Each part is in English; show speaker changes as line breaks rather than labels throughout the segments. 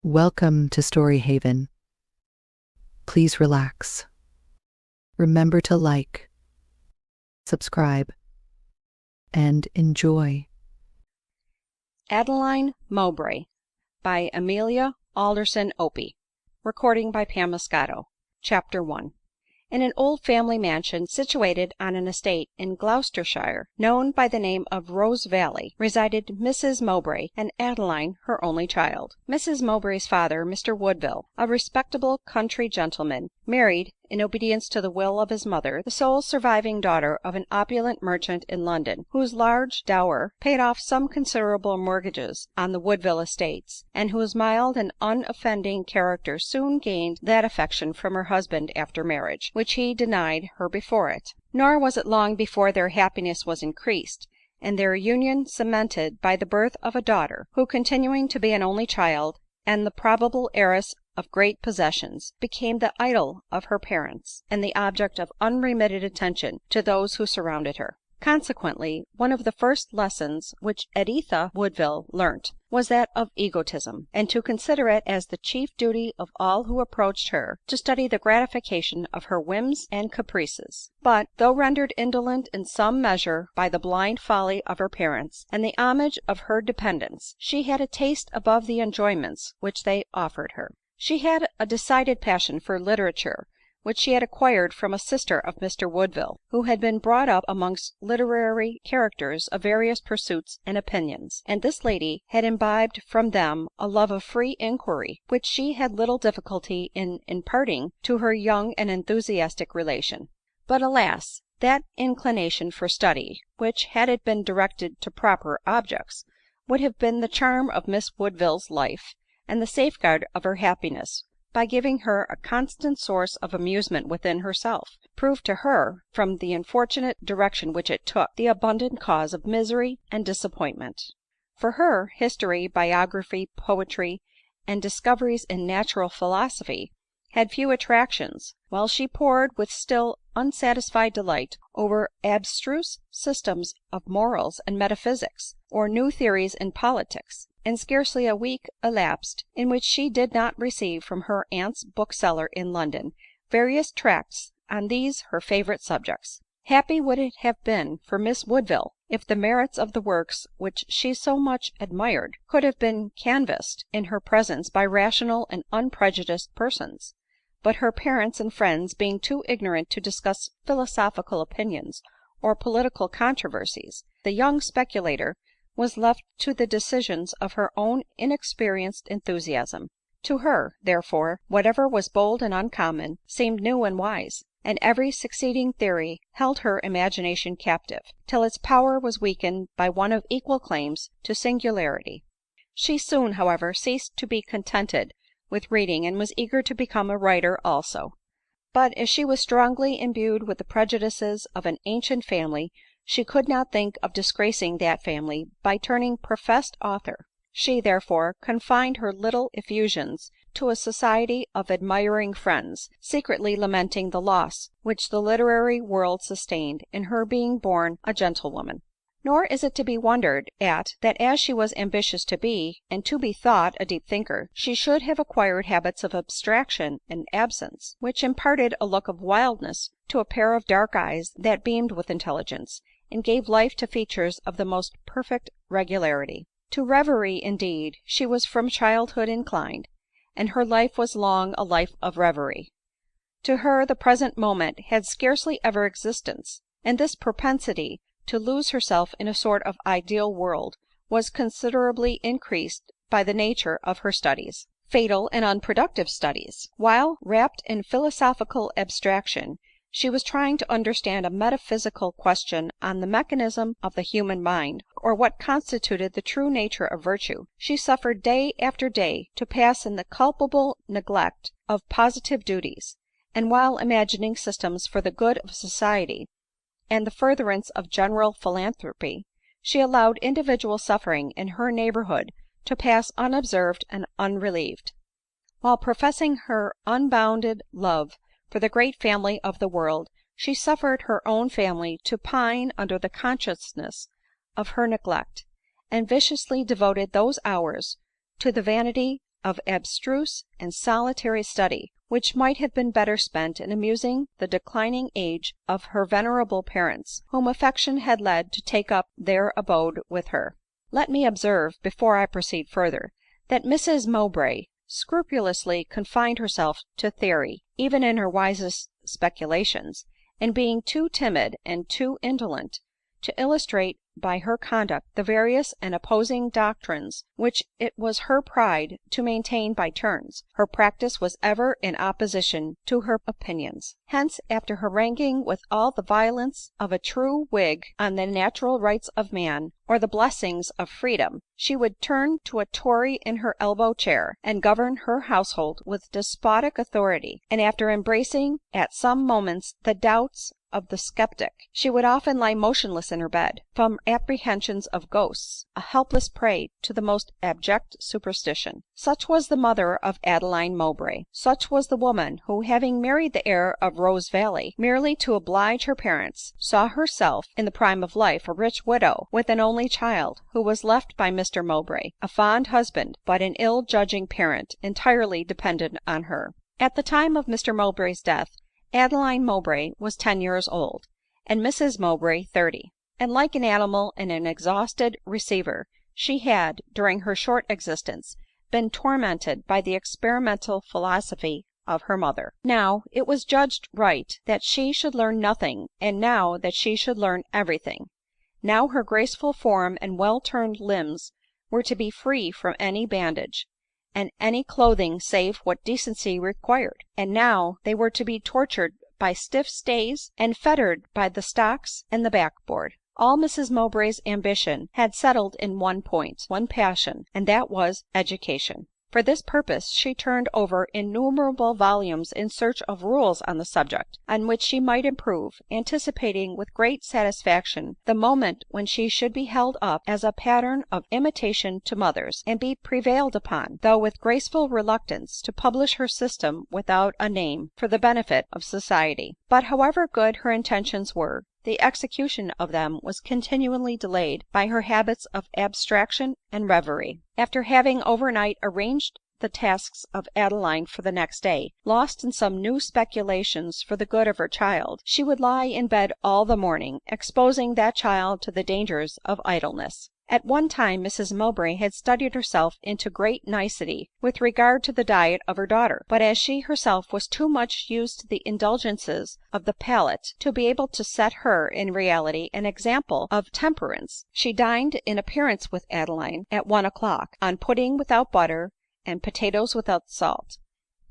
Welcome to Story Haven. Please relax. Remember to like, subscribe, and enjoy.
Adeline, Mowbray by Amelia Alderson Opie. Recording by Pam Moscato. Chapter 1. In an old family mansion situated on an estate in Gloucestershire, known by the name of Rose Valley, resided Mrs Mowbray and Adeline, her only child. Mrs Mowbray's father, Mr Woodville, a respectable country gentleman, married, in obedience to the will of his mother, the sole surviving daughter of an opulent merchant in London, whose large dower paid off some considerable mortgages on the Woodville estates, and whose mild and unoffending character soon gained that affection from her husband after marriage, which he denied her before it. Nor was it long before their happiness was increased, and their union cemented by the birth of a daughter, who, continuing to be an only child, and the probable heiress of great possessions, became the idol of her parents, and the object of unremitted attention to those who surrounded her. Consequently, one of the first lessons which Editha Woodville learnt was that of egotism, and to consider it as the chief duty of all who approached her to study the gratification of her whims and caprices. But, though rendered indolent in some measure by the blind folly of her parents, and the homage of her dependents, she had a taste above the enjoyments which they offered her. She had a decided passion for literature, which she had acquired from a sister of Mr Woodville, who had been brought up amongst literary characters of various pursuits and opinions; and this lady had imbibed from them a love of free inquiry, which she had little difficulty in imparting to her young and enthusiastic relation. But alas! that inclination for study, which, had it been directed to proper objects, would have been the charm of Miss Woodville's life, and the safeguard of her happiness, by giving her a constant source of amusement within herself, proved to her, from the unfortunate direction which it took, the abundant cause of misery and disappointment. For her, history, biography, poetry, and discoveries in natural philosophy had few attractions, while she pored with still unsatisfied delight over abstruse systems of morals and metaphysics, or new theories in politics; and scarcely a week elapsed in which she did not receive from her aunt's bookseller in London various tracts on these her favorite subjects. Happy would it have been for Miss Woodville if the merits of the works which she so much admired could have been canvassed in her presence by rational and unprejudiced persons; but her parents and friends being too ignorant to discuss philosophical opinions or political controversies, the young speculator was left to the decisions of her own inexperienced enthusiasm. To her, therefore, whatever was bold and uncommon seemed new and wise, and every succeeding theory held her imagination captive, till its power was weakened by one of equal claims to singularity. She soon, however, ceased to be contented with reading, and was eager to become a writer also. But as she was strongly imbued with the prejudices of an ancient family, she could not think of disgracing that family by turning professed author. She, therefore, confined her little effusions to a society of admiring friends, secretly lamenting the loss which the literary world sustained in her being born a gentlewoman. Nor is it to be wondered at that, as she was ambitious to be, and to be thought, a deep thinker, she should have acquired habits of abstraction and absence, which imparted a look of wildness to a pair of dark eyes that beamed with intelligence, and gave life to features of the most perfect regularity. To reverie, indeed, she was from childhood inclined, and her life was long a life of reverie. To her the present moment had scarcely ever existence, and this propensity to lose herself in a sort of ideal world was considerably increased by the nature of her studies, fatal and unproductive studies. While, wrapped in philosophical abstraction, she was trying to understand a metaphysical question on the mechanism of the human mind, or what constituted the true nature of virtue, she suffered day after day to pass in the culpable neglect of positive duties; and while imagining systems for the good of society, and the furtherance of general philanthropy, she allowed individual suffering in her neighborhood to pass unobserved and unrelieved. While professing her unbounded love for the great family of the world, she suffered her own family to pine under the consciousness of her neglect, and viciously devoted those hours to the vanity of abstruse and solitary study, which might have been better spent in amusing the declining age of her venerable parents, whom affection had led to take up their abode with her. Let me observe, before I proceed further, that Mrs Mowbray scrupulously confined herself to theory, even in her wisest speculations, and being too timid and too indolent to illustrate by her conduct the various and opposing doctrines which it was her pride to maintain by turns, her practice was ever in opposition to her opinions. Hence, after haranguing with all the violence of a true Whig on the natural rights of man, or the blessings of freedom, she would turn to a Tory in her elbow chair, and govern her household with despotic authority; and after embracing at some moments the doubts of the skeptic, she would often lie motionless in her bed, from apprehensions of ghosts, a helpless prey to the most abject superstition. Such was the mother of Adeline Mowbray. Such was the woman who, having married the heir of Rosevalley merely to oblige her parents, saw herself, in the prime of life, a rich widow, with an only child, who was left by Mr Mowbray, a fond husband, but an ill-judging parent, entirely dependent on her. At the time of Mr Mowbray's death, Adeline Mowbray was 10 years old, and Mrs Mowbray 30 ; and like an animal in an exhausted receiver, she had, during her short existence, been tormented by the experimental philosophy of her mother. Now it was judged right that she should learn nothing, and now that she should learn everything. Now her graceful form and well-turned limbs were to be free from any bandage, and any clothing save what decency required ; and now they were to be tortured by stiff stays, and fettered by the stocks and the backboard. All Mrs Mowbray's ambition had settled in one point, one passion, and that was education. For this purpose she turned over innumerable volumes in search of rules on the subject, on which she might improve, anticipating with great satisfaction the moment when she should be held up as a pattern of imitation to mothers, and be prevailed upon, though with graceful reluctance, to publish her system without a name, for the benefit of society. But however good her intentions were, the execution of them was continually delayed by her habits of abstraction and reverie. After having overnight arranged the tasks of Adeline for the next day, lost in some new speculations for the good of her child, she would lie in bed all the morning, exposing that child to the dangers of idleness. At one time Mrs Mowbray had studied herself into great nicety with regard to the diet of her daughter ; but as she herself was too much used to the indulgences of the palate to be able to set her in reality an example of temperance, she dined in appearance with Adeline at 1 o'clock, on pudding without butter and potatoes without salt ;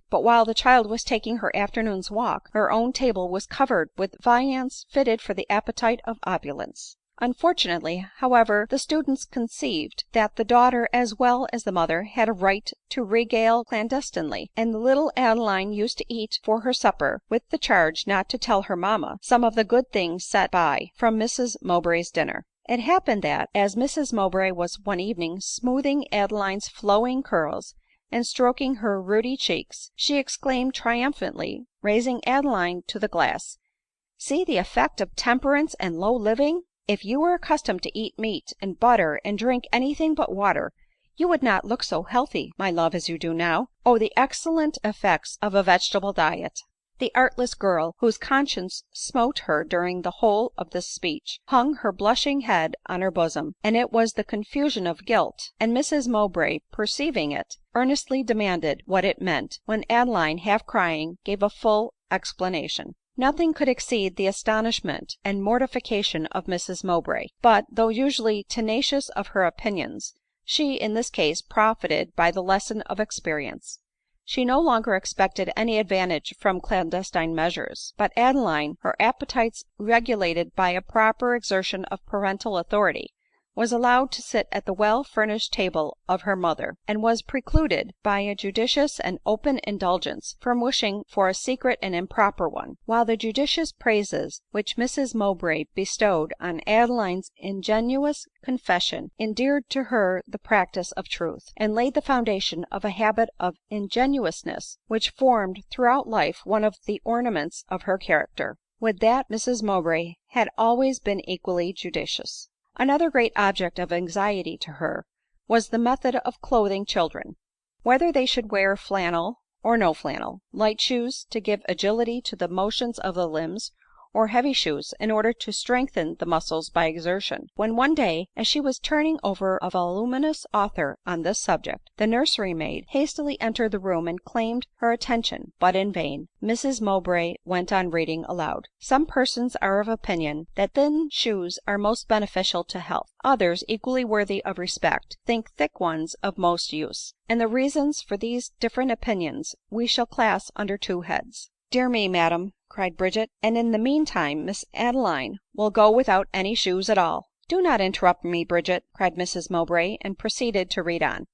but while the child was taking her afternoon's walk, her own table was covered with viands fitted for the appetite of opulence. Unfortunately, however, the students conceived that the daughter as well as the mother had a right to regale clandestinely, and the little Adeline used to eat for her supper, with the charge not to tell her mamma, some of the good things set by from Mrs Mowbray's dinner. It happened that, as Mrs Mowbray was one evening smoothing Adeline's flowing curls and stroking her ruddy cheeks, she exclaimed triumphantly, raising Adeline to the glass, " See the effect of temperance and low living! If you were accustomed to eat meat and butter and drink any thing but water, you would not look so healthy, my love, as you do now. Oh, the excellent effects of a vegetable diet !" The artless girl, whose conscience smote her during the whole of this speech, hung her blushing head on her bosom, and it was the confusion of guilt ; and Mrs Mowbray, perceiving it, earnestly demanded what it meant, when Adeline, half crying, gave a full explanation. Nothing could exceed the astonishment and mortification of Mrs Mowbray ; but, though usually tenacious of her opinions, she, in this case, profited by the lesson of experience. She no longer expected any advantage from clandestine measures ; but Adeline, her appetites regulated by a proper exertion of parental authority, was allowed to sit at the well-furnished table of her mother, and was precluded, by a judicious and open indulgence, from wishing for a secret and improper one ; while the judicious praises which Mrs Mowbray bestowed on Adeline's ingenuous confession endeared to her the practice of truth, and laid the foundation of a habit of ingenuousness which formed throughout life one of the ornaments of her character. With that Mrs Mowbray had always been equally judicious. Another great object of anxiety to her was the method of clothing children. whether they should wear flannel or no flannel, light shoes to give agility to the motions of the limbs, or heavy shoes in order to strengthen the muscles by exertion; when one day, as she was turning over a voluminous author on this subject, the nursery maid hastily entered the room and claimed her attention, but in vain. Mrs Mowbray went on reading aloud. Some persons are of opinion that thin shoes are most beneficial to health; others, equally worthy of respect, think thick ones of most use; and the reasons for these different opinions we shall class under two heads. "Dear me, madam," cried Bridget, "and in the mean time Miss Adeline will go without any shoes at all." "Do not interrupt me, Bridget," cried Mrs Mowbray, and proceeded to read on.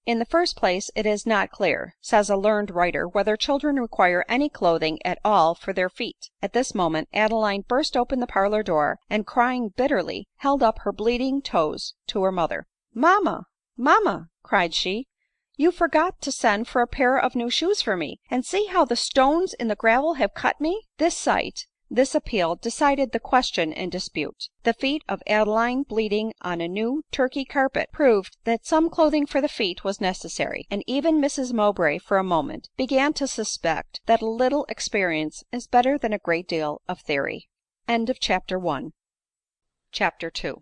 "In the first place, it is not clear, says a learned writer, whether children require any clothing at all for their feet." At this moment Adeline burst open the parlor door, and crying bitterly, held up her bleeding toes to her mother. "Mamma, mamma," cried she, "you forgot to send for a pair of new shoes for me, and see how the stones in the gravel have cut me." This sight, this appeal, decided the question in dispute. The feet of Adeline bleeding on a new Turkey carpet proved that some clothing for the feet was necessary; and even Mrs Mowbray for a moment began to suspect that a little experience is better than a great deal of theory. Chapter II.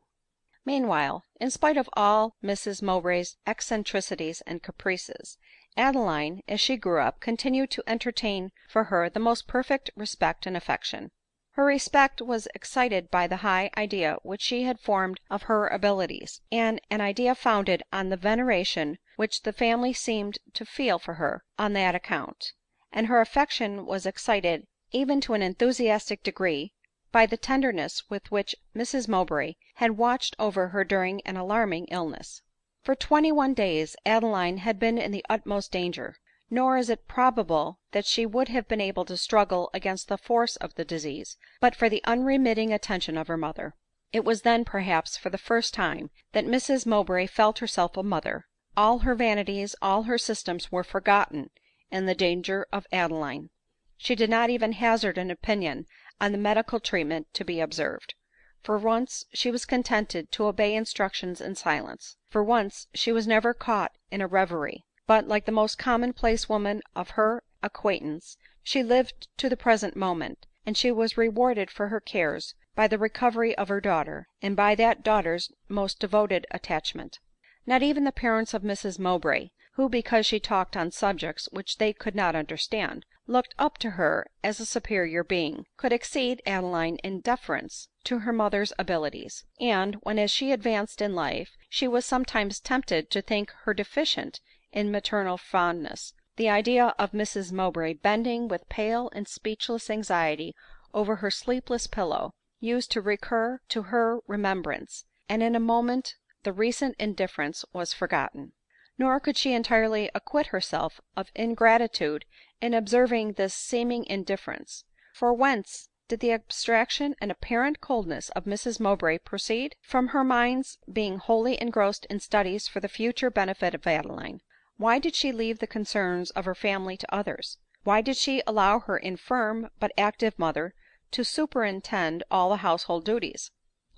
Meanwhile, in spite of all Mrs Mowbray's eccentricities and caprices, Adeline, as she grew up, continued to entertain for her the most perfect respect and affection. Her respect was excited by the high idea which she had formed of her abilities, and an idea founded on the veneration which the family seemed to feel for her on that account; and her affection was excited even to an enthusiastic degree by the tenderness with which Mrs Mowbray had watched over her during an alarming illness. For 21 days Adeline had been in the utmost danger; nor is it probable that she would have been able to struggle against the force of the disease, but for the unremitting attention of her mother. It was then, perhaps, for the first time, that Mrs Mowbray felt herself a mother. All her vanities, all her systems were forgotten in the danger of Adeline. She did not even hazard an opinion on the medical treatment to be observed. For once she was contented to obey instructions in silence. For once she was never caught in a reverie, but, like the most commonplace woman of her acquaintance, she lived to the present moment; and she was rewarded for her cares by the recovery of her daughter, and by that daughter's most devoted attachment. Not even the parents of Mrs Mowbray, who, because she talked on subjects which they could not understand, looked up to her as a superior being, could exceed Adeline in deference to her mother's abilities; and when, as she advanced in life, she was sometimes tempted to think her deficient in maternal fondness, the idea of Mrs Mowbray bending with pale and speechless anxiety over her sleepless pillow, used to recur to her remembrance, and in a moment the recent indifference was forgotten. Nor could she entirely acquit herself of ingratitude in observing this seeming indifference; for whence did the abstraction and apparent coldness of Mrs Mowbray proceed? From her mind's being wholly engrossed in studies for the future benefit of Adeline. Why did she leave the concerns of her family to others? Why did she allow her infirm but active mother to superintend all the household duties?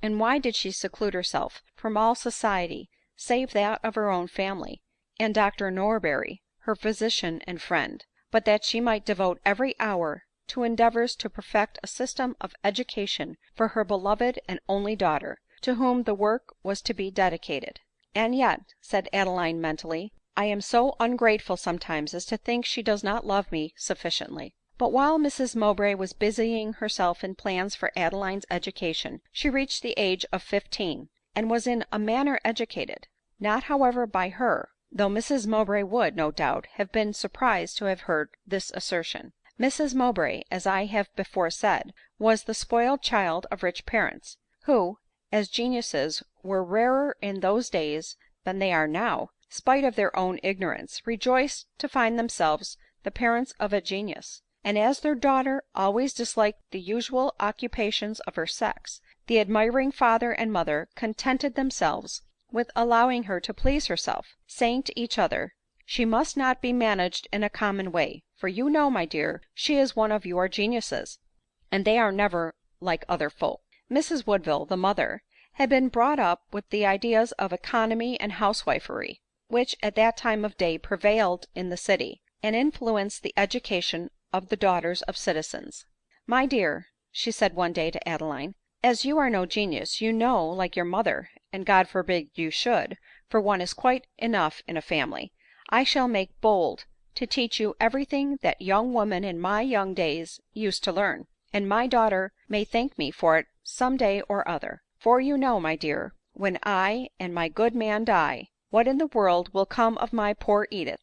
And why did she seclude herself from all society save that of her own family, and Dr Norberry, her physician and friend, but that she might devote every hour to endeavors to perfect a system of education for her beloved and only daughter, to whom the work was to be dedicated? "And yet," said Adeline mentally, "I am so ungrateful sometimes as to think she does not love me sufficiently." But while Mrs Mowbray was busying herself in plans for Adeline's education, she reached the age of 15, and was in a manner educated; not however by her, though Mrs Mowbray would, no doubt, have been surprised to have heard this assertion. Mrs Mowbray, as I have before said, was the spoiled child of rich parents, who, as geniuses were rarer in those days than they are now, spite of their own ignorance, rejoiced to find themselves the parents of a genius; and as their daughter always disliked the usual occupations of her sex, the admiring father and mother contented themselves with allowing her to please herself, saying to each other, "She must not be managed in a common way, for you know, my dear, she is one of your geniuses, and they are never like other folk." Mrs Woodville, the mother, had been brought up with the ideas of economy and housewifery. which at that time of day prevailed in the city, and influenced the education of the daughters of citizens. " My dear," she said one day to Adeline, " as you are no genius, you know, like your mother, and God forbid you should, for one is quite enough in a family, I shall make bold to teach you every thing that young women in my young days used to learn ; and my daughter may thank me for it some day or other. For you know, my dear, when I and my good man die, what in the world will come of my poor Edith,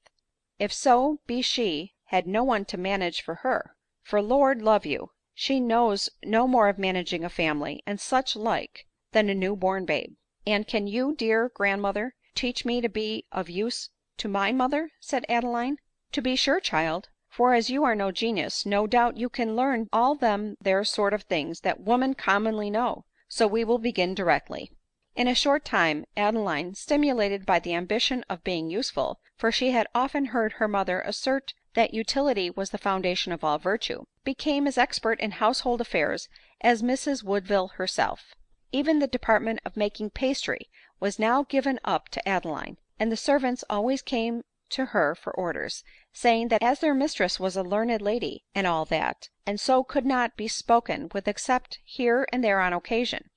if so be she had no one to manage for her ; for, Lord love you, she knows no more of managing a family, and such like, than a new born babe." " And can you, dear grandmother, teach me to be of use to my mother ?" said Adeline. " To be sure, child ; for as you are no genius, no doubt you can learn all them there sort of things that women commonly know ; so we will begin directly." In a short time Adeline, stimulated by the ambition of being useful, for she had often heard her mother assert that utility was the foundation of all virtue, became as expert in household affairs as Mrs Woodville herself. Even the department of making pastry was now given up to Adeline, and the servants always came to her for orders, saying that as their mistress was a learned lady, and all that, and so could not be spoken with except here and there on occasion,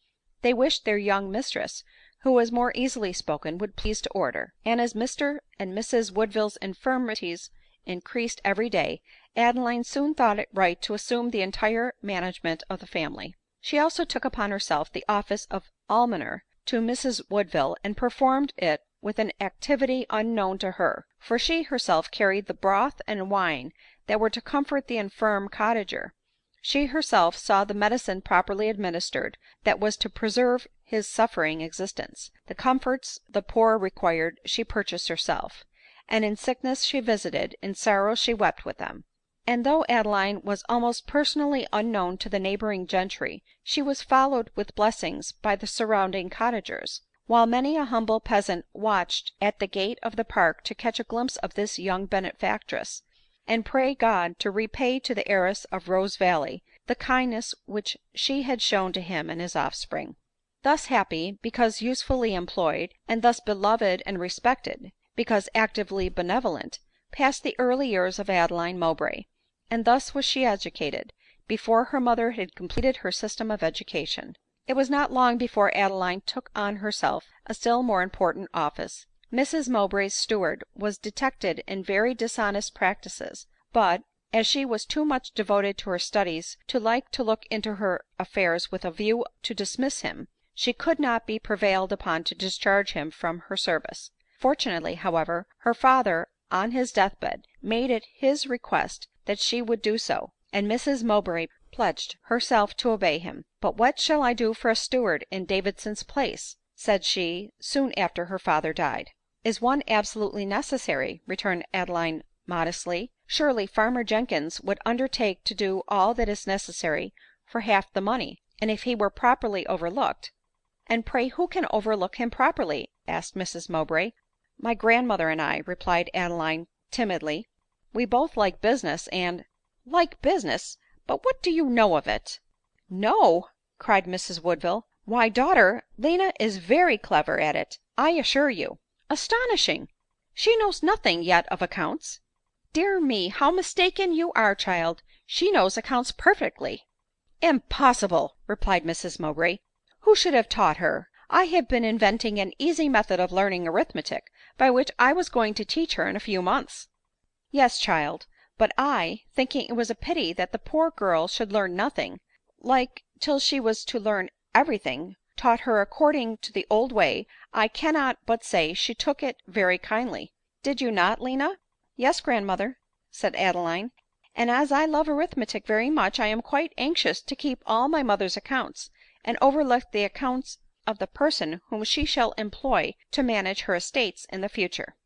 they wished their young mistress, who was more easily spoken, would please to order. And as Mr and Mrs Woodville's infirmities increased every day, Adeline soon thought it right to assume the entire management of the family. She also took upon herself the office of almoner to Mrs Woodville, and performed it with an activity unknown to her ; for she herself carried the broth and wine that were to comfort the infirm cottager ; she herself saw the medicine properly administered that was to preserve his suffering existence ; the comforts the poor required she purchased herself, and in sickness she visited, in sorrow she wept with them. And though Adeline was almost personally unknown to the neighboring gentry, she was followed with blessings by the surrounding cottagers ; while many a humble peasant watched at the gate of the park to catch a glimpse of this young benefactress, and pray God to repay to the heiress of Rosevalley the kindness which she had shown to him and his offspring. Thus happy, because usefully employed, and thus beloved and respected, because actively benevolent, passed the early years of Adeline Mowbray ; and thus was she educated, before her mother had completed her system of education. It was not long before Adeline took on herself a still more important office. Mrs Mowbray's steward was detected in very dishonest practices ; but, as she was too much devoted to her studies to like to look into her affairs with a view to dismiss him, she could not be prevailed upon to discharge him from her service. Fortunately, however, her father on his deathbed made it his request that she would do so, and Mrs Mowbray pledged herself to obey him. " But what shall I do for a steward in Davison's place ?" said she soon after her father died. " Is one absolutely necessary ?" returned Adeline modestly. " Surely farmer Jenkins would undertake to do all that is necessary for half the money ; and if he were properly overlooked —"" And pray who can overlook him properly ?" asked Mrs Mowbray. " My grandmother and I," replied Adeline timidly. " We both like business, and "" Like business ! But what do you know of it ?"" Know !" cried Mrs Woodville ;" why, daughter, Lina is very clever at it, I assure you." " Astonishing ! She knows nothing yet of accounts." " Dear me, how mistaken you are, child ! She knows accounts perfectly." " Impossible !" replied Mrs Mowbray ;" who should have taught her ? I have been inventing an easy method of learning arithmetic, by which I was going to teach her in a few months." " Yes, child ; but I, thinking it was a pity that the poor girl should learn nothing, like, till she was to learn every thing, taught her according to the old way, I cannot but say she took it very kindly. Did you not, Lina ?"" Yes, grandmother," said Adeline ;" and as I love arithmetic very much, I am quite anxious to keep all my mother's accounts, and overlook the accounts of the person whom she shall employ to manage her estates in the future."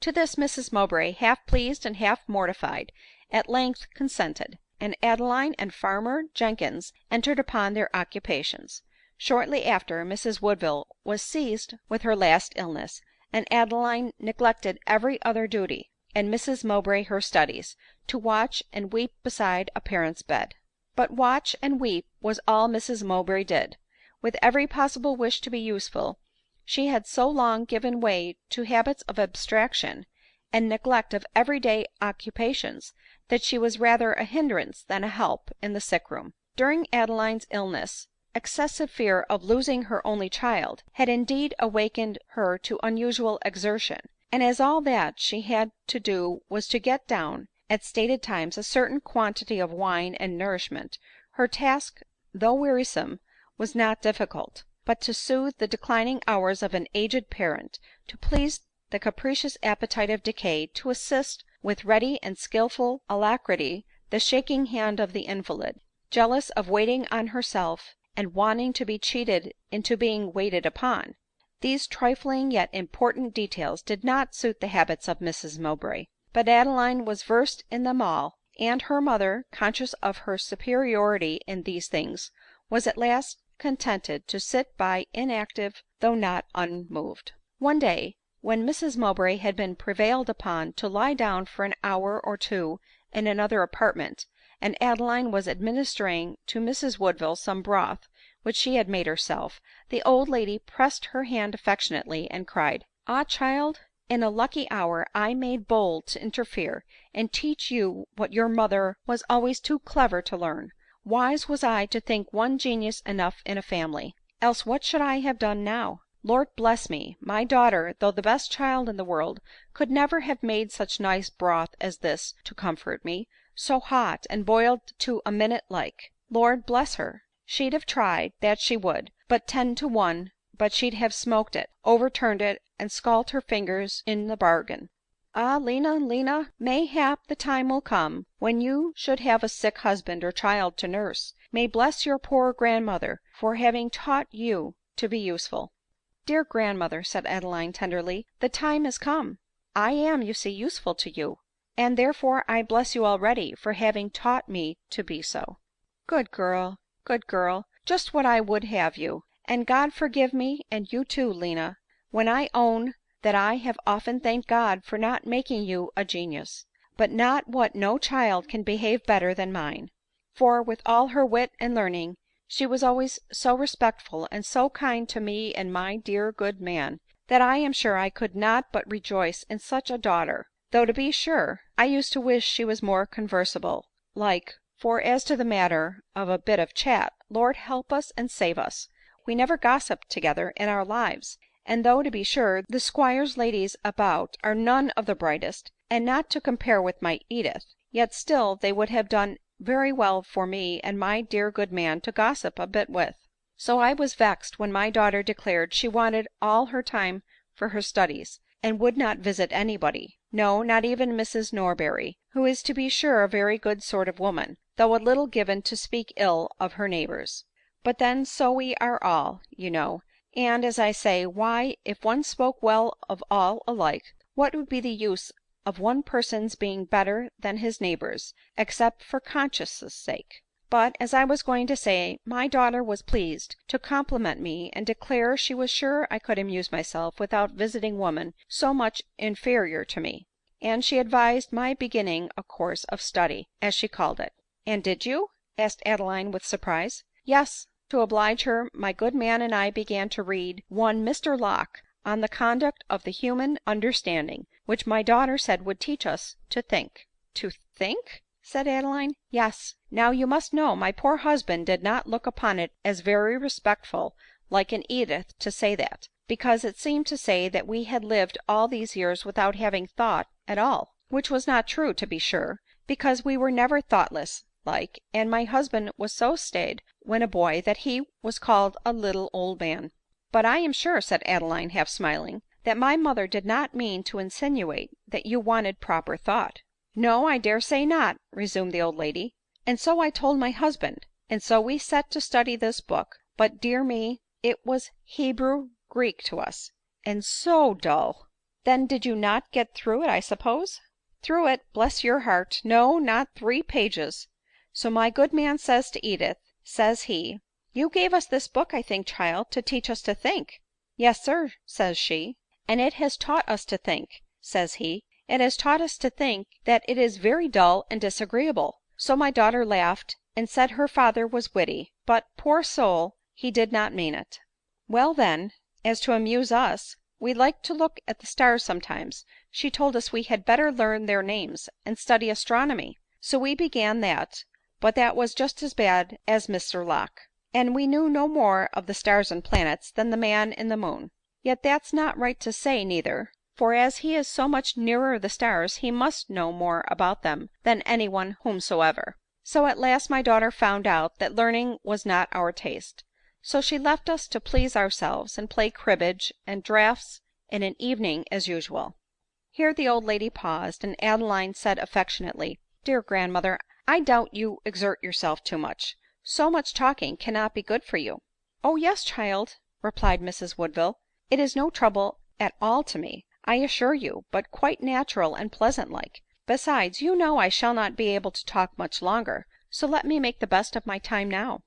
To this Mrs Mowbray, half pleased and half mortified, at length consented ; and Adeline and farmer Jenkins entered upon their occupations. Shortly after, Mrs Woodville was seized with her last illness, and Adeline neglected every other duty, and Mrs Mowbray her studies, to watch and weep beside a parent's bed. But watch and weep was all Mrs Mowbray did. With every possible wish to be useful, She had so long given way to habits of abstraction, and neglect of every day occupations, that she was rather a hindrance than a help in the sick room. During Adeline's illness, excessive fear of losing her only child had indeed awakened her to unusual exertion; and as all that she had to do was to get down, at stated times, a certain quantity of wine and nourishment, her task, though wearisome, was not difficult. But to soothe the declining hours of an aged parent, to please the capricious appetite of decay, to assist with ready and skillful alacrity the shaking hand of the invalid, jealous of waiting on herself, and wanting to be cheated into being waited upon, these trifling yet important details did not suit the habits of Mrs Mowbray. But Adeline was versed in them all, and her mother, conscious of her superiority in these things, was at last contented to sit by inactive though not unmoved. One day, when Mrs Mowbray had been prevailed upon to lie down for an hour or two in another apartment, and Adeline was administering to Mrs Woodville some broth which she had made herself, the old lady pressed her hand affectionately, and cried, " Ah, child, in a lucky hour I made bold to interfere, and teach you what your mother was always too clever to learn. Wise was I to think one genius enough in a family, else what should I have done now? Lord bless me, my daughter, though the best child in the world, could never have made such nice broth as this to comfort me, so hot, and boiled to a minute like. Lord bless her, she'd have tried, that she would, but 10 to 1 but she'd have smoked it, overturned it, and scalt her fingers in the bargain. Ah, Lina, Lina, mayhap the time will come when you should have a sick husband or child to nurse. May bless your poor grandmother for having taught you to be useful." " Dear grandmother," said Adeline tenderly, " the time is come. I am, you see, useful to you, and therefore I bless you already for having taught me to be so." " Good girl, good girl, just what I would have you ; and God forgive me, and you too, Lina, when I own that I have often thanked God for not making you a genius. But not what no child can behave better than mine ; for, with all her wit and learning, she was always so respectful and so kind to me and my dear good man, that I am sure I could not but rejoice in such a daughter ; though, to be sure, I used to wish she was more conversable like ; for as to the matter of a bit of chat, Lord help us and save us, we never gossiped together in our lives ; and though, to be sure, the squire's ladies about are none of the brightest, and not to compare with my Edith, yet still they would have done very well for me and my dear good man to gossip a bit with. So I was vexed when my daughter declared she wanted all her time for her studies, and would not visit anybody, no, not even Mrs Norberry, who is to be sure a very good sort of woman, though a little given to speak ill of her neighbors. But then so we are all, you know ; and, as I say, why, if one spoke well of all alike, what would be the use of one person's being better than his neighbors, except for conscience' sake? But, as I was going to say, my daughter was pleased to compliment me, and declare she was sure I could amuse myself without visiting women so much inferior to me ; and she advised my beginning a course of study, as she called it. " And did you ?" asked Adeline with surprise. " Yes ; to oblige her, my good man and I began to read one Mr Locke on the conduct of the human understanding, which my daughter said would teach us to think." " To think ?" said Adeline. " Yes. Now you must know my poor husband did not look upon it as very respectful like an Edith to say that, because it seemed to say that we had lived all these years without having thought at all ; which was not true, to be sure, because we were never thoughtless like, and my husband was so staid when a boy that he was called a little old man." " But I am sure," said Adeline, half smiling, " that my mother did not mean to insinuate that you wanted proper thought." " No, I dare say not," resumed the old lady ;" and so I told my husband, and so we set to study this book ; but, dear me, it was Hebrew Greek to us, and so dull." " Then did you not get through it, I suppose ?"" Through it, bless your heart ! No, not 3 pages. So my good man says to Edith, says he, ' You gave us this book, I think, child, to teach us to think.' ' Yes, sir,' says she. ' And it has taught us to think,' says he. ' It has taught us to think that it is very dull and disagreeable.' So my daughter laughed, and said her father was witty, but, poor soul, he did not mean it." " Well, then, As to amuse us, we like to look at the stars sometimes. She told us we had better learn their names, and study astronomy. So we began that, but that was just as bad as Mr. Locke, and we knew no more of the stars and planets than the man in the moon. Yet that's not right to say neither, for as he is so much nearer the stars, he must know more about them than any one whomsoever. So at last my daughter found out that learning was not our taste. So she left us to please ourselves, and play cribbage and draughts in an evening as usual." Here the old lady paused, and Adeline said affectionately, "Dear grandmother, I doubt you exert yourself too much. So much talking cannot be good for you." "Oh yes, child," replied Mrs Woodville, "it is no trouble at all to me, I assure you, but quite natural and pleasant like. Besides, you know I shall not be able to talk much longer, so let me make the best of my time now."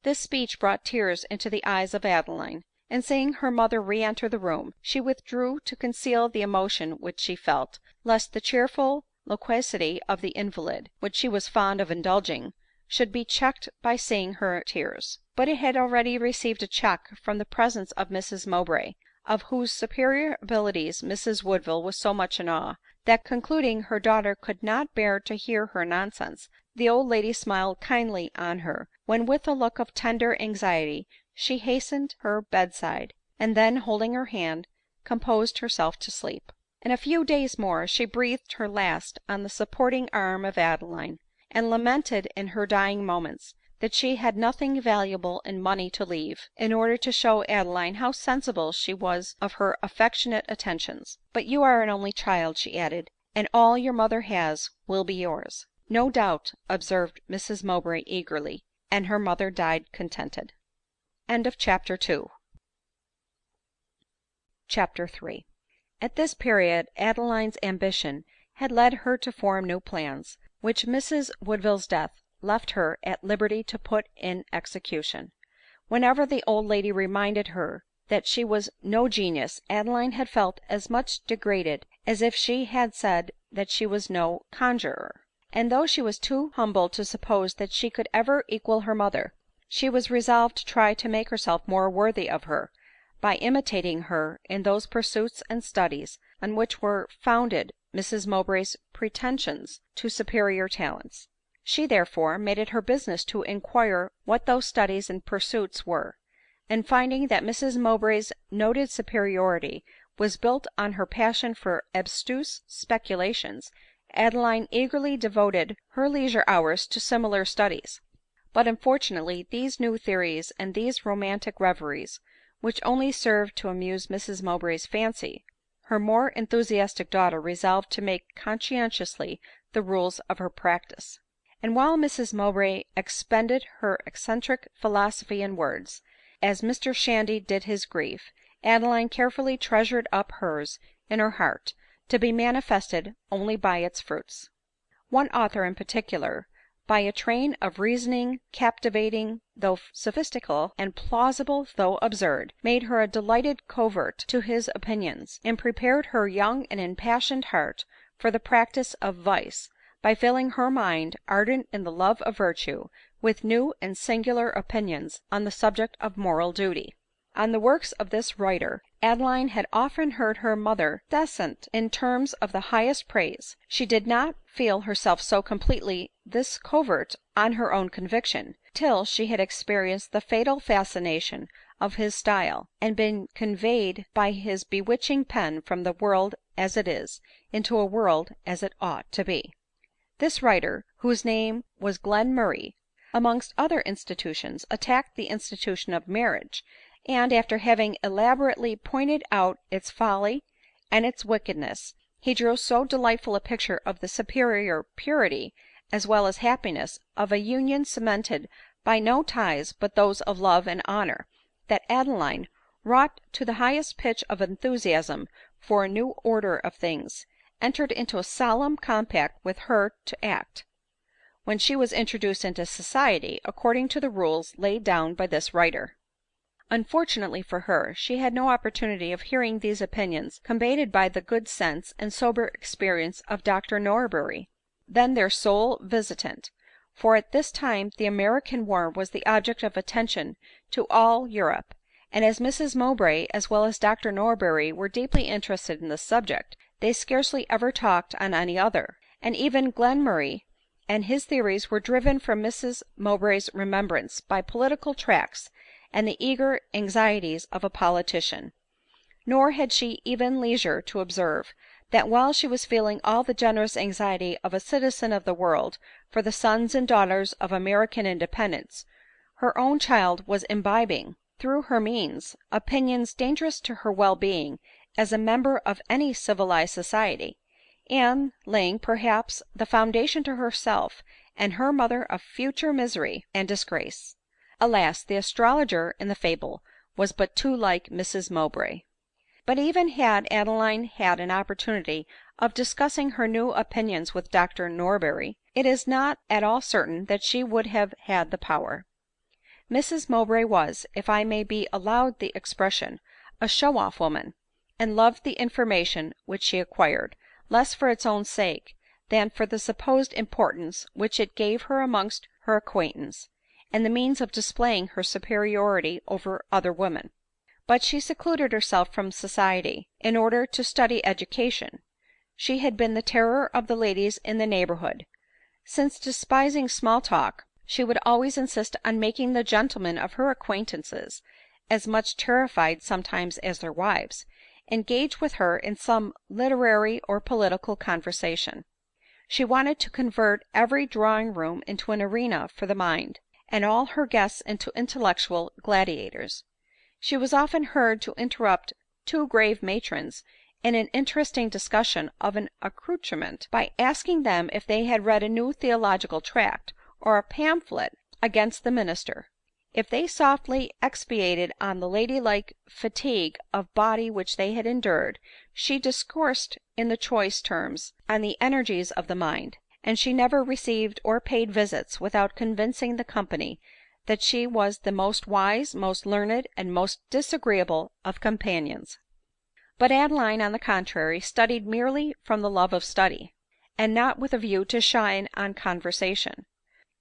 This speech brought tears into the eyes of Adeline, and seeing her mother re-enter the room, she withdrew to conceal the emotion which she felt, lest the cheerful loquacity of the invalid, which she was fond of indulging, should be checked by seeing her tears. But it had already received a check from the presence of Mrs Mowbray, of whose superior abilities Mrs Woodville was so much in awe, that concluding her daughter could not bear to hear her nonsense, the old lady smiled kindly on her, when with a look of tender anxiety she hastened her bedside, and then holding her hand, composed herself to sleep. In a few days more she breathed her last on the supporting arm of Adeline, and lamented in her dying moments that she had nothing valuable in money to leave, in order to show Adeline how sensible she was of her affectionate attentions. "But you are an only child," she added, "and all your mother has will be yours." "No doubt," observed Mrs Mowbray eagerly, and her mother died contented. Chapter 3. At this period Adeline's ambition had led her to form new plans, which Mrs Woodville's death left her at liberty to put in execution. Whenever the old lady reminded her that she was no genius, Adeline had felt as much degraded as if she had said that she was no conjurer ; and though she was too humble to suppose that she could ever equal her mother, she was resolved to try to make herself more worthy of her, by imitating her in those pursuits and studies on which were founded Mrs Mowbray's pretensions to superior talents. She therefore made it her business to inquire what those studies and pursuits were ; and finding that Mrs Mowbray's noted superiority was built on her passion for abstruse speculations, Adeline eagerly devoted her leisure hours to similar studies. But unfortunately these new theories and these romantic reveries, which only served to amuse Mrs Mowbray's fancy, her more enthusiastic daughter resolved to make conscientiously the rules of her practice. And while Mrs Mowbray expended her eccentric philosophy in words, as Mr Shandy did his grief, Adeline carefully treasured up hers in her heart, to be manifested only by its fruits. One author in particular, by a train of reasoning captivating though sophistical, and plausible though absurd, made her a delighted convert to his opinions, and prepared her young and impassioned heart for the practice of vice, by filling her mind, ardent in the love of virtue, with new and singular opinions on the subject of moral duty. On the works of this writer Adeline had often heard her mother descant in terms of the highest praise. She did not feel herself so completely this covert on her own conviction, till she had experienced the fatal fascination of his style, and been conveyed by his bewitching pen from the world as it is, into a world as it ought to be. This writer, whose name was Glenmurray, amongst other institutions, attacked the institution of marriage, and after having elaborately pointed out its folly and its wickedness, he drew so delightful a picture of the superior purity as well as happiness of a union cemented by no ties but those of love and honor, that Adeline, wrought to the highest pitch of enthusiasm for a new order of things, entered into a solemn compact with her to act, when she was introduced into society, according to the rules laid down by this writer. Unfortunately for her, she had no opportunity of hearing these opinions combated by the good sense and sober experience of Dr Norberry, then their sole visitant, for at this time the American war was the object of attention to all Europe, and as Mrs Mowbray as well as Dr Norberry were deeply interested in this subject, they scarcely ever talked on any other; and even Glenmurray and his theories were driven from Mrs Mowbray's remembrance by political tracts and the eager anxieties of a politician. Nor had she even leisure to observe, that while she was feeling all the generous anxiety of a citizen of the world for the sons and daughters of American independence, her own child was imbibing, through her means, opinions dangerous to her well being as a member of any civilized society, and laying perhaps the foundation to herself and her mother of future misery and disgrace. Alas, the astrologer in the fable was but too like Mrs Mowbray. But even had Adeline had an opportunity of discussing her new opinions with Dr Norberry, it is not at all certain that she would have had the power. Mrs Mowbray was, if I may be allowed the expression, a show-off woman, and loved the information which she acquired, less for its own sake, than for the supposed importance which it gave her amongst her acquaintance, and the means of displaying her superiority over other women. But she secluded herself from society, in order to study education. She had been the terror of the ladies in the neighborhood, since, despising small talk, she would always insist on making the gentlemen of her acquaintances, as much terrified sometimes as their wives, engage with her in some literary or political conversation. She wanted to convert every drawing room into an arena for the mind, and all her guests into intellectual gladiators. She was often heard to interrupt two grave matrons in an interesting discussion of an accoutrement, by asking them if they had read a new theological tract, or a pamphlet against the minister. If they softly expatiated on the ladylike fatigue of body which they had endured, she discoursed in the choice terms on the energies of the mind; and she never received or paid visits without convincing the company that she was the most wise, most learned, and most disagreeable of companions. But Adeline, on the contrary, studied merely from the love of study, and not with a view to shine on conversation ;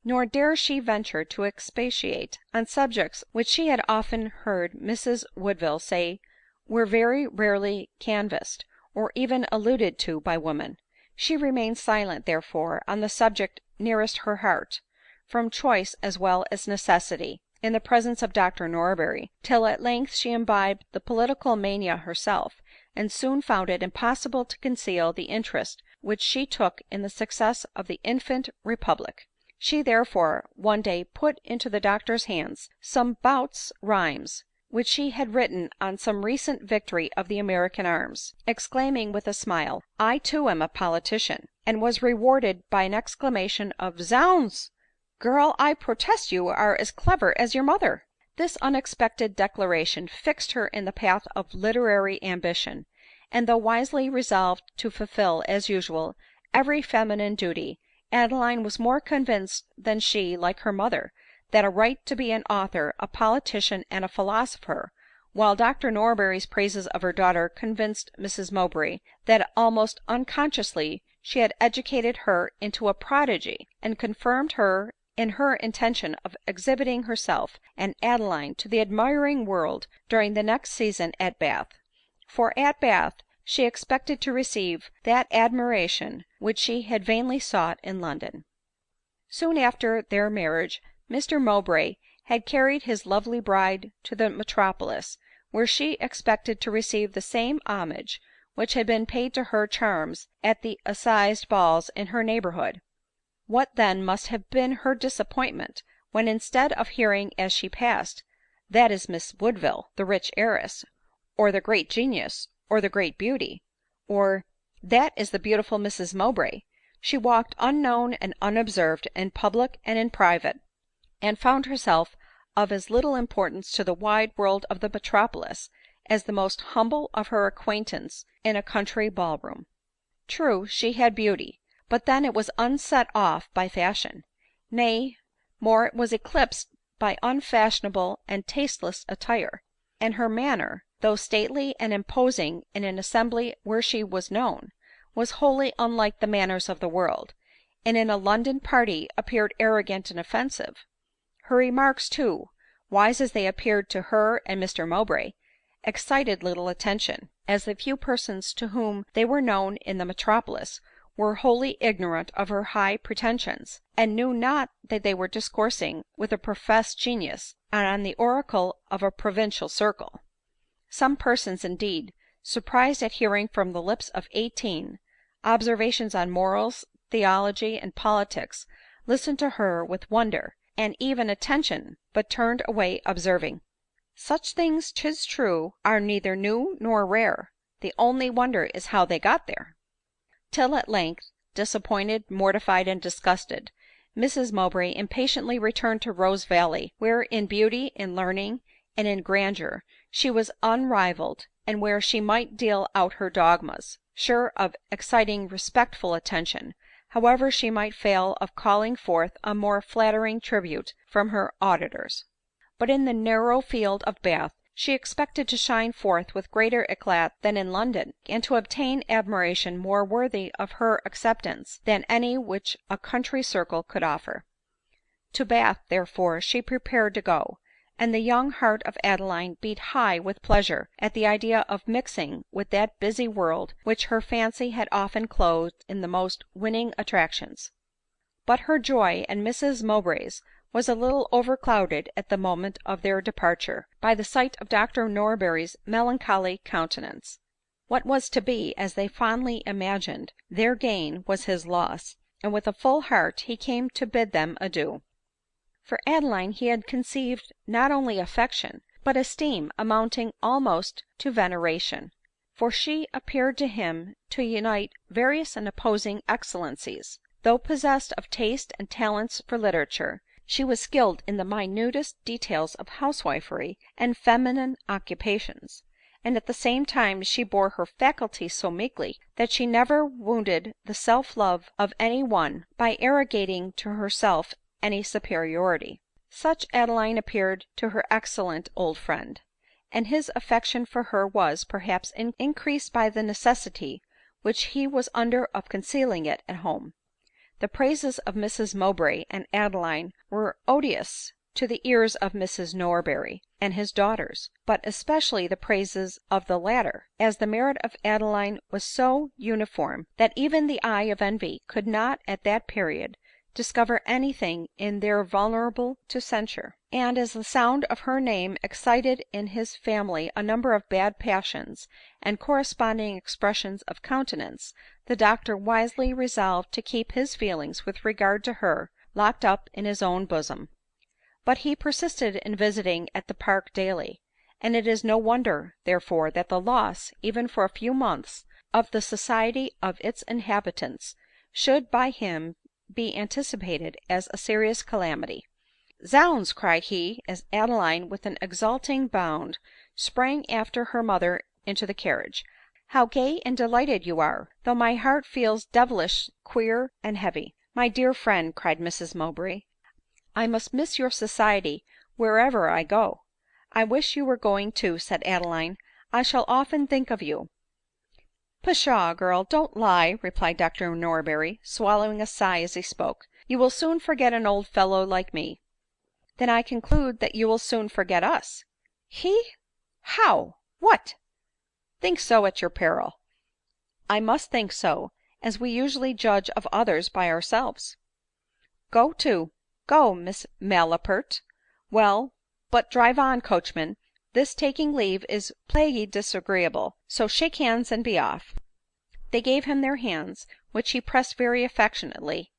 nor dare she venture to expatiate on subjects which she had often heard Mrs Woodville say were very rarely canvassed, or even alluded to by women. She remained silent, therefore, on the subject nearest her heart, from choice as well as necessity, in the presence of Dr Norberry, till at length she imbibed the political mania herself, and soon found it impossible to conceal the interest which she took in the success of the infant republic. She therefore one day put into the doctor's hands some Bout's rhymes, which she had written on some recent victory of the American arms, exclaiming with a smile, " I too am a politician," and was rewarded by an exclamation of " Zounds ! girl, I protest you are as clever as your mother." This unexpected declaration fixed her in the path of literary ambition ; and though wisely resolved to fulfil, as usual, every feminine duty, Adeline was more convinced than she, like her mother, that a right to be an author, a politician, and a philosopher; while Dr Norberry's praises of her daughter convinced Mrs Mowbray that almost unconsciously she had educated her into a prodigy, and confirmed her in her intention of exhibiting herself and Adeline to the admiring world during the next season at Bath; for at Bath she expected to receive that admiration which she had vainly sought in London. Soon after their marriage Mr Mowbray had carried his lovely bride to the metropolis, where she expected to receive the same homage which had been paid to her charms at the assize balls in her neighborhood. What then must have been her disappointment, when, instead of hearing as she passed, " That is Miss Woodville, the rich heiress," or "the great genius," or "the great beauty," or "That is the beautiful Mrs Mowbray," she walked unknown and unobserved in public and in private, and found herself of as little importance to the wide world of the metropolis as the most humble of her acquaintance in a country ball*room. True, she had beauty, but then it was unset off by fashion ; nay, more, it was eclipsed by unfashionable and tasteless attire ; and her manner, though stately and imposing in an assembly where she was known, was wholly unlike the manners of the world, and in a London party appeared arrogant and offensive. Her remarks, too, wise as they appeared to her and Mr Mowbray, excited little attention, as the few persons to whom they were known in the metropolis were wholly ignorant of her high pretensions, and knew not that they were discoursing with a professed genius, and on the oracle of a provincial circle. Some persons, indeed, surprised at hearing from the lips of 18 observations on morals, theology, and politics, listened to her with wonder, and even attention, but turned away observing, "Such things, 'tis true, are neither new nor rare; the only wonder is how they got there." Till at length, disappointed, mortified, and disgusted, Mrs Mowbray impatiently returned to Rosevalley, where in beauty, in learning, and in grandeur she was unrivalled, and where she might deal out her dogmas, sure of exciting respectful attention, however she might fail of calling forth a more flattering tribute from her auditors. But in the narrow field of Bath she expected to shine forth with greater eclat than in London, and to obtain admiration more worthy of her acceptance than any which a country circle could offer. To Bath, therefore, she prepared to go, and the young heart of Adeline beat high with pleasure at the idea of mixing with that busy world which her fancy had often clothed in the most winning attractions. But her joy and Mrs Mowbray's was a little overclouded at the moment of their departure, by the sight of Dr Norberry's melancholy countenance. What was to be, as they fondly imagined, their gain was his loss, and with a full heart he came to bid them adieu. For Adeline he had conceived not only affection, but esteem amounting almost to veneration ; for she appeared to him to unite various and opposing excellencies. Though possessed of taste and talents for literature, she was skilled in the minutest details of housewifery and feminine occupations ; and at the same time she bore her faculties so meekly, that she never wounded the self-love of any one by arrogating to herself any superiority. Such Adeline appeared to her excellent old friend ; and his affection for her was, perhaps, increased by the necessity which he was under of concealing it at home. The praises of Mrs Mowbray and Adeline were odious to the ears of Mrs Norberry and his daughters, but especially the praises of the latter, as the merit of Adeline was so uniform, that even the eye of envy could not at that period discover anything in there vulnerable to censure. And as the sound of her name excited in his family a number of bad passions and corresponding expressions of countenance, the doctor wisely resolved to keep his feelings with regard to her locked up in his own bosom. But he persisted in visiting at the Park daily ; and it is no wonder, therefore, that the loss, even for a few months, of the society of its inhabitants should by him be anticipated as a serious calamity. " Zounds !" cried he, as Adeline with an exulting bound sprang after her mother into the carriage, " how gay and delighted you are, though my heart feels devilish queer and heavy." " My dear friend," cried Mrs Mowbray, " I must miss your society wherever I go." " I wish you were going too," said Adeline ;" I shall often think of you." " Pshaw, girl, don't lie," replied Dr Norberry, swallowing a sigh as he spoke ;" you will soon forget an old fellow like me." " Then I conclude that you will soon forget us." " He ! How ? What ?"" Think so at your peril." " I must think so, as we usually judge of others by ourselves." " Go to — go, Miss Malapert. Well, but drive on, coachman ; this taking leave is plaguy disagreeable, so shake hands and be off." They gave him their hands, which he pressed very affectionately,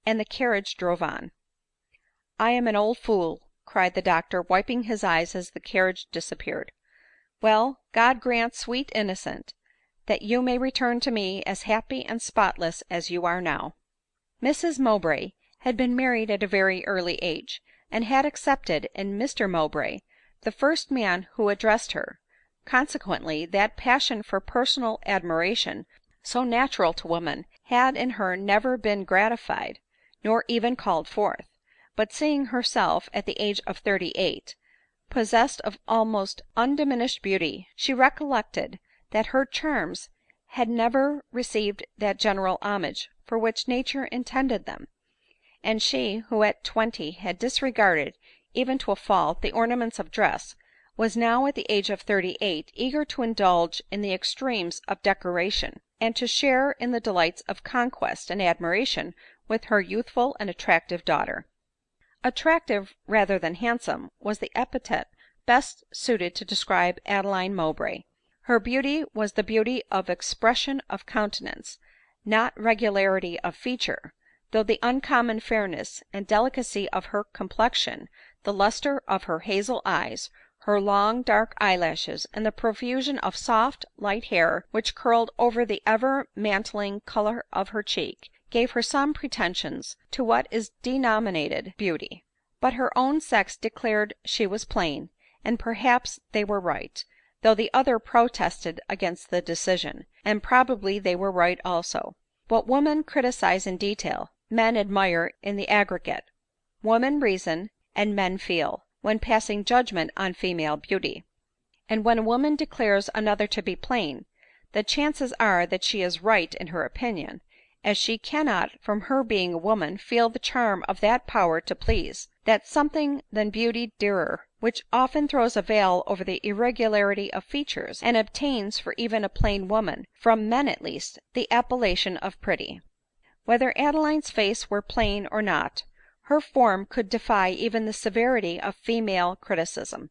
and the carriage drove on. " I am an old fool," cried the doctor, wiping his eyes as the carriage disappeared. " Well, God grant, sweet innocent, that you may return to me as happy and spotless as you are now." Mrs Mowbray had been married at a very early age, and had accepted in Mr Mowbray the first man who addressed her ; consequently that passion for personal admiration, so natural to women, had in her never been gratified, nor even called forth ; but seeing herself, at the age of 38, possessed of almost undiminished beauty, she recollected that her charms had never received that general homage for which nature intended them ; and she, who at 20 had disregarded even to a fault, the ornaments of dress, was now, at the age of 38, eager to indulge in the extremes of decoration, and to share in the delights of conquest and admiration with her youthful and attractive daughter. Attractive, rather than handsome, was the epithet best suited to describe Adeline Mowbray. Her beauty was the beauty of expression of countenance, not regularity of feature, though the uncommon fairness and delicacy of her complexion, the lustre of her hazel eyes, her long dark eyelashes, and the profusion of soft light hair which curled over the ever mantling color of her cheek, gave her some pretensions to what is denominated beauty. But her own sex declared she was plain, and perhaps they were right, though the other protested against the decision, and probably they were right also. What women criticize in detail, men admire in the aggregate. Women reason, and men feel, when passing judgment on female beauty. And when a woman declares another to be plain, the chances are that she is right in her opinion, as she cannot, from her being a woman, feel the charm of that power to please, that something than beauty dearer, which often throws a veil over the irregularity of features, and obtains for even a plain woman, from men at least, the appellation of pretty. Whether Adeline's face were plain or not, her form could defy even the severity of female criticism.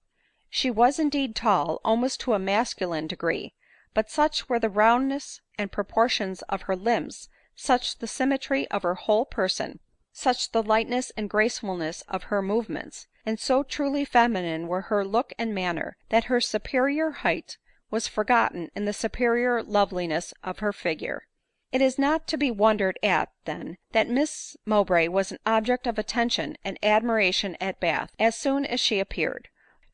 She was indeed tall, almost to a masculine degree, but such were the roundness and proportions of her limbs, such the symmetry of her whole person, such the lightness and gracefulness of her movements, and so truly feminine were her look and manner, that her superior height was forgotten in the superior loveliness of her figure. It is not to be wondered at, then, that Miss Mowbray was an object of attention and admiration at Bath as soon as she appeared,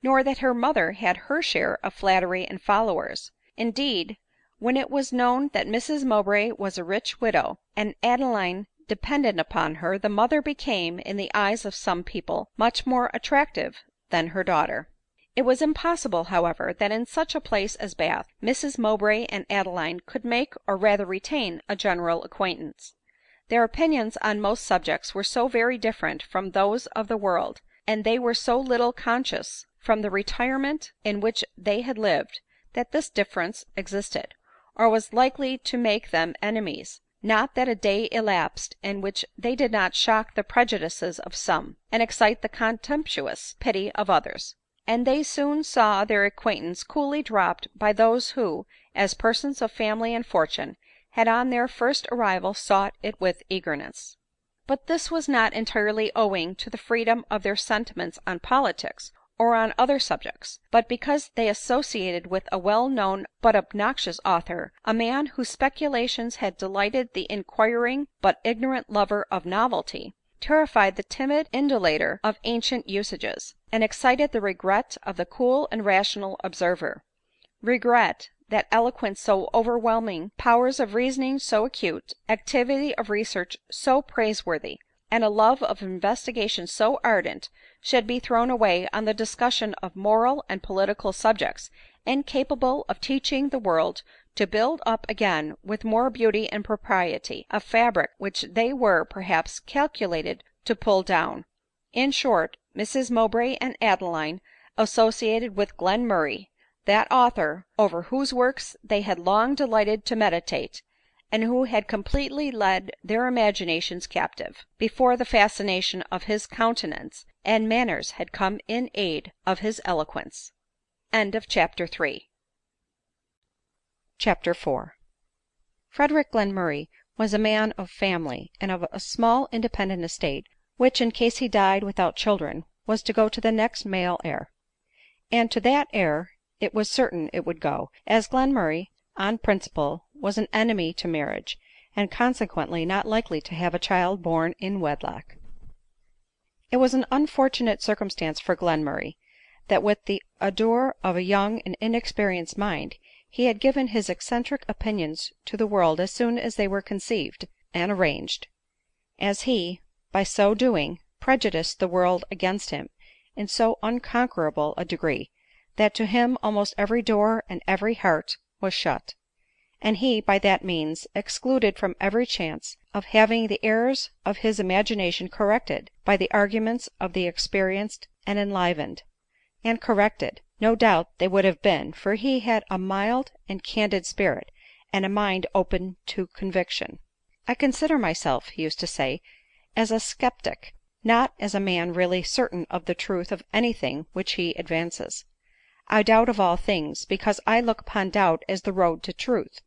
nor that her mother had her share of flattery and followers. Indeed, when it was known that Mrs Mowbray was a rich widow, and Adeline dependent upon her, the mother became, in the eyes of some people, much more attractive than her daughter. It was impossible, however, that in such a place as Bath, Mrs Mowbray and Adeline could make, or rather retain, a general acquaintance. Their opinions on most subjects were so very different from those of the world, and they were so little conscious, from the retirement in which they had lived, that this difference existed, or was likely to make them enemies, not that a day elapsed in which they did not shock the prejudices of some, and excite the contemptuous pity of others. And they soon saw their acquaintance coolly dropped by those who, as persons of family and fortune, had on their first arrival sought it with eagerness. But this was not entirely owing to the freedom of their sentiments on politics, or on other subjects, but because they associated with a well-known but obnoxious author, a man whose speculations had delighted the inquiring but ignorant lover of novelty, terrified the timid indulator of ancient usages, and excited the regret of the cool and rational observer. Regret, that eloquence so overwhelming, powers of reasoning so acute, activity of research so praiseworthy, and a love of investigation so ardent, should be thrown away on the discussion of moral and political subjects, incapable of teaching the world to build up again, with more beauty and propriety, a fabric which they were, perhaps, calculated to pull down. In short, Mrs Mowbray and Adeline associated with Glenmurray, that author over whose works they had long delighted to meditate, and who had completely led their imaginations captive, before the fascination of his countenance and manners had come in aid of his eloquence. Chapter IV. Frederic Glenmurray was a man of family, and of a small independent estate, which, in case he died without children, was to go to the next male heir. And to that heir it was certain it would go, as Glenmurray, on principle, was an enemy to marriage, and consequently not likely to have a child born in wedlock. It was an unfortunate circumstance for Glenmurray, that with the ardor of a young and inexperienced mind, he had given his eccentric opinions to the world as soon as they were conceived and arranged, as he, by so doing, prejudiced the world against him in so unconquerable a degree, that to him almost every door and every heart was shut. and he by that means excluded from every chance of having the errors of his imagination corrected by the arguments of the experienced and enlivened. And corrected, no doubt they would have been, for he had a mild and candid spirit, and a mind open to conviction. " I consider myself," he used to say, " as a sceptic, not as a man really certain of the truth of any thing which he advances. I doubt of all things, because I look upon doubt as the road to truth ;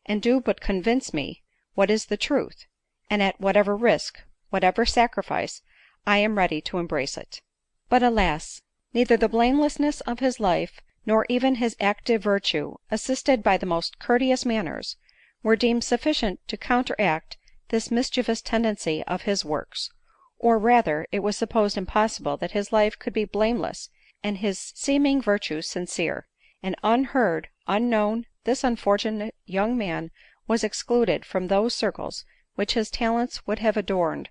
and do but convince me what is the truth, and at whatever risk, whatever sacrifice, I am ready to embrace it." But alas! neither the blamelessness of his life, nor even his active virtue, assisted by the most courteous manners, were deemed sufficient to counteract this mischievous tendency of his works ; or rather it was supposed impossible that his life could be blameless and his seeming virtues sincere ; and unheard, unknown, this unfortunate young man was excluded from those circles which his talents would have adorned,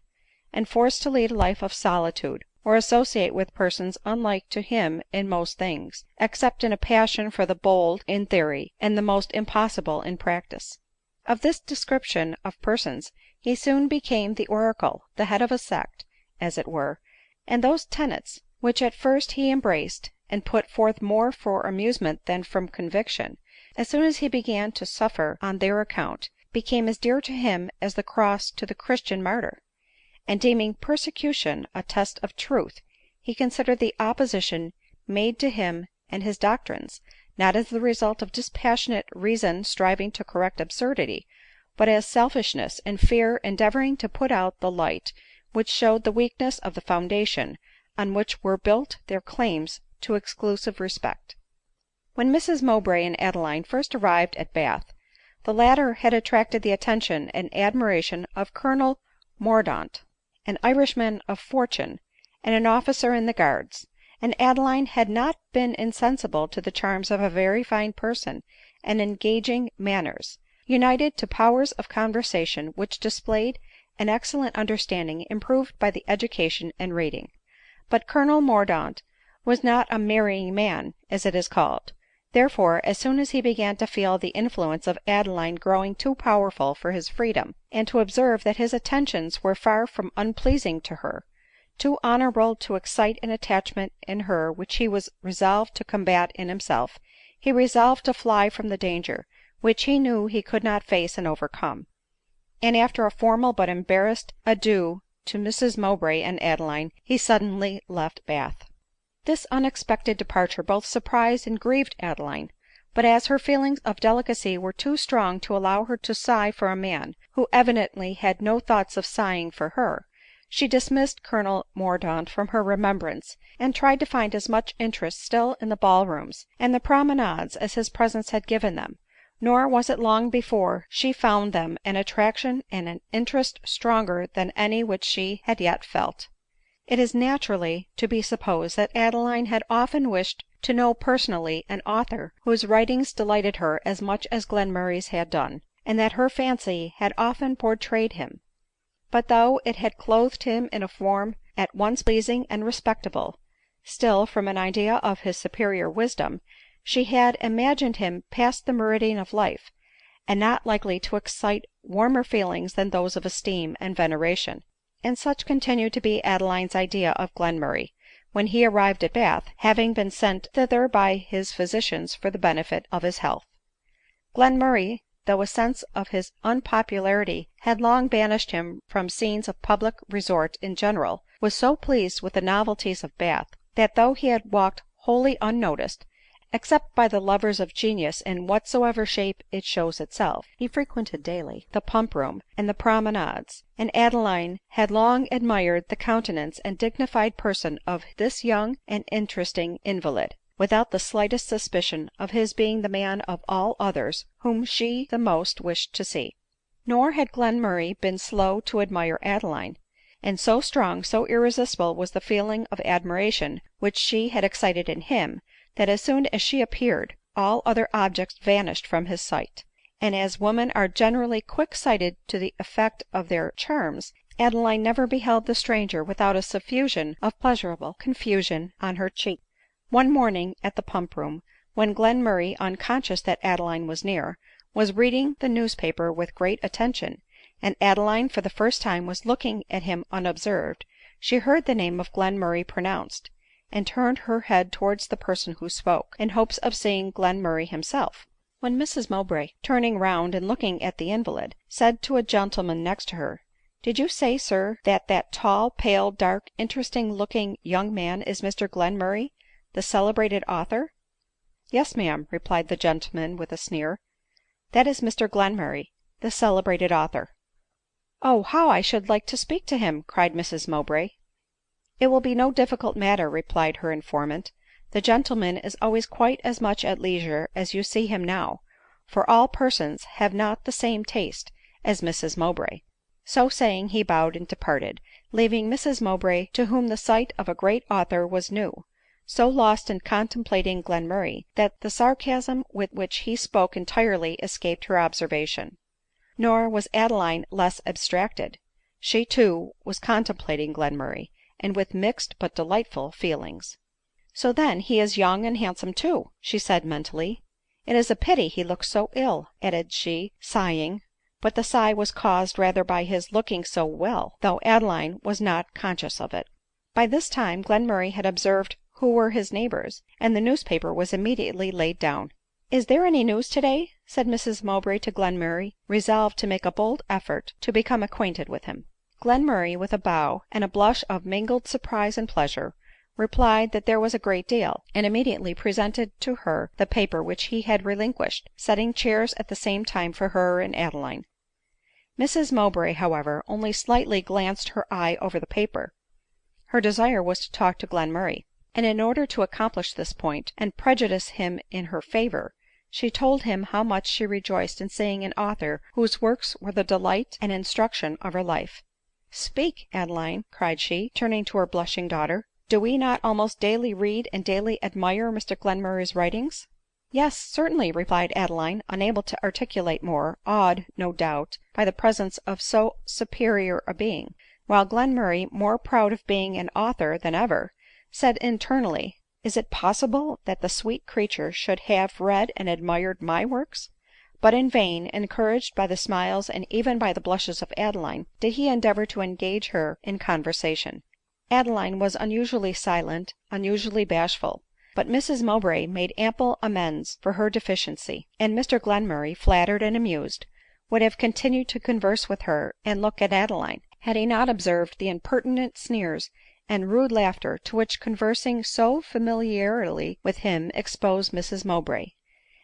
and forced to lead a life of solitude, or associate with persons unlike to him in most things, except in a passion for the bold in theory, and the most impossible in practice. Of this description of persons he soon became the oracle, the head of a sect, as it were ; and those tenets which at first he embraced, and put forth more for amusement than from conviction, as soon as he began to suffer on their account, became as dear to him as the cross to the Christian martyr ; and deeming persecution a test of truth, he considered the opposition made to him and his doctrines, not as the result of dispassionate reason striving to correct absurdity, but as selfishness and fear endeavoring to put out the light which showed the weakness of the foundation on which were built their claims to exclusive respect. When Mrs Mowbray and Adeline first arrived at Bath, the latter had attracted the attention and admiration of Colonel Mordaunt, an Irishman of fortune, and an officer in the guards ; and Adeline had not been insensible to the charms of a very fine person and engaging manners, united to powers of conversation which displayed an excellent understanding improved by the education and reading. But Colonel Mordaunt was not a marrying man, as it is called ; therefore, as soon as he began to feel the influence of Adeline growing too powerful for his freedom, and to observe that his attentions were far from unpleasing to her, too honorable to excite an attachment in her which he was resolved to combat in himself, he resolved to fly from the danger which he knew he could not face and overcome ; and after a formal but embarrassed adieu to Mrs Mowbray and Adeline, he suddenly left Bath. This unexpected departure both surprised and grieved Adeline ; but as her feelings of delicacy were too strong to allow her to sigh for a man who evidently had no thoughts of sighing for her, she dismissed Colonel Mordaunt from her remembrance, and tried to find as much interest still in the ball rooms and the promenades as his presence had given them ; nor was it long before she found them an attraction and an interest stronger than any which she had yet felt. It is naturally to be supposed that Adeline had often wished to know personally an author whose writings delighted her as much as Glenmurray's had done, and that her fancy had often portrayed him ; but though it had clothed him in a form at once pleasing and respectable, still, from an idea of his superior wisdom, she had imagined him past the meridian of life, and not likely to excite warmer feelings than those of esteem and veneration. And such continued to be Adeline's idea of Glenmurray, when he arrived at Bath, having been sent thither by his physicians for the benefit of his health. Glenmurray, though a sense of his unpopularity had long banished him from scenes of public resort in general, was so pleased with the novelties of Bath, that though he had walked wholly unnoticed, except by the lovers of genius in whatsoever shape it shows itself, he frequented daily the pump room and the promenades ; and Adeline had long admired the countenance and dignified person of this young and interesting invalid, without the slightest suspicion of his being the man of all others whom she the most wished to see. Nor had Glenmurray been slow to admire Adeline ; and so strong, so irresistible was the feeling of admiration which she had excited in him, that as soon as she appeared, all other objects vanished from his sight ; and as women are generally quick sighted to the effect of their charms, Adeline never beheld the stranger without a suffusion of pleasurable confusion on her cheek. One morning at the pump room, when Glenmurray, unconscious that Adeline was near, was reading the newspaper with great attention, and Adeline for the first time was looking at him unobserved, she heard the name of Glenmurray pronounced, and turned her head towards the person who spoke, in hopes of seeing Glenmurray himself; when Mrs Mowbray, turning round and looking at the invalid, said to a gentleman next to her, "Did you say, sir, that tall, pale, dark, interesting looking young man is Mr Glenmurray, the celebrated author?" "Yes, ma'am," replied the gentleman with a sneer, "that is Mr Glenmurray, the celebrated author." "Oh, how I should like to speak to him!" cried Mrs Mowbray. "It will be no difficult matter," replied her informant; "the gentleman is always quite as much at leisure as you see him now, for all persons have not the same taste as Mrs Mowbray." So saying, he bowed and departed, leaving Mrs Mowbray, to whom the sight of a great author was new, so lost in contemplating Glenmurray, that the sarcasm with which he spoke entirely escaped her observation. Nor was Adeline less abstracted; she too was contemplating Glenmurray, and with mixed but delightful feelings. "So then he is young and handsome too," she said mentally. "It is a pity he looks so ill," added she, sighing; but the sigh was caused rather by his looking so well, though Adeline was not conscious of it. By this time Glenmurray had observed who were his neighbors, and the newspaper was immediately laid down. "Is there any news today?" said Mrs Mowbray to Glenmurray, resolved to make a bold effort to become acquainted with him. Glenmurray, with a bow, and a blush of mingled surprise and pleasure, replied that there was a great deal, and immediately presented to her the paper which he had relinquished, setting chairs at the same time for her and Adeline. Mrs Mowbray, however, only slightly glanced her eye over the paper; her desire was to talk to Glenmurray, and in order to accomplish this point, and prejudice him in her favor, she told him how much she rejoiced in seeing an author whose works were the delight and instruction of her life. "Speak, Adeline," cried she, turning to her blushing daughter; "do we not almost daily read and daily admire Mr Glenmurray's writings?" "Yes, certainly," replied Adeline, unable to articulate more, awed, no doubt, by the presence of so superior a being; while Glenmurray, more proud of being an author than ever, said internally, "Is it possible that the sweet creature should have read and admired my works?" But in vain, encouraged by the smiles and even by the blushes of Adeline, did he endeavor to engage her in conversation. Adeline was unusually silent, unusually bashful; but Mrs Mowbray made ample amends for her deficiency, and Mr Glenmurray, flattered and amused, would have continued to converse with her and look at Adeline, had he not observed the impertinent sneers and rude laughter to which conversing so familiarly with him exposed Mrs Mowbray.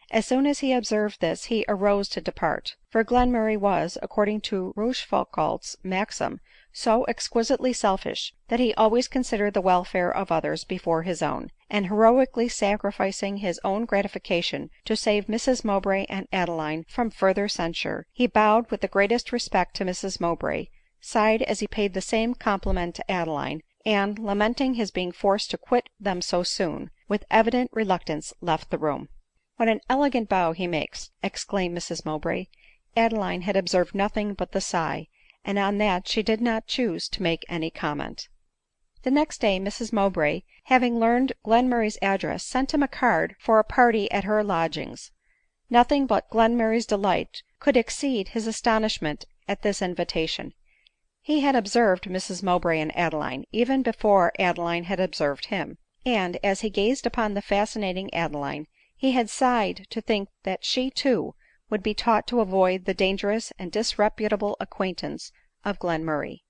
As soon as he observed this he arose to depart; for Glenmurray was, according to Rochefoucauld's maxim, so exquisitely selfish, that he always considered the welfare of others before his own; and heroically sacrificing his own gratification to save Mrs Mowbray and Adeline from further censure, he bowed with the greatest respect to Mrs Mowbray, sighed as he paid the same compliment to Adeline, and, lamenting his being forced to quit them so soon, with evident reluctance left the room. "What an elegant bow he makes!" exclaimed Mrs Mowbray. Adeline had observed nothing but the sigh, and on that she did not choose to make any comment. The next day Mrs Mowbray, having learned Glenmurray's address, sent him a card for a party at her lodgings. Nothing but Glenmurray's delight could exceed his astonishment at this invitation. He had observed Mrs Mowbray and Adeline, even before Adeline had observed him; and, as he gazed upon the fascinating Adeline, he had sighed to think that she too would be taught to avoid the dangerous and disreputable acquaintance of Glenmurray.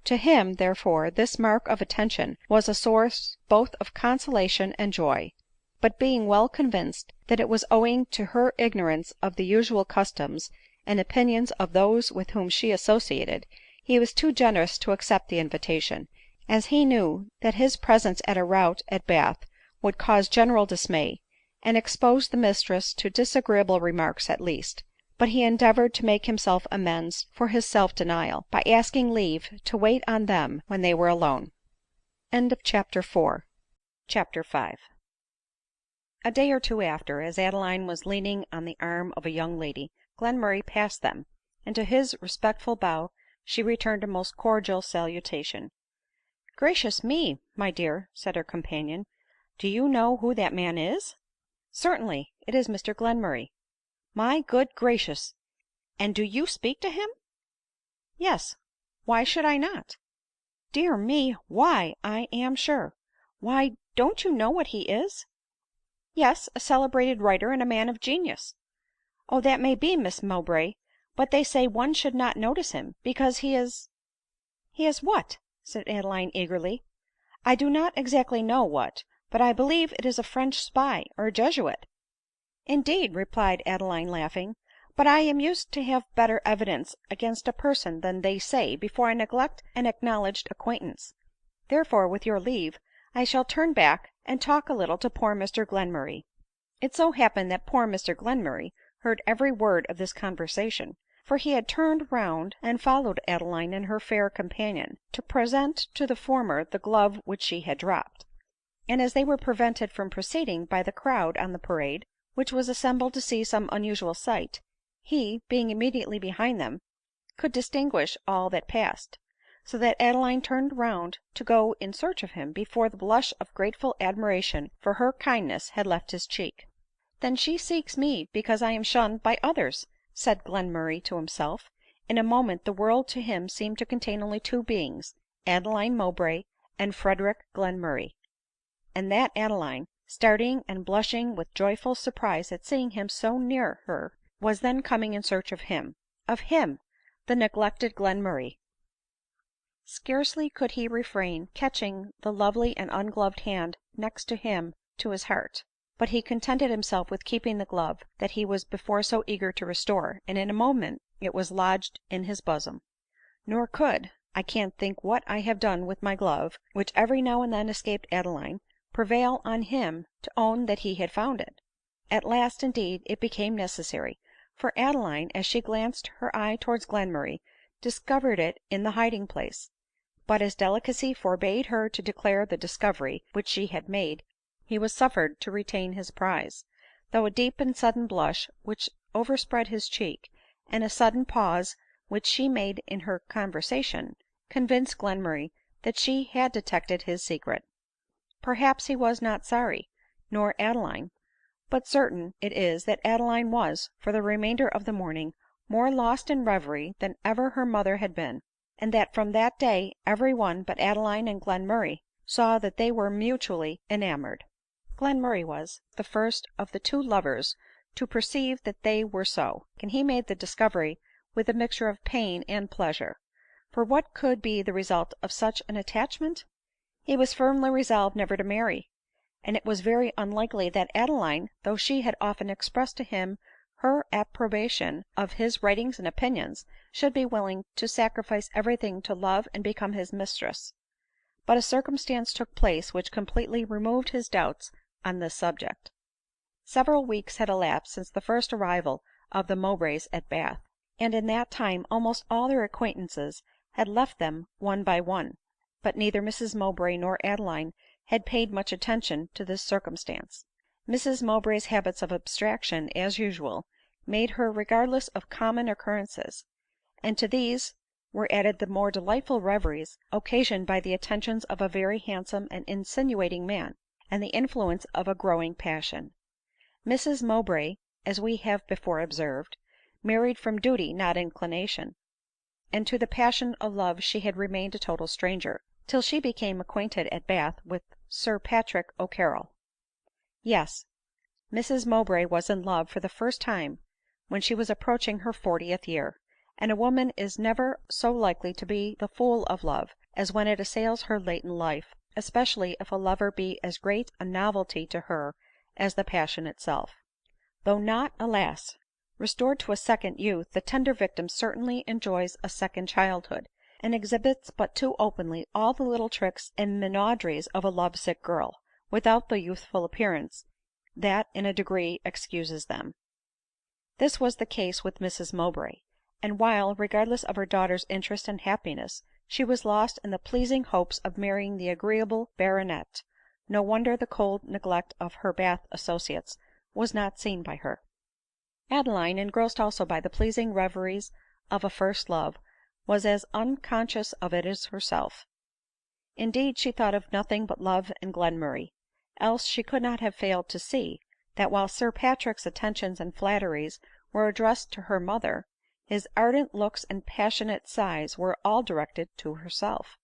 To him, therefore, this mark of attention was a source both of consolation and joy; but being well convinced that it was owing to her ignorance of the usual customs and opinions of those with whom she associated, he was too generous to accept the invitation, as he knew that his presence at a rout at Bath would cause general dismay, and expose the mistress to disagreeable remarks at least. But he endeavored to make himself amends for his self-denial, by asking leave to wait on them when they were alone. CHAPTER V. A day or two after, as Adeline was leaning on the arm of a young lady, Glenmurray passed them, and to his respectful bow she returned a most cordial salutation. "Gracious me, my dear," said her companion, "do you know who that man is?" "Certainly; it is Mr Glenmurray." My good gracious! And do you speak to him?" "Yes. Why should I not?" "Dear me, why, I am sure! Why, don't you know what he is?" "Yes, a celebrated writer and a man of genius." "Oh, that may be, Miss Mowbray; but they say one should not notice him, because he is —" "He is what?" said Adeline eagerly. "I do not exactly know what, but I believe it is a French spy, or a Jesuit." "Indeed!" replied Adeline laughing; "but I am used to have better evidence against a person than they say before I neglect an acknowledged acquaintance. Therefore, with your leave, I shall turn back, and talk a little to poor Mr Glenmurray." It so happened that poor Mr Glenmurray heard every word of this conversation ; for he had turned round and followed Adeline and her fair companion, to present to the former the glove which she had dropped ; and as they were prevented from proceeding by the crowd on the parade, which was assembled to see some unusual sight, he, being immediately behind them, could distinguish all that passed ; so that Adeline turned round to go in search of him before the blush of grateful admiration for her kindness had left his cheek. " Then she seeks me because I am shunned by others," said Glenmurray to himself. In a moment the world to him seemed to contain only two beings, Adeline Mowbray and Frederic Glenmurray ; and that Adeline, starting and blushing with joyful surprise at seeing him so near her, was then coming in search of him, the neglected Glenmurray. Scarcely could he refrain catching the lovely and ungloved hand next him to his heart ; but he contented himself with keeping the glove that he was before so eager to restore, and in a moment it was lodged in his bosom. Nor could — I can't think what I have done with my glove, which every now and then escaped Adeline — prevail on him to own that he had found it. At last, indeed, it became necessary ; for Adeline, as she glanced her eye towards Glenmurray, discovered it in the hiding place ; but as delicacy forbade her to declare the discovery which she had made, he was suffered to retain his prize ; though a deep and sudden blush which overspread his cheek, and a sudden pause which she made in her conversation, convinced Glenmurray that she had detected his secret. Perhaps he was not sorry, nor Adeline ; but certain it is that Adeline was, for the remainder of the morning, more lost in reverie than ever her mother had been ; and that from that day every one but Adeline and Glenmurray saw that they were mutually enamored. Glenmurray was the first of the two lovers to perceive that they were so, and he made the discovery with a mixture of pain and pleasure ; for what could be the result of such an attachment? He was firmly resolved never to marry ; and it was very unlikely that Adeline, though she had often expressed to him her approbation of his writings and opinions, should be willing to sacrifice everything to love and become his mistress. But a circumstance took place which completely removed his doubts on this subject. Several weeks had elapsed since the first arrival of the Mowbrays at Bath ; and in that time almost all their acquaintances had left them one by one ; but neither Mrs Mowbray nor Adeline had paid much attention to this circumstance. Mrs Mowbray's habits of abstraction, as usual, made her regardless of common occurrences ; and to these were added the more delightful reveries occasioned by the attentions of a very handsome and insinuating man, and the influence of a growing passion. Mrs Mowbray, as we have before observed, married from duty, not inclination ; and to the passion of love she had remained a total stranger, till she became acquainted at Bath with Sir Patrick O'Carrol. Yes, Mrs Mowbray was in love for the first time when she was approaching her 40th year ; and a woman is never so likely to be the fool of love as when it assails her late in life, especially if a lover be as great a novelty to her as the passion itself. Though not, alas! restored to a second youth, the tender victim certainly enjoys a second childhood, and exhibits but too openly all the little tricks and minauderies of a love sick girl, without the youthful appearance that in a degree excuses them. This was the case with Mrs Mowbray ; and while, regardless of her daughter's interest and happiness, she was lost in the pleasing hopes of marrying the agreeable baronet, no wonder the cold neglect of her Bath associates was not seen by her. Adeline, engrossed also by the pleasing reveries of a first love, was as unconscious of it as herself. Indeed, she thought of nothing but love and Glenmurray ; else she could not have failed to see, that while Sir Patrick's attentions and flatteries were addressed to her mother, his ardent looks and passionate sighs were all directed to herself.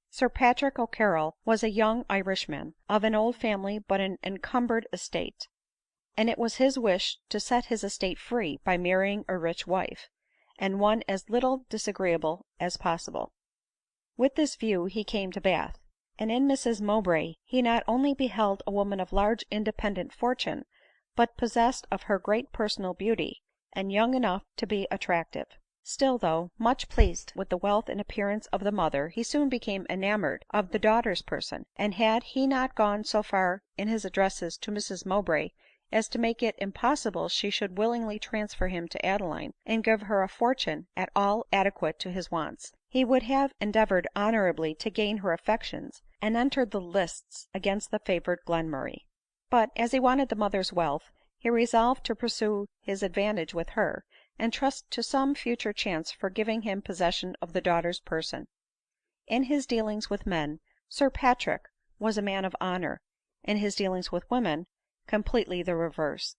Sir Patrick O'Carrol was a young Irishman, of an old family but an encumbered estate ; and it was his wish to set his estate free by marrying a rich wife, and one as little disagreeable as possible. With this view he came to Bath ; and in Mrs Mowbray he not only beheld a woman of large independent fortune, but possessed of her great personal beauty, and young enough to be attractive. Still, though much pleased with the wealth and appearance of the mother, he soon became enamored of the daughter's person ; and had he not gone so far in his addresses to Mrs Mowbray as to make it impossible she should willingly transfer him to Adeline, and give her a fortune at all adequate to his wants, he would have endeavored honorably to gain her affections, and entered the lists against the favored Glenmurray. But, as he wanted the mother's wealth, he resolved to pursue his advantage with her, and trust to some future chance for giving him possession of the daughter's person. In his dealings with men Sir Patrick was a man of honor ; in his dealings with women completely the reverse.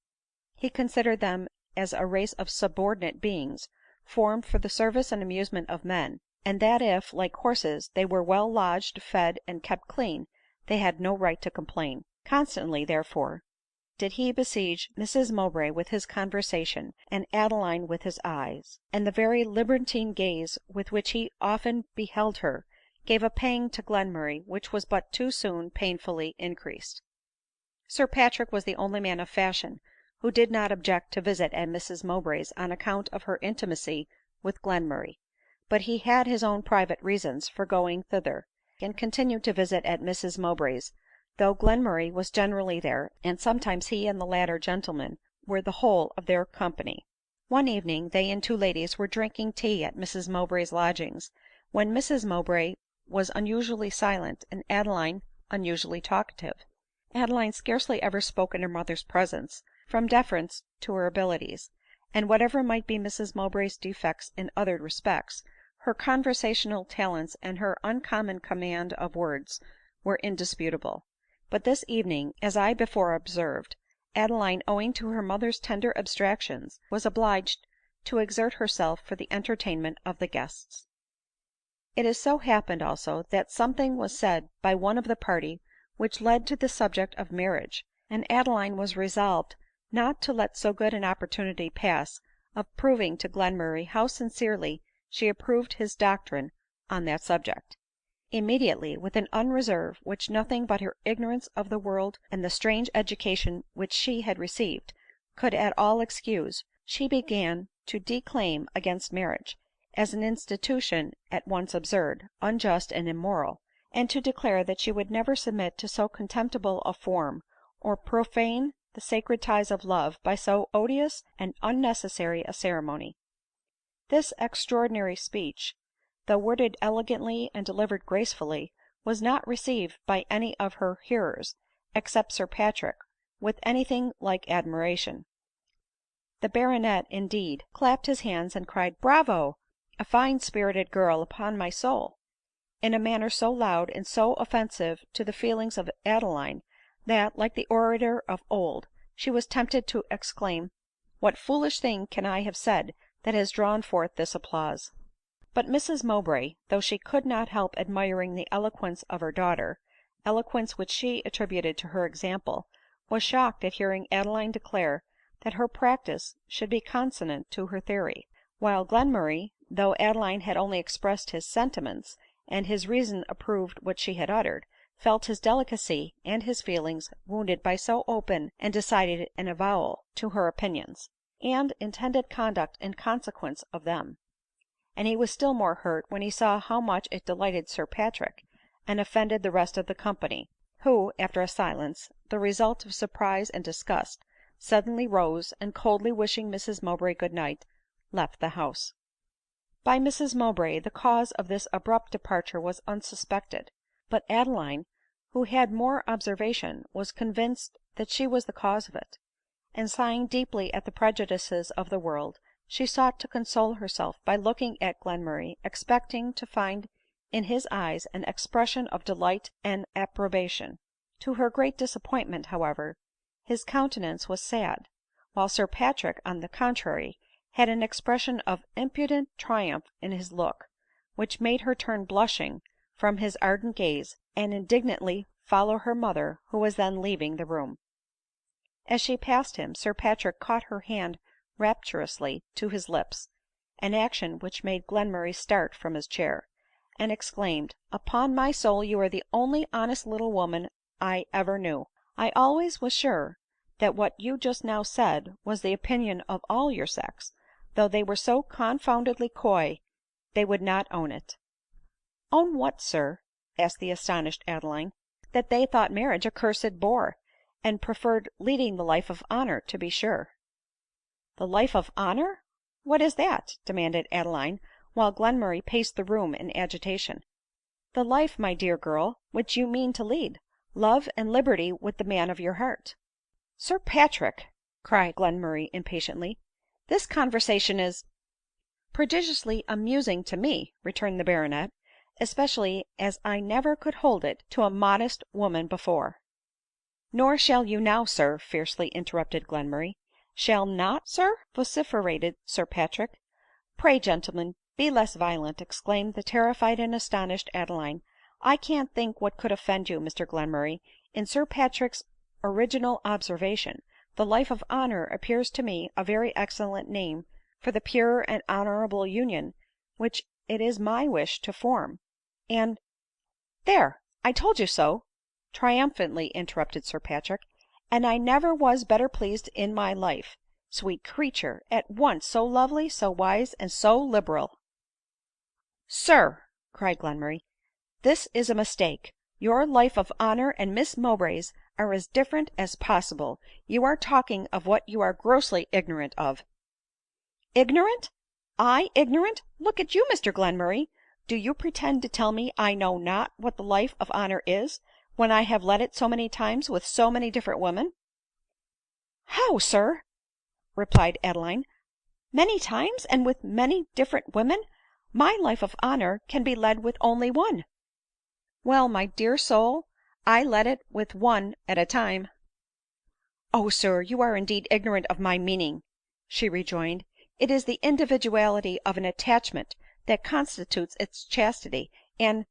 He considered them as a race of subordinate beings, formed for the service and amusement of men ; and that if, like horses, they were well lodged, fed, and kept clean, they had no right to complain. Constantly, therefore, did he besiege Mrs Mowbray with his conversation, and Adeline with his eyes ; and the very libertine gaze with which he often beheld her gave a pang to Glenmurray which was but too soon painfully increased. Sir Patrick was the only man of fashion who did not object to visit at Mrs Mowbray's on account of her intimacy with Glenmurray ; but he had his own private reasons for going thither, and continued to visit at Mrs Mowbray's, though Glenmurray was generally there, and sometimes he and the latter gentleman were the whole of their company. One evening they and two ladies were drinking tea at Mrs Mowbray's lodgings, when Mrs Mowbray was unusually silent, and Adeline unusually talkative. Adeline scarcely ever spoke in her mother's presence, from deference to her abilities ; and whatever might be Mrs Mowbray's defects in other respects, her conversational talents and her uncommon command of words were indisputable. But this evening, as I before observed, Adeline, owing to her mother's tender abstractions, was obliged to exert herself for the entertainment of the guests. It so happened also that something was said by one of the party which led to the subject of marriage, and Adeline was resolved not to let so good an opportunity pass of proving to Glenmurray how sincerely she approved his doctrine on that subject. Immediately, with an unreserve which nothing but her ignorance of the world, and the strange education which she had received, could at all excuse, she began to declaim against marriage, as an institution at once absurd, unjust, and immoral, and to declare that she would never submit to so contemptible a form, or profane the sacred ties of love by so odious and unnecessary a ceremony. This extraordinary speech, though worded elegantly and delivered gracefully, was not received by any of her hearers, except Sir Patrick, with anything like admiration. The baronet, indeed, clapped his hands, and cried, " Bravo ! A fine spirited girl, upon my soul !" in a manner so loud and so offensive to the feelings of Adeline, that, like the orator of old, she was tempted to exclaim, " What foolish thing can I have said that has drawn forth this applause ?" But Mrs Mowbray, though she could not help admiring the eloquence of her daughter, eloquence which she attributed to her example, was shocked at hearing Adeline declare that her practice should be consonant to her theory ; while Glenmurray, though Adeline had only expressed his sentiments, and his reason approved what she had uttered, felt his delicacy and his feelings wounded by so open and decided an avowal to her opinions, and intended conduct in consequence of them ; and he was still more hurt when he saw how much it delighted Sir Patrick, and offended the rest of the company, who, after a silence, the result of surprise and disgust, suddenly rose, and coldly wishing Mrs Mowbray good night, left the house. By Mrs Mowbray the cause of this abrupt departure was unsuspected ; but Adeline, who had more observation, was convinced that she was the cause of it ; and sighing deeply at the prejudices of the world, she sought to console herself by looking at Glenmurray, expecting to find in his eyes an expression of delight and approbation. To her great disappointment, however, his countenance was sad ; while Sir Patrick, on the contrary, had an expression of impudent triumph in his look, which made her turn blushing from his ardent gaze, and indignantly follow her mother, who was then leaving the room. As she passed him, Sir Patrick caught her hand rapturously to his lips, an action which made Glenmurray start from his chair, and exclaimed, " Upon my soul you are the only honest little woman I ever knew. I always was sure that what you just now said was the opinion of all your sex, though they were so confoundedly coy they would not own it." " Own what, sir ?" asked the astonished Adeline. " That they thought marriage a cursed bore, and preferred leading the life of honor, to be sure." " The life of honor ! What is that ?" demanded Adeline, while Glenmurray paced the room in agitation. " The life, my dear girl, which you mean to lead — love and liberty with the man of your heart." " Sir Patrick !" cried Glenmurray impatiently, " this conversation is "" Prodigiously amusing to me," returned the baronet, " especially as I never could hold it to a modest woman before." " Nor shall you now, sir," fiercely interrupted Glenmurray. " Shall not, sir ?" vociferated Sir Patrick. " Pray, gentlemen, be less violent," exclaimed the terrified and astonished Adeline. " I can't think what could offend you, Mr Glenmurray. In Sir Patrick's original observation, the life of honor appears to me a very excellent name for the pure and honorable union which it is my wish to form ; and "" There, I told you so," triumphantly interrupted Sir Patrick, " and I never was better pleased in my life. Sweet creature ! at once so lovely, so wise, and so liberal." " Sir !" cried Glenmurray, " this is a mistake. Your life of honor and Miss Mowbray's are as different as possible. You are talking of what you are grossly ignorant of." " Ignorant ! I ignorant ! Look you, Mr Glenmurray, do you pretend to tell me I know not what the life of honor is, when I have led it so many times with so many different women ?"" How, sir !" replied Adeline, " many times, and with many different women ? My life of honor can be led with only one." " Well, my dear soul, I led it with one at a time." " O sir, you are indeed ignorant of my meaning," she rejoined. " It is the individuality of an attachment that constitutes its chastity, and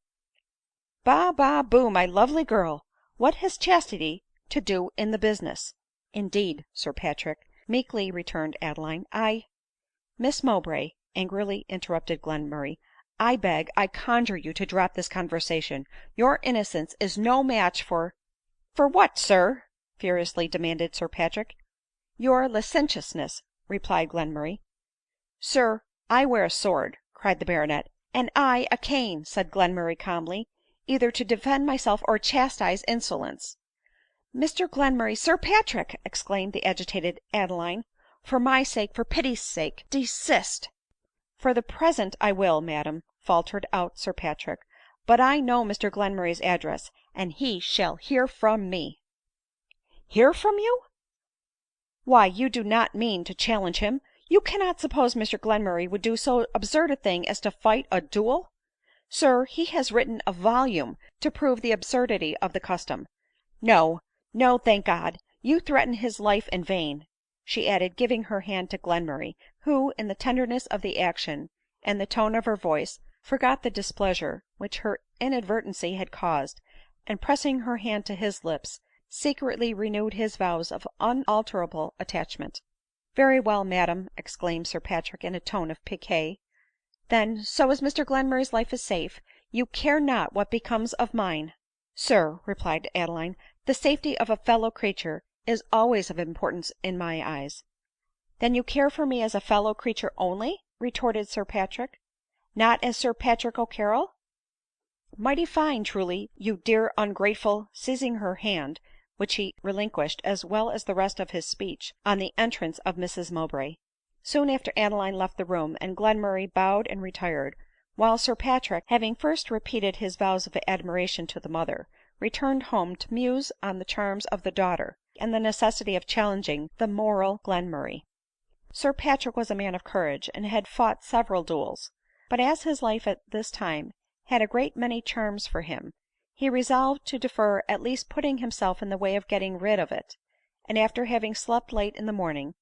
"" Ba, ba, boo, my lovely girl ! What has chastity to do in the business ?"" Indeed, Sir Patrick," meekly returned Adeline, " I "" Miss Mowbray," angrily interrupted Glenmurray, " I beg, I conjure you to drop this conversation. Your innocence is no match for "" For what, sir ?" furiously demanded Sir Patrick. " Your licentiousness," replied Glenmurray. " Sir, I wear a sword," cried the baronet. " And I a cane," said Glenmurray calmly, " either to defend myself or chastise insolence." " Mr Glenmurray — Sir Patrick !" exclaimed the agitated Adeline, " for my sake, for pity's sake, desist." " For the present I will, madam," faltered out Sir Patrick ;" but I know Mr Glenmurray's address, and he shall hear from me." " Hear from you ! Why, you do not mean to challenge him ? You cannot suppose Mr Glenmurray would do so absurd a thing as to fight a duel ? Sir, he has written a volume to prove the absurdity of the custom. No, no, thank God ! You threaten his life in vain," she added, giving her hand to Glenmurray, who, in the tenderness of the action and the tone of her voice, forgot the displeasure which her inadvertency had caused, and pressing her hand to his lips, secretly renewed his vows of unalterable attachment. " Very well, madam," exclaimed Sir Patrick in a tone of pique, " then, so as Mr Glenmurray's life is safe, you care not what becomes of mine." " Sir," replied Adeline, " the safety of a fellow creature is always of importance in my eyes." " Then you care for me as a fellow creature only ?" retorted Sir Patrick, " not as Sir Patrick O'Carrol ?"" Mighty fine, truly, you dear ungrateful," seizing her hand, which he relinquished, as well as the rest of his speech, on the entrance of Mrs Mowbray. Soon after Adeline left the room, and Glenmurray bowed and retired ; while Sir Patrick, having first repeated his vows of admiration to the mother, returned home to muse on the charms of the daughter, and the necessity of challenging the moral Glenmurray. Sir Patrick was a man of courage, and had fought several duels ; but as his life at this time had a great many charms for him, he resolved to defer at least putting himself in the way of getting rid of it ; and after having slept late in the morning,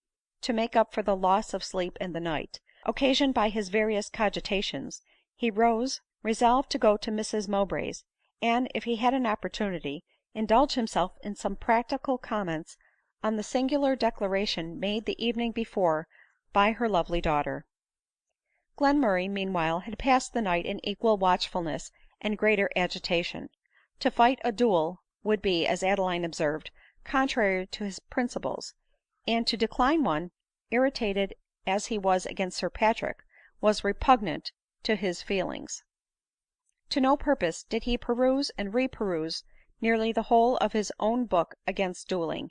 to make up for the loss of sleep in the night, occasioned by his various cogitations, he rose, resolved to go to Mrs Mowbray's, and, if he had an opportunity, indulge himself in some practical comments on the singular declaration made the evening before by her lovely daughter. Glenmurray, meanwhile, had passed the night in equal watchfulness and greater agitation. To fight a duel would be, as Adeline observed, contrary to his principles, and to decline one, irritated as he was against Sir Patrick, was repugnant to his feelings. To no purpose did he peruse and reperuse nearly the whole of his own book against duelling.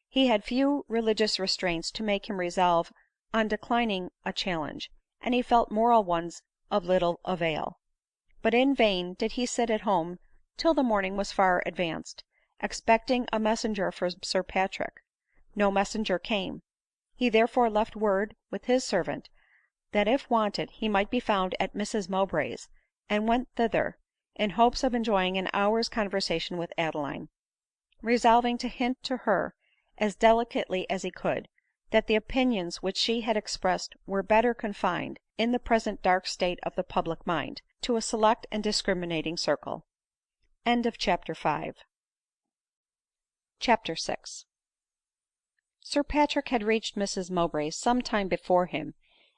He had few religious restraints to make him resolve on declining a challenge, and he felt moral ones of little avail. But in vain did he sit at home till the morning was far advanced, expecting a messenger from Sir Patrick. No messenger came. He therefore left word with his servant that if wanted he might be found at Mrs Mowbray's, and went thither, in hopes of enjoying an hour's conversation with Adeline, resolving to hint to her, as delicately as he could, that the opinions which she had expressed were better confined, in the present dark state of the public mind, to a select and discriminating circle. Chapter VI. Sir Patrick had reached Mrs Mowbray's some time before him,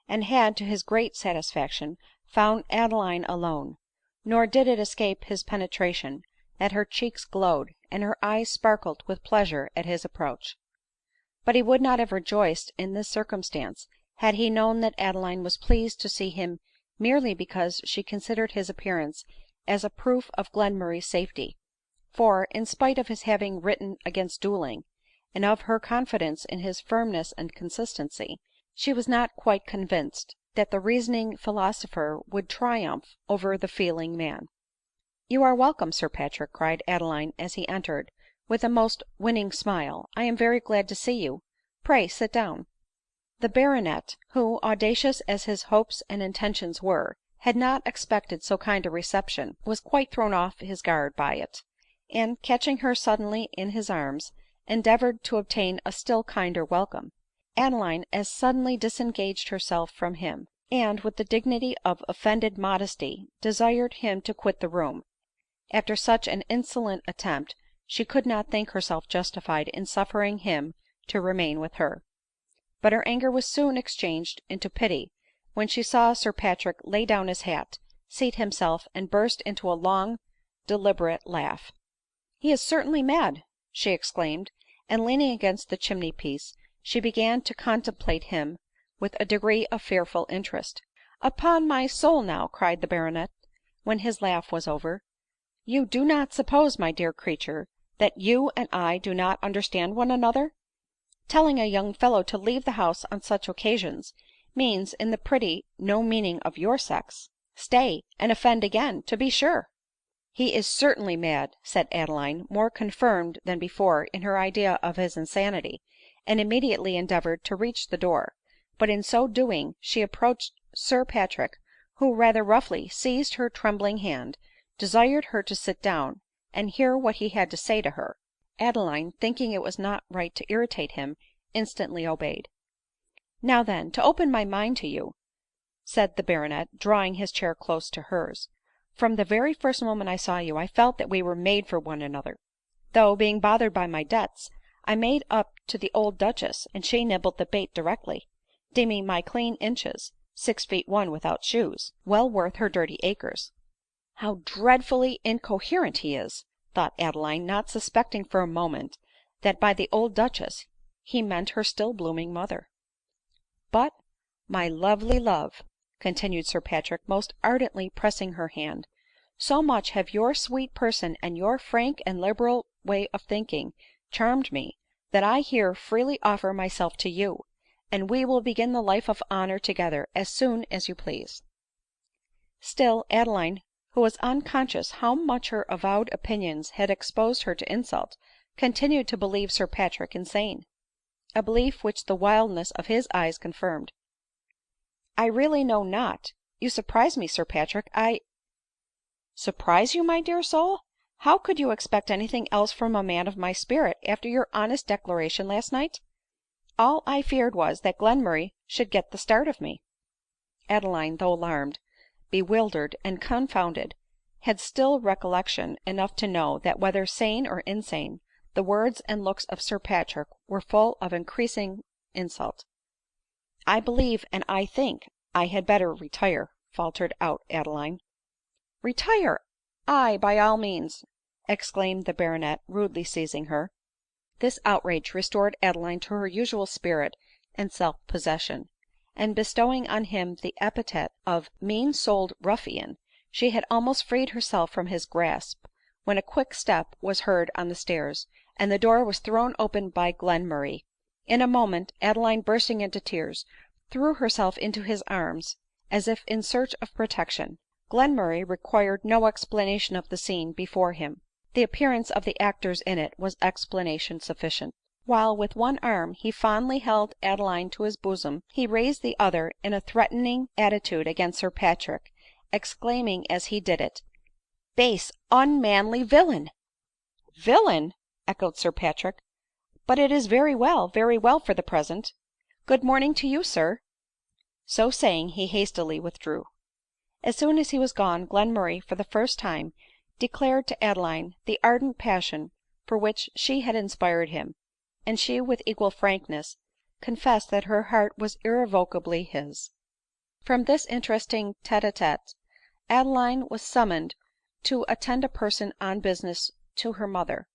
and had, to his great satisfaction, found Adeline alone ; nor did it escape his penetration that her cheeks glowed, and her eyes sparkled with pleasure at his approach. But he would not have rejoiced in this circumstance had he known that Adeline was pleased to see him merely because she considered his appearance as a proof of Glenmurray's safety ; for, in spite of his having written against duelling, and of her confidence in his firmness and consistency, she was not quite convinced that the reasoning philosopher would triumph over the feeling man. " You are welcome, Sir Patrick," cried Adeline as he entered with a most winning smile ;" I am very glad to see you. Pray sit down." The baronet, who, audacious as his hopes and intentions were, had not expected so kind a reception, was quite thrown off his guard by it, and, catching her suddenly in his arms, endeavored to obtain a still kinder welcome. Adeline as suddenly disengaged herself from him, and, with the dignity of offended modesty, desired him to quit the room. After such an insolent attempt, she could not think herself justified in suffering him to remain with her. But her anger was soon exchanged into pity when she saw Sir Patrick lay down his hat, seat himself, and burst into a long deliberate laugh. " He is certainly mad !" she exclaimed ; and, leaning against the chimney piece, she began to contemplate him with a degree of fearful interest. " Upon my soul now," cried the baronet, when his laugh was over, " you do not suppose, my dear creature, that you and I do not understand one another ? Telling a young fellow to leave the house on such occasions, means, in the pretty no meaning of your sex, stay, and offend again, to be sure." " He is certainly mad," said Adeline, more confirmed than before in her idea of his insanity, and immediately endeavored to reach the door ; but in so doing she approached Sir Patrick, who, rather roughly seized her trembling hand, desired her to sit down, and hear what he had to say to her. Adeline, thinking it was not right to irritate him, instantly obeyed. " Now then, to open my mind to you," said the baronet, drawing his chair close to hers, " from the very first moment I saw you, I felt that we were made for one another ; though, being bothered by my debts, I made up to the old duchess, and she nibbled the bait directly, deeming my clean inches, 6 feet 1 without shoes, well worth her dirty acres." " How dreadfully incoherent he is !" thought Adeline, not suspecting for a moment that by the old duchess he meant her still blooming mother. " But, my lovely love," continued Sir Patrick, most ardently pressing her hand, " so much have your sweet person and your frank and liberal way of thinking charmed me, that I here freely offer myself to you, and we will begin the life of honor together as soon as you please." Still Adeline, who was unconscious how much her avowed opinions had exposed her to insult, continued to believe Sir Patrick insane ; a belief which the wildness of his eyes confirmed. " I really know not — you surprise me, Sir Patrick — I "" Surprise you, my dear soul ! How could you expect any thing else from a man of my spirit, after your honest declaration last night All I feared was, that Glenmurray should get the start of me." Adeline, though alarmed, bewildered, and confounded, had still recollection enough to know that, whether sane or insane, the words and looks of Sir Patrick were full of increasing insult. " I believe, and I think, I had better retire," faltered out Adeline. " Retire ! Aye, by all means," exclaimed the baronet, rudely seizing her. This outrage restored Adeline to her usual spirit and self possession ; and bestowing on him the epithet of " mean souled ruffian," she had almost freed herself from his grasp, when a quick step was heard on the stairs, and the door was thrown open by Glenmurray. In a moment Adeline, bursting into tears, threw herself into his arms as if in search of protection. Glenmurray required no explanation of the scene before him ; the appearance of the actors in it was explanation sufficient. While with one arm he fondly held Adeline to his bosom, he raised the other in a threatening attitude against Sir Patrick, exclaiming as he did it, " Base, unmanly villain !"" Villain !" echoed Sir Patrick ;" but it is very well for the present. Good morning to you, sir." So saying, he hastily withdrew. As soon as he was gone, Glenmurray, for the first time, declared to Adeline the ardent passion for which she had inspired him ; and she, with equal frankness, confessed that her heart was irrevocably his. From this interesting tete a tete, Adeline was summoned to attend a person on business to her mother ;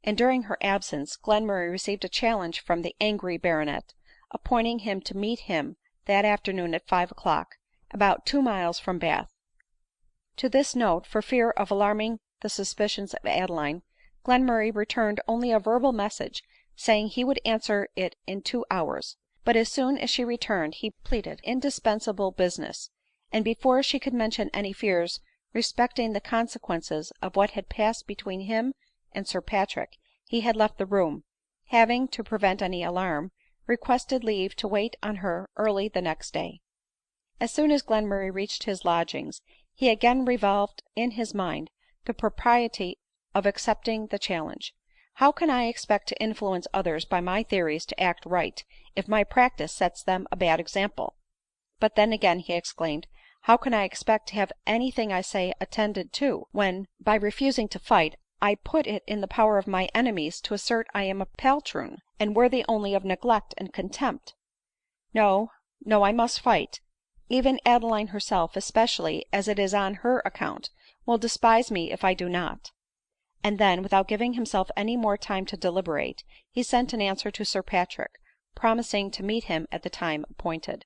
and during her absence Glenmurray received a challenge from the angry baronet, appointing him to meet him that afternoon at 5 o'clock, about 2 miles from Bath. To this note, for fear of alarming the suspicions of Adeline, Glenmurray returned only a verbal message, saying he would answer it in 2 hours ; but as soon as she returned he pleaded indispensable business, and before she could mention any fears respecting the consequences of what had passed between him and Sir Patrick, he had left the room, having, to prevent any alarm, requested leave to wait on her early the next day. As soon as Glenmurray reached his lodgings, he again revolved in his mind the propriety of accepting the challenge. " How can I expect to influence others by my theories to act right, if my practice sets them a bad example ? But then again," he exclaimed, " how can I expect to have any thing I say attended to, when, by refusing to fight, I put it in the power of my enemies to assert I am a paltroon, and worthy only of neglect and contempt ? No, no, I must fight. Even Adeline herself, especially as it is on her account, will despise me if I do not." And then, without giving himself any more time to deliberate, he sent an answer to Sir Patrick, promising to meet him at the time appointed.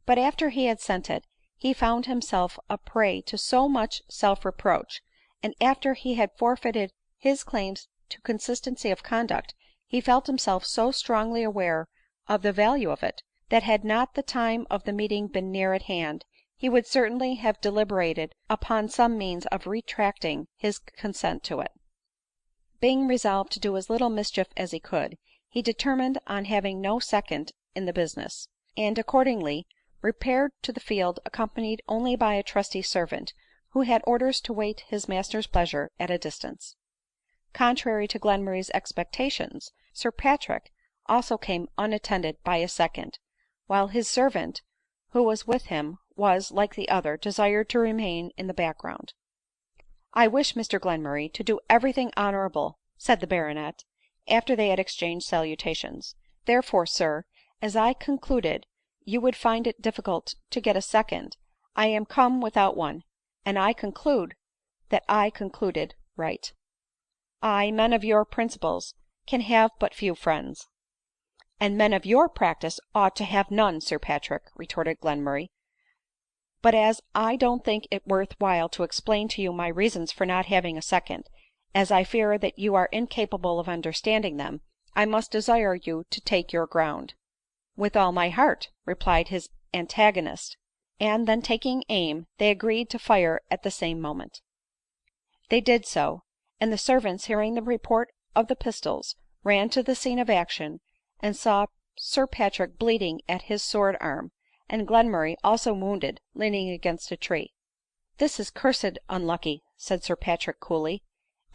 But after he had sent it, he found himself a prey to so much self reproach, and after he had forfeited his claims to consistency of conduct, he felt himself so strongly aware of the value of it, that had not the time of the meeting been near at hand, he would certainly have deliberated upon some means of retracting his consent to it. Being resolved to do as little mischief as he could, he determined on having no second in the business ; and accordingly repaired to the field accompanied only by a trusty servant, who had orders to wait his master's pleasure at a distance. Contrary to Glenmurray's expectations, Sir Patrick also came unattended by a second, while his servant, who was with him, was, like the other, desired to remain in the back ground. " I wish, Mr Glenmurray, to do everything honorable," said the baronet, after they had exchanged salutations ;" therefore, sir, as I concluded you would find it difficult to get a second, I am come without one, and I conclude that I concluded right." " Aye, men of your principles can have but few friends." " And men of your practice ought to have none, Sir Patrick," retorted Glenmurray ;" but as I don't think it worth while to explain to you my reasons for not having a second, as I fear that you are incapable of understanding them, I must desire you to take your ground." " With all my heart," replied his antagonist ; and then taking aim, they agreed to fire at the same moment. They did so ; and the servants, hearing the report of the pistols, ran to the scene of action, and saw Sir Patrick bleeding at his sword arm, and Glenmurray, also wounded, leaning against a tree. " This is cursed unlucky," said Sir Patrick coolly,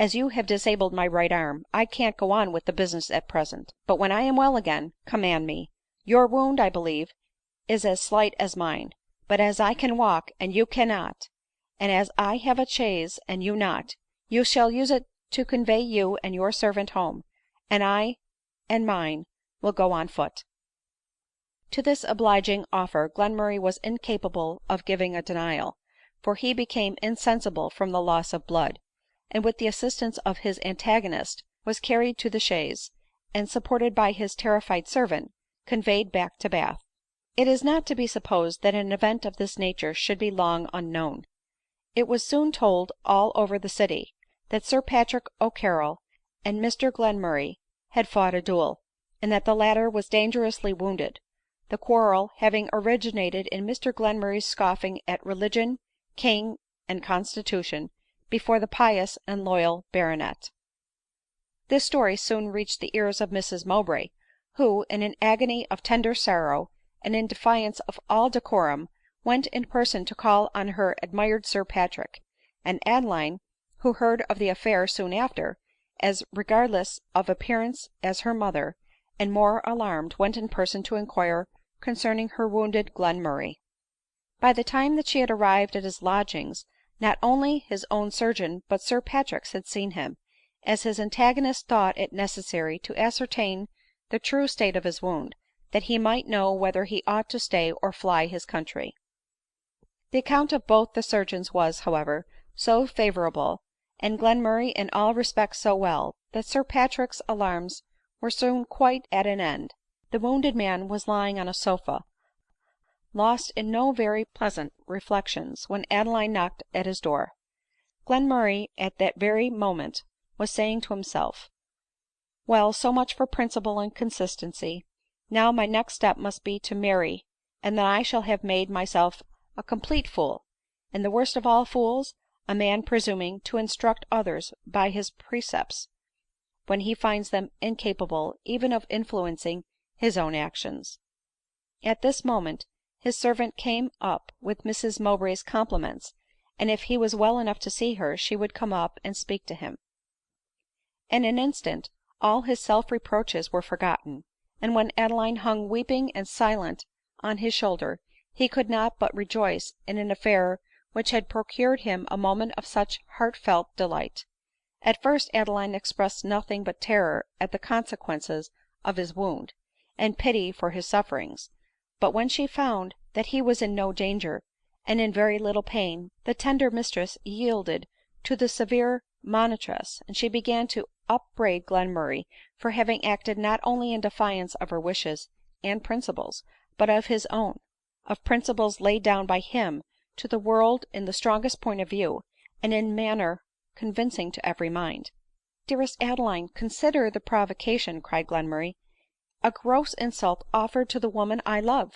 as you have disabled my right arm, I can't go on with the business at present ; but when I am well again, command me. Your wound, I believe, is as slight as mine ; but as I can walk and you cannot, and as I have a chaise and you not, you shall use it to convey you and your servant home, and I and mine will go on foot." To this obliging offer Glenmurray was incapable of giving a denial, for he became insensible from the loss of blood, and with the assistance of his antagonist was carried to the chaise, and, supported by his terrified servant, conveyed back to Bath. It is not to be supposed that an event of this nature should be long unknown. It was soon told all over the city that Sir Patrick O'Carrol and Mr Glenmurray had fought a duel, and that the latter was dangerously wounded, the quarrel having originated in Mr Glenmurray's scoffing at religion, king, and constitution, before the pious and loyal baronet. This story soon reached the ears of Mrs Mowbray, who, in an agony of tender sorrow, and in defiance of all decorum, went in person to call on her admired Sir Patrick ; and Adeline, who heard of the affair soon after, as regardless of appearance as her mother, and more alarmed, went in person to inquire concerning her wounded Glenmurray. By the time that she had arrived at his lodgings, not only his own surgeon but Sir Patrick's had seen him, as his antagonist thought it necessary to ascertain the true state of his wound, that he might know whether he ought to stay or fly his country. The account of both the surgeons was, however, so favorable, and Glenmurray in all respects so well, that Sir Patrick's alarms were soon quite at an end. The wounded man was lying on a sofa, lost in no very pleasant reflections, when Adeline knocked at his door. Glenmurray at that very moment was saying to himself, " Well, so much for principle and consistency. Now my next step must be to marry, and then I shall have made myself a complete fool, and the worst of all fools, a man presuming to instruct others by his precepts, when he finds them incapable even of influencing his own actions." At this moment his servant came up with Mrs Mowbray's compliments, and if he was well enough to see her, she would come up and speak to him. In an instant all his self-reproaches were forgotten, and when Adeline hung weeping and silent on his shoulder, he could not but rejoice in an affair which had procured him a moment of such heartfelt delight. At first Adeline expressed nothing but terror at the consequences of his wound, and pity for his sufferings ; but when she found that he was in no danger, and in very little pain, the tender mistress yielded to the severe monitress, and she began to upbraid Glenmurray for having acted not only in defiance of her wishes and principles, but of his own, of principles laid down by him to the world in the strongest point of view, and in manner convincing to every mind. " Dearest Adeline, consider the provocation," cried Glenmurray, " a gross insult offered to the woman I love."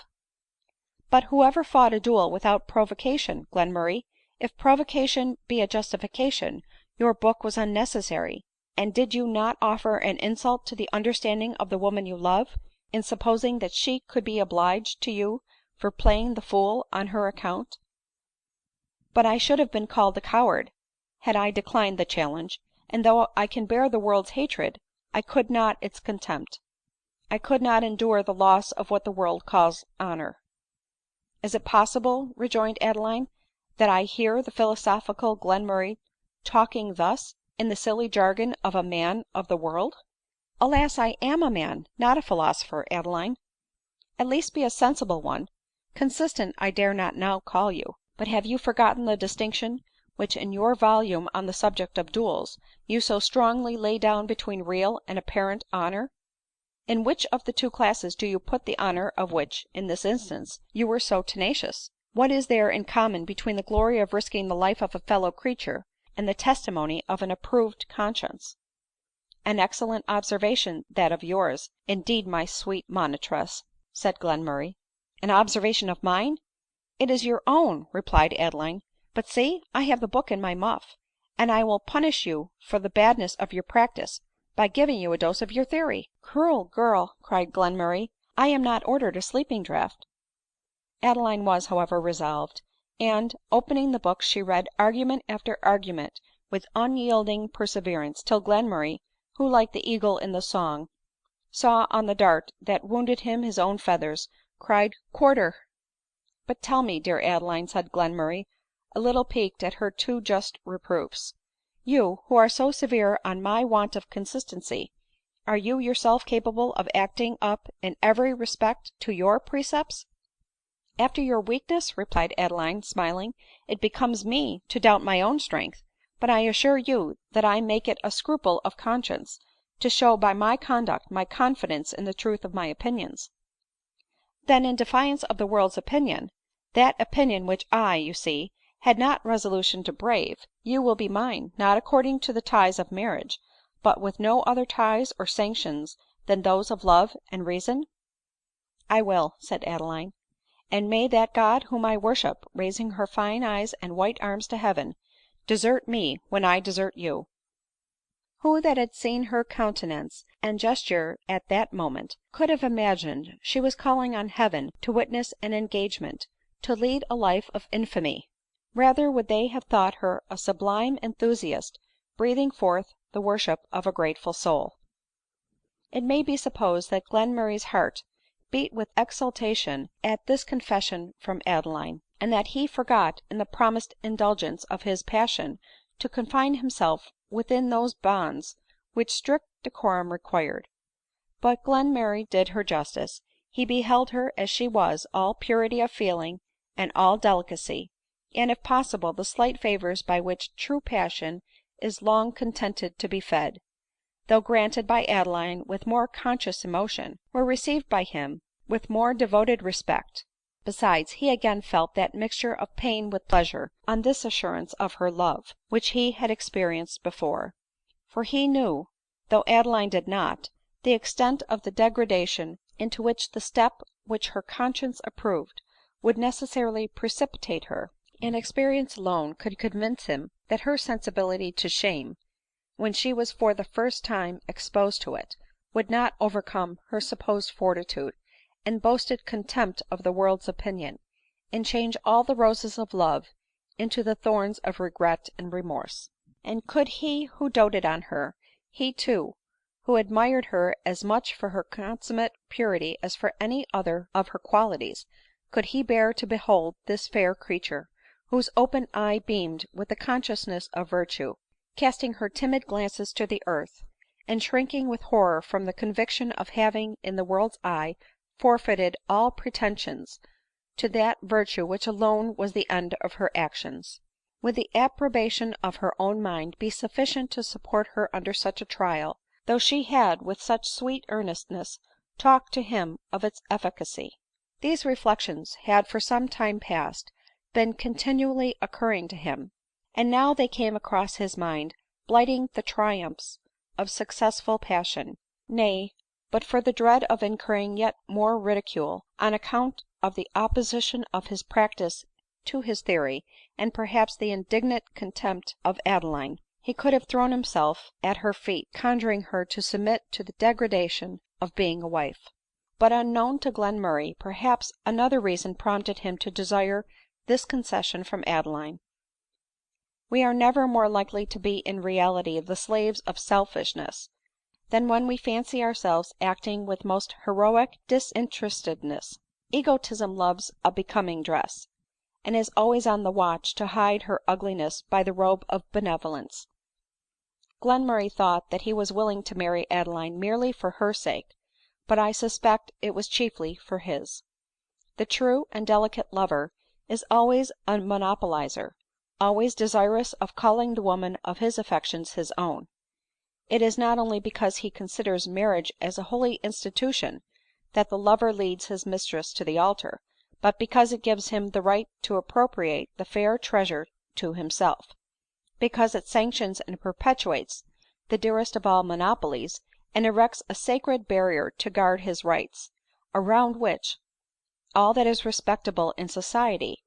" But whoever fought a duel without provocation, Glenmurray? If provocation be a justification, your book was unnecessary ; and did you not offer an insult to the understanding of the woman you love, in supposing that she could be obliged to you for playing the fool on her account ?"" But I should have been called a coward had I declined the challenge ; and though I can bear the world's hatred, I could not its contempt. I could not endure the loss of what the world calls honor." " Is it possible," rejoined Adeline, " that I hear the philosophical Glenmurray talking thus in the silly jargon of a man of the world ?"" Alas, I am a man, not a philosopher, Adeline." " At least be a sensible one. Consistent I dare not now call you. But have you forgotten the distinction which in your volume on the subject of duels you so strongly lay down between real and apparent honor ? In which of the two classes do you put the honor of which, in this instance, you were so tenacious ? What is there in common between the glory of risking the life of a fellow creature, and the testimony of an approved conscience ?"" An excellent observation that of yours, indeed, my sweet monitress," said Glenmurray. " An observation of mine ? It is your own," replied Adeline. " But see, I have the book in my muff, and I will punish you for the badness of your practice by giving you a dose of your theory." " Cruel girl !" cried Glenmurray ;" I am not ordered a sleeping draught." Adeline was, however, resolved ; and, opening the book, she read argument after argument with unyielding perseverance, till Glenmurray, who, like the eagle in the song, saw on the dart that wounded him his own feathers, cried " Quarter !"" But tell me, dear Adeline," said Glenmurray, a little piqued at her too just reproofs, " you, who are so severe on my want of consistency, are you yourself capable of acting up in every respect to your precepts ?"" After your weakness," replied Adeline, smiling, " it becomes me to doubt my own strength ; but I assure you that I make it a scruple of conscience to show by my conduct my confidence in the truth of my opinions." " Then, in defiance of the world's opinion, that opinion which I, you see, had not resolution to brave, you will be mine, not according to the ties of marriage, but with no other ties or sanctions than those of love and reason ?"" I will," said Adeline. " And may that God whom I worship," raising her fine eyes and white arms to heaven, " desert me when I desert you !" Who that had seen her countenance and gesture at that moment, could have imagined she was calling on Heaven to witness an engagement to lead a life of infamy ? Rather would they have thought her a sublime enthusiast breathing forth the worship of a grateful soul. It may be supposed that Glenmurray's heart beat with exultation at this confession from Adeline, and that he forgot in the promised indulgence of his passion to confine himself within those bounds which strict decorum required. But Glenmurray did her justice ; he beheld her as she was, all purity of feeling and all delicacy, and, if possible, the slight favors by which true passion is long contented to be fed, though granted by Adeline with more conscious emotion, were received by him with more devoted respect. Besides, he again felt that mixture of pain with pleasure on this assurance of her love, which he had experienced before ; for he knew, though Adeline did not, the extent of the degradation into which the step which her conscience approved would necessarily precipitate her ; and experience alone could convince him that her sensibility to shame, when she was for the first time exposed to it, would not overcome her supposed fortitude and boasted contempt of the world's opinion, and change all the roses of love into the thorns of regret and remorse. And could he who doted on her, he too, who admired her as much for her consummate purity as for any other of her qualities, could he bear to behold this fair creature, whose open eye beamed with the consciousness of virtue, casting her timid glances to the earth, and shrinking with horror from the conviction of having in the world's eye forfeited all pretensions to that virtue which alone was the end of her actions? Would the approbation of her own mind be sufficient to support her under such a trial, though she had with such sweet earnestness talked to him of its efficacy ? These reflections had for some time past been continually occurring to him, and now they came across his mind, blighting the triumphs of successful passion ; nay, but for the dread of incurring yet more ridicule, on account of the opposition of his practice to his theory, and perhaps the indignant contempt of Adeline, he could have thrown himself at her feet, conjuring her to submit to the degradation of being a wife. But, unknown to Glenmurray, perhaps another reason prompted him to desire this concession from Adeline. We are never more likely to be in reality the slaves of selfishness, than when we fancy ourselves acting with most heroic disinterestedness. Egotism loves a becoming dress, and is always on the watch to hide her ugliness by the robe of benevolence. Glenmurray thought that he was willing to marry Adeline merely for her sake, but I suspect it was chiefly for his. The true and delicate lover is always a monopolizer, always desirous of calling the woman of his affections his own. It is not only because he considers marriage as a holy institution that the lover leads his mistress to the altar, but because it gives him the right to appropriate the fair treasure to himself; because it sanctions and perpetuates the dearest of all monopolies, and erects a sacred barrier to guard his rights, around which all that is respectable in society,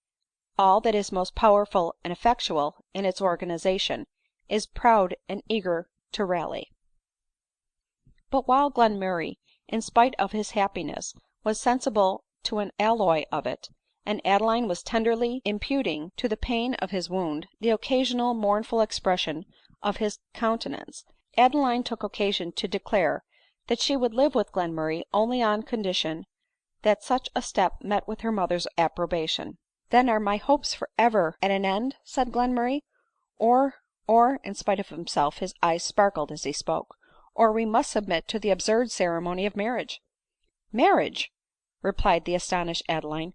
all that is most powerful and effectual in its organization, is proud and eager to rally. But while Glenmurray, in spite of his happiness, was sensible to an alloy of it, and Adeline was tenderly imputing to the pain of his wound the occasional mournful expression of his countenance, Adeline took occasion to declare that she would live with Glenmurray only on condition that such a step met with her mother's approbation. " Then are my hopes for ever at an end ?" said Glenmurray, " or, in spite of himself his eyes sparkled as he spoke, " or we must submit to the absurd ceremony of marriage." " Marriage !" replied the astonished Adeline ;"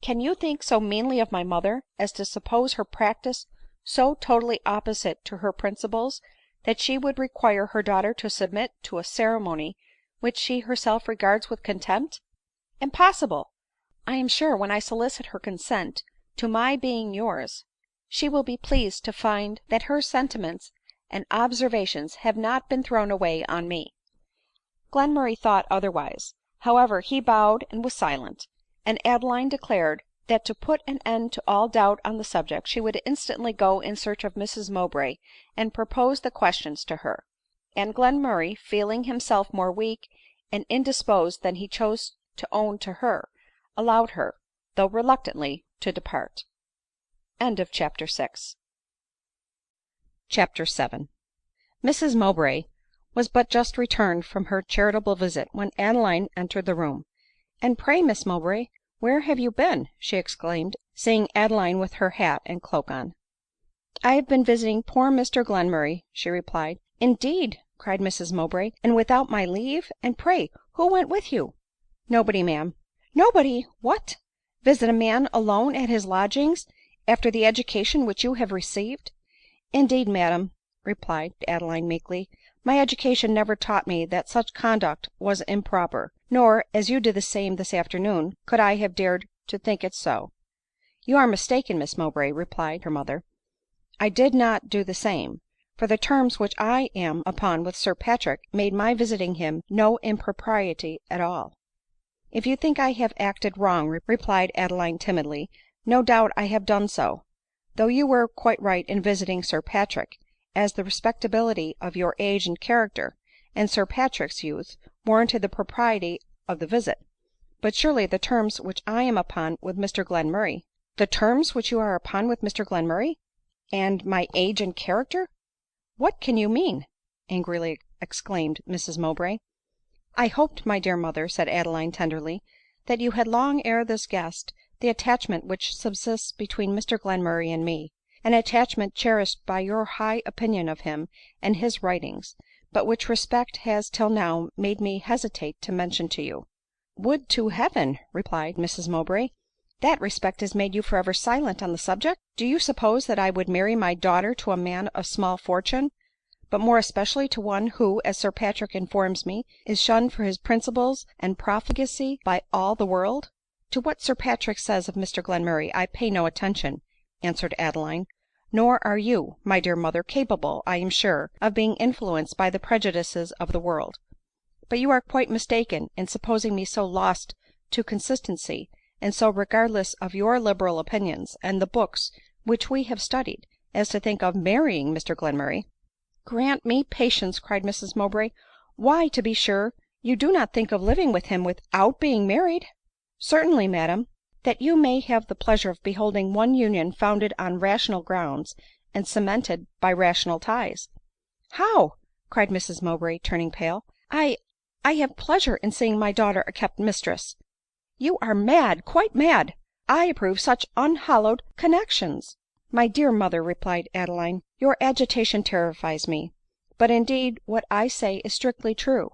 can you think so meanly of my mother as to suppose her practice so totally opposite to her principles, that she would require her daughter to submit to a ceremony which she herself regards with contempt ? Impossible ! I am sure when I solicit her consent to my being yours, she will be pleased to find that her sentiments and observations have not been thrown away on me." Glenmurray thought otherwise ; however, he bowed and was silent ; and Adeline declared that to put an end to all doubt on the subject, she would instantly go in search of Mrs Mowbray and propose the questions to her ; and Glenmurray, feeling himself more weak and indisposed than he chose to own to her, allowed her, though reluctantly, to depart. CHAPTER VII. Mrs Mowbray was but just returned from her charitable visit when Adeline entered the room. " And pray, Miss Mowbray, where have you been ?" she exclaimed, seeing Adeline with her hat and cloak on. " I have been visiting poor Mr Glenmurray," she replied. " Indeed !" cried Mrs Mowbray, " and without my leave ? And pray who went with you ?"" Nobody, ma'am." " Nobody ! What ! visit a man alone at his lodgings, after the education which you have received ?"" Indeed, madam," replied Adeline meekly, " my education never taught me that such conduct was improper ; nor, as you did the same this afternoon, could I have dared to think it so." " You are mistaken, Miss Mowbray," replied her mother ;" I did not do the same ; for the terms which I am upon with Sir Patrick made my visiting him no impropriety at all." " If you think I have acted wrong," replied Adeline timidly, " no doubt I have done so ; though you were quite right in visiting Sir Patrick, as the respectability of your age and character, and Sir Patrick's youth, warranted the propriety of the visit. But surely the terms which I am upon with Mr Glenmurray "" The terms which you are upon with Mr Glenmurray ? And my age and character ? What can you mean ?" angrily exclaimed Mrs Mowbray. " I hoped, my dear mother," said Adeline tenderly, " that you had long ere this guessed the attachment which subsists between Mr Glenmurray and me ; an attachment cherished by your high opinion of him and his writings, but which respect has till now made me hesitate to mention to you." " Would to Heaven," replied Mrs Mowbray, " that respect has made you forever silent on the subject ! Do you suppose that I would marry my daughter to a man of small fortune, but more especially to one who, as Sir Patrick informs me, is shunned for his principles and profligacy by all the world ?"" To what Sir Patrick says of Mr Glenmurray I pay no attention," answered Adeline ;" nor are you, my dear mother, capable, I am sure, of being influenced by the prejudices of the world ; but you are quite mistaken in supposing me so lost to consistency, and so regardless of your liberal opinions, and the books which we have studied, as to think of marrying Mr Glenmurray." " Grant me patience !" cried Mrs Mowbray. " Why, to be sure, you do not think of living with him without being married ?"" Certainly, madam, that you may have the pleasure of beholding one union founded on rational grounds, and cemented by rational ties." " How !" cried Mrs Mowbray, turning pale. " I have pleasure in seeing my daughter a kept mistress." " You are mad, quite mad ! I approve such unhallowed connexions." " My dear mother," replied Adeline, " your agitation terrifies me ; but indeed what I say is strictly true.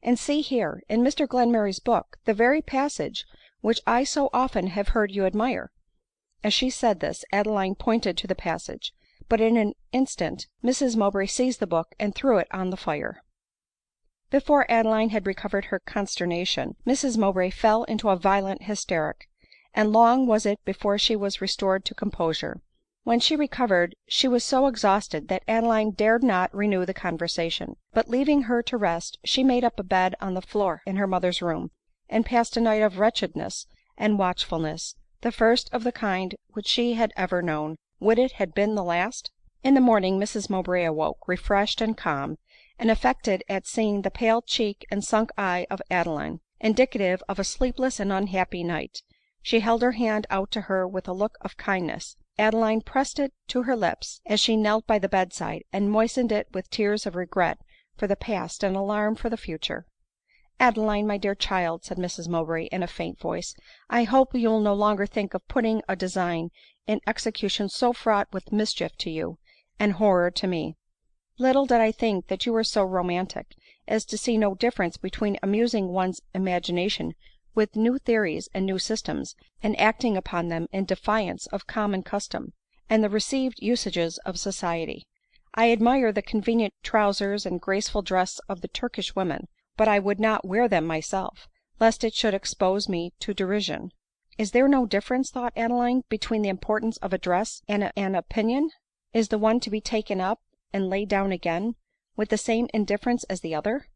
And see here, in Mr Glenmurray's book, the very passage which I so often have heard you admire." As she said this, Adeline pointed to the passage ; but in an instant Mrs Mowbray seized the book and threw it on the fire. Before Adeline had recovered her consternation, Mrs Mowbray fell into a violent hysteric, and long was it before she was restored to composure. When she recovered she was so exhausted that Adeline dared not renew the conversation ; but leaving her to rest, she made up a bed on the floor in her mother's room, and passed a night of wretchedness and watchfulness, the first of the kind which she had ever known. Would it had been the last ! In the morning Mrs Mowbray awoke refreshed and calm, and affected at seeing the pale cheek and sunk eye of Adeline, indicative of a sleepless and unhappy night. She held her hand out to her with a look of kindness. Adeline pressed it to her lips as she knelt by the bedside, and moistened it with tears of regret for the past and alarm for the future. " Adeline, my dear child," said Mrs Mowbray in a faint voice, " I hope you will no longer think of putting a design in execution so fraught with mischief to you, and horror to me. Little did I think that you were so romantic as to see no difference between amusing one's imagination with new theories and new systems, and acting upon them in defiance of common custom, and the received usages of society. I admire the convenient trowsers and graceful dress of the Turkish women, but I would not wear them myself, lest it should expose me to derision." " Is there no difference," thought Adeline, " between the importance of a dress and an opinion? Is the one to be taken up and laid down again with the same indifference as the other ?"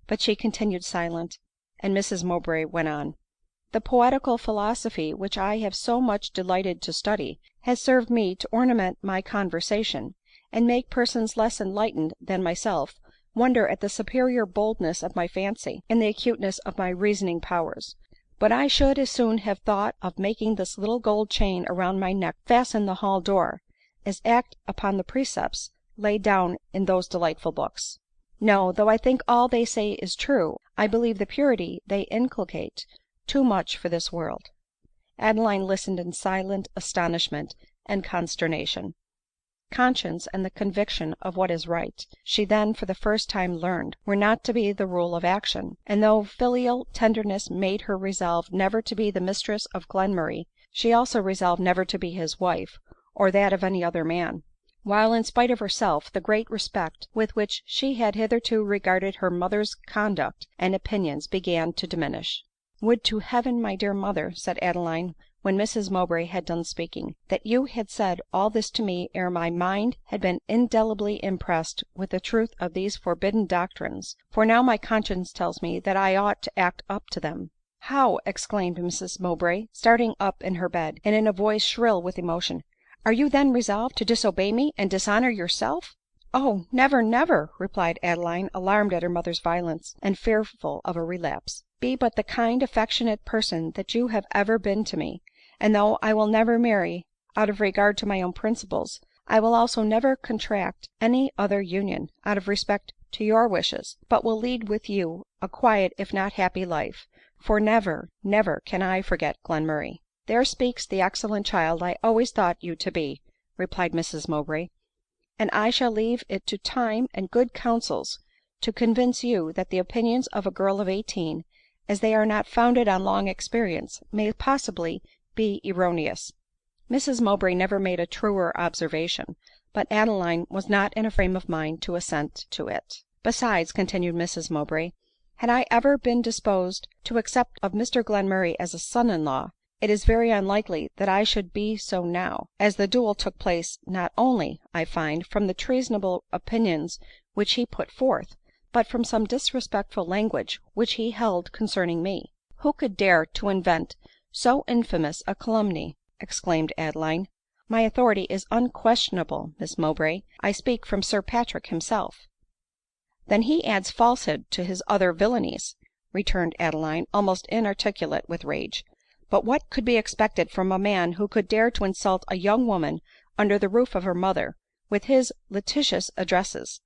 But she continued silent, and Mrs Mowbray went on. " The poetical philosophy which I have so much delighted to study, has served me to ornament my conversation, and make persons less enlightened than myself wonder at the superior boldness of my fancy, and the acuteness of my reasoning powers. But I should as soon have thought of making this little gold chain around my neck fasten the hall door, as act upon the precepts laid down in those delightful books. No, though I think all they say is true, I believe the purity they inculcate too much for this world." Adeline listened in silent astonishment and consternation. Conscience and the conviction of what is right, she then for the first time learned, were not to be the rule of action ; and though filial tenderness made her resolve never to be the mistress of Glenmurray, she also resolved never to be his wife, or that of any other man ; while, in spite of herself, the great respect with which she had hitherto regarded her mother's conduct and opinions began to diminish. " Would to Heaven, my dear mother," said Adeline when Mrs Mowbray had done speaking, " that you had said all this to me ere my mind had been indelibly impressed with the truth of these forbidden doctrines, for now my conscience tells me that I ought to act up to them." " How !" exclaimed Mrs Mowbray, starting up in her bed, and in a voice shrill with emotion, " are you then resolved to disobey me and dishonor yourself?" " Oh, never, never !" replied Adeline, alarmed at her mother's violence, and fearful of a relapse. " Be but the kind affectionate person that you have ever been to me ; and though I will never marry out of regard to my own principles, I will also never contract any other union, out of respect to your wishes, but will lead with you a quiet if not happy life ; for never, never can I forget Glenmurray." " There speaks the excellent child I always thought you to be," replied Mrs Mowbray ;" and I shall leave it to time and good counsels to convince you that the opinions of a girl of 18, as they are not founded on long experience, may possibly be erroneous." Mrs Mowbray never made a truer observation, but Adeline was not in a frame of mind to assent to it. " Besides," continued Mrs Mowbray, " had I ever been disposed to accept of Mr Glenmurray as a son in law, it is very unlikely that I should be so now, as the duel took place not only, I find, from the treasonable opinions which he put forth, but from some disrespectful language which he held concerning me." " Who could dare to invent so infamous a calumny ?" exclaimed Adeline. " My authority is unquestionable, Miss Mowbray ; I speak from Sir Patrick himself." " Then he adds falsehood to his other villanies," returned Adeline, almost inarticulate with rage. " But what could be expected from a man who could dare to insult a young woman under the roof of her mother, with his litigious addresses ?""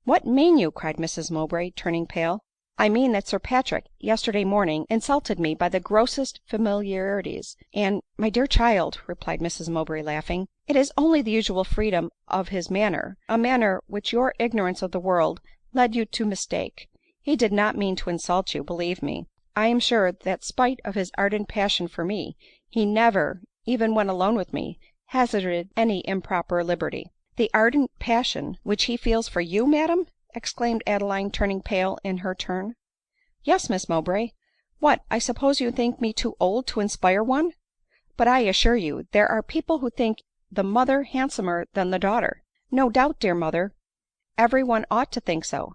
What mean you ?" cried Mrs Mowbray, turning pale. " I mean that Sir Patrick yesterday morning insulted me by the grossest familiarities, and "" My dear child," replied Mrs Mowbray laughing, " it is only the usual freedom of his manner, a manner which your ignorance of the world led you to mistake. He did not mean to insult you, believe me. I am sure that spite of his ardent passion for me, he never, even when alone with me, hazarded any improper liberty." " The ardent passion which he feels for you, madam !" exclaimed Adeline, turning pale in her turn. " Yes, Miss Mowbray. What, I suppose you think me too old to inspire one ? But I assure you there are people who think the mother handsomer than the daughter." " No doubt, dear mother, every one ought to think so ;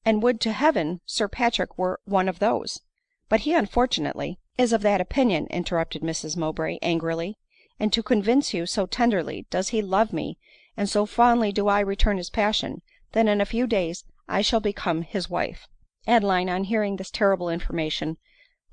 and would to Heaven Sir Patrick were one of those ! But he unfortunately "" Is of that opinion," interrupted Mrs Mowbray angrily ;" and to convince you, so tenderly does he love me, and so fondly do I return his passion, that in a few days I shall become his wife." Adeline, on hearing this terrible information,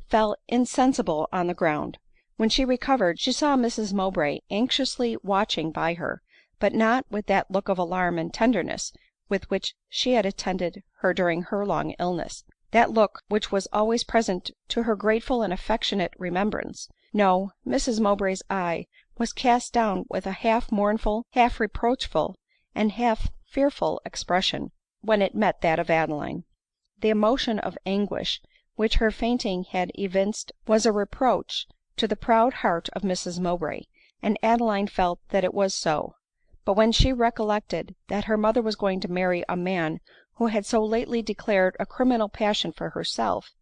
fell insensible on the ground. When she recovered, she saw Mrs Mowbray anxiously watching by her, but not with that look of alarm and tenderness with which she had attended her during her long illness — that look which was always present to her grateful and affectionate remembrance. No, Mrs Mowbray's eye was cast down with a half mournful, half reproachful, and half fearful expression when it met that of Adeline. The emotion of anguish which her fainting had evinced was a reproach to the proud heart of Mrs Mowbray, and Adeline felt that it was so ; but when she recollected that her mother was going to marry a man who had so lately declared a criminal passion for herself,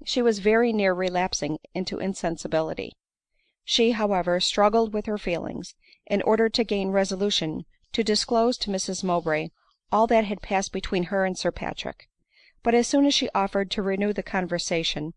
she was very near relapsing into insensibility. She, however, struggled with her feelings, in order to gain resolution to disclose to Mrs Mowbray all that had passed between her and Sir Patrick. But as soon as she offered to renew the conversation,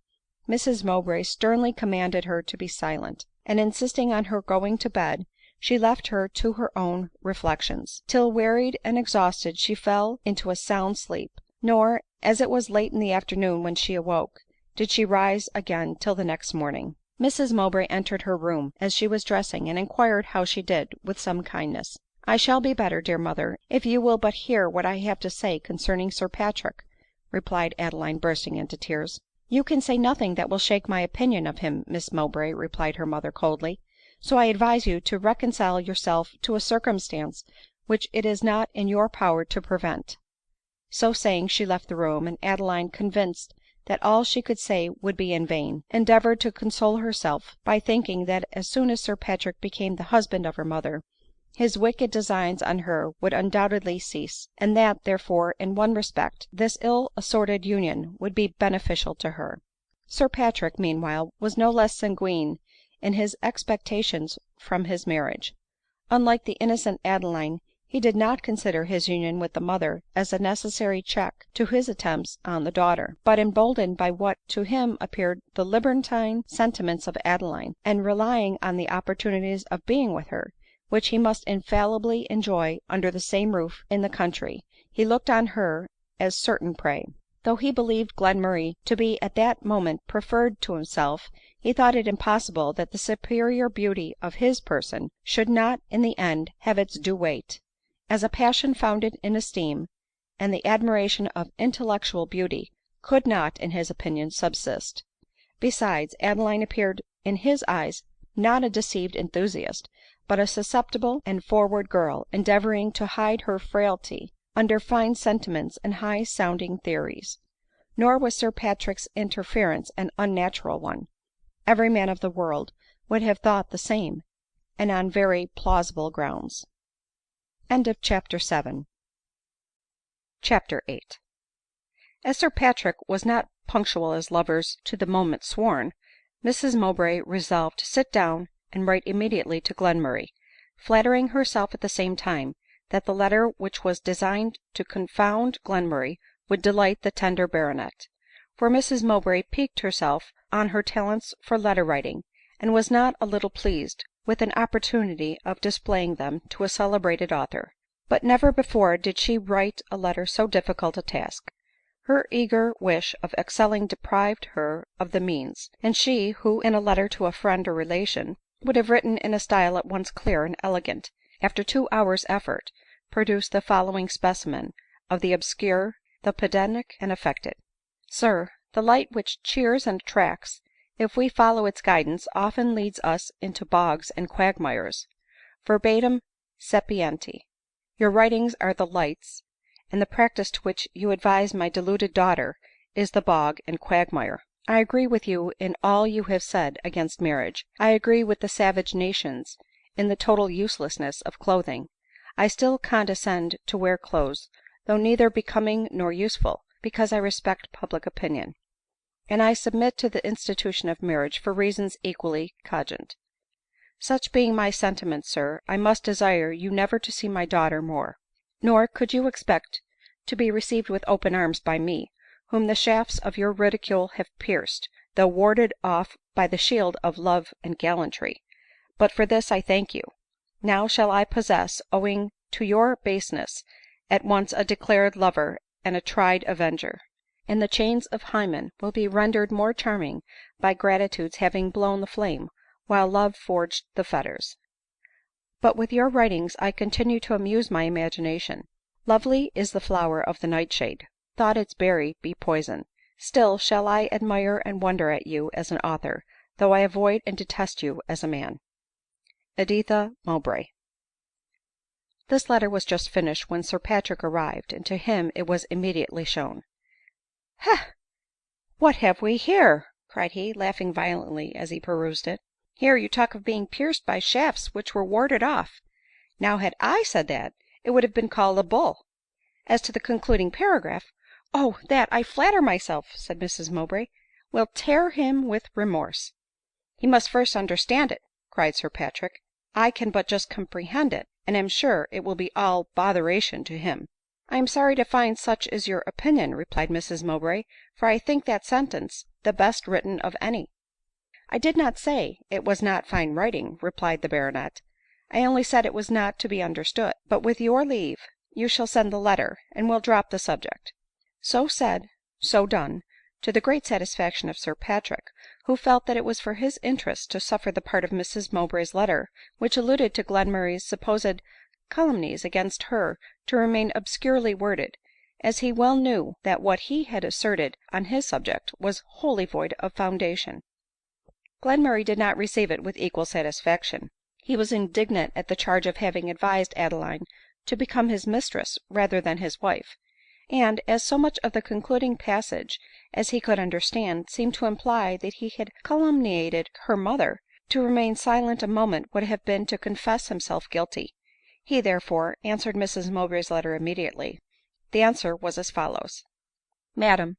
Mrs Mowbray sternly commanded her to be silent ; and insisting on her going to bed, she left her to her own reflections, till wearied and exhausted she fell into a sound sleep ; nor, as it was late in the afternoon when she awoke, did she rise again till the next morning. Mrs Mowbray entered her room as she was dressing, and inquired how she did, with some kindness. " I shall be better, dear mother, if you will but hear what I have to say concerning Sir Patrick," replied Adeline, bursting into tears. " You can say nothing that will shake my opinion of him, Miss Mowbray," replied her mother coldly ;" so I advise you to reconcile yourself to a circumstance which it is not in your power to prevent." So saying she left the room ; and Adeline, convinced that all she could say would be in vain, endeavored to console herself by thinking that as soon as Sir Patrick became the husband of her mother, his wicked designs on her would undoubtedly cease ; and that, therefore, in one respect, this ill assorted union would be beneficial to her. Sir Patrick, meanwhile, was no less sanguine in his expectations from his marriage. Unlike the innocent Adeline, he did not consider his union with the mother as a necessary check to his attempts on the daughter ; but emboldened by what to him appeared the libertine sentiments of Adeline, and relying on the opportunities of being with her, which he must infallibly enjoy under the same roof in the country, he looked on her as certain prey. Though he believed Glenmurray to be at that moment preferred to himself, he thought it impossible that the superior beauty of his person should not in the end have its due weight, as a passion founded in esteem, and the admiration of intellectual beauty, could not, in his opinion, subsist. Besides, Adeline appeared in his eyes not a deceived enthusiast, but a susceptible and forward girl, endeavoring to hide her frailty under fine sentiments and high sounding theories. Nor was Sir Patrick's interference an unnatural one. Every man of the world would have thought the same, and on very plausible grounds. CHAPTER VIII. As Sir Patrick was not punctual as lovers to the moment sworn, Mrs Mowbray resolved to sit down and write immediately to Glenmurray, flattering herself at the same time that the letter which was designed to confound Glenmurray would delight the tender baronet ; for Mrs Mowbray piqued herself on her talents for letter writing, and was not a little pleased with an opportunity of displaying them to a celebrated author. But never before did she write a letter so difficult a task. Her eager wish of excelling deprived her of the means ; and she, who, in a letter to a friend or relation, would have written in a style at once clear and elegant, after 2 hours effort produced the following specimen of the obscure, the pedantic and affected. " Sir, the light which cheers and attracts, if we follow its guidance, often leads us into bogs and quagmires. Verbatim sapienti. Your writings are the lights, and the practice to which you advise my deluded daughter is the bog and quagmire. I agree with you in all you have said against marriage. I agree with the savage nations in the total uselessness of clothing. I still condescend to wear clothes, though neither becoming nor useful, because I respect public opinion ; and I submit to the institution of marriage for reasons equally cogent. Such being my sentiments, sir, I must desire you never to see my daughter more ; nor could you expect to be received with open arms by me, whom the shafts of your ridicule have pierced, though warded off by the shield of love and gallantry. But for this I thank you. Now shall I possess, owing to your baseness, at once a declared lover and a tried avenger ; and the chains of Hymen will be rendered more charming by gratitude's having blown the flame, while love forged the fetters. But with your writings I continue to amuse my imagination. Lovely is the flower of the nightshade, thought its berry be poison. Still shall I admire and wonder at you as an author, though I avoid and detest you as a man. Editha Mowbray. This letter was just finished when Sir Patrick arrived, and to him it was immediately shown. " Heh ! What have we here ?" cried he, laughing violently as he perused it. " Here you talk of being pierced by shafts which were warded off. Now, had I said that, it would have been called a bull. As to the concluding paragraph —"" Oh, that, I flatter myself," said Mrs Mowbray, " will tear him with remorse." " He must first understand it," cried Sir Patrick. " I can but just comprehend it, and am sure it will be all botheration to him." " I am sorry to find such is your opinion," replied Mrs Mowbray, " for I think that sentence the best written of any." " I did not say it was not fine writing," replied the baronet ;" I only said it was not to be understood. But with your leave you shall send the letter, and we'll drop the subject." So said, so done, to the great satisfaction of Sir Patrick, who felt that it was for his interest to suffer the part of Mrs Mowbray's letter, which alluded to Glenmurray's supposed calumnies against her, to remain obscurely worded, as he well knew that what he had asserted on his subject was wholly void of foundation. Glenmurray did not receive it with equal satisfaction. He was indignant at the charge of having advised Adeline to become his mistress rather than his wife ; and, as so much of the concluding passage as he could understand seemed to imply that he had calumniated her mother, to remain silent a moment would have been to confess himself guilty. He, therefore, answered Mrs Mowbray's letter immediately. The answer was as follows :" Madam,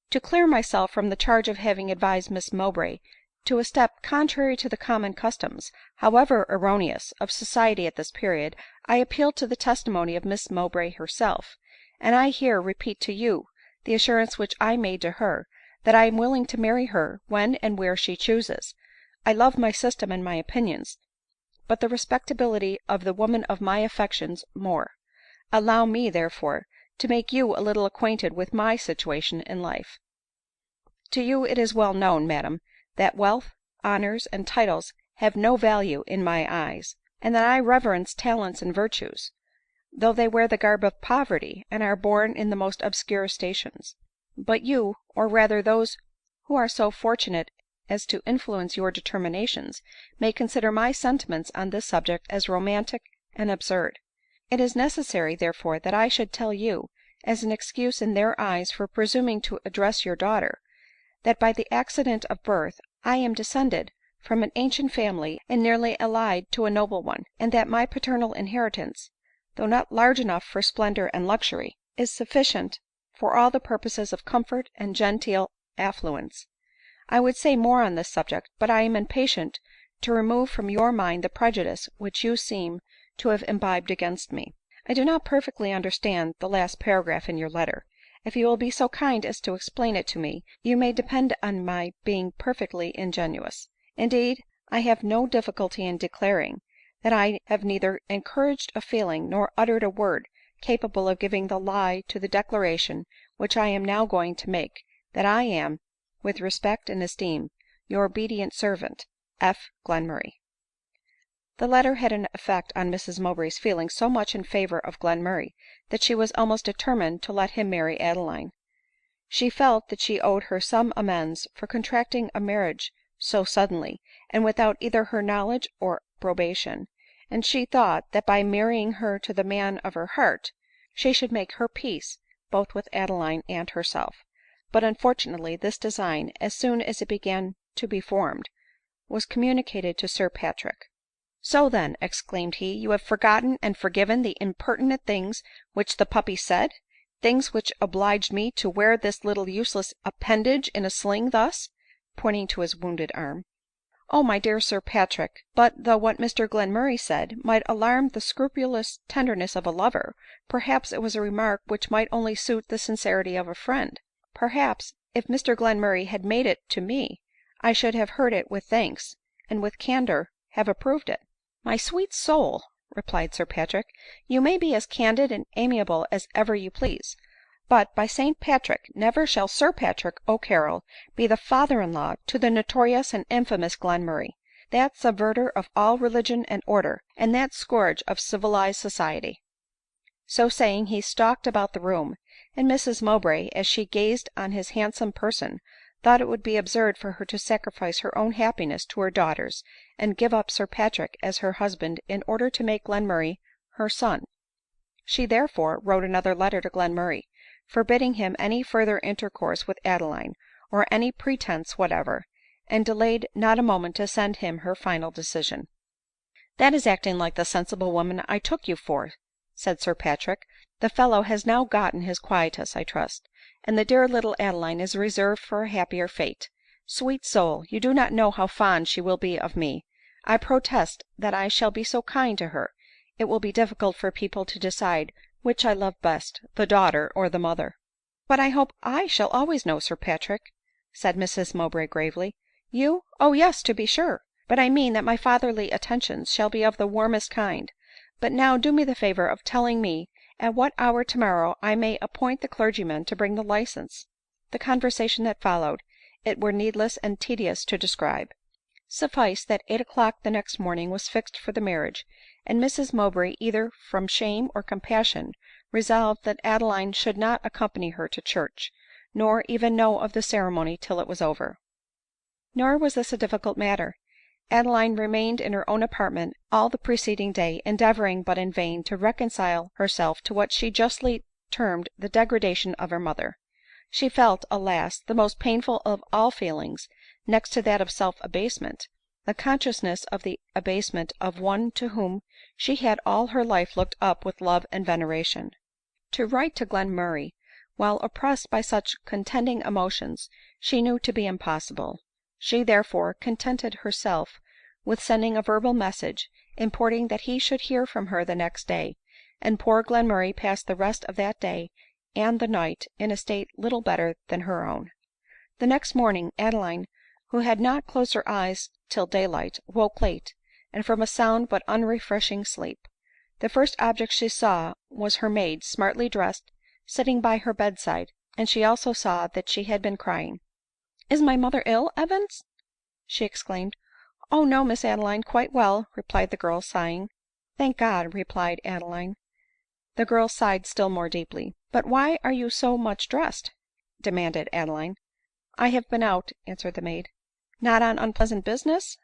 to clear myself from the charge of having advised Miss Mowbray to a step contrary to the common customs, however erroneous, of society at this period, I appeal to the testimony of Miss Mowbray herself; and I here repeat to you the assurance which I made to her, that I am willing to marry her when and where she chooses. I love my system and my opinions, but the respectability of the woman of my affections more. Allow me, therefore, to make you a little acquainted with my situation in life. To you it is well known, madam, that wealth, honors, and titles have no value in my eyes, and that I reverence talents and virtues, though they wear the garb of poverty, and are born in the most obscure stations. But you, or rather those who are so fortunate as to influence your determinations, may consider my sentiments on this subject as romantic and absurd. It is necessary, therefore, that I should tell you, as an excuse in their eyes for presuming to address your daughter, that by the accident of birth I am descended from an ancient family and nearly allied to a noble one ; and that my paternal inheritance, though not large enough for splendor and luxury, is sufficient for all the purposes of comfort and genteel affluence. I would say more on this subject, but I am impatient to remove from your mind the prejudice which you seem to have imbibed against me. I do not perfectly understand the last paragraph in your letter. If you will be so kind as to explain it to me, you may depend on my being perfectly ingenuous. Indeed, I have no difficulty in declaring that I have neither encouraged a feeling nor uttered a word capable of giving the lie to the declaration which I am now going to make, that I am, with respect and esteem, your obedient servant, F. Glenmurray." The letter had an effect on Mrs Mowbray's feelings so much in favor of Glenmurray, that she was almost determined to let him marry Adeline. She felt that she owed her some amends for contracting a marriage so suddenly, and without either her knowledge or approbation ; and she thought that by marrying her to the man of her heart, she should make her peace both with Adeline and herself. But unfortunately this design, as soon as it began to be formed, was communicated to Sir Patrick. " So then," exclaimed he, " you have forgotten and forgiven the impertinent things which the puppy said ; things which obliged me to wear this little useless appendage in a sling thus," pointing to his wounded arm. " Oh, my dear Sir Patrick ! But though what Mr Glenmurray said might alarm the scrupulous tenderness of a lover, perhaps it was a remark which might only suit the sincerity of a friend. Perhaps, if Mr Glenmurray had made it to me, I should have heard it with thanks, and with candor have approved it." " My sweet soul !" replied Sir Patrick, " you may be as candid and amiable as ever you please ; but, by St Patrick, never shall Sir Patrick O'Carrol be the father in law to the notorious and infamous Glenmurray. that subverter of all religion and order, and that scourge of civilized society." So saying, he stalked about the room ; and Mrs Mowbray, as she gazed on his handsome person, thought it would be absurd for her to sacrifice her own happiness to her daughter's, and give up Sir Patrick as her husband in order to make Glenmurray her son. She therefore wrote another letter to Glenmurray, forbidding him any further intercourse with Adeline, or any pretence whatever, and delayed not a moment to send him her final decision. " That is acting like the sensible woman I took you for," said Sir Patrick. " The fellow has now gotten his quietus, I trust, and the dear little Adeline is reserved for a happier fate. Sweet soul ! you do not know how fond she will be of me. I protest that I shall be so kind to her, it will be difficult for people to decide which I love best, the daughter or the mother." " But I hope I shall always know, Sir Patrick," said Mrs Mowbray gravely. " You ? Oh yes, to be sure ; but I mean that my fatherly attentions shall be of the warmest kind. But now do me the favor of telling me at what hour tomorrow I may appoint the clergyman to bring the license." The conversation that followed it were needless and tedious to describe. Suffice that 8 o'clock the next morning was fixed for the marriage, and Mrs Mowbray, either from shame or compassion, resolved that Adeline should not accompany her to church, nor even know of the ceremony till it was over. Nor was this a difficult matter. Adeline remained in her own apartment all the preceding day, endeavoring, but in vain, to reconcile herself to what she justly termed the degradation of her mother. She felt, alas, the most painful of all feelings, next to that of self–abasement, the consciousness of the abasement of one to whom she had all her life looked up with love and veneration. To write to Glenmurray while oppressed by such contending emotions she knew to be impossible. She therefore contented herself with sending a verbal message, importing that he should hear from her the next day ; and poor Glenmurray passed the rest of that day and the night in a state little better than her own. The next morning Adeline, who had not closed her eyes till daylight, woke late, and from a sound but unrefreshing sleep. The first object she saw was her maid, smartly dressed, sitting by her bedside, and she also saw that she had been crying. " Is my mother ill, Evans ?" she exclaimed. " Oh no, Miss Adeline, quite well," replied the girl, sighing. " Thank God !" replied Adeline. The girl sighed still more deeply. " But why are you so much dressed ?" demanded Adeline. " I have been out," answered the maid. " Not on unpleasant business ?""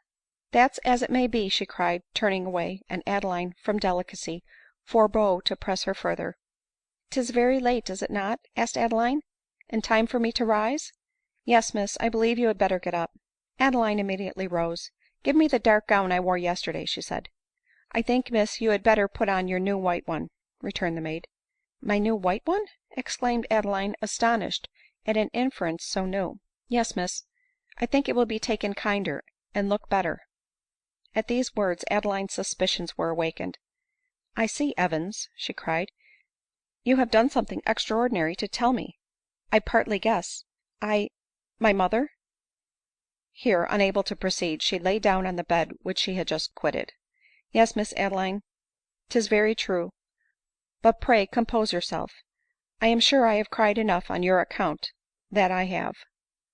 That's as it may be," she cried, turning away ; and Adeline, from delicacy, forbore to press her further. " 'Tis very late, is it not ?" asked Adeline, " and time for me to rise ?"" Yes, miss, I believe you had better get up." Adeline immediately rose. " Give me the dark gown I wore yesterday," she said. " I think, miss, you had better put on your new white one," returned the maid. " My new white one !" exclaimed Adeline, astonished at an inference so new. " Yes, miss ; I think it will be taken kinder, and look better." At these words Adeline's suspicions were awakened. " I see, Evans," she cried, " you have done something extraordinary to tell me. I partly guess. My mother " Here, unable to proceed, she lay down on the bed which she had just quitted. " Yes, Miss Adeline, 'tis very true ; but pray compose yourself. I am sure I have cried enough on your account, that I have."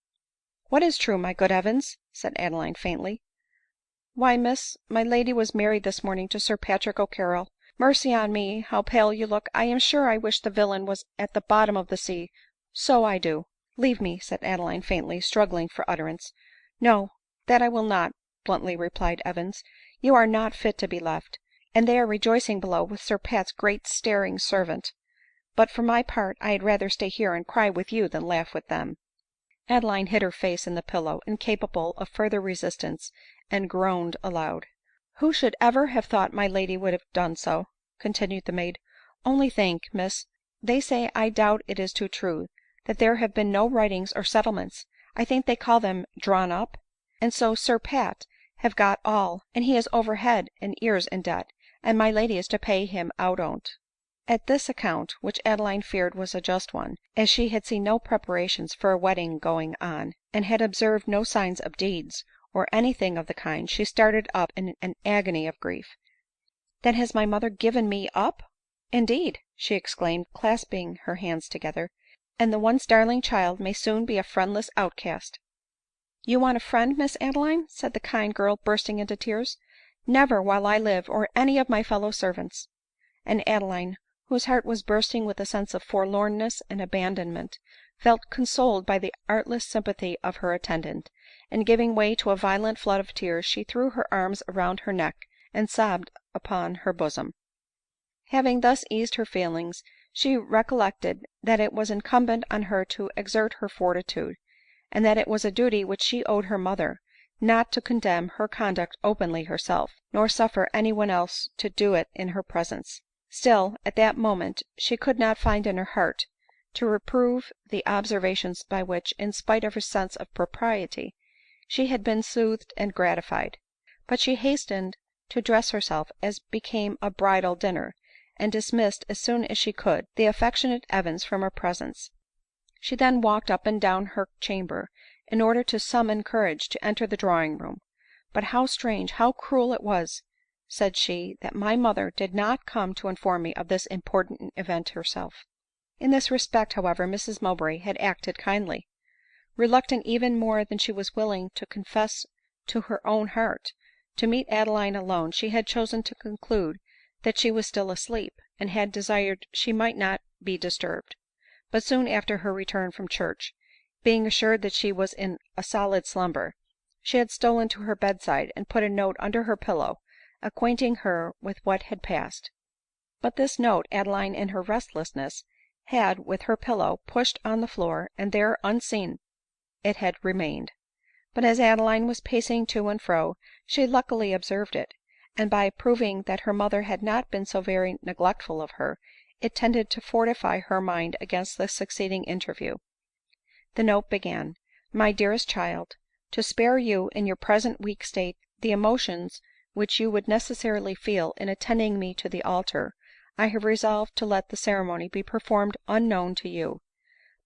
" What is true, my good Evans ?" said Adeline faintly. " Why, miss, my lady was married this morning to Sir Patrick O'Carrol. Mercy on me, how pale you look ! I am sure I wish the villain was at the bottom of the sea — so I do." " Leave me," said Adeline faintly, struggling for utterance. " No, that I will not," bluntly replied Evans ;" you are not fit to be left, and they are rejoicing below with Sir Pat's great staring servant ; but for my part I had rather stay here and cry with you than laugh with them." Adeline hid her face in the pillow, incapable of further resistance, and groaned aloud. " Who should ever have thought my lady would have done so ?" continued the maid. " Only think, miss, they say — I doubt it is too true — that there have been no writings or settlements — I think they call them drawn up ; and so Sir Pat have got all, and he is over head and ears in debt, and my lady is to pay him out on't." At this account, which Adeline feared was a just one, as she had seen no preparations for a wedding going on, and had observed no signs of deeds, or any thing of the kind, she started up in an agony of grief. " Then has my mother given me up, indeed !" she exclaimed, clasping her hands together, " and the once darling child may soon be a friendless outcast "You want a friend, Miss Adeline?" said the kind girl, bursting into tears. " Never while I live, or any of my fellow servants." And Adeline, whose heart was bursting with a sense of forlornness and abandonment, felt consoled by the artless sympathy of her attendant, and giving way to a violent flood of tears, she threw her arms around her neck and sobbed upon her bosom. Having thus eased her feelings, she recollected that it was incumbent on her to exert her fortitude, and that it was a duty which she owed her mother, not to condemn her conduct openly herself, nor suffer any one else to do it in her presence. Still, at that moment, she could not find in her heart to reprove the observations by which, in spite of her sense of propriety, she had been soothed and gratified. But she hastened to dress herself as became a bridal dinner, and dismissed as soon as she could the affectionate Evans from her presence. She then walked up and down her chamber, in order to summon courage to enter the drawing room. " But how strange, how cruel it was," said she, " that my mother did not come to inform me of this important event herself." In this respect, however, Mrs Mowbray had acted kindly. Reluctant even more than she was willing to confess to her own heart, to meet Adeline alone, she had chosen to conclude that she was still asleep, and had desired she might not be disturbed. But soon after her return from church, being assured that she was in a solid slumber, she had stolen to her bedside, and put a note under her pillow, acquainting her with what had passed. But this note Adeline in her restlessness had, with her pillow, pushed on the floor, and there, unseen, it had remained. But as Adeline was pacing to and fro, she luckily observed it, and by proving that her mother had not been so very neglectful of her, it tended to fortify her mind against the succeeding interview. The note began: " My dearest child, to spare you, in your present weak state, the emotions which you would necessarily feel in attending me to the altar, I have resolved to let the ceremony be performed unknown to you.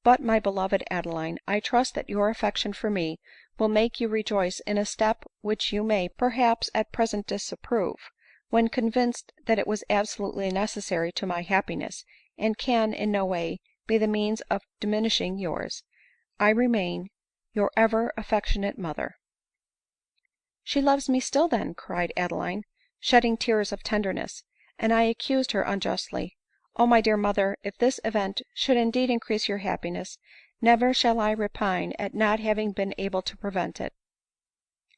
But, my beloved Adeline, I trust that your affection for me will make you rejoice in a step which you may, perhaps, at present disapprove, when convinced that it was absolutely necessary to my happiness, and can in no way be the means of diminishing yours. I remain your ever affectionate mother." " She loves me still, then," cried Adeline, shedding tears of tenderness, " and I accused her unjustly. Oh, my dear mother, if this event should indeed increase your happiness, never shall I repine at not having been able to prevent it."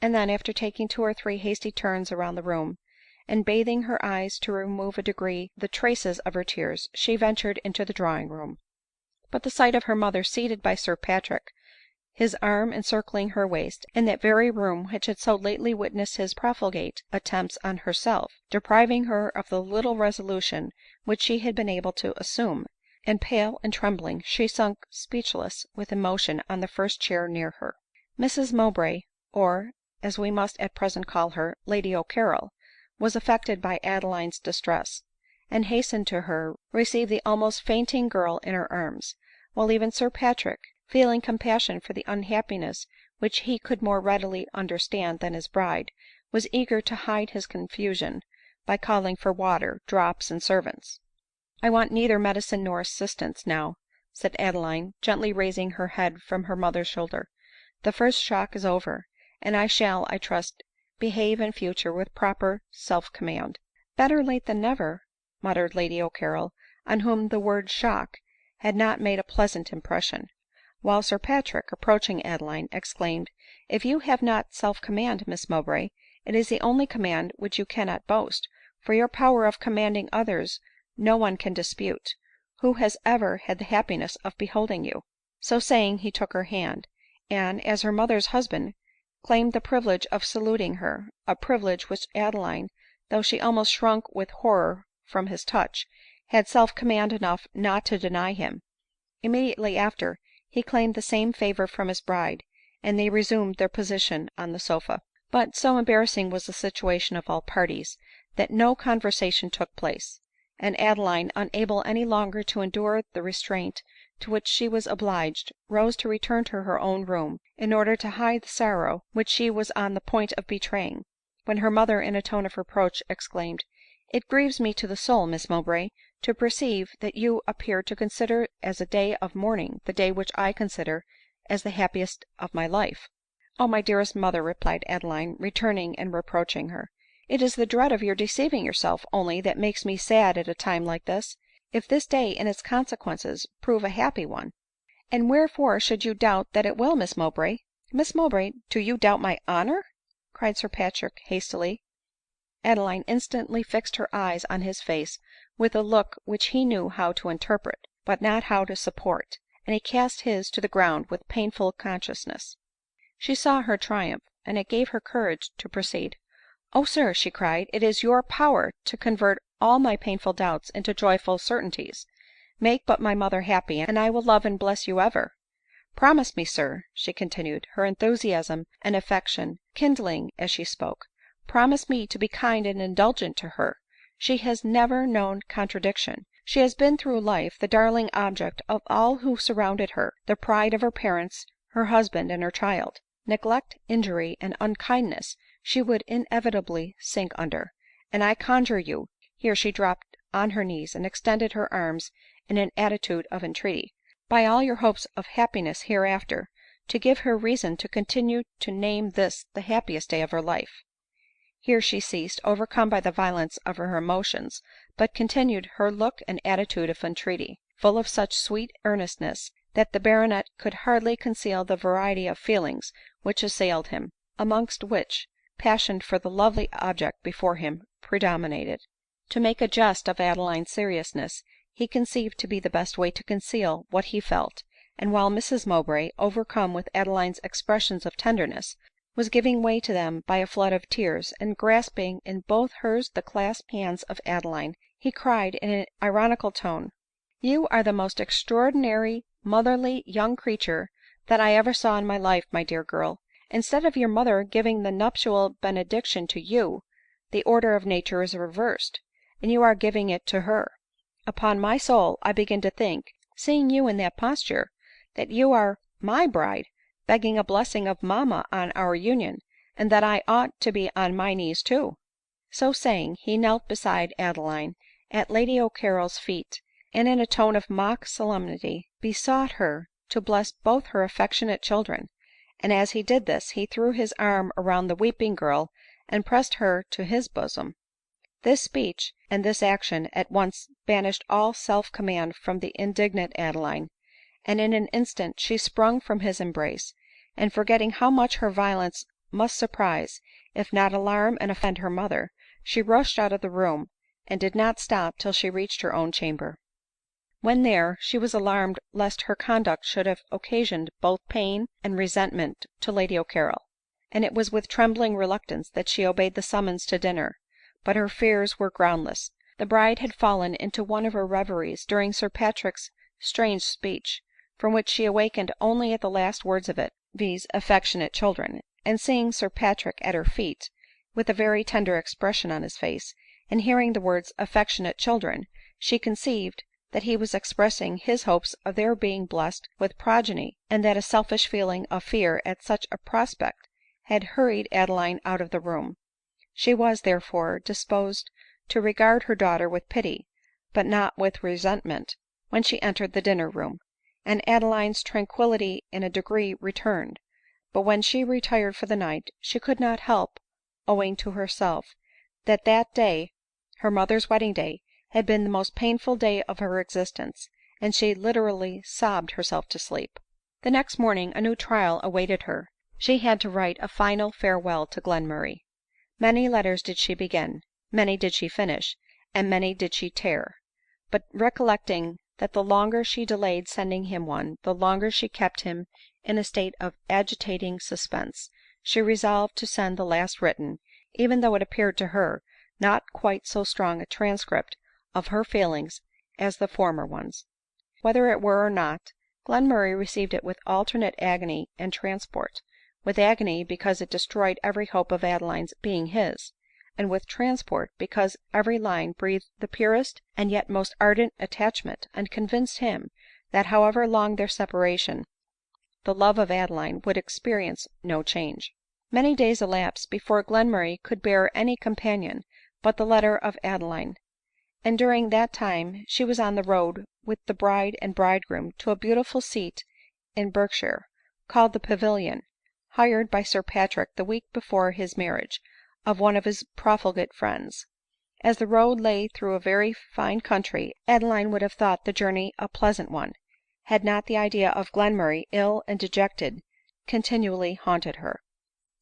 And then, after taking two or three hasty turns round the room, and bathing her eyes to remove a degree the traces of her tears, she ventured into the drawing room. But the sight of her mother seated by Sir Patrick, his arm encircling her waist, in that very room which had so lately witnessed his profligate attempts on herself, depriving her of the little resolution which she had been able to assume, and pale and trembling, she sunk speechless with emotion on the first chair near her. Mrs Mowbray, or, as we must at present call her, Lady O'Carrol, was affected by Adeline's distress, and hastened to her, received the almost fainting girl in her arms ; while even Sir Patrick, feeling compassion for the unhappiness which he could more readily understand than his bride, was eager to hide his confusion by calling for water, drops, and servants. " I want neither medicine nor assistance now," said Adeline, gently raising her head from her mother's shoulder. " The first shock is over, and I shall, I trust, behave in future with proper self command." " Better late than never," muttered Lady O'Carrol, on whom the word shock had not made a pleasant impression ; while Sir Patrick, approaching Adeline, exclaimed, " If you have not self command, Miss Mowbray, it is the only command which you cannot boast ; for your power of commanding others no one can dispute, who has ever had the happiness of beholding you." So saying, he took her hand, and, as her mother's husband, claimed the privilege of saluting her, a privilege which Adeline, though she almost shrunk with horror from his touch, had self command enough not to deny him. Immediately after, he claimed the same favor from his bride, and they resumed their position on the sofa. But, so embarrassing was the situation of all parties, that no conversation took place ; and Adeline, unable any longer to endure the restraint to which she was obliged, rose to return to her own room, in order to hide the sorrow which she was on the point of betraying, when her mother, in a tone of reproach, exclaimed, " It grieves me to the soul, Miss Mowbray, to perceive that you appear to consider as a day of mourning the day which I consider as the happiest of my life." " Oh, my dearest mother," replied Adeline, returning and reproaching her, " it is the dread of your deceiving yourself only that makes me sad at a time like this. If this day and its consequences prove a happy one "" And wherefore should you doubt that it will, Miss Mowbray ?"" Miss Mowbray, do you doubt my honor ?" cried Sir Patrick hastily. Adeline instantly fixed her eyes on his face with a look which he knew how to interpret, but not how to support, and he cast his to the ground with painful consciousness. She saw her triumph, and it gave her courage to proceed. " O sir," she cried, " it is in your power to convert all my painful doubts into joyful certainties. Make but my mother happy, and I will love and bless you ever. Promise me, sir," she continued, her enthusiasm and affection kindling as she spoke, " promise me to be kind and indulgent to her. She has never known contradiction ; she has been through life the darling object of all who surrounded her, the pride of her parents, her husband, and her child. Neglect, injury, and unkindness she would inevitably sink under ; and I conjure you," here she dropped on her knees and extended her arms in an attitude of entreaty, " by all your hopes of happiness hereafter, to give her reason to continue to name this the happiest day of her life." Here she ceased, overcome by the violence of her emotions, but continued her look and attitude of entreaty, full of such sweet earnestness that the baronet could hardly conceal the variety of feelings which assailed him, amongst which, passion for the lovely object before him predominated. To make a jest of Adeline's seriousness he conceived to be the best way to conceal what he felt ; and while Mrs Mowbray, overcome with Adeline's expressions of tenderness, was giving way to them by a flood of tears, and grasping in both hers the clasped hands of Adeline, he cried in an ironical tone, " You are the most extraordinary motherly young creature that I ever saw in my life, my dear girl. Instead of your mother giving the nuptial benediction to you, the order of nature is reversed, and you are giving it to her. Upon my soul I begin to think, seeing you in that posture, that you are my bride, begging a blessing of mamma on our union, and that I ought to be on my knees too." So saying, he knelt beside Adeline at Lady O'Carrol's feet, and in a tone of mock solemnity besought her to bless both her affectionate children ; and as he did this, he threw his arm around the weeping girl and pressed her to his bosom. This speech and this action at once banished all self command from the indignant Adeline, and in an instant she sprung from his embrace ; and forgetting how much her violence must surprise, if not alarm and offend her mother, she rushed out of the room, and did not stop till she reached her own chamber. When there, she was alarmed lest her conduct should have occasioned both pain and resentment to Lady O'Carrol ; and it was with trembling reluctance that she obeyed the summons to dinner. But her fears were groundless. The bride had fallen into one of her reveries during Sir Patrick's strange speech, from which she awakened only at the last words of it, viz. affectionate children ; and seeing Sir Patrick at her feet, with a very tender expression on his face, and hearing the words affectionate children, she conceived that he was expressing his hopes of their being blessed with progeny, and that a selfish feeling of fear at such a prospect had hurried Adeline out of the room. She was, therefore, disposed to regard her daughter with pity, but not with resentment, when she entered the dinner room ; and Adeline's tranquillity in a degree returned ; but when she retired for the night, she could not help owning to herself that that day, her mother's wedding day, had been the most painful day of her existence, and she literally sobbed herself to sleep. The next morning a new trial awaited her. She had to write a final farewell to Glenmurray. Many letters did she begin, many did she finish, and many did she tear ; but recollecting that the longer she delayed sending him one, the longer she kept him in a state of agitating suspense, she resolved to send the last written, even though it appeared to her not quite so strong a transcript of her feelings as the former ones. Whether it were or not, Glenmurray received it with alternate agony and transport ; with agony because it destroyed every hope of Adeline's being his, and with transport because every line breathed the purest and yet most ardent attachment, and convinced him that, however long their separation, the love of Adeline would experience no change. Many days elapsed before Glenmurray could bear any companion but the letter of Adeline ; and during that time she was on the road with the bride and bridegroom to a beautiful seat in Berkshire, called the Pavilion, hired by Sir Patrick the week before his marriage, of one of his profligate friends. As the road lay through a very fine country, Adeline would have thought the journey a pleasant one, had not the idea of Glenmurray, ill and dejected, continually haunted her.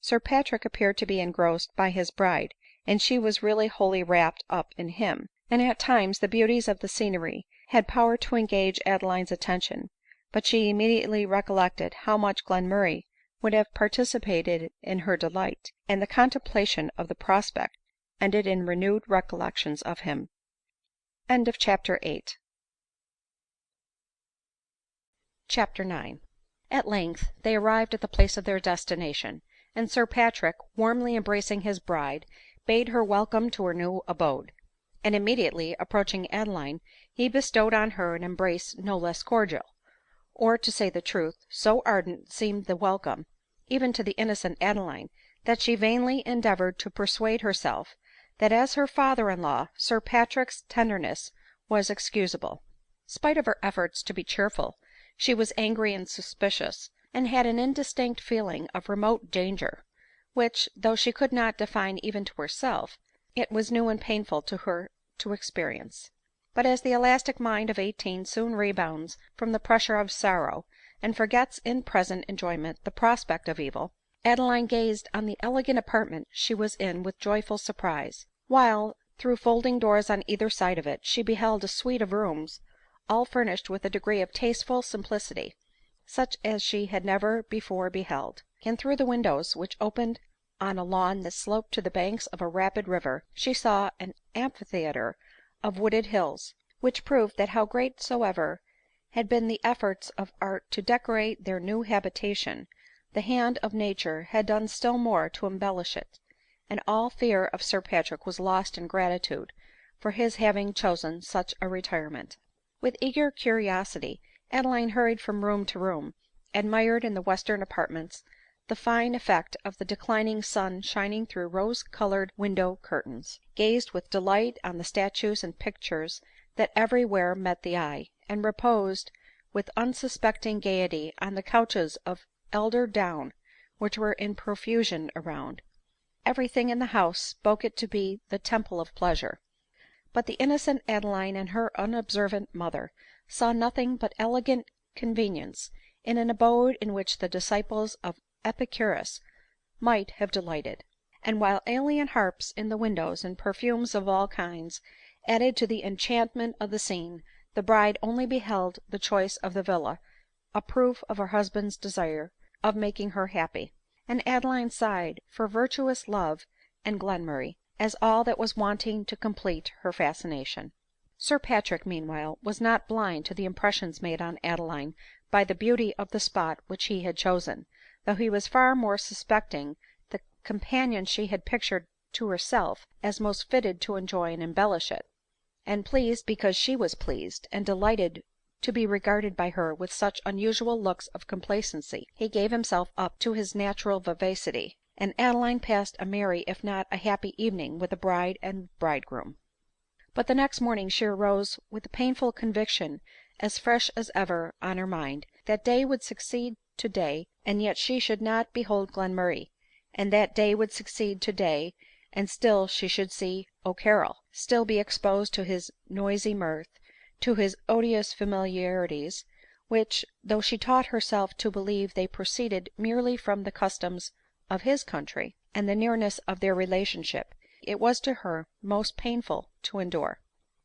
Sir Patrick appeared to be engrossed by his bride, and she was really wholly wrapped up in him ; and at times the beauties of the scenery had power to engage Adeline's attention ; but she immediately recollected how much Glenmurray would have participated in her delight, and the contemplation of the prospect ended in renewed recollections of him. CHAPTER IX. At length they arrived at the place of their destination, and Sir Patrick, warmly embracing his bride, bade her welcome to her new abode ; and immediately approaching Adeline, he bestowed on her an embrace no less cordial ; or, to say the truth, so ardent seemed the welcome, even to the innocent Adeline, that she vainly endeavored to persuade herself that as her father in law Sir Patrick's tenderness was excusable. Spite of her efforts to be cheerful, she was angry and suspicious, and had an indistinct feeling of remote danger, which, though she could not define even to herself, it was new and painful to her to experience. But as the elastic mind of 18 soon rebounds from the pressure of sorrow, and forgets in present enjoyment the prospect of evil, Adeline gazed on the elegant apartment she was in with joyful surprise ; while, through folding doors on either side of it, she beheld a suite of rooms, all furnished with a degree of tasteful simplicity such as she had never before beheld ; and through the windows, which opened on a lawn that sloped to the banks of a rapid river, she saw an amphitheater of wooded hills, which proved that how great soever had been the efforts of art to decorate their new habitation, the hand of nature had done still more to embellish it ; and all fear of Sir Patrick was lost in gratitude for his having chosen such a retirement. With eager curiosity Adeline hurried from room to room, admired in the western apartments the fine effect of the declining sun shining through rose colored window curtains, gazed with delight on the statues and pictures that every where met the eye, and reposed with unsuspecting gaiety on the couches of elder down which were in profusion around. Every thing in the house spoke it to be the temple of pleasure ; but the innocent Adeline and her unobservant mother saw nothing but elegant convenience in an abode in which the disciples of Epicurus might have delighted ; and while alien harps in the windows, and perfumes of all kinds, added to the enchantment of the scene, the bride only beheld the choice of the villa a proof of her husband's desire of making her happy ; and Adeline sighed for virtuous love and Glenmurray, as all that was wanting to complete her fascination. Sir Patrick, meanwhile, was not blind to the impressions made on Adeline by the beauty of the spot which he had chosen, though he was far more suspecting the companion she had pictured to herself as most fitted to enjoy and embellish it ; and pleased because she was pleased, and delighted to be regarded by her with such unusual looks of complacency, he gave himself up to his natural vivacity, and Adeline passed a merry if not a happy evening with the bride and bridegroom. But the next morning she arose with the painful conviction as fresh as ever on her mind, that day would succeed to day, and yet she should not behold Glenmurray ; and that day would succeed to day, and still she should see O'Carrol, still be exposed to his noisy mirth, to his odious familiarities, which, though she taught herself to believe they proceeded merely from the customs of his country, and the nearness of their relationship, it was to her most painful to endure.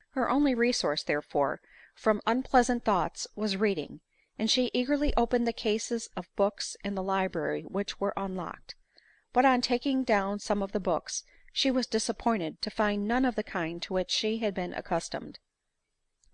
Her only resource, therefore, from unpleasant thoughts was reading, and she eagerly opened the cases of books in the library which were unlocked ; but on taking down some of the books she was disappointed to find none of the kind to which she had been accustomed.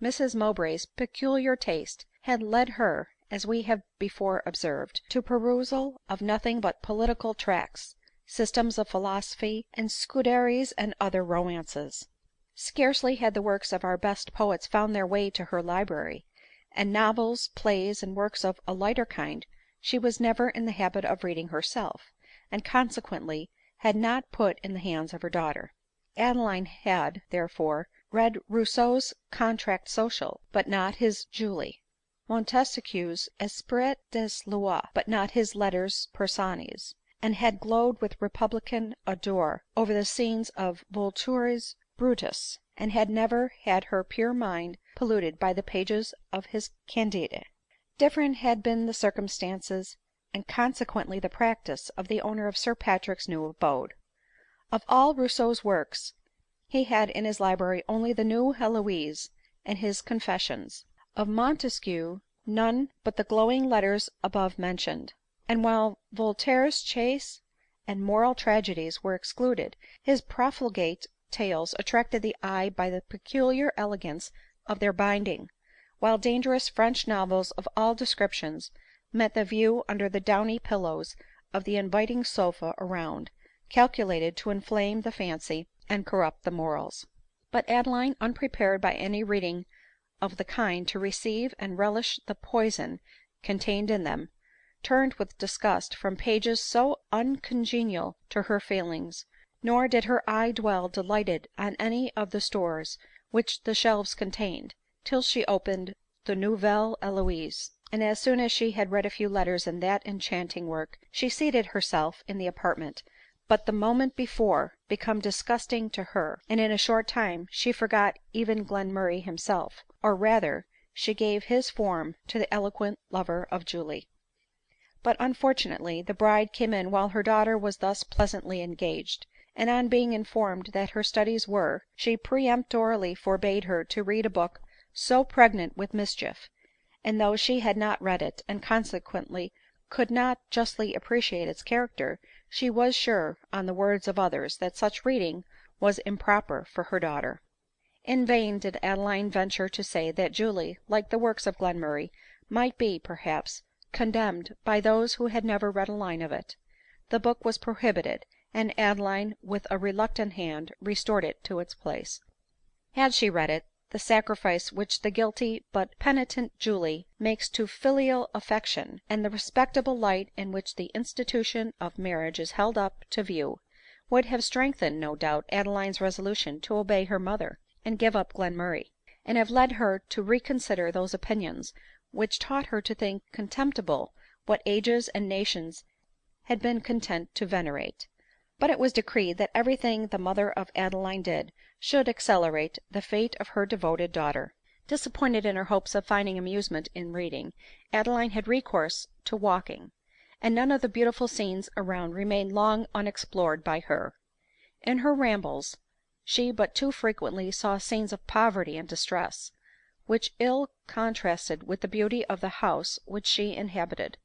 Mrs Mowbray's peculiar taste had led her, as we have before observed, to perusal of nothing but political tracts, systems of philosophy, and Scuderi's and other romances. Scarcely had the works of our best poets found their way to her library ; and novels, plays, and works of a lighter kind she was never in the habit of reading herself, and consequently had not put in the hands of her daughter. Adeline had, therefore, read Rousseau's Contract Social, but not his Julie. Montesquieu's Esprit des Lois, but not his Letters Persannes, and had glowed with republican ardor over the scenes of Voltaire's Brutus, and had never had her pure mind polluted by the pages of his Candide. Different had been the circumstances, and consequently the practice, of the owner of Sir Patrick's new abode. Of all Rousseau's works, he had in his library only the New Heloise and his Confessions ; of Montesquieu none but the glowing letters above mentioned ; and while Voltaire's chaste and moral tragedies were excluded, his profligate tales attracted the eye by the peculiar elegance of their binding, while dangerous French novels of all descriptions met the view under the downy pillows of the inviting sofa around, calculated to inflame the fancy and corrupt the morals. But Adeline, unprepared by any reading of the kind to receive and relish the poison contained in them, turned with disgust from pages so uncongenial to her feelings ; nor did her eye dwell delighted on any of the stores which the shelves contained, till she opened the Nouvelle Heloise ; and as soon as she had read a few letters in that enchanting work, she seated herself in the apartment but the moment before become disgusting to her, and in a short time she forgot even Glenmurray himself, or rather she gave his form to the eloquent lover of Julie. But unfortunately the bride came in while her daughter was thus pleasantly engaged ; and on being informed that her studies were, she peremptorily forbade her to read a book so pregnant with mischief ; and though she had not read it, and consequently could not justly appreciate its character, she was sure, on the words of others, that such reading was improper for her daughter. In vain did Adeline venture to say that Julie, like the works of Glenmurray, might be, perhaps, condemned by those who had never read a line of it. The book was prohibited, and Adeline with a reluctant hand restored it to its place. Had she read it, the sacrifice which the guilty but penitent Julie makes to filial affection, and the respectable light in which the institution of marriage is held up to view, would have strengthened, no doubt, Adeline's resolution to obey her mother, and give up Glenmurray, and have led her to reconsider those opinions which taught her to think contemptible what ages and nations had been content to venerate. But it was decreed that everything the mother of Adeline did should accelerate the fate of her devoted daughter. Disappointed in her hopes of finding amusement in reading, Adeline had recourse to walking ; and none of the beautiful scenes around remained long unexplored by her. In her rambles she but too frequently saw scenes of poverty and distress, which ill contrasted with the beauty of the house which she inhabited ;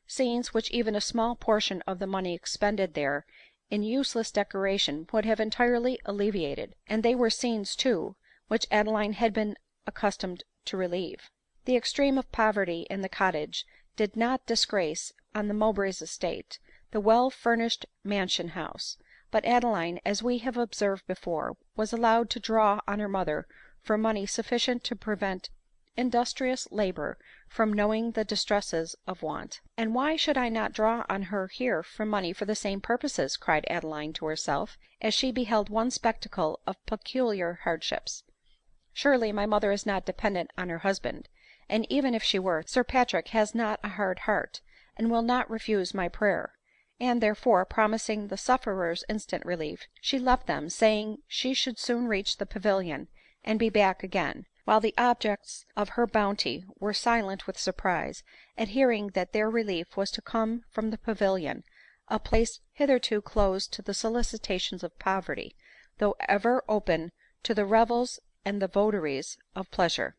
scenes which even a small portion of the money expended there in useless decoration would have entirely alleviated ; and they were scenes, too, which Adeline had been accustomed to relieve. The extreme of poverty in the cottage did not disgrace, on the Mowbray's estate, the well furnished mansion house ; but Adeline, as we have observed before, was allowed to draw on her mother for money sufficient to prevent industrious labor from knowing the distresses of want. " And why should I not draw on her here for money for the same purposes ?" cried Adeline to herself, as she beheld one spectacle of peculiar hardships. " Surely my mother is not dependent on her husband ; and even if she were, Sir Patrick has not a hard heart, and will not refuse my prayer." And therefore, promising the sufferers instant relief, she left them, saying she should soon reach the Pavilion and be back again ; while the objects of her bounty were silent with surprise at hearing that their relief was to come from the Pavilion, a place hitherto closed to the solicitations of poverty, though ever open to the revels and the votaries of pleasure.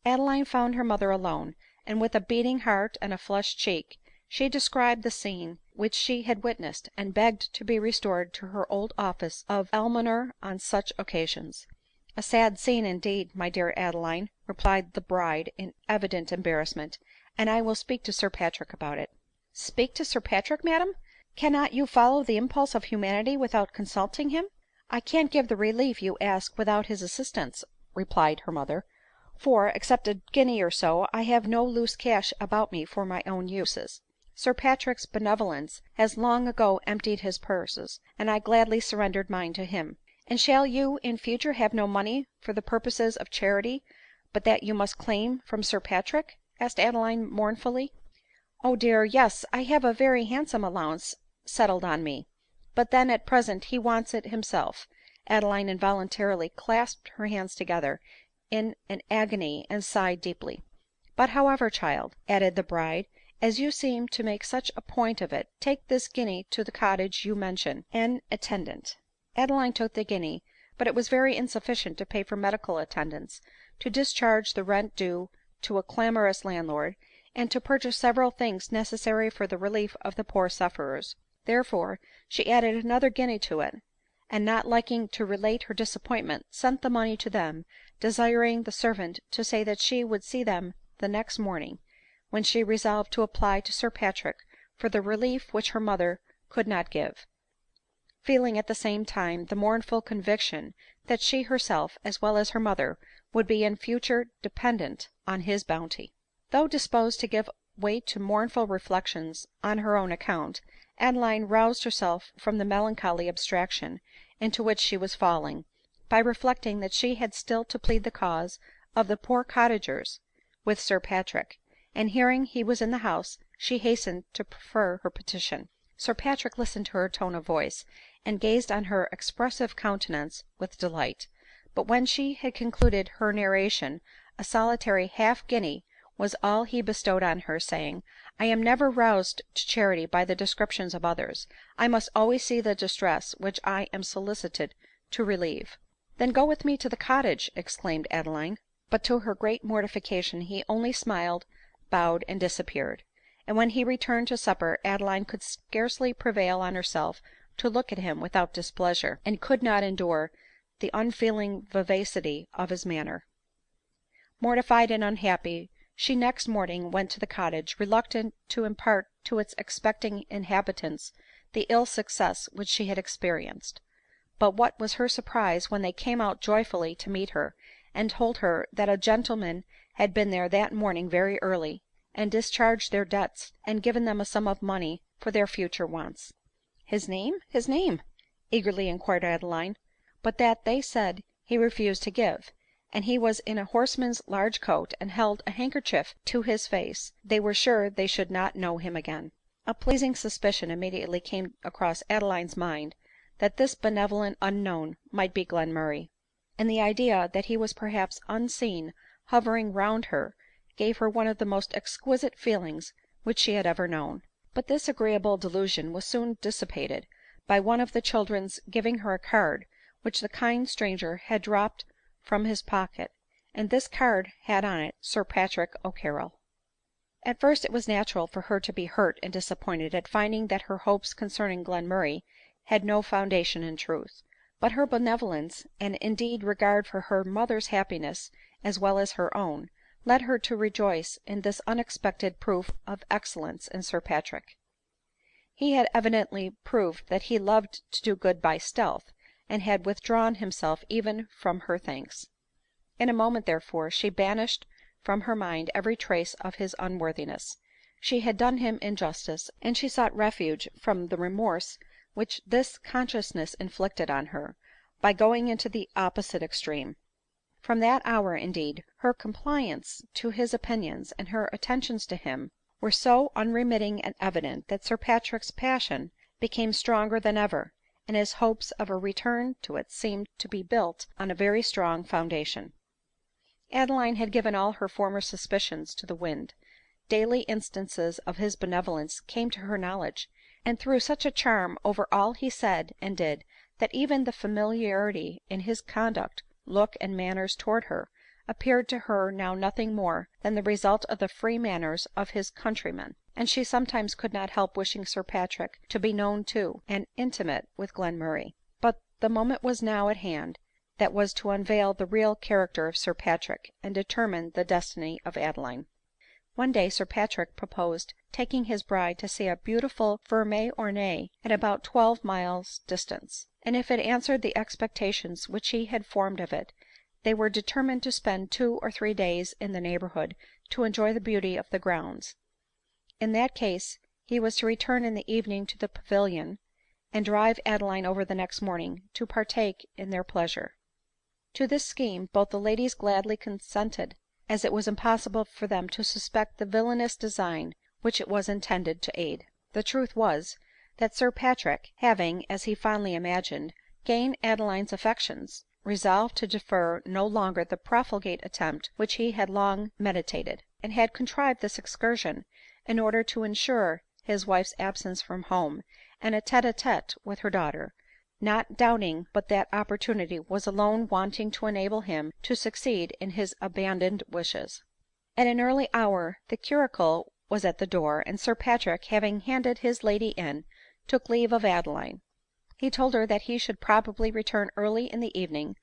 Adeline found her mother alone, and with a beating heart and a flushed cheek she described the scene which she had witnessed, and begged to be restored to her old office of almoner on such occasions. " A sad scene, indeed, my dear Adeline," replied the bride in evident embarrassment, " and I will speak to Sir Patrick about it." " Speak to Sir Patrick, madam ! Cannot you follow the impulse of humanity without consulting him ?"" I can't give the relief you ask without his assistance," replied her mother ;" for, except a guinea or so, I have no loose cash about me for my own uses. Sir Patrick's benevolence has long ago emptied his purses, and I gladly surrendered mine to him." " And shall you in future have no money for the purposes of charity "But that you must claim from Sir Patrick?" asked Adeline mournfully. " O dear, yes, I have a very handsome allowance settled on me ; but then at present he wants it himself." Adeline involuntarily clasped her hands together in an agony and sighed deeply. " But however, child," added the bride, " as you seem to make such a point of it, take this guinea to the cottage you mention, en attendant." Adeline took the guinea, but it was very insufficient to pay for medical attendance, to discharge the rent due to a clamorous landlord, and to purchase several things necessary for the relief of the poor sufferers. Therefore she added another guinea to it ; and not liking to relate her disappointment, sent the money to them, desiring the servant to say that she would see them the next morning, when she resolved to apply to Sir Patrick for the relief which her mother could not give, feeling at the same time the mournful conviction that she herself, as well as her mother, would be in future dependent on his bounty. Though disposed to give way to mournful reflections on her own account, Adeline roused herself from the melancholy abstraction into which she was falling, by reflecting that she had still to plead the cause of the poor cottagers with Sir Patrick ; and hearing he was in the house, she hastened to prefer her petition. Sir Patrick listened to her tone of voice, and gazed on her expressive countenance with delight ; but when she had concluded her narration, a solitary half guinea was all he bestowed on her, saying, " I am never roused to charity by the descriptions of others ; I must always see the distress which I am solicited to relieve." " Then go with me to the cottage," exclaimed Adeline. But to her great mortification he only smiled, bowed, and disappeared ; and when he returned to supper Adeline could scarcely prevail on herself to look at him without displeasure, and could not endure the unfeeling vivacity of his manner. Mortified and unhappy, she next morning went to the cottage, reluctant to impart to its expecting inhabitants the ill success which she had experienced. But what was her surprise when they came out joyfully to meet her, and told her that a gentleman had been there that morning very early, and discharged their debts, and given them a sum of money for their future wants. " His name, his name ?" eagerly inquired Adeline. But that they said he refused to give ; and he was in a horseman's large coat, and held a handkerchief to his face, they were sure they should not know him again. A pleasing suspicion immediately came across Adeline's mind that this benevolent unknown might be Glenmurray ; and the idea that he was perhaps unseen hovering round her gave her one of the most exquisite feelings which she had ever known. But this agreeable delusion was soon dissipated by one of the children's giving her a card which the kind stranger had dropped from his pocket, and this card had on it Sir Patrick O'Carrol. At first it was natural for her to be hurt and disappointed at finding that her hopes concerning Glenmurray had no foundation in truth ; but her benevolence, and indeed regard for her mother's happiness as well as her own, led her to rejoice in this unexpected proof of excellence in Sir Patrick. He had evidently proved that he loved to do good by stealth, and had withdrawn himself even from her thanks. In a moment, therefore, she banished from her mind every trace of his unworthiness. She had done him injustice, and she sought refuge from the remorse which this consciousness inflicted on her, by going into the opposite extreme. From that hour, indeed, her compliance to his opinions, and her attentions to him, were so unremitting and evident, that Sir Patrick's passion became stronger than ever, and his hopes of a return to it seemed to be built on a very strong foundation. Adeline had given all her former suspicions to the wind. Daily instances of his benevolence came to her knowledge, and threw such a charm over all he said and did, that even the familiarity in his conduct, look, and manners towards her, appeared to her now nothing more than the result of the free manners of his countrymen ; and she sometimes could not help wishing Sir Patrick to be known to, and intimate with Glenmurray. But the moment was now at hand that was to unveil the real character of Sir Patrick, and determine the destiny of Adeline. One day Sir Patrick proposed taking his bride to see a beautiful ferme ornee at about 12 miles distance ; and if it answered the expectations which he had formed of it, they were determined to spend 2 or 3 days in the neighborhood to enjoy the beauty of the grounds. In that case he was to return in the evening to the Pavilion, and drive Adeline over the next morning to partake in their pleasure. To this scheme both the ladies gladly consented, as it was impossible for them to suspect the villanous design which it was intended to aid. The truth was, that Sir Patrick, having, as he fondly imagined, gained Adeline's affections, resolved to defer no longer the profligate attempt which he had long meditated, and had contrived this excursion in order to insure his wife's absence from home, and a tete-a-tete with her daughter, not doubting but that opportunity was alone wanting to enable him to succeed in his abandoned wishes. At an early hour the curricle was at the door, and Sir Patrick, having handed his lady in, took leave of Adeline. He told her that he should probably return early in the evening,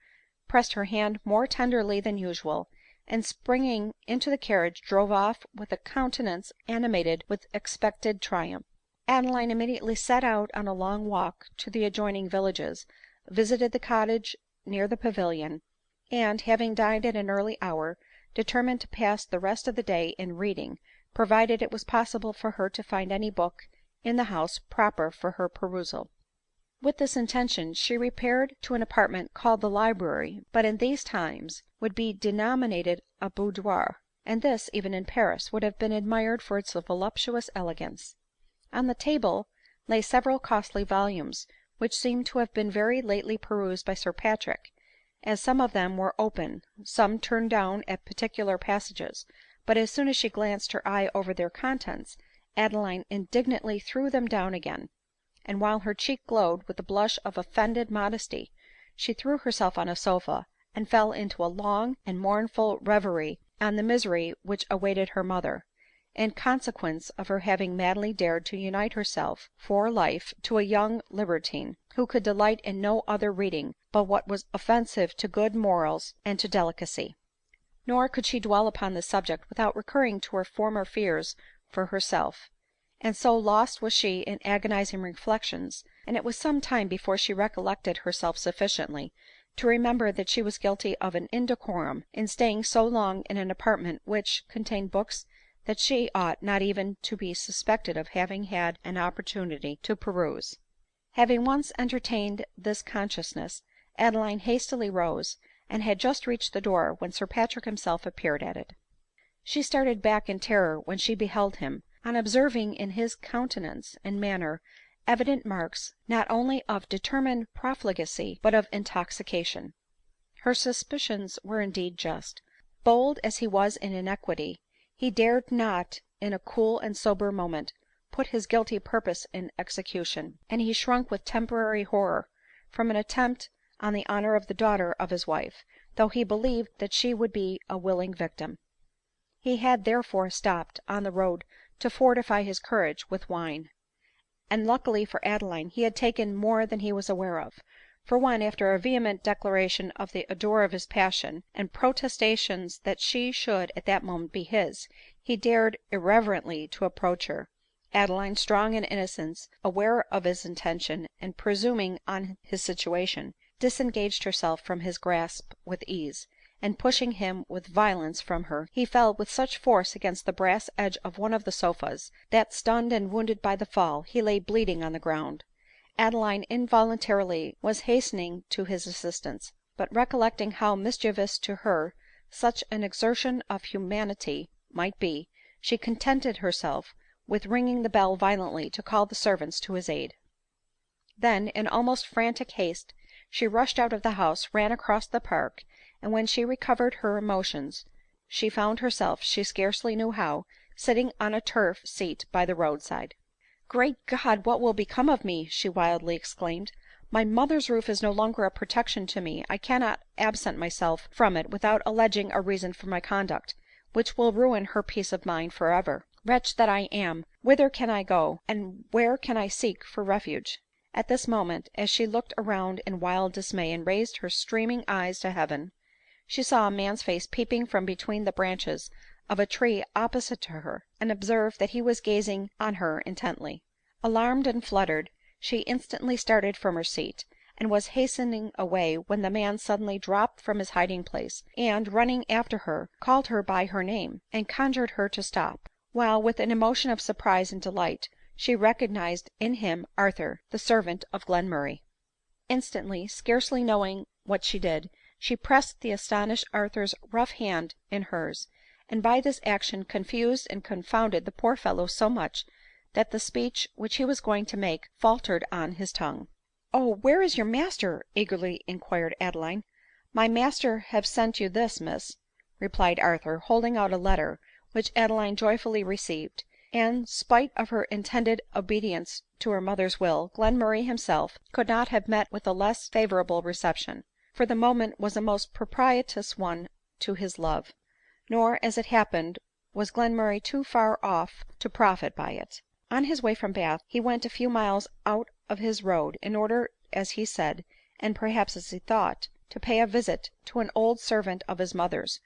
pressed her hand more tenderly than usual, and springing into the carriage, drove off with a countenance animated with expected triumph. Adeline immediately set out on a long walk to the adjoining villages, visited the cottage near the Pavilion, and, having dined at an early hour, determined to pass the rest of the day in reading, provided it was possible for her to find any book in the house proper for her perusal. With this intention she repaired to an apartment called the library, but in these times would be denominated a boudoir, and this, even in Paris, would have been admired for its voluptuous elegance. On the table lay several costly volumes, which seemed to have been very lately perused by Sir Patrick, as some of them were open, some turned down at particular passages; but as soon as she glanced her eye over their contents, Adeline indignantly threw them down again ; and while her cheek glowed with the blush of offended modesty, she threw herself on a sofa, and fell into a long and mournful reverie on the misery which awaited her mother, in consequence of her having madly dared to unite herself for life to a young libertine, who could delight in no other reading but what was offensive to good morals and to delicacy. Nor could she dwell upon this subject without recurring to her former fears for herself; and so lost was she in agonizing reflections, and it was some time before she recollected herself sufficiently to remember that she was guilty of an indecorum in staying so long in an apartment which contained books that she ought not even to be suspected of having had an opportunity to peruse. Having once entertained this consciousness, Adeline hastily rose, and had just reached the door when Sir Patrick himself appeared at it. She started back in terror when she beheld him, on observing in his countenance and manner evident marks not only of determined profligacy but of intoxication. Her suspicions were indeed just. Bold as he was in iniquity, he dared not in a cool and sober moment put his guilty purpose in execution, and he shrunk with temporary horror from an attempt on the honor of the daughter of his wife, though he believed that she would be a willing victim. He had therefore stopped on the road to fortify his courage with wine ; and luckily for Adeline he had taken more than he was aware of ; for when, after a vehement declaration of the ardor of his passion, and protestations that she should at that moment be his, he dared irreverently to approach her, Adeline, strong in innocence, aware of his intention, and presuming on his situation, disengaged herself from his grasp with ease, and pushing him with violence from her, he fell with such force against the brass edge of one of the sofas, that, stunned and wounded by the fall, he lay bleeding on the ground. Adeline involuntarily was hastening to his assistance ; but recollecting how mischievous to her such an exertion of humanity might be, she contented herself with ringing the bell violently to call the servants to his aid. Then, in almost frantic haste, she rushed out of the house, ran across the park, and when she recovered her emotions, she found herself, she scarcely knew how, sitting on a turf seat by the road side. " Great God ! what will become of me ?" she wildly exclaimed. " My mother's roof is no longer a protection to me ; I cannot absent myself from it without alleging a reason for my conduct, which will ruin her peace of mind for ever. Wretch that I am, whither can I go, and where can I seek for refuge?" At this moment, as she looked around in wild dismay and raised her streaming eyes to heaven, she saw a man's face peeping from between the branches of a tree opposite to her, and observed that he was gazing on her intently. Alarmed and fluttered, she instantly started from her seat, and was hastening away, when the man suddenly dropped from his hiding place, and, running after her, called her by her name, and conjured her to stop ; while, with an emotion of surprise and delight, she recognised in him Arthur, the servant of Glenmurray. Instantly, scarcely knowing what she did, She pressed the astonished Arthur's rough hand in hers, and by this action confused and confounded the poor fellow so much, that the speech which he was going to make faltered on his tongue. " Oh, where is your master ?" eagerly inquired Adeline. " My master have sent you this, miss," replied Arthur, holding out a letter which Adeline joyfully received ; and, spite of her intended obedience to her mother's will, Glenmurray himself could not have met with a less favorable reception ; for the moment was a most propitious one to his love ; nor, as it happened, was Glenmurray too far off to profit by it. On his way from Bath he went a few miles out of his road, in order, as he said, and perhaps as he thought, to pay a visit to an old servant of his mother's,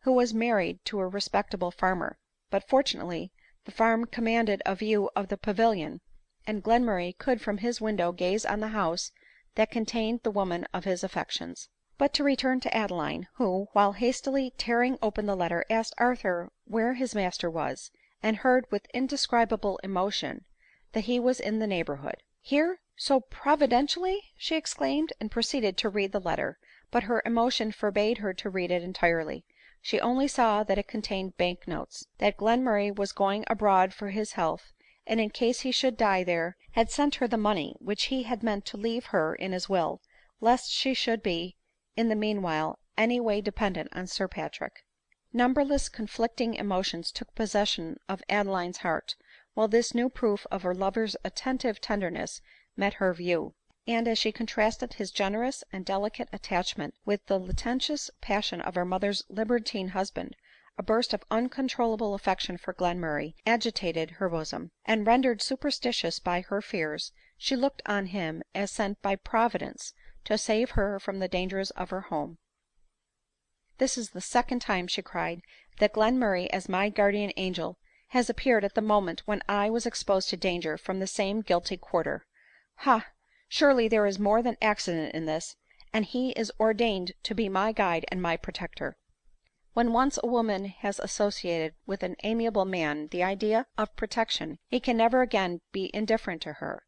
who was married to a respectable farmer ; but fortunately the farm commanded a view of the Pavilion, and Glenmurray could from his window gaze on the house that contained the woman of his affections. But to return to Adeline, who, while hastily tearing open the letter, asked Arthur where his master was, and heard with indescribable emotion that he was in the neighborhood. " Here so providentially !" she exclaimed, and proceeded to read the letter ; but her emotion forbade her to read it entirely. She only saw that it contained bank notes ; that Glenmurray was going abroad for his health, and in case he should die there, had sent her the money which he had meant to leave her in his will, lest she should be in the meanwhile any way dependent on Sir Patrick. Numberless conflicting emotions took possession of Adeline's heart, while this new proof of her lover's attentive tenderness met her view ; and, as she contrasted his generous and delicate attachment with the licentious passion of her mother's libertine husband, a burst of uncontrollable affection for Glenmurray agitated her bosom ; and, rendered superstitious by her fears, she looked on him as sent by Providence to save her from the dangers of her home. " This is the second time," she cried, " that Glenmurray, as my guardian angel, has appeared at the moment when I was exposed to danger from the same guilty quarter. Ha ! surely there is more than accident in this, and he is ordained to be my guide and my protector." When once a woman has associated with an amiable man the idea of protection, he can never again be indifferent to her ;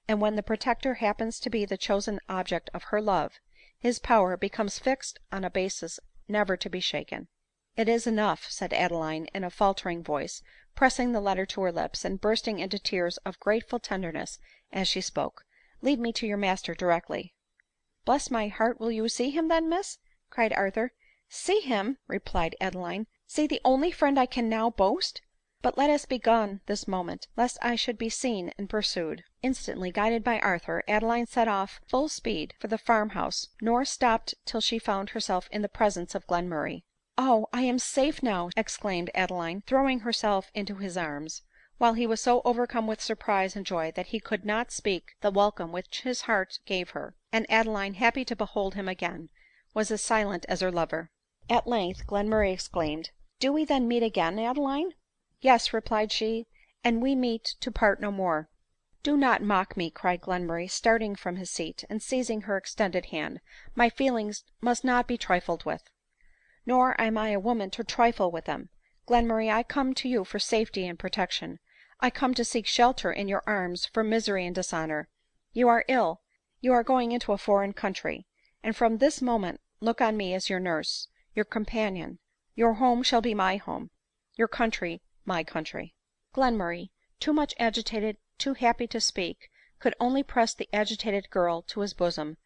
and when the protector happens to be the chosen object of her love, his power becomes fixed on a basis never to be shaken. " It is enough," said Adeline in a faltering voice, pressing the letter to her lips, and bursting into tears of grateful tenderness as she spoke. " Lead me to your master directly." " Bless my heart, will you see him then, miss ?" cried Arthur. " See him !" replied Adeline ;" see the only friend I can now boast ! But let us be gone this moment, lest I should be seen and pursued." Instantly guided by Arthur, Adeline set off full speed for the farm house, nor stopped till she found herself in the presence of Glenmurray. " Oh ! I am safe now !" exclaimed Adeline, throwing herself into his arms ; while he was so overcome with surprise and joy that he could not speak the welcome which his heart gave her ; and Adeline, happy to behold him again, was as silent as her lover. At length Glenmurray exclaimed, " Do we then meet again, Adeline ?"" Yes," replied she, " and we meet to part no more." " Do not mock me," cried Glenmurray, starting from his seat, and seizing her extended hand ;" my feelings must not be trifled with." " Nor am I a woman to trifle with them. Glenmurray, I come to you for safety and protection ; I come to seek shelter in your arms from misery and dishonor. You are ill, you are going into a foreign country ; and from this moment look on me as your nurse, your companion ; your home shall be my home, your country my country." Glenmurray, too much agitated, too happy to speak, could only press the agitated girl to his bosom,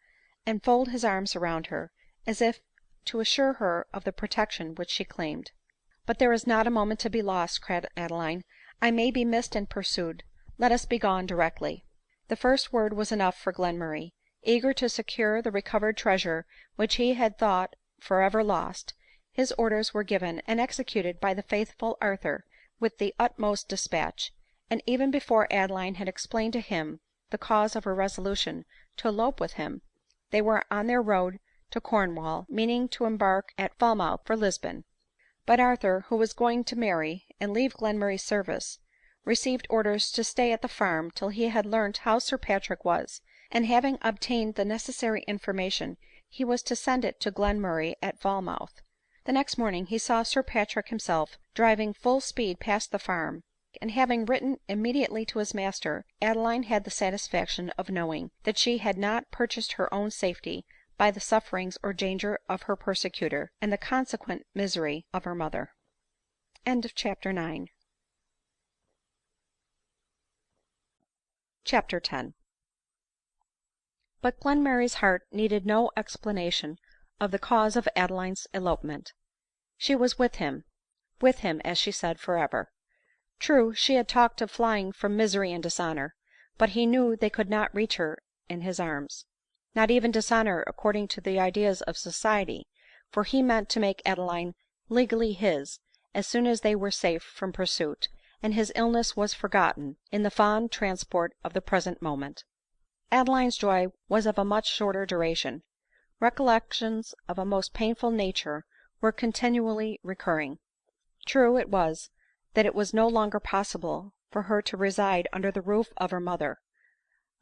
and fold his arms around her, as if to assure her of the protection which she claimed. " But there is not a moment to be lost," cried Adeline ;" I may be missed and pursued ; let us be gone directly." The first word was enough for Glenmurray. Eager to secure the recovered treasure which he had thought for ever lost, his orders were given and executed by the faithful Arthur with the utmost despatch ; and even before Adeline had explained to him the cause of her resolution to elope with him, they were on their road to Cornwall, meaning to embark at Falmouth for Lisbon. But Arthur, who was going to marry and leave Glenmurray's service, received orders to stay at the farm till he had learnt how Sir Patrick was ; and having obtained the necessary information, he was to send it to Glenmurray at Falmouth. The next morning he saw Sir Patrick himself driving full speed past the farm ; and having written immediately to his master, Adeline had the satisfaction of knowing that she had not purchased her own safety by by the sufferings or danger of her persecutor, and the consequent misery of her mother. Chapter 10. But Glenmurray's heart needed no explanation of the cause of Adeline's elopement. She was with him, as she said, forever. True, she had talked of flying from misery and dishonor, but he knew they could not reach her in his arms. Not even dishonor according to the ideas of society, for he meant to make Adeline legally his as soon as they were safe from pursuit, and his illness was forgotten in the fond transport of the present moment. Adeline's joy was of a much shorter duration. Recollections of a most painful nature were continually recurring. True it was that it was no longer possible for her to reside under the roof of her mother,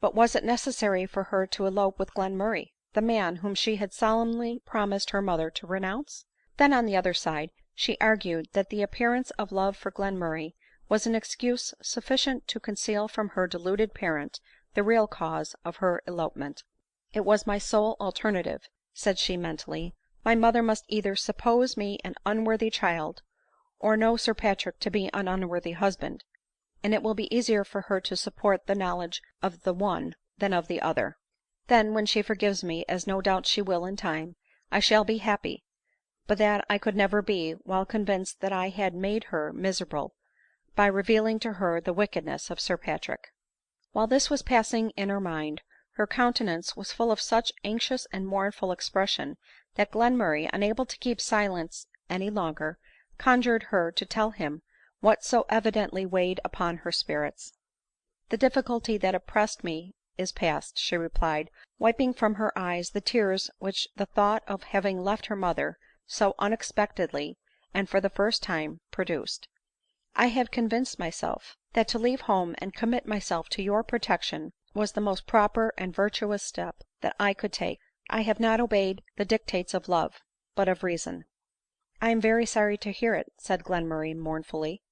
but was it necessary for her to elope with Glenmurray, the man whom she had solemnly promised her mother to renounce? Then, on the other side, she argued that the appearance of love for Glenmurray was an excuse sufficient to conceal from her deluded parent the real cause of her elopement. " It was my sole alternative," said she mentally. " My mother must either suppose me an unworthy child, or know Sir Patrick to be an unworthy husband, and it will be easier for her to support the knowledge of the one than of the other. Then, when she forgives me, as no doubt she will in time, I shall be happy ; but that I could never be, while convinced that I had made her miserable by revealing to her the wickedness of Sir Patrick." While this was passing in her mind, her countenance was full of such anxious and mournful expression, that Glenmurray, unable to keep silence any longer, conjured her to tell him what so evidently weighed upon her spirits. " The difficulty that oppressed me is past," she replied, wiping from her eyes the tears which the thought of having left her mother so unexpectedly, and for the first time, produced. " I have convinced myself that to leave home and commit myself to your protection was the most proper and virtuous step that I could take. I have not obeyed the dictates of love, but of reason." " I am very sorry to hear it," said Glenmurray mournfully.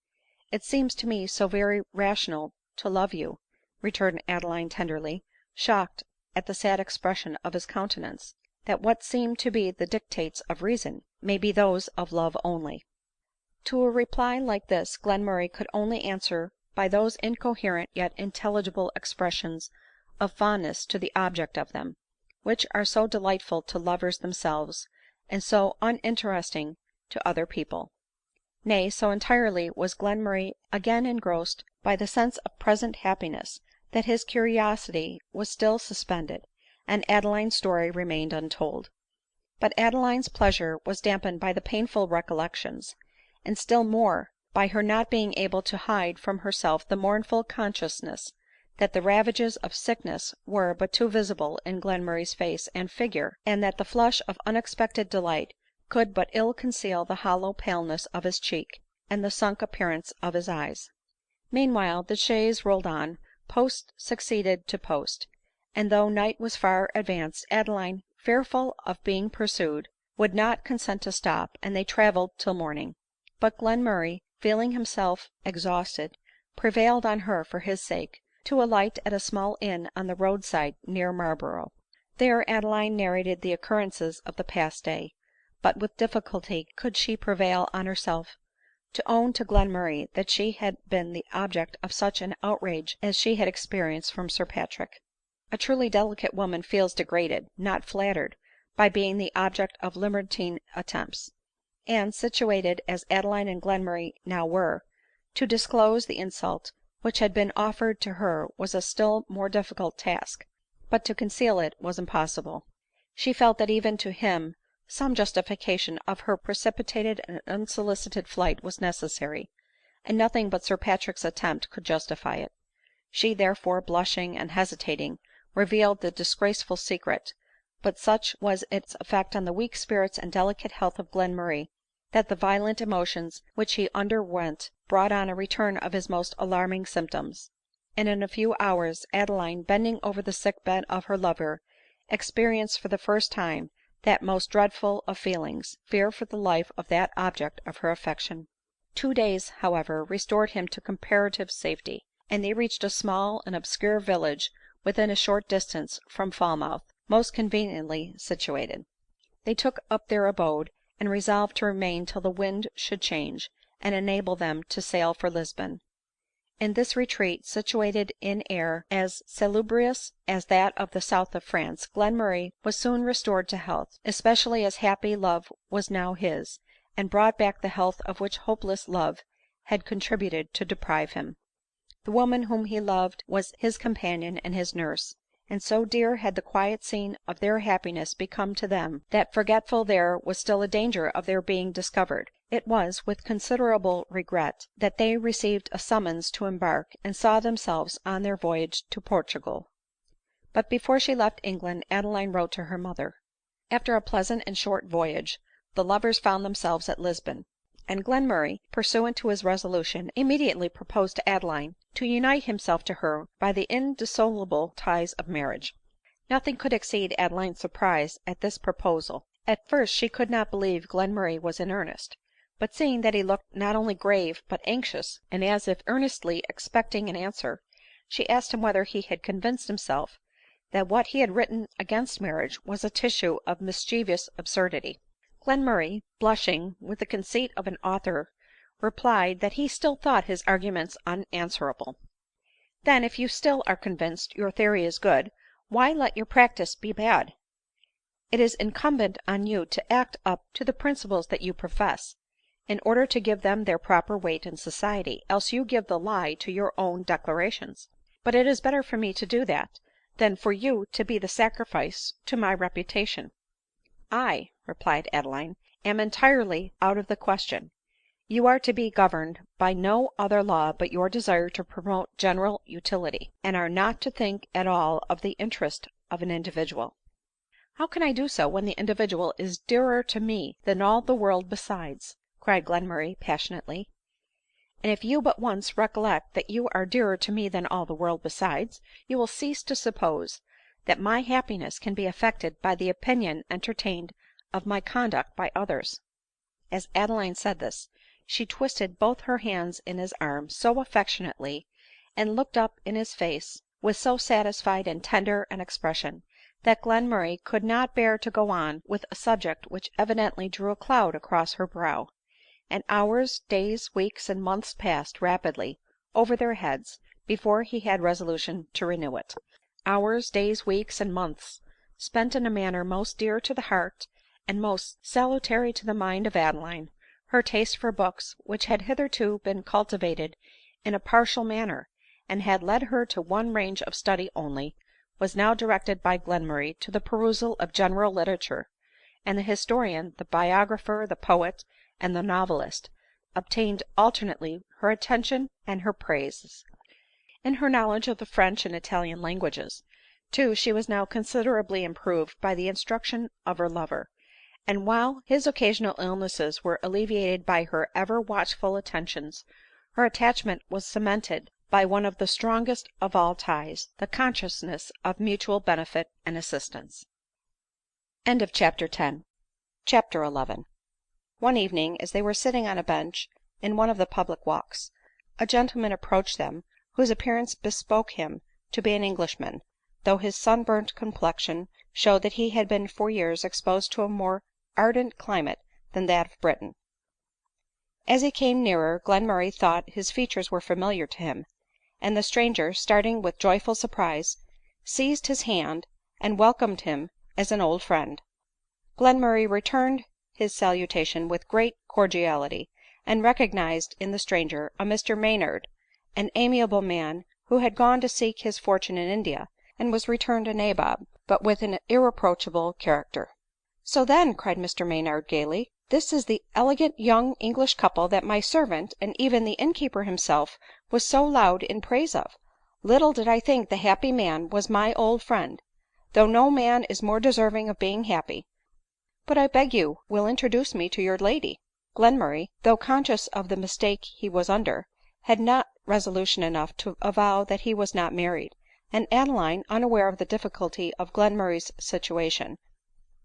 " It seems to me so very rational to love you," returned Adeline tenderly, shocked at the sad expression of his countenance, " that what seem to be the dictates of reason may be those of love only." To a reply like this Glenmurray could only answer by those incoherent yet intelligible expressions of fondness to the object of them, which are so delightful to lovers themselves, and so uninteresting to other people. Nay, so entirely was Glenmurray again engrossed by the sense of present happiness, that his curiosity was still suspended, and Adeline's story remained untold. But Adeline's pleasure was dampened by the painful recollections, and still more by her not being able to hide from herself the mournful consciousness that the ravages of sickness were but too visible in Glenmurray's face and figure, and that the flush of unexpected delight could but ill conceal the hollow paleness of his cheek, and the sunk appearance of his eyes. Meanwhile the chaise rolled on, post succeeded to post ; and though night was far advanced, Adeline, fearful of being pursued, would not consent to stop, and they travelled till morning. But Glenmurray, feeling himself exhausted, prevailed on her, for his sake, to alight at a small inn on the road side near Marlborough. There Adeline narrated the occurrences of the past day ; but with difficulty could she prevail on herself to own to Glenmurray that she had been the object of such an outrage as she had experienced from Sir Patrick. A truly delicate woman feels degraded, not flattered, by being the object of libertine attempts ; and, situated as Adeline and Glenmurray now were, to disclose the insult which had been offered to her was a still more difficult task, but to conceal it was impossible. She felt that even to him some justification of her precipitate and unsolicited flight was necessary, and nothing but Sir Patrick's attempt could justify it. She therefore, blushing and hesitating, revealed the disgraceful secret ; but such was its effect on the weak spirits and delicate health of Glenmurray, that the violent emotions which he underwent brought on a return of his most alarming symptoms ; and in a few hours Adeline, bending over the sick bed of her lover, experienced for the first time that most dreadful of feelings, fear for the life of that object of her affection. 2 days, however, restored him to comparative safety, and they reached a small and obscure village within a short distance from Falmouth. most conveniently situated. They took up their abode, and resolved to remain till the wind should change, and enable them to sail for Lisbon. In this retreat, situated in air as salubrious as that of the south of France, Glenmurray was soon restored to health, especially as happy love was now his, and brought back the health of which hopeless love had contributed to deprive him. The woman whom he loved was his companion and his nurse ; and so dear had the quiet scene of their happiness become to them, that, forgetful there was still a danger of their being discovered, it was with considerable regret that they received a summons to embark, and saw themselves on their voyage to Portugal. But before she left England, Adeline wrote to her mother. After a pleasant and short voyage, the lovers found themselves at Lisbon ; and Glenmurray, pursuant to his resolution, immediately proposed to Adeline to unite himself to her by the indissoluble ties of marriage. Nothing could exceed Adeline's surprise at this proposal. At first she could not believe Glenmurray was in earnest ; but seeing that he looked not only grave but anxious, and as if earnestly expecting an answer, she asked him whether he had convinced himself that what he had written against marriage was a tissue of mischievous absurdity. Glenmurray, blushing with the conceit of an author, replied that he still thought his arguments unanswerable. " Then, if you still are convinced your theory is good, why let your practice be bad ? It is incumbent on you to act up to the principles that you profess, in order to give them their proper weight in society, else you give the lie to your own declarations. But it is better for me to do that, than for you to be the sacrifice to my reputation." " I," replied Adeline, " am entirely out of the question. You are to be governed by no other law but your desire to promote general utility, and are not to think at all of the interest of an individual." " How can I do so, when the individual is dearer to me than all the world besides ?" cried Glenmurray passionately. " And if you but once recollect that you are dearer to me than all the world besides, you will cease to suppose that my happiness can be affected by the opinion entertained of my conduct by others." As Adeline said this, she twisted both her hands in his arm so affectionately, and looked up in his face with so satisfied and tender an expression, that Glenmurray could not bear to go on with a subject which evidently drew a cloud across her brow ; and hours, days, weeks, and months passed rapidly over their heads before he had resolution to renew it. Hours, days, weeks, and months, spent in a manner most dear to the heart and most salutary to the mind of Adeline. Her taste for books, which had hitherto been cultivated in a partial manner, and had led her to one range of study only, was now directed by Glenmurray to the perusal of general literature ; and the historian, the biographer, the poet, and the novelist, obtained alternately her attention and her praises. In her knowledge of the French and Italian languages, too, she was now considerably improved by the instruction of her lover ; and while his occasional illnesses were alleviated by her ever watchful attentions, her attachment was cemented by one of the strongest of all ties, the consciousness of mutual benefit and assistance. CHAPTER XI. One evening, as they were sitting on a bench in one of the public walks, a gentleman approached them whose appearance bespoke him to be an Englishman, though his sunburnt complexion showed that he had been for years exposed to a more ardent climate than that of Britain. As he came nearer, Glenmurray thought his features were familiar to him ; and the stranger, starting with joyful surprise, seized his hand and welcomed him as an old friend. Glenmurray returned his salutation with great cordiality, and recognised in the stranger a Mr Maynard, an amiable man who had gone to seek his fortune in India, and was returned a nabob, but with an irreproachable character. " So then," cried Mr Maynard gaily, " this is the elegant young English couple that my servant, and even the innkeeper himself, was so loud in praise of. Little did I think the happy man was my old friend, though no man is more deserving of being happy. But I beg you will introduce me to your lady." Glenmurray, though conscious of the mistake he was under, had not resolution enough to avow that he was not married ; and Adeline, unaware of the difficulty of Glenmurray's situation,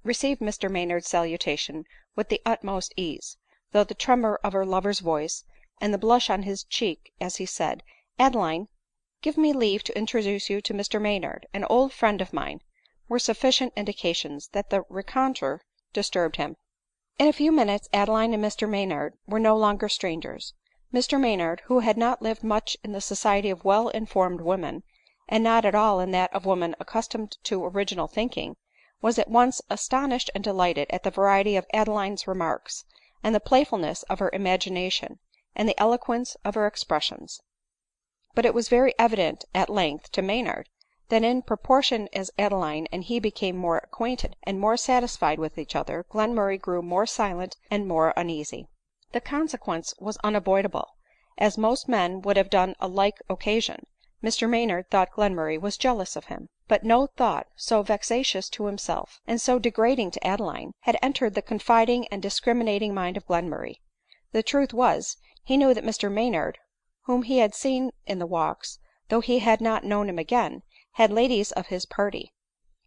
received Mr Maynard's salutation with the utmost ease, though the tremor of her lover's voice, and the blush on his cheek as he said, " Adeline, give me leave to introduce you to Mr Maynard, an old friend of mine. were sufficient indications that the rencontre disturbed him. In a few minutes Adeline and Mr Maynard were no longer strangers. Mr Maynard, who had not lived much in the society of well informed women, and not at all in that of women accustomed to original thinking, was at once astonished and delighted at the variety of Adeline's remarks, and the playfulness of her imagination, and the eloquence of her expressions. But it was very evident at length to Maynard, that in proportion as Adeline and he became more acquainted and more satisfied with each other, Glenmurray grew more silent and more uneasy. The consequence was unavoidable. As most men would have done on a like occasion, Mr Maynard thought Glenmurray was jealous of him ; but no thought so vexatious to himself, and so degrading to Adeline, had entered the confiding and discriminating mind of Glenmurray. The truth was, he knew that Mr Maynard, whom he had seen in the walks, though he had not known him again, had ladies of his party ;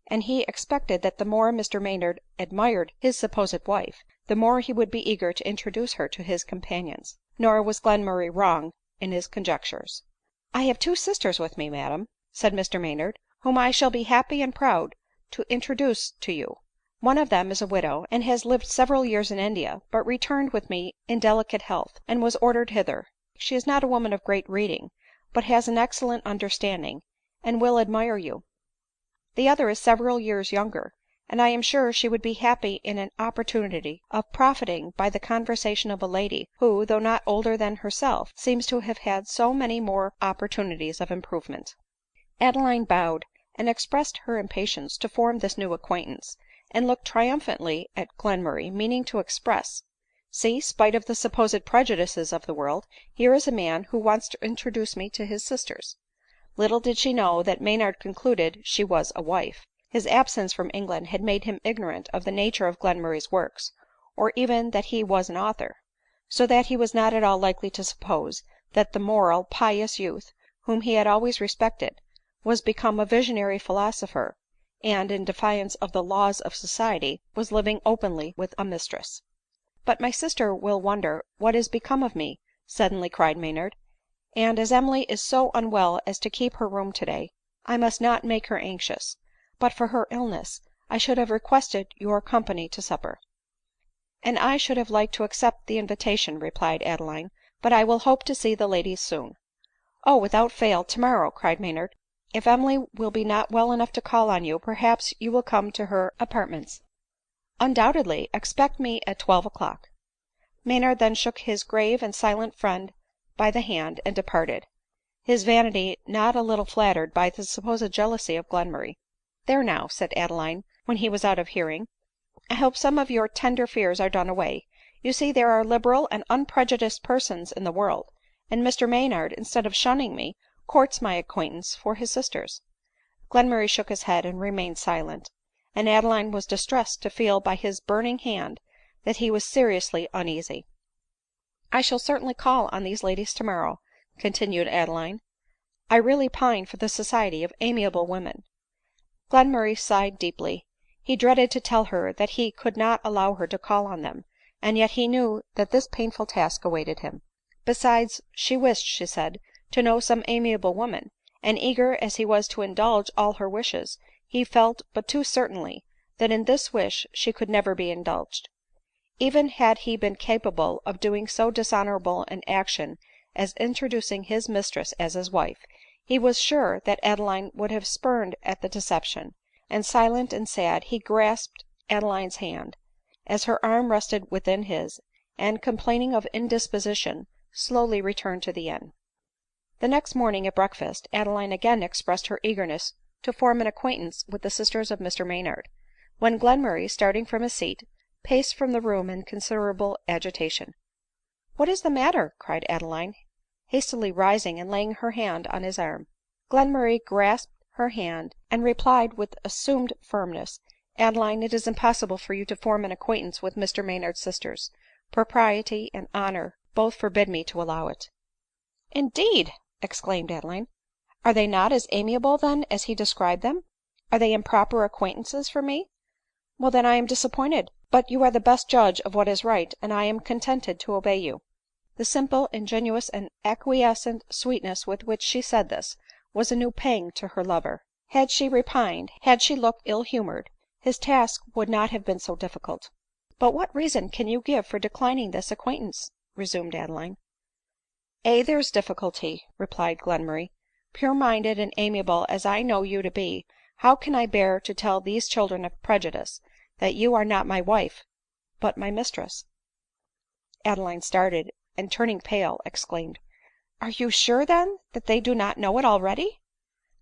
and he expected that the more Mr Maynard admired his supposed wife, the more he would be eager to introduce her to his companions. Nor was Glenmurray wrong in his conjectures. " I have two sisters with me, madam," said Mr Maynard, " whom I shall be happy and proud to introduce to you. One of them is a widow, and has lived several years in India, but returned with me in delicate health, and was ordered hither. She is not a woman of great reading, but has an excellent understanding, and will admire you. The other is several years younger, and I am sure she would be happy in an opportunity of profiting by the conversation of a lady who, though not older than herself, seems to have had so many more opportunities of improvement." Adeline bowed, and expressed her impatience to form this new acquaintance, and looked triumphantly at Glenmurray, meaning to express, " See, spite of the supposed prejudices of the world, here is a man who wants to introduce me to his sisters." Little did she know that Maynard concluded she was a wife. His absence from England had made him ignorant of the nature of Glenmurray's works, or even that he was an author ; so that he was not at all likely to suppose that the moral, pious youth, whom he had always respected, was become a visionary philosopher, and, in defiance of the laws of society, was living openly with a mistress. " But my sister will wonder what is become of me," suddenly cried Maynard ;" and, as Emily is so unwell as to keep her room today, I must not make her anxious. But for her illness, I should have requested your company to supper." " And I should have liked to accept the invitation," replied Adeline ;" but I will hope to see the ladies soon." " Oh, without fail, tomorrow," cried Maynard. " If Emily will be not well enough to call on you, perhaps you will come to her apartments." " Undoubtedly ; expect me at 12 o'clock." Maynard then shook his grave and silent friend by the hand and departed, his vanity not a little flattered by the supposed jealousy of Glenmurray. " There now," said Adeline when he was out of hearing, " I hope some of your tender fears are done away. You see there are liberal and unprejudiced persons in the world ; and Mr Maynard, instead of shunning me, courts my acquaintance for his sisters." Glenmurray shook his head and remained silent ; and Adeline was distressed to feel by his burning hand that he was seriously uneasy. " I shall certainly call on these ladies tomorrow," continued Adeline. " I really pine for the society of amiable women." Glenmurray sighed deeply. He dreaded to tell her that he could not allow her to call on them, and yet he knew that this painful task awaited him. Besides, she wished, she said, to know some amiable woman ; and eager as he was to indulge all her wishes, he felt but too certainly that in this wish she could never be indulged. Even had he been capable of doing so dishonorable an action as introducing his mistress as his wife, he was sure that Adeline would have spurned at the deception ; and silent and sad he grasped Adeline's hand, as her arm rested within his, and, complaining of indisposition, slowly returned to the inn. The next morning at breakfast Adeline again expressed her eagerness to form an acquaintance with the sisters of Mr Maynard, when Glenmurray, starting from his seat, paced from the room in considerable agitation. " What is the matter ?" cried Adeline, hastily rising and laying her hand on his arm. Glenmurray grasped her hand, and replied with assumed firmness, " Adeline, it is impossible for you to form an acquaintance with Mr Maynard's sisters. Propriety and honor both forbid me to allow it." " Indeed !" exclaimed Adeline. " Are they not as amiable then as he described them ? Are they improper acquaintances for me ? Well, then, I am disappointed ; but you are the best judge of what is right, and I am contented to obey you." The simple, ingenuous, and acquiescent sweetness with which she said this, was a new pang to her lover. Had she repined, had she looked ill humored, his task would not have been so difficult. " But what reason can you give for declining this acquaintance ?" resumed Adeline. " Aye, there's difficulty," replied Glenmurray. " Pure minded and amiable as I know you to be, how can I bear to tell these children of prejudice that you are not my wife but my mistress ?" Adeline started, and turning pale, exclaimed, " Are you sure, then, that they do not know it already ?""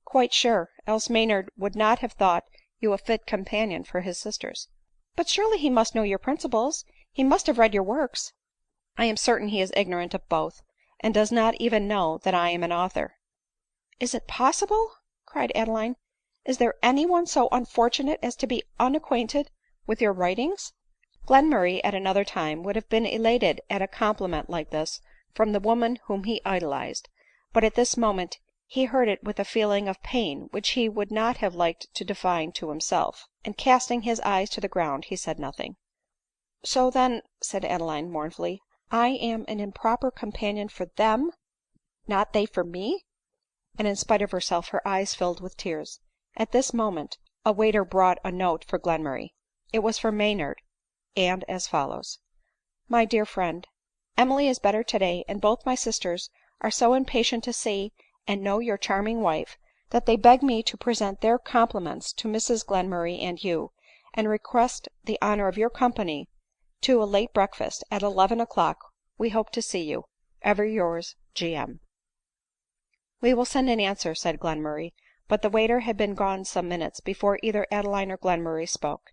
Quite sure, else Maynard would not have thought you a fit companion for his sisters." " But surely he must know your principles ; he must have read your works." " I am certain he is ignorant of both, and does not even know that I am an author." " Is it possible ?" cried Adeline. " Is there any one so unfortunate as to be unacquainted with your writings ?" Glenmurray at another time would have been elated at a compliment like this from the woman whom he idolized ; but at this moment he heard it with a feeling of pain which he would not have liked to define to himself, and casting his eyes to the ground he said nothing. " So then," said Adeline mournfully, " I am an improper companion for them, not they for me !" and in spite of herself her eyes filled with tears. At this moment a waiter brought a note for Glenmurray. It was for Maynard, and as follows :" My dear Friend, Emily is better today, and both my sisters are so impatient to see and know your charming wife, that they beg me to present their compliments to Mrs Glenmurray and you, and request the honor of your company to a late breakfast. At 11 o'clock we hope to see you. Ever yours, G. M." " We will send an answer," said Glenmurray ; but the waiter had been gone some minutes before either Adeline or Glenmurray spoke.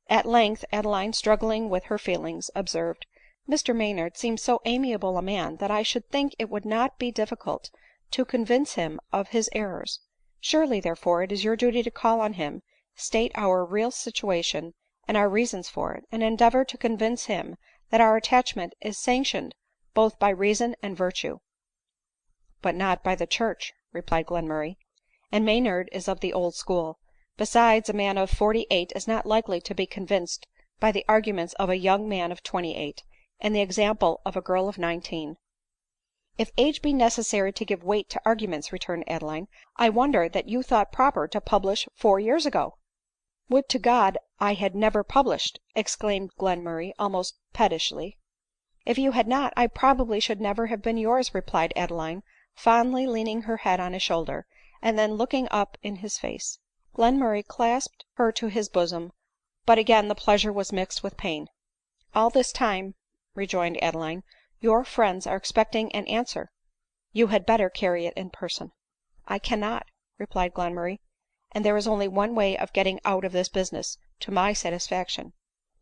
At length Adeline, struggling with her feelings, observed, " Mr Maynard seems so amiable a man, that I should think it would not be difficult to convince him of his errors. Surely, therefore, it is your duty to call on him, state our real situation and our reasons for it, and endeavor to convince him that our attachment is sanctioned both by reason and virtue." " But not by the church," replied Glenmurray ;" and Maynard is of the old school. Besides, a man of 48 is not likely to be convinced by the arguments of a young man of 28, and the example of a girl of 19." " If age be necessary to give weight to arguments," returned Adeline, " I wonder that you thought proper to publish 4 years ago." " Would to God I had never published !" exclaimed Glenmurray almost pettishly. " If you had not, I probably should never have been yours," replied Adeline, fondly leaning her head on his shoulder, and then looking up in his face. Glenmurray clasped her to his bosom, but again the pleasure was mixed with pain. " All this time," rejoined Adeline, " your friends are expecting an answer ; you had better carry it in person." " I cannot," replied Glenmurray ;" and there is only one way of getting out of this business to my satisfaction."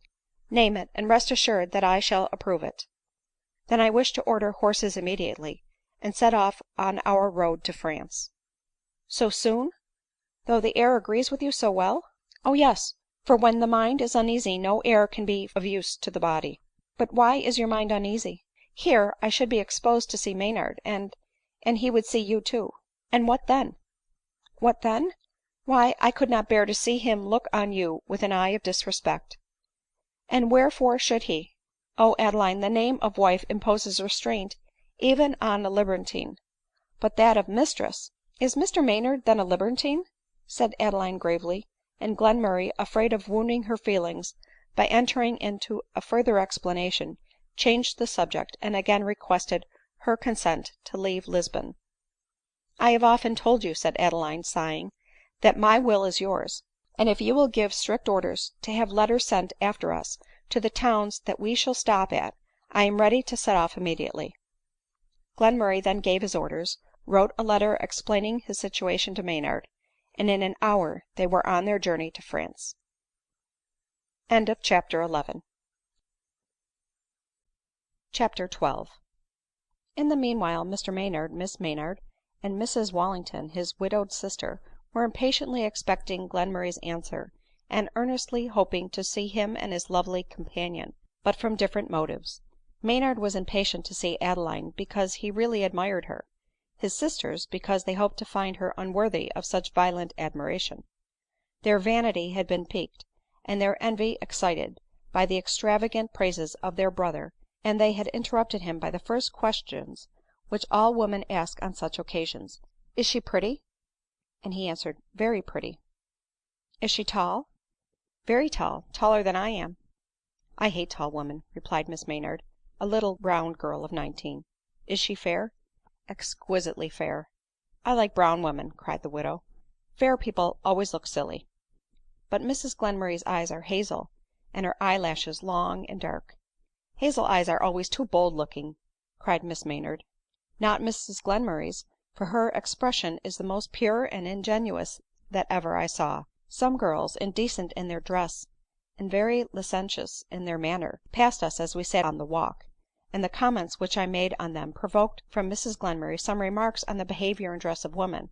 " Name it, and rest assured that I shall approve it." " Then I wish to order horses immediately, and set off on our road to France." " So soon ? though the air agrees with you so well ?"" Oh yes ; for when the mind is uneasy no air can be of use to the body." " But why is your mind uneasy ?"" Here I should be exposed to see Maynard, and he would see you too." " And what then ?"" What then ? Why, I could not bear to see him look on you with an eye of disrespect." " And wherefore should he ? Oh, Adeline, the name of wife imposes restraint even on a libertine ; but that of mistress "" Is Mr Maynard then a libertine ?" said Adeline gravely ; and Glenmurray, afraid of wounding her feelings by entering into a further explanation, changed the subject, and again requested her consent to leave Lisbon. " I have often told you," said Adeline sighing, " that my will is yours ; and if you will give strict orders to have letters sent after us to the towns that we shall stop at, I am ready to set off immediately." Glenmurray then gave his orders, wrote a letter explaining his situation to Maynard, and in an hour they were on their journey to France. CHAPTER XII. In the meanwhile Mr Maynard, Miss Maynard, and Mrs Wallington, his widowed sister, were impatiently expecting Glenmurray's answer, and earnestly hoping to see him and his lovely companion, but from different motives. Maynard was impatient to see Adeline because he really admired her ; his sisters, because they hoped to find her unworthy of such violent admiration. Their vanity had been piqued, and their envy excited, by the extravagant praises of their brother, and they had interrupted him by the first questions which all women ask on such occasions, " Is she pretty And he answered, "Very pretty." "Is she tall?" "Very tall, taller than I am." "I hate tall women," replied Miss Maynard, a little round girl of 19. "Is she fair?" "Exquisitely fair." "I like brown women," cried the widow. "Fair people always look silly." "But Mrs Glenmurray's eyes are hazel, and her eyelashes long and dark." "Hazel eyes are always too bold looking," cried Miss Maynard. "Not Mrs Glenmurray's, for her expression is the most pure and ingenuous that ever I saw. Some girls, indecent in their dress, and very licentious in their manner, passed us as we sat on the walk, and the comments which I made on them provoked from Mrs Glenmurray some remarks on the behavior and dress of women ;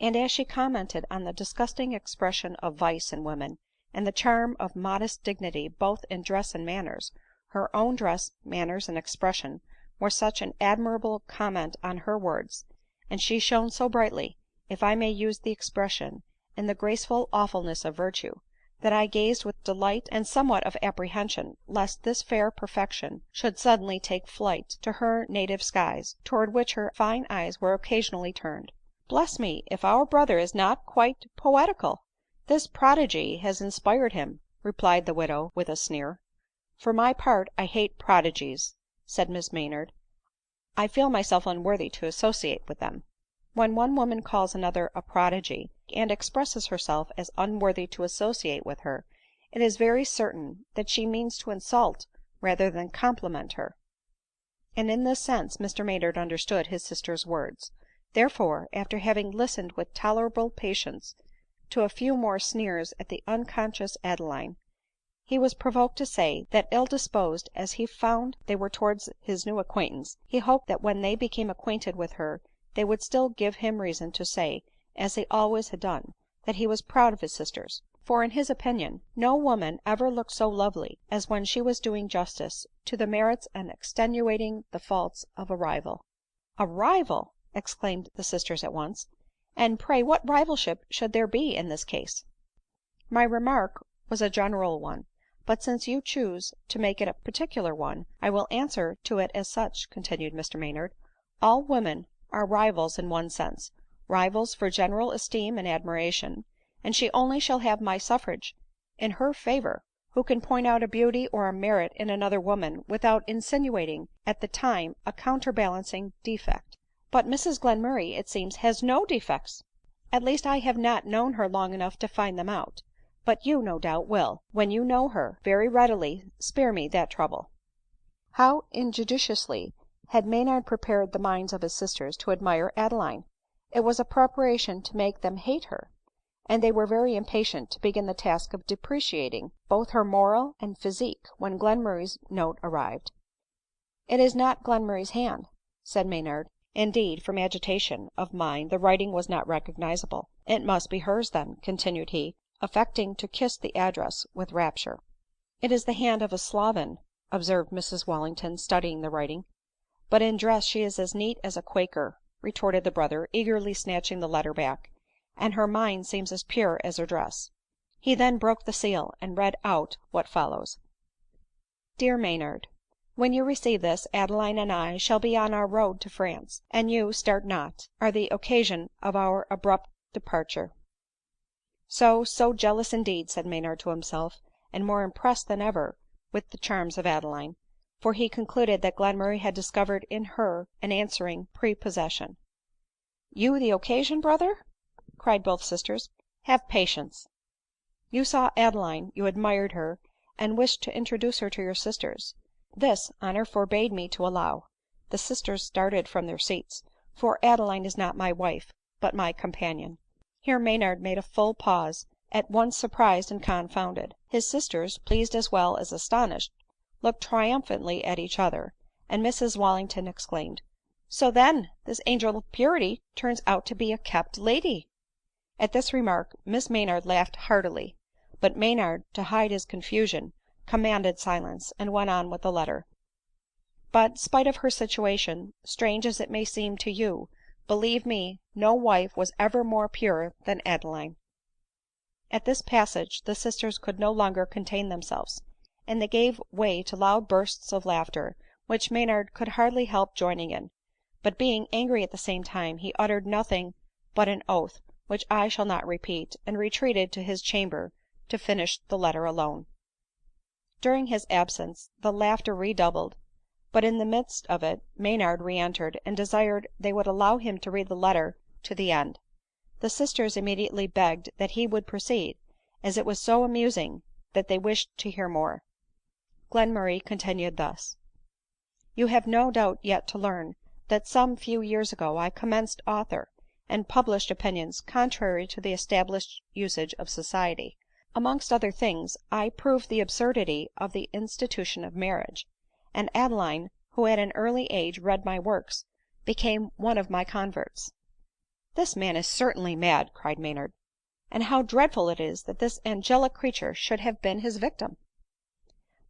and as she commented on the disgusting expression of vice in women, and the charm of modest dignity both in dress and manners, her own dress, manners, and expression were such an admirable comment on her words, and she shone so brightly, if I may use the expression, in the graceful awfulness of virtue, that I gazed with delight and somewhat of apprehension lest this fair perfection should suddenly take flight to her native skies, towards which her fine eyes were occasionally turned. Bless me, if our brother is not quite poetical ! This prodigy has inspired him," replied the widow with a sneer. " For my part, I hate prodigies," said Miss Maynard ;" I feel myself unworthy to associate with them." When one woman calls another a prodigy, and expresses herself as unworthy to associate with her, it is very certain that she means to insult rather than compliment her ; and in this sense Mr Maynard understood his sister's words. Therefore, after having listened with tolerable patience to a few more sneers at the unconscious Adeline, he was provoked to say, that ill disposed as he found they were towards his new acquaintance, he hoped that when they became acquainted with her they would still give him reason to say, as they always had done, that he was proud of his sisters ; for, in his opinion, no woman ever looked so lovely as when she was doing justice to the merits and extenuating the faults of a rival. " A rival !" exclaimed the sisters at once ;" and pray what rivalship should there be in this case ?"" My remark was a general one ; but since you choose to make it a particular one, I will answer to it as such," continued Mr Maynard. " All women are rivals in one sense, rivals for general esteem and admiration ; and she only shall have my suffrage in her favor who can point out a beauty or a merit in another woman without insinuating at the time a counterbalancing defect." " But Mrs Glenmurray, it seems, has no defects." " At least I have not known her long enough to find them out ; but you, no doubt, will, when you know her, very readily spare me that trouble." How injudiciously had Maynard prepared the minds of his sisters to admire Adeline ! It was a preparation to make them hate her ; and they were very impatient to begin the task of depreciating both her moral and physique when Glenmurray's note arrived. " It is not Glenmurray's hand," said Maynard ; indeed, from agitation of mind the writing was not recognisable. " It must be hers then," continued he, affecting to kiss the address with rapture. " It is the hand of a sloven," observed Mrs Wallington, studying the writing. " But in dress she is as neat as a quaker," retorted the brother, eagerly snatching the letter back ;" and her mind seems as pure as her dress." He then broke the seal, and read out what follows :" Dear Maynard, when you receive this, Adeline and I shall be on our road to France, and you, start not, are the occasion of our abrupt departure." " So jealous indeed," said Maynard to himself, and more impressed than ever with the charms of Adeline ; for he concluded that Glenmurray had discovered in her an answering prepossession. " You the occasion, brother !" cried both sisters ;" have patience. You saw Adeline, you admired her, and wished to introduce her to your sisters. This, honor forbade me to allow." The sisters started from their seats ;" for Adeline is not my wife, but my companion." Here Maynard made a full pause, at once surprised and confounded. His sisters, pleased as well as astonished, looked triumphantly at each other ; and Mrs Wallington exclaimed, " So then this angel of purity turns out to be a kept lady !" At this remark Miss Maynard laughed heartily ; but Maynard, to hide his confusion, commanded silence, and went on with the letter. " But, spite of her situation, strange as it may seem to you, believe me, no wife was ever more pure than Adeline." At this passage the sisters could no longer contain themselves, and they gave way to loud bursts of laughter, which Maynard could hardly help joining in ; but being angry at the same time, he uttered nothing but an oath which I shall not repeat, and retreated to his chamber to finish the letter alone. During his absence the laughter redoubled ; but in the midst of it Maynard re-entered, and desired they would allow him to read the letter to the end. The sisters immediately begged that he would proceed, as it was so amusing that they wished to hear more. Glenmurray continued thus: " You have no doubt yet to learn that some few years ago I commenced author, and published opinions contrary to the established usage of society. Amongst other things, I proved the absurdity of the institution of marriage ; and Adeline, who at an early age read my works, became one of my converts." " This man is certainly mad," cried Maynard ;" and how dreadful it is that this angelic creature should have been his victim !""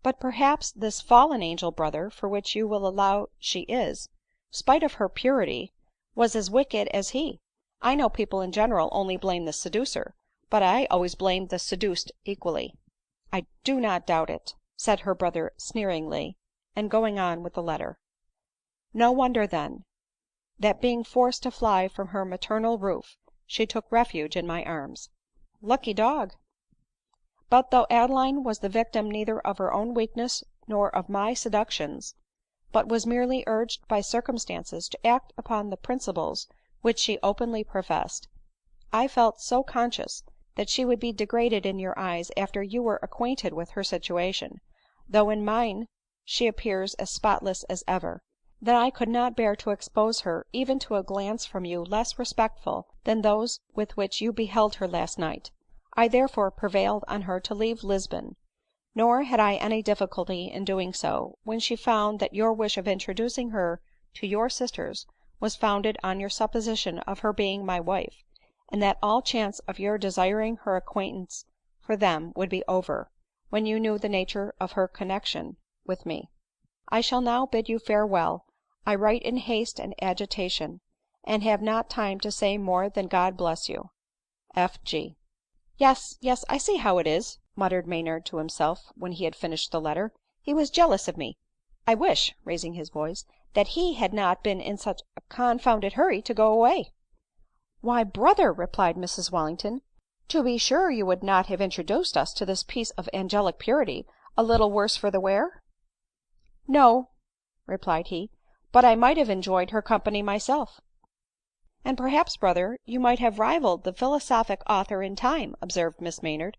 But perhaps this fallen angel, brother, for which you will allow she is, spite of her purity, was as wicked as he. I know people in general only blame the seducer, but I always blamed the seduced equally." " I do not doubt it," said her brother sneeringly, and going on with the letter. " No wonder, then, that being forced to fly from her maternal roof, she took refuge in my arms." " Lucky dog !" But though Adeline was the victim neither of her own weakness nor of my seductions, but was merely urged by circumstances to act upon the principles which she openly professed, I felt so conscious that she would be degraded in your eyes after you were acquainted with her situation, though in mine she appears as spotless as ever, that I could not bear to expose her even to a glance from you less respectful than those with which you beheld her last night. I therefore prevailed on her to leave Lisbon ; nor had I any difficulty in doing so, when she found that your wish of introducing her to your sisters was founded on your supposition of her being my wife, and that all chance of your desiring her acquaintance for them would be over, when you knew the nature of her connexion with me. I shall now bid you farewell. I write in haste and agitation, and have not time to say more than God bless you. F. G. "Yes, yes, I see how it is," muttered Maynard to himself when he had finished the letter ;" he was jealous of me. I wish," raising his voice, " that he had not been in such a confounded hurry to go away." " Why, brother," replied Mrs Wallington, " to be sure you would not have introduced us to this piece of angelic purity a little worse for the wear ?"" No," replied he, " but I might have enjoyed her company myself." " And perhaps, brother, you might have rivalled the philosophic author in time," observed Miss Maynard.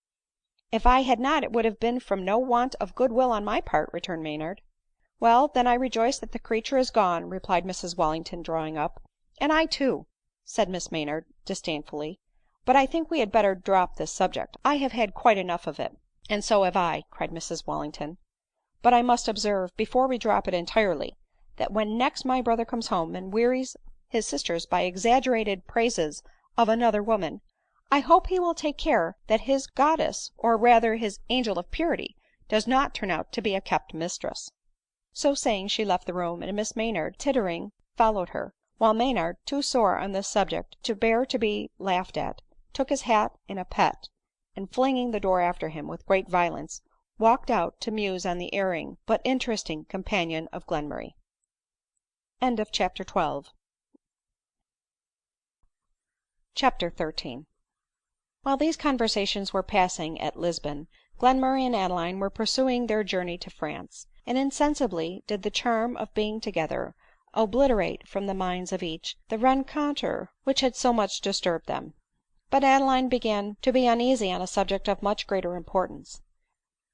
" If I had not, it would have been from no want of good will on my part," returned Maynard. " Well, then I rejoice that the creature is gone," replied Mrs Wallington, drawing up. " And I too," said Miss Maynard disdainfully. " But I think we had better drop this subject ; I have had quite enough of it." " And so have I," cried Mrs Wallington. " But I must observe, before we drop it entirely, that when next my brother comes home and wearies his sisters by exaggerated praises of another woman, I hope he will take care that his goddess, or rather his angel of purity, does not turn out to be a kept mistress." So saying she left the room, and Miss Maynard, tittering, followed her ; while Maynard, too sore on this subject to bear to be laughed at, took his hat in a pet, and flinging the door after him with great violence, walked out to muse on the erring but interesting companion of Glenmurray. CHAPTER XIII. While these conversations were passing at Lisbon, Glenmurray and Adeline were pursuing their journey to France ; and insensibly did the charm of being together obliterate from the minds of each the rencontre which had so much disturbed them. But Adeline began to be uneasy on a subject of much greater importance.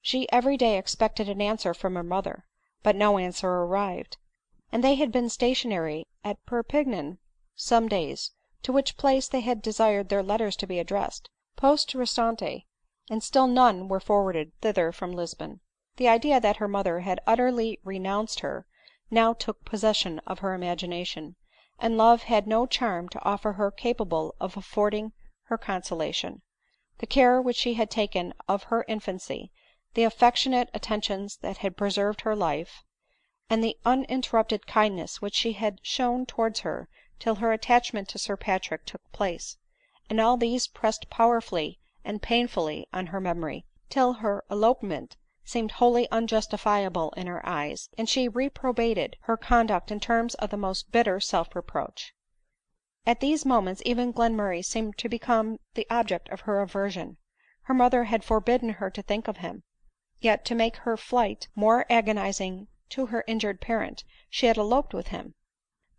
She every day expected an answer from her mother, but no answer arrived ; and they had been stationary at Perpignan some days, to which place they had desired their letters to be addressed poste restante, and still none were forwarded thither from Lisbon. The idea that her mother had utterly renounced her now took possession of her imagination, and love had no charm to offer her capable of affording her consolation. The care which she had taken of her infancy, the affectionate attentions that had preserved her life, and the uninterrupted kindness which she had shown towards her till her attachment to Sir Patrick took place, and all these pressed powerfully and painfully on her memory, till her elopement seemed wholly unjustifiable in her eyes, and she reprobated her conduct in terms of the most bitter self reproach. At these moments even Glenmurray seemed to become the object of her aversion. Her mother had forbidden her to think of him ; yet, to make her flight more agonizing to her injured parent, she had eloped with him.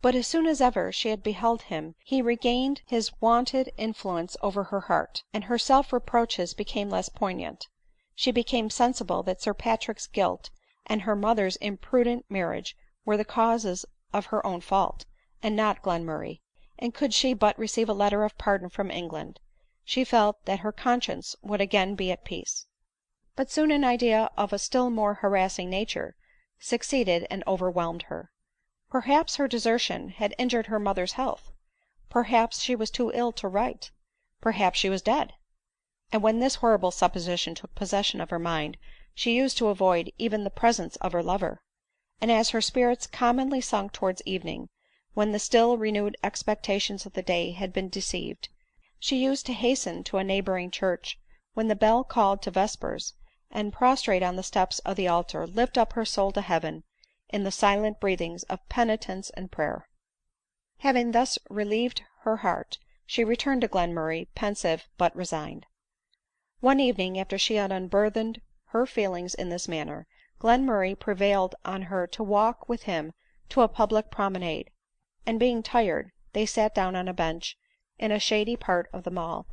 But as soon as ever she beheld him he regained his wonted influence over her heart, and her self reproaches became less poignant. She became sensible that Sir Patrick's guilt and her mother's imprudent marriage were the causes of her own fault, and not Glenmurray ; and could she but receive a letter of pardon from England, she felt that her conscience would again be at peace. But soon an idea of a still more harassing nature succeeded and overwhelmed her. Perhaps her desertion had injured her mother's health ; perhaps she was too ill to write ; perhaps she was dead ; and when this horrible supposition took possession of her mind, she used to avoid even the presence of her lover ; and as her spirits commonly sunk towards evening, when the still renewed expectations of the day had been deceived, she used to hasten to a neighboring church when the bell called to vespers, and prostrate on the steps of the altar lift up her soul to heaven in the silent breathings of penitence and prayer. Having thus relieved her heart, she returned to Glenmurray pensive but resigned. One evening, after she had unburthened her feelings in this manner, Glenmurray prevailed on her to walk with him to a public promenade ; and being tired, they sat down on a bench in a shady part of the mall.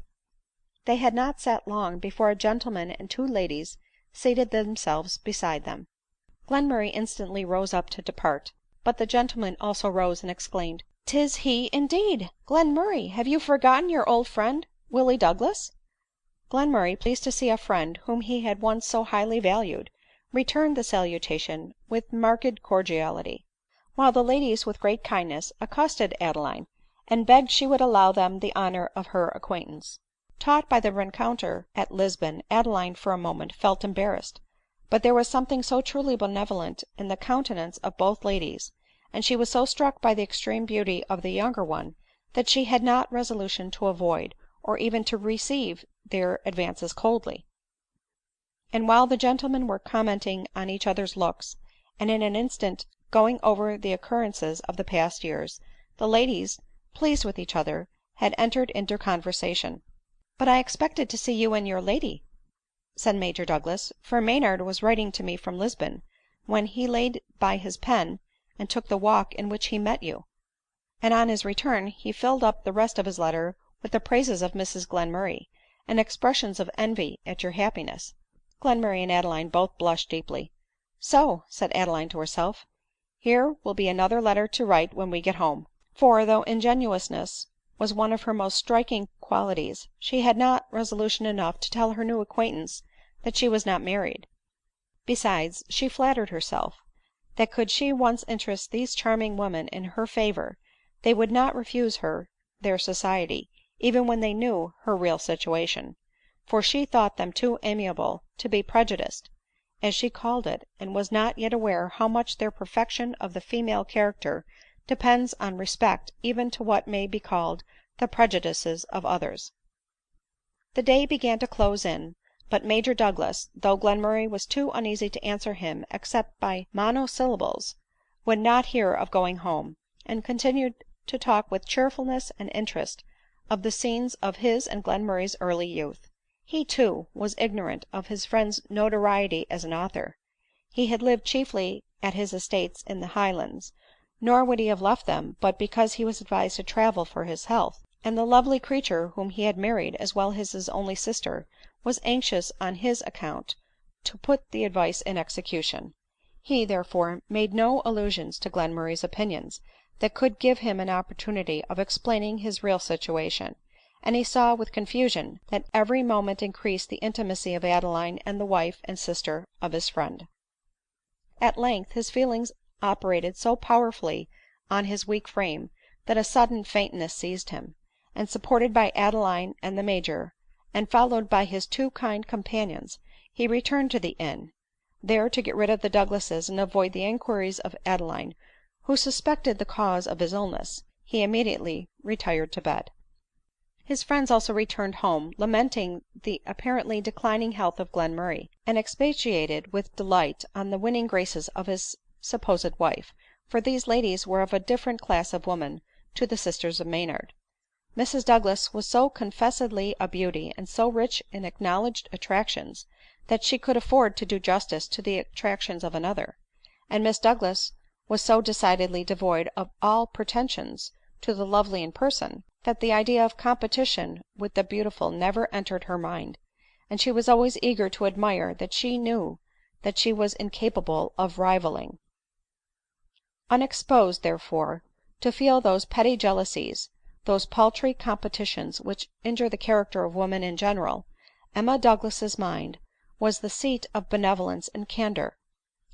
They had not sat long before a gentleman and two ladies seated themselves beside them. Glenmurray instantly rose up to depart ; but the gentleman also rose and exclaimed, " 'Tis he indeed ! Glenmurray, have you forgotten your old friend Willie Douglas ?" Glenmurray, pleased to see a friend whom he had once so highly valued, returned the salutation with marked cordiality ; while the ladies with great kindness accosted Adeline, and begged she would allow them the honor of her acquaintance. Taught by the rencounter at Lisbon, Adeline for a moment felt embarrassed ; but there was something so truly benevolent in the countenance of both ladies, and she was so struck by the extreme beauty of the younger one, that she had not resolution to avoid, or even to receive their advances coldly. And while the gentlemen were commenting on each other's looks, and in an instant going over the occurrences of the past years, the ladies, pleased with each other, had entered into conversation. " But I expected to see you and your lady," said Major Douglas, " for Maynard was writing to me from Lisbon, when he laid by his pen and took the walk in which he met you ; and on his return he filled up the rest of his letter with the praises of Mrs Glenmurray, and expressions of envy at your happiness." Glenmurray and Adeline both blushed deeply. " So," said Adeline to herself, " here will be another letter to write when we get home ;" for, though ingenuousness was one of her most striking qualities, she had not resolution enough to tell her new acquaintance that she was not married. Besides, she flattered herself, that could she once interest these charming women in her favor, they would not refuse her their society, even when they knew her real situation ; for she thought them too amiable to be prejudiced, as she called it, and was not yet aware how much their perfection of the female character depends on respect even to what may be called the prejudices of others. The day began to close in ; but Major Douglas, though Glenmurray was too uneasy to answer him except by monosyllables, would not hear of going home, and continued to talk with cheerfulness and interest of the scenes of his and Glenmurray's early youth. He, too, was ignorant of his friend's notoriety as an author. He had lived chiefly at his estates in the Highlands, nor would he have left them but because he was advised to travel for his health ; and the lovely creature whom he had married, as well as his only sister, was anxious on his account to put the advice in execution. He, therefore, made no allusions to Glenmurray's opinions that could give him an opportunity of explaining his real situation ; and he saw with confusion that every moment increased the intimacy of Adeline and the wife and sister of his friend. At length his feelings operated so powerfully on his weak frame, that a sudden faintness seized him ; and supported by Adeline and the Major, and followed by his two kind companions, he returned to the inn. There, to get rid of the Douglases and avoid the inquiries of Adeline, who suspected the cause of his illness, he immediately retired to bed. His friends also returned home, lamenting the apparently declining health of Glenmurray, and expatiated with delight on the winning graces of his supposed wife, for these ladies were of a different class of women to the sisters of Maynard. Mrs Douglas was so confessedly a beauty, and so rich in acknowledged attractions, that she could afford to do justice to the attractions of another ; and Miss Douglas was so decidedly devoid of all pretensions to the lovely in person, that the idea of competition with the beautiful never entered her mind, and she was always eager to admire that she knew that she was incapable of rivalling. Unexposed, therefore, to feel those petty jealousies, those paltry competitions which injure the character of women in general, Emma Douglas's mind was the seat of benevolence and candor,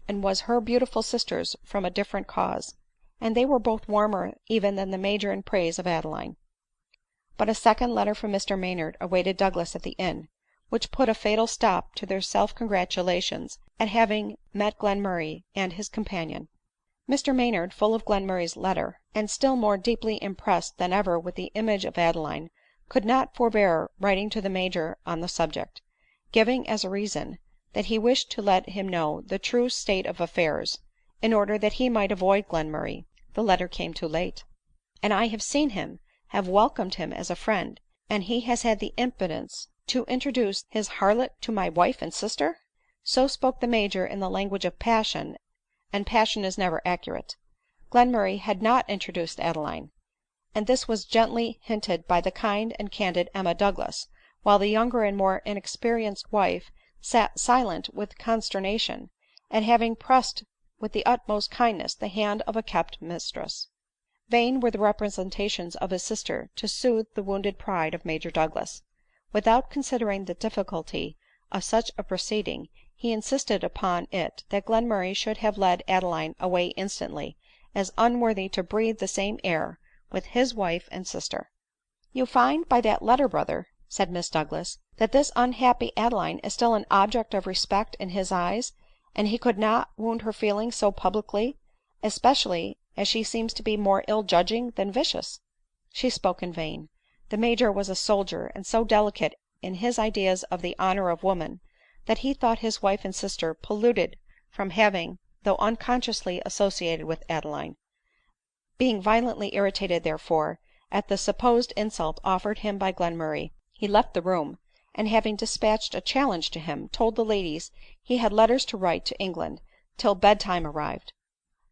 and was her beautiful sister's from a different cause, and they were both warmer even than the Major in praise of Adeline. But a second letter from Mr Maynard awaited Douglas at the inn, which put a fatal stop to their self congratulations at having met Glenmurray and his companion. Mr Maynard, full of Glenmurray's letter, and still more deeply impressed than ever with the image of Adeline, could not forbear writing to the Major on the subject, giving as a reason, that he wished to let him know the true state of affairs, in order that he might avoid Glenmurray. The letter came too late. " And I have seen him, have welcomed him as a friend, and he has had the impudence to introduce his harlot to my wife and sister !" So spoke the Major in the language of passion, and passion is never accurate. Glenmurray had not introduced Adeline ; and this was gently hinted by the kind and candid Emma Douglas, while the younger and more inexperienced wife sat silent with consternation, at having pressed with the utmost kindness the hand of a kept mistress. Vain were the representations of his sister to soothe the wounded pride of Major Douglas. Without considering the difficulty of such a proceeding, he insisted upon it that Glenmurray should have led Adeline away instantly, as unworthy to breathe the same air with his wife and sister. " You find by that letter, brother," said Miss Douglas, " that this unhappy Adeline is still an object of respect in his eyes, and he could not wound her feelings so publicly, especially as she seems to be more ill judging than vicious." She spoke in vain. The Major was a soldier, and so delicate in his ideas of the honor of woman, that he thought his wife and sister polluted from having, though unconsciously, associated with Adeline. Being violently irritated, therefore, at the supposed insult offered him by Glenmurray, he left the room, and having despatched a challenge to him, told the ladies he had letters to write to England till bed time arrived.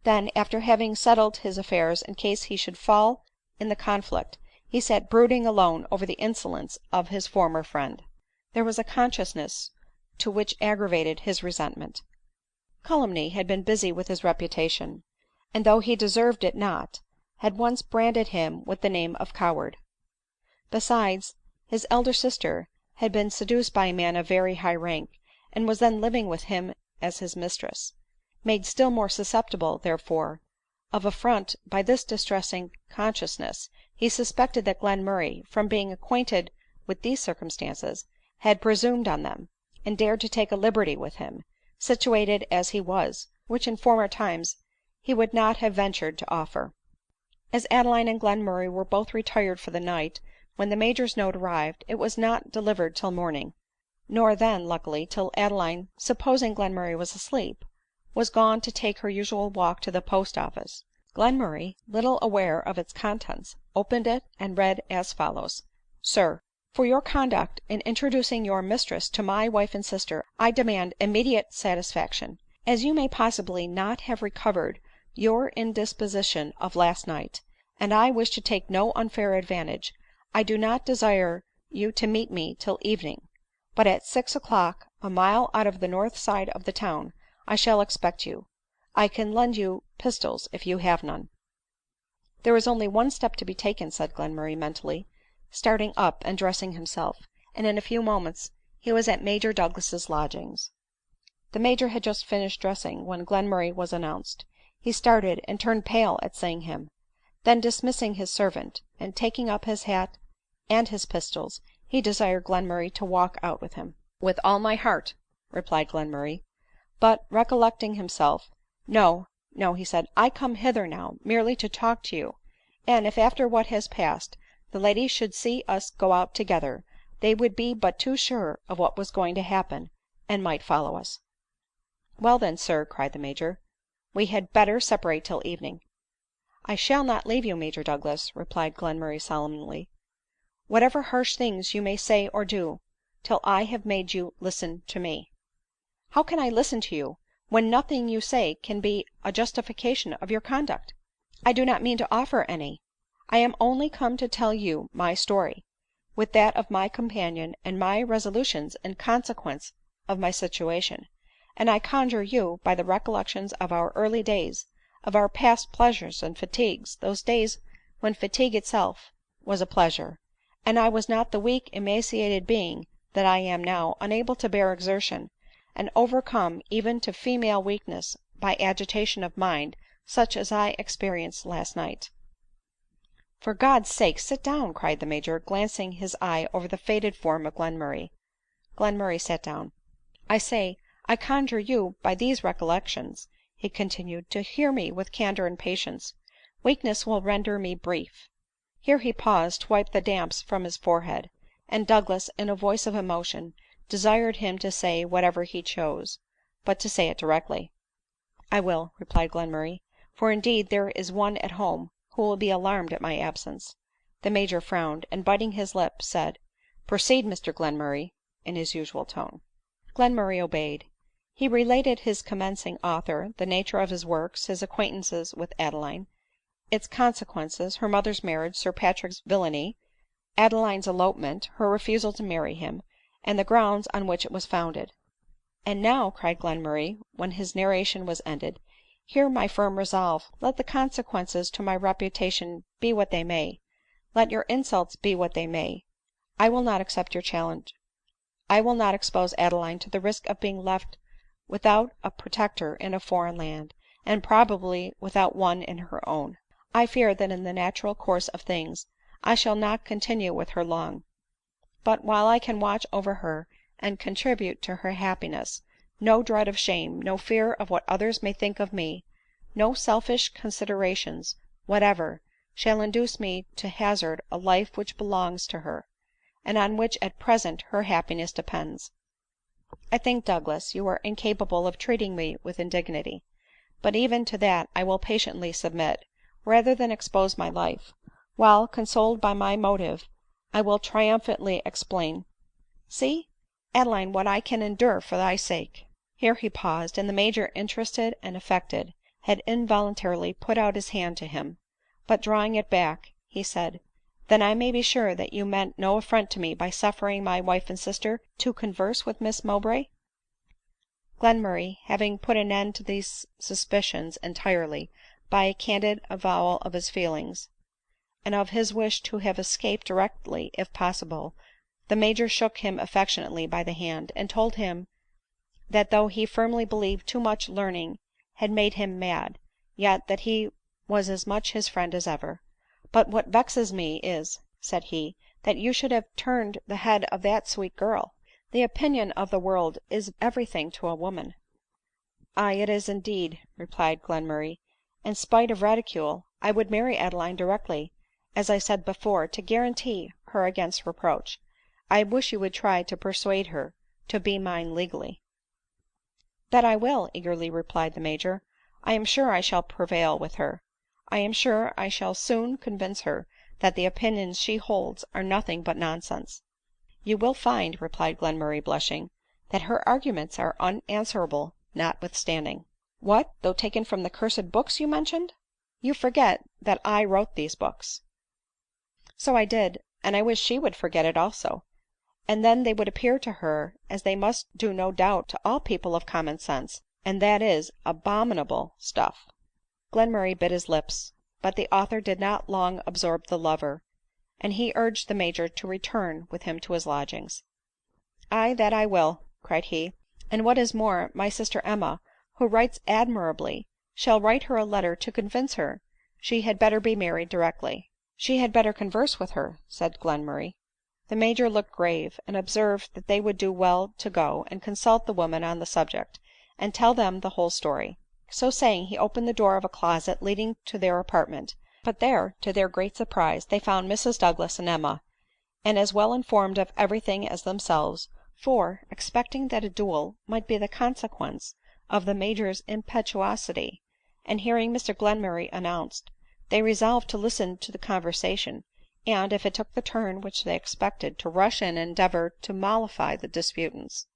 Then, after having settled his affairs in case he should fall in the conflict, he sat brooding alone over the insolence of his former friend. There was a consciousness to which aggravated his resentment. Calumny had been busy with his reputation, and though he deserved it not, had once branded him with the name of coward. Besides, his elder sister had been seduced by a man of very high rank, and was then living with him as his mistress. Made still more susceptible, therefore, of affront by this distressing consciousness, he suspected that Glenmurray, from being acquainted with these circumstances, had presumed on them, and dared to take a liberty with him, situated as he was, which in former times he would not have ventured to offer. As Adeline and Glenmurray were both retired for the night when the Major's note arrived, it was not delivered till morning, nor then, luckily, till Adeline, supposing Glenmurray was asleep, was gone to take her usual walk to the post office. Glenmurray, little aware of its contents, opened it, and read as follows: " Sir, for your conduct in introducing your mistress to my wife and sister, I demand immediate satisfaction. As you may possibly not have recovered your indisposition of last night, and I wish to take no unfair advantage, I do not desire you to meet me till evening ; but at 6 o'clock, a mile out of the north side of the town, I shall expect you. I can lend you pistols if you have none." " There is only one step to be taken," said Glenmurray mentally, starting up and dressing himself, and in a few moments he was at Major Douglas's lodgings. The Major had just finished dressing when Glenmurray was announced. He started and turned pale at seeing him ; then dismissing his servant, and taking up his hat and his pistols, he desired Glenmurray to walk out with him. " With all my heart," replied Glenmurray ; but recollecting himself, " No, no," he said, " I come hither now merely to talk to you ; and if after what has passed the ladies should see us go out together, they would be but too sure of what was going to happen, and might follow us." " Well then, sir," cried the Major, " we had better separate till evening." " I shall not leave you, Major Douglas," replied Glenmurray solemnly. whatever harsh things you may say or do, till I have made you listen to me." " How can I listen to you, when nothing you say can be a justification of your conduct ?"" I do not mean to offer any. I am only come to tell you my story, with that of my companion, and my resolutions in consequence of my situation ; and I conjure you, by the recollections of our early days, of our past pleasures and fatigues, those days when fatigue itself was a pleasure, and I was not the weak emaciated being that I am now, unable to bear exertion, and overcome even to female weakness by agitation of mind such as I experienced last night." " For God's sake sit down !" cried the Major, glancing his eye over the faded form of Glenmurray. Glenmurray sat down. " I say, I conjure you by these recollections," he continued, " to hear me with candor and patience. Weakness will render me brief." Here he paused to wipe the damps from his forehead ; and Douglas, in a voice of emotion, desired him to say whatever he chose, but to say it directly. " I will," replied Glenmurray, " for indeed there is one at home who will be alarmed at my absence." The Major frowned, and biting his lip, said, " Proceed, Mr Glenmurray," in his usual tone. Glenmurray obeyed. He related his commencing author, the nature of his works, his acquaintance with Adeline, its consequences, her mother's marriage, Sir Patrick's villany, Adeline's elopement, her refusal to marry him, and the grounds on which it was founded. " And now," cried Glenmurray, when his narration was ended, " hear my firm resolve. Let the consequences to my reputation be what they may, let your insults be what they may, I will not accept your challenge. I will not expose Adeline to the risk of being left without a protector in a foreign land, and probably without one in her own. I fear that in the natural course of things I shall not continue with her long ; but while I can watch over her and contribute to her happiness, no dread of shame, no fear of what others may think of me, no selfish considerations whatever, shall induce me to hazard a life which belongs to her, and on which at present her happiness depends. I think, Douglas, you are incapable of treating me with indignity ; but even to that I will patiently submit, rather than expose my life, while, consoled by my motive, I will triumphantly exclaim, ' See, Adeline, what I can endure for thy sake !'" Here he paused, and the Major, interested and affected, had involuntarily put out his hand to him ; but drawing it back, he said, " Then I may be sure that you meant no affront to me by suffering my wife and sister to converse with Miss Mowbray ?" Glenmurray, having put an end to these suspicions entirely by a candid avowal of his feelings, and of his wish to have escaped directly if possible, the Major shook him affectionately by the hand, and told him that though he firmly believed too much learning had made him mad, yet that he was as much his friend as ever. " But what vexes me is," said he, " that you should have turned the head of that sweet girl. The opinion of the world is every thing to a woman." " Aye, it is indeed," replied Glenmurray ;" and spite of ridicule, I would marry Adeline directly, as I said before, to guarantee her against reproach. I wish you would try to persuade her to be mine legally." " That I will," eagerly replied the Major ;" I am sure I shall prevail with her. I am sure I shall soon convince her that the opinions she holds are nothing but nonsense." " You will find," replied Glenmurray blushing, " that her arguments are unanswerable notwithstanding." " What, though taken from the cursed books you mentioned ?"" You forget that I wrote these books." " So I did ; and I wish she would forget it also ; and then they would appear to her, as they must do no doubt to all people of common sense, and that is, abominable stuff." Glenmurray bit his lips ; but the author did not long absorb the lover, and he urged the Major to return with him to his lodgings. " Aye, that I will," cried he ;" and what is more, my sister Emma, who writes admirably, shall write her a letter to convince her she had better be married directly." " She had better converse with her," said Glenmurray. The Major looked grave, and observed that they would do well to go and consult the women on the subject, and tell them the whole story. So saying, he opened the door of a closet leading to their apartment ; but there, to their great surprise, they found Mrs Douglas and Emma, and as well informed of every thing as themselves ; for, expecting that a duel might be the consequence of the Major's impetuosity, and hearing Mr Glenmurray announced, they resolved to listen to the conversation, and, if it took the turn which they expected, to rush in and endeavor to mollify the disputants.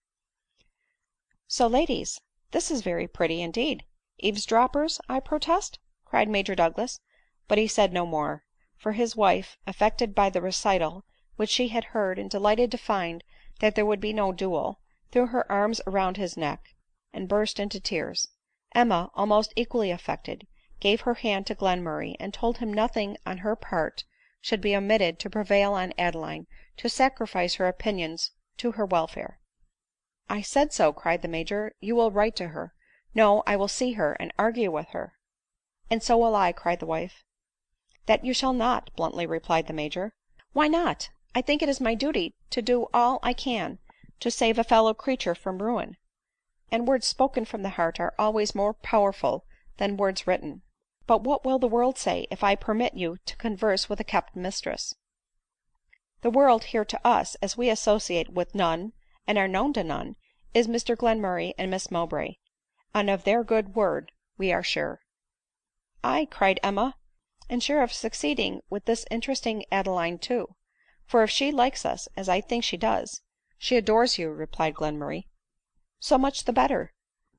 " So, ladies, this is very pretty indeed ! Eaves droppers, I protest," cried Major Douglas ; but he said no more ; for his wife, affected by the recital which she had heard, and delighted to find that there would be no duel, threw her arms round his neck and burst into tears. Emma, almost equally affected, gave her hand to Glenmurray, and told him nothing on her part should be omitted to prevail on Adeline to sacrifice her opinions to her welfare. " I said so," cried the Major. " You will write to her." " No, I will see her, and argue with her." " And so will I," cried the wife. " That you shall not," bluntly replied the Major. " Why not ? I think it is my duty to do all I can to save a fellow creature from ruin ; and words spoken from the heart are always more powerful than words written. But what will the world say if I permit you to converse with a kept mistress ?"" The world here to us, as we associate with none, and are known to none, is Mr Glenmurray and Miss Mowbray ; and of their good word we are sure." " Aye," cried Emma, " and sure of succeeding with this interesting Adeline too ; for if she likes us, as I think she does "" She adores you," replied Glenmurray. " So much the better ;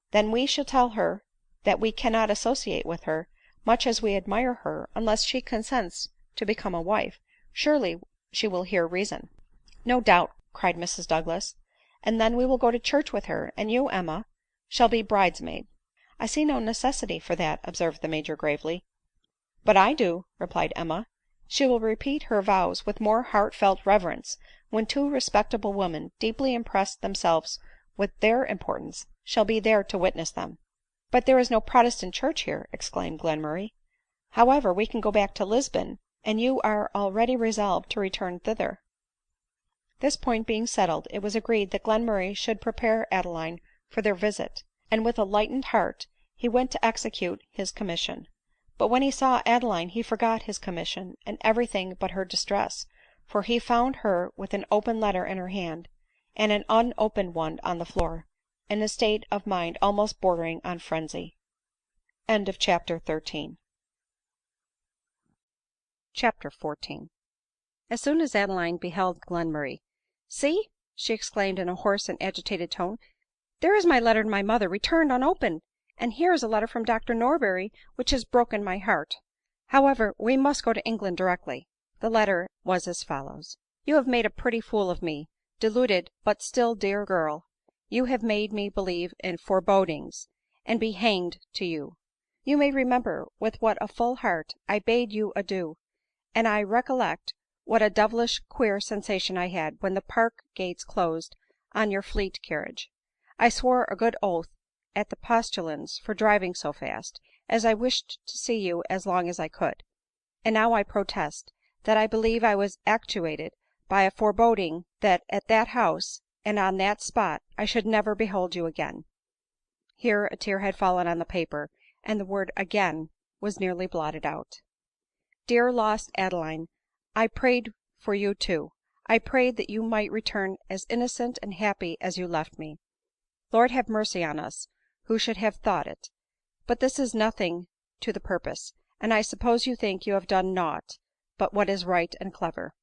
then we shall tell her that we cannot associate with her, much as we admire her, unless she consents to become a wife. Surely she will hear reason." " No doubt," cried Mrs Douglas ;" and then we will go to church with her, and you, Emma, shall be bridesmaid." " I see no necessity for that," observed the Major gravely. " But I do," replied Emma. " She will repeat her vows with more heartfelt reverence when two respectable women, deeply impressed themselves with their importance, shall be there to witness them." " But there is no Protestant church here," exclaimed Glenmurray. " However, we can go back to Lisbon, and you are already resolved to return thither." This point being settled, it was agreed that Glenmurray should prepare Adeline for their visit ; and with a lightened heart he went to execute his commission. But when he saw Adeline he forgot his commission and every thing but her distress ; for he found her with an open letter in her hand, and an unopened one on the floor, in a state of mind almost bordering on frenzy. CHAPTER XIV. As soon as Adeline beheld Glenmurray, " See," she exclaimed in a hoarse and agitated tone, " there is my letter to my mother returned unopened ; and here is a letter from Dr Norberry which has broken my heart. However, we must go to England directly." The letter was as follows :" You have made a pretty fool of me, deluded but still dear girl ; you have made me believe in forebodings, and be hanged to you. You may remember with what a full heart I bade you adieu ; and I recollect what a devilish queer sensation I had when the park gates closed on your fleet carriage. I swore a good oath at the postillions for driving so fast, as I wished to see you as long as I could ; and now I protest that I believe I was actuated by a foreboding that at that house, and on that spot, I should never behold you again." Here a tear had fallen on the paper, and the word again was nearly blotted out. " Dear lost Adeline, I prayed for you too ; I prayed that you might return as innocent and happy as you left me. Lord have mercy on us, who should have thought it ! But this is nothing to the purpose, and I suppose you think you have done naught but what is right and clever."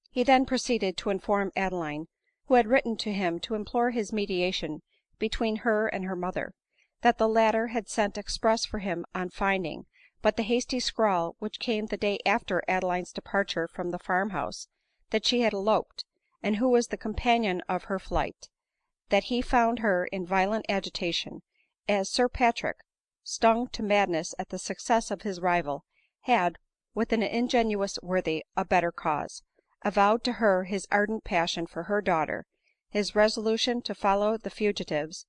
He then proceeded to inform Adeline, who had written to him to implore his mediation between her and her mother, that the latter had sent express for him on finding but the hasty scrawl which came the day after Adeline's departure from the farm house, that she had eloped, and who was the companion of her flight ; that he found her in violent agitation, as Sir Patrick, stung to madness at the success of his rival, had, with an ingenuous worthy a better cause, avowed to her his ardent passion for her daughter, his resolution to follow the fugitives,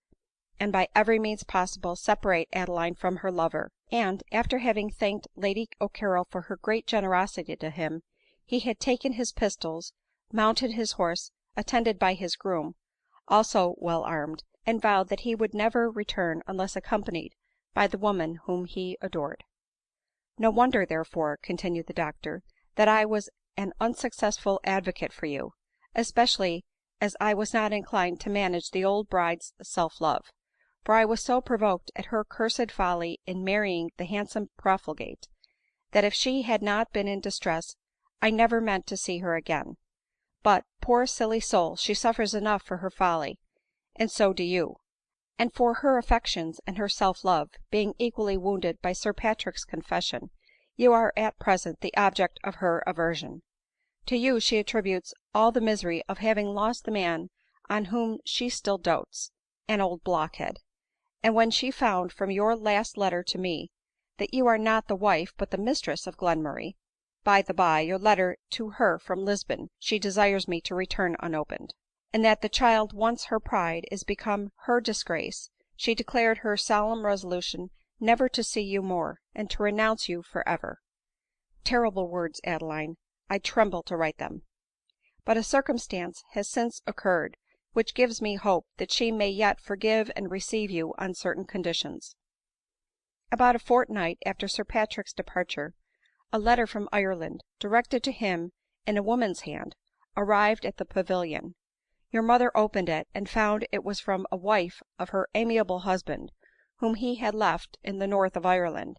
and by every means possible separate Adeline from her lover ; and, after having thanked Lady O'Carrol for her great generosity to him, he had taken his pistols, mounted his horse attended by his groom, also well armed, and vowed that he would never return unless accompanied by the woman whom he adored. " No wonder, therefore," continued the doctor, " that I was an unsuccessful advocate for you, especially as I was not inclined to manage the old bride's self love ; for I was so provoked at her cursed folly in marrying the handsome profligate, that if she had not been in distress I never meant to see her again. But, poor silly soul, she suffers enough for her folly, and so do you ; and for her affections and her self–love, being equally wounded by Sir Patrick's confession, you are at present the object of her aversion. To you she attributes all the misery of having lost the man on whom she still dotes, an old blockhead ; and when she found, from your last letter to me, that you are not the wife but the mistress of Glenmurray (by the by, your letter to her from Lisbon she desires me to return unopened), and that the child once her pride is become her disgrace, she declared her solemn resolution never to see you more, and to renounce you for ever. Terrible words, Adeline! I tremble to write them. But a circumstance has since occurred which gives me hope that she may yet forgive and receive you on certain conditions. About a fortnight after Sir Patrick's departure, a letter from Ireland, directed to him in a woman's hand, arrived at the Pavilion. Your mother opened it, and found it was from a wife of her amiable husband, whom he had left in the north of Ireland,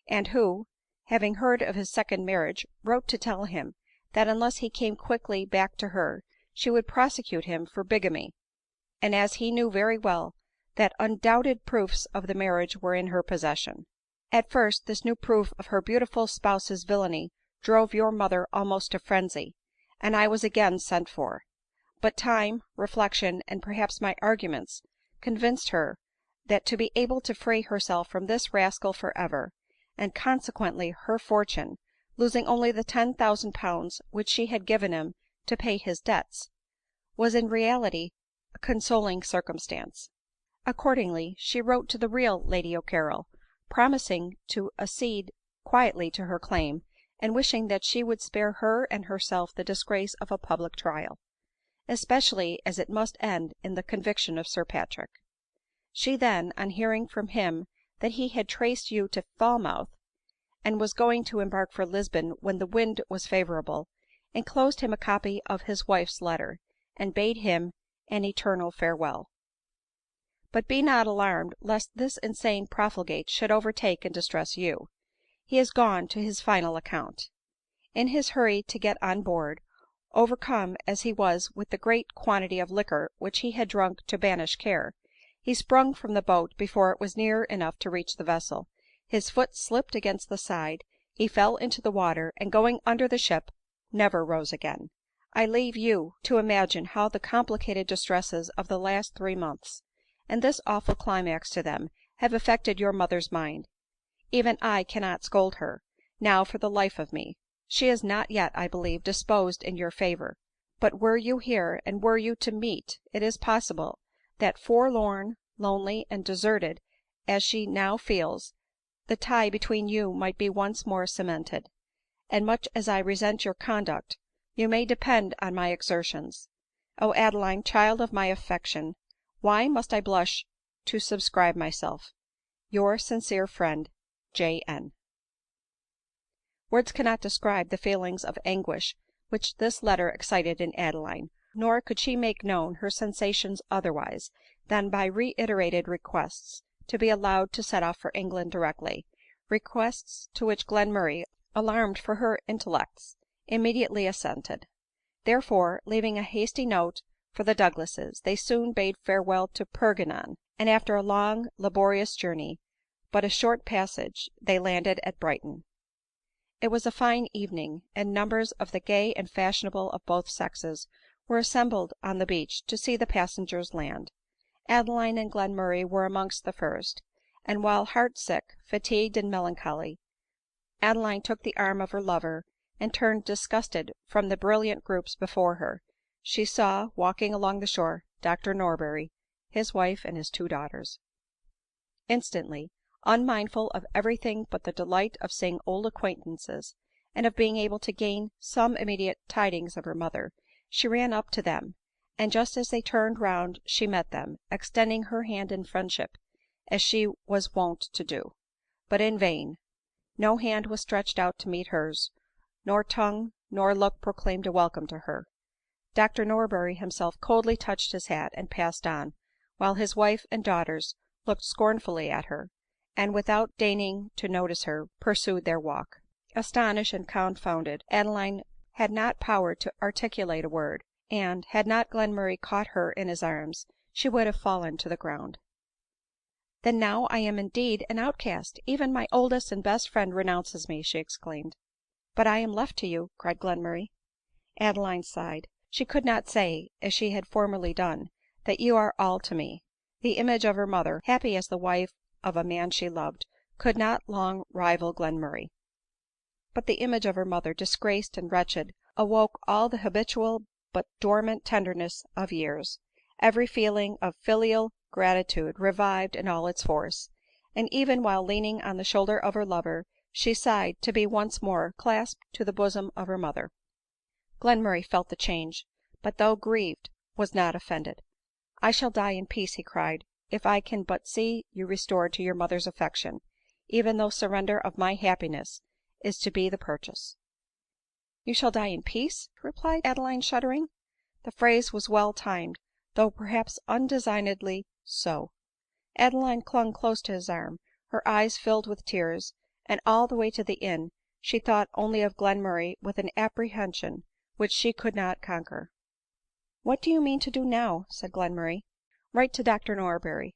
and who, having heard of his second marriage, wrote to tell him, that unless he came quickly back to her, she would prosecute him for bigamy ; and as he knew very well that undoubted proofs of the marriage were in her possession. At first this new proof of her beautiful spouse's villainy drove your mother almost to frenzy, and I was again sent for ; but time, reflection, and perhaps my arguments, convinced her that to be able to free herself from this rascal for ever, and consequently her fortune, losing only the £10,000 which she had given him to pay his debts, was in reality a consoling circumstance. Accordingly she wrote to the real Lady O'Carrol, promising to accede quietly to her claim, and wishing that she would spare her and herself the disgrace of a public trial, especially as it must end in the conviction of Sir Patrick. She then, on hearing from him that he had traced you to Falmouth, and was going to embark for Lisbon when the wind was favorable, enclosed him a copy of his wife's letter, and bade him an eternal farewell. But be not alarmed lest this insane profligate should overtake and distress you. He is gone to his final account. In his hurry to get on board, overcome as he was with the great quantity of liquor which he had drunk to banish care, he sprung from the boat before it was near enough to reach the vessel. His foot slipped against the side, he fell into the water, and going under the ship, never rose again. I leave you to imagine how the complicated distresses of the last 3 months, and this awful climax to them, have affected your mother's mind. Even I cannot scold her now for the life of me. She is not yet, I believe, disposed in your favor ; but were you here, and were you to meet, it is possible that, forlorn, lonely, and deserted as she now feels, the tie between you might be once more cemented ; and much as I resent your conduct, you may depend on my exertions. O Adeline, child of my affection, why must I blush to subscribe myself your sincere friend, J.N. Words cannot describe the feelings of anguish which this letter excited in Adeline, nor could she make known her sensations otherwise than by reiterated requests to be allowed to set off for England directly, requests to which Glenmurray, alarmed for her intellects, immediately assented. Therefore, leaving a hasty note for the Douglases, they soon bade farewell to Perpignan, and after a long laborious journey, but a short passage, they landed at Brighton. It was a fine evening, and numbers of the gay and fashionable of both sexes were assembled on the beach to see the passengers land. Adeline and Glenmurray were amongst the first ; and while heart sick, fatigued, and melancholy, Adeline took the arm of her lover, and turned disgusted from the brilliant groups before her, she saw, walking along the shore, Dr Norberry, his wife, and his 2 daughters. Instantly, unmindful of every thing but the delight of seeing old acquaintances, and of being able to gain some immediate tidings of her mother, she ran up to them, and just as they turned round she met them, extending her hand in friendship, as she was wont to do. But in vain ; no hand was stretched out to meet hers, nor tongue nor look proclaimed a welcome to her. Dr Norberry himself coldly touched his hat and passed on, while his wife and daughters looked scornfully at her, and without deigning to notice her, pursued their walk. Astonished and confounded, Adeline had not power to articulate a word, and, had not Glenmurray caught her in his arms, she would have fallen to the ground. " Then now I am indeed an outcast ! Even my oldest and best friend renounces me !" she exclaimed. " But I am left to you," cried Glenmurray. Adeline sighed. She could not say, as she had formerly done, that you are all to me. The image of her mother, happy as the wife of a man she loved, could not long rival Glenmurray ; but the image of her mother, disgraced and wretched, awoke all the habitual but dormant tenderness of years ; every feeling of filial gratitude revived in all its force ; and even while leaning on the shoulder of her lover, she sighed to be once more clasped to the bosom of her mother. Glenmurray felt the change, but though grieved was not offended. " I shall die in peace," he cried, " if I can but see you restored to your mother's affection, even though surrender of my happiness is to be the purchase." " You shall die in peace !" replied Adeline shuddering. The phrase was well timed, though perhaps undesignedly so. Adeline clung close to his arm, her eyes filled with tears, and all the way to the inn she thought only of Glenmurray with an apprehension which she could not conquer. " What do you mean to do now ?" said Glenmurray. " Write to Dr Norberry.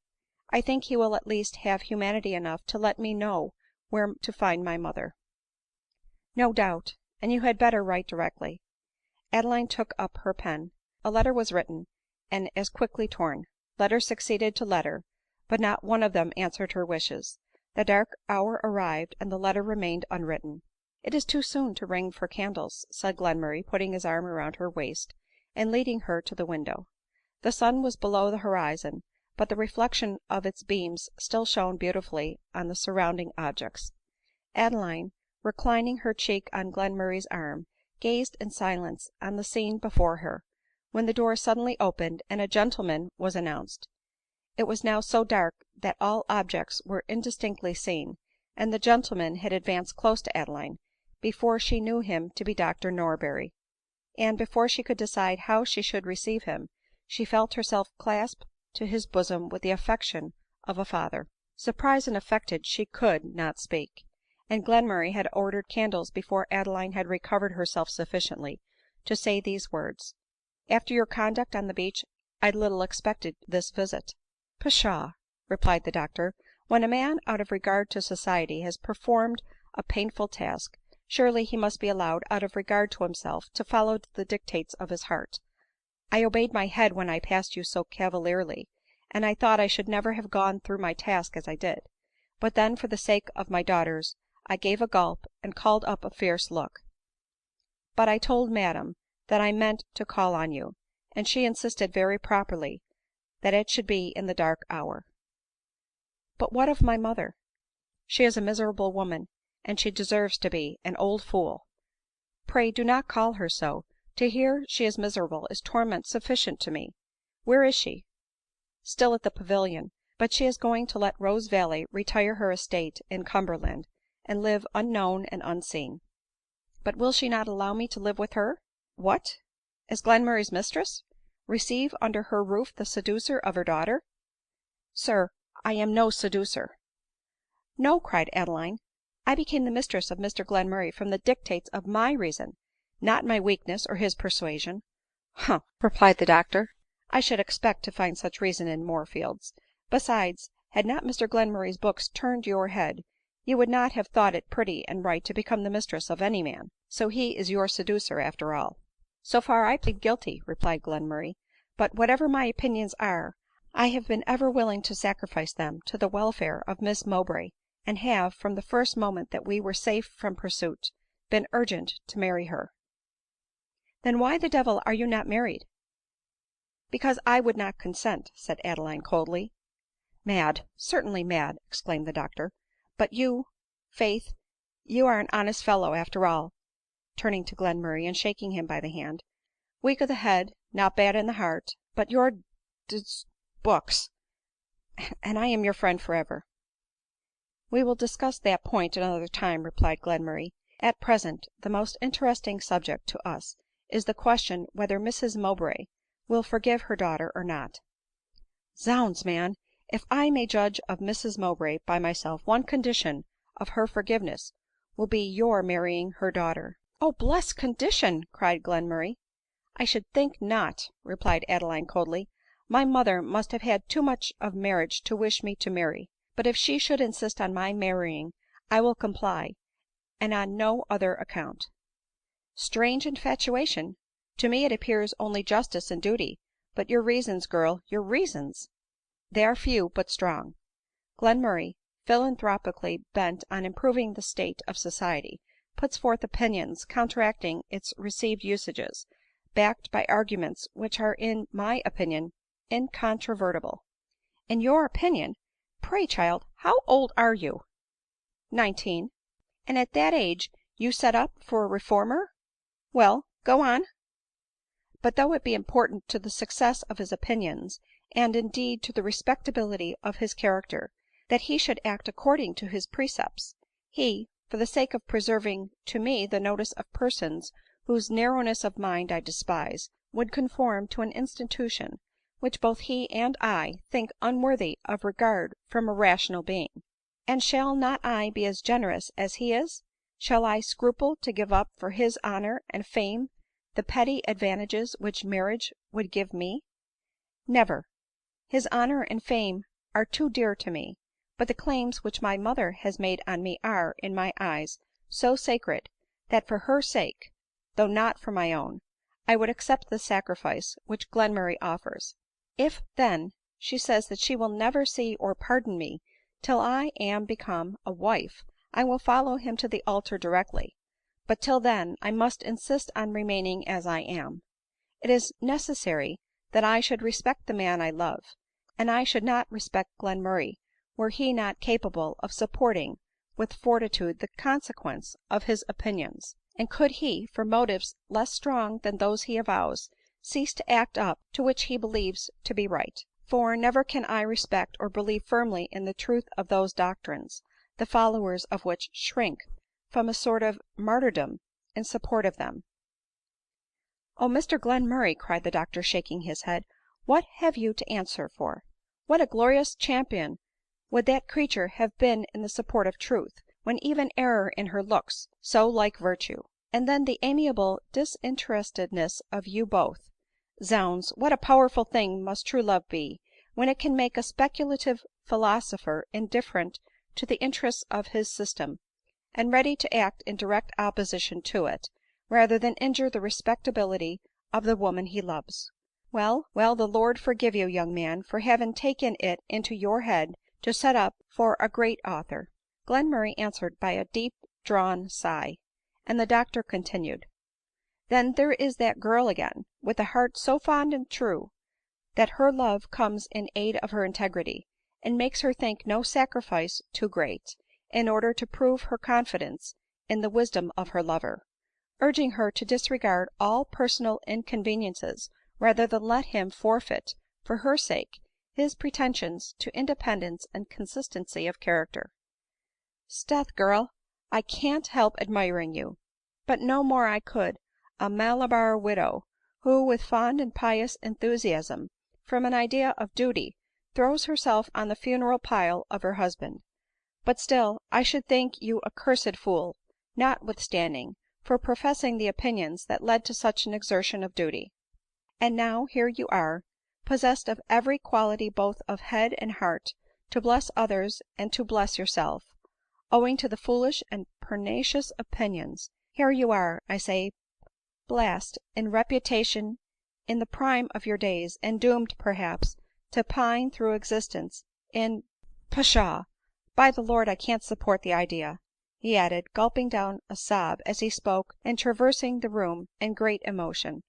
I think he will at least have humanity enough to let me know where to find my mother." " No doubt ; and you had better write directly." Adeline took up her pen. A letter was written, and as quickly torn. Letter succeeded to letter, but not one of them answered her wishes. The dark hour arrived, and the letter remained unwritten. " It is too soon to ring for candles," said Glenmurray, putting his arm round her waist, and leading her to the window. The sun was below the horizon, but the reflection of its beams still shone beautifully on the surrounding objects. Adeline, reclining her cheek on Glenmurray's arm, gazed in silence on the scene before her, when the door suddenly opened, and a gentleman was announced. It was now so dark that all objects were indistinctly seen, and the gentleman had advanced close to Adeline before she knew him to be Dr Norberry ; and, before she could decide how she should receive him, she felt herself clasped to his bosom with the affection of a father. Surprised and affected she could not speak ; and Glenmurray had ordered candles before Adeline had recovered herself sufficiently to say these words, " After your conduct on the beach, I little expected this visit." " Pshaw !" replied the doctor ;" when a man, out of regard to society, has performed a painful task, surely he must be allowed, out of regard to himself, to follow the dictates of his heart. I obeyed my head when I passed you so cavalierly, and I thought I should never have gone through my task as I did ; but then, for the sake of my daughters, I gave a gulp, and called up a fierce look. But I told madam that I meant to call on you, and she insisted very properly that it should be in the dark hour." " But what of my mother ?"" She is a miserable woman, and she deserves to be — an old fool." " Pray do not call her so ; to hear she is miserable is torment sufficient to me. Where is she ?"" Still at the Pavilion ; but she is going to let Rose valley retire her estate in Cumberland, and live unknown and unseen." " But will she not allow me to live with her ?"" What ! as Glenmurray's mistress ? Receive under her roof the seducer of her daughter ?"" Sir, I am no seducer." " No !" cried Adeline ;" I became the mistress of Mr Glenmurray from the dictates of my reason, not my weakness or his persuasion." " Humph !" replied the doctor ;" I should expect to find such reason in Moorfields. Besides, had not Mr Glenmurray's books turned your head, you would not have thought it pretty and right to become the mistress of any man. So he is your seducer after all." " So far I plead guilty," replied Glenmurray ;" but, whatever my opinions are, I have been ever willing to sacrifice them to the welfare of Miss Mowbray, and have, from the first moment that we were safe from pursuit, been urgent to marry her." " Then why the devil are you not married ?"" Because I would not consent," said Adeline coldly. " Mad ! certainly mad !" exclaimed the doctor ;" but you — faith, you are an honest fellow after all," turning to Glenmurray and shaking him by the hand ;" weak of the head, not bad in the heart ; but your books — and I am your friend for ever." " We will discuss that point another time," replied Glenmurray ;" at present the most interesting subject to us is the question whether Mrs Mowbray will forgive her daughter or not." " Zounds, man ! if I may judge of Mrs Mowbray by myself, one condition of her forgiveness will be your marrying her daughter." " Oh blessed condition !" cried Glenmurray. " I should think not," replied Adeline coldly ;" my mother must have had too much of marriage to wish me to marry ; but if she should insist on my marrying, I will comply, and on no other account." " Strange infatuation ! To me it appears only justice and duty ; but your reasons, girl, your reasons !"" They are few, but strong. Glenmurray, philanthropically bent on improving the state of society, puts forth opinions counteracting its received usages, backed by arguments which are in my opinion incontrovertible." " In your opinion ! Pray, child, how old are you ?"" 19." " And at that age you set up for a reformer ! Well, go on." " But though it be important to the success of his opinions, and indeed to the respectability of his character, that he should act according to his precepts, he, for the sake of preserving to me the notice of persons whose narrowness of mind I despise, would conform to an institution which both he and I think unworthy of regard from a rational being. And shall not I be as generous as he is ? Shall I scruple to give up for his honor and fame the petty advantages which marriage would give me ? Never. His honor and fame are too dear to me ; but the claims which my mother has made on me are, in my eyes, so sacred, that for her sake, though not for my own, I would accept the sacrifice which Glenmurray offers. If, then, she says that she will never see or pardon me till I am become a wife, I will follow him to the altar directly ; but till then I must insist on remaining as I am. It is necessary that I should respect the man I love ; and I should not respect Glenmurray were he not capable of supporting with fortitude the consequence of his opinions, and could he, for motives less strong than those he avows, cease to act up to what he believes to be right. For never can I respect or believe firmly in the truth of those doctrines, the followers of which shrink from a sort of martyrdom in support of them." " O Mr Glenmurray !" cried the doctor, shaking his head, " what have you to answer for ? What a glorious champion would that creature have been in the support of truth, when even error in her looks so like virtue ! And then the amiable disinterestedness of you both ! Zounds, what a powerful thing must true love be, when it can make a speculative philosopher indifferent to the interests of his system, and ready to act in direct opposition to it, rather than injure the respectability of the woman he loves ! Well, well, the Lord forgive you, young man, for having taken it into your head to set up for a great author." Glenmurray answered by a deep drawn sigh ; and the doctor continued, " Then there is that girl again, with a heart so fond and true, that her love comes in aid of her integrity, and makes her think no sacrifice too great, in order to prove her confidence in the wisdom of her lover ; urging her to disregard all personal inconveniences rather than let him forfeit, for her sake, his pretensions to independence and consistency of character." " 'Sdeath, girl, I can't help admiring you ; but no more I could a Malabar widow, who, with fond and pious enthusiasm, from an idea of duty, throws herself on the funeral pile of her husband. But still I should think you a cursed fool, notwithstanding, for professing the opinions that led to such an exertion of duty. And now here you are, possessed of every quality both of head and heart to bless others and to bless yourself, owing to the foolish and pernicious opinions — here you are, I say, blast in reputation in the prime of your days, and doomed, perhaps, to pine through existence in — Pshaw ! By the Lord I can't support the idea," he added, gulping down a sob as he spoke, and traversing the room in great emotion.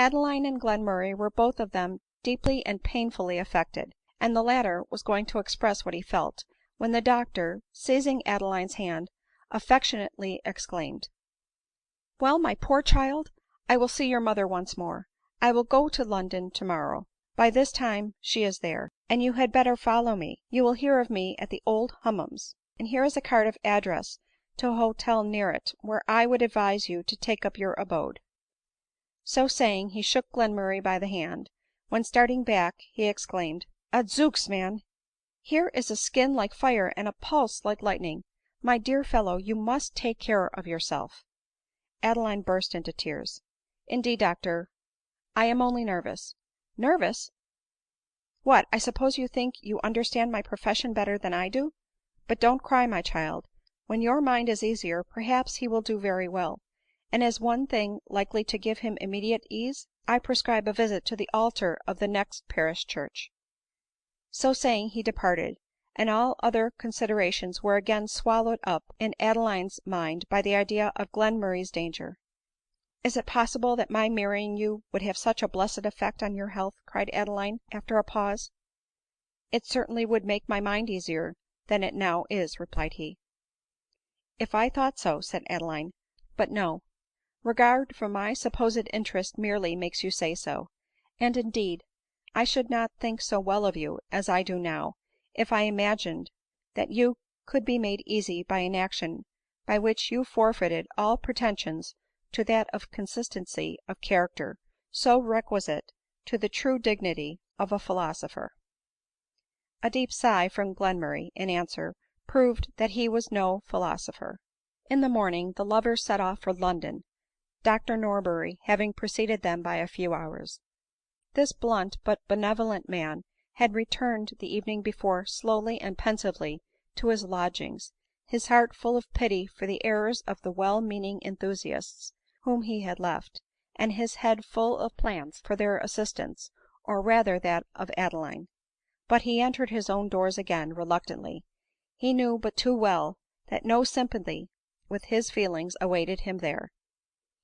Adeline and Glenmurray were both of them deeply and painfully affected ; and the latter was going to express what he felt, when the doctor, seizing Adeline's hand, affectionately exclaimed, " Well, my poor child, I will see your mother once more. I will go to London tomorrow ; by this time she is there, and you had better follow me. You will hear of me at the Old Hummums, and here is a card of address to a hotel near it, where I would advise you to take up your abode." So saying, he shook Glenmurray by the hand ; when, starting back, he exclaimed, " Adzooks, man ! here is a skin like fire and a pulse like lightning. My dear fellow, you must take care of yourself." Adeline burst into tears. " Indeed, doctor, I am only nervous." " Nervous ! What, I suppose you think you understand my profession better than I do. But don't cry, my child ; when your mind is easier, perhaps he will do very well ; and as one thing likely to give him immediate ease, I prescribe a visit to the altar of the next parish church." So saying he departed, and all other considerations were again swallowed up in Adeline's mind by the idea of Glenmurray's danger. " Is it possible that my marrying you would have such a blessed effect on your health ?" cried Adeline after a pause. " It certainly would make my mind easier than it now is," replied he. " If I thought so," said Adeline, " but no ; regard for my supposed interest merely makes you say so ; and indeed I should not think so well of you as I do now, if I imagined that you could be made easy by an action by which you forfeited all pretensions to that of consistency of character so requisite to the true dignity of a philosopher." A deep sigh from Glenmurray, in answer, proved that he was no philosopher. In the morning the lovers set off for London, Dr Norberry having preceded them by a few hours. This blunt but benevolent man had returned the evening before slowly and pensively to his lodgings, his heart full of pity for the errors of the well meaning enthusiasts whom he had left, and his head full of plans for their assistance, or rather that of Adeline. But he entered his own doors again reluctantly ; he knew but too well that no sympathy with his feelings awaited him there.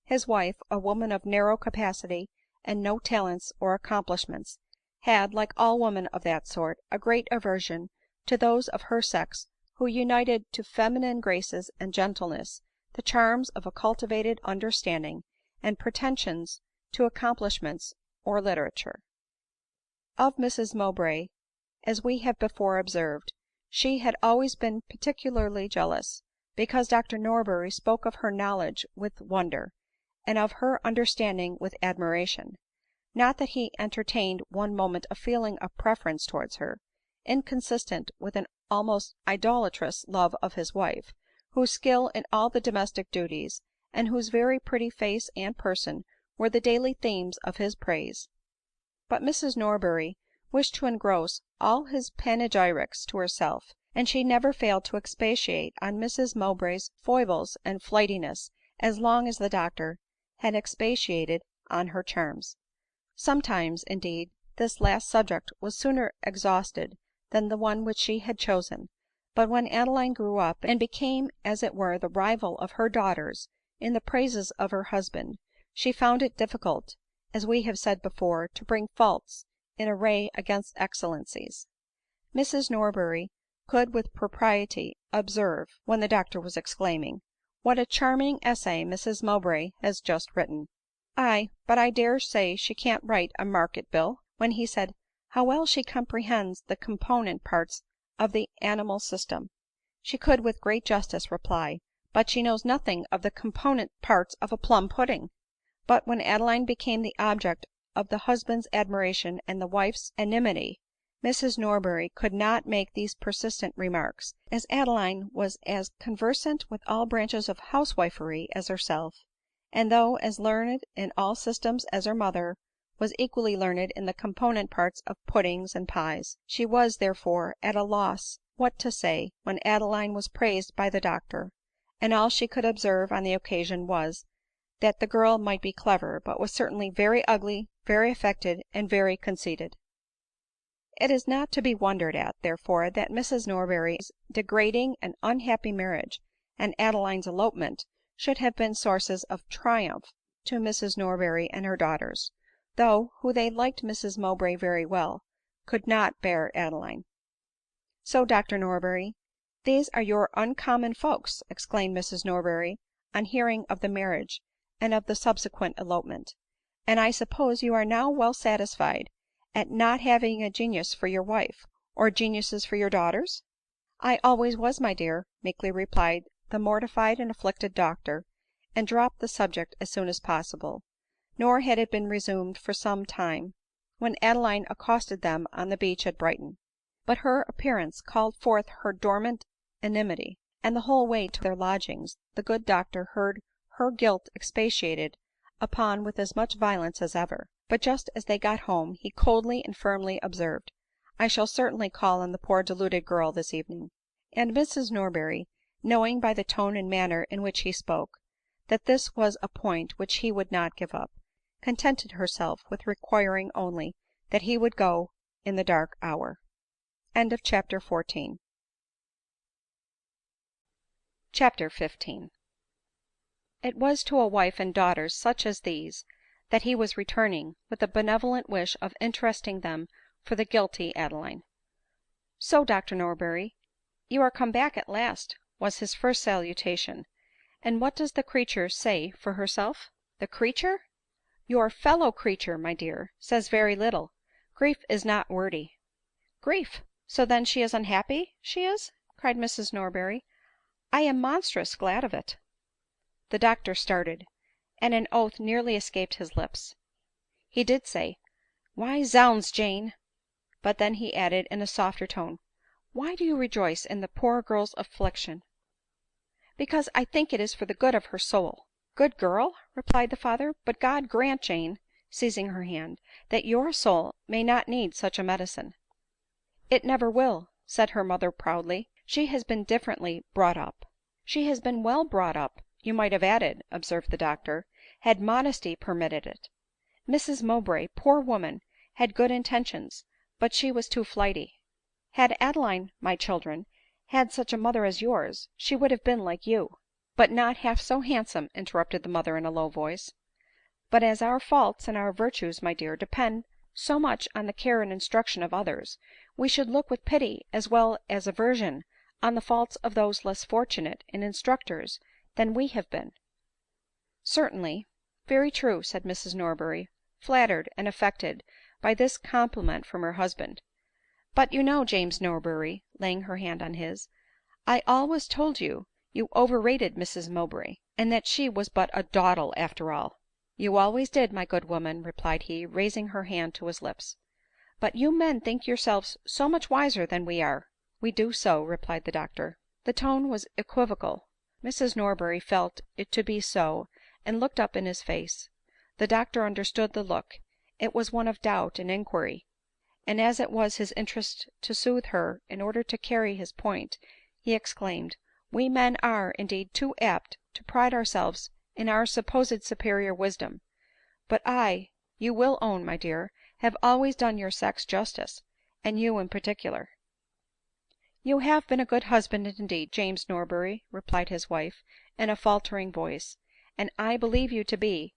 His wife, a woman of narrow capacity and no talents or accomplishments, had, like all women of that sort, a great aversion to those of her sex who united to feminine graces and gentleness the charms of a cultivated understanding and pretensions to accomplishments or literature. Of Mrs Mowbray, as we have before observed, she had always been particularly jealous, because Dr Norberry spoke of her knowledge with wonder, and of her understanding with admiration ; not that he entertained one moment a feeling of preference towards her, inconsistent with an almost idolatrous love of his wife, whose skill in all the domestic duties, and whose very pretty face and person, were the daily themes of his praise. But Mrs Norberry wished to engross all his panegyrics to herself, and she never failed to expatiate on Mrs Mowbray's foibles and flightiness as long as the doctor had expatiated on her charms. Sometimes, indeed, this last subject was sooner exhausted than the one which she had chosen ; but when Adeline grew up, and became as it were the rival of her daughters in the praises of her husband, she found it difficult, as we have said before, to bring faults in array against excellencies. Mrs Norberry could with propriety observe, when the doctor was exclaiming, " What a charming essay Mrs Mowbray has just written !"" Aye, but I dare say she can't write a market bill," when he said, " How well she comprehends the component parts of the animal system," she could with great justice reply, " But she knows nothing of the component parts of a plum pudding." But when Adeline became the object of the husband's admiration and the wife's enmity, Mrs Norberry could not make these persistent remarks, as Adeline was as conversant with all branches of housewifery as herself; and though as learned in all systems as her mother was equally learned in the component parts of puddings and pies, she was, therefore, at a loss what to say when Adeline was praised by the doctor, and all she could observe on the occasion was, that the girl might be clever, but was certainly very ugly, very affected, and very conceited. It is not to be wondered at, therefore, that Mrs Norberry's degrading and unhappy marriage, and Adeline's elopement, should have been sources of triumph to Mrs Norberry and her daughters, though, though they liked Mrs Mowbray very well, could not bear Adeline. " So, Dr Norberry, these are your uncommon folks !" exclaimed Mrs Norberry on hearing of the marriage and of the subsequent elopement ;" and I suppose you are now well satisfied at not having a genius for your wife, or geniuses for your daughters ?"" I always was, my dear," meekly replied the mortified and afflicted doctor, and dropped the subject as soon as possible ; nor had it been resumed for some time, when Adeline accosted them on the beach at Brighton. But her appearance called forth her dormant enmity, and the whole way to their lodgings the good doctor heard her guilt expatiated upon with as much violence as ever. But just as they got home, he coldly and firmly observed, " I shall certainly call on the poor deluded girl this evening." And Mrs Norberry, knowing by the tone and manner in which he spoke, that this was a point which he would not give up, contented herself with requiring only that he would go in the dark hour. CHAPTER XV. It was to a wife and daughters such as these that he was returning, with the benevolent wish of interesting them for the guilty Adeline. " So, Dr Norberry, you are come back at last," was his first salutation ;" and what does the creature say for herself?" " The creature ? Your fellow creature, my dear, says very little. Grief is not wordy." " Grief ! So then she is unhappy, she is ?" cried Mrs Norberry. " I am monstrous glad of it." The doctor started, and an oath nearly escaped his lips. He did say, " Why, zounds, Jane !" but then he added in a softer tone, " Why do you rejoice in the poor girl's affliction ?"" Because I think it is for the good of her soul." " Good girl !" replied the father ;" but God grant, Jane," seizing her hand, " that your soul may not need such a medicine." " It never will," said her mother proudly ;" she has been differently brought up." " She has been well brought up, you might have added," observed the doctor, " had modesty permitted it. Mrs Mowbray, poor woman, had good intentions, but she was too flighty." " Had Adeline, my children, had such a mother as yours, she would have been like you." " But not half so handsome," interrupted the mother in a low voice. " But as our faults and our virtues, my dear, depend so much on the care and instruction of others, we should look with pity as well as aversion on the faults of those less fortunate in instructors than we have been." " Certainly — very true," said Mrs Norberry, flattered and affected by this compliment from her husband. " But you know, James Norberry," laying her hand on his, " I always told you you overrated Mrs Mowbray, and that she was but a dawdle after all." " You always did, my good woman," replied he, raising her hand to his lips. " But you men think yourselves so much wiser than we are." " We do so," replied the doctor. The tone was equivocal. Mrs Norberry felt it to be so, and looked up in his face. The doctor understood the look ; it was one of doubt and inquiry ; and as it was his interest to soothe her in order to carry his point, he exclaimed, " We men are, indeed, too apt to pride ourselves in our supposed superior wisdom ; but I, you will own, my dear, have always done your sex justice, and you in particular." " You have been a good husband indeed, James Norberry," replied his wife in a faltering voice ;" and I believe you to be,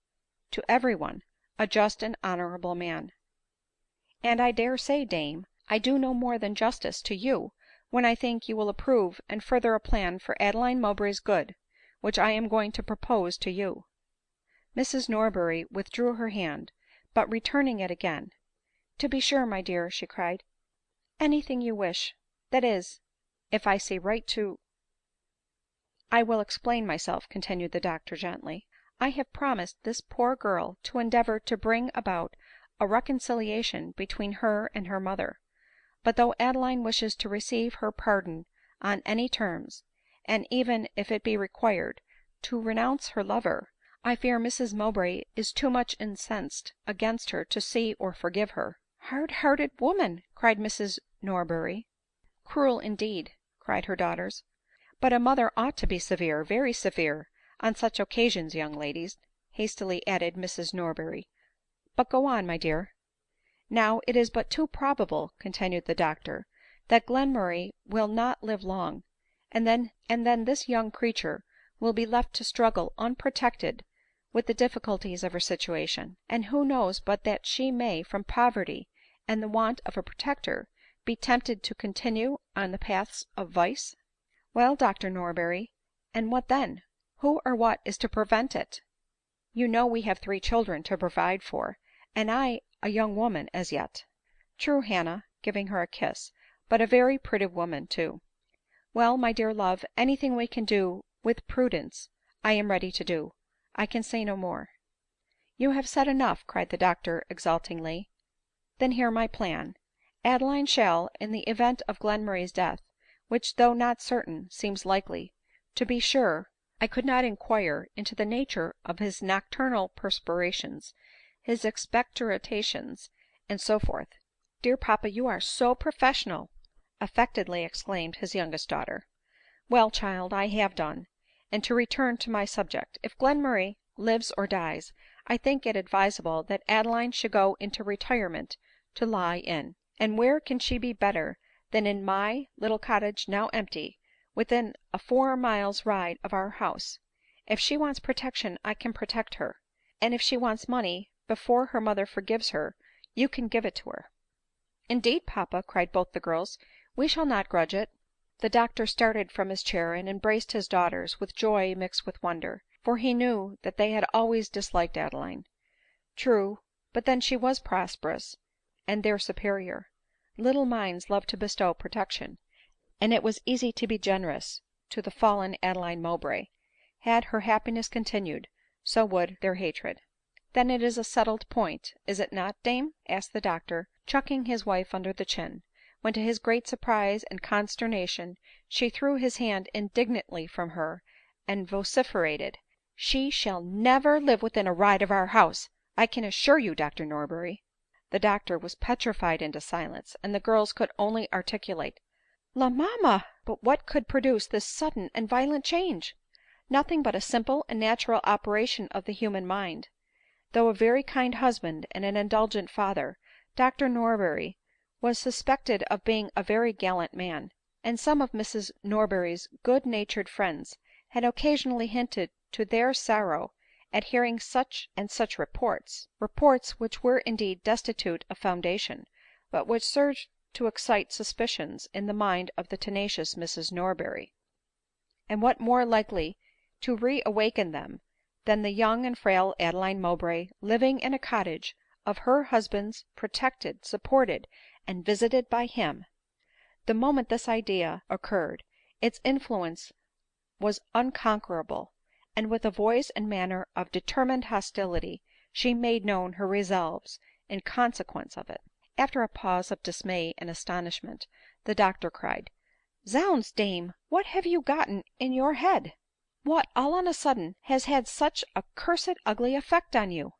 to every one, a just and honorable man." " And I dare say, dame, I do no more than justice to you when I think you will approve and further a plan for Adeline Mowbray's good, which I am going to propose to you." Mrs Norberry withdrew her hand, but returning it again, " To be sure, my dear," she cried, " anything you wish — that is, if I see right to "" I will explain myself," continued the doctor gently. " I have promised this poor girl to endeavor to bring about a reconciliation between her and her mother ; but though Adeline wishes to receive her pardon on any terms, and even, if it be required, to renounce her lover, I fear Mrs Mowbray is too much incensed against her to see or forgive her." " Hard hearted woman !" cried Mrs Norberry. " Cruel indeed !" cried her daughters. " But a mother ought to be severe, very severe, on such occasions, young ladies," hastily added Mrs Norberry. " But go on, my dear." " Now it is but too probable," continued the doctor, " that Glenmurray will not live long, and then this young creature will be left to struggle unprotected with the difficulties of her situation ; and who knows but that she may, from poverty and the want of a protector, be tempted to continue on the paths of vice ?"" Well, Dr Norberry, and what then ? Who or what is to prevent it ? You know we have 3 children to provide for, and I a young woman as yet." " True, Hannah," giving her a kiss, " but a very pretty woman too." " Well, my dear love, anything we can do with prudence I am ready to do. I can say no more." " You have said enough," cried the doctor exultingly. " Then hear my plan. Adeline shall, in the event of Glenmurray's death, which, though not certain, seems likely, to be sure I could not inquire into the nature of his nocturnal perspirations, his expectorations, and so forth." " Dear papa, you are so professional !" affectedly exclaimed his youngest daughter. " Well, child, I have done ; and to return to my subject. If Glenmurray lives or dies, I think it advisable that Adeline should go into retirement to lie in. And where can she be better than in my little cottage now empty, within a 4 miles ride of our house ? If she wants protection I can protect her ; and if she wants money before her mother forgives her, you can give it to her." " Indeed, papa," cried both the girls, " we shall not grudge it." The doctor started from his chair and embraced his daughters with joy mixed with wonder ; for he knew that they had always disliked Adeline. True, but then she was prosperous, and their superior. Little minds love to bestow protection, and it was easy to be generous to the fallen Adeline Mowbray. Had her happiness continued, so would their hatred. " Then it is a settled point, is it not, dame ?" asked the doctor, chucking his wife under the chin ; when to his great surprise and consternation she threw his hand indignantly from her, and vociferated, " She shall never live within a ride of our house, I can assure you, Dr Norberry." The doctor was petrified into silence, and the girls could only articulate, " La mamma !" But what could produce this sudden and violent change ? Nothing but a simple and natural operation of the human mind. Though a very kind husband and an indulgent father, Dr Norberry was suspected of being a very gallant man ; and some of Mrs Norberry's good natured friends had occasionally hinted to their sorrow at hearing such and such reports — reports which were indeed destitute of foundation, but which served to excite suspicions in the mind of the tenacious Mrs Norberry. And what more likely to re awaken them than the young and frail Adeline Mowbray living in a cottage of her husband's, protected, supported, and visited by him ? The moment this idea occurred, its influence was unconquerable ; and with a voice and manner of determined hostility she made known her resolves in consequence of it. After a pause of dismay and astonishment, the doctor cried, " Zounds, dame, what have you gotten in your head ? What, all on a sudden, has had such a cursed ugly effect on you ?""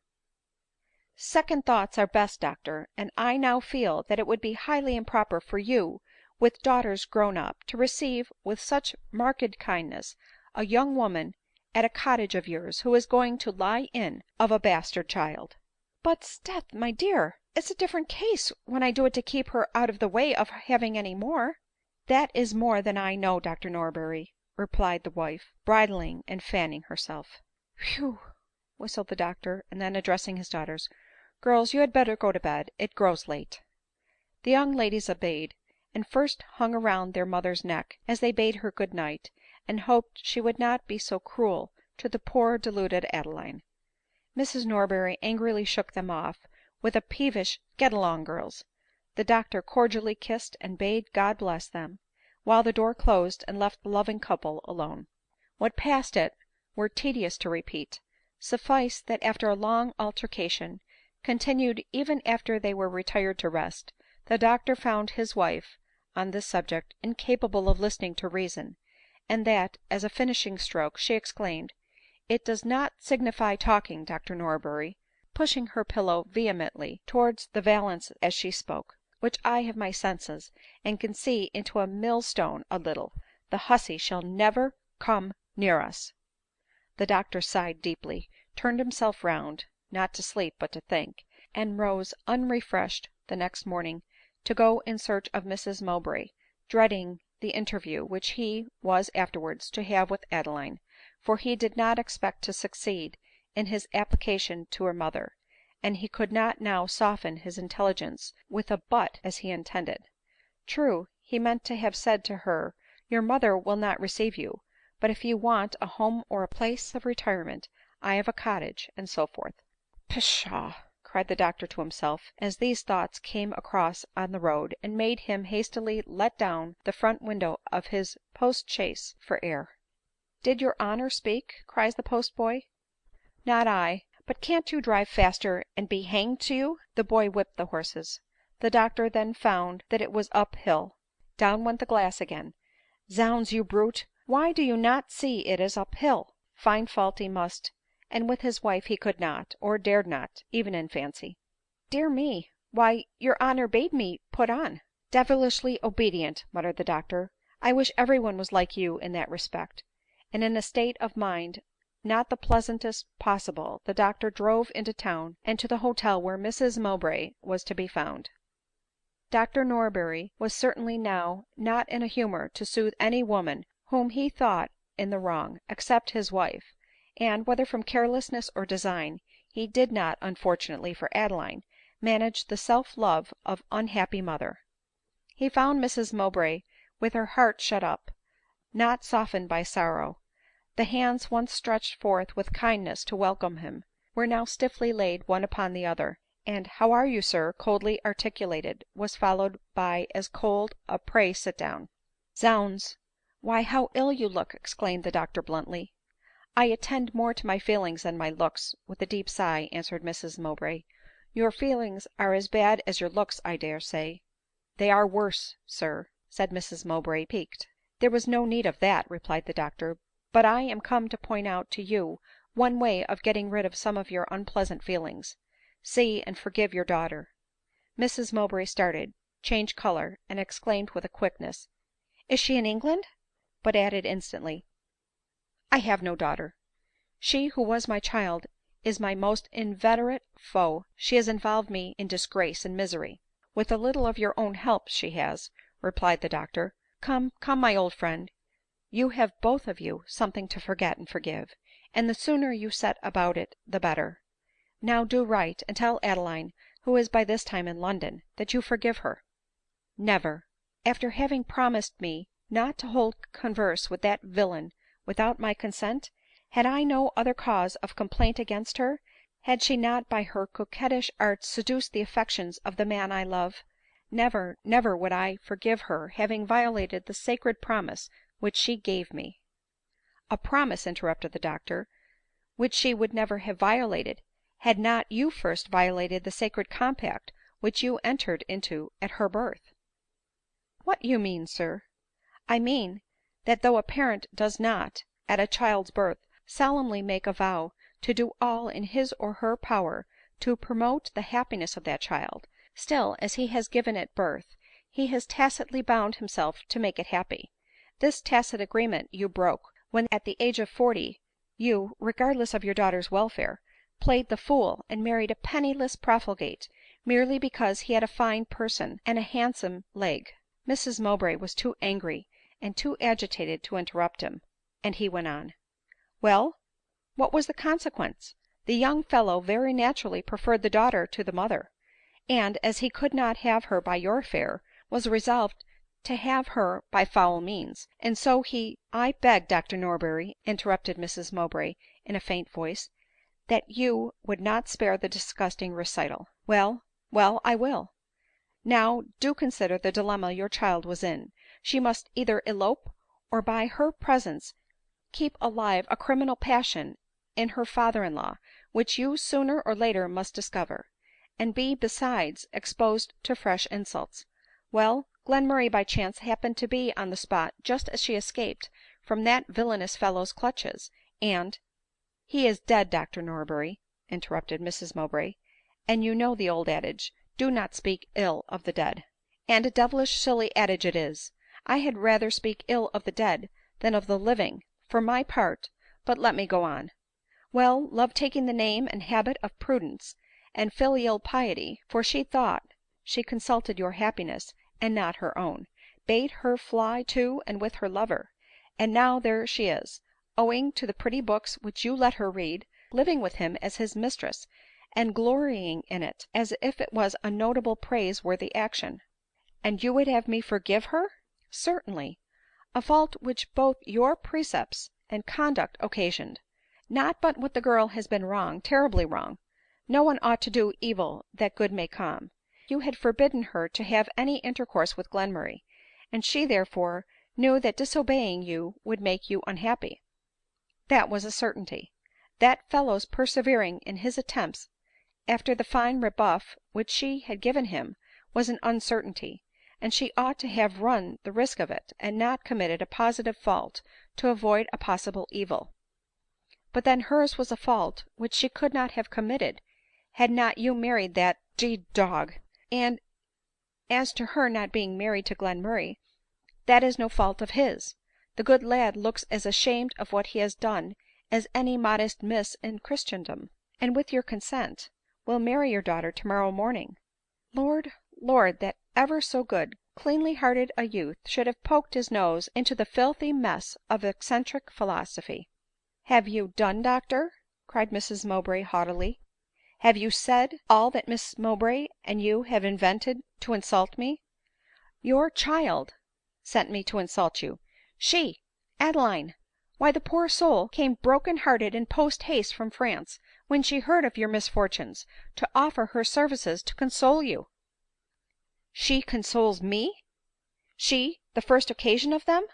Second thoughts are best, doctor ; and I now feel that it would be highly improper for you, with daughters grown up, to receive with such marked kindness a young woman at a cottage of yours, who is going to lie in of a bastard child." " But 'sdeath, my dear, it's a different case when I do it to keep her out of the way of having any more." " That is more than I know, Dr Norberry," replied the wife, bridling and fanning herself. " Whew !" whistled the doctor ; and then addressing his daughters, " Girls, you had better go to bed ; it grows late." The young ladies obeyed, and first hung around their mother's neck as they bade her good night, and hoped she would not be so cruel to the poor deluded Adeline. Mrs Norberry angrily shook them off with a peevish " Get along, girls." The doctor cordially kissed and bade God bless them ; while the door closed and left the loving couple alone. What passed it were tedious to repeat ; suffice that after a long altercation, continued even after they were retired to rest, the doctor found his wife on this subject incapable of listening to reason ; and that, as a finishing stroke, she exclaimed, " It does not signify talking, Dr Norberry," pushing her pillow vehemently towards the valance as she spoke, " which I have my senses, and can see into a millstone a little, the hussy shall never come near us." The doctor sighed deeply, turned himself round, not to sleep but to think, and rose unrefreshed the next morning to go in search of Mrs Mowbray, dreading the interview which he was afterwards to have with Adeline ; for he did not expect to succeed in his application to her mother, and he could not now soften his intelligence with a but as he intended. True, he meant to have said to her, " Your mother will not receive you ; but if you want a home or a place of retirement, I have a cottage," and so forth. " Pshaw !" cried the doctor to himself, as these thoughts came across on the road, and made him hastily let down the front window of his post chaise for air. " Did your honor speak ?" cries the post boy. " Not I ; but can't you drive faster, and be hanged to you !" The boy whipped the horses. The doctor then found that it was up hill. Down went the glass again. " Zounds, you brute Why do you not see it is uphill? Find fault he must, and with his wife he could not, or dared not, even in fancy. " Dear me ! Why, your honor bade me put on." " Devilishly obedient !" muttered the doctor. " I wish every one was like you in that respect." And in a state of mind not the pleasantest possible, the doctor drove into town, and to the hotel where Mrs Mowbray was to be found. Dr Norberry was certainly now not in a humor to soothe any woman whom he thought in the wrong, except his wife ; and, whether from carelessness or design, he did not, unfortunately for Adeline, manage the self-love of unhappy mother. He found Mrs Mowbray with her heart shut up, not softened by sorrow. The hands once stretched forth with kindness to welcome him, were now stiffly laid one upon the other ; and "How are you, sir?" coldly articulated, was followed by as cold a "Pray sit down." " Zounds ! Why, how ill you look !" exclaimed the doctor bluntly. " I attend more to my feelings than my looks," with a deep sigh answered Mrs Mowbray. " Your feelings are as bad as your looks, I dare say." " They are worse, sir," said Mrs Mowbray, piqued. " There was no need of that," replied the doctor ;" but I am come to point out to you one way of getting rid of some of your unpleasant feelings. See and forgive your daughter." Mrs Mowbray started, changed color, and exclaimed with quickness, " Is she in England ?" but added instantly, " I have no daughter. She who was my child is my most inveterate foe ; she has involved me in disgrace and misery." " With a little of your own help she has," replied the doctor. " Come, come, my old friend, you have both of you something to forget and forgive, and the sooner you set about it the better. Now do write, and tell Adeline, who is by this time in London, that you forgive her." " Never. After having promised me not to hold converse with that villain without my consent? Had I no other cause of complaint against her? Had she not by her coquettish arts seduced the affections of the man I love? Never, never would I forgive her having violated the sacred promise which she gave me." " A promise," interrupted the doctor, " which she would never have violated, had not you first violated the sacred compact which you entered into at her birth." " What you mean, sir ?"" I mean, that though a parent does not, at a child's birth, solemnly make a vow to do all in his or her power to promote the happiness of that child, still, as he has given it birth, he has tacitly bound himself to make it happy. This tacit agreement you broke, when at the age of 40 you, regardless of your daughter's welfare, played the fool and married a penniless profligate, merely because he had a fine person and a handsome leg." Mrs Mowbray was too angry and too agitated to interrupt him, and he went on. " Well, what was the consequence ? The young fellow very naturally preferred the daughter to the mother ; and, as he could not have her by your fair, was resolved to have her by foul means ; and so he "" I beg, Dr Norberry," interrupted Mrs Mowbray in a faint voice, " that you would not spare the disgusting recital." " Well, well, I will. Now do consider the dilemma your child was in. She must either elope, or by her presence keep alive a criminal passion in her father in law, which you sooner or later must discover, and be besides exposed to fresh insults. Well, Glenmurray by chance happened to be on the spot just as she escaped from that villanous fellow's clutches, and "" He is dead, Dr Norberry," interrupted Mrs Mowbray ;" and you know the old adage, do not speak ill of the dead." " And a devilish silly adage it is. I had rather speak ill of the dead than of the living, for my part ; but let me go on. Well, love taking the name and habit of prudence and filial piety, for she thought she consulted your happiness and not her own, bade her fly to and with her lover ; and now there she is, owing to the pretty books which you let her read, living with him as his mistress, and glorying in it, as if it was a notable praise worthy action." " And you would have me forgive her ?"" Certainly ; a fault which both your precepts and conduct occasioned. Not but what the girl has been wrong, terribly wrong. No one ought to do evil that good may come. You had forbidden her to have any intercourse with Glenmurray, and she therefore knew that disobeying you would make you unhappy." " That was a certainty. That fellow's persevering in his attempts after the fine rebuff which she had given him was an uncertainty ; and she ought to have run the risk of it, and not committed a positive fault to avoid a possible evil. But then hers was a fault which she could not have committed had not you married that dog; and as to her not being married to Glenmurray, that is no fault of his. The good lad looks as ashamed of what he has done as any modest miss in Christendom, and with your consent will marry your daughter tomorrow morning." Lord, that ever so good, cleanly hearted a youth should have poked his nose into the filthy mess of eccentric philosophy. " Have you done, doctor ?" cried Mrs Mowbray haughtily. " Have you said all that Miss Mowbray and you have invented to insult me ?"" Your child sent me to insult you. She, Adeline ! Why, the poor soul came broken hearted and post haste from France, when she heard of your misfortunes, to offer her services to console you." " She consoles me ! She the first occasion of them !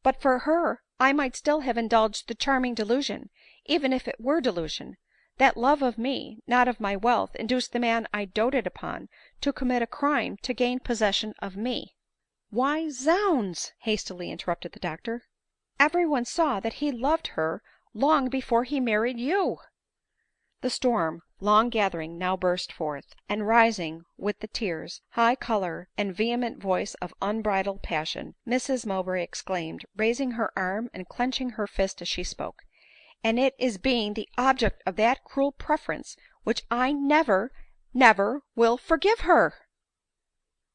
But for her I might still have indulged the charming delusion, even if it were delusion, that love of me, not of my wealth, induced the man I doted upon to commit a crime to gain possession of me." " Why, zounds !" hastily interrupted the doctor, " every one saw that he loved her long before he married you." The storm, long gathering, now burst forth ; and rising with the tears, high color, and vehement voice of unbridled passion, Mrs Mowbray exclaimed, raising her arm and clenching her fist as she spoke, " And it is being the object of that cruel preference which I never, never will forgive her !"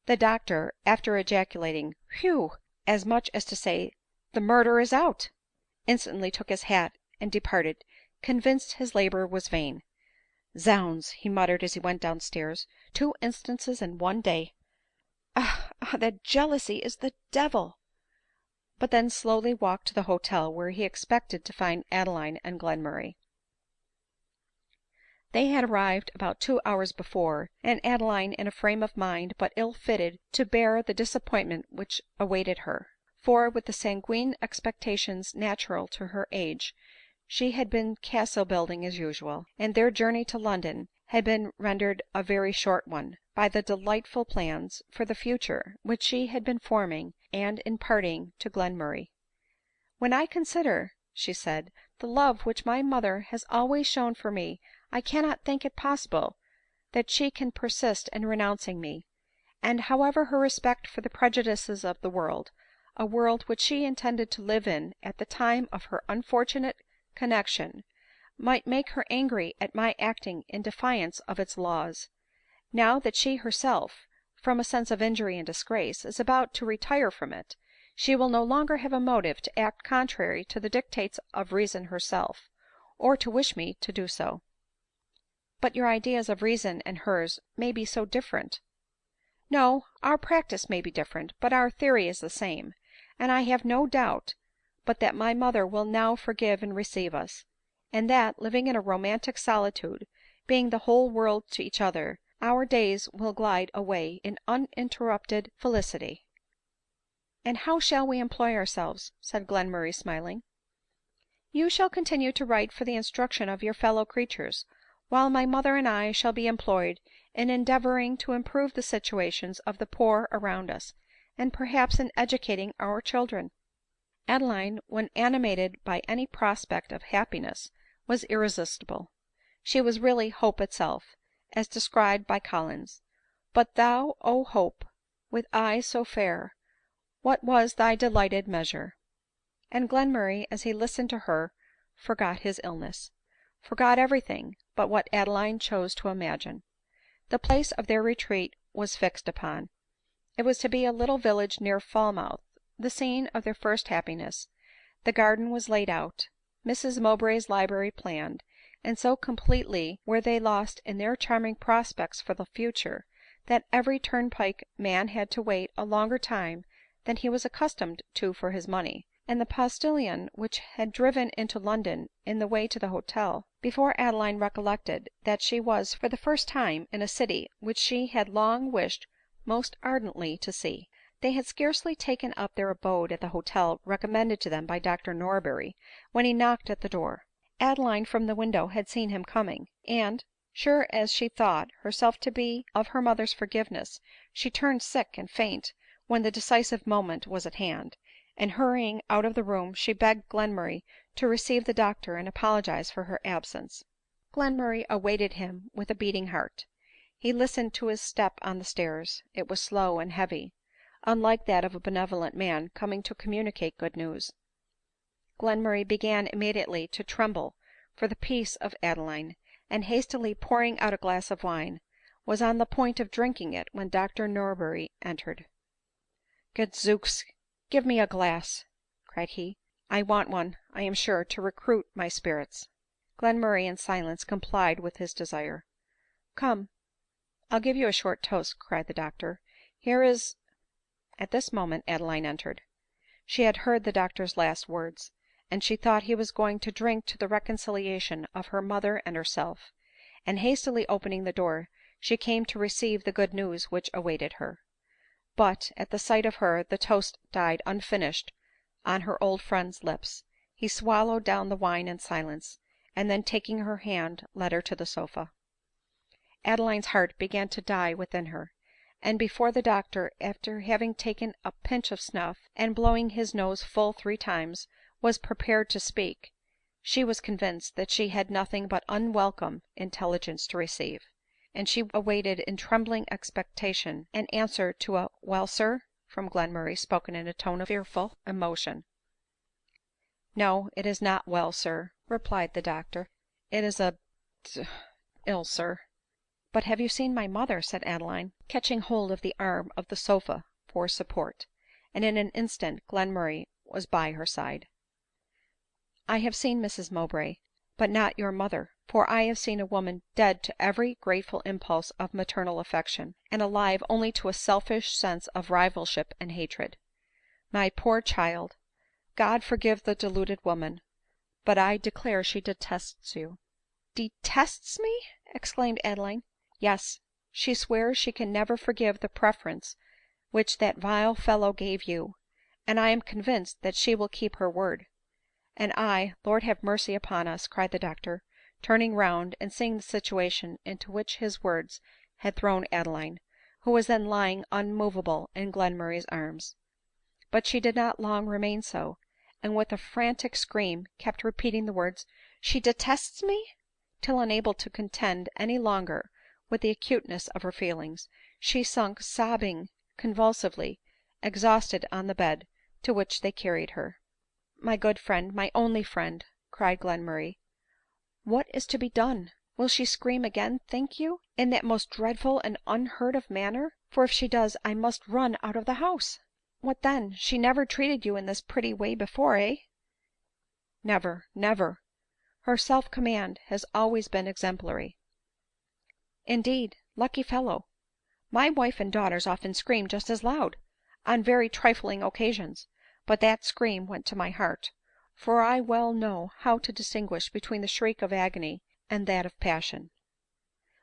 The doctor, after ejaculating " Whew !" as much as to say " the murder is out," instantly took his hat and departed, convinced his labor was vain. " Zounds !" he muttered as he went down stairs, " 2 instances in one day ! Ah, that jealousy is the devil !" but then slowly walked to the hotel where he expected to find Adeline and Glenmurray. They had arrived about 2 hours before, and Adeline in a frame of mind but ill fitted to bear the disappointment which awaited her ; for, with the sanguine expectations natural to her age, she had been castle building as usual, and their journey to London had been rendered a very short one, by the delightful plans for the future which she had been forming and imparting to Glenmurray. " When I consider," she said, " the love which my mother has always shown for me, I cannot think it possible that she can persist in renouncing me ; and however her respect for the prejudices of the world, a world which she intended to live in at the time of her unfortunate connexion, might make her angry at my acting in defiance of its laws, now that she herself, from a sense of injury and disgrace, is about to retire from it, she will no longer have a motive to act contrary to the dictates of reason herself, or to wish me to do so." " But your ideas of reason and hers may be so different." " No, our practice may be different, but our theory is the same ; and I have no doubt but that my mother will now forgive and receive us ; and that, living in a romantic solitude, being the whole world to each other, our days will glide away in uninterrupted felicity." " And how shall we employ ourselves ?" said Glenmurray smiling. " You shall continue to write for the instruction of your fellow creatures, while my mother and I shall be employed in endeavoring to improve the situations of the poor around us, and perhaps in educating our children." Adeline, when animated by any prospect of happiness, was irresistible. She was really hope itself, as described by Collins. " But thou, O Hope, with eyes so fair, What was thy delighted measure ?" And Glenmurray, as he listened to her, forgot his illness — forgot everything but what Adeline chose to imagine. The place of their retreat was fixed upon. It was to be a little village near Falmouth, the scene of their first happiness. The garden was laid out, Mrs Mowbray's library planned, and so completely were they lost in their charming prospects for the future, that every turnpike man had to wait a longer time than he was accustomed to for his money ; and the postilion which had driven into London in the way to the hotel, before Adeline recollected that she was for the first time in a city which she had long wished most ardently to see. They had scarcely taken up their abode at the hotel recommended to them by Dr Norberry, when he knocked at the door. Adeline from the window had seen him coming ; and, sure as she thought herself to be of her mother's forgiveness, she turned sick and faint when the decisive moment was at hand, and hurrying out of the room, she begged Glenmurray to receive the doctor and apologize for her absence. Glenmurray awaited him with a beating heart. He listened to his step on the stairs ; it was slow and heavy, unlike that of a benevolent man coming to communicate good news. Glenmurray began immediately to tremble for the peace of Adeline, and hastily pouring out a glass of wine, was on the point of drinking it when Dr Norberry entered. " Gadzooks, give me a glass," cried he ;" I want one, I am sure, to recruit my spirits." Glenmurray in silence complied with his desire. " Come, I'll give you a short toast," cried the doctor. " Here is " At this moment Adeline entered. She had heard the doctor's last words, and she thought he was going to drink to the reconciliation of her mother and herself; and hastily opening the door, she came to receive the good news which awaited her. But, at the sight of her, the toast died unfinished on her old friend's lips. He swallowed down the wine in silence, and then taking her hand led her to the sofa. Adeline's heart began to die within her ; and before the doctor, after having taken a pinch of snuff, and blowing his nose full 3 times, was prepared to speak, she was convinced that she had nothing but unwelcome intelligence to receive ; and she awaited in trembling expectation an answer to a " Well, sir ?" from Glenmurray, spoken in a tone of fearful emotion. " No, it is not well, sir," replied the doctor ;" it is ill, sir." " But have you seen my mother ?" said Adeline, catching hold of the arm of the sofa for support ; and in an instant Glenmurray was by her side. " I have seen Mrs Mowbray, but not your mother ; for I have seen a woman dead to every grateful impulse of maternal affection, and alive only to a selfish sense of rivalship and hatred. My poor child ! God forgive the deluded woman ; but I declare she detests you." " Detests me !" exclaimed Adeline. " Yes ; she swears she can never forgive the preference which that vile fellow gave you ; and I am convinced that she will keep her word. And I — Lord have mercy upon us !" cried the doctor, turning round and seeing the situation into which his words had thrown Adeline, who was then lying unmoveable in Glenmurray's arms. But she did not long remain so, and with a frantic scream kept repeating the words, " She detests me !" till, unable to contend any longer with the acuteness of her feelings, she sunk sobbing convulsively, exhausted, on the bed to which they carried her. " My good friend, my only friend," cried Glenmurray, " what is to be done ? Will she scream again, think you, in that most dreadful and unheard of manner ? For if she does, I must run out of the house." " What then ? She never treated you in this pretty way before, eh ?"" Never, never ; her self command has always been exemplary." " Indeed ! Lucky fellow ! My wife and daughters often scream just as loud, on very trifling occasions ; but that scream went to my heart ; for I well know how to distinguish between the shriek of agony and that of passion."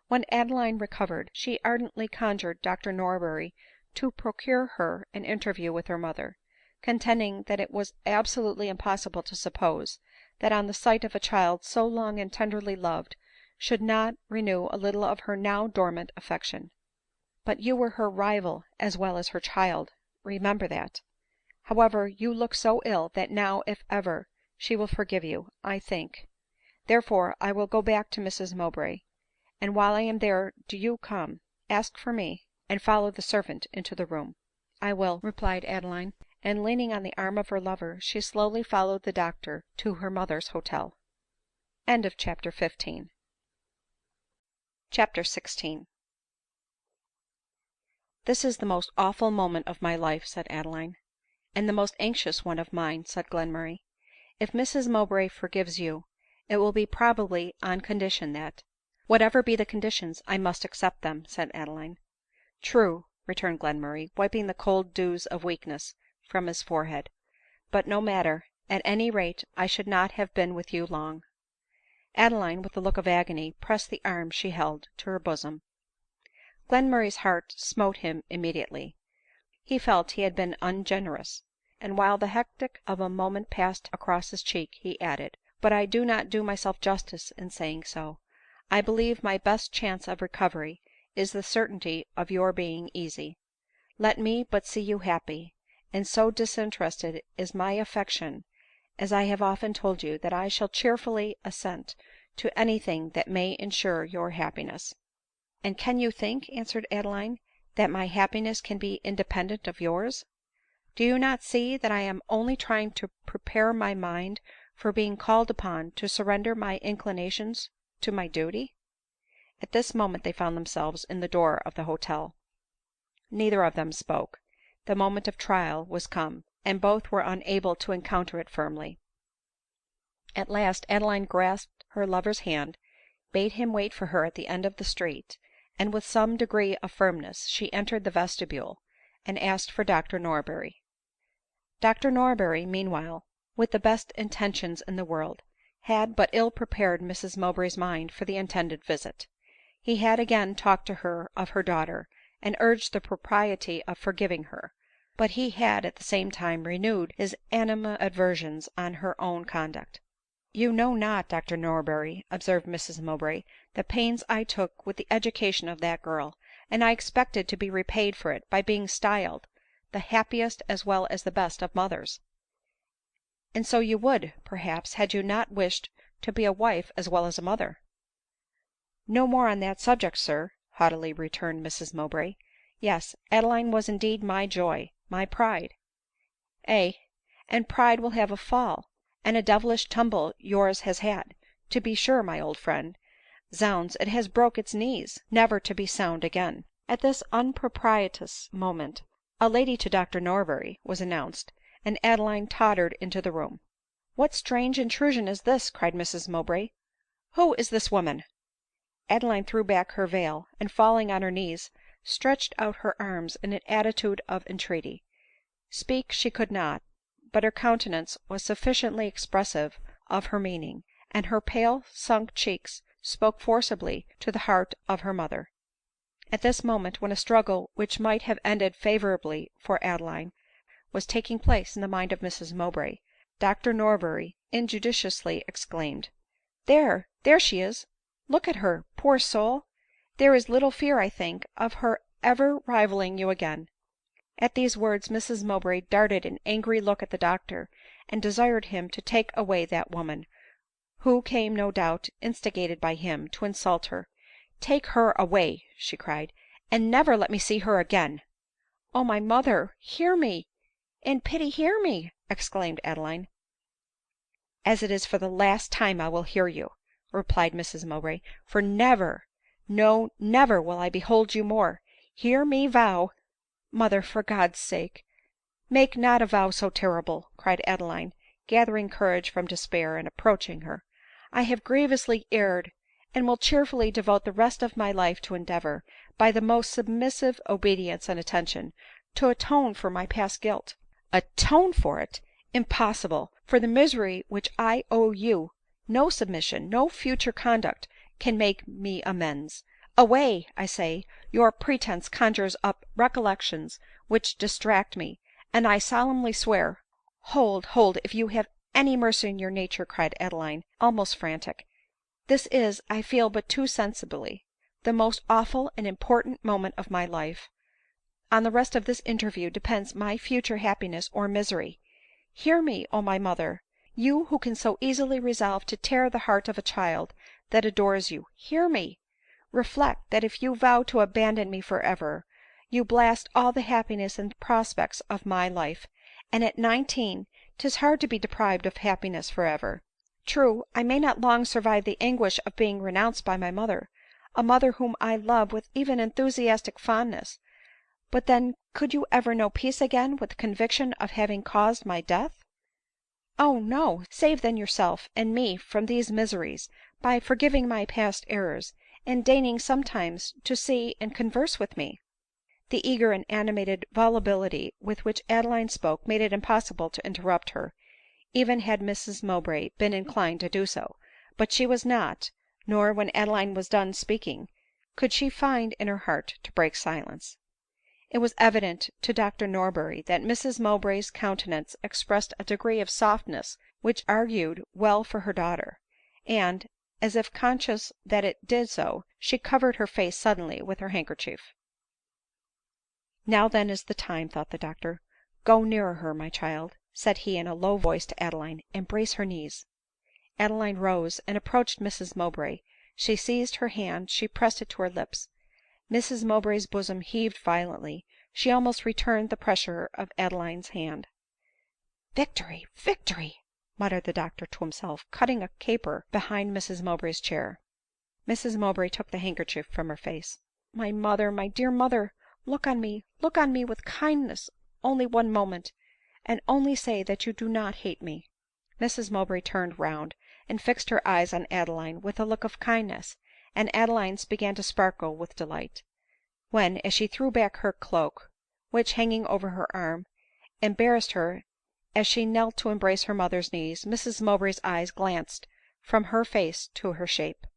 When Adeline recovered, she ardently conjured Dr Norberry to procure her an interview with her mother, contending that it was absolutely impossible to suppose that the sight of a child so long and tenderly loved should not renew a little of her now dormant affection. " But you were her rival as well as her child, remember that. However, you look so ill that now, if ever, she will forgive you, I think. Therefore I will go back to Mrs Mowbray ; and while I am there do you come, ask for me, and follow the servant into the room." " I will," replied Adeline ; and leaning on the arm of her lover, she slowly followed the doctor to her mother's hotel. CHAPTER XVI. " This is the most awful moment of my life," said Adeline. " And the most anxious one of mine," said Glenmurray. " If Mrs Mowbray forgives you, it will be probably on condition that "" Whatever be the conditions, I must accept them," said Adeline. " True," returned Glenmurray, wiping the cold dews of weakness from his forehead ;" but no matter ; at any rate I should not have been with you long." Adeline, with a look of agony, pressed the arm she held to her bosom. Glenmurray's heart smote him immediately ; he felt he had been ungenerous ; and while the hectic of a moment passed across his cheek, he added, " But I do not do myself justice in saying so. I believe my best chance of recovery is the certainty of your being easy. Let me but see you happy, and so disinterested is my affection, as I have often told you, that I shall cheerfully assent to any thing that may insure your happiness." " And can you think," answered Adeline, " that my happiness can be independent of yours ? Do you not see that I am only trying to prepare my mind for being called upon to surrender my inclinations to my duty ?" At this moment they found themselves in the door of the hotel. Neither of them spoke. The moment of trial was come, and both were unable to encounter it firmly. At last Adeline grasped her lover's hand, bade him wait for her at the end of the street, and with some degree of firmness she entered the vestibule, and asked for Dr Norberry. Dr Norberry, meanwhile, with the best intentions in the world, had but ill prepared Mrs Mowbray's mind for the intended visit. He had again talked to her of her daughter, and urged the propriety of forgiving her ; but he had at the same time renewed his animadversions on her own conduct. " You know not, Dr Norberry," observed Mrs Mowbray, " the pains I took with the education of that girl, and I expected to be repaid for it by being styled the happiest as well as the best of mothers." " And so you would, perhaps, had you not wished to be a wife as well as a mother." " No more on that subject, sir," haughtily returned Mrs Mowbray. " Yes, Adeline was indeed my joy, my pride." " Aye, and pride will have a fall, and a devilish tumble yours has had, to be sure, my old friend. Zounds, it has broke its knees, never to be sound again." At this unpropitious moment a lady to Dr Norberry was announced, and Adeline tottered into the room. " What strange intrusion is this ?" cried Mrs Mowbray. " Who is this woman ?" Adeline threw back her veil, and falling on her knees, stretched out her arms in an attitude of entreaty. Speak she could not, but her countenance was sufficiently expressive of her meaning, and her pale sunk cheeks spoke forcibly to the heart of her mother. At this moment, when a struggle which might have ended favorably for Adeline was taking place in the mind of Mrs Mowbray, Dr Norberry injudiciously exclaimed, " There, there she is ! Look at her, poor soul ! There is little fear, I think, of her ever rivalling you again." At these words Mrs Mowbray darted an angry look at the doctor, and desired him to take away that woman, who came, no doubt, instigated by him, to insult her. " Take her away," she cried, " and never let me see her again." " Oh, my mother, hear me ! in pity hear me !" exclaimed Adeline. " As it is for the last time I will hear you," replied Mrs Mowbray ;" for never, no never will I behold you more. Hear me vow "" Mother, for God's sake, make not a vow so terrible," cried Adeline, gathering courage from despair, and approaching her. " I have grievously erred, and will cheerfully devote the rest of my life to endeavor, by the most submissive obedience and attention, to atone for my past guilt." " Atone for it ! Impossible ! For the misery which I owe you, no submission, no future conduct can make me amends. Away, I say ! Your pretence conjures up recollections which distract me, and I solemnly swear "" Hold, hold, if you have any mercy in your nature," cried Adeline, almost frantic. " This is, I feel but too sensibly, the most awful and important moment of my life. On the rest of this interview depends my future happiness or misery. Hear me, O my mother ! You who can so easily resolve to tear the heart of a child that adores you, hear me ! Reflect, that if you vow to abandon me for ever, you blast all the happiness and prospects of my life ; and at 19 'tis hard to be deprived of happiness for ever. True, I may not long survive the anguish of being renounced by my mother, a mother whom I love with even enthusiastic fondness ; but then could you ever know peace again with the conviction of having caused my death ?"" Oh no ! Save then yourself and me from these miseries by forgiving my past errors, and deigning sometimes to see and converse with me." The eager and animated volubility with which Adeline spoke made it impossible to interrupt her, even had Mrs Mowbray been inclined to do so ; but she was not, nor, when Adeline was done speaking, could she find in her heart to break silence. It was evident to Dr Norberry that Mrs Mowbray's countenance expressed a degree of softness which argued well for her daughter ; and, as if conscious that it did so, she covered her face suddenly with her handkerchief. " Now then is the time," thought the doctor. Go nearer her, my child," said he in a low voice to Adeline, " embrace her knees." Adeline rose and approached Mrs Mowbray. She seized her hand, she pressed it to her lips. Mrs Mowbray's bosom heaved violently ; she almost returned the pressure of Adeline's hand. " Victory ! victory !" muttered the doctor to himself, cutting a caper behind Mrs Mowbray's chair. Mrs Mowbray took the handkerchief from her face. " My mother, my dear mother, look on me with kindness only one moment, and only say that you do not hate me." Mrs Mowbray turned round and fixed her eyes on Adeline with a look of kindness, and Adeline's began to sparkle with delight ; when, as she threw back her cloak, which, hanging over her arm, embarrassed her as she knelt to embrace her mother's knees, Mrs Mowbray's eyes glanced from her face to her shape.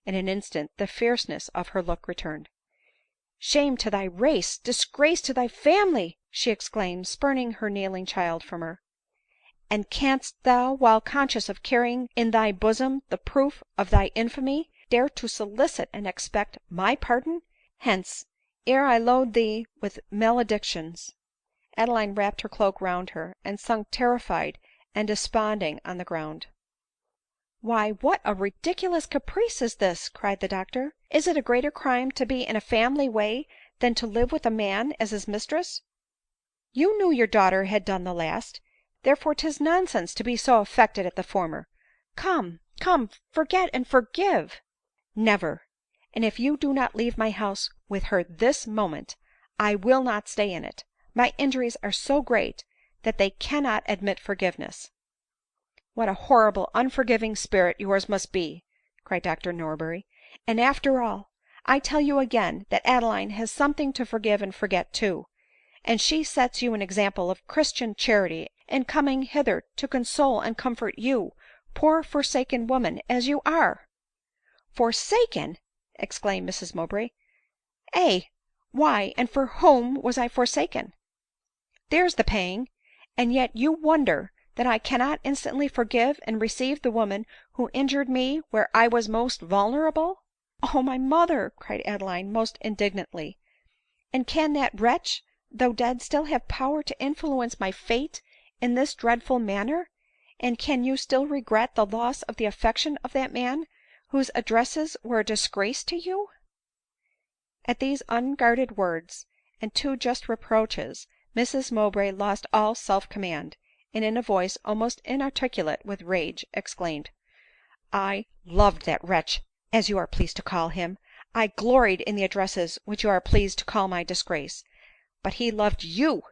In an instant the fierceness of her look returned. " Shame to thy race ! Disgrace to thy family !" she exclaimed, spurning her kneeling child from her. " And canst thou, while conscious of carrying in thy bosom the proof of thy infamy, dare to solicit and expect my pardon ? Hence, ere I load thee with maledictions." Adeline wrapped her cloak round her, and sunk terrified and desponding on the ground. " Why, what a ridiculous caprice is this !" cried the doctor. " Is it a greater crime to be in a family way than to live with a man as his mistress ? You knew your daughter had done the last, therefore 'tis nonsense to be so affected at the former. Come, come, forget and forgive." " Never ; and if you do not leave my house with her this moment, I will not stay in it. My injuries are so great that they cannot admit forgiveness." " What a horrible, unforgiving spirit yours must be !" cried Dr Norberry. " And after all, I tell you again that Adeline has something to forgive and forget too ; and she sets you an example of Christian charity in coming hither to console and comfort you, poor forsaken woman as you are." " Forsaken !" exclaimed Mrs Mowbray. " Aye, why, and for whom was I forsaken ? There's the pang ! And yet you wonder that I cannot instantly forgive and receive the woman who injured me where I was most vulnerable." " Oh, my mother !" cried Adeline most indignantly, " and can that wretch, though dead, still have power to influence my fate in this dreadful manner ? And can you still regret the loss of the affection of that man whose addresses were a disgrace to you ?" At these unguarded words, and too just reproaches, Mrs Mowbray lost all self command, and in a voice almost inarticulate with rage, exclaimed, " I loved that wretch, as you are pleased to call him ; I gloried in the addresses which you are pleased to call my disgrace ; but he loved you,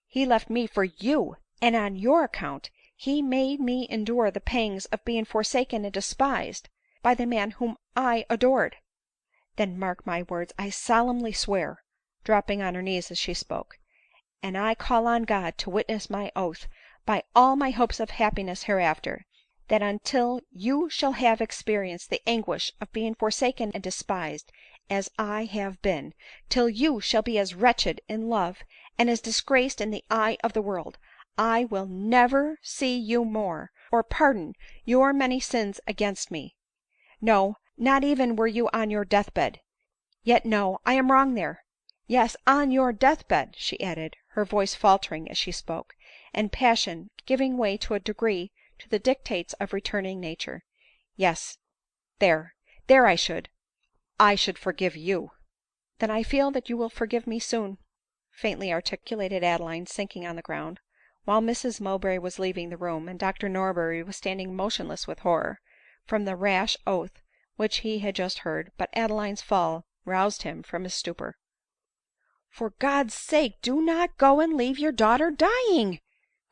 he left me for you, and on your account he made me endure the pangs of being forsaken and despised by the man whom I adored. Then mark my words, I solemnly swear," dropping on her knees as she spoke, " and I call on God to witness my oath, by all my hopes of happiness hereafter, that until you shall have experienced the anguish of being forsaken and despised as I have been, till you shall be as wretched in love and as disgraced in the eye of the world, I will never see you more, or pardon your many sins against me. No, not even were you on your death bed. Yet no, I am wrong there. Yes, on your death bed," she added, her voice faltering as she spoke, and passion giving way to a degree to the dictates of returning nature. " Yes, there I should forgive you." " Then I feel that you will forgive me soon," faintly articulated Adeline, sinking on the ground. While Mrs Mowbray was leaving the room, and Dr Norberry was standing motionless with horror, from the rash oath which he had just heard ; but Adeline's fall roused him from his stupor. " For God's sake do not go and leave your daughter dying !"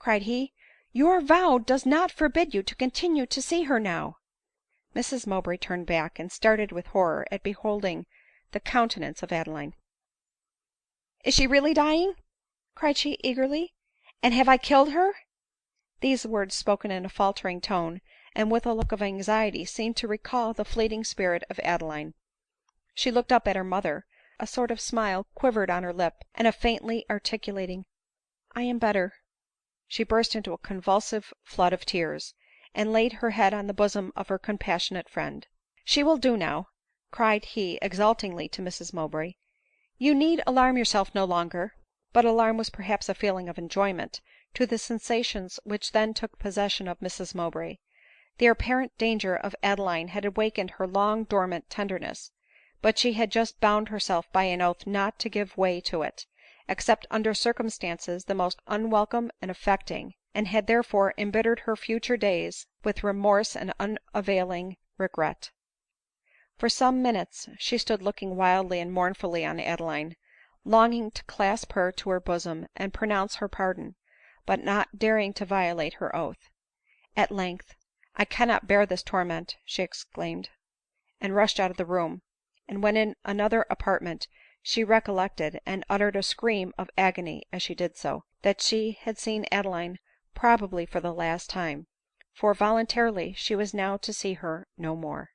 cried he ;" your vow does not forbid you to continue to see her now." Mrs Mowbray turned back, and started with horror at beholding the countenance of Adeline. " Is she really dying ?" cried she eagerly, " and have I killed her ?" These words, spoken in a faltering tone, and with a look of anxiety, seemed to recall the fleeting spirit of Adeline. She looked up at her mother, a sort of smile quivered on her lip, and a faintly articulating " I am better," she burst into a convulsive flood of tears, and laid her head on the bosom of her compassionate friend. " She will do now," cried he exultingly to Mrs Mowbray ;" you need alarm yourself no longer. but alarm was perhaps a feeling of enjoyment, to the sensations which then took possession of Mrs Mowbray. The apparent danger of Adeline had awakened her long dormant tenderness ; but she had just bound herself by an oath not to give way to it, except under circumstances the most unwelcome and affecting, and had therefore embittered her future days with remorse and unavailing regret. For some minutes she stood looking wildly and mournfully on Adeline, longing to clasp her to her bosom and pronounce her pardon, but not daring to violate her oath. At length, " I cannot bear this torment," she exclaimed, and rushed out of the room ; and when in another apartment, she recollected, and uttered a scream of agony as she did so, that she had seen Adeline probably for the last time, for voluntarily she was now to see her no more.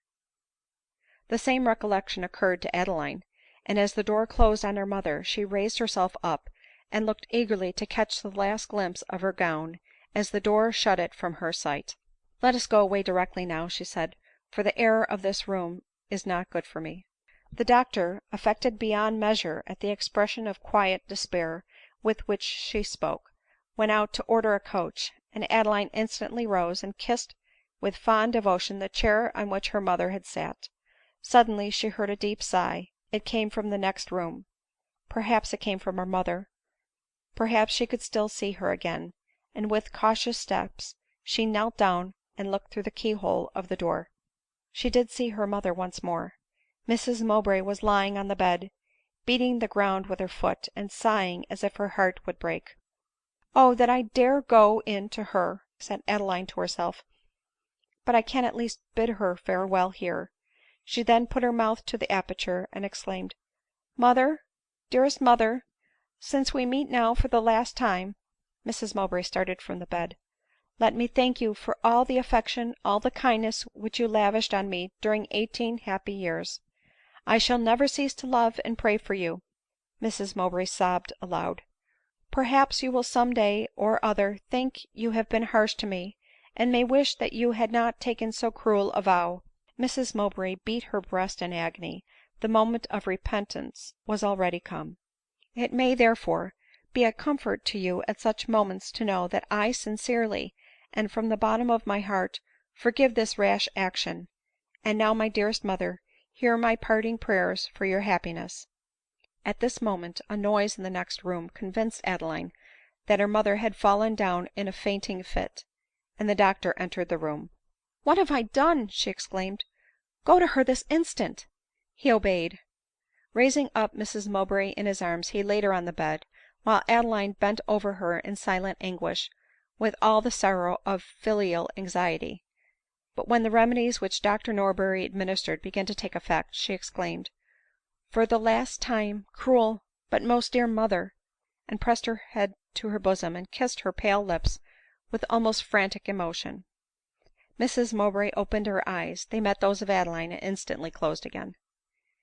The same recollection occurred to Adeline ; and as the door closed on her mother, she raised herself up, and looked eagerly to catch the last glimpse of her gown as the door shut it from her sight. " Let us go away directly now," she said, " for the air of this room is not good for me." The doctor, affected beyond measure at the expression of quiet despair with which she spoke, went out to order a coach ; and Adeline instantly rose, and kissed with fond devotion the chair on which her mother had sat. Suddenly she heard a deep sigh ; it came from the next room ; perhaps it came from her mother, perhaps she could still see her again, and with cautious steps she knelt down and looked through the key hole of the door. She did see her mother once more. Mrs Mowbray was lying on the bed, beating the ground with her foot, and sighing as if her heart would break. " Oh, that I dare go in to her !" said Adeline to herself ;" but I can at least bid her farewell here." She then put her mouth to the aperture, and exclaimed, " Mother, dearest mother, since we meet now for the last time," Mrs Mowbray started from the bed, " let me thank you for all the affection, all the kindness which you lavished on me during 18 happy years. I shall never cease to love and pray for you." Mrs Mowbray sobbed aloud. " Perhaps you will some day or other think you have been harsh to me, and may wish that you had not taken so cruel a vow." Mrs Mowbray beat her breast in agony ; the moment of repentance was already come. " It may, therefore, be a comfort to you at such moments to know that I sincerely, and from the bottom of my heart, forgive this rash action. And now, my dearest mother, hear my parting prayers for your happiness." At this moment a noise in the next room convinced Adeline that her mother had fallen down in a fainting fit, and the doctor entered the room. " What have I done ?" she exclaimed ;" go to her this instant." He obeyed. Raising up Mrs Mowbray in his arms, he laid her on the bed, while Adeline bent over her in silent anguish, with all the sorrow of filial anxiety. But when the remedies which Dr Norberry administered began to take effect, she exclaimed, " For the last time, cruel but most dear mother !" and pressed her head to her bosom, and kissed her pale lips with almost frantic emotion. Mrs Mowbray opened her eyes ; they met those of Adeline, and instantly closed again.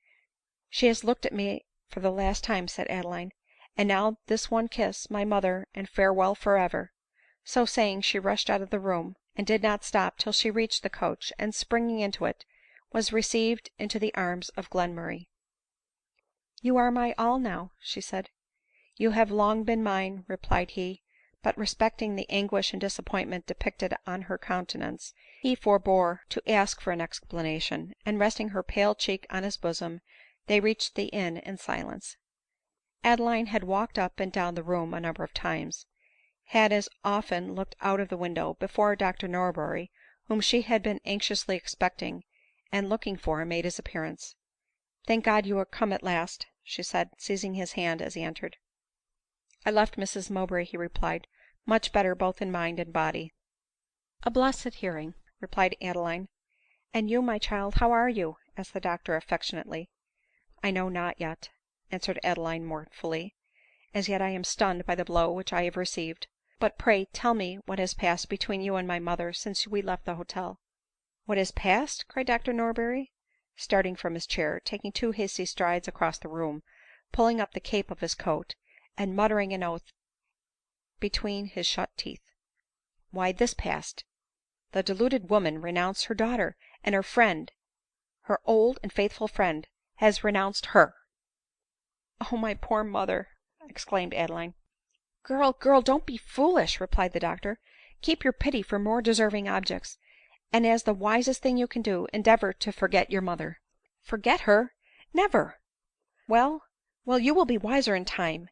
" She has looked at me for the last time," said Adeline ;" and now this one kiss, my mother, and farewell forever." So saying, she rushed out of the room, and did not stop till she reached the coach, and springing into it, was received into the arms of Glenmurray. " You are my all now," she said. " You have long been mine," replied he ; but respecting the anguish and disappointment depicted on her countenance, he forbore to ask for an explanation ; and resting her pale cheek on his bosom, they reached the inn in silence. Adeline had walked up and down the room a number of times ; had as often looked out of the window, before Dr Norberry, whom she had been anxiously expecting and looking for, made his appearance. " Thank God you are come at last !" she said, seizing his hand as he entered. " I left Mrs Mowbray," he replied, " much better both in mind and body." " A blessed hearing !" replied Adeline. " And you, my child, how are you ?" asked the doctor affectionately. " I know not yet," answered Adeline mournfully ;" as yet I am stunned by the blow which I have received. But pray tell me what has passed between you and my mother since we left the hotel." " What has passed ?" cried Dr Norberry, starting from his chair, taking two hasty strides across the room, pulling up the cape of his coat, and muttering an oath between his shut teeth. " Why, this passed. The deluded woman renounced her daughter, and her friend, her old and faithful friend, has renounced her." " Oh, my poor mother exclaimed Adeline. Girl, don't be foolish," replied the doctor. " Keep your pity for more deserving objects ; and as the wisest thing you can do, endeavor to forget your mother." " Forget her ! Never !"" Well, you will be wiser in time ;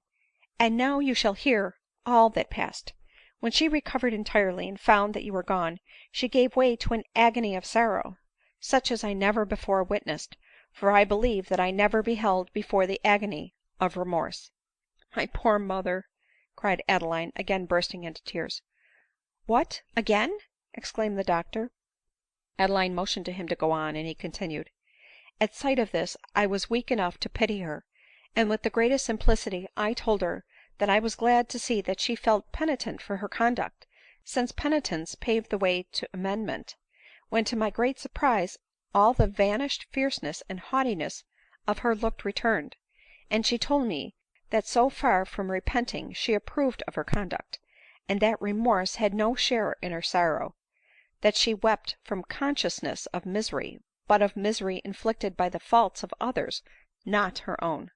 and now you shall hear all that passed. When she recovered entirely, and found that you were gone, she gave way to an agony of sorrow, such as I never before witnessed ; for I believe that I never beheld before the agony of remorse." " My poor mother !" cried Adeline, again bursting into tears. " What, again ?" exclaimed the doctor. Adeline motioned to him to go on, and he continued. " At sight of this I was weak enough to pity her ; and with the greatest simplicity I told her that I was glad to see that she felt penitent for her conduct, since penitence paved the way to amendment ; when, to my great surprise, all the vanished fierceness and haughtiness of her look returned ; and she told me that so far from repenting she approved of her conduct, and that remorse had no share in her sorrow ; that she wept from consciousness of misery, but of misery inflicted by the faults of others, not her own."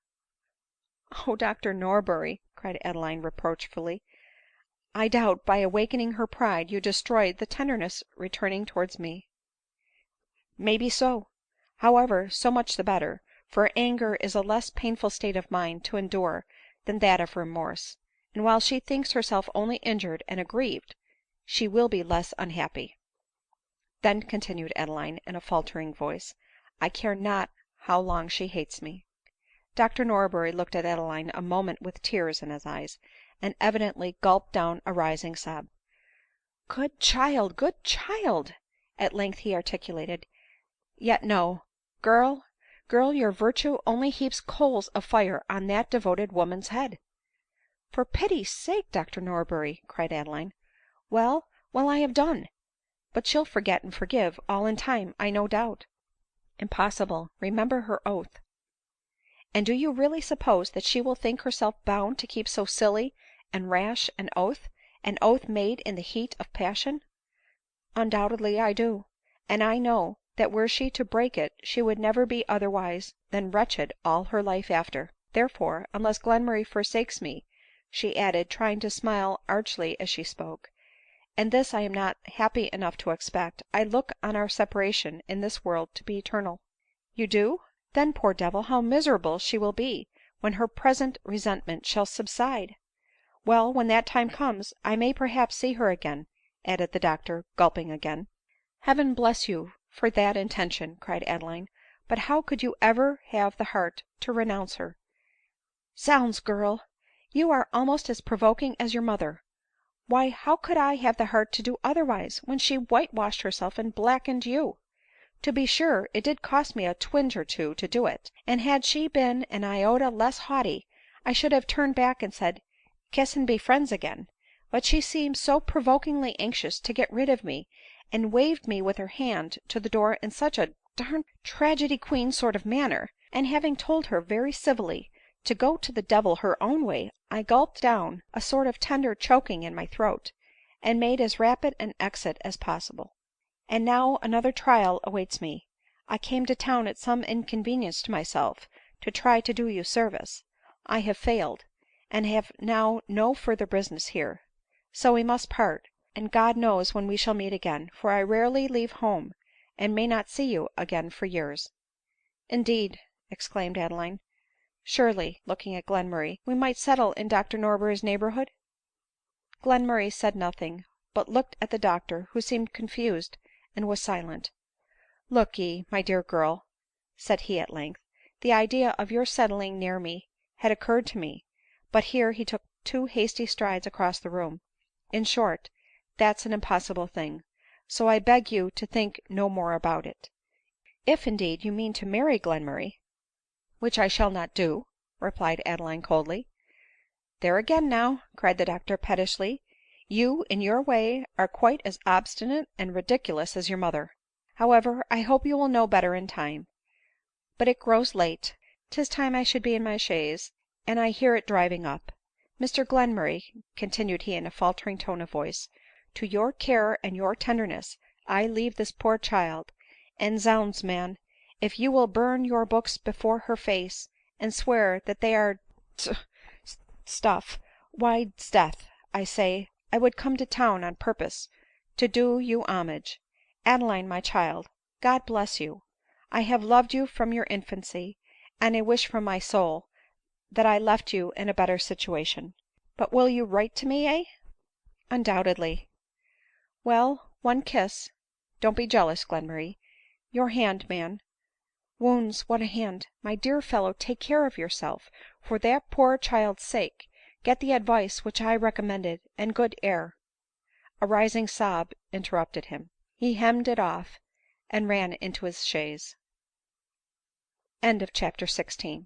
" O Dr Norberry !" cried Adeline reproachfully, " I doubt, by awakening her pride, you destroyed the tenderness returning towards me." " May be so ; however, so much the better ; for anger is a less painful state of mind to endure than that of remorse ; and while she thinks herself only injured and aggrieved, she will be less unhappy." " Then," continued Adeline in a faltering voice, " I care not how long she hates me." Dr Norberry looked at Adeline a moment with tears in his eyes, and evidently gulped down a rising sob. " Good child, at length he articulated ;" yet no, girl, your virtue only heaps coals of fire on that devoted woman's head." " For pity's sake, Dr Norberry !" cried Adeline. " Well, I have done ; but she'll forget and forgive all in time, I no doubt." " Impossible ; remember her oath." " And do you really suppose that she will think herself bound to keep so silly and rash an oath made in the heat of passion ?"" Undoubtedly I do ; and I know, that were she to break it she would never be otherwise than wretched all her life after. Therefore, unless Glenmurray forsakes me," she added, trying to smile archly as she spoke, " and this I am not happy enough to expect, I look on our separation in this world to be eternal." " You do ? Then, poor devil, how miserable she will be when her present resentment shall subside !— Well, when that time comes, I may perhaps see her again," added the doctor, gulping again. " Heaven bless you for that intention !" cried Adeline ;" but how could you ever have the heart to renounce her ?"" Zounds, girl ! you are almost as provoking as your mother. Why, how could I have the heart to do otherwise, when she whitewashed herself and blackened you ? To be sure, it did cost me a twinge or two to do it ; and had she been an iota less haughty, I should have turned back and said, ' Kiss and be friends again ;' but she seemed so provokingly anxious to get rid of me, and waved me with her hand to the door in such a tragedy queen sort of manner ; and having told her very civilly to go to the devil her own way, I gulped down a sort of tender choking in my throat, and made as rapid an exit as possible. And now another trial awaits me. I came to town at some inconvenience to myself to try to do you service. I have failed, and have now no further business here ; so we must part, and God knows when we shall meet again, for I rarely leave home, and may not see you again for years." " Indeed !" exclaimed Adeline. " Surely," looking at Glenmurray, " we might settle in Dr Norberry's neighborhood ?" Glenmurray said nothing, but looked at the doctor, who seemed confused, and was silent. " Look ye, my dear girl," said he at length, " the idea of your settling near me had occurred to me ; but here he took two hasty strides across the room —" in short, that's an impossible thing ; so I beg you to think no more about it. If, indeed, you mean to marry Glenmurray —"" Which I shall not do," replied Adeline coldly. " There again now," cried the doctor pettishly, " you, in your way, are quite as obstinate and ridiculous as your mother. However, I hope you will know better in time. But it grows late ; 'tis time I should be in my chaise, and I hear it driving up. Mr Glenmurray," continued he in a faltering tone of voice, " to your care and your tenderness I leave this poor child ; and zounds, man, if you will burn your books before her face, and swear that they are stuff, why, 'sdeath, I say, I would come to town on purpose to do you homage. Adeline, my child, God bless you! I have loved you from your infancy, and I wish from my soul that I left you in a better situation. But will you write to me, eh?" " Undoubtedly." " Well, one kiss — don't be jealous, Glenmurray — your hand, man. Wounds, what a hand ! My dear fellow, take care of yourself, for that poor child's sake ; get the advice which I recommended, and good air." A rising sob interrupted him. He hemmed it off, and ran into his chaise. CHAPTER XVII.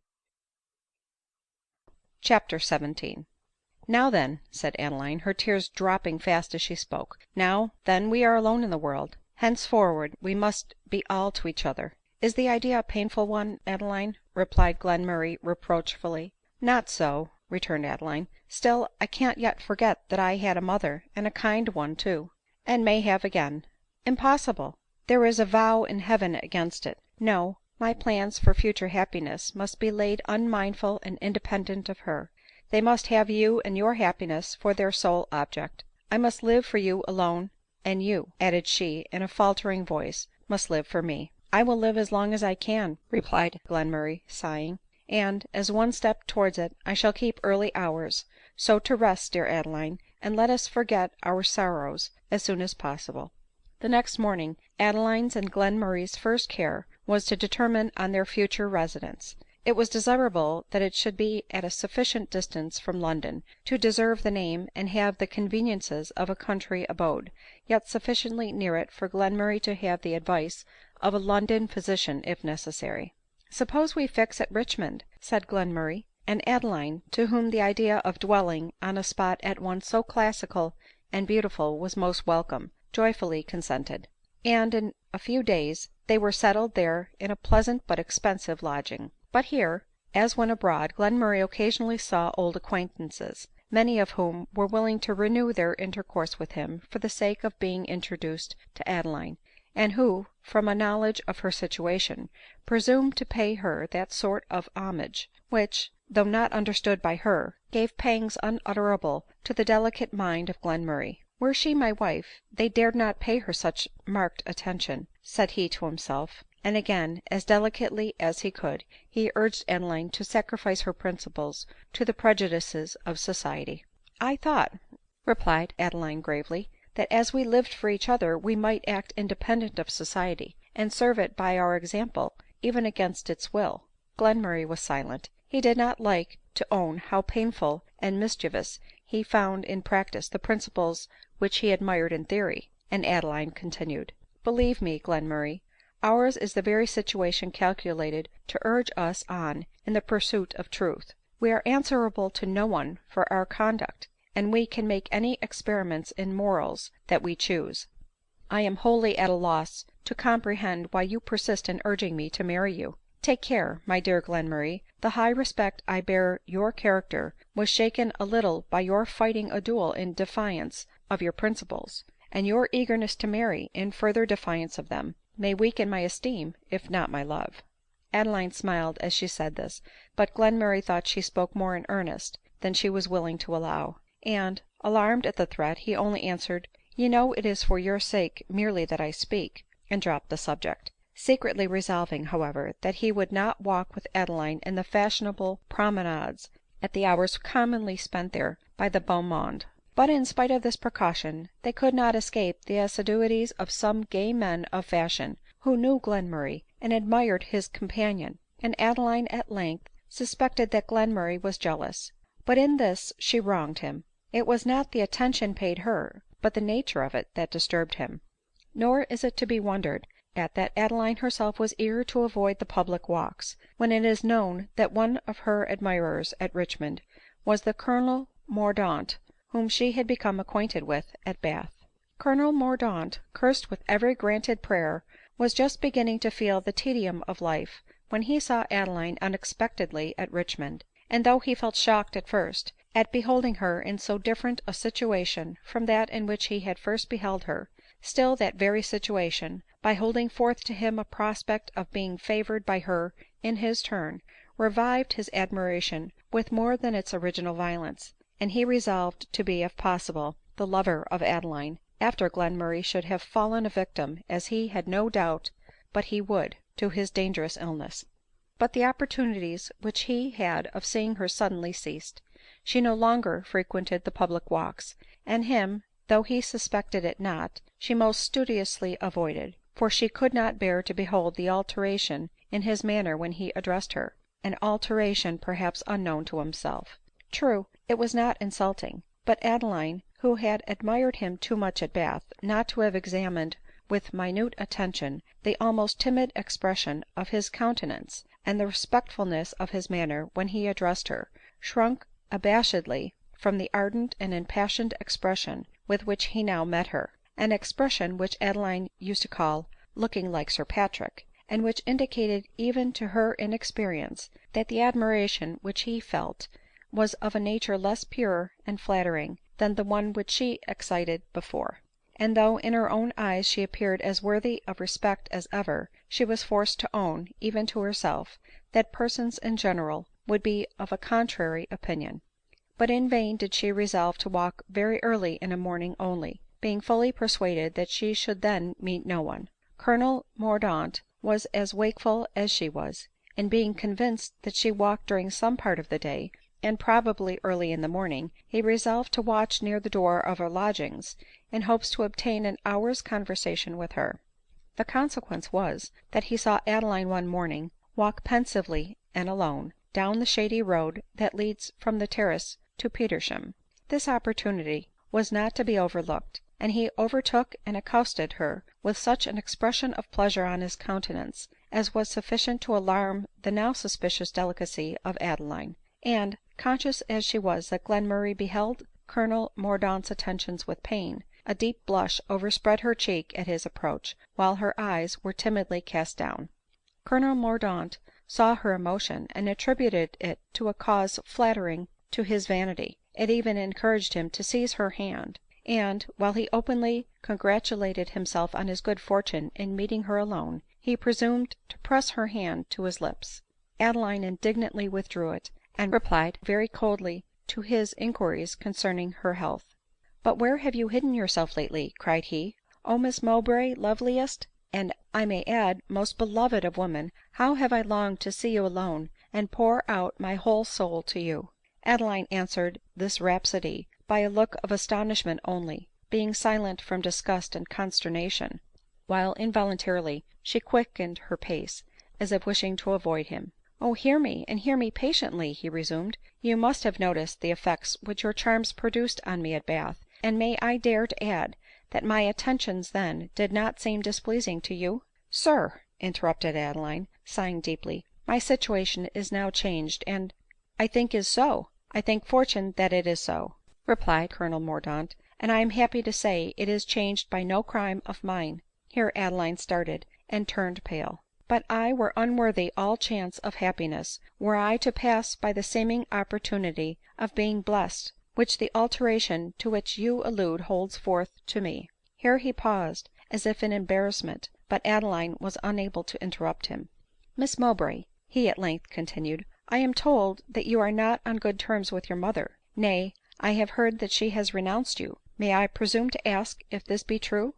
"Now then," said Adeline, her tears dropping fast as she spoke, " now, then, we are alone in the world ; henceforward we must be all to each other." " Is the idea a painful one, Adeline ?" replied Glenmurray reproachfully. " Not so," returned Adeline ;" still I can't yet forget that I had a mother, and a kind one too." " And may have again." " Impossible ! There is a vow in heaven against it. No ; my plans for future happiness must be laid unmindful and independent of her. They must have you and your happiness for their sole object. I must live for you alone, and you," added she in a faltering voice, " must live for me." " I will live as long as I can," replied Glenmurray sighing ;" and, as one step towards it, I shall keep early hours. So to rest, dear Adeline, and let us forget our sorrows as soon as possible." The next morning Adeline's and Glenmurray's first care was to determine on their future residence. It was desirable that it should be at a sufficient distance from London to deserve the name and have the conveniences of a country abode, yet sufficiently near it for Glenmurray to have the advice of a London physician if necessary. " Suppose we fix at Richmond," said Glenmurray ; and Adeline, to whom the idea of dwelling on a spot at once so classical and beautiful was most welcome, joyfully consented ; and in a few days they were settled there in a pleasant but expensive lodging. But here, as when abroad, Glenmurray occasionally saw old acquaintances, many of whom were willing to renew their intercourse with him for the sake of being introduced to Adeline, and who, from a knowledge of her situation, presumed to pay her that sort of homage, which, though not understood by her, gave pangs unutterable to the delicate mind of Glenmurray. " Were she my wife, they dared not pay her such marked attention," said he to himself; and again, as delicately as he could, he urged Adeline to sacrifice her principles to the prejudices of society. " I thought," replied Adeline gravely, " that as we lived for each other we might act independent of society, and serve it by our example even against its will." Glenmurray was silent. He did not like to own how painful and mischievous he found in practice the principles which he admired in theory ; and Adeline continued, " Believe me, Glenmurray, ours is the very situation calculated to urge us on in the pursuit of truth. We are answerable to no one for our conduct, and we can make any experiments in morals that we choose. I am wholly at a loss to comprehend why you persist in urging me to marry you. Take care, my dear Glenmurray, the high respect I bear your character was shaken a little by your fighting a duel in defiance of your principles ; and your eagerness to marry, in further defiance of them, may weaken my esteem, if not my love." Adeline smiled as she said this ; but Glenmurray thought she spoke more in earnest than she was willing to allow ; and, alarmed at the threat, he only answered, " You know it is for your sake merely that I speak," and dropped the subject ; secretly resolving, however, that he would not walk with Adeline in the fashionable promenades at the hours commonly spent there by the beau monde. But, in spite of this precaution, they could not escape the assiduities of some gay men of fashion who knew Glenmurray, and admired his companion ; and Adeline at length suspected that Glenmurray was jealous. But in this she wronged him. It was not the attention paid her, but the nature of it, that disturbed him. Nor is it to be wondered at that Adeline herself was eager to avoid the public walks, when it is known that one of her admirers at Richmond was the Colonel Mordaunt, whom she had become acquainted with at Bath. Colonel Mordaunt, cursed with every granted prayer, was just beginning to feel the tedium of life when he saw Adeline unexpectedly at Richmond ; and though he felt shocked at first, at beholding her in so different a situation from that in which he had first beheld her, still that very situation, by holding forth to him a prospect of being favored by her in his turn, revived his admiration with more than its original violence, and he resolved to be, if possible, the lover of Adeline, after Glenmurray should have fallen a victim, as he had no doubt but he would, to his dangerous illness. But the opportunities which he had of seeing her suddenly ceased. She no longer frequented the public walks, and him, though he suspected it not, she most studiously avoided ; for she could not bear to behold the alteration in his manner when he addressed her, an alteration perhaps unknown to himself. True, it was not insulting ; but Adeline, who had admired him too much at Bath not to have examined with minute attention the almost timid expression of his countenance, and the respectfulness of his manner when he addressed her, shrunk abashedly from the ardent and impassioned expression with which he now met her — an expression which Adeline used to call " looking like Sir Patrick," and which indicated even to her inexperience that the admiration which he felt was of a nature less pure and flattering than the one which she excited before. And though in her own eyes she appeared as worthy of respect as ever, she was forced to own, even to herself, that persons in general would be of a contrary opinion. But in vain did she resolve to walk very early in a morning only, being fully persuaded that she should then meet no one. Colonel Mordaunt was as wakeful as she was ; and being convinced that she walked during some part of the day, and probably early in the morning, he resolved to watch near the door of her lodgings, in hopes to obtain an hour's conversation with her. The consequence was, that he saw Adeline one morning walk pensively and alone down the shady road that leads from the terrace to Petersham. This opportunity was not to be overlooked, and he overtook and accosted her with such an expression of pleasure on his countenance as was sufficient to alarm the now suspicious delicacy of Adeline ; and, conscious as she was that Glenmurray beheld Colonel Mordaunt's attentions with pain, a deep blush overspread her cheek at his approach, while her eyes were timidly cast down. Colonel Mordaunt saw her emotion, and attributed it to a cause flattering to his vanity. It even encouraged him to seize her hand ; and, while he openly congratulated himself on his good fortune in meeting her alone, he presumed to press her hand to his lips. Adeline indignantly withdrew it, and replied very coldly to his inquiries concerning her health. " But where have you hidden yourself lately ?" cried he. " O Miss Mowbray, loveliest, and I may add, most beloved of women, how have I longed to see you alone, and pour out my whole soul to you !" Adeline answered this rhapsody by a look of astonishment only, being silent from disgust and consternation, while involuntarily she quickened her pace, as if wishing to avoid him. " Oh, hear me, and hear me patiently," he resumed. " You must have noticed the effects which your charms produced on me at Bath, and may I dare to add, that my attentions then did not seem displeasing to you ?"" Sir," interrupted Adeline, sighing deeply, " my situation is now changed, and "" I think is so — I thank fortune that it is so," replied Colonel Mordaunt ;" and I am happy to say it is changed by no crime of mine." Here Adeline started and turned pale. " But I were unworthy all chance of happiness, were I to pass by the seeming opportunity of being blessed which the alteration to which you allude holds forth to me." Here he paused, as if in embarrassment, but Adeline was unable to interrupt him. " Miss Mowbray," he at length continued, " I am told that you are not on good terms with your mother ; nay, I have heard that she has renounced you. May I presume to ask if this be true ?""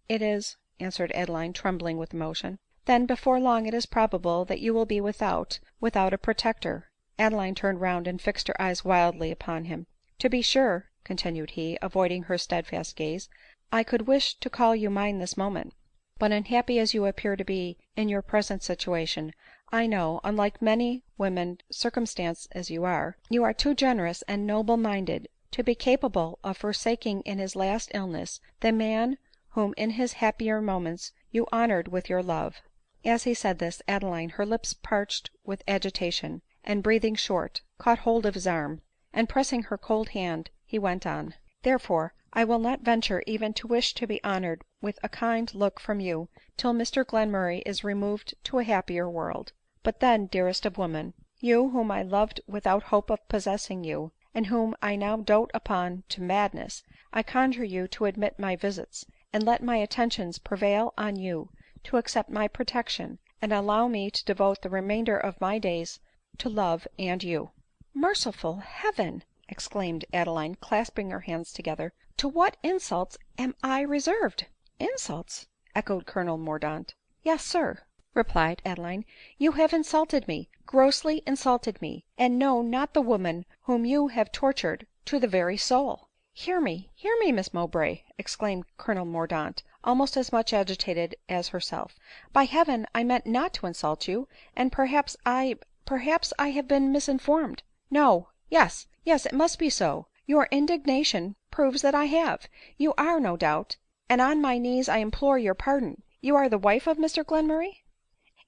It is," answered Adeline, trembling with emotion. " Then before long it is probable that you will be without a protector." Adeline turned round and fixed her eyes wildly upon him. " To be sure," continued he, avoiding her steadfast gaze, " I could wish to call you mine this moment ; but unhappy as you appear to be in your present situation, I know, unlike many women circumstanced as you are too generous and noble minded to be capable of forsaking in his last illness the man whom in his happier moments you honored with your love." As he said this, Adeline, her lips parched with agitation, and breathing short, caught hold of his arm, and pressing her cold hand, he went on, " Therefore I will not venture even to wish to be honored with a kind look from you till Mr Glenmurray is removed to a happier world. But then, dearest of women, you whom I loved without hope of possessing you, and whom I now dote upon to madness, I conjure you to admit my visits, and let my attentions prevail on you to accept my protection, and allow me to devote the remainder of my days to love and you." " Merciful Heaven !" exclaimed Adeline, clasping her hands together, " to what insults am I reserved ?"" Insults !" echoed Colonel Mordaunt. " Yes, sir," replied Adeline, " you have insulted me, grossly insulted me, and know not the woman whom you have tortured to the very soul." " Hear me, Miss Mowbray," exclaimed Colonel Mordaunt, almost as much agitated as herself. " By Heaven I meant not to insult you, and perhaps I have been misinformed. No — yes, it must be so ; your indignation proves that I have. You are, no doubt, and on my knees I implore your pardon, you are the wife of Mr Glenmurray ?""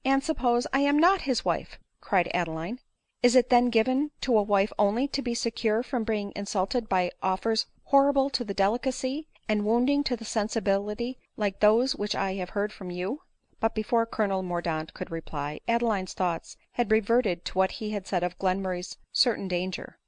And suppose I am not his wife ?" cried Adeline. " Is it then given to a wife only to be secure from being insulted by offers horrible to the delicacy, and wounding to the sensibility, like those which I have heard from you ?" But before Colonel Mordaunt could reply, Adeline's thoughts had reverted to what he had said of Glenmurray's certain danger ;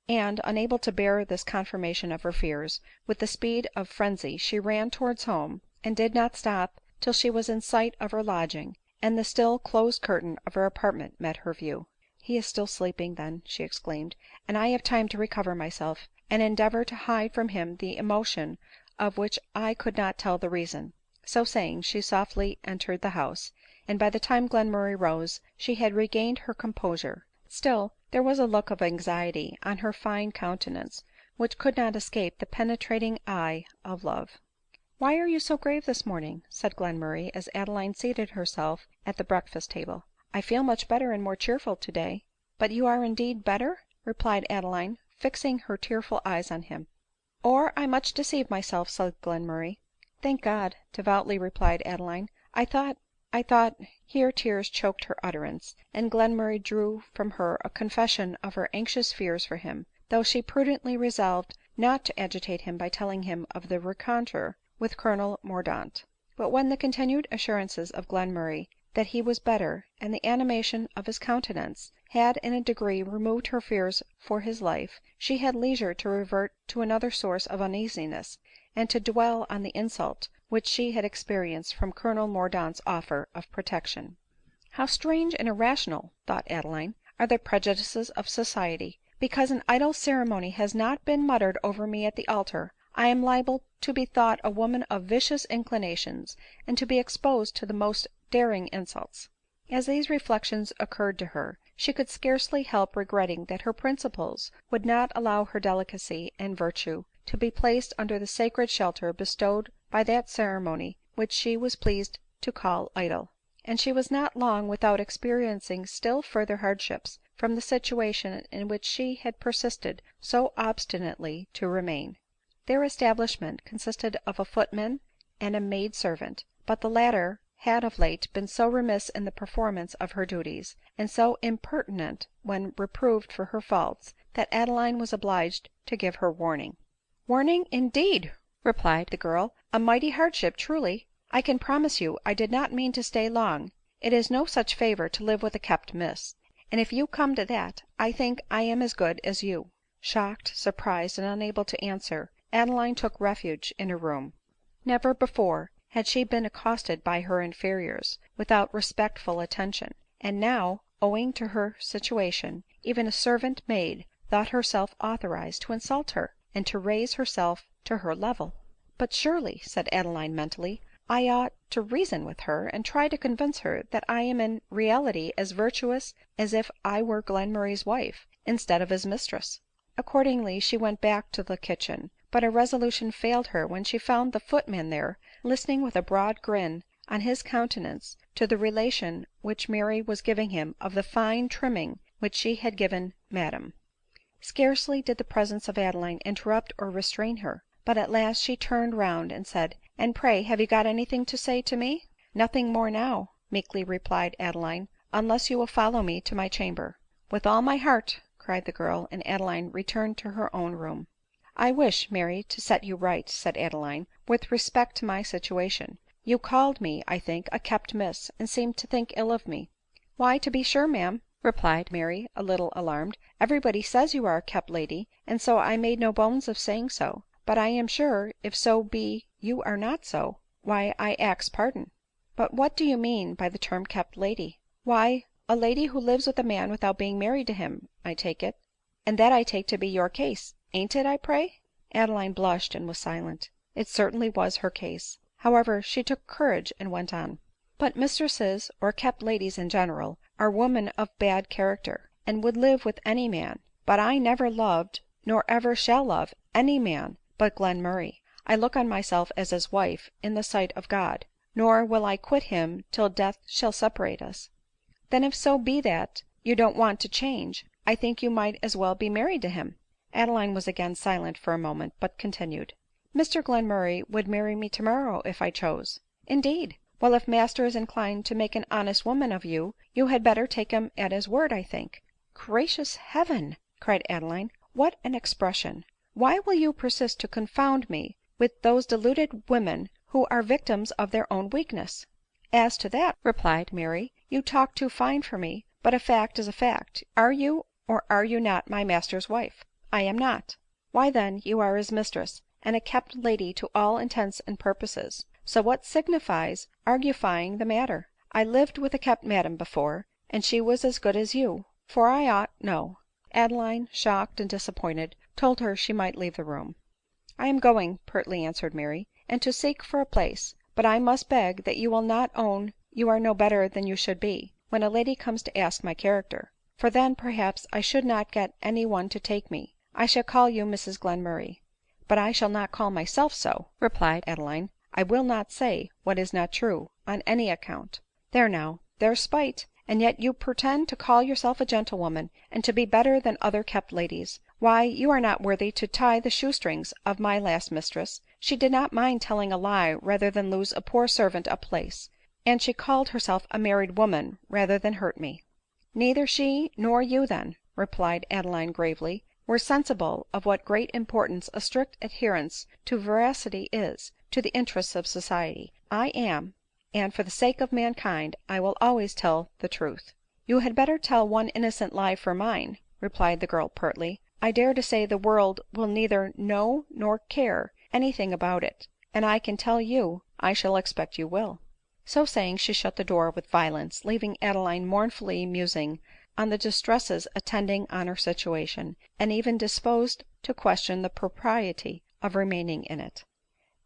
and, unable to bear this confirmation of her fears, with the speed of frenzy she ran towards home, and did not stop till she was in sight of her lodging, and the still closed curtain of her apartment met her view. " He is still sleeping then," she exclaimed, " and I have time to recover myself, and endeavor to hide from him the emotion of which I could not tell the reason." So saying, she softly entered the house, and by the time Glenmurray rose she had regained her composure ; still there was a look of anxiety on her fine countenance which could not escape the penetrating eye of love. " Why are you so grave this morning ?" said Glenmurray, as Adeline seated herself at the breakfast table. " I feel much better and more cheerful today." " But you are indeed better ?" replied Adeline, fixing her tearful eyes on him. " Or I much deceive myself," said Glenmurray. " Thank God !" devoutly replied Adeline. " I thought " Here tears choked her utterance, and Glenmurray drew from her a confession of her anxious fears for him, though she prudently resolved not to agitate him by telling him of the rencontre with Colonel Mordaunt. But when the continued assurances of Glenmurray that he was better, and the animation of his countenance, had in a degree removed her fears for his life, she had leisure to revert to another source of uneasiness, and to dwell on the insult which she had experienced from Colonel Mordaunt's offer of protection. " How strange and irrational," thought Adeline, " are the prejudices of society ! Because an idle ceremony has not been muttered over me at the altar, I am liable to be thought a woman of vicious inclinations, and to be exposed to the most daring insults." As these reflections occurred to her, she could scarcely help regretting that her principles would not allow her delicacy and virtue to be placed under the sacred shelter bestowed by that ceremony which she was pleased to call idle ; and she was not long without experiencing still further hardships from the situation in which she had persisted so obstinately to remain. Their establishment consisted of a footman and a maid servant ; but the latter had of late been so remiss in the performance of her duties, and so impertinent when reproved for her faults, that Adeline was obliged to give her warning. " Warning, indeed !" replied the girl ;" a mighty hardship truly. I can promise you I did not mean to stay long ; it is no such favor to live with a kept miss ; and if you come to that, I think I am as good as you." Shocked, surprised, and unable to answer, Adeline took refuge in her room. Never before had she been accosted by her inferiors without respectful attention ; and now, owing to her situation, even a servant maid thought herself authorized to insult her, and to raise herself to her level. " But surely," said Adeline mentally, " I ought to reason with her, and try to convince her that I am in reality as virtuous as if I were Glenmurray's wife, instead of his mistress." Accordingly she went back to the kitchen ; but her resolution failed her when she found the footman there, listening with a broad grin on his countenance to the relation which Mary was giving him of the fine trimming which she had given madam. Scarcely did the presence of Adeline interrupt or restrain her ; but at last she turned round and said, " And pray have you got any thing to say to me ?"" Nothing more now," meekly replied Adeline, " unless you will follow me to my chamber." " With all my heart," cried the girl ; and Adeline returned to her own room. " I wish, Mary, to set you right," said Adeline, " with respect to my situation. You called me, I think, a kept miss, and seemed to think ill of me." " Why, to be sure, ma'am," replied Mary, a little alarmed, " every body says you are a kept lady, and so I made no bones of saying so ; but I am sure if so be you are not so, why I ax pardon." " But what do you mean by the term kept lady ?"" Why A lady who lives with a man without being married to him, I take it ; and that I take to be your case, ain't it, I pray ?" Adeline blushed and was silent. It certainly was her case. However, she took courage and went on. " But mistresses, or kept ladies in general, are women of bad character, and would live with any man ; but I never loved, nor ever shall love, any man but Glenmurray. I look on myself as his wife in the sight of God, nor will I quit him till death shall separate us." " Then if so be that you don't want to change, I think you might as well be married to him." Adeline was again silent for a moment, but continued, " Mr Glenmurray would marry me tomorrow if I chose." " Indeed ! Well, if master is inclined to make an honest woman of you, you had better take him at his word, I think." " Gracious Heaven !" cried Adeline, " what an expression ! Why will you persist to confound me with those deluded women who are victims of their own weakness ?"" As to that," replied Mary, " you talk too fine for me ; but a fact is a fact. Are you, or are you not, my master's wife ?"" I am not." " Why then you are his mistress, and a kept lady to all intents and purposes ; so what signifies argufying the matter ? I lived with a kept madam before, and she was as good as you ; for I ought know." Adeline, shocked and disappointed, told her she might leave the room. " I am going," pertly answered Mary, " and to seek for a place ; but I must beg that you will not own you are no better than you should be, when a lady comes to ask my character ; for then, perhaps, I should not get any one to take me. I shall call you Mrs Glenmurray." " But I shall not call myself so," replied Adeline. " I will not say what is not true, on any account." " There now, there's spite ! And yet you pretend to call yourself a gentlewoman, and to be better than other kept ladies. Why, you are not worthy to tie the shoe strings of my last mistress. She did not mind telling a lie rather than lose a poor servant a place ; and she called herself a married woman rather than hurt me." " Neither she nor you then," replied Adeline gravely, " were sensible of what great importance a strict adherence to veracity is, to the interests of society. I am ; and, for the sake of mankind, I will always tell the truth." " You had better tell one innocent lie for mine," replied the girl pertly. " I dare say the world will neither know nor care any thing about it ; and I can tell you, I shall expect you will." So saying, she shut the door with violence, leaving Adeline mournfully musing on the distresses attending on her situation, and even disposed to question the propriety of remaining in it.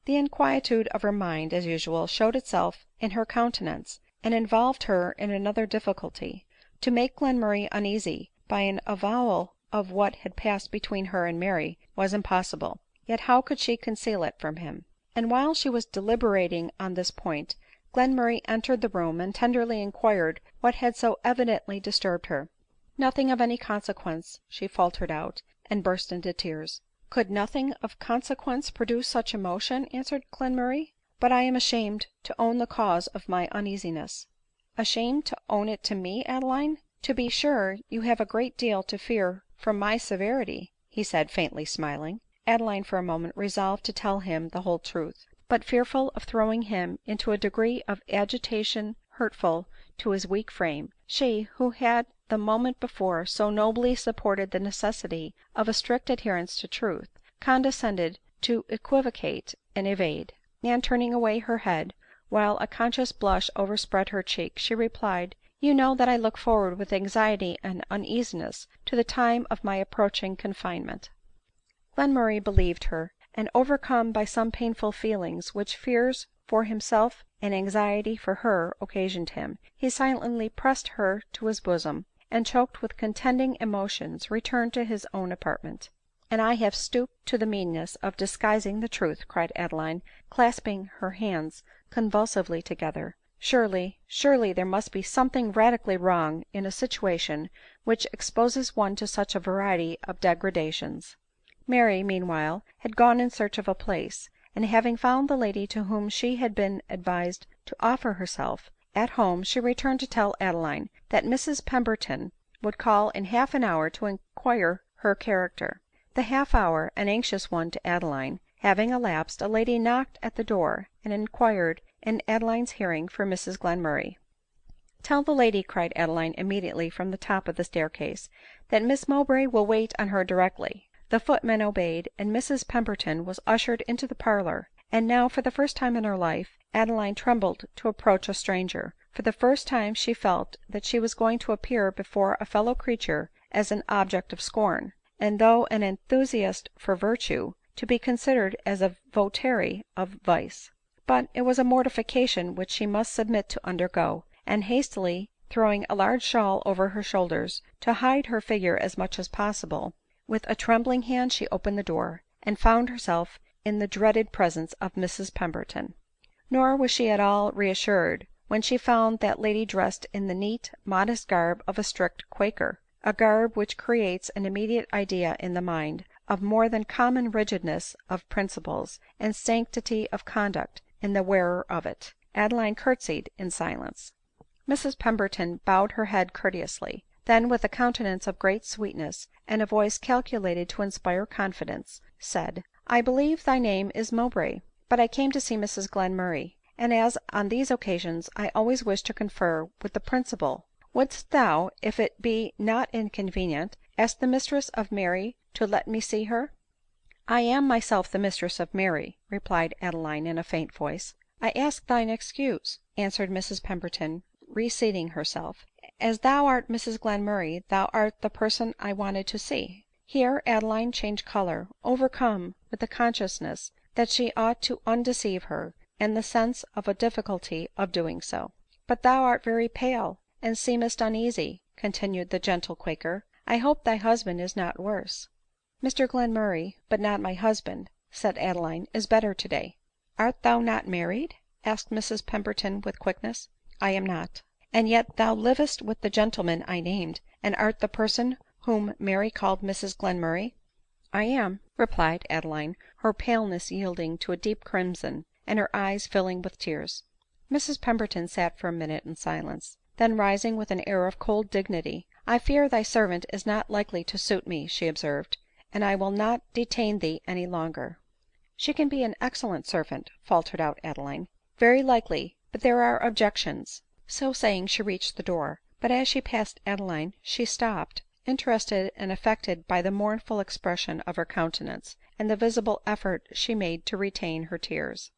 The inquietude of her mind, as usual, showed itself in her countenance, and involved her in another difficulty. To make Glenmurray uneasy by an avowal of what had passed between her and Mary was impossible ; yet how could she conceal it from him ? And while she was deliberating on this point, Glenmurray entered the room, and tenderly inquired what had so evidently disturbed her. " Nothing of any consequence," she faltered out, and burst into tears. " Could nothing of consequence produce such emotion ?" answered Glenmurray ;" but I am ashamed to own the cause of my uneasiness." " Ashamed to own it to me, Adeline ? To be sure you have a great deal to fear from my severity," he said, faintly smiling. Adeline for a moment resolved to tell him the whole truth ; but fearful of throwing him into a degree of agitation hurtful to his weak frame, she, who had the moment before so nobly supported the necessity of a strict adherence to truth, condescended to equivocate and evade ; and turning away her head, while a conscious blush overspread her cheek, she replied, " You know that I look forward with anxiety and uneasiness to the time of my approaching confinement." Glenmurray believed her ; and overcome by some painful feelings which fears for himself and anxiety for her occasioned him, he silently pressed her to his bosom, and choked with contending emotions returned to his own apartment. " And I have stooped to the meanness of disguising the truth," cried Adeline, clasping her hands convulsively together. " Surely, surely there must be something radically wrong in a situation which exposes one to such a variety of degradations." Mary, meanwhile, had gone in search of a place ; and having found the lady to whom she had been advised to offer herself, at home, she returned to tell Adeline that Mrs Pemberton would call in half an hour to inquire her character. The half hour, an anxious one to Adeline, having elapsed, a lady knocked at the door, and inquired in Adeline's hearing for Mrs Glenmurray. " Tell the lady," cried Adeline immediately from the top of the staircase, " that Miss Mowbray will wait on her directly." The footman obeyed, and Mrs Pemberton was ushered into the parlor ; and now, for the first time in her life, Adeline trembled to approach a stranger, For the first time she felt that she was going to appear before a fellow creature as an object of scorn, and, though an enthusiast for virtue, to be considered as a votary of vice. But it was a mortification which she must submit to undergo, and hastily throwing a large shawl over her shoulders to hide her figure as much as possible, with a trembling hand she opened the door, and found herself in the dreaded presence of Mrs Pemberton. Nor was she at all reassured when she found that lady dressed in the neat, modest garb of a strict Quaker, a garb which creates an immediate idea in the mind of more than common rigidness of principles and sanctity of conduct in the wearer of it. Adeline curtsied in silence. Mrs Pemberton bowed her head courteously; then, with a countenance of great sweetness, and a voice calculated to inspire confidence, said, " I believe thy name is Mowbray ; but I came to see Mrs Glenmurray, and as on these occasions I always wish to confer with the principal, wouldst thou, if it be not inconvenient, ask the mistress of Mary to let me see her ?"" I am myself the mistress of Mary," replied Adeline in a faint voice. " I ask thine excuse," answered Mrs Pemberton, reseating herself; "as thou art Mrs Glenmurray, thou art the person I wanted to see." Here Adeline changed color, overcome with the consciousness that she ought to undeceive her, and the sense of the difficulty of doing so. " But thou art very pale, and seemest uneasy," continued the gentle Quaker ;" I hope thy husband is not worse." " Mr Glenmurray, but not my husband," said Adeline, " is better today." " Art thou not married ?" asked Mrs Pemberton with quickness. " I am not." " And yet thou livest with the gentleman I named, and art the person whom Mary called Mrs Glenmurray ?"" I am," replied Adeline, her paleness yielding to a deep crimson, and her eyes filling with tears. Mrs Pemberton sat for a minute in silence ; then rising with an air of cold dignity, " I fear thy servant is not likely to suit me," she observed, " and I will not detain thee any longer." " She can be an excellent servant," faltered out Adeline. " Very likely ; but there are objections." So saying she reached the door ; but as she passed Adeline she stopped, interested and affected by the mournful expression of her countenance, and the visible effort she made to retain her tears.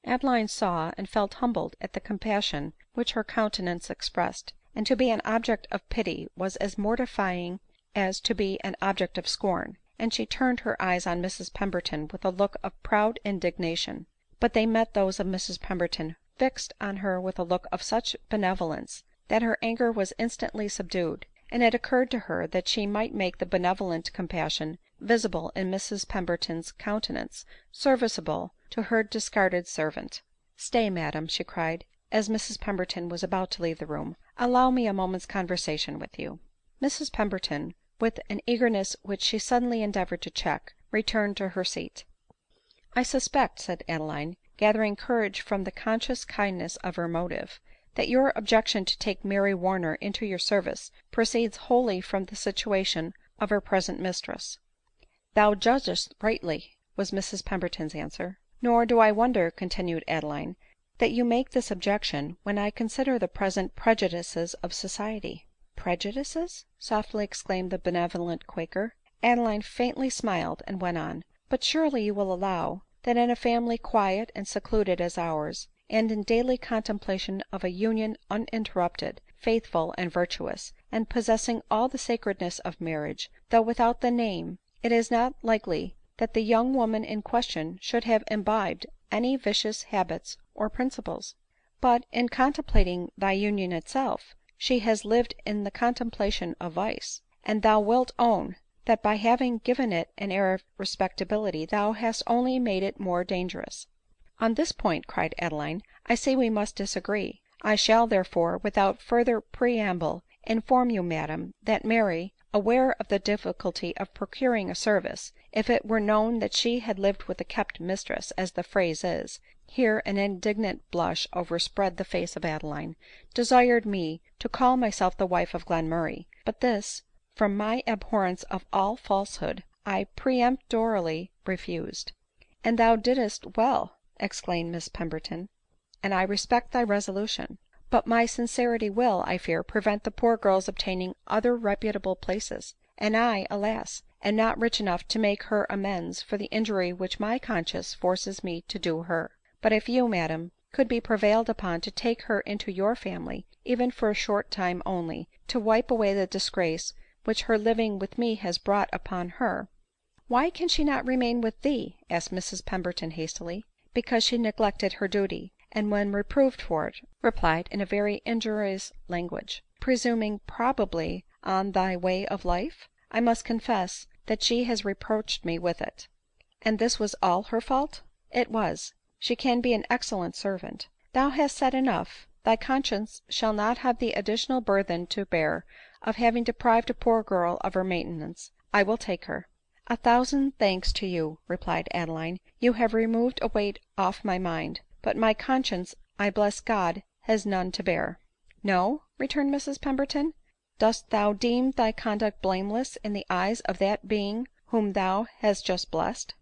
Adeline saw and felt humbled at the compassion which her countenance expressed ; and to be an object of pity was as mortifying as to be an object of scorn, and she turned her eyes on Mrs Pemberton with a look of proud indignation ; but they met those of Mrs Pemberton fixed on her with a look of such benevolence, that her anger was instantly subdued, and it occurred to her that she might make the benevolent compassion visible in Mrs Pemberton's countenance serviceable to her discarded servant. " Stay, madam," she cried, as Mrs Pemberton was about to leave the room, " allow me a moment's conversation with you." Mrs Pemberton, with an eagerness which she suddenly endeavored to check, returned to her seat. " I suspect," said Adeline, gathering courage from the conscious kindness of her motive, " that your objection to take Mary Warner into your service proceeds wholly from the situation of her present mistress." " Thou judgest rightly," was Mrs Pemberton's answer. " Nor do I wonder," continued Adeline, " that you make this objection, when I consider the present prejudices of society." " Prejudices !" softly exclaimed the benevolent Quaker. Adeline faintly smiled, and went on, " But surely you will allow, that in a family quiet and secluded as ours, and in daily contemplation of a union uninterrupted, faithful and virtuous, and possessing all the sacredness of marriage, though without the name, it is not likely that the young woman in question should have imbibed any vicious habits or principles. But, in contemplating thy union itself, she has lived in the contemplation of vice ; and thou wilt own, that by having given it an air of respectability thou hast only made it more dangerous." " On this point," cried Adeline, " I see we must disagree. I shall, therefore, without further preamble, inform you, madam, that Mary, aware of the difficulty of procuring a service, if it were known that she had lived with a kept mistress, as the phrase is," here an indignant blush overspread the face of Adeline, " desired me to call myself the wife of Glenmurray ; but this, from my abhorrence of all falsehood, I peremptorily refused." " And thou didst well," exclaimed Miss Pemberton, " and I respect thy resolution ; but my sincerity will, I fear, prevent the poor girl's obtaining other reputable places ; and I, alas ! am not rich enough to make her amends for the injury which my conscience forces me to do her. But if you, madam, could be prevailed upon to take her into your family, even for a short time only, to wipe away the disgrace which her living with me has brought upon her —"" Why can she not remain with thee ?" asked Mrs Pemberton hastily. " Because she neglected her duty, and when reproved for it, replied in very injurious language, presuming probably on thy way of life ? I must confess that she has reproached me with it." " And this was all her fault ?"" It was. She can be an excellent servant." " Thou hast said enough. Thy conscience shall not have the additional burthen to bear of having deprived a poor girl of her maintenance. I will take her." " A thousand thanks to you," replied Adeline ;" you have removed a weight off my mind ; but my conscience, I bless God, has none to bear." " No ?" returned Mrs Pemberton ;" dost thou deem thy conduct blameless in the eyes of that Being whom thou hast just blessed ?""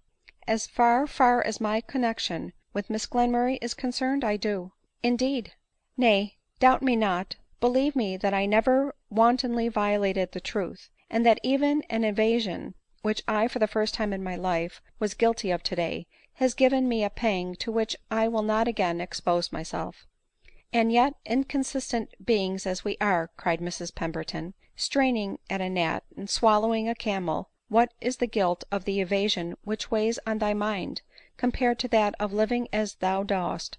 As far as my connexion with Miss Glenmurray is concerned, I do." " Indeed !"" Nay, doubt me not ; believe me that I never wantonly violated the truth ; and that even an evasion which I, for the first time in my life, was guilty of today, has given me a pang to which I will not again expose myself." " And yet, inconsistent beings as we are," cried Mrs Pemberton, " straining at a gnat, and swallowing a camel, what is the guilt of the evasion which weighs on thy mind, compared to that of living as thou dost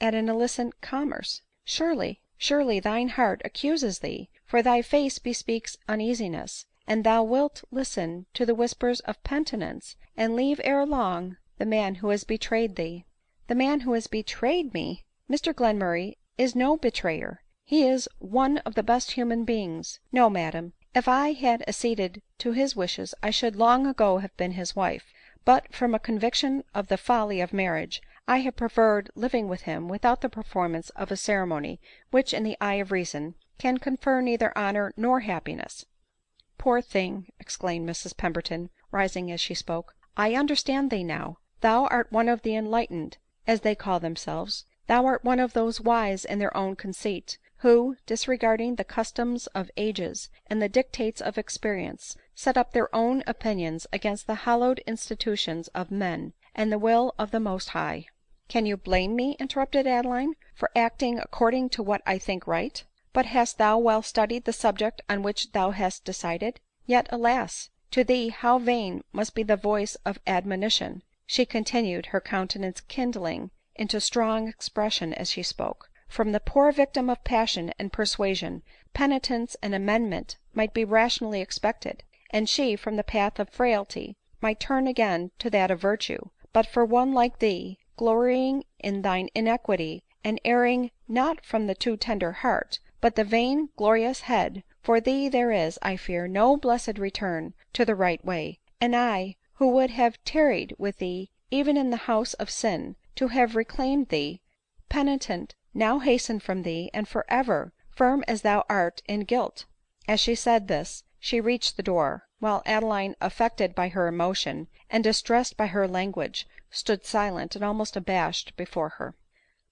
at an illicit commerce ? Surely thine heart accuses thee, for thy face bespeaks uneasiness ; and thou wilt listen to the whispers of penitence, and leave ere long the man who has betrayed thee." " The man who has betrayed me ! Mr Glenmurray is no betrayer ; he is one of the best of human beings. No, madam, if I had acceded to his wishes I should long ago have been his wife ; but, from a conviction of the folly of marriage, I have preferred living with him without the performance of a ceremony which, in the eye of reason, can confer neither honor nor happiness." " Poor thing !" exclaimed Mrs Pemberton, rising as she spoke, " I understand thee now ; thou art one of the enlightened, as they call themselves ; thou art one of those wise in their own conceit, who, disregarding the customs of ages and the dictates of experience, set up their own opinions against the hallowed institutions of men, and the will of the Most High." " Can you blame me," interrupted Adeline, " for acting according to what I think right ? But hast thou well studied the subject on which thou hast decided ? Yet, alas ! to thee how vain must be the voice of admonition," she continued, her countenance kindling into strong expression as she spoke. " From the poor victim of passion and persuasion, penitence and amendment might be rationally expected ; and she, from the path of frailty, might turn again to that of virtue ; but for one like thee, glorying in thine iniquity, and erring not from the too tender heart, but the vain glorious head, for thee there is, I fear, no blessed return to the right way ; and I, who would have tarried with thee even in the house of sin, to have reclaimed thee, penitent, now hasten from thee, and for ever, firm as thou art in guilt." As she said this she reached the door ; while Adeline, affected by her emotion, and distressed by her language, stood silent and almost abashed before her.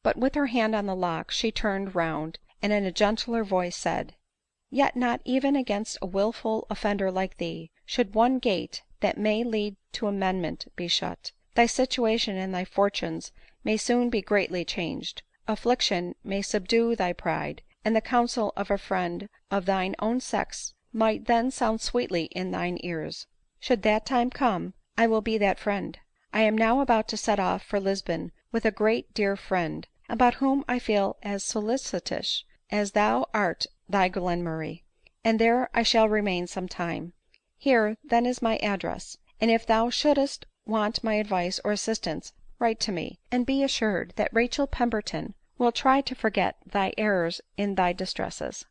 But with her hand on the lock she turned round, and in a gentler voice said, " Yet not even against a wilful offender like thee, should one gate that may lead to amendment be shut. Thy situation and thy fortunes may soon be greatly changed ; affliction may subdue thy pride, and the counsel of a friend of thine own sex might then sound sweetly in thine ears. Should that time come, I will be that friend. I am now about to set off for Lisbon with a great dear friend, about whom I feel as solicitous as thou art thy Glenmurray ; and there I shall remain some time. Here then is my address ; and if thou shouldst want my advice or assistance, write to me ; and be assured that Rachel Pemberton will try to forget thy errors in thy distresses."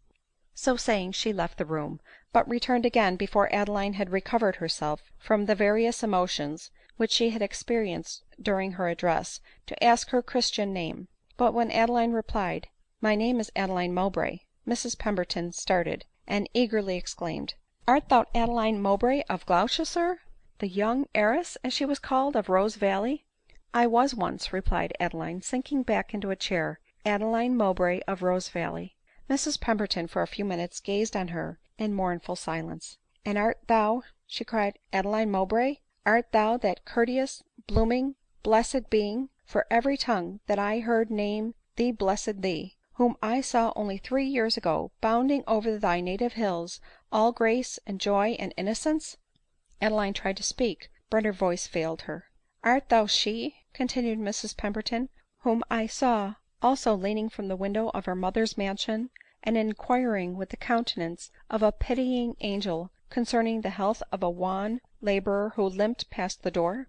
So saying she left the room, but returned again before Adeline had recovered herself from the various emotions which she had experienced during her address, to ask her Christian name. But when Adeline replied, " My name is Adeline Mowbray," Mrs Pemberton started, and eagerly exclaimed, " Art thou Adeline Mowbray of Gloucester ? The young heiress, as she was called, of Rosevalley ?"" I was once," replied Adeline, sinking back into a chair, " Adeline Mowbray of Rosevalley." Mrs Pemberton for a few minutes gazed on her in mournful silence. " And art thou," she cried, " Adeline Mowbray ? Art thou that courteous, blooming, blessed being! for every tongue that I heard name thee blessed thee, whom I saw only 3 years ago bounding over thy native hills, all grace and joy and innocence." Adeline tried to speak, but her voice failed her. " Art thou she," continued Mrs Pemberton, " whom I saw also leaning from the window of her mother's mansion, and inquiring with the countenance of a pitying angel concerning the health of a wan laborer who limped past the door?"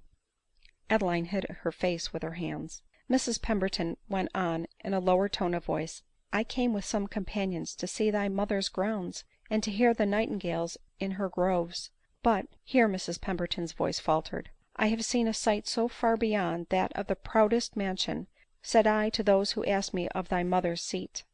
Adeline hid her face with her hands. Mrs Pemberton went on in a lower tone of voice, " I came with some companions to see thy mother's grounds, and to hear the nightingales in her groves ; but," here Mrs Pemberton's voice faltered, " I have seen a sight so far beyond that of the proudest mansion, said I to those who asked me of thy mother's seat.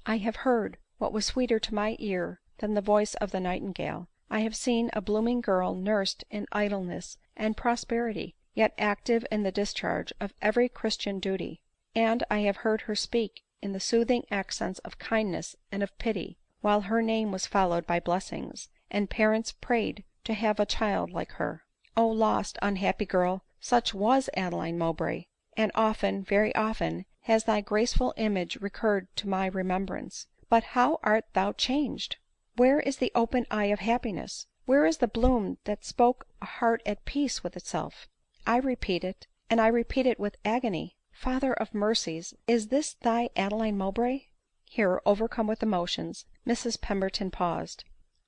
I have heard what was sweeter to my ear than the voice of the nightingale. I have seen a blooming girl nursed in idleness and prosperity, yet active in the discharge of every Christian duty ; and I have heard her speak in the soothing accents of kindness and of pity, while her name was followed by blessings, and parents prayed to have a child like her. O lost, unhappy girl! such was Adeline Mowbray ; and often, very often, has thy graceful image recurred to my remembrance. But how art thou changed! Where is the open eye of happiness? Where is the bloom that spoke a heart at peace with itself? I repeat it, and I repeat it with agony, Father of mercies, is this thy Adeline Mowbray?" Here, overcome with emotions, Mrs Pemberton paused ;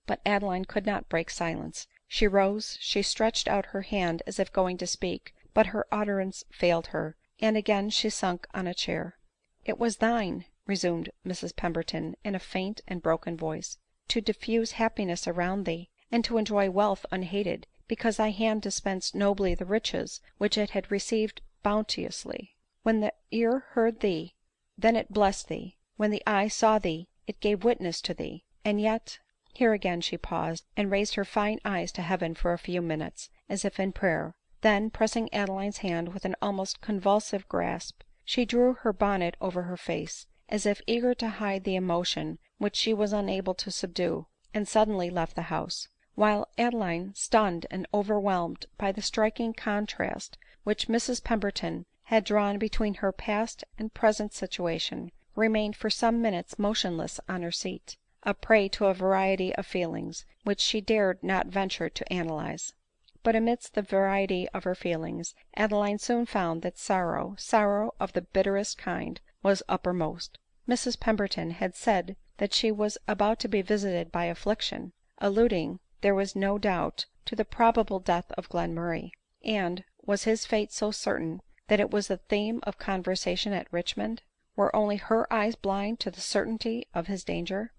but Adeline could not break silence. She rose, she stretched out her hand as if going to speak, but her utterance failed her, and again she sunk on a chair. " It was thine," resumed Mrs Pemberton in a faint and broken voice, " to diffuse happiness around thee, and to enjoy wealth unhated, because thy hand dispensed nobly the riches which it had received bounteously. When the ear heard thee, then it blessed thee ; when the eye saw thee, it gave witness to thee. And yet —" Here again she paused, and raised her fine eyes to heaven for a few minutes, as if in prayer ; then, pressing Adeline's hand with an almost convulsive grasp, she drew her bonnet over her face, as if eager to hide the emotion which she was unable to subdue, and suddenly left the house ; while Adeline, stunned and overwhelmed by the striking contrast which Mrs Pemberton had drawn between her past and present situation, remained for some minutes motionless on her seat, a prey to a variety of feelings which she dared not venture to analyze. But amidst the variety of her feelings, Adeline soon found that sorrow of the bitterest kind, was uppermost. Mrs Pemberton had said that she was about to be visited by affliction, alluding, there was no doubt, to the probable death of Glenmurray ; and was his fate so certain that it was the theme of conversation at Richmond? Were only her eyes blind to the certainty of his danger?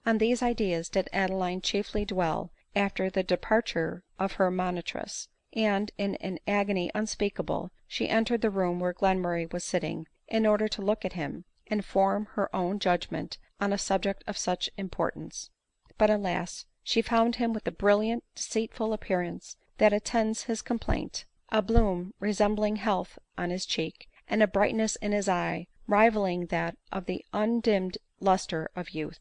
On these ideas did Adeline chiefly dwell after the departure of her monitress ; and, in an agony unspeakable, she entered the room where Glenmurray was sitting, in order to look at him, and form her own judgment on a subject of such importance. But, alas! she found him with the brilliant deceitful appearance that attends his complaint, a bloom resembling health on his cheek, and a brightness in his eye rivalling that of the undimmed lustre of youth.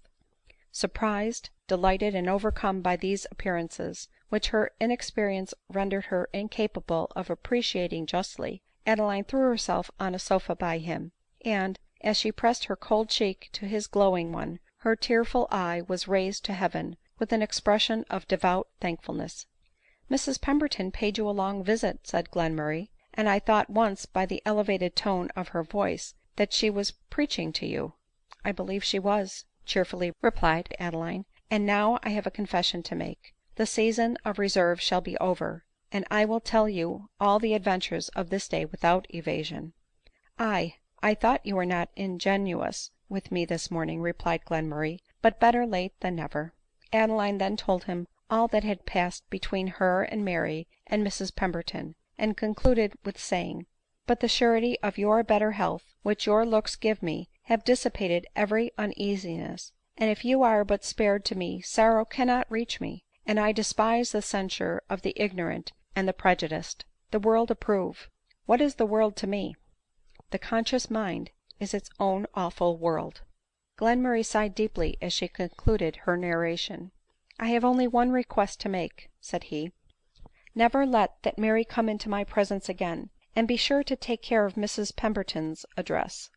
Surprised, delighted, and overcome by these appearances, which her inexperience rendered her incapable of appreciating justly, Adeline threw herself on a sofa by him ; and, as she pressed her cold cheek to his glowing one, her tearful eye was raised to heaven with an expression of devout thankfulness. " Mrs Pemberton paid you a long visit," said Glenmurray, " and I thought once, by the elevated tone of her voice, that she was preaching to you." " I believe she was," cheerfully replied Adeline ;" and now I have a confession to make. The season of reserve shall be over, and I will tell you all the adventures of this day without evasion." " I thought you were not ingenuous with me this morning," replied Glenmurray ;" but better late than never." Adeline then told him all that had passed between her and Mary and Mrs Pemberton, and concluded with saying, " But the surety of your better health, which your looks give me, have dissipated every uneasiness ; and if you are but spared to me, sorrow cannot reach me, and I despise the censure of the ignorant and the prejudiced. The world approve. What is the world to me? The conscious mind is its own awful world." Glenmurray sighed deeply as she concluded her narration. " I have only one request to make," said he ;" never let that Mary come into my presence again, and be sure to take care of Mrs Pemberton's address."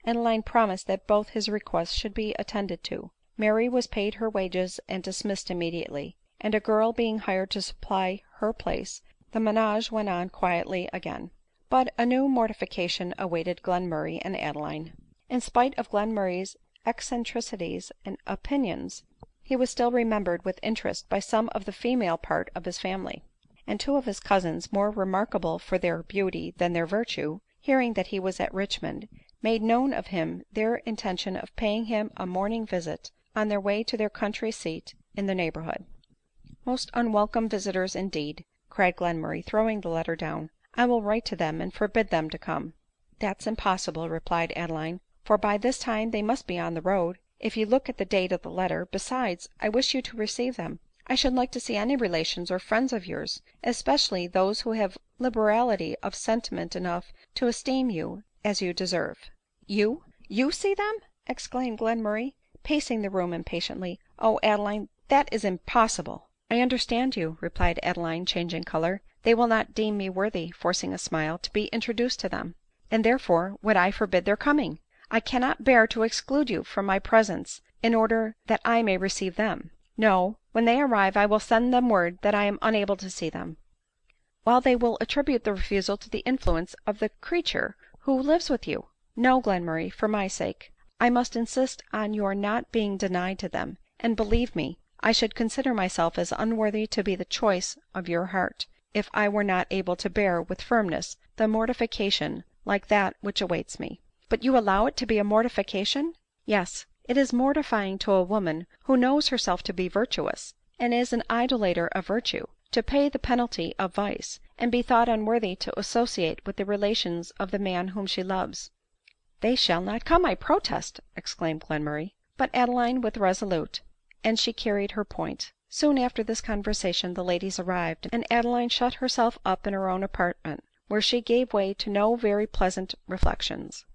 Adeline promised that both his requests should be attended to. Mary was paid her wages and dismissed immediately ; and a girl being hired to supply her place, the menage went on quietly again. But a new mortification awaited Glenmurray and Adeline. In spite of Glenmurray's eccentricities and opinions, he was still remembered with interest by some of the female part of his family ; and two of his cousins, more remarkable for their beauty than their virtue, hearing that he was at Richmond, made known to him their intention of paying him a morning visit on their way to their country seat in the neighborhood. " Most unwelcome visiters indeed !" cried Glenmurray, throwing the letter down. " I will write to them and forbid them to come." " That's impossible," replied Adeline, " for by this time they must be on the road, if you look at the date of the letter. Besides, I wish you to receive them. I should like to see any relations or friends of yours, especially those who have liberality of sentiment enough to esteem you as you deserve." " You see them !" exclaimed Glenmurray, pacing the room impatiently. " Oh, Adeline, that is impossible !"" I understand you," replied Adeline, changing color ;" they will not deem me worthy," forcing a smile, " to be introduced to them, and therefore would I forbid their coming. I cannot bear to exclude you from my presence in order that I may receive them. No ; when they arrive I will send them word that I am unable to see them." " While they will attribute the refusal to the influence of the creature who lives with you." " No, Glenmurray, for my sake, I must insist on your not being denied to them ; and believe me, I should consider myself as unworthy to be the choice of your heart, if I were not able to bear with firmness the mortification like that which awaits me." " But you allow it to be a mortification ?"" Yes ; it is mortifying to a woman who knows herself to be virtuous, and is an idolater of virtue, to pay the penalty of vice, and be thought unworthy to associate with the relations of the man whom she loves." " They shall not come, I protest !" exclaimed Glenmurray. But Adeline was resolute, and she carried her point. Soon after this conversation the ladies arrived, and Adeline shut herself up in her own apartment, where she gave way to no very pleasant reflections.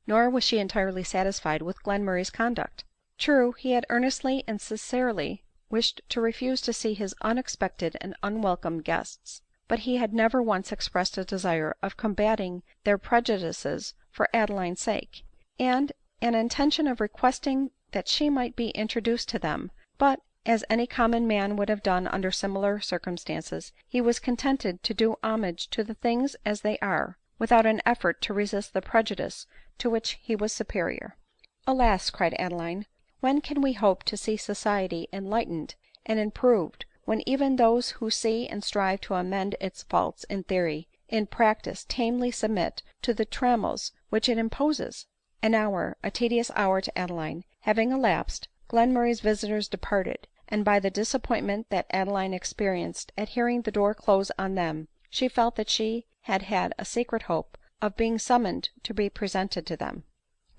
Nor was she entirely satisfied with Glenmurray's conduct. True, he had earnestly and sincerely wished to refuse to see his unexpected and unwelcome guests ; but he had never once expressed a desire of combating their prejudices for Adeline's sake, and an intention of requesting that she might be introduced to them ; but, as any common man would have done under similar circumstances, he was contented to do homage to the things as they are, without an effort to resist the prejudice to which he was superior. " Alas !" cried Adeline, " when can we hope to see society enlightened and improved, when even those who see and strive to amend its faults in theory, in practice tamely submit to the trammels which it imposes ?" An hour, a tedious hour to Adeline, having elapsed, Glenmurray's visiters departed ; and by the disappointment that Adeline experienced at hearing the door close on them, she felt that she had had a secret hope of being summoned to be presented to them ;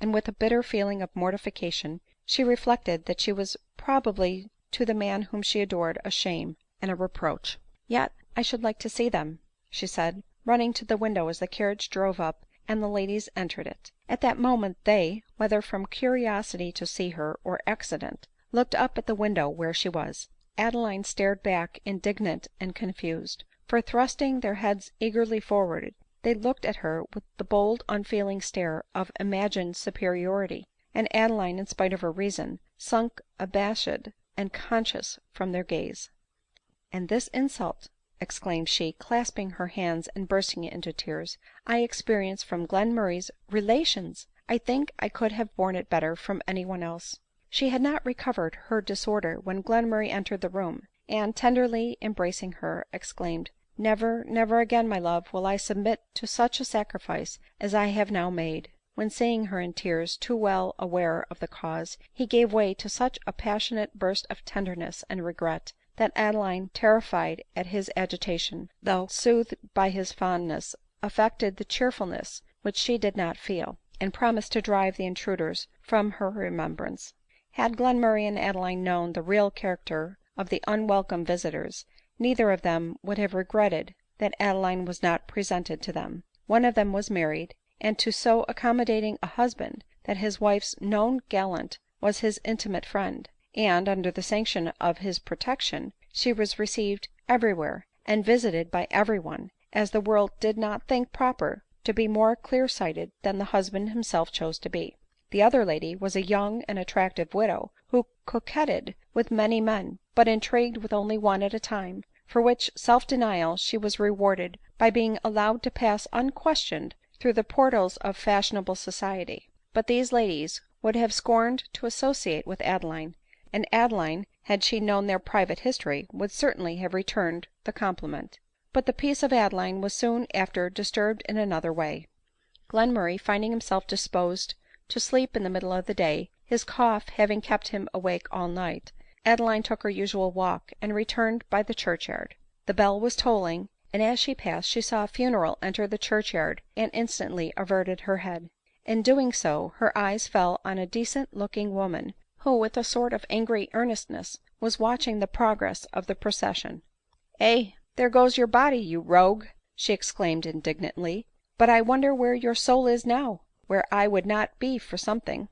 and with a bitter feeling of mortification she reflected that she was probably to the man whom she adored a shame and a reproach. " Yet I should like to see them," she said, running to the window as the carriage drove up and the ladies entered it. At that moment they, whether from curiosity to see her, or accident, looked up at the window where she was. Adeline started back indignant and confused ; for, thrusting their heads eagerly forward, they looked at her with the bold unfeeling stare of imagined superiority ; and Adeline, in spite of her reason, sunk abashed and conscious from their gaze. " And this insult," exclaimed she, clasping her hands and bursting into tears, " I experience from Glenmurray's relations ! I think I could have borne it better from any one else." She had not recovered her disorder when Glenmurray entered the room, and, tenderly embracing her, exclaimed, " Never, never again, my love, will I submit to such a sacrifice as I have now made." When seeing her in tears, too well aware of the cause, he gave way to such a passionate burst of tenderness and regret, that Adeline, terrified at his agitation, though soothed by his fondness, affected the cheerfulness which she did not feel, and promised to drive the intruders from her remembrance. Had Glenmurray and Adeline known the real character of the unwelcome visiters, neither of them would have regretted that Adeline was not presented to them. One of them was married, and to so accommodating a husband that his wife's known gallant was his intimate friend ; and, under the sanction of his protection, she was received every where, and visited by every one, as the world did not think proper to be more clear-sighted than the husband himself chose to be. The other lady was a young and attractive widow, who coquetted with many men, but intrigued with only one at a time, for which self-denial she was rewarded by being allowed to pass unquestioned through the portals of fashionable society. But these ladies would have scorned to associate with Adeline, and Adeline, had she known their private history, would certainly have returned the compliment. But the peace of Adeline was soon after disturbed in another way. Glenmurray, finding himself disposed to sleep in the middle of the day, his cough having kept him awake all night, Adeline took her usual walk, and returned by the churchyard. The bell was tolling, and as she passed she saw a funeral enter the churchyard, and instantly averted her head. In doing so, her eyes fell on a decent looking woman, who, with a sort of angry earnestness, was watching the progress of the procession. " Eh, there goes your body, you rogue !" she exclaimed indignantly ;" but I wonder where your soul is now ? Where I would not be for something."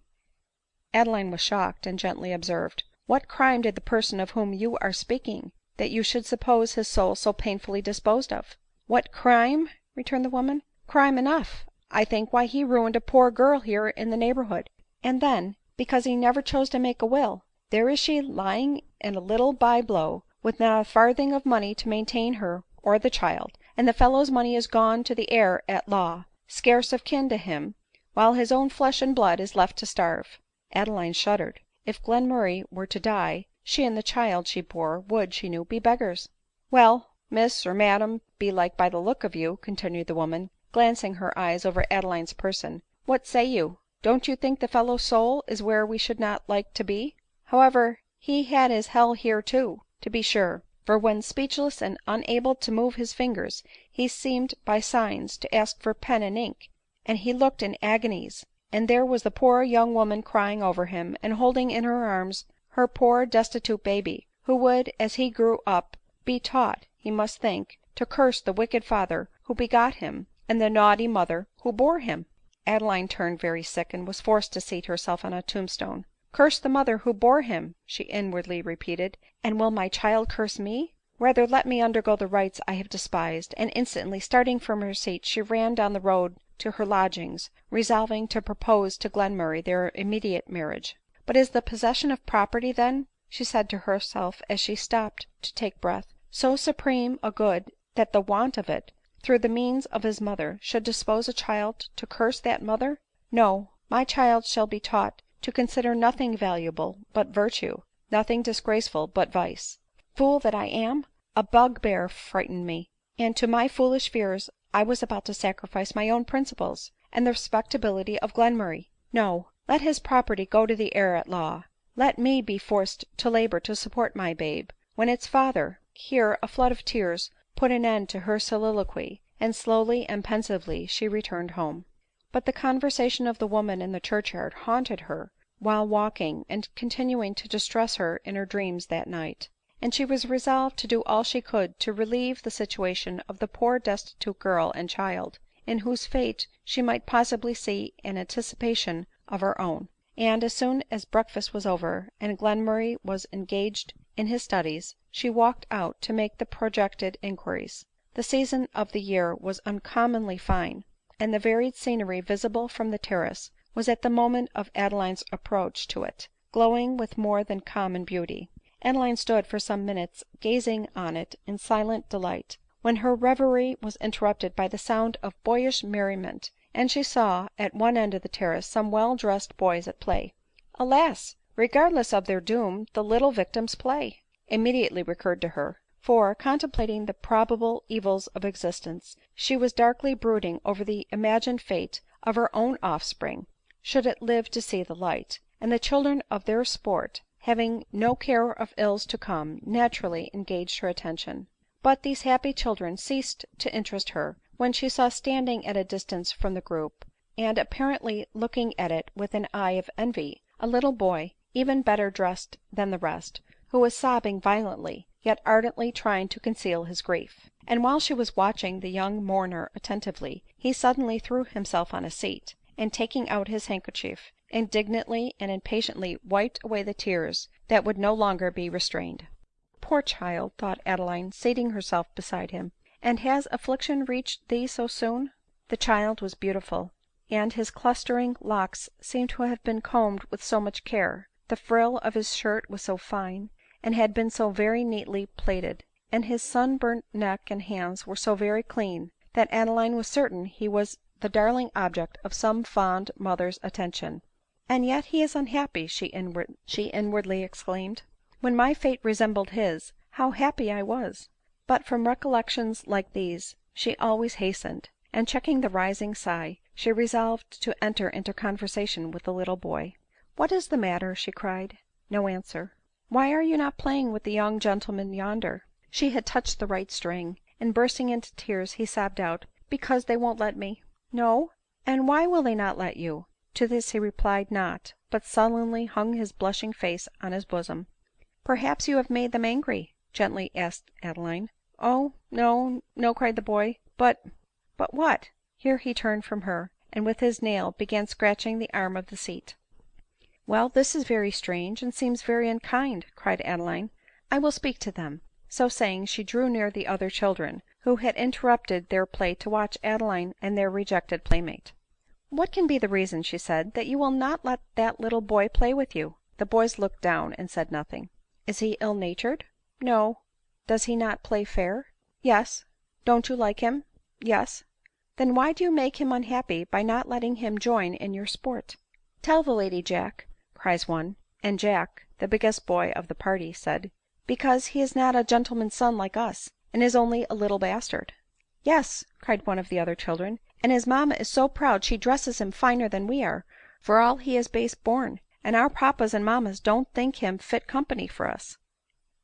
Adeline was shocked, and gently observed, " What crime did the person of whom you are speaking, that you should suppose his soul so painfully disposed of?" " What crime ?" returned the woman ;" crime enough, I think. Why, he ruined a poor girl here in the neighborhood, and then, because he never chose to make a will, there is she lying in a little by blow, with not a farthing of money to maintain her or the child, and the fellow's money is gone to the heir at law, scarce of kin to him, while his own flesh and blood is left to starve." Adeline shuddered. If Glenmurray were to die, she and the child she bore would, she knew, be beggars. " Well, miss, or madam, belike by the look of you," continued the woman, glancing her eyes over Adeline's person, " what say you ? Don't you think the fellow's soul is where we should not like to be ? However, he had his hell here too, to be sure ; for when speechless and unable to move his fingers, he seemed by signs to ask for pen and ink, and he looked in agonies, and there was the poor young woman crying over him, and holding in her arms her poor destitute baby, who would, as he grew up, be taught, he must think, to curse the wicked father who begot him, and the naughty mother who bore him." Adeline turned very sick, and was forced to seat herself on a tombstone. " Curse the mother who bore him !" she inwardly repeated ;" and will my child curse me ? Rather let me undergo the rites I have despised ;" and instantly starting from her seat, she ran down the road to her lodgings, resolving to propose to Glenmurray their immediate marriage. " But is the possession of property then," she said to herself as she stopped to take breath, " so supreme a good, that the want of it, through the means of his mother, should dispose a child to curse that mother ? No, my child shall be taught to consider nothing valuable but virtue, nothing disgraceful but vice. Fool that I am ! A bugbear frightened me, and to my foolish fears I was about to sacrifice my own principles, and the respectability of Glenmurray. No, let his property go to the heir at law ; let me be forced to labor to support my babe, when its father " Here a flood of tears put an end to her soliloquy, and slowly and pensively she returned home. But the conversation of the woman in the churchyard haunted her while walking, and continued to distress her in her dreams that night ; and she was resolved to do all she could to relieve the situation of the poor destitute girl and child, in whose fate she might possibly see an anticipation of her own. And as soon as breakfast was over, and Glenmurray was engaged in his studies, she walked out to make the projected inquiries. The season of the year was uncommonly fine, and the varied scenery visible from the terrace was at the moment of Adeline's approach to it, glowing with more than common beauty. Adeline stood for some minutes gazing on it in silent delight, when her reverie was interrupted by the sound of boyish merriment, and she saw, at one end of the terrace, some well dressed boys at play. " Alas ! regardless of their doom, the little victims play," immediately recurred to her ; for, contemplating the probable evils of existence, she was darkly brooding over the imagined fate of her own offspring, should it live to see the light ; and the children of their sport, having no care of ills to come, naturally engaged her attention. But these happy children ceased to interest her when she saw standing at a distance from the group, and apparently looking at it with an eye of envy, a little boy, even better dressed than the rest, who was sobbing violently, yet ardently trying to conceal his grief. And while she was watching the young mourner attentively, he suddenly threw himself on a seat, and taking out his handkerchief, indignantly and impatiently wiped away the tears that would no longer be restrained. " Poor child !" thought Adeline, seating herself beside him, And has affliction reached thee so soon?" The child was beautiful, and his clustering locks seemed to have been combed with so much care ; the frill of his shirt was so fine, and had been so very neatly plaited, and his sun burnt neck and hands were so very clean, that Adeline was certain he was the darling object of some fond mother's attention. " And yet he is unhappy," she inwardly exclaimed. " When my fate resembled his, how happy I was !" But from recollections like these she always hastened ; and checking the rising sigh, she resolved to enter into conversation with the little boy. " What is the matter ?" she cried. No answer. " Why are you not playing with the young gentleman yonder ?" She had touched the right string, and bursting into tears, he sobbed out, " Because they won't let me." " No ? And why will they not let you ?" To this he replied not, but sullenly hung his blushing face on his bosom. " Perhaps you have made them angry ?" gently asked Adeline. " Oh, no, no," cried the boy, " but "" But what ?" Here he turned from her, and with his nail began scratching the arm of the seat. " Well, this is very strange, and seems very unkind," cried Adeline ;" I will speak to them." So saying, she drew near the other children, who had interrupted their play to watch Adeline and their rejected playmate. " What can be the reason," she said, " that you will not let that little boy play with you ?" The boys looked down and said nothing. " Is he ill natured ?"" No." " Does he not play fair ?"" Yes." " Don't you like him ?"" Yes." " Then why do you make him unhappy by not letting him join in your sport ?"" Tell the lady, Jack," cries one ; and Jack, the biggest boy of the party, said, " Because he is not a gentleman's son like us, and is only a little bastard." " Yes," cried one of the other children, " and his mamma is so proud she dresses him finer than we are, for all he is base born ; and our papas and mammas don't think him fit company for us."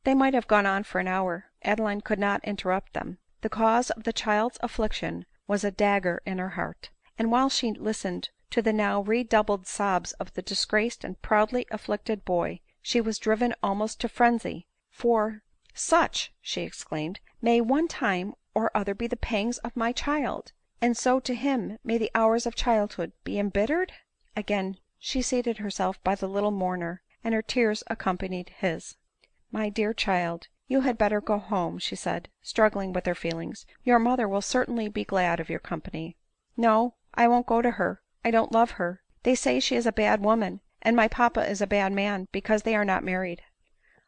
They might have gone on for an hour. Adeline could not interrupt them. The cause of the child's affliction was a dagger in her heart ; and while she listened to the now redoubled sobs of the disgraced and proudly afflicted boy, she was driven almost to frenzy ; for " Such," she exclaimed, " may one time or other be the pangs of my child ; and so to him may the hours of childhood be embittered !" Again she seated herself by the little mourner, and her tears accompanied his. " My dear child, you had better go home," she said, struggling with her feelings ;" your mother will certainly be glad of your company." " No, I won't go to her ; I don't love her. They say she is a bad woman, and my papa is a bad man, because they are not married."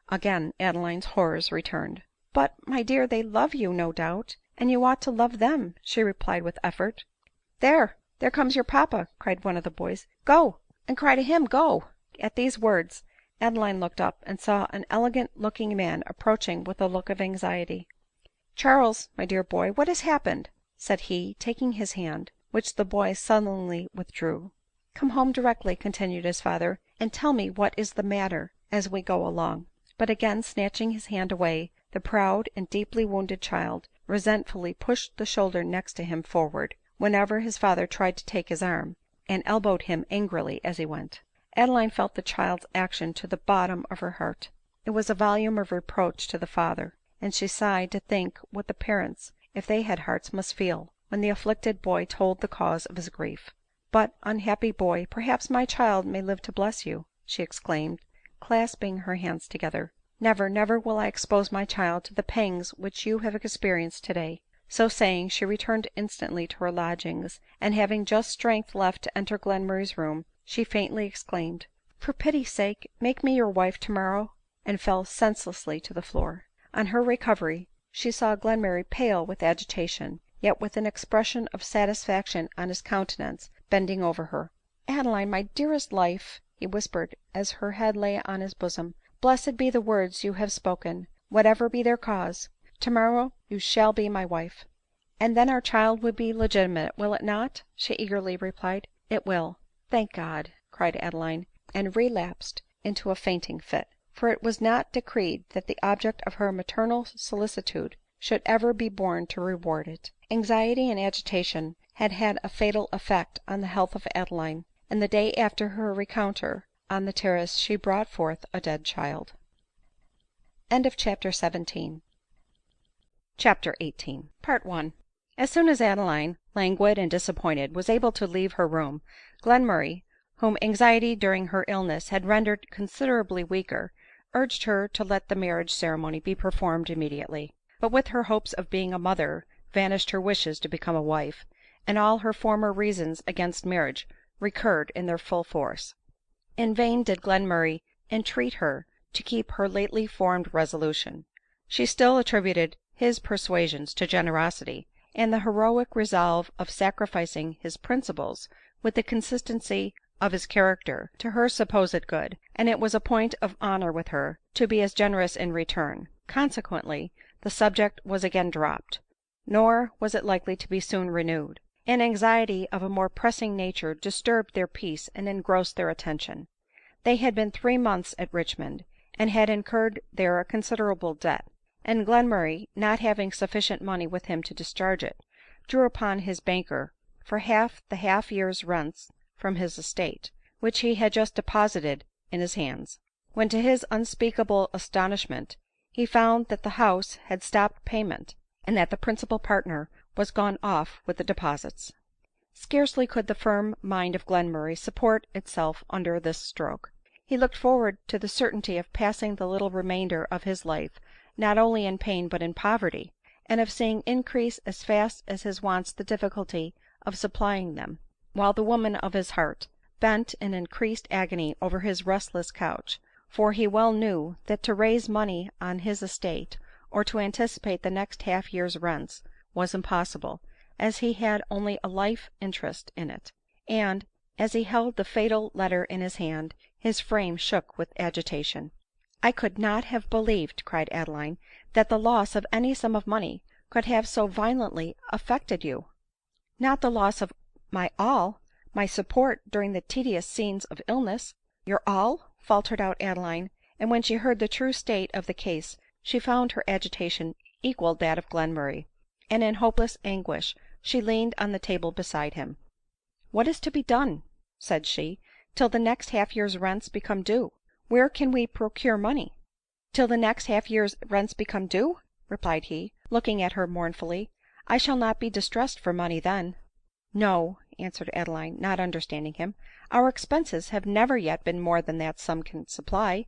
Again Adeline's horrors returned. " But, my dear, they love you, no doubt, and you ought to love them," she replied with effort. " There comes your papa," cried one of the boys ;" go, and cry to him, go." At these words Adeline looked up, and saw an elegant looking man approaching with a look of anxiety. " Charles, my dear boy, what has happened ?" said he, taking his hand, which the boy sullenly withdrew. " Come home directly," continued his father, " and tell me what is the matter as we go along." But again snatching his hand away, the proud and deeply wounded child resentfully pushed the shoulder next to him forward, whenever his father tried to take his arm, and elbowed him angrily as he went. Adeline felt the child's action to the bottom of her heart. It was a volume of reproach to the father ; and she sighed to think what the parents, if they had hearts, must feel, when the afflicted boy told the cause of his grief. " But, unhappy boy, perhaps my child may live to bless you," she exclaimed, clasping her hands together. " Never, never will I expose my child to the pangs which you have experienced today." So saying, she returned instantly to her lodgings, and having just strength left to enter Glenmurray's room, she faintly exclaimed, " For pity's sake make me your wife tomorrow," and fell senselessly to the floor. On her recovery she saw Glenmurray pale with agitation, yet with an expression of satisfaction on his countenance, bending over her. " Adeline, my dearest life," he whispered as her head lay on his bosom, " blessed be the words you have spoken, whatever be their cause. Tomorrow you shall be my wife." " And then our child will be legitimate, will it not ?" she eagerly replied. " It will." " Thank God !" cried Adeline, and relapsed into a fainting fit ; for it was not decreed that the object of her maternal solicitude should ever be born to reward it. Anxiety and agitation had had a fatal effect on the health of Adeline, and the day after her rencounter on the terrace she brought forth a dead child. CHAPTER XVIII. Part I. As soon as Adeline, languid and disappointed, was able to leave her room, Glenmurray, whom anxiety during her illness had rendered considerably weaker, urged her to let the marriage ceremony be performed immediately. But with her hopes of being a mother vanished her wishes to become a wife, and all her former reasons against marriage recurred in their full force. In vain did Glenmurray entreat her to keep her lately formed resolution. She still attributed his persuasions to generosity, and the heroic resolve of sacrificing his principles with the consistency of his character to her supposed good, and it was a point of honor with her to be as generous in return. Consequently the subject was again dropped, nor was it likely to be soon renewed. An anxiety of a more pressing nature disturbed their peace and engrossed their attention. They had been 3 months at Richmond, and had incurred there a considerable debt; and Glenmurray, not having sufficient money with him to discharge it, drew upon his banker for half the half-year's rents from his estate, which he had just deposited in his hands, when to his unspeakable astonishment he found that the house had stopped payment, and that the principal partner was gone off with the deposits. Scarcely could the firm mind of Glenmurray support itself under this stroke. He looked forward to the certainty of passing the little remainder of his life not only in pain but in poverty, and of seeing increase as fast as his wants the difficulty of supplying them; while the woman of his heart bent in increased agony over his restless couch, for he well knew that to raise money on his estate, or to anticipate the next half year's rents, was impossible, as he had only a life interest in it; and, as he held the fatal letter in his hand, his frame shook with agitation. " I could not have believed," cried Adeline, " that the loss of any sum of money could have so violently affected you." " Not the loss of my all — my support during the tedious scenes of illness." " Your all ?" faltered out Adeline ; and when she heard the true state of the case she found her agitation equaled that of Glenmurray, and in hopeless anguish she leaned on the table beside him. " What is to be done," said she, " till the next half year's rents become due? Where can we procure money?" " Till the next half year's rents become due ?" replied he, looking at her mournfully ;" I shall not be distressed for money then." " No," answered Adeline, not understanding him, " our expenses have never yet been more than that sum can supply."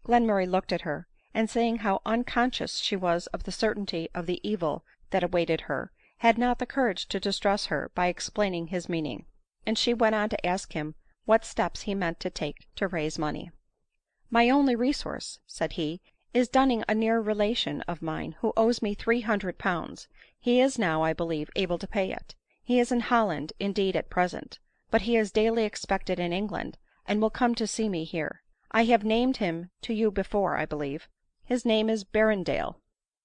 Glenmurray looked at her, and seeing how unconscious she was of the certainty of the evil that awaited her, had not the courage to distress her by explaining his meaning ; and she went on to ask him what steps he meant to take to raise money. " My only resource," said he, " is dunning a near relation of mine who owes me 300 ; he is now, I believe, able to pay it. He is in Holland indeed at present, but he is daily expected in England, and will come to see me here. I have named him to you before, I believe. His name is Berrendale."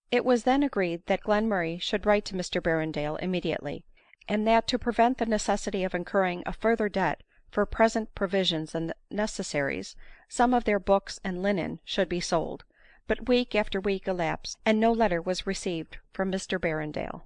It was then agreed that Glenmurray should write to Mr Berrendale immediately, and that to prevent the necessity of incurring a further debt for present provisions and necessaries, some of their books and linen should be sold ; but week after week elapsed, and no letter was received from Mr Berrendale.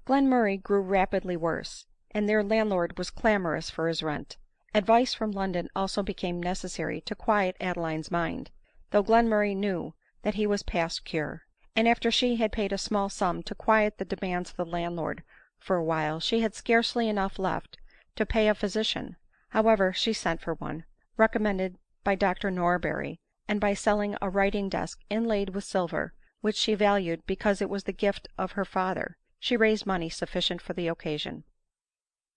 Glenmurray grew rapidly worse, and their landlord was clamorous for his rent. Advice from London also became necessary to quiet Adeline's mind, though Glenmurray knew that he was past cure ; and after she had paid a small sum to quiet the demands of the landlord for a while, she had scarcely enough left to pay a physician. However, she sent for one, recommended by Dr Norberry, and by selling a writing desk inlaid with silver, which she valued because it was the gift of her father, she raised money sufficient for the occasion.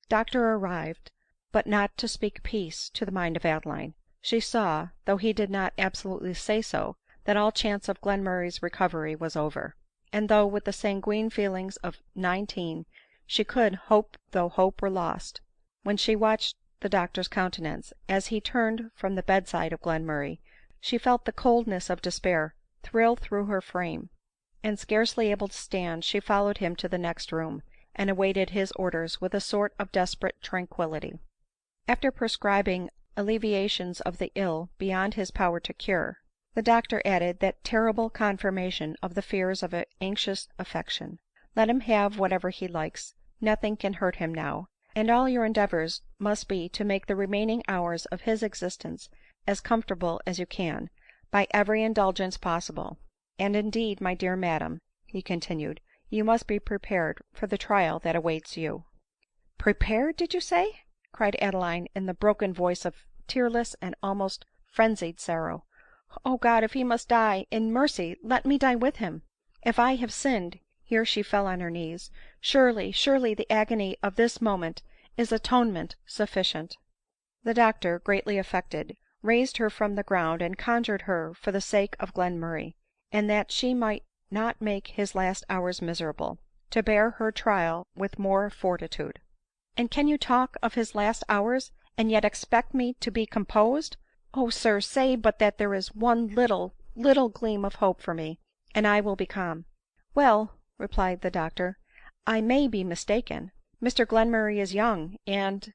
Doctor arrived, but not to speak peace to the mind of Adeline. She saw, though he did not absolutely say so, that all chance of Glenmurray's recovery was over ; and though with the sanguine feelings of 19 she could hope though hope were lost, when she watched the doctor's countenance as he turned from the bedside of Glenmurray, she felt the coldness of despair thrill through her frame ; and scarcely able to stand, she followed him to the next room, and awaited his orders with a sort of desperate tranquillity. After prescribing alleviations of the ill beyond his power to cure, the doctor added that terrible confirmation of the fears of anxious affection: " Let him have whatever he likes, nothing can hurt him now ; and all your endeavors must be to make the remaining hours of his existence as comfortable as you can, by every indulgence possible. And indeed, my dear madam," he continued, " you must be prepared for the trial that awaits you." " Prepared, did you say ?" cried Adeline in the broken voice of tearless and almost frenzied sorrow. " O God, if he must die, in mercy let me die with him ! If I have sinned, here she fell on her knees, " surely, surely the agony of this moment is atonement sufficient." The doctor, greatly affected, raised her from the ground, and conjured her, for the sake of Glenmurray, and that she might not make his last hours miserable, to bear her trial with more fortitude. " And can you talk of his last hours, and yet expect me to be composed ? Oh, sir, say but that there is one little gleam of hope for me, and I will be calm." " Well," replied the doctor, " I may be mistaken. Mr Glenmurray is young, and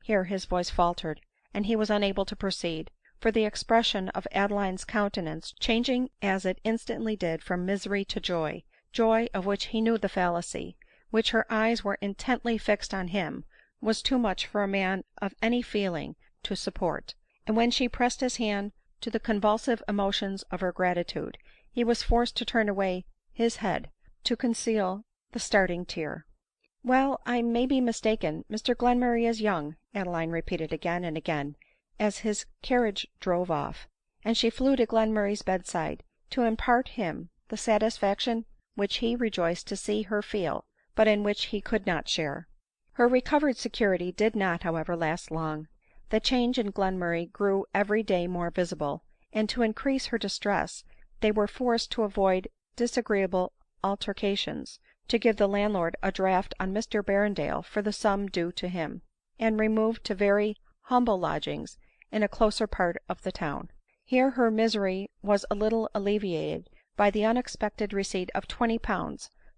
Here his voice faltered, and he was unable to proceed ; for the expression of Adeline's countenance, changing as it instantly did from misery to joy of which he knew the fallacy, while her eyes were intently fixed on him, was too much for a man of any feeling to support ; and when she pressed his hand to the convulsive emotions of her gratitude, he was forced to turn away his head to conceal the starting tear. " Well, I may be mistaken. Mr Glenmurray is young," Adeline repeated again and again as his carriage drove off ; and she flew to Glenmurray's bedside, to impart him the satisfaction which he rejoiced to see her feel, but in which he could not share. Her recovered security did not, however, last long. The change in Glenmurray grew every day more visible ; and to increase her distress, they were forced to avoid disagreeable altercations, to give the landlord a draft on Mr Berrendale for the sum due to him, and remove to very humble lodgings in a closer part of the town. Here her misery was a little alleviated by the unexpected receipt of 20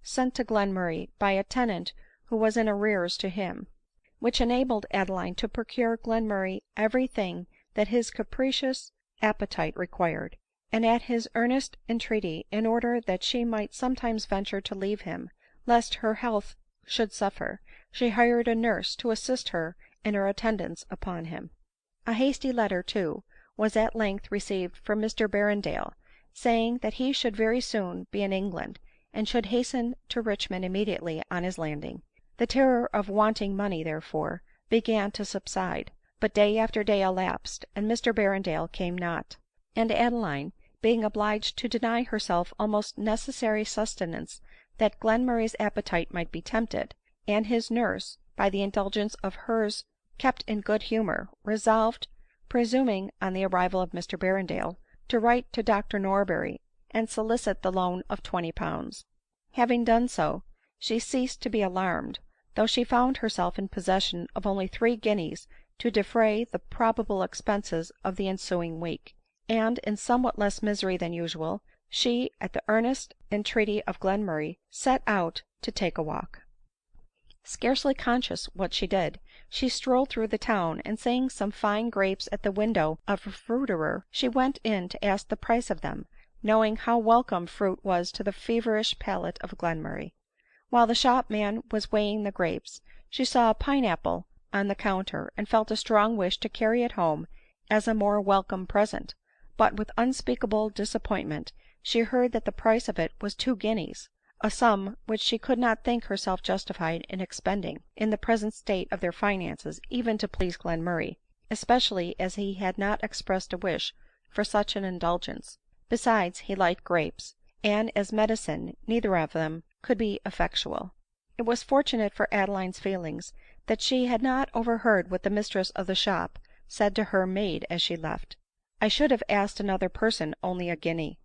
sent to Glenmurray by a tenant who was in arrears to him, which enabled Adeline to procure Glenmurray every thing that his capricious appetite required ; and at his earnest entreaty, in order that she might sometimes venture to leave him lest her health should suffer, she hired a nurse to assist her in her attendance upon him. A hasty letter, too, was at length received from Mr Berrendale, saying that he should very soon be in England, and should hasten to Richmond immediately on his landing. The terror of wanting money, therefore, began to subside ; but day after day elapsed, and Mr Berrendale came not ; and Adeline, being obliged to deny herself almost necessary sustenance that Glenmurray's appetite might be tempted, and his nurse, by the indulgence of hers, kept in good humor, resolved, presuming on the arrival of Mr Berrendale, to write to Dr Norberry and solicit the loan of 20. Having done so, she ceased to be alarmed, though she found herself in possession of only 3 guineas to defray the probable expenses of the ensuing week ; and, in somewhat less misery than usual, she, at the earnest entreaty of Glenmurray, set out to take a walk. Scarcely conscious what she did, she strolled through the town, and seeing some fine grapes at the window of a fruiterer, she went in to ask the price of them, knowing how welcome fruit was to the feverish palate of Glenmurray. While the shopman was weighing the grapes, she saw a pine apple on the counter, and felt a strong wish to carry it home as a more welcome present ; but, with unspeakable disappointment, she heard that the price of it was 2 guineas, a sum which she could not think herself justified in expending, in the present state of their finances, even to please Glenmurray, especially as he had not expressed a wish for such an indulgence ; besides, he liked grapes, and as medicine neither of them could be effectual. It was fortunate for Adeline's feelings that she had not overheard what the mistress of the shop said to her maid as she left. " I should have asked another person only a guinea ;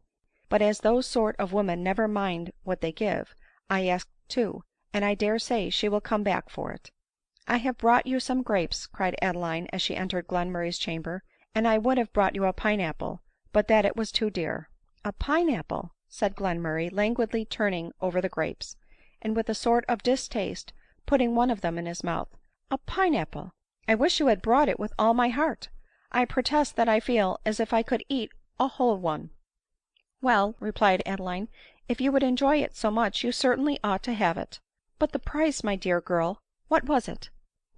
but as those sort of women never mind what they give, I asked 2, and I dare say she will come back for it." " I have brought you some grapes," cried Adeline as she entered Glenmurray's chamber ;" and I would have brought you a pine apple, but that it was too dear." " A pine apple !" said Glenmurray, languidly turning over the grapes, and with a sort of distaste putting one of them in his mouth. " A pine apple ! I wish you had brought it with all my heart. I protest that I feel as if I could eat a whole one." " Well," replied Adeline, " if you would enjoy it so much, you certainly ought to have it." " But the price, my dear girl, what was it ?""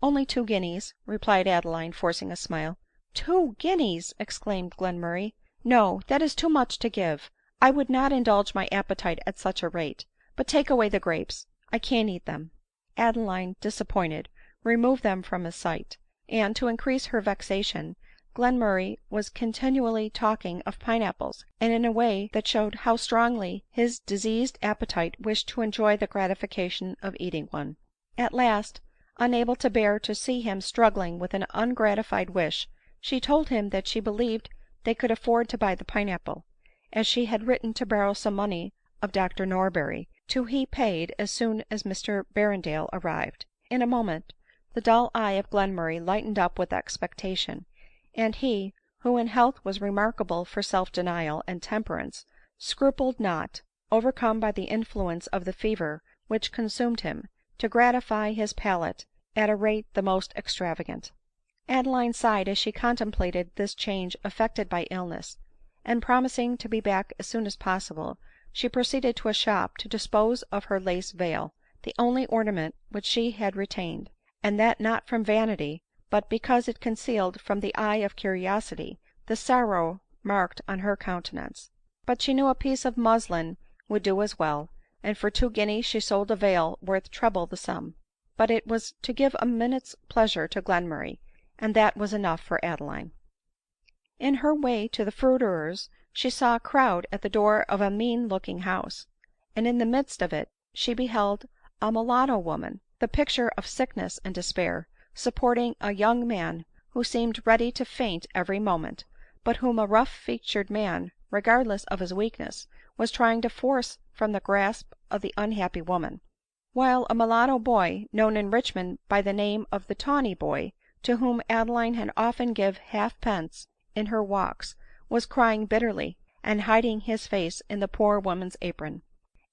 Only 2 guineas," replied Adeline, forcing a smile. " 2 guineas !" exclaimed Glenmurray ;" no, that is too much to give. I would not indulge my appetite at such a rate. But take away the grapes ; I can't eat them." Adeline, disappointed, removed them from his sight ; and, to increase her vexation, Glenmurray was continually talking of pine apples, and in a way that showed how strongly his diseased appetite wished to enjoy the gratification of eating one. At last, unable to bear to see him struggling with an ungratified wish, she told him that she believed they could afford to buy the pine apple, as she had written to borrow some money of Dr Norberry, to he paid as soon as Mr Berrendale arrived. In a moment the dull eye of Glenmurray lightened up with expectation, and he, who in health was remarkable for self-denial and temperance, scrupled not, overcome by the influence of the fever which consumed him, to gratify his palate at a rate the most extravagant. Adeline sighed as she contemplated this change effected by illness, and promising to be back as soon as possible, she proceeded to a shop to dispose of her lace veil, the only ornament which she had retained, and that not from vanity, but because it concealed from the eye of curiosity the sorrow marked on her countenance. But she knew a piece of muslin would do as well, and for 2 guineas she sold a veil worth treble the sum. But it was to give a minute's pleasure to Glenmurray, and that was enough for Adeline. In her way to the fruiterer's she saw a crowd at the door of a mean looking house, and in the midst of it she beheld a mulatto woman, the picture of sickness and despair, supporting a young man who seemed ready to faint every moment, but whom a rough-featured man, regardless of his weakness, was trying to force from the grasp of the unhappy woman ; while a mulatto boy, known in Richmond by the name of the Tawny Boy, to whom Adeline had often given halfpence in her walks, was crying bitterly, and hiding his face in the poor woman's apron.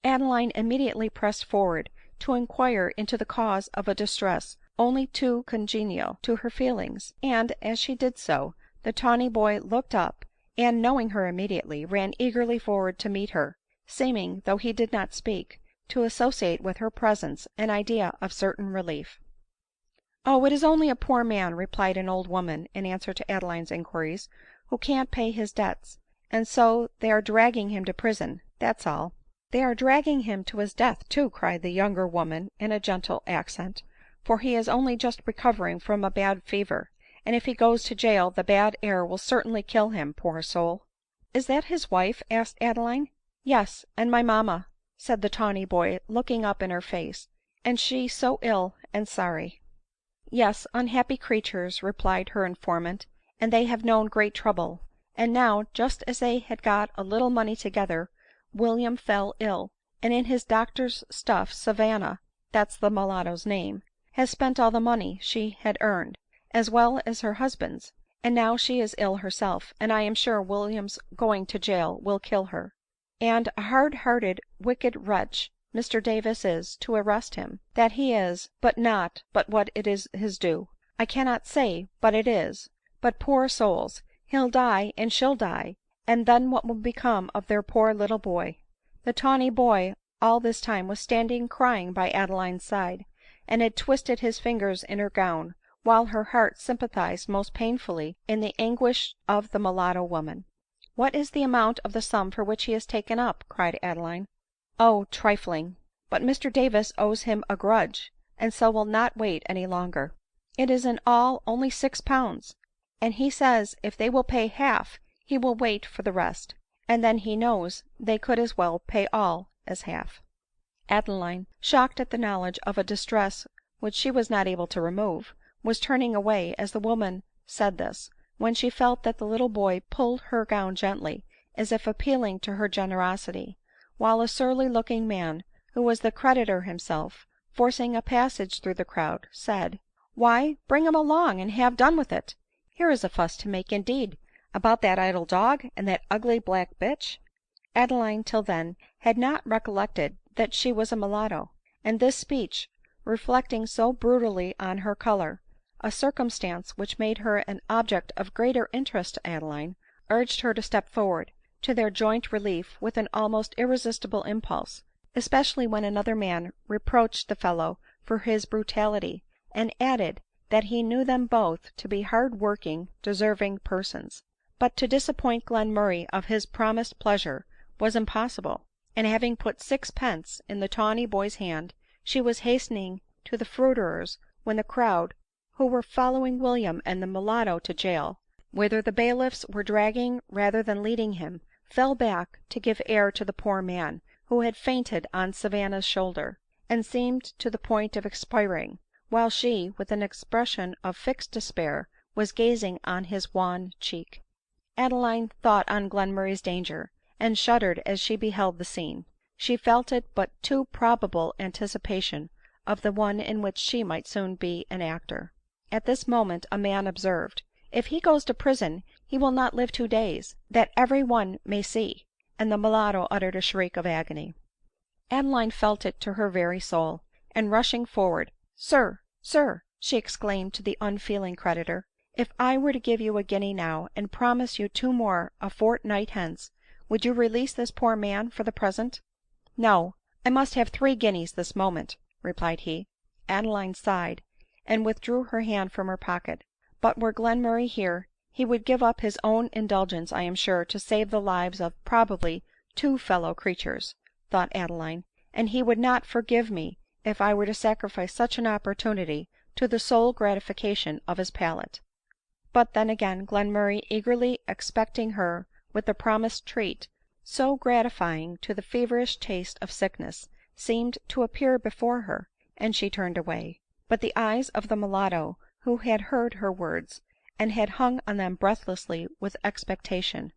Adeline immediately pressed forward to inquire into the cause of a distress only too congenial to her feelings ; and, as she did so, the tawny boy looked up, and, knowing her immediately, ran eagerly forward to meet her, seeming, though he did not speak, to associate with her presence an idea of certain relief. " Oh, it is only a poor man," replied an old woman in answer to Adeline's inquiries, " who can't pay his debts, and so they are dragging him to prison, that's all." " They are dragging him to his death too," cried the younger woman in a gentle accent, " for he is only just recovering from a bad fever, and if he goes to jail the bad air will certainly kill him, poor soul." " Is that his wife ?" asked Adeline. " Yes, and my mamma," said the tawny boy looking up in her face, " and she so ill and sorry." " Yes, unhappy creatures," replied her informant, " and they have known great trouble ; and now, just as they had got a little money together, William fell ill, and in his doctor's stuff Savanna (that's the mulatto's name) has spent all the money she had earned, as well as her husband's, and now she is ill herself, and I am sure William's going to jail will kill her. And a hard-hearted wicked wretch Mr Davis is to arrest him, that he is, but not but what it is his due. I cannot say but it is ; but, poor souls, he'll die and she'll die, and then what will become of their poor little boy?" The tawny boy all this time was standing crying by Adeline's side, and had twisted his fingers in her gown, while her heart sympathized most painfully in the anguish of the mulatto woman. " What is the amount of the sum for which he is taken up ?" cried Adeline. " Oh, trifling ; but Mr Davis owes him a grudge, and so will not wait any longer. It is in all only £6, and he says if they will pay half he will wait for the rest, and then he knows they could as well pay all as half." Adeline, shocked at the knowledge of a distress which she was not able to remove, was turning away as the woman said this, when she felt that the little boy pulled her gown gently, as if appealing to her generosity, while a surly looking man, who was the creditor himself, forcing a passage through the crowd, said, " Why, bring him along and have done with it. Here is a fuss to make, indeed, about that idle dog and that ugly black bitch." Adeline till then had not recollected that she was a mulatto, and this speech, reflecting so brutally on her color, a circumstance which made her an object of greater interest to Adeline, urged her to step forward to their joint relief with an almost irresistible impulse, especially when another man reproached the fellow for his brutality, and added that he knew them both to be hard working, deserving persons. But to disappoint Glenmurray of his promised pleasure was impossible, and having put 6 pence in the tawny boy's hand, she was hastening to the fruiterer's, when the crowd, who were following William and the mulatto to jail, whither the bailiffs were dragging rather than leading him, fell back to give air to the poor man, who had fainted on Savanna's shoulder, and seemed to the point of expiring, while she, with an expression of fixed despair, was gazing on his wan cheek. Adeline thought on Glenmurray's danger, and shuddered as she beheld the scene. She felt it but too probable anticipation of the one in which she might soon be an actor. At this moment a man observed, " If he goes to prison he will not live 2 days, that every one may see," and the mulatto uttered a shriek of agony. Adeline felt it to her very soul, and rushing forward, " Sir, sir," she exclaimed to the unfeeling creditor, " if I were to give you a guinea now, and promise you 2 more a fortnight hence, would you release this poor man for the present ?"" No, I must have 3 guineas this moment," replied he. Adeline sighed, and withdrew her hand from her pocket. " But were Glenmurray here, he would give up his own indulgence, I am sure, to save the lives of probably 2 fellow creatures," thought Adeline, " and he would not forgive me if I were to sacrifice such an opportunity to the sole gratification of his palate." But then again Glenmurray, eagerly expecting her with the promised treat, so gratifying to the feverish taste of sickness, seemed to appear before her, and she turned away. But the eyes of the mulatto, who had heard her words, and had hung on them breathlessly with expectation,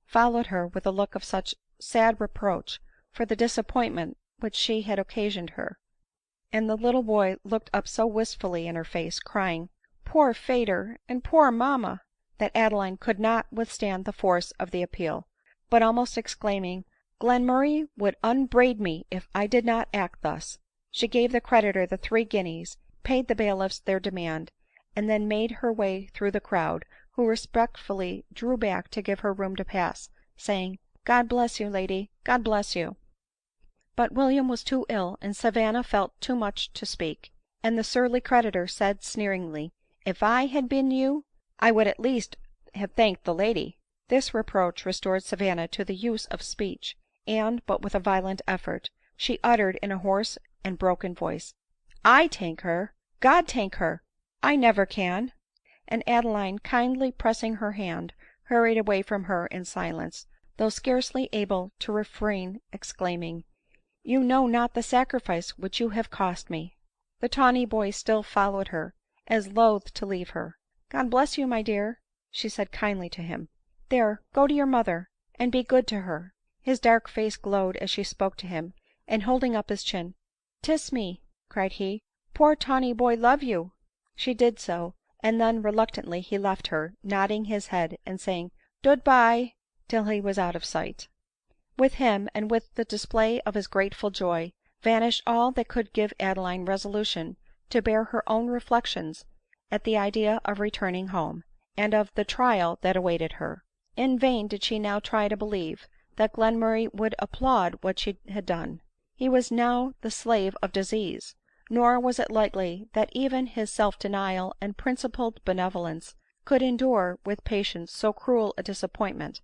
followed her with a look of such sad reproach for the disappointment which she had occasioned her, and the little boy looked up so wistfully in her face, crying, " Poor fader, and poor mamma !" that Adeline could not withstand the force of the appeal, but almost exclaiming, " Glenmurray would upbraid me if I did not act thus," she gave the creditor the 3 guineas, paid the bailiffs their demand, and then made her way through the crowd, who respectfully drew back to give her room to pass, saying, " God bless you, lady, God bless you." But William was too ill, and Savanna felt too much to speak ; and the surly creditor said sneeringly, " If I had been you, I would at least have thanked the lady." This reproach restored Savanna to the use of speech, and, but with a violent effort, she uttered in a hoarse and broken voice, " I tank her ! God tank her ! I never can !" And Adeline, kindly pressing her hand, hurried away from her in silence, though scarcely able to refrain exclaiming, " You know not the sacrifice which you have cost me." The tawny boy still followed her, as loath to leave her. " God bless you, my dear," she said kindly to him. " There, go to your mother, and be good to her." His dark face glowed as she spoke to him, and holding up his chin, " Tiss me," cried he, " poor tawny boy love you." She did so, and then reluctantly he left her, nodding his head, and saying " Dood bye," till he was out of sight. With him, and with the display of his grateful joy, vanished all that could give Adeline resolution to bear her own reflections at the idea of returning home, and of the trial that awaited her. In vain did she now try to believe that Glenmurray would applaud what she had done. He was now the slave of disease ; nor was it likely that even his self-denial and principled benevolence could endure with patience so cruel a disappointment,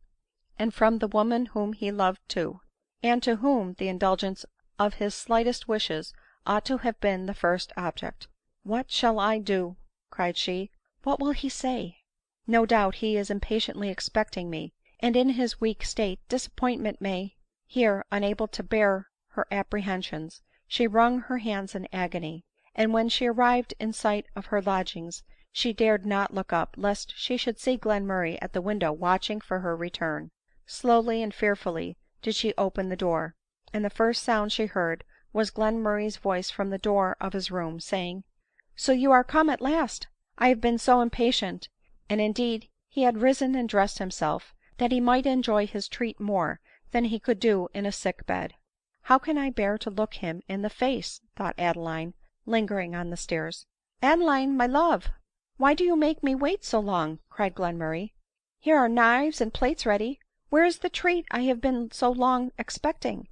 and from the woman whom he loved too, and to whom the indulgence of his slightest wishes ought to have been the first object. " What shall I do ?" cried she. " What will he say ? No doubt he is impatiently expecting me, and in his weak state disappointment may —" Here, unable to bear her apprehensions, she wrung her hands in agony ; and when she arrived in sight of her lodgings, she dared not look up, lest she should see Glenmurray at the window watching for her return. Slowly and fearfully did she open the door, and the first sound she heard was Glenmurray's voice from the door of his room, saying, " So you are come at last ! I have been so impatient !" And indeed he had risen and dressed himself, that he might enjoy his treat more than he could do in a sick bed. " How can I bear to look him in the face ?" thought Adeline, lingering on the stairs. " Adeline, my love, why do you make me wait so long ?" cried Glenmurray. " Here are knives and plates ready. Where is the treat I have been so long expecting ?"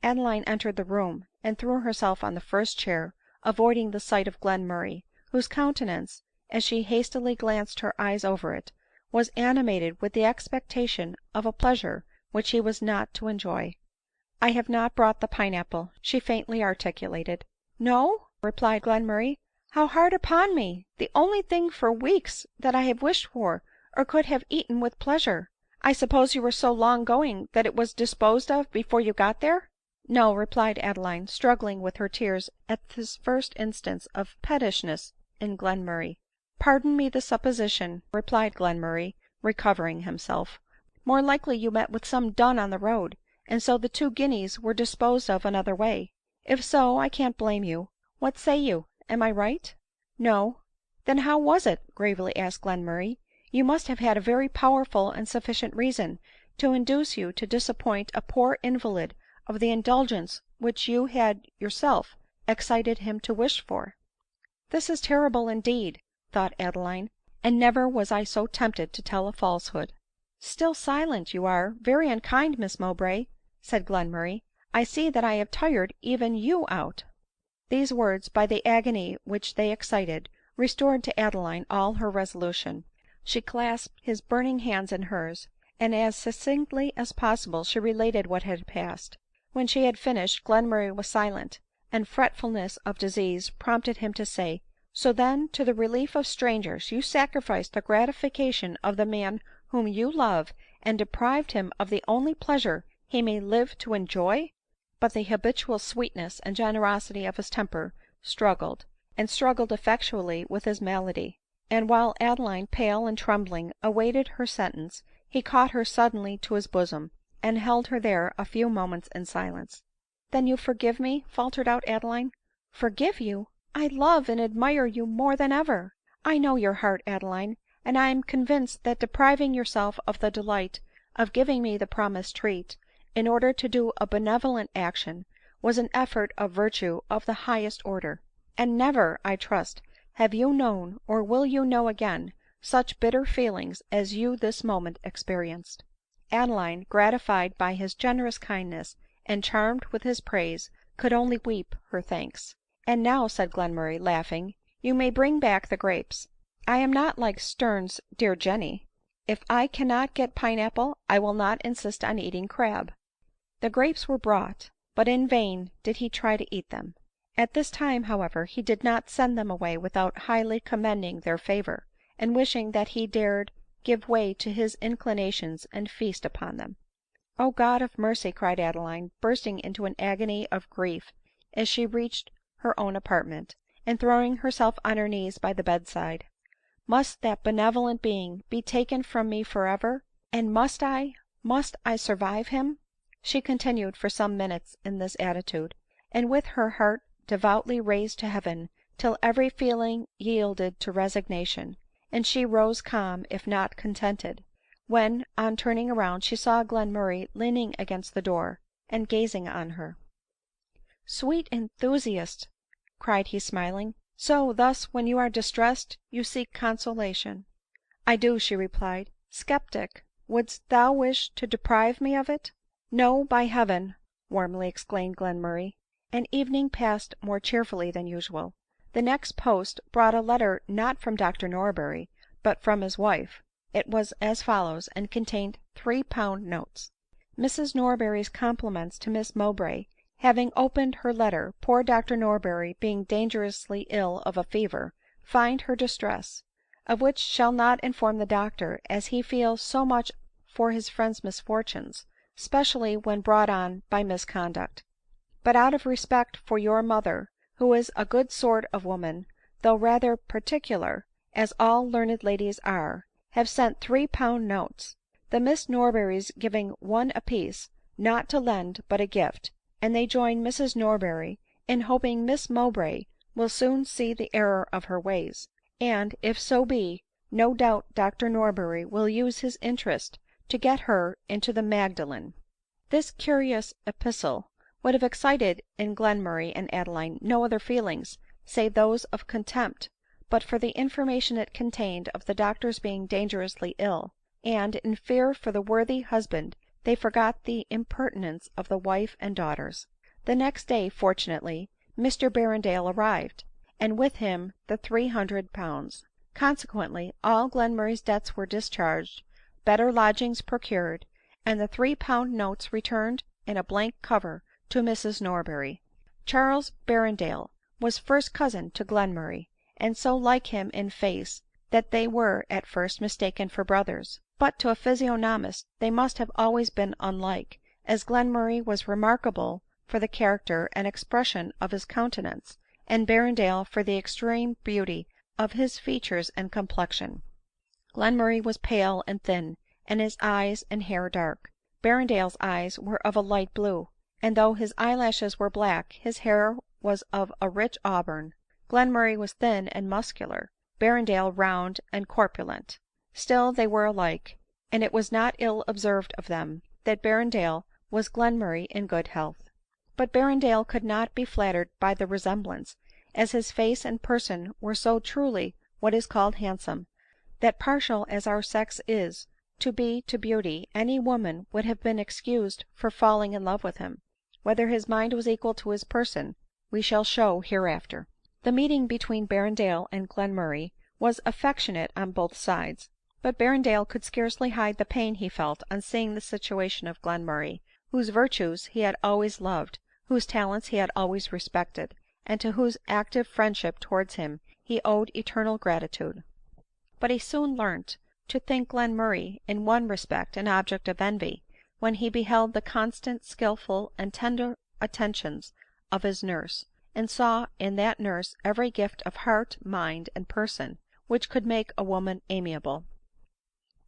Adeline entered the room, and threw herself on the first chair, avoiding the sight of Glenmurray, whose countenance, as she hastily glanced her eyes over it, was animated with the expectation of a pleasure which he was not to enjoy. " I have not brought the pine apple," she faintly articulated. " No ?" replied Glenmurray ;" how hard upon me ! The only thing for weeks that I have wished for or could have eaten with pleasure. I suppose you were so long going that it was disposed of before you got there?" " No," replied Adeline, struggling with her tears at this first instance of pettishness in Glenmurray. " Pardon me the supposition," replied Glenmurray, recovering himself; "more likely you met with some dun on the road, and so the 2 guineas were disposed of another way. If so, I can't blame you. What say you ? Am I right ?"" No." " Then how was it ?" gravely asked Glenmurray. " You must have had a very powerful and sufficient reason to induce you to disappoint a poor invalid of the indulgence which you had yourself excited him to wish for." " This is terrible indeed," thought Adeline, " and never was I so tempted to tell a falsehood." " Still silent you are ! Very unkind, Miss Mowbray," said Glenmurray. " I see that I have tired even you out." These words, by the agony which they excited, restored to Adeline all her resolution. She clasped his burning hands in hers, and as succinctly as possible she related what had passed. When she had finished, Glenmurray was silent, and fretfulness of disease prompted him to say, " So then, to the relief of strangers, you sacrificed the gratification of the man whom you love, and deprived him of the only pleasure he may live to enjoy ?" But the habitual sweetness and generosity of his temper struggled, and struggled effectually with his malady ; and while Adeline, pale and trembling, awaited her sentence, he caught her suddenly to his bosom, and held her there a few moments in silence. " Then you forgive me ?" faltered out Adeline. " Forgive you ! I love and admire you more than ever. I know your heart, Adeline, and I am convinced that depriving yourself of the delight of giving me the promised treat, in order to do a benevolent action, was an effort of virtue of the highest order. And never, I trust, have you known, or will you know again, such bitter feelings as you this moment experienced." Adeline, gratified by his generous kindness, and charmed with his praise, could only weep her thanks. " And now," said Glenmurray, laughing, " you may bring back the grapes. I am not like Sterne's dear Jenny. If I cannot get pine apple, I will not insist on eating crab." The grapes were brought, but in vain did he try to eat them. At this time, however, he did not send them away without highly commending their favor, and wishing that he dared give way to his inclinations and feast upon them. " O God of mercy !" cried Adeline, bursting into an agony of grief as she reached her own apartment, and throwing herself on her knees by the bed side, " must that benevolent being be taken from me for ever ? And must I survive him ?" She continued for some minutes in this attitude, and with her heart devoutly raised to heaven, till every feeling yielded to resignation, and she rose calm if not contented, when, on turning round, she saw Glenmurray leaning against the door, and gazing on her. " Sweet enthusiast !" cried he smiling, " so, thus, when you are distressed, you seek consolation." " I do," she replied. " Sceptic ! wouldst thou wish to deprive me of it ?"" No, by heaven !" warmly exclaimed Glenmurray. And evening passed more cheerfully than usual. The next post brought a letter not from Dr Norberry, but from his wife. It was as follows, and contained 3 pound notes. " Mrs Norberry's compliments to Miss Mowbray. Having opened her letter, poor Dr Norberry being dangerously ill of a fever, find her distress, of which shall not inform the doctor, as he feels so much for his friend's misfortunes, specially when brought on by misconduct. But out of respect for your mother, who is a good sort of woman, though rather particular, as all learned ladies are, have sent 3 pound notes, the Miss Norberrys giving 1 apiece, not to lend but a gift ; and they join Mrs Norberry in hoping Miss Mowbray will soon see the error of her ways ; and, if so be, no doubt Dr Norberry will use his interest to get her into the Magdalen." This curious epistle would have excited in Glenmurray and Adeline no other feelings save those of contempt, but for the information it contained of the doctor's being dangerously ill ; and, in fear for the worthy husband, they forgot the impertinence of the wife and daughters. The next day, fortunately, Mr Berrendale arrived, and with him the 300 Z. Consequently, all Glenmurray's debts were discharged, better lodgings procured, and the 3 pound notes returned in a blank cover to Mrs Norberry. Charles Berrendale was first cousin to Glenmurray, and so like him in face that they were at first mistaken for brothers ; but to a physiognomist they must have always been unlike, as Glenmurray was remarkable for the character and expression of his countenance, and Berrendale for the extreme beauty of his features and complexion. Glenmurray was pale and thin, and his eyes and hair dark. Berrendale's eyes were of a light blue, and though his eyelashes were black, his hair was of a rich auburn. Glenmurray was thin and muscular, Berrendale round and corpulent. Still they were alike, and it was not ill observed of them that Berrendale was Glenmurray in good health. But Berrendale could not be flattered by the resemblance, as his face and person were so truly what is called handsome, that partial as our sex is to be to beauty, any woman would have been excused for falling in love with him. Whether his mind was equal to his person we shall show hereafter. The meeting between Berrendale and Glenmurray was affectionate on both sides ; but Berrendale could scarcely hide the pain he felt on seeing the situation of Glenmurray, whose virtues he had always loved, whose talents he had always respected, and to whose active friendship towards him he owed eternal gratitude. But he soon learnt to think Glenmurray in one respect an object of envy, when he beheld the constant, skillful, and tender attentions of his nurse, and saw in that nurse every gift of heart, mind, and person which could make a woman amiable.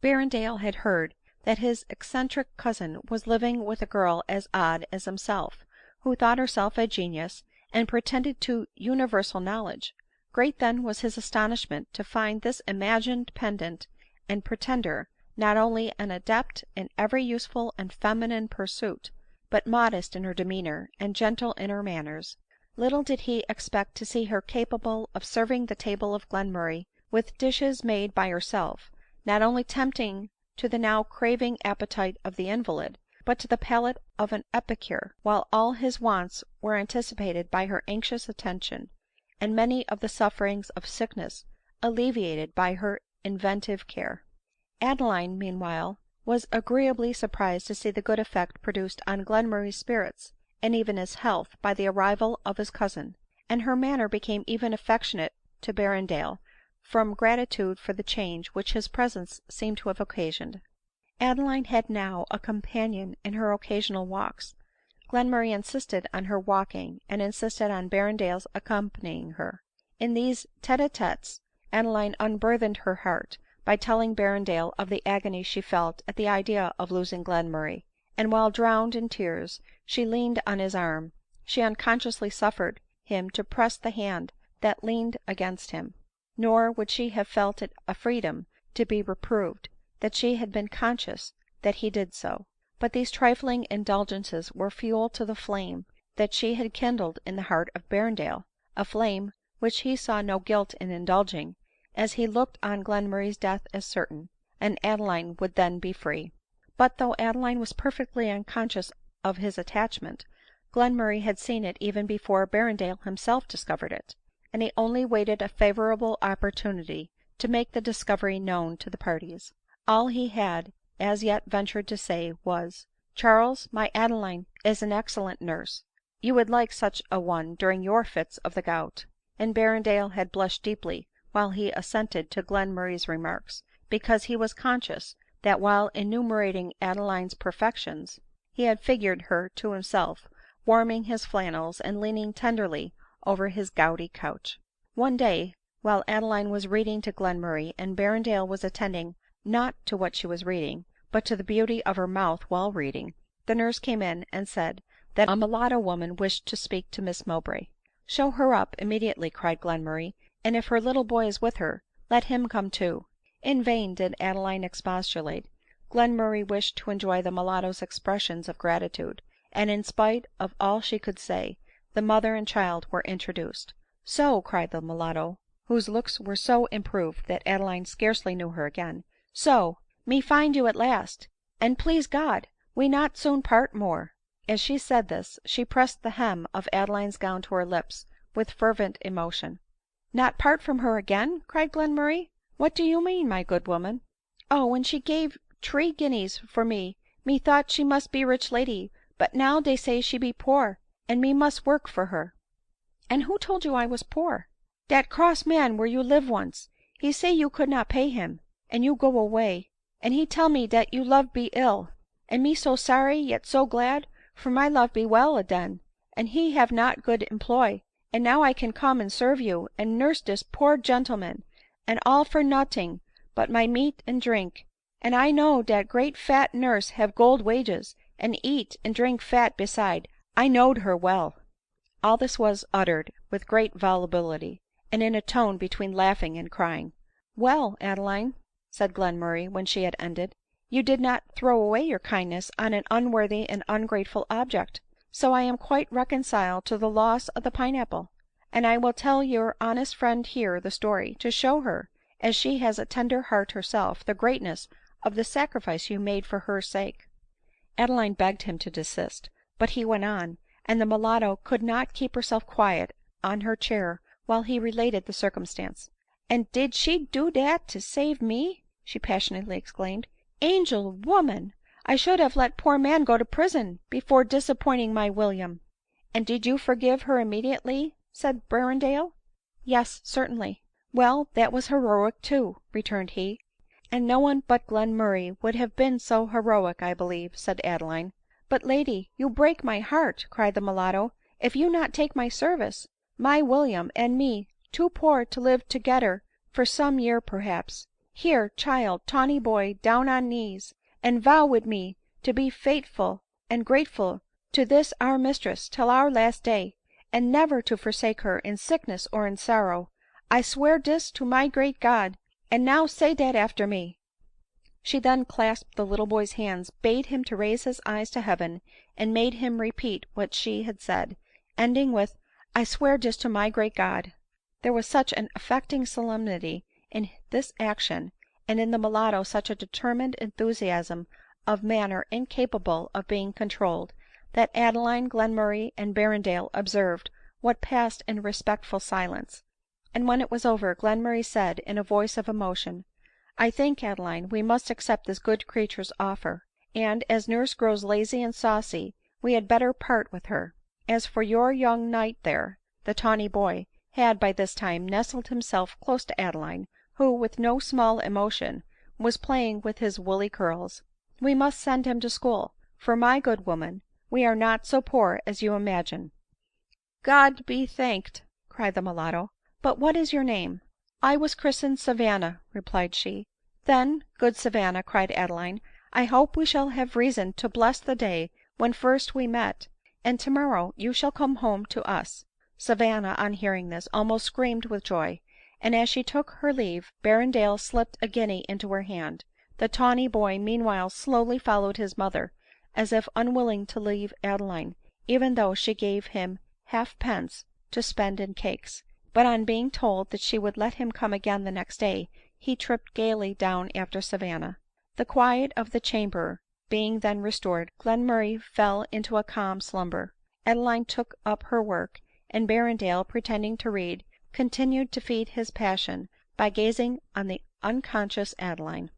Berrendale had heard that his eccentric cousin was living with a girl as odd as himself, who thought herself a genius, and pretended to universal knowledge. Great then was his astonishment to find this imagined pedant and pretender not only an adept in every useful and feminine pursuit, but modest in her demeanor, and gentle in her manners. Little did he expect to see her capable of serving the table of Glenmurray with dishes made by herself, not only tempting to the now craving appetite of the invalid, but to the palate of an epicure, while all his wants were anticipated by her anxious attention, and many of the sufferings of sickness alleviated by her inventive care. Adeline, meanwhile, was agreeably surprised to see the good effect produced on Glenmurray's spirits, and even his health, by the arrival of his cousin ; and her manner became even affectionate to Berrendale, from gratitude for the change which his presence seemed to have occasioned. Adeline had now a companion in her occasional walks. Glenmurray insisted on her walking, and insisted on Berrendale's accompanying her. In these tete-a-tetes Adeline unburthened her heart by telling Berrendale of the agony she felt at the idea of losing Glenmurray ; and while drowned in tears she leaned on his arm, she unconsciously suffered him to press the hand that leaned against him ; nor would she have felt it a freedom to be reproved, that she had been conscious that he did so. But these trifling indulgences were fuel to the flame that she had kindled in the heart of Berrendale, a flame which he saw no guilt in indulging, as he looked on Glenmurray's death as certain, and Adeline would then be free. But though Adeline was perfectly unconscious of his attachment, Glenmurray had seen it even before Berrendale himself discovered it, and he only waited a favorable opportunity to make the discovery known to the parties. All he had as yet ventured to say was, " Charles, my Adeline is an excellent nurse ; you would like such a one during your fits of the gout." And Berrendale had blushed deeply while he assented to Glenmurray's remarks, because he was conscious that while enumerating Adeline's perfections, he had figured her to himself, warming his flannels and leaning tenderly over his gouty couch. One day, while Adeline was reading to Glenmurray, and Berrendale was attending not to what she was reading, but to the beauty of her mouth while reading, the nurse came in and said that a mulatto woman wished to speak to Miss Mowbray. " Show her up immediately," cried Glenmurray, " and if her little boy is with her, let him come too." In vain did Adeline expostulate. Glenmurray wished to enjoy the mulatto's expressions of gratitude, and in spite of all she could say, the mother and child were introduced. " So," cried the mulatto, whose looks were so improved that Adeline scarcely knew her again, " so, me find you at last, and please God we not soon part more." As she said this, she pressed the hem of Adeline's gown to her lips with fervent emotion. " Not part from her again !" cried Glenmurray ;" what do you mean, my good woman ?"" Oh, when she gave 3 guineas for me thought she must be rich lady, but now dey say she be poor, and me must work for her." " And who told you I was poor ?"" Dat cross man where you live once. He say you could not pay him, and you go away, and he tell me dat you love be ill, and me so sorry yet so glad, for my love be well aden, and he have not good employ, and now I can come and serve you, and nurse dis poor gentleman, and all for noting but my meat and drink, and I know dat great fat nurse have gold wages, and eat and drink fat beside. I knowed her well." All this was uttered with great volubility, and in a tone between laughing and crying. " Well, Adeline," said Glenmurray when she had ended, " you did not throw away your kindness on an unworthy and ungrateful object ; so I am quite reconciled to the loss of the pine apple ; and I will tell your honest friend here the story, to show her, as she has a tender heart herself, the greatness of the sacrifice you made for her sake." Adeline begged him to desist, but he went on, and the mulatto could not keep herself quiet on her chair while he related the circumstance. " And did she do dat to save me ?" she passionately exclaimed. " Angel woman ! I should have let poor man go to prison before disappointing my William." " And did you forgive her immediately ?" said Berrendale. " Yes, certainly." " Well, that was heroic too," returned he. " And no one but Glenmurray would have been so heroic, I believe," said Adeline. " But, lady, you break my heart," cried the mulatto, " if you not take my service. My William and me too poor to live togedder for some year perhaps. Here, child, tawny boy, down on knees, and vow wid me to be faitful and grateful to this our mistress till our last day, and never to forsake her in sickness or in sorrow. I swear dis to my great God, and now say dat after me." She then clasped the little boy's hands, bade him to raise his eyes to heaven, and made him repeat what she had said, ending with " I swear dis to my great God." There was such an affecting solemnity in this action, and in the mulatto such a determined enthusiasm of manner incapable of being controlled, that Adeline, Glenmurray, and Berrendale observed what passed in respectful silence ; and when it was over, Glenmurray said in a voice of emotion, " I think, Adeline, we must accept this good creature's offer ; and, as nurse grows lazy and saucy, we had better part with her. As for your young knight there," the tawny boy had by this time nestled himself close to Adeline, who, with no small emotion, was playing with his woolly curls, " we must send him to school ; for, my good woman, we are not so poor as you imagine." " God be thanked !" cried the mulatto. " But what is your name ?"" I was christened Savanna," replied she. " Then, good Savanna," cried Adeline, " I hope we shall have reason to bless the day when first we met, and tomorrow you shall come home to us." Savanna, on hearing this, almost screamed with joy ; and as she took her leave, Berrendale slipped a guinea into her hand. The tawny boy meanwhile slowly followed his mother, as if unwilling to leave Adeline, even though she gave him half pence to spend in cakes ; but on being told that she would let him come again the next day, he tripped gaily down after Savanna. The quiet of the chamber being then restored, Glenmurray fell into a calm slumber. Adeline took up her work, and Berrendale, pretending to read, continued to feed his passion by gazing on the unconscious Adeline.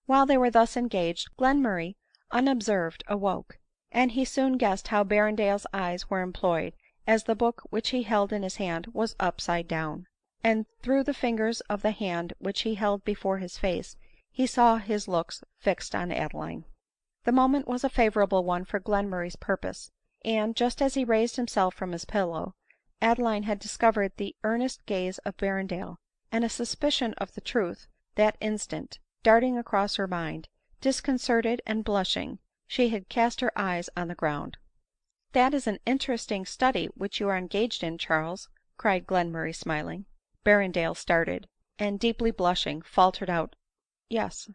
While they were thus engaged, Glenmurray, unobserved, awoke ; and he soon guessed how Berrendale's eyes were employed, as the book which he held in his hand was upside down ; and through the fingers of the hand which he held before his face, he saw his looks fixed on Adeline. The moment was a favorable one for Glenmurray's purpose ; and, just as he raised himself from his pillow, Adeline had discovered the earnest gaze of Berrendale, and a suspicion of the truth that instant darting across her mind, disconcerted and blushing, she had cast her eyes on the ground. " That is an interesting study which you are engaged in, Charles," cried Glenmurray smiling. Berrendale started, and deeply blushing, faltered out, " Yes."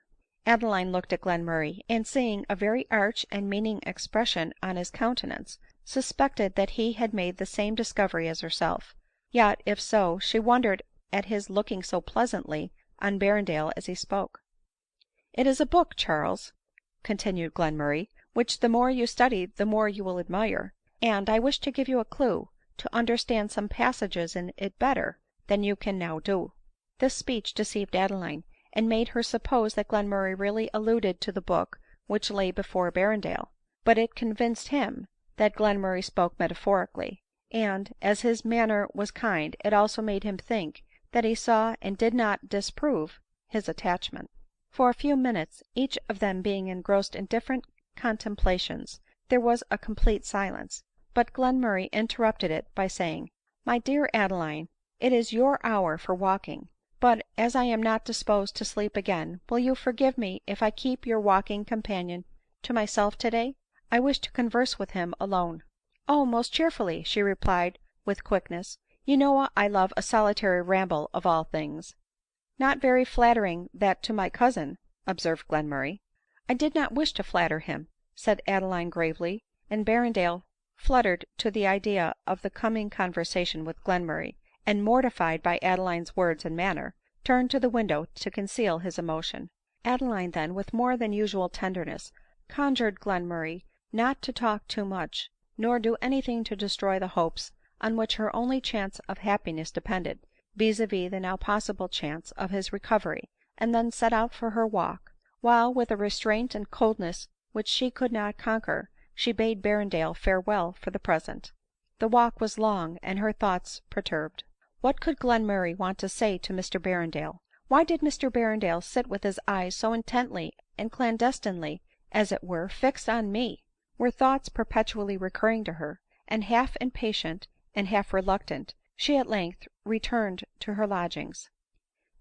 Adeline looked at Glenmurray, and seeing a very arch and meaning expression on his countenance, suspected that he had made the same discovery as herself; yet, if so, she wondered at his looking so pleasantly on Berrendale as he spoke. " It is a book, Charles," continued Glenmurray, " which the more you study the more you will admire ; and I wish to give you a clue to understand some passages in it better than you can now do." This speech deceived Adeline, and made her suppose that Glenmurray really alluded to the book which lay before Berrendale ; but it convinced him that Glenmurray spoke metaphorically ; and, as his manner was kind, it also made him think that he saw and did not disprove his attachment. For a few minutes, each of them being engrossed in different contemplations, there was a complete silence ; but Glenmurray interrupted it by saying, " My dear Adeline, it is your hour for walking ; but, as I am not disposed to sleep again, will you forgive me if I keep your walking companion to myself today ? I wish to converse with him alone." " Oh, most cheerfully," she replied with quickness ;" you know I love a solitary ramble of all things." " Not very flattering that to my cousin," observed Glenmurray. " I did not wish to flatter him," said Adeline gravely ; and Berrendale, fluttered to the idea of the coming conversation with Glenmurray, and mortified by Adeline's words and manner, turned to the window to conceal his emotion. Adeline then, with more than usual tenderness, conjured Glenmurray not to talk too much, nor do any thing to destroy the hopes on which her only chance of happiness depended, viz. the now possible chance of his recovery, and then set out for her walk ; while, with a restraint and coldness which she could not conquer, she bade Berrendale farewell for the present. The walk was long, and her thoughts perturbed. What could Glenmurray want to say to Mr Berrendale ? Why did Mr Berrendale sit with his eyes so intently and clandestinely, as it were, fixed on me ? Were thoughts perpetually recurring to her ; and half impatient and half reluctant, she at length returned to her lodgings.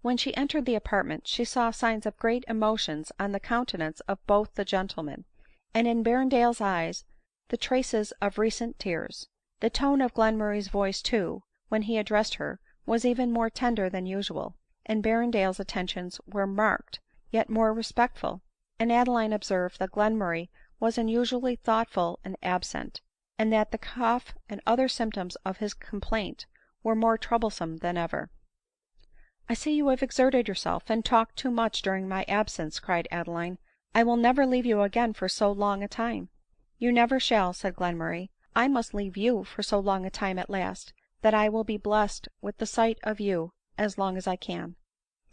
When she entered the apartment she saw signs of great emotions on the countenance of both the gentlemen, and in Berrendale's eyes the traces of recent tears. The tone of Glenmurray's voice too, when he addressed her, was even more tender than usual ; and Berrendale's attentions were marked, yet more respectful ; and Adeline observed that Glenmurray was unusually thoughtful and absent, and that the cough and other symptoms of his complaint were more troublesome than ever. " I see you have exerted yourself, and talked too much during my absence," cried Adeline. " I will never leave you again for so long a time." " You never shall," said Glenmurray. " I must leave you for so long a time at last, that I will be blessed with the sight of you as long as I can."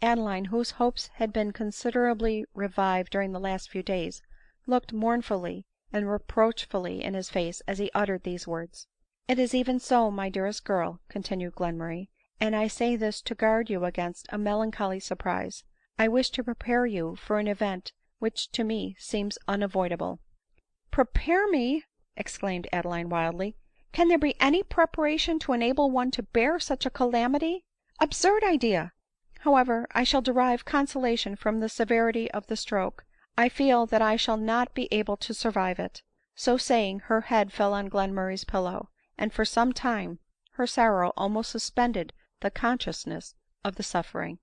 Adeline, whose hopes had been considerably revived during the last few days, looked mournfully and reproachfully in his face as he uttered these words. " It is even so, my dearest girl," continued Glenmurray ;" and I say this to guard you against a melancholy surprise. I wish to prepare you for an event which to me seems unavoidable." " Prepare me !" exclaimed Adeline wildly ;" can there be any preparation to enable one to bear such a calamity ? Absurd idea ! However, I shall derive consolation from the severity of the stroke. I feel that I shall not be able to survive it." So saying, her head fell on Glenmurray's pillow, and for some time her sorrow almost suspended the consciousness of the suffering.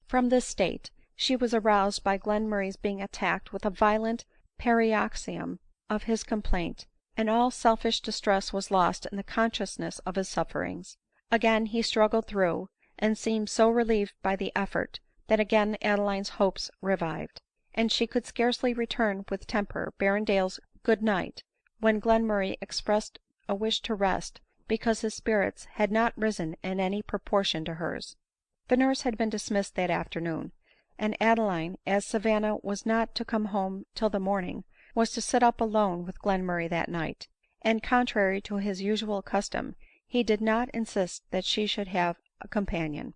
From this state she was aroused by Glenmurray's being attacked with a violent paroxysm of his complaint, and all selfish distress was lost in the consciousness of his sufferings. Again he struggled through, and seemed so relieved by the effort, that again Adeline's hopes revived ; and she could scarcely return with temper Berrendale's good night, when Glenmurray expressed a wish to rest, because his spirits had not risen in any proportion to hers. The nurse had been dismissed that afternoon ; and Adeline, as Savanna was not to come home till the morning, was to sit up alone with Glenmurray that night ; and, contrary to his usual custom, he did not insist that she should have a companion.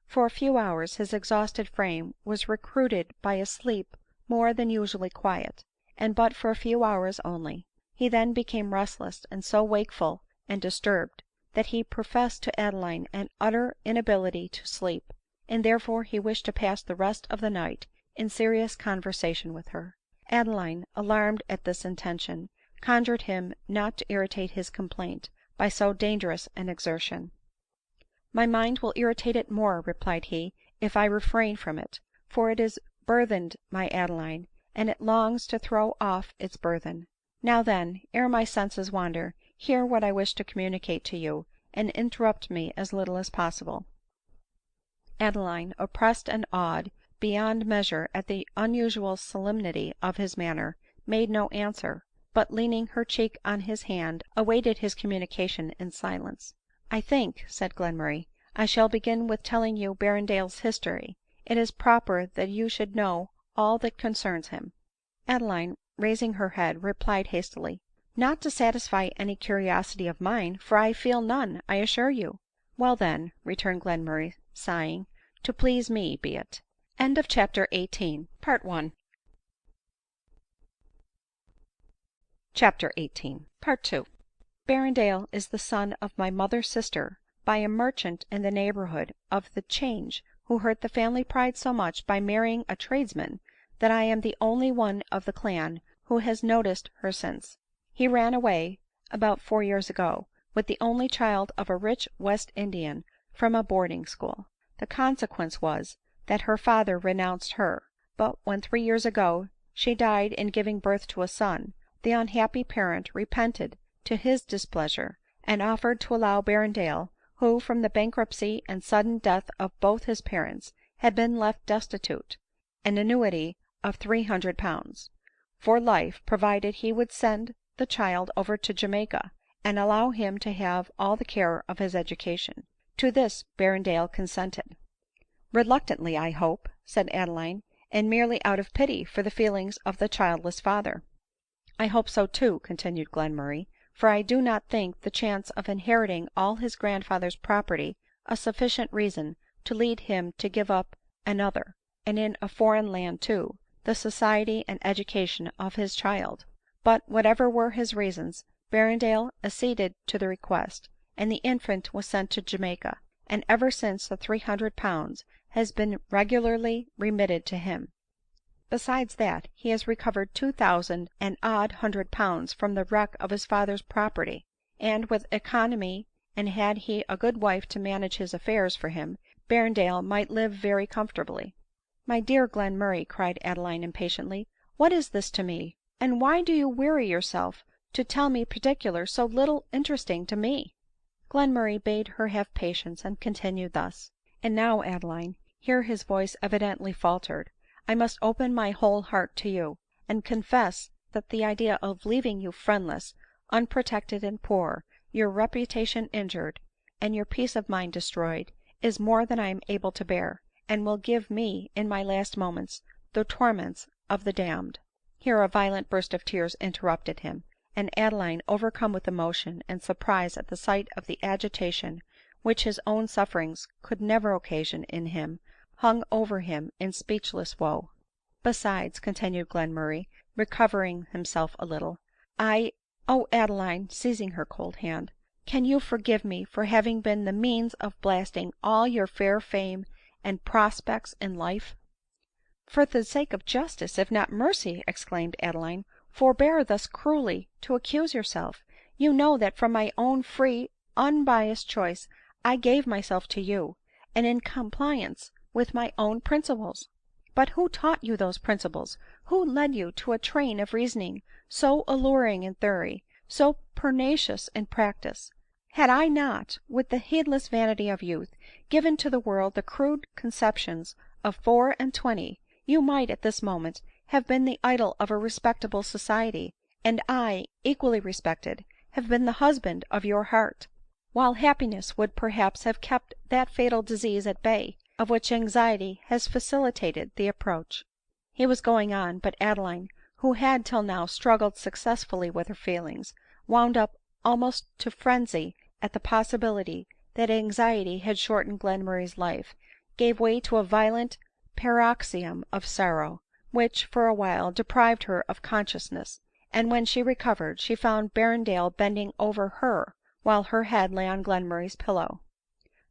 For a few hours his exhausted frame was recruited by a sleep more than usually quiet, and but for a few hours only. He then became restless, and so wakeful and disturbed that he professed to Adeline an utter inability to sleep, and therefore he wished to pass the rest of the night in serious conversation with her. Adeline, alarmed at this intention, conjured him not to irritate his complaint by so dangerous an exertion. " My mind will irritate it more," replied he, " if I refrain from it ; for it is burthened, my Adeline, and it longs to throw off its burthen. Now then, ere my senses wander, hear what I wish to communicate to you, and interrupt me as little as possible." Adeline, oppressed and awed beyond measure at the unusual solemnity of his manner, made no answer, but leaning her cheek on his hand, awaited his communication in silence. " I think," said Glenmurray, " I shall begin with telling you Berrendale's history. It is proper that you should know all that concerns him." Adeline, raising her head, replied hastily, " Not to satisfy any curiosity of mine, for I feel none, I assure you." " Well then," returned Glenmurray sighing, to please me be it. Chapter 18. Part II. Berrendale is the son of my mother's sister by a merchant in the neighborhood of the 'Change, who hurt the family pride so much by marrying a tradesman, that I am the only one of the clan who has noticed her since. He ran away, about 4 years ago, with the only child of a rich West Indian from a boarding school. The consequence was, that her father renounced her; but when 3 years ago she died in giving birth to a son, the unhappy parent repented to his displeasure, and offered to allow Berrendale, who, from the bankruptcy and sudden death of both his parents, had been left destitute, an annuity of £300 for life, provided he would send the child over to Jamaica, and allow him to have all the care of his education. To this Berrendale consented. "Reluctantly, I hope," said Adeline, "and merely out of pity for the feelings of the childless father." "I hope so too," continued Glenmurray; "for I do not think the chance of inheriting all his grandfather's property a sufficient reason to lead him to give up another, and in a foreign land too, the society and education of his child. But whatever were his reasons, Berrendale acceded to the request, and the infant was sent to Jamaica, and ever since the £300 has been regularly remitted to him. Besides that, he has recovered 2000 and odd £100 from the wreck of his father's property; and with economy, and had he a good wife to manage his affairs for him, Berrendale might live very comfortably." "My dear Glenmurray," cried Adeline impatiently, "what is this to me? and why do you weary yourself to tell me particulars so little interesting to me?" Glenmurray bade her have patience, and continued thus: "And now, Adeline," here his voice evidently faltered, "I must open my whole heart to you, and confess that the idea of leaving you friendless, unprotected and poor, your reputation injured, and your peace of mind destroyed, is more than I am able to bear, and will give me, in my last moments, the torments of the damned." Here a violent burst of tears interrupted him; and Adeline, overcome with emotion and surprise at the sight of the agitation which his own sufferings could never occasion in him, hung over him in speechless woe. "Besides," continued Glenmurray, recovering himself a little, "Oh, Adeline!" seizing her cold hand, "can you forgive me for having been the means of blasting all your fair fame and prospects in life?" "For the sake of justice, if not mercy," exclaimed Adeline, "forbear thus cruelly to accuse yourself. You know that from my own free, unbiassed choice I gave myself to you, and in compliance with my own principles. But who taught you those principles? Who led you to a train of reasoning so alluring in theory, so pernicious in practice? Had I not, with the heedless vanity of youth, given to the world the crude conceptions of 24, you might, at this moment, have been the idol of a respectable society, and I, equally respected, have been the husband of your heart; while happiness would perhaps have kept that fatal disease at bay, of which anxiety has facilitated the approach." He was going on; but Adeline, who had till now struggled successfully with her feelings, wound up almost to frenzy at the possibility that anxiety had shortened Glenmurray's life, gave way to a violent paroxysm of sorrow, which, for a while, deprived her of consciousness; and when she recovered, she found Berrendale bending over her, while her head lay on Glenmurray's pillow.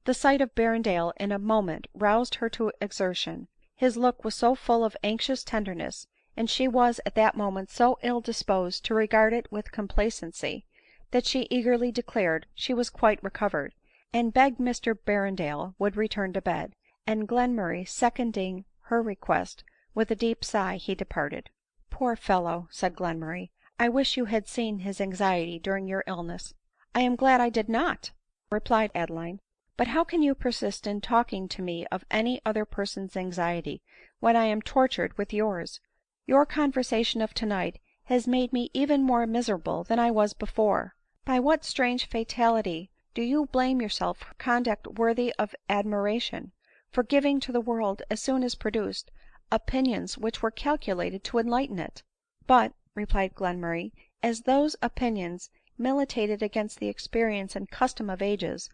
The sight of Berrendale in a moment roused her to exertion; his look was so full of anxious tenderness, and she was at that moment so ill disposed to regard it with complacency, that she eagerly declared she was quite recovered, and begged Mr Berrendale would return to bed; and Glenmurray seconding her request, with a deep sigh he departed. "Poor fellow!" said Glenmurray, "I wish you had seen his anxiety during your illness." "I am glad I did not," replied Adeline. "But how can you persist in talking to me of any other person's anxiety, when I am tortured with yours? Your conversation of tonight has made me even more miserable than I was before. By what strange fatality do you blame yourself for conduct worthy of admiration, for giving to the world, as soon as produced, opinions which were calculated to enlighten it?" "But," replied Glenmurray, "as those opinions militated against the experience and custom of ages,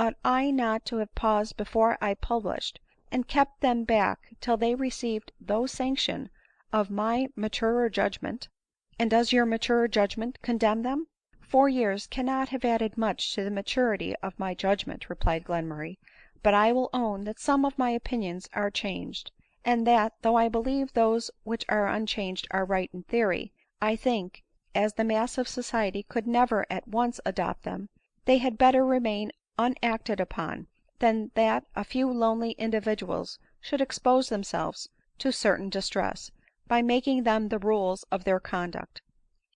ought I not to have paused before I published, and kept them back till they received those sanction of my maturer judgment?" " And does your maturer judgment condemn them ?"" 4 years cannot have added much to the maturity of my judgment," replied Glenmurray ;" but I will own that some of my opinions are changed ; and that, though I believe those which are unchanged are right in theory, I think, as the mass of society could never at once adopt them, they had better remain unacted upon, than that a few lonely individuals should expose themselves to certain distress, by making them the rules of their conduct.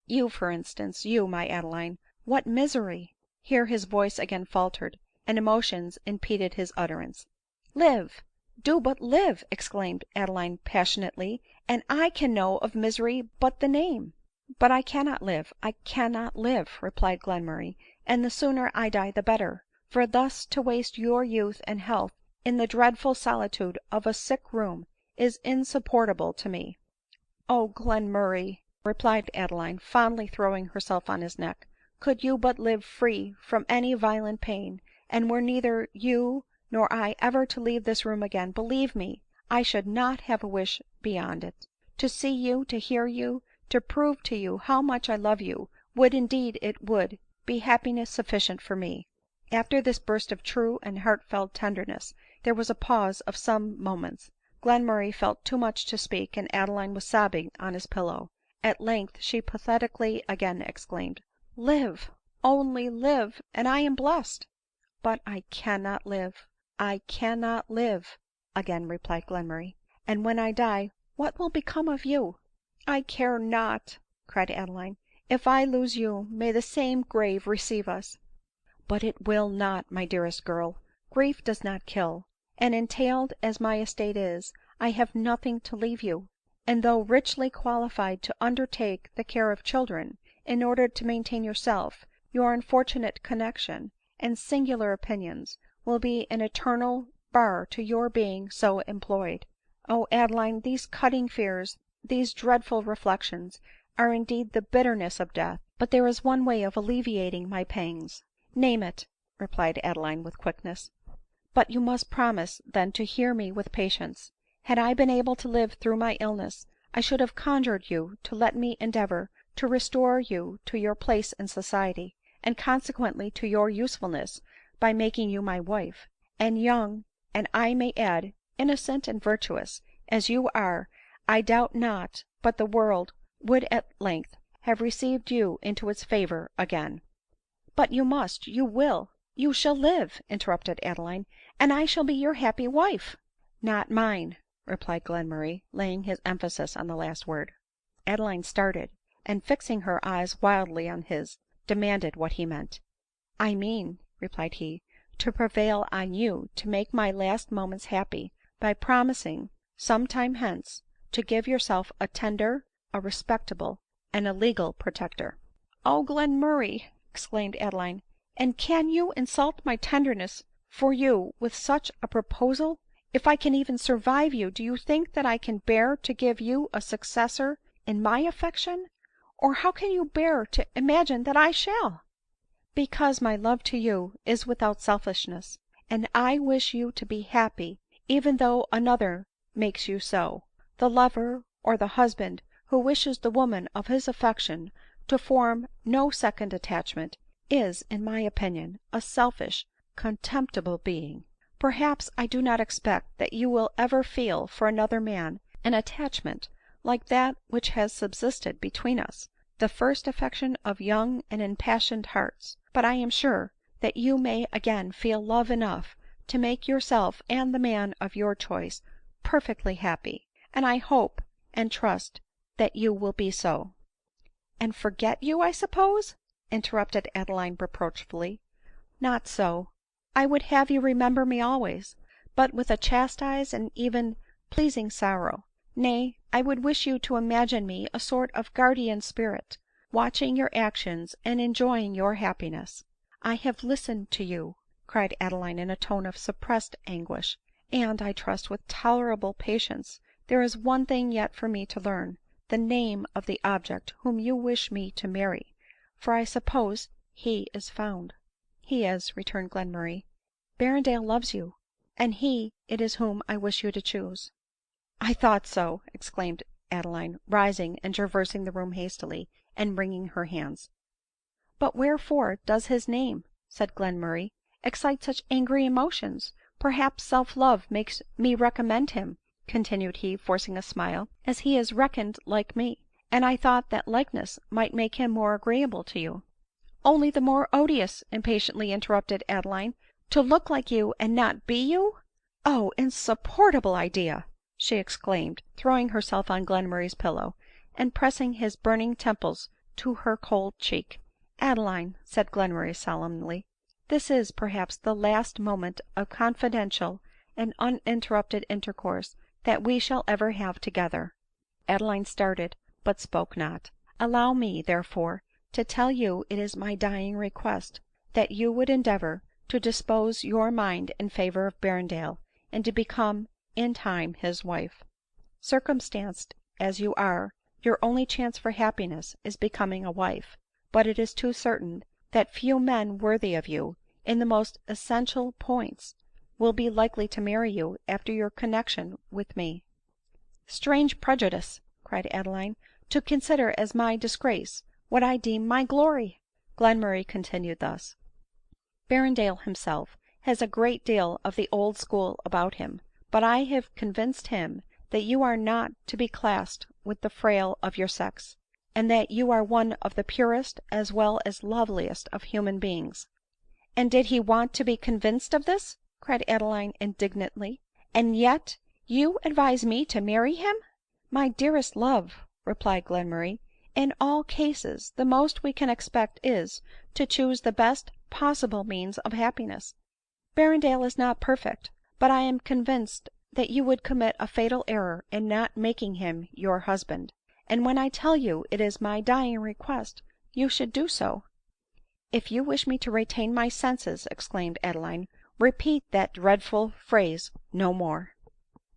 You, for instance, you, my Adeline, what misery!" Here his voice again faltered, and emotions impeded his utterance. " Live ! do but live !" exclaimed Adeline passionately, " and I can know of misery but the name." " But I cannot live, I cannot live," replied Glenmurray, " and the sooner I die the better ; for thus to waste your youth and health in the dreadful solitude of a sick room is insupportable to me." " Oh, Glenmurray !" replied Adeline, fondly throwing herself on his neck, " could you but live free from any violent pain, and were neither you nor I ever to leave this room again, believe me, I should not have a wish beyond it. To see you, to hear you, to prove to you how much I love you, would, indeed it would, be happiness sufficient for me." After this burst of true and heartfelt tenderness there was a pause of some moments. Glenmurray felt too much to speak, and Adeline was sobbing on his pillow. At length she pathetically again exclaimed, " Live, only live, and I am blessed !"" But I cannot live, I cannot live," again replied Glenmurray ;" and when I die, what will become of you ?"" I care not," cried Adeline ;" if I lose you, may the same grave receive us." " But it will not, my dearest girl ; grief does not kill ; and entailed as my estate is, I have nothing to leave you ; and though richly qualified to undertake the care of children, in order to maintain yourself, your unfortunate connexion and singular opinions will be an eternal bar to your being so employed. Oh, Adeline, these cutting fears, these dreadful reflections, are indeed the bitterness of death ; but there is one way of alleviating my pangs." " Name it," replied Adeline with quickness. " But you must promise then to hear me with patience. Had I been able to live through my illness, I should have conjured you to let me endeavor to restore you to your place in society, and consequently to your usefulness, by making you my wife ; and young, and I may add, innocent and virtuous, as you are, I doubt not but the world would at length have received you into its favor again." " But you must, you will, you shall live," interrupted Adeline, " and I shall be your happy wife." " Not mine," replied Glenmurray, laying his emphasis on the last word. Adeline started, and fixing her eyes wildly on his, demanded what he meant. " I mean," replied he, " to prevail on you to make my last moments happy, by promising, some time hence, to give yourself a tender, a respectable, and a legal protector." " Oh, Glenmurray !" exclaimed Adeline, " and can you insult my tenderness for you with such a proposal ? If I can even survive you, do you think that I can bear to give you a successor in my affection ? Or how can you bear to imagine that I shall ?"" Because my love to you is without selfishness, and I wish you to be happy even though another makes you so. The lover, or the husband who wishes the woman of his affection to form no second attachment, is, in my opinion, a selfish, contemptible being. Perhaps I do not expect that you will ever feel for another man an attachment like that which has subsisted between us, the first affection of young and impassioned hearts ; but I am sure that you may again feel love enough to make yourself and the man of your choice perfectly happy ; and I hope and trust that you will be so." " And forget you, I suppose ?" interrupted Adeline reproachfully. " Not so ; I would have you remember me always, but with a chastised and even pleasing sorrow. Nay, I would wish you to imagine me a sort of guardian spirit, watching your actions and enjoying your happiness." " I have listened to you," cried Adeline in a tone of suppressed anguish, " and, I trust, with tolerable patience. There is one thing yet for me to learn — the name of the object whom you wish me to marry ; for I suppose he is found." " He is," returned Glenmurray. Berrendale loves you, and he it is whom I wish you to choose." " I thought so !" exclaimed Adeline, rising and traversing the room hastily, and wringing her hands. " But wherefore does his name," said Glenmurray, " excite such angry emotions ? Perhaps self love makes me recommend him," continued he, forcing a smile, " as he is reckoned like me ; and I thought that likeness might make him more agreeable to you." " Only the more odious," impatiently interrupted Adeline, " to look like you and not be you ! Oh, insupportable idea !" she exclaimed, throwing herself on Glenmurray's pillow, and pressing his burning temples to her cold cheek. " Adeline," said Glenmurray solemnly, " this is, perhaps, the last moment of confidential and uninterrupted intercourse that we shall ever have together." Adeline started, but spoke not. " Allow me, therefore, to tell you it is my dying request, that you would endeavor to dispose your mind in favor of Berrendale, and to become in time his wife. Circumstanced as you are, your only chance for happiness is becoming a wife ; but it is too certain that few men worthy of you, in the most essential points, will be likely to marry you after your connexion with me." " Strange prejudice !" cried Adeline, " to consider as my disgrace what I deem my glory !" Glenmurray continued thus :" Berrendale himself has a great deal of the old school about him ; but I have convinced him that you are not to be classed with the frail of your sex, and that you are one of the purest as well as loveliest of human beings." " And did he want to be convinced of this ?" cried Adeline indignantly ;" and yet you advise me to marry him !"" My dearest love," replied Glenmurray, " in all cases the most we can expect is, to choose the best possible means of happiness. Berrendale is not perfect ; but I am convinced that you would commit a fatal error in not making him your husband ; and when I tell you it is my dying request you should do so "" If you wish me to retain my senses," exclaimed Adeline, " repeat that dreadful phrase no more."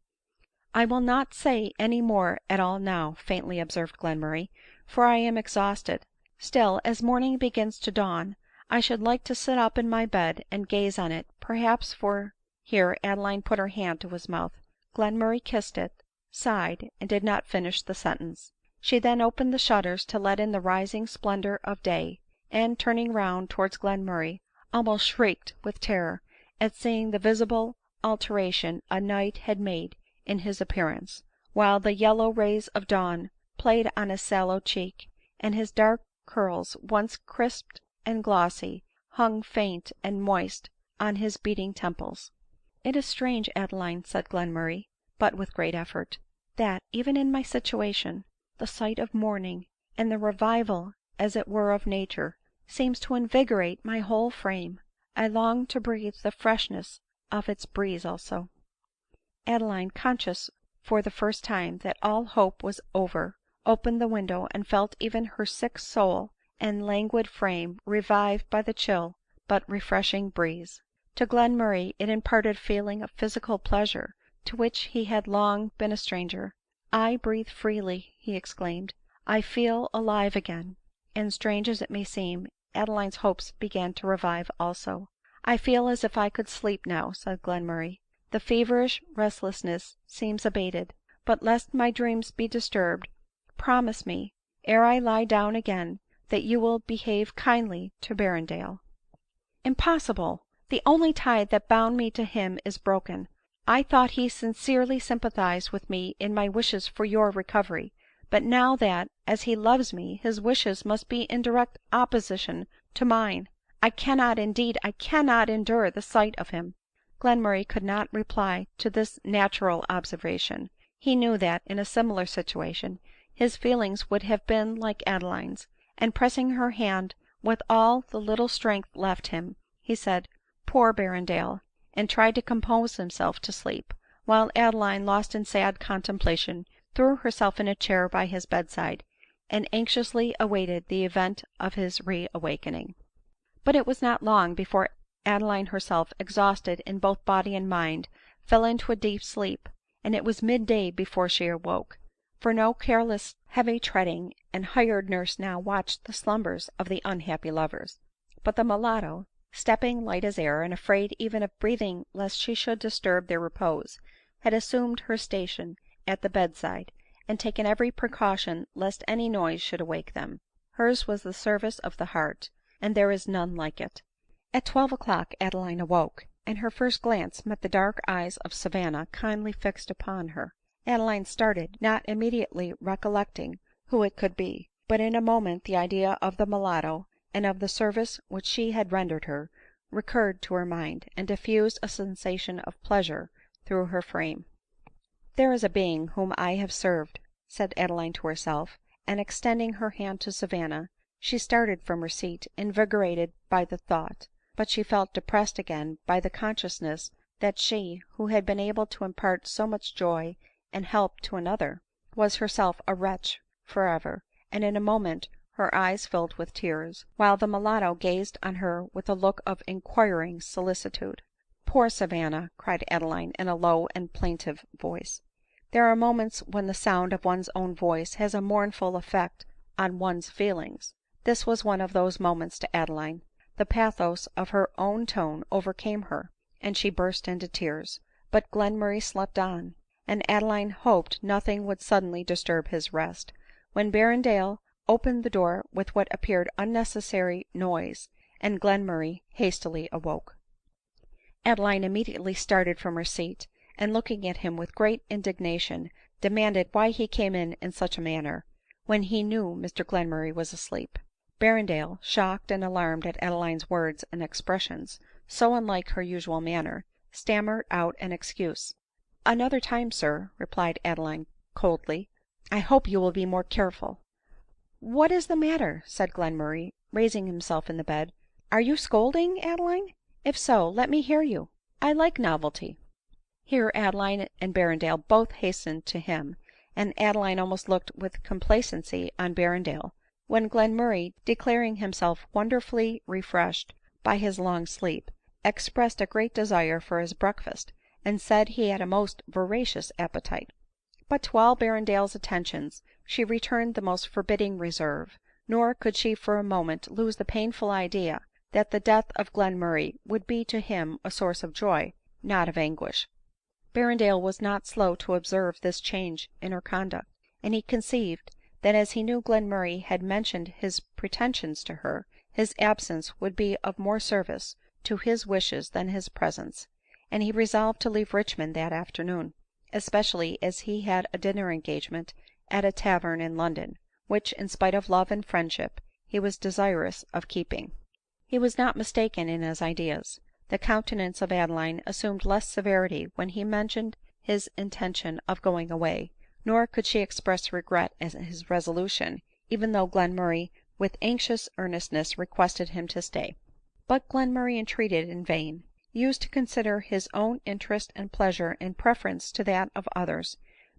" I will not say any more at all now," faintly observed Glenmurray, " for I am exhausted ; still, as morning begins to dawn, I should like to sit up in my bed and gaze on it, perhaps for —" Here Adeline put her hand to his mouth. Glenmurray kissed it, sighed, and did not finish the sentence. She then opened the shutters to let in the rising splendor of day, and, turning round towards Glenmurray, almost shrieked with terror at seeing the visible alteration a night had made in his appearance ; while the yellow rays of dawn played on his sallow cheek, and his dark curls, once crisped and glossy, hung faint and moist on his beating temples. " It is strange, Adeline," said Glenmurray, but with great effort, " that, even in my situation, the sight of morning, and the revival as it were of nature, seems to invigorate my whole frame. I long to breathe the freshness of its breeze also." Adeline, conscious for the first time that all hope was over, opened the window, and felt even her sick soul and languid frame revived by the chill but refreshing breeze. To Glenmurray it imparted a feeling of physical pleasure to which he had long been a stranger. " I breathe freely," he exclaimed, " I feel alive again ;" and, strange as it may seem, Adeline's hopes began to revive also. " I feel as if I could sleep now," said Glenmurray ;" the feverish restlessness seems abated ; but, lest my dreams be disturbed, promise me, ere I lie down again, that you will behave kindly to Berrendale." " Impossible ! The only tie that bound me to him is broken. I thought he sincerely sympathized with me in my wishes for your recovery ; but now that, as he loves me, his wishes must be in direct opposition to mine, I cannot, indeed I cannot endure the sight of him." Glenmurray could not reply to this natural observation. He knew that, in a similar situation, his feelings would have been like Adeline's ; and pressing her hand with all the little strength left him, he said, " Poor Berrendale !" and tried to compose himself to sleep ; while Adeline, lost in sad contemplation, threw herself in a chair by his bedside, and anxiously awaited the event of his re awakening. But it was not long before Adeline herself, exhausted in both body and mind, fell into a deep sleep, and it was mid day before she awoke ; for no careless heavy treading and hired nurse now watched the slumbers of the unhappy lovers. But the mulatto, stepping light as air, and afraid even of breathing lest she should disturb their repose, had assumed her station at the bedside, and taken every precaution lest any noise should awake them. Hers was the service of the heart, and there is none like it. At 12 o'clock Adeline awoke, and her first glance met the dark eyes of Savanna kindly fixed upon her. Adeline started, not immediately recollecting who it could be ; but in a moment the idea of the mulatto, and of the service which she had rendered her, recurred to her mind, and diffused a sensation of pleasure through her frame. " There is a being whom I have served," said Adeline to herself; and extending her hand to Savanna, she started from her seat, invigorated by the thought ; but she felt depressed again by the consciousness that she, who had been able to impart so much joy and help to another, was herself a wretch for ever, and in a moment her eyes filled with tears, while the mulatto gazed on her with a look of inquiring solicitude. " Poor Savanna !" cried Adeline in a low and plaintive voice. There are moments when the sound of one's own voice has a mournful effect on one's feelings. This was one of those moments to Adeline. The pathos of her own tone overcame her, and she burst into tears. But Glenmurray slept on, and Adeline hoped nothing would suddenly disturb his rest, when Berrendale opened the door with what appeared unnecessary noise, and Glenmurray hastily awoke. Adeline immediately started from her seat, and looking at him with great indignation, demanded why he came in such a manner, when he knew Mr Glenmurray was asleep. Berrendale, shocked and alarmed at Adeline's words and expressions, so unlike her usual manner, stammered out an excuse. " Another time, sir," replied Adeline coldly, " I hope you will be more careful." " What is the matter ?" said Glenmurray, raising himself in the bed. " Are you scolding, Adeline ? If so, let me hear you. I like novelty." Here Adeline and Berrendale both hastened to him, and Adeline almost looked with complacency on Berrendale, when Glenmurray, declaring himself wonderfully refreshed by his long sleep, expressed a great desire for his breakfast, and said he had a most voracious appetite. But to all Berrendale's attentions she returned the most forbidding reserve ; nor could she for a moment lose the painful idea that the death of Glenmurray would be to him a source of joy, not of anguish. Berrendale was not slow to observe this change in her conduct, and he conceived that as he knew Glenmurray had mentioned his pretensions to her, his absence would be of more service to his wishes than his presence ; and he resolved to leave Richmond that afternoon, especially as he had a dinner engagement at a tavern in London, which, in spite of love and friendship, he was desirous of keeping. He was not mistaken in his ideas. The countenance of Adeline assumed less severity when he mentioned his intention of going away, nor could she express regret at his resolution, even though Glenmurray with anxious earnestness requested him to stay. But Glenmurray entreated in vain. Used to consider his own interest and pleasure in preference to that of others,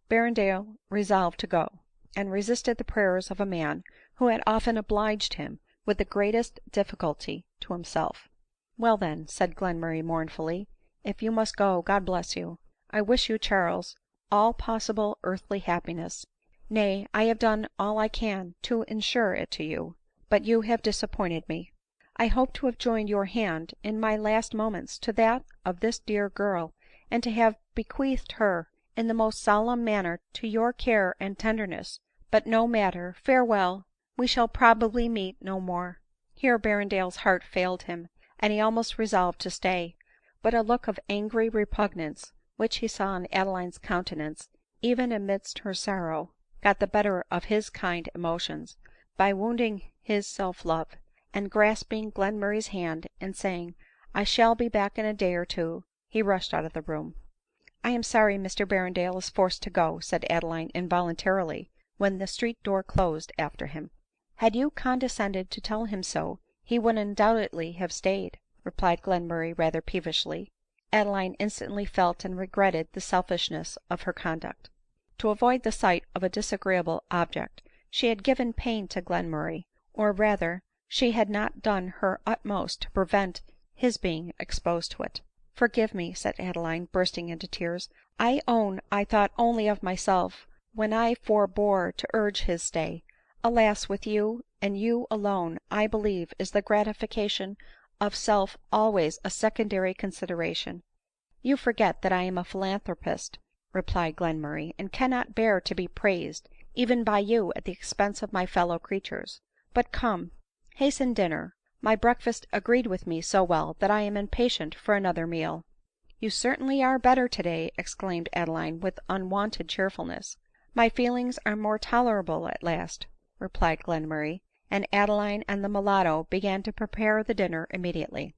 Berrendale resolved to go, and resisted the prayers of a man who had often obliged him with the greatest difficulty to himself. " Well, then," said Glenmurray mournfully, " if you must go, God bless you. I wish you, Charles, all possible earthly happiness ; nay, I have done all I can to insure it to you, but you have disappointed me. I hope to have joined your hand in my last moments to that of this dear girl, and to have bequeathed her in the most solemn manner to your care and tenderness ; but no matter, farewell, we shall probably meet no more." Here Berrendale's heart failed him, and he almost resolved to stay ; but a look of angry repugnance which he saw in Adeline's countenance, even amidst her sorrow, got the better of his kind emotions, by wounding his self–love; and grasping Glenmurray's hand, and saying, " I shall be back in a day or two," he rushed out of the room. " I am sorry Mr Berrendale is forced to go," said Adeline involuntarily, when the street door closed after him. " Had you condescended to tell him so, he would undoubtedly have stayed," replied Glenmurray rather peevishly. Adeline instantly felt and regretted the selfishness of her conduct. To avoid the sight of a disagreeable object, she had given pain to Glenmurray, or rather she had not done her utmost to prevent his being exposed to it. " Forgive me," said Adeline, bursting into tears ;" I own I thought only of myself when I forbore to urge his stay. Alas, with you, and you alone, I believe, is the gratification of self always a secondary consideration. " You forget that I am a philanthropist," replied Glenmurray, " and cannot bear to be praised even by you at the expense of my fellow creatures. But come, hasten dinner ; my breakfast agreed with me so well that I am impatient for another meal." " You certainly are better today," exclaimed Adeline with unwonted cheerfulness. " My feelings are more tolerable at last," replied Glenmurray ; and Adeline and the mulatto began to prepare the dinner immediately.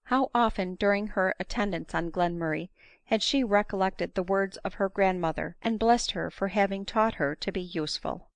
How often during her attendance on Glenmurray had she recollected the words of her grandmother, and blessed her for having taught her to be useful.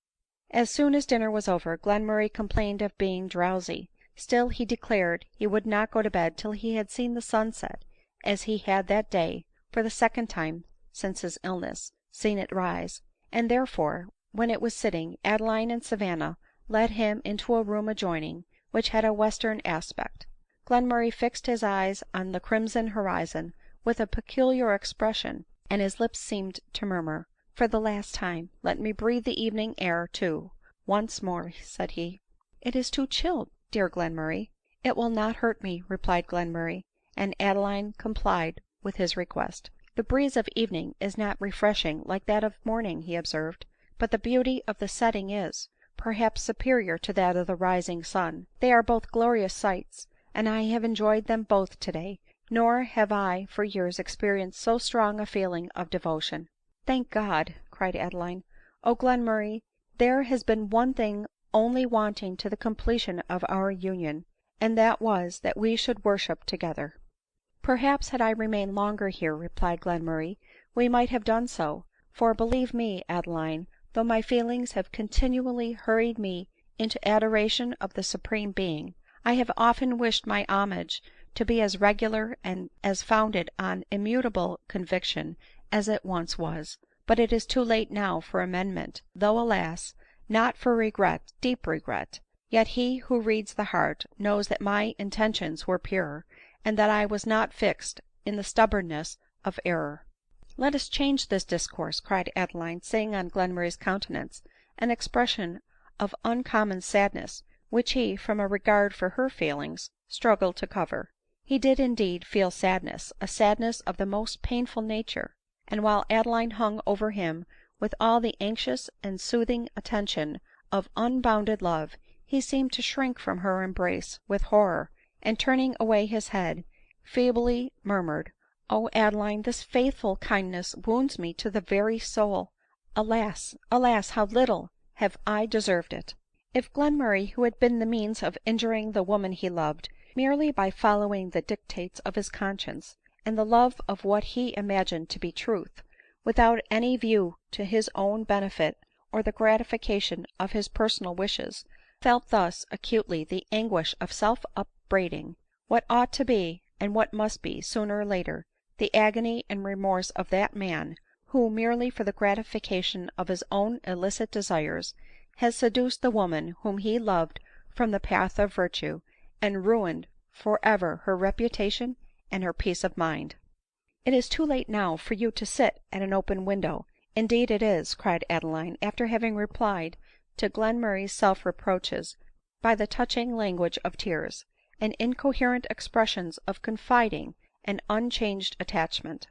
As soon as dinner was over, Glenmurray complained of being drowsy ; still he declared he would not go to bed till he had seen the sun set, as he had that day, for the second time since his illness, seen it rise ; and therefore, when it was sitting, Adeline and Savanna led him into a room adjoining, which had a western aspect. Glenmurray fixed his eyes on the crimson horizon with a peculiar expression, and his lips seemed to murmur, " For the last time, let me breathe the evening air too, once more," said he. " It is too chill, dear Glenmurray." " It will not hurt me," replied Glenmurray ; and Adeline complied with his request. " The breeze of evening is not refreshing like that of morning," he observed ;" but the beauty of the setting is, perhaps, superior to that of the rising sun. They are both glorious sights, and I have enjoyed them both today ; nor have I for years experienced so strong a feeling of devotion." " Thank God !" cried Adeline. " O Glenmurray, there has been one thing only wanting to the completion of our union, and that was, that we should worship together." " Perhaps, had I remained longer here," replied Glenmurray, " we might have done so ; for, believe me, Adeline, though my feelings have continually hurried me into adoration of the Supreme Being, I have often wished my homage to be as regular and as founded on immutable conviction as it once was ; but it is too late now for amendment, though, alas ! not for regret, deep regret. Yet he who reads the heart knows that my intentions were pure, and that I was not fixed in the stubbornness of error." " Let us change this discourse," cried Adeline, seeing on Glenmurray's countenance an expression of uncommon sadness, which he, from a regard for her feelings, struggled to cover. He did indeed feel sadness, a sadness of the most painful nature ; and while Adeline hung over him with all the anxious and soothing attention of unbounded love, he seemed to shrink from her embrace with horror, and turning away his head, feebly murmured, " O Adeline, this faithful kindness wounds me to the very soul ! Alas, alas, how little have I deserved it !" If Glenmurray, who had been the means of injuring the woman he loved, merely by following the dictates of his conscience, and the love of what he imagined to be truth, without any view to his own benefit or the gratification of his personal wishes, felt thus acutely the anguish of self upbraiding, what ought to be, and what must be, sooner or later, the agony and remorse of that man, who, merely for the gratification of his own illicit desires, has seduced the woman whom he loved from the path of virtue, and ruined for ever her reputation and her peace of mind. " It is too late now for you to sit at an open window —" Indeed it is," cried Adeline, after having replied to Glenmurray's self reproaches by the touching language of tears, and incoherent expressions of confiding and unchanged attachment ;"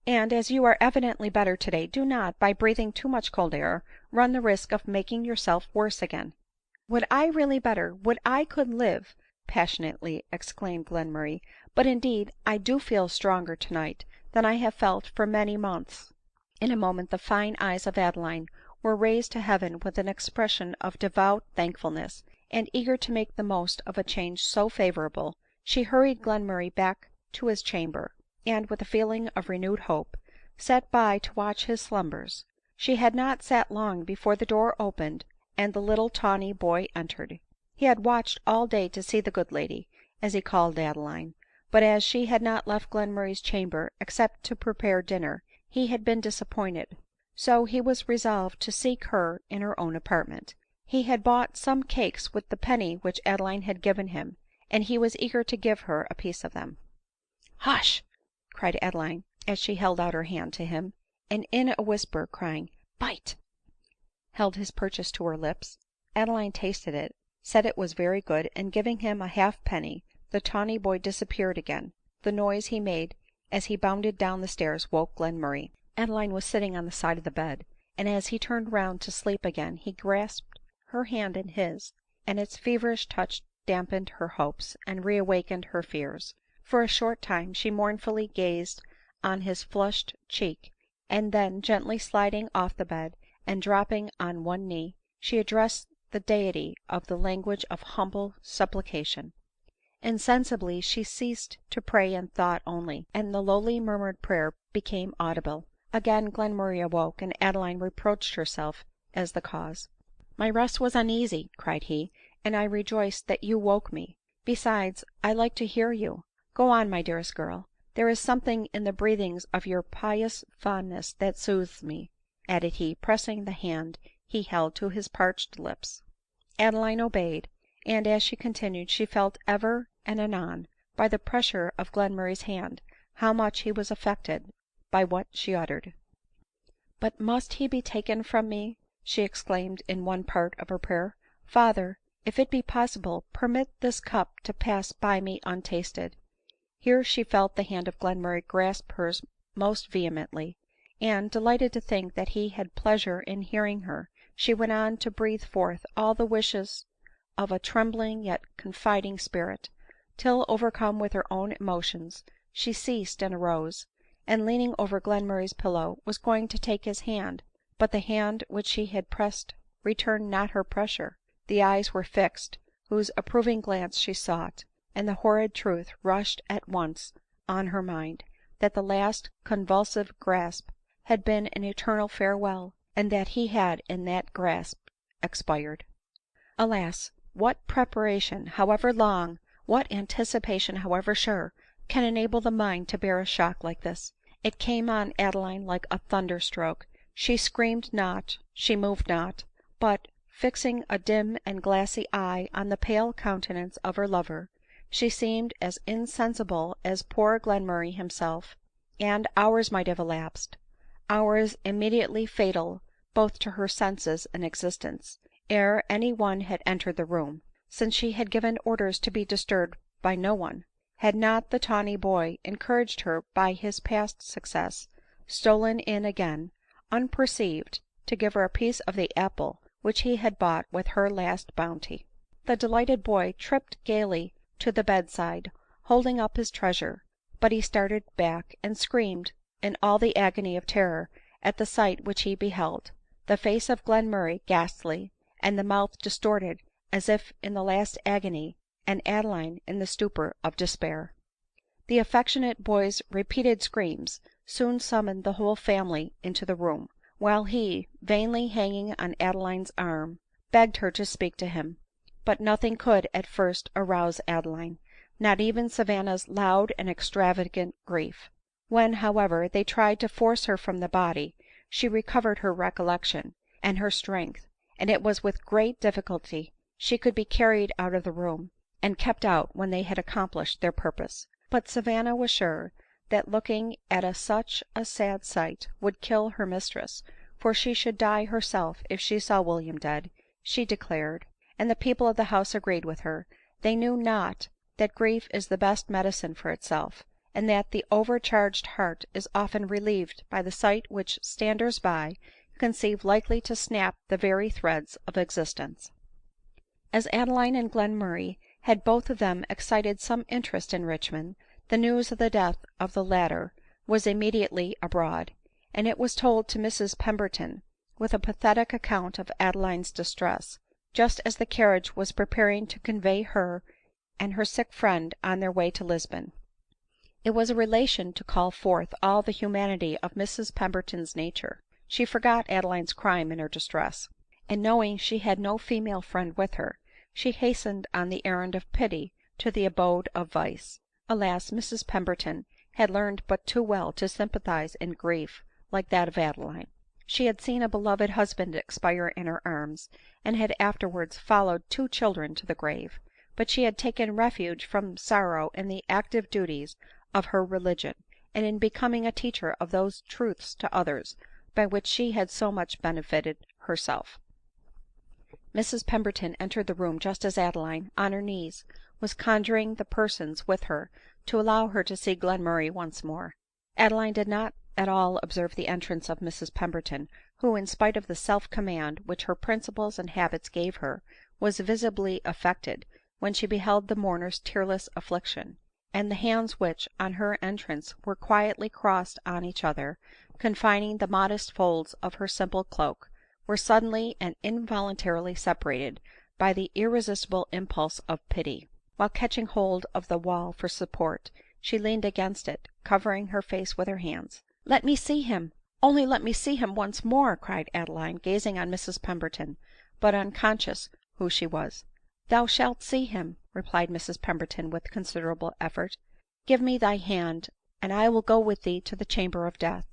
and, as you are evidently better today, do not, by breathing too much cold air, run the risk of making yourself worse again." " Would I really better — would I could live !" passionately exclaimed Glenmurray ;" but indeed I do feel stronger tonight than I have felt for many months." In a moment the fine eyes of Adeline were raised to heaven with an expression of devout thankfulness ; and, eager to make the most of a change so favorable, she hurried Glenmurray back to his chamber, and, with a feeling of renewed hope, sat by to watch his slumbers. She had not sat long before the door opened and the little tawny boy entered. He had watched all day to see the good lady, as he called Adeline ; but as she had not left Glenmurray's chamber except to prepare dinner, he had been disappointed ; so he was resolved to seek her in her own apartment. He had bought some cakes with the penny which Adeline had given him, and he was eager to give her a piece of them. " Hush !" cried Adeline, as she held out her hand to him ; and in a whisper crying " Bite !" held his purchase to her lips. Adeline tasted it, said it was very good, and giving him a half penny, the tawny boy disappeared again. The noise he made as he bounded down the stairs woke Glenmurray. Adeline was sitting on the side of the bed, and as he turned round to sleep again he grasped her hand in his, and its feverish touch dampened her hopes and reawakened her fears. For a short time she mournfully gazed on his flushed cheek, and then gently sliding off the bed and dropping on one knee, she addressed the Deity of the language of humble supplication. Insensibly she ceased to pray in thought only, and the lowly murmured prayer became audible. Again Glenmurray awoke, and Adeline reproached herself as the cause. " My rest was uneasy," cried he, " and I rejoice that you woke me. Besides, I like to hear you. Go on, my dearest girl. There is something in the breathings of your pious fondness that soothes me," added he, pressing the hand he held to his parched lips. Adeline obeyed ; and, as she continued, she felt ever and anon, by the pressure of Glenmurray's hand, how much he was affected by what she uttered. " But must he be taken from me ?" she exclaimed in one part of her prayer. " Father, if it be possible, permit this cup to pass by me untasted." Here she felt the hand of Glenmurray grasp hers most vehemently ; and, delighted to think that he had pleasure in hearing her, she went on to breathe forth all the wishes of a trembling yet confiding spirit, till, overcome with her own emotions, she ceased and arose, and leaning over Glenmurray's pillow was going to take his hand, but the hand which she had pressed returned not her pressure, the eyes were fixed whose approving glance she sought, and the horrid truth rushed at once on her mind, that the last convulsive grasp had been an eternal farewell, and that he had in that grasp expired. Alas! what preparation, however long, what anticipation, however sure, can enable the mind to bear a shock like this? It came on Adeline like a thunder stroke. She screamed not, she moved not, but, fixing a dim and glassy eye on the pale countenance of her lover, she seemed as insensible as poor Glenmurray himself; and hours might have elapsed — hours immediately fatal both to her senses and existence — ere any one had entered the room, since she had given orders to be disturbed by no one, had not the tawny boy, encouraged her by his past success, stolen in again, unperceived, to give her a piece of the apple which he had bought with her last bounty. The delighted boy tripped gaily to the bed side, holding up his treasure ; but he started back, and screamed in all the agony of terror at the sight which he beheld — the face of Glenmurray ghastly, and the mouth distorted as if in the last agony, and Adeline in the stupor of despair. The affectionate boy's repeated screams soon summoned the whole family into the room, while he, vainly hanging on Adeline's arm, begged her to speak to him ; but nothing could at first arouse Adeline, not even Savanna's loud and extravagant grief. When, however, they tried to force her from the body, she recovered her recollection and her strength, and it was with great difficulty she could be carried out of the room, and kept out when they had accomplished their purpose. But Savanna was sure that looking at such a sad sight would kill her mistress, for she should die herself if she saw William dead, she declared ; and the people of the house agreed with her. They knew not that grief is the best medicine for itself, and that the overcharged heart is often relieved by the sight which standers by conceive likely to snap the very threads of existence. As Adeline and Glenmurray had both of them excited some interest in Richmond, the news of the death of the latter was immediately abroad ; and it was told to Mrs Pemberton, with a pathetic account of Adeline's distress, just as the carriage was preparing to convey her and her sick friend on their way to Lisbon. It was a relation to call forth all the humanity of Mrs Pemberton's nature. She forgot Adeline's crime in her distress ; and knowing she had no female friend with her, she hastened on the errand of pity to the abode of vice. Alas! Mrs Pemberton had learned but too well to sympathize in grief like that of Adeline. She had seen a beloved husband expire in her arms, and had afterwards followed 2 children to the grave ; but she had taken refuge from sorrow in the active duties of her religion, and in becoming a teacher of those truths to others by which she had so much benefited herself. Mrs Pemberton entered the room just as Adeline, on her knees, was conjuring the persons with her to allow her to see Glenmurray once more. Adeline did not at all observe the entrance of Mrs Pemberton, who, in spite of the self-command which her principles and habits gave her, was visibly affected when she beheld the mourner's tearless affliction ; and the hands which, on her entrance, were quietly crossed on each other, confining the modest folds of her simple cloak, were suddenly and involuntarily separated by the irresistible impulse of pity. While catching hold of the wall for support, she leaned against it, covering her face with her hands. " Let me see him, only let me see him once more," cried Adeline, gazing on Mrs Pemberton, but unconscious who she was. " Thou shalt see him," replied Mrs Pemberton with considerable effort. " Give me thy hand, and I will go with thee to the chamber of death."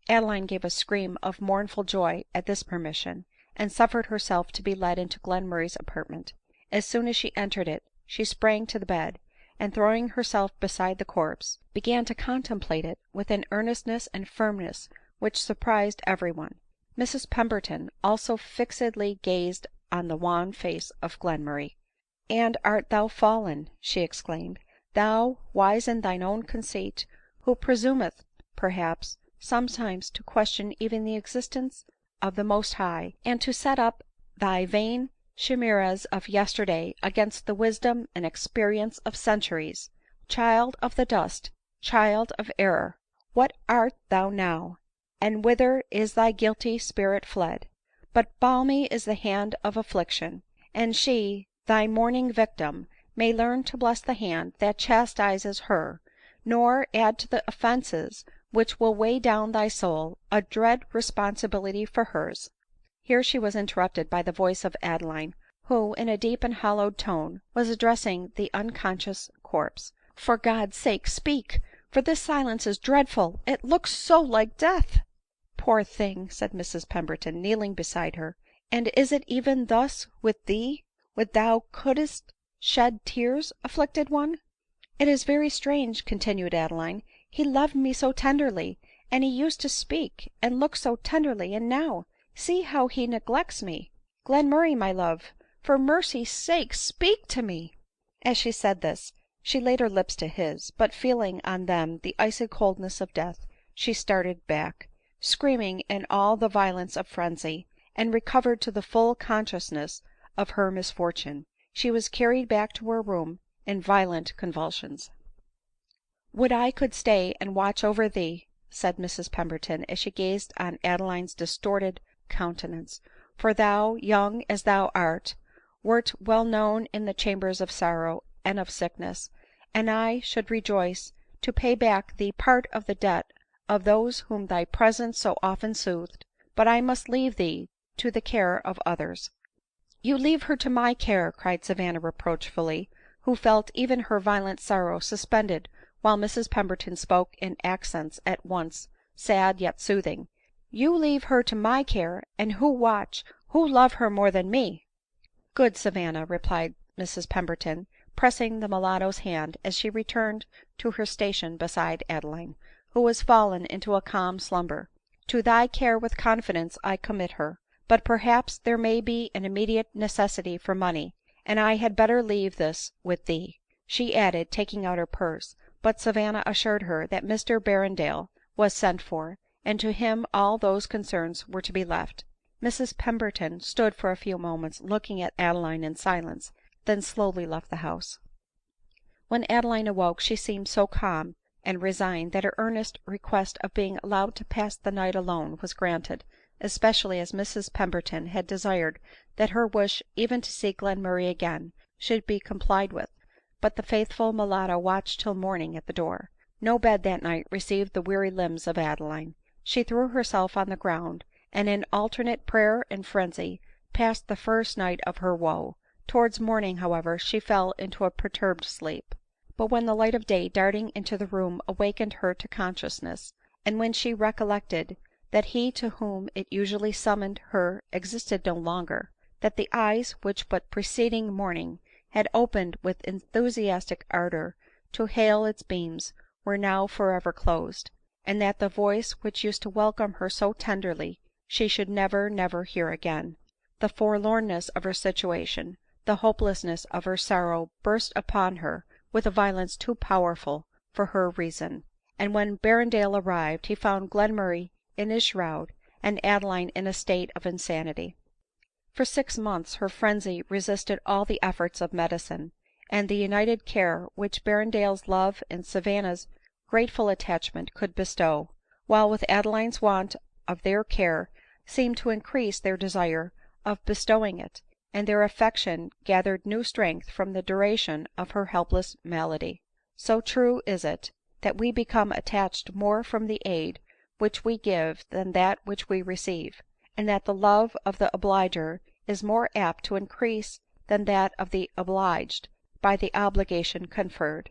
Adeline gave a scream of mournful joy at this permission, and suffered herself to be led into Glenmurray's apartment. As soon as she entered it, she sprang to the bed, and throwing herself beside the corpse, began to contemplate it with an earnestness and firmness which surprised every one. Mrs Pemberton also fixedly gazed on the wan face of Glenmurray. " And art thou fallen," she exclaimed, " thou, wise in thine own conceit, who presumeth, perhaps, sometimes to question even the existence of the Most High, and to set up thy vain chimeras of yesterday against the wisdom and experience of centuries ! Child of the dust, child of error, what art thou now, and whither is thy guilty spirit fled ? But balmy is the hand of affliction ; and she, thy mourning victim, may learn to bless the hand that chastises her, nor add to the offences which will weigh down thy soul a dread responsibility for hers." Here she was interrupted by the voice of Adeline, who, in a deep and hollow tone, was addressing the unconscious corpse. " For God's sake speak, for this silence is dreadful, it looks so like death." " Poor thing !" said Mrs Pemberton, kneeling beside her, " and is it even thus with thee, when thou couldst shed tears, afflicted one ?"" It is very strange," continued Adeline ;" he loved me so tenderly, and he used to speak and look so tenderly, and now, see how he neglects me. Glenmurray, my love, for mercy's sake speak to me." As she said this, she laid her lips to his ; but feeling on them the icy coldness of death, she started back, screaming in all the violence of frenzy, and recovered to the full consciousness of her misfortune. She was carried back to her room in violent convulsions. " Would I could stay and watch over thee," said Mrs Pemberton, as she gazed on Adeline's distorted countenance ;" for thou, young as thou art, wert well known in the chambers of sorrow and of sickness, and I should rejoice to pay back thee part of the debt of those whom thy presence so often soothed ; but I must leave thee to the care of others." " You leave her to my care," cried Savanna reproachfully, who felt even her violent sorrow suspended while Mrs Pemberton spoke in accents at once sad yet soothing. " You leave her to my care, and who watch, who love her more than me." " Good Savanna," replied Mrs Pemberton, pressing the mulatto's hand as she returned to her station beside Adeline, who was fallen into a calm slumber, " to thy care with confidence I commit her. But perhaps there may be an immediate necessity for money, and I had better leave this with thee," she added, taking out her purse ; but Savanna assured her that Mr Berrendale was sent for, and to him all those concerns were to be left. Mrs Pemberton stood for a few moments looking at Adeline in silence, then slowly left the house. When Adeline awoke she seemed so calm and resigned that her earnest request of being allowed to pass the night alone was granted, especially as Mrs Pemberton had desired that her wish even to see Glenmurray again should be complied with ; but the faithful mulatto watched till morning at the door. No bed that night received the weary limbs of Adeline. She threw herself on the ground, and in alternate prayer and frenzy passed the first night of her woe. Towards morning, however, she fell into a perturbed sleep. But when the light of day darting into the room awakened her to consciousness, and when she recollected that he to whom it usually summoned her existed no longer, that the eyes which but preceding morning had opened with enthusiastic ardor to hail its beams were now forever closed, and that the voice which used to welcome her so tenderly she should never, never hear again, the forlornness of her situation, the hopelessness of her sorrow burst upon her with a violence too powerful for her reason ; and when Berrendale arrived, he found Glenmurray in his shroud, and Adeline in a state of insanity. For 6 months her frenzy resisted all the efforts of medicine, and the united care which Berrendale's love and Savanna's grateful attachment could bestow, while with Adeline's want of their care, seemed to increase their desire of bestowing it, and their affection gathered new strength from the duration of her helpless malady. So true is it, that we become attached more from the aid which we give than that which we receive, and that the love of the obliger is more apt to increase than that of the obliged by the obligation conferred.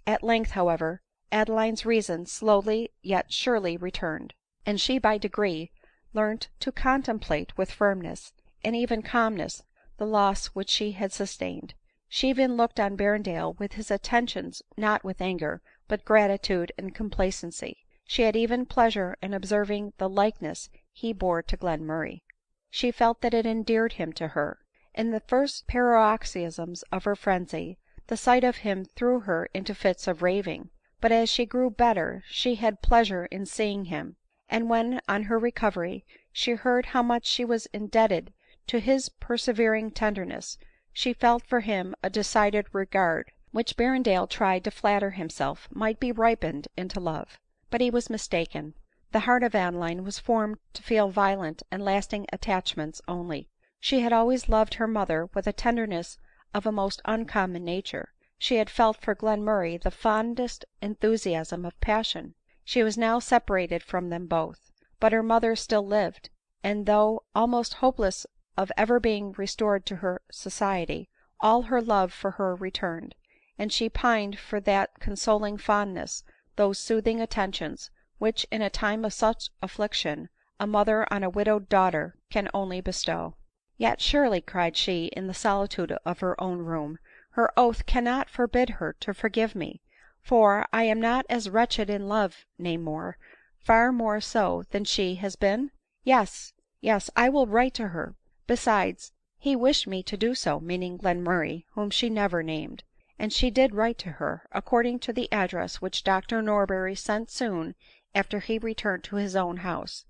At length, however, Adeline's reason slowly yet surely returned, and she by degree learnt to contemplate with firmness, and even calmness, the loss which she had sustained. She even looked on Berrendale with his attentions not with anger, but gratitude and complacency. She had even pleasure in observing the likeness he bore to Glenmurray. She felt that it endeared him to her. In the first paroxysms of her frenzy, the sight of him threw her into fits of raving ; but as she grew better she had pleasure in seeing him ; and when, on her recovery, she heard how much she was indebted to his persevering tenderness, she felt for him a decided regard, which Berrendale tried to flatter himself might be ripened into love. But he was mistaken. The heart of Adeline was formed to feel violent and lasting attachments only. She had always loved her mother with a tenderness of a most uncommon nature. She had felt for Glenmurray the fondest enthusiasm of passion. She was now separated from them both ; but her mother still lived, and though almost hopeless of ever being restored to her society, all her love for her returned, and she pined for that consoling fondness, those soothing attentions, which in a time of such affliction a mother on a widowed daughter can only bestow. " Yet surely," cried she in the solitude of her own room, " her oath cannot forbid her to forgive me ; for I am not as wretched in love, nay more, far more so than she has been ? Yes, yes, I will write to her. Besides, he wished me to do so," meaning Glenmurray, whom she never named. And she did write to her, according to the address which Dr Norberry sent soon after he returned to his own house.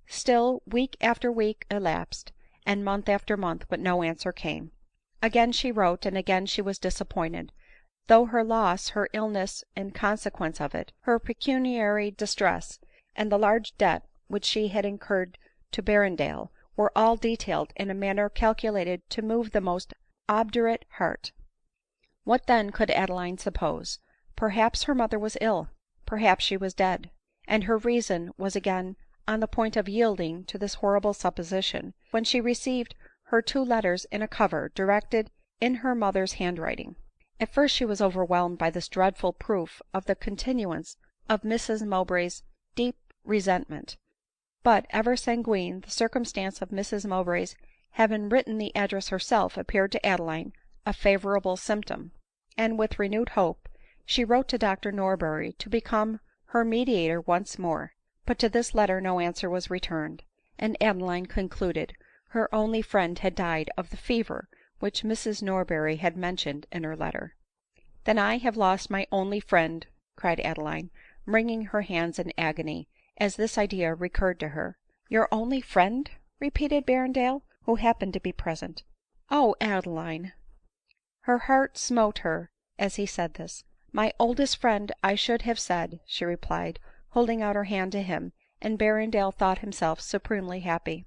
Still week after week elapsed, and month after month, but no answer came. Again she wrote, and again she was disappointed, though her loss, her illness in consequence of it, her pecuniary distress, and the large debt which she had incurred to Berrendale, were all detailed in a manner calculated to move the most obdurate heart. What then could Adeline suppose ? Perhaps her mother was ill, perhaps she was dead ; and her reason was again on the point of yielding to this horrible supposition, when she received her 2 letters in a cover, directed in her mother's handwriting. At first she was overwhelmed by this dreadful proof of the continuance of Mrs Mowbray's deep resentment ; but, ever sanguine, the circumstance of Mrs Mowbray's having written the address herself appeared to Adeline a favorable symptom ; and, with renewed hope, she wrote to Dr Norberry to become her mediator once more. But to this letter no answer was returned, and Adeline concluded her only friend had died of the fever which Mrs Norberry had mentioned in her letter. " Then I have lost my only friend !" cried Adeline, wringing her hands in agony as this idea recurred to her. " Your only friend !" repeated Berrendale, who happened to be present. " Oh, Adeline !" Her heart smote her as he said this. " My oldest friend I should have said," she replied, holding out her hand to him, and Berrendale thought himself supremely happy.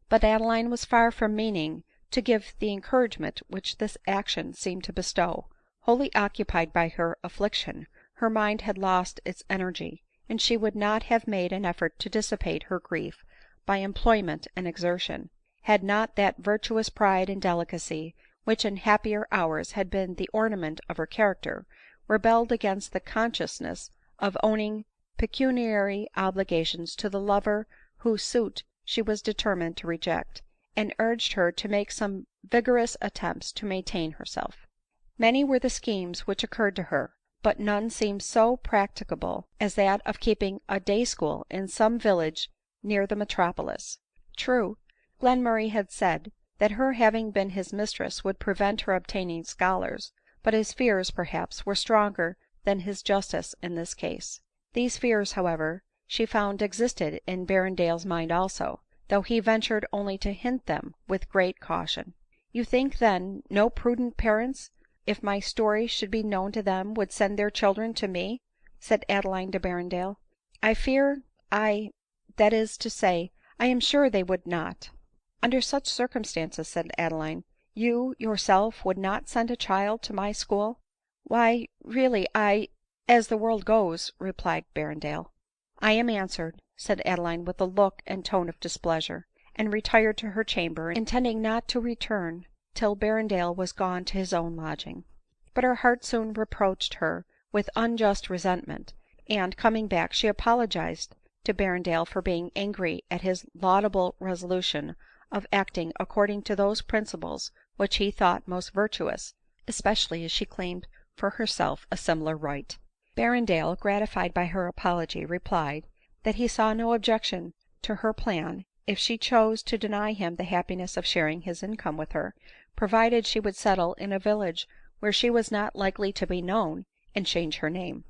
But Adeline was far from meaning to give the encouragement which this action seemed to bestow. Wholly occupied by her affliction, her mind had lost its energy, and she would not have made an effort to dissipate her grief by employment and exertion, had not that virtuous pride and delicacy, which in happier hours had been the ornament of her character, rebelled against the consciousness of owning pecuniary obligations to the lover whose suit she was determined to reject, and urged her to make some vigorous attempts to maintain herself. Many were the schemes which occurred to her, but none seemed so practicable as that of keeping a day school in some village near the metropolis. True, Glenmurray had said that her having been his mistress would prevent her obtaining scholars ; but his fears, perhaps, were stronger than his justice in this case. These fears, however, she found existed in Berrendale's mind also, though he ventured only to hint them with great caution. " You think, then, no prudent parents, if my story should be known to them, would send their children to me ?" said Adeline to Berrendale. " I fear that is to say, I am sure they would not." " Under such circumstances," said Adeline, " you yourself would not send a child to my school ?"" Why, really, as the world goes," replied Berrendale. " I am answered," said Adeline with a look and tone of displeasure, and retired to her chamber, intending not to return till Berrendale was gone to his own lodging. But her heart soon reproached her with unjust resentment, and, coming back, she apologized to Berrendale for being angry at his laudable resolution of acting according to those principles which he thought most virtuous, especially as she claimed for herself a similar right. Berrendale, gratified by her apology, replied, that he saw no objection to her plan if she chose to deny him the happiness of sharing his income with her, provided she would settle in a village where she was not likely to be known, and change her name.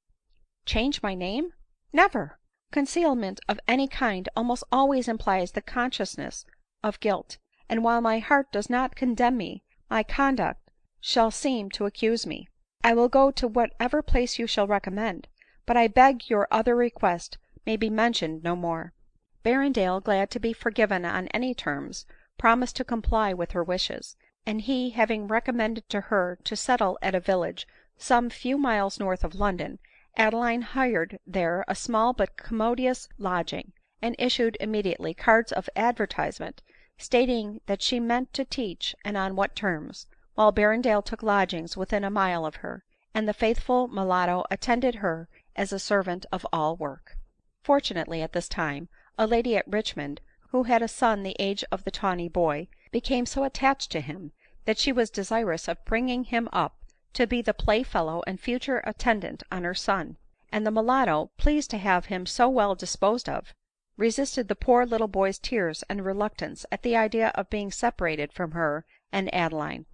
" Change my name ? Never ! Concealment of any kind almost always implies the consciousness of guilt ; and while my heart does not condemn me, my conduct shall seem to accuse me. I will go to whatever place you shall recommend, but I beg your other request may be mentioned no more." Berrendale, glad to be forgiven on any terms, promised to comply with her wishes ; and he having recommended to her to settle at a village some few miles north of London, Adeline hired there a small but commodious lodging, and issued immediately cards of advertisement, stating that she meant to teach and on what terms, while Berrendale took lodgings within a mile of her, and the faithful mulatto attended her as a servant of all work. Fortunately, at this time, a lady at Richmond, who had a son the age of the tawny boy, became so attached to him, that she was desirous of bringing him up to be the playfellow and future attendant on her son ; and the mulatto, pleased to have him so well disposed of, resisted the poor little boy's tears and reluctance at the idea of being separated from her and Adeline ;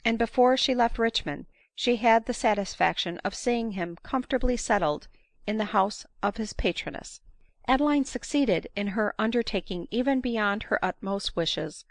and before she left Richmond she had the satisfaction of seeing him comfortably settled in the house of his patroness. Adeline succeeded in her undertaking even beyond her utmost wishes.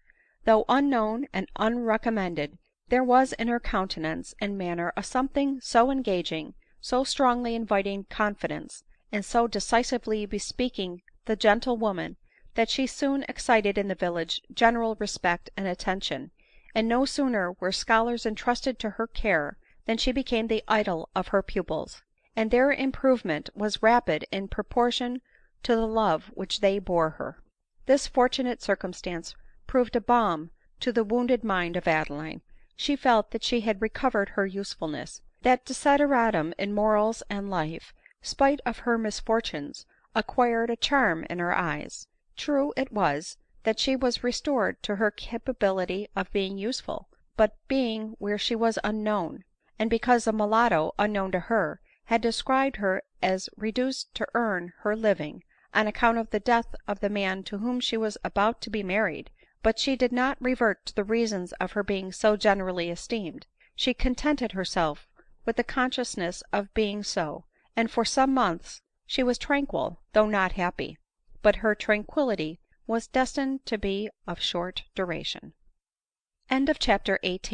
Though unknown and unrecommended, there was in her countenance and manner a something so engaging, so strongly inviting confidence, and so decisively bespeaking the gentlewoman, that she soon excited in the village general respect and attention ; and no sooner were scholars entrusted to her care than she became the idol of her pupils, and their improvement was rapid in proportion to the love which they bore her. This fortunate circumstance proved a balm to the wounded mind of Adeline. She felt that she had recovered her usefulness ; that desideratum in morals and life, spite of her misfortunes, acquired a charm in her eyes. True it was, that she was restored to her capability of being useful ; but being where she was unknown, and because a mulatto, unknown to her, had described her as reduced to earn her living on account of the death of the man to whom she was about to be married, but she did not revert to the reasons of her being so generally esteemed. She contented herself with the consciousness of being so, and for some months she was tranquil, though not happy. But her tranquillity was destined to be of short duration. CHAPTER XIX.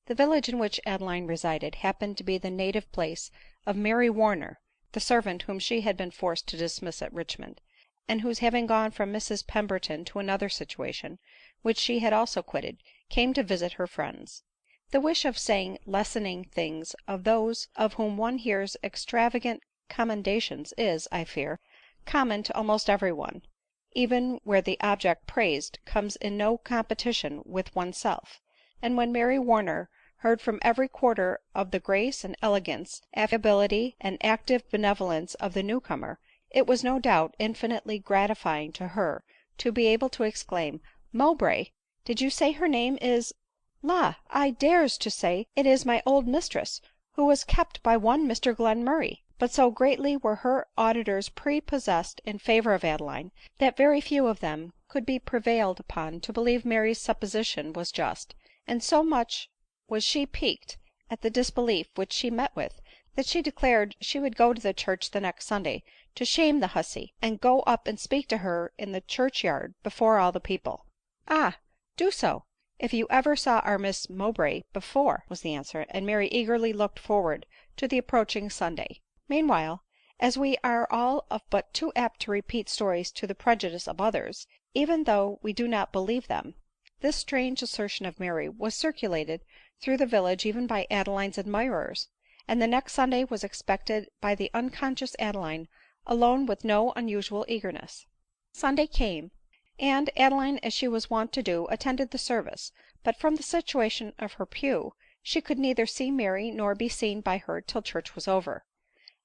The village in which Adeline resided happened to be the native place of Mary Warner, the servant whom she had been forced to dismiss at Richmond, and who, having gone from Mrs Pemberton to another situation, which she had also quitted, came to visit her friends. The wish of saying lessening things of those of whom one hears extravagant commendations is, I fear, common to almost every one, even where the object praised comes in no competition with oneself; and when Mary Warner heard from every quarter of the grace and elegance, affability and active benevolence of the new comer, it was no doubt infinitely gratifying to her to be able to exclaim, " Mowbray ! Did you say her name is — La, I dares to say it is my old mistress, who was kept by one Mr Glenmurray But so greatly were her auditors prepossessed in favor of Adeline, that very few of them could be prevailed upon to believe Mary's supposition was just ; and so much was she piqued at the disbelief which she met with, that she declared she would go to the church the next Sunday to shame the hussy, and go up and speak to her in the church yard before all the people. " Ah ! do so, if you ever saw our Miss Mowbray before," was the answer ; and Mary eagerly looked forward to the approaching Sunday. Meanwhile, as we are all but too apt to repeat stories to the prejudice of others, even though we do not believe them, this strange assertion of Mary was circulated through the village even by Adeline's admirers ; and the next Sunday was expected by the unconscious Adeline alone with no unusual eagerness. Sunday came, and Adeline, as she was wont to do, attended the service ; but from the situation of her pew she could neither see Mary nor be seen by her till church was over.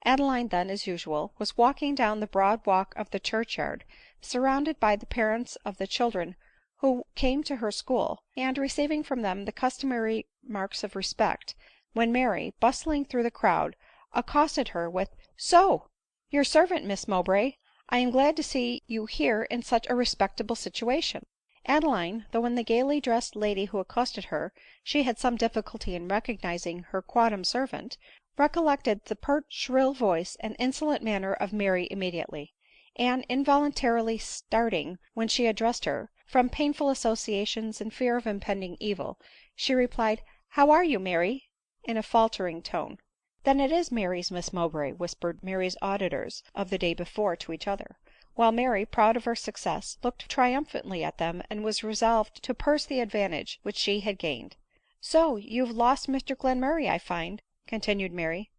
Adeline then, as usual, was walking down the broad walk of the church yard, surrounded by the parents of the children who came to her school, and receiving from them the customary marks of respect, when Mary, bustling through the crowd, accosted her with " So, your servant, Miss Mowbray ! I am glad to see you here in such a respectable situation." Adeline, though in the gaily dressed lady who accosted her she had some difficulty in recognising her quondam servant, recollected the pert shrill voice and insolent manner of Mary immediately ; and involuntarily starting when she addressed her, from painful associations and fear of impending evil, she replied, " How are you, Mary ?" in a faltering tone. " Then it is Mary's Miss Mowbray," whispered Mary's auditors of the day before to each other ; while Mary, proud of her success, looked triumphantly at them, and was resolved to purse the advantage which she had gained. " So you've lost Mr Glenmurray, I find," continued Mary.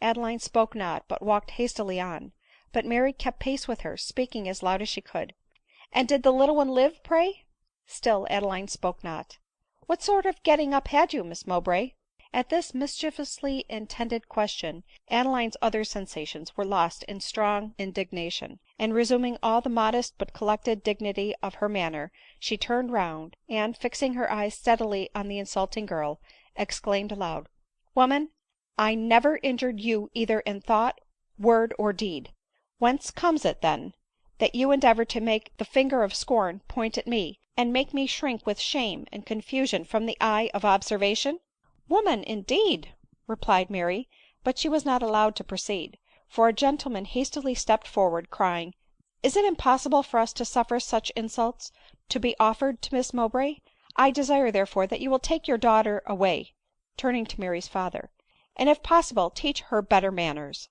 Adeline spoke not, but walked hastily on ; but Mary kept pace with her, speaking as loud as she could. " And did the little one live, pray ?" Still Adeline spoke not. " What sort of getting up had you, Miss Mowbray ?" At this mischievously intended question Adeline's other sensations were lost in strong indignation ; and resuming all the modest but collected dignity of her manner, she turned round, and, fixing her eyes steadily on the insulting girl, exclaimed aloud, " Woman, I never injured you either in thought, word, or deed ; whence comes it, then, that you endeavor to make the finger of scorn point at me, and make me shrink with shame and confusion from the eye of observation ?"" Woman, indeed !" replied Mary ; but she was not allowed to proceed ; for a gentleman hastily stepped forward, crying, " Is it impossible for us to suffer such insults to be offered to Miss Mowbray ? I desire, therefore, that you will take your daughter away," turning to Mary's father, " and if possible teach her better manners."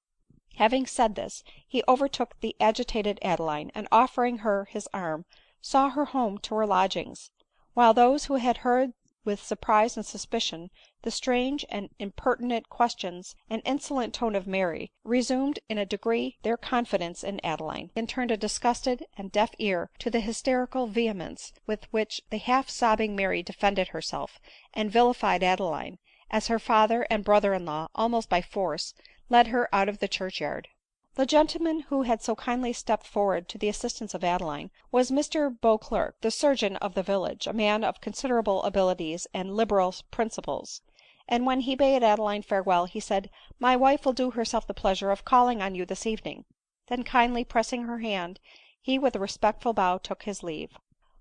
Having said this, he overtook the agitated Adeline, and offering her his arm, saw her home to her lodgings ; while those who had heard with surprise and suspicion the strange and impertinent questions and insolent tone of Mary, resumed in a degree their confidence in Adeline, and turned a disgusted and deaf ear to the hysterical vehemence with which the half sobbing Mary defended herself, and vilified Adeline, as her father and brother in law, almost by force, led her out of the church yard. The gentleman who had so kindly stepped forward to the assistance of Adeline was Mr Beauclerc, the surgeon of the village, a man of considerable abilities and liberal principles ; and when he bade Adeline farewell, he said, " My wife will do herself the pleasure of calling on you this evening." Then kindly pressing her hand, he with a respectful bow took his leave.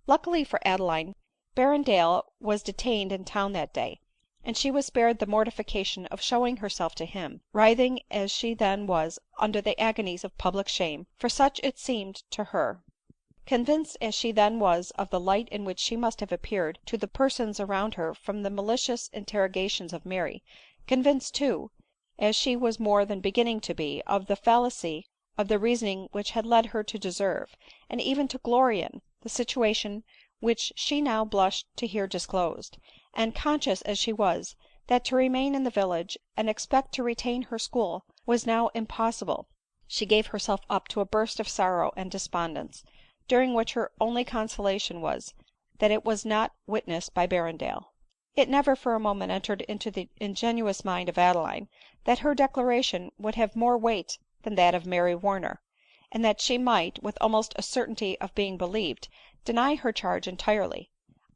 Luckily for Adeline, Berrendale was detained in town that day, and she was spared the mortification of showing herself to him, writhing as she then was under the agonies of public shame, for such it seemed to her. Convinced as she then was of the light in which she must have appeared to the persons around her from the malicious interrogations of Mary, convinced too, as she was more than beginning to be, of the fallacy of the reasoning which had led her to deserve, and even to glory in, the situation which she now blushed to hear disclosed ; and conscious as she was that to remain in the village and expect to retain her school was now impossible, she gave herself up to a burst of sorrow and despondence, during which her only consolation was, that it was not witnessed by Berrendale. It never for a moment entered into the ingenuous mind of Adeline that her declaration would have more weight than that of Mary Warner, and that she might, with almost a certainty of being believed, deny her charge entirely.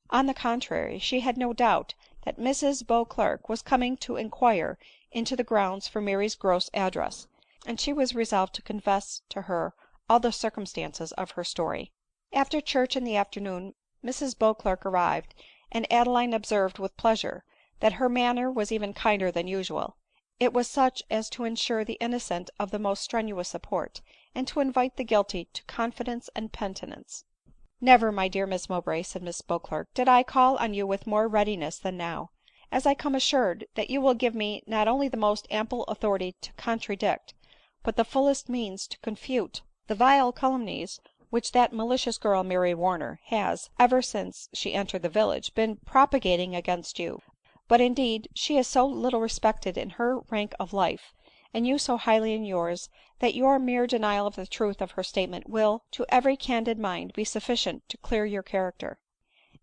On the contrary, she had no doubt that Mrs Beauclerc was coming to inquire into the grounds for Mary's gross address, and she was resolved to confess to her all the circumstances of her story. After church in the afternoon Mrs Beauclerc arrived, and Adeline observed with pleasure that her manner was even kinder than usual. It was such as to insure the innocent of the most strenuous support, and to invite the guilty to confidence and penitence. " Never, my dear Miss Mowbray," said Miss Beauclerc, " did I call on you with more readiness than now, as I come assured that you will give me not only the most ample authority to contradict, but the fullest means to confute, the vile calumnies which that malicious girl Mary Warner has, ever since she entered the village, been propagating against you. But indeed she is so little respected in her rank of life, and you so highly in yours, that your mere denial of the truth of her statement will, to every candid mind, be sufficient to clear your character."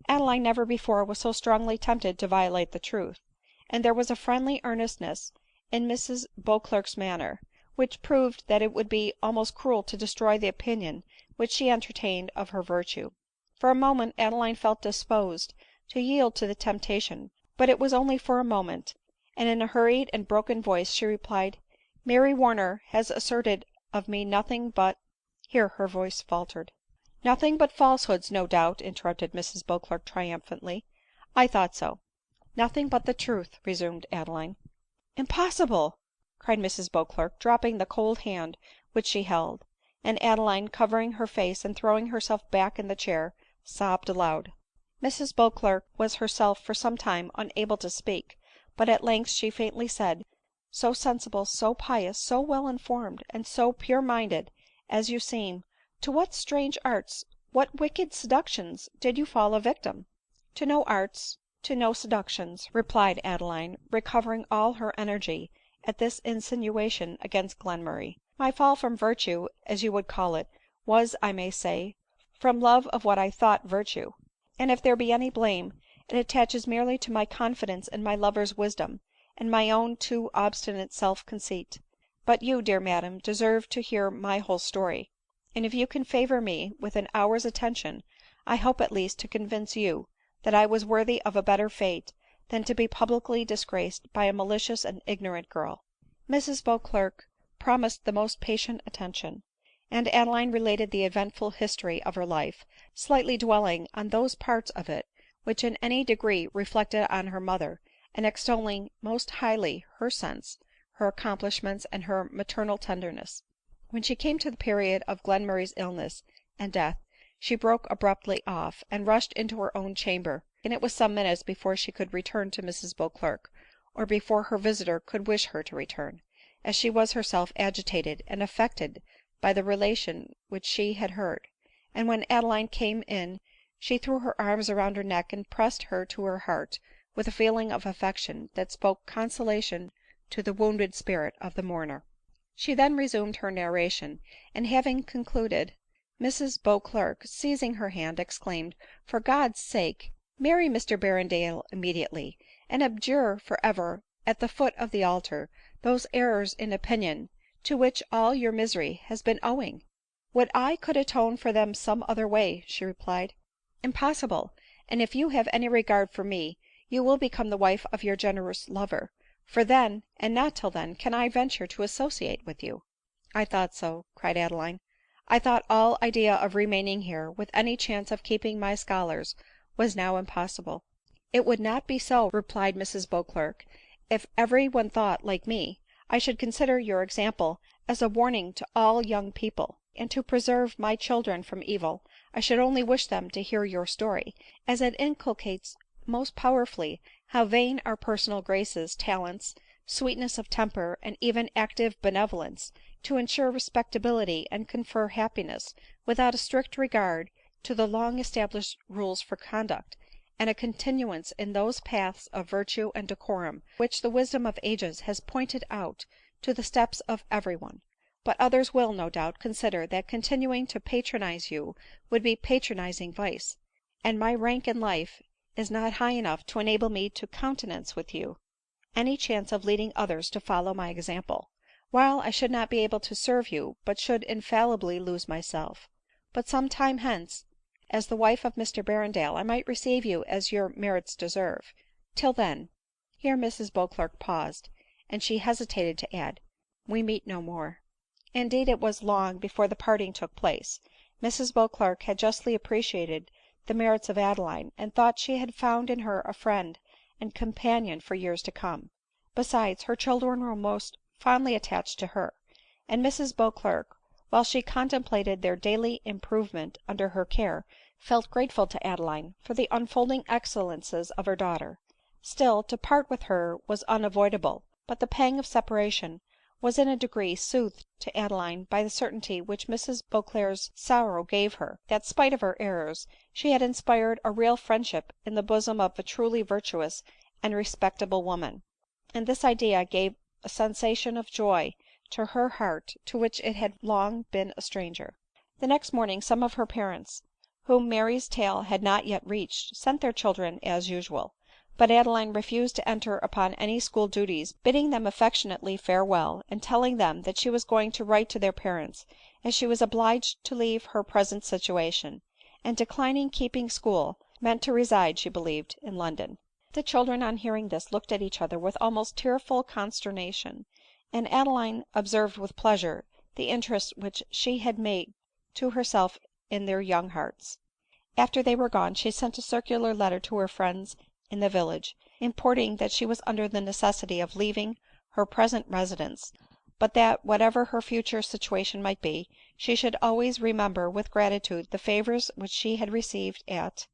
Adeline never before was so strongly tempted to violate the truth ; and there was a friendly earnestness in Mrs Beauclerc's manner, which proved that it would be almost cruel to destroy the opinion which she entertained of her virtue. For a moment Adeline felt disposed to yield to the temptation, but it was only for a moment, and in a hurried and broken voice she replied, " Mary Warner has asserted of me nothing but —" here her voice faltered. " Nothing but falsehoods, no doubt," interrupted Mrs Beauclerc triumphantly. " I thought so." " Nothing but the truth," resumed Adeline. " Impossible !" cried Mrs Beauclerc, dropping the cold hand which she held ; and Adeline, covering her face and throwing herself back in the chair, sobbed aloud. Mrs Beauclerc was herself for some time unable to speak ; but at length she faintly said, " So sensible, so pious, so well informed, and so pure minded as you seem, to what strange arts, what wicked seductions did you fall a victim ?"" To no arts, to no seductions," replied Adeline, recovering all her energy at this insinuation against Glenmurray. " My fall from virtue, as you would call it, was, I may say, from love of what I thought virtue ; and if there be any blame, it attaches merely to my confidence in my lover's wisdom, and my own too obstinate self conceit. But you, dear madam, deserve to hear my whole story ; and if you can favor me with an hour's attention, I hope at least to convince you that I was worthy of a better fate than to be publicly disgraced by a malicious and ignorant girl." Mrs Beauclerc promised the most patient attention ; and Adeline related the eventful history of her life, slightly dwelling on those parts of it which in any degree reflected on her mother, and extolling most highly her sense, her accomplishments, and her maternal tenderness. When she came to the period of Glenmurray's illness and death, she broke abruptly off, and rushed into her own chamber ; and it was some minutes before she could return to Mrs Beauclerc, or before her visitor could wish her to return, as she was herself agitated and affected by the relation which she had heard ; and when Adeline came in she threw her arms around her neck and pressed her to her heart with a feeling of affection that spoke consolation to the wounded spirit of the mourner. She then resumed her narration, and having concluded, Mrs Beauclerc, seizing her hand, exclaimed, " For God's sake, marry Mr Berrendale immediately, and abjure for ever, at the foot of the altar, those errors in opinion to which all your misery has been owing." " Would I could atone for them some other way !" she replied. " Impossible ; and if you have any regard for me, you will become the wife of your generous lover ; for then, and not till then, can I venture to associate with you." " I thought so," cried Adeline ;" I thought all idea of remaining here with any chance of keeping my scholars was now impossible." " It would not be so," replied Mrs Beauclerc, " if every one thought like me. I should consider your example as a warning to all young people ; and to preserve my children from evil, I should only wish them to hear your story, as it inculcates most powerfully how vain are personal graces, talents, sweetness of temper, and even active benevolence, to insure respectability and confer happiness, without a strict regard to the long established rules for conduct, and a continuance in those paths of virtue and decorum which the wisdom of ages has pointed out to the steps of every one. But others will, no doubt, consider that continuing to patronize you would be patronizing vice ; and my rank in life is not high enough to enable me to countenance with you any chance of leading others to follow my example ; while I should not be able to serve you, but should infallibly lose myself. But some time hence, as the wife of Mr Berrendale, I might receive you as your merits deserve. Till then —" Here Mrs Beauclerc paused, and she hesitated to add, " we meet no more." Indeed it was long before the parting took place. Mrs Beauclerc had justly appreciated the merits of Adeline, and thought she had found in her a friend and companion for years to come. Besides, her children were most fondly attached to her ; and Mrs Beauclerc, while she contemplated their daily improvement under her care, felt grateful to Adeline for the unfolding excellences of her daughter. Still, to part with her was unavoidable ; but the pang of separation was in a degree soothed to Adeline by the certainty which Mrs Beauclerc's sorrow gave her, that, spite of her errors, she had inspired a real friendship in the bosom of a truly virtuous and respectable woman ; and this idea gave a sensation of joy to her heart to which it had long been a stranger. The next morning some of her parents, whom Mary's tale had not yet reached, sent their children as usual ; but Adeline refused to enter upon any school duties, bidding them affectionately farewell, and telling them that she was going to write to their parents, as she was obliged to leave her present situation, and declining keeping school, meant to reside, she believed, in London. The children on hearing this looked at each other with almost tearful consternation, and Adeline observed with pleasure the interest which she had made to herself in their young hearts. After they were gone, she sent a circular letter to her friends in the village, importing that she was under the necessity of leaving her present residence, but that, whatever her future situation might be, she should always remember with gratitude the favors which she had received at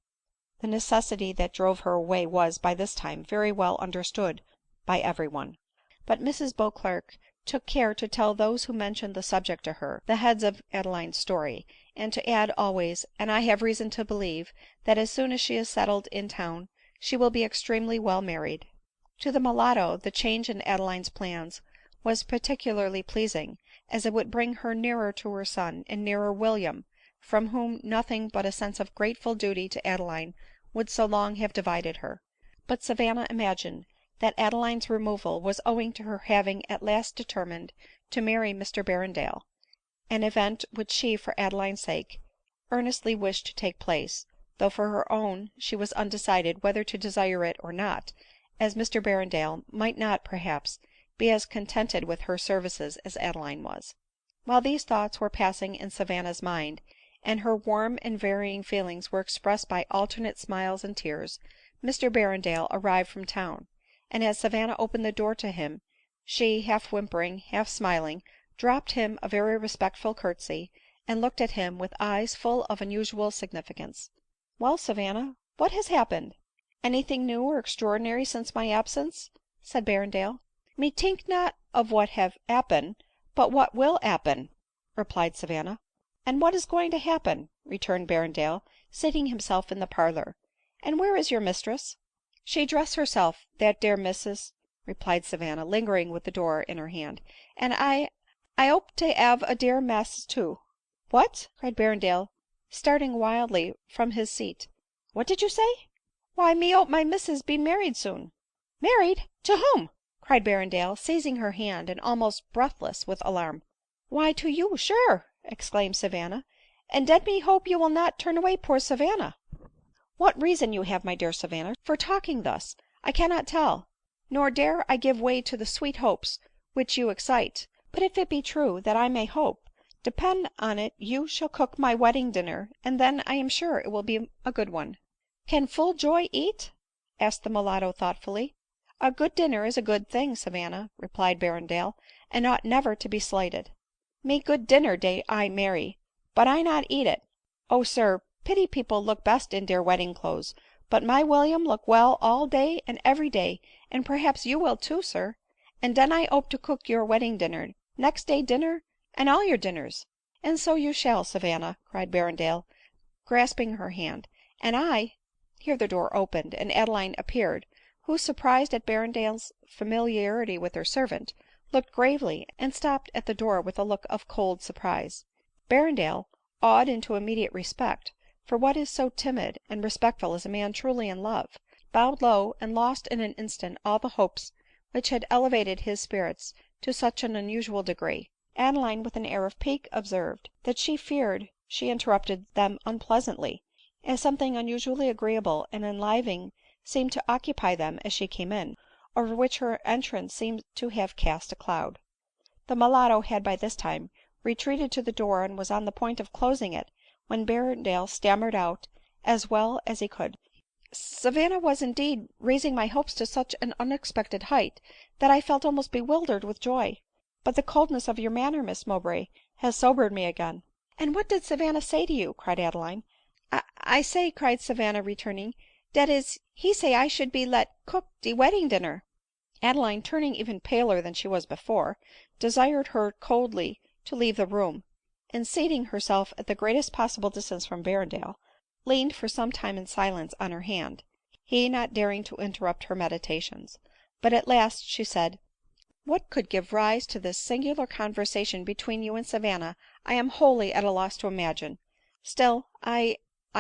The necessity that drove her away was, by this time, very well understood by every one. But Mrs Beauclerc took care to tell those who mentioned the subject to her, the heads of Adeline's story, and to add always, " and I have reason to believe that as soon as she is settled in town she will be extremely well married." To the mulatto the change in Adeline's plans was particularly pleasing, as it would bring her nearer to her son, and nearer William, from whom nothing but a sense of grateful duty to Adeline would so long have divided her. But Savanna imagined that Adeline's removal was owing to her having at last determined to marry Mr Berrendale, an event which she, for Adeline's sake, earnestly wished to take place, though for her own she was undecided whether to desire it or not, as Mr Berrendale might not, perhaps, be as contented with her services as Adeline was. While these thoughts were passing in Savanna's mind, and her warm and varying feelings were expressed by alternate smiles and tears, Mr Berrendale arrived from town ; and as Savanna opened the door to him, she, half whimpering, half smiling, dropped him a very respectful courtesy, and looked at him with eyes full of unusual significance. " Well, Savanna, what has happened ? Any thing new or extraordinary since my absence ?" said Berrendale. " Me tink not of what have happen, but what will happen," replied Savanna. " And what is going to happen ?" returned Berrendale, seating himself in the parlor. " And where is your mistress ?"" She dress herself, that dere missus," replied Savanna, lingering with the door in her hand, " and I ope to ave a dear mas too." " What !" cried Berrendale, starting wildly from his seat, " what did you say ?"" Why, me ope my missus be married soon." " Married ! To whom ?" cried Berrendale, seizing her hand, and almost breathless with alarm. " Why, to you, sure !" exclaimed Savanna ;" and den me hope you will not turn away poor Savanna." " What reason you have, my dear Savanna, for talking thus, I cannot tell, nor dare I give way to the sweet hopes which you excite ; but if it be true that I may hope, depend on it you shall cook my wedding dinner, and then I am sure it will be a good one." " Can full joy eat ?" asked the mulatto thoughtfully. " A good dinner is a good thing, Savanna," replied Berrendale, " and ought never to be slighted." " Me good dinner dey I marry, but I not eat it. O sir, pitty people look best in deir wedding clothes, but my William look well all day and every day, and perhaps you will too, sir ; and den I ope to cook your wedding dinner, next day dinner, and all your dinners." " And so you shall, Savanna," cried Berrendale, grasping her hand, " and I —" Here the door opened, and Adeline appeared, who, surprised at Berrendale's familiarity with her servant, looked gravely, and stopped at the door with a look of cold surprise. Berrendale, awed into immediate respect, for what is so timid and respectful as a man truly in love, bowed low, and lost in an instant all the hopes which had elevated his spirits to such an unusual degree. Adeline, with an air of pique, observed, that she feared she interrupted them unpleasantly, as something unusually agreeable and enlivening seemed to occupy them as she came in, over which her entrance seemed to have cast a cloud. The mulatto had by this time retreated to the door, and was on the point of closing it, when Berrendale stammered out, as well as he could, " Savanna was indeed raising my hopes to such an unexpected height, that I felt almost bewildered with joy ; but the coldness of your manner, Miss Mowbray, has sobered me again." " And what did Savanna say to you ?" cried Adeline. " I say," cried Savanna returning, " dat is, he say I should be let cook de wedding dinner." Adeline, turning even paler than she was before, desired her coldly to leave the room, and seating herself at the greatest possible distance from Berrendale, leaned for some time in silence on her hand, he not daring to interrupt her meditations ; but at last she said, " What could give rise to this singular conversation between you and Savanna I am wholly at a loss to imagine ; still I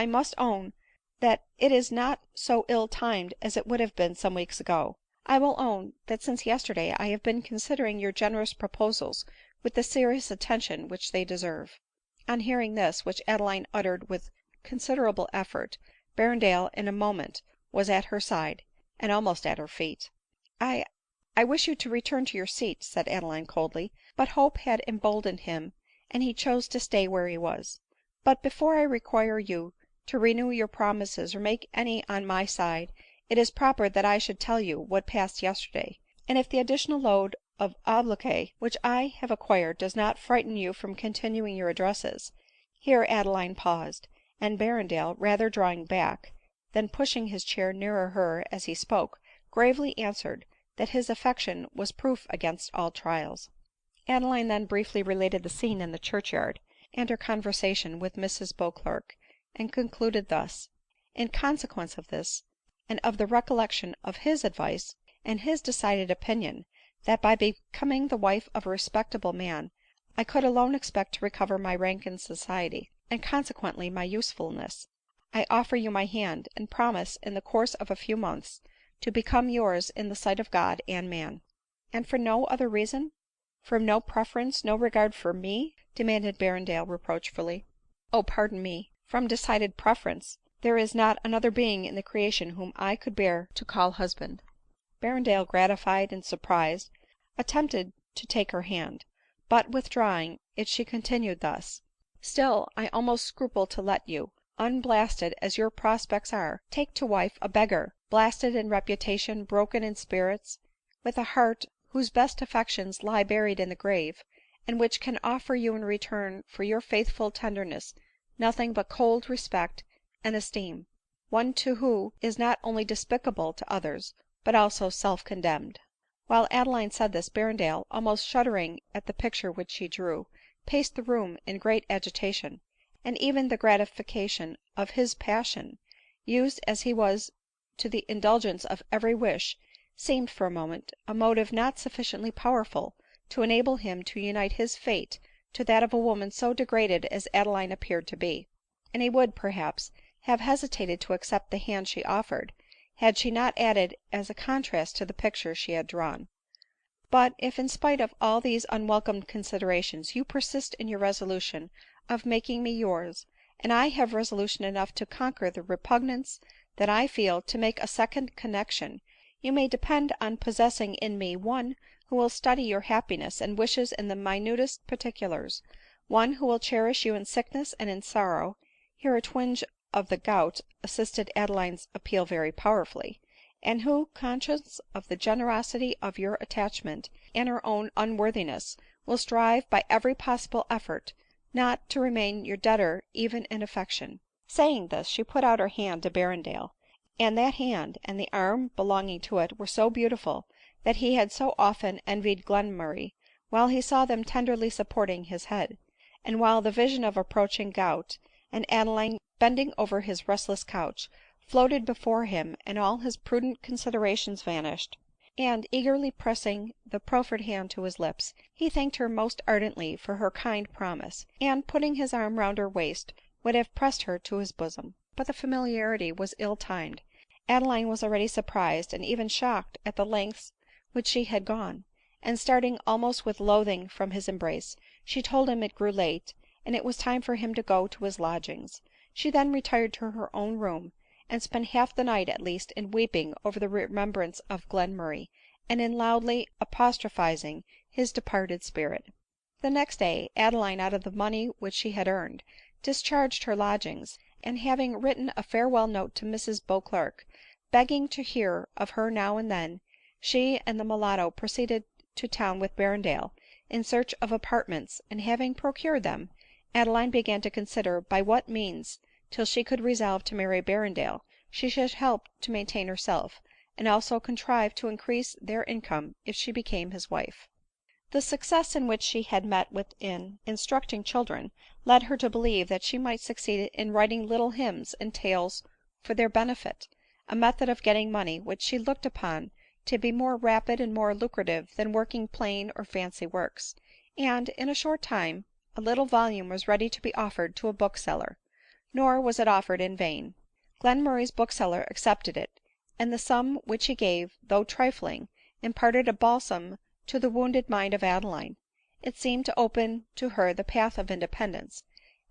must own that it is not so ill timed as it would have been some weeks ago. I will own, that since yesterday I have been considering your generous proposals with the serious attention which they deserve." On hearing this, which Adeline uttered with considerable effort, Berrendale in a moment was at her side, and almost at her feet. " I wish you to return to your seat," said Adeline coldly ;" but hope had emboldened him, and he chose to stay where he was. But before I require you to renew your promises or make any on my side, it is proper that I should tell you what passed yesterday ; and if the additional load of obloquy which I have acquired does not frighten you from continuing your addresses —" Here Adeline paused ; and Berrendale, rather drawing back than pushing his chair nearer her as he spoke, gravely answered that his affection was proof against all trials. Adeline then briefly related the scene in the churchyard, and her conversation with Mrs Beauclerc, and concluded thus :" In consequence of this, and of the recollection of his advice, and his decided opinion that by becoming the wife of a respectable man I could alone expect to recover my rank in society, and consequently my usefulness, I offer you my hand, and promise in the course of a few months to become yours in the sight of God and man." " And for no other reason ? From no preference, no regard for me ?" demanded Berrendale reproachfully. " Oh, pardon me, from decided preference. There is not another being in the creation whom I could bear to call husband." Berrendale, gratified and surprised, attempted to take her hand ; but withdrawing it she continued thus :" Still I almost scruple to let you, unblasted as your prospects are, take to wife a beggar, blasted in reputation, broken in spirits, with a heart whose best affections lie buried in the grave, and which can offer you in return for your faithful tenderness nothing but cold respect and esteem ; one too who is not only despicable to others, but also self–condemned." While Adeline said this, Berrendale, almost shuddering at the picture which she drew, paced the room in great agitation ; and even the gratification of his passion, used as he was to the indulgence of every wish, seemed for a moment a motive not sufficiently powerful to enable him to unite his fate to that of a woman so degraded as Adeline appeared to be ; and he would, perhaps, have hesitated to accept the hand she offered, had she not added as a contrast to the picture she had drawn, " But if, in spite of all these unwelcome considerations, you persist in your resolution of making me yours, and I have resolution enough to conquer the repugnance that I feel to make a second connexion, you may depend on possessing in me one who will study your happiness and wishes in the minutest particulars ; one who will cherish you in sickness and in sorrow (here a twinge of the gout assisted Adeline's appeal very powerfully), and who, conscious of the generosity of your attachment and her own unworthiness, will strive by every possible effort not to remain your debtor even in affection." Saying this, she put out her hand to Berrendale ; and that hand, and the arm belonging to it, were so beautiful, that he had so often envied Glenmurray, while he saw them tenderly supporting his head ; and while the vision of approaching gout, and Adeline bending over his restless couch, floated before him, and all his prudent considerations vanished ; and, eagerly pressing the proffered hand to his lips, he thanked her most ardently for her kind promise, and, putting his arm round her waist, would have pressed her to his bosom. But the familiarity was ill timed ; Adeline was already surprised and even shocked at the lengths which she had gone ; and starting almost with loathing from his embrace, she told him it grew late, and it was time for him to go to his lodgings. She then retired to her own room, and spent half the night at least in weeping over the remembrance of Glenmurray, and in loudly apostrophizing his departed spirit. The next day, Adeline, out of the money which she had earned, discharged her lodgings, and having written a farewell note to Mrs Beauclerc, begging to hear of her now and then, she and the mulatto proceeded to town with Berrendale in search of apartments, and having procured them, Adeline began to consider by what means, till she could resolve to marry Berrendale, she should help to maintain herself, and also contrive to increase their income if she became his wife. The success in which she had met with in instructing children led her to believe that she might succeed in writing little hymns and tales for their benefit, a method of getting money which she looked upon to be more rapid and more lucrative than working plain or fancy works ; and, in a short time, a little volume was ready to be offered to a bookseller. Nor was it offered in vain. Glenmurray's bookseller accepted it, and the sum which he gave, though trifling, imparted a balsam to the wounded mind of Adeline. It seemed to open to her the path of independence,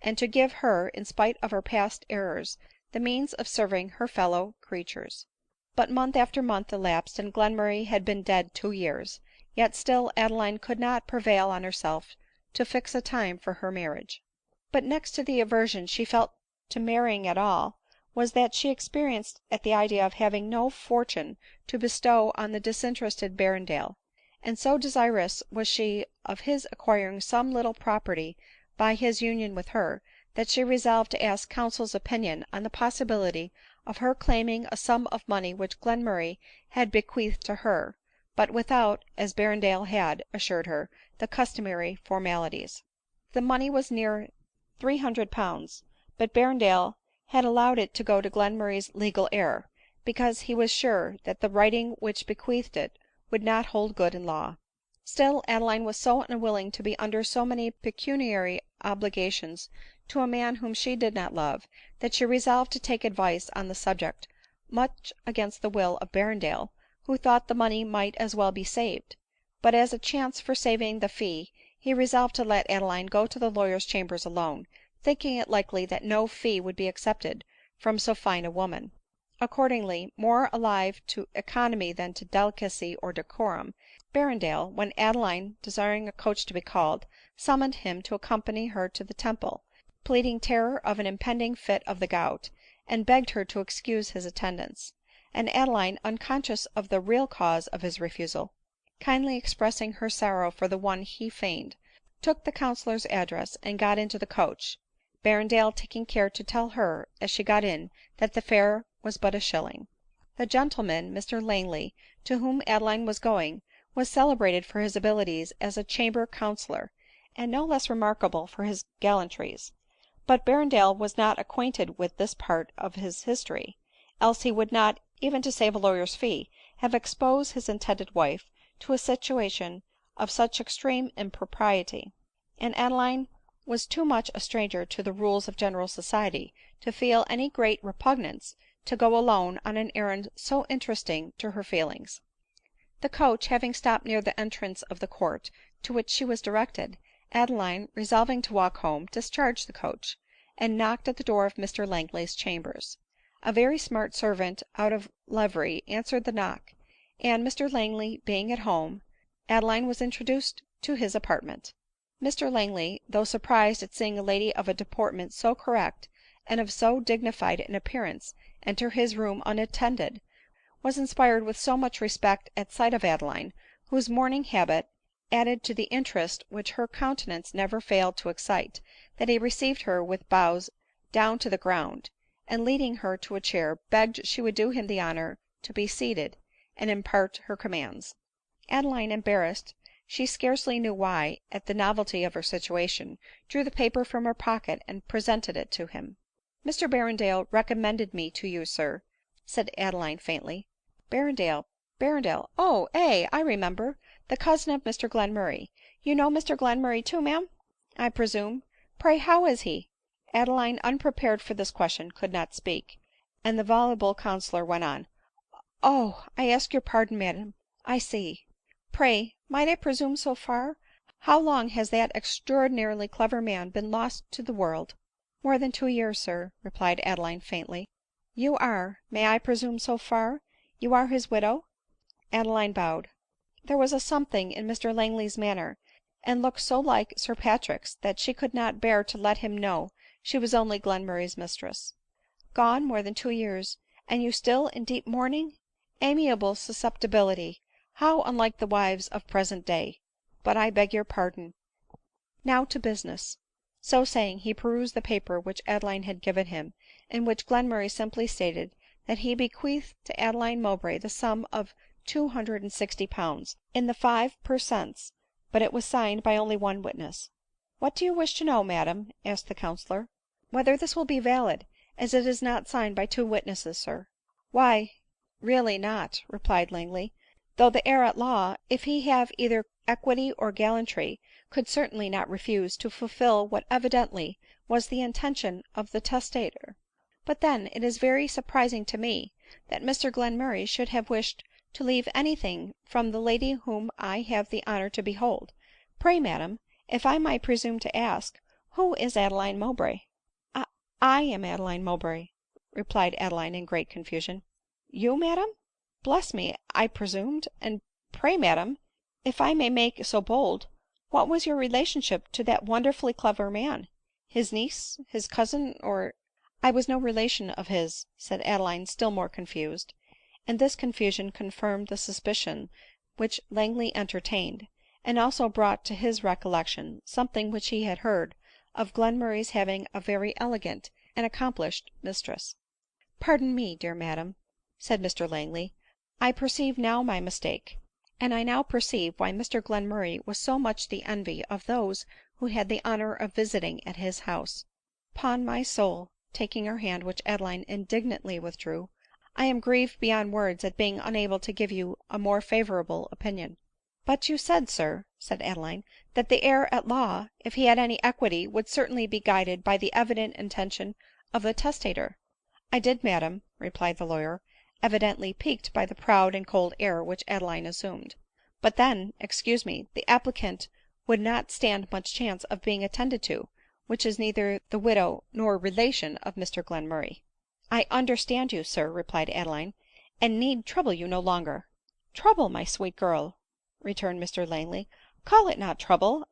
and to give her, in spite of her past errors, the means of serving her fellow creatures. But month after month elapsed, and Glenmurray had been dead 2 years ; yet still Adeline could not prevail on herself to fix a time for her marriage. But next to the aversion she felt to marrying at all, was that she experienced at the idea of having no fortune to bestow on the disinterested Berrendale ; and so desirous was she of his acquiring some little property by his union with her, that she resolved to ask counsel's opinion on the possibility of her claiming a sum of money which Glenmurray had bequeathed to her, but without, as Berrendale had assured her, the customary formalities. The money was near £300, but Berrendale had allowed it to go to Glenmurray's legal heir, because he was sure that the writing which bequeathed it would not hold good in law. Still Adeline was so unwilling to be under so many pecuniary obligations to a man whom she did not love, that she resolved to take advice on the subject, much against the will of Berrendale, who thought the money might as well be saved ; but as a chance for saving the fee, he resolved to let Adeline go to the lawyer's chambers alone, thinking it likely that no fee would be accepted from so fine a woman. Accordingly, more alive to economy than to delicacy or decorum, Berrendale, when Adeline, desiring a coach to be called, summoned him to accompany her to the Temple, pleading terror of an impending fit of the gout, and begged her to excuse his attendance ; and Adeline, unconscious of the real cause of his refusal, kindly expressing her sorrow for the one he feigned, took the counsellor's address, and got into the coach, Berrendale taking care to tell her, as she got in, that the fare was but a shilling. The gentleman, Mr Langley, to whom Adeline was going, was celebrated for his abilities as a chamber counsellor, and no less remarkable for his gallantries ; but Berrendale was not acquainted with this part of his history, else he would not, even to save a lawyer's fee, have exposed his intended wife to a situation of such extreme impropriety ; and Adeline was too much a stranger to the rules of general society to feel any great repugnance to go alone on an errand so interesting to her feelings. The coach having stopped near the entrance of the court to which she was directed, Adeline, resolving to walk home, discharged the coach, and knocked at the door of Mr Langley's chambers. A very smart servant out of livery answered the knock, and, Mr Langley being at home, Adeline was introduced to his apartment. Mr Langley, though surprised at seeing a lady of a deportment so correct and of so dignified an appearance enter his room unattended, was inspired with so much respect at sight of Adeline, whose mourning habit added to the interest which her countenance never failed to excite, that he received her with bows down to the ground, and leading her to a chair, begged she would do him the honor to be seated, and impart her commands. Adeline, embarrassed, she scarcely knew why, at the novelty of her situation, drew the paper from her pocket and presented it to him. " Mr Berrendale recommended me to you, sir," said Adeline faintly. " Berrendale — Berrendale — oh, ay, I remember — the cousin of Mr Glenmurray. You know Mr Glenmurray too, ma'am, I presume. Pray how is he?" Adeline, unprepared for this question, could not speak ; and the voluble counsellor went on —" Oh, I ask your pardon, madam, I see. Pray, might I presume so far, how long has that extraordinarily clever man been lost to the world ?"" More than 2 years, sir," replied Adeline faintly. " You are, may I presume so far, you are his widow ?" Adeline bowed. There was a something in Mr Langley's manner and looked so like Sir Patrick's that she could not bear to let him know she was only Glenmurray's mistress. " Gone more than 2 years, and you still in deep mourning ! Amiable susceptibility ! How unlike the wives of the present day ! But I beg your pardon. Now to business." So saying, he perused the paper which Adeline had given him, in which Glenmurray simply stated that he bequeathed to Adeline Mowbray the sum of £260, in the 5 per cents, but it was signed by only one witness. " What do you wish to know, madam ?" asked the counsellor. " Whether this will be valid, as it is not signed by 2 witnesses, sir." " Why, really not," replied Langley ;" though the heir at law, if he have either equity or gallantry, could certainly not refuse to fulfil what evidently was the intention of the testator. But then it is very surprising to me that Mr Glenmurray should have wished to leave any thing from the lady whom I have the honor to behold. Pray, madam, if I may presume to ask, who is Adeline Mowbray ?"" I am Adeline Mowbray," replied Adeline in great confusion. " You, madam ? Bless me, I presumed ! And pray, madam, if I may make so bold, what was your relationship to that wonderfully clever man ? His niece, his cousin, or "" I was no relation of his," said Adeline still more confused ; and this confusion confirmed the suspicion which Langley entertained, and also brought to his recollection something which he had heard of Glenmurray's having a very elegant and accomplished mistress. " Pardon me, dear madam," said Mr Langley ;" I perceive now my mistake ; and I now perceive why Mr Glenmurray was so much the envy of those who had the honor of visiting at his house. 'Pon my soul," taking her hand, which Adeline indignantly withdrew, " I am grieved beyond words at being unable to give you a more favorable opinion." " But you said, sir," said Adeline, " that the heir at law, if he had any equity, would certainly be guided by the evident intention of the testator." " I did, madam," replied the lawyer, evidently piqued by the proud and cold air which Adeline assumed. " But then, excuse me, the applicant would not stand much chance of being attended to, which is neither the widow nor relation of Mr Glenmurray." " I understand you, sir," replied Adeline, " and need trouble you no longer." " Trouble, my sweet girl !" returned Mr Langley ;" call it not trouble.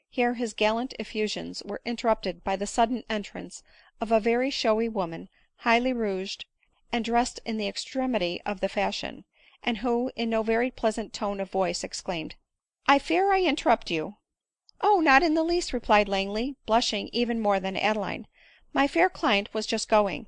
Here his gallant effusions were interrupted by the sudden entrance of a very showy woman, highly rouged, and dressed in the extremity of the fashion, and who, in no very pleasant tone of voice, exclaimed, " I fear I interrupt you." " Oh, not in the least," replied Langley, blushing even more than Adeline ;" my fair client was just going.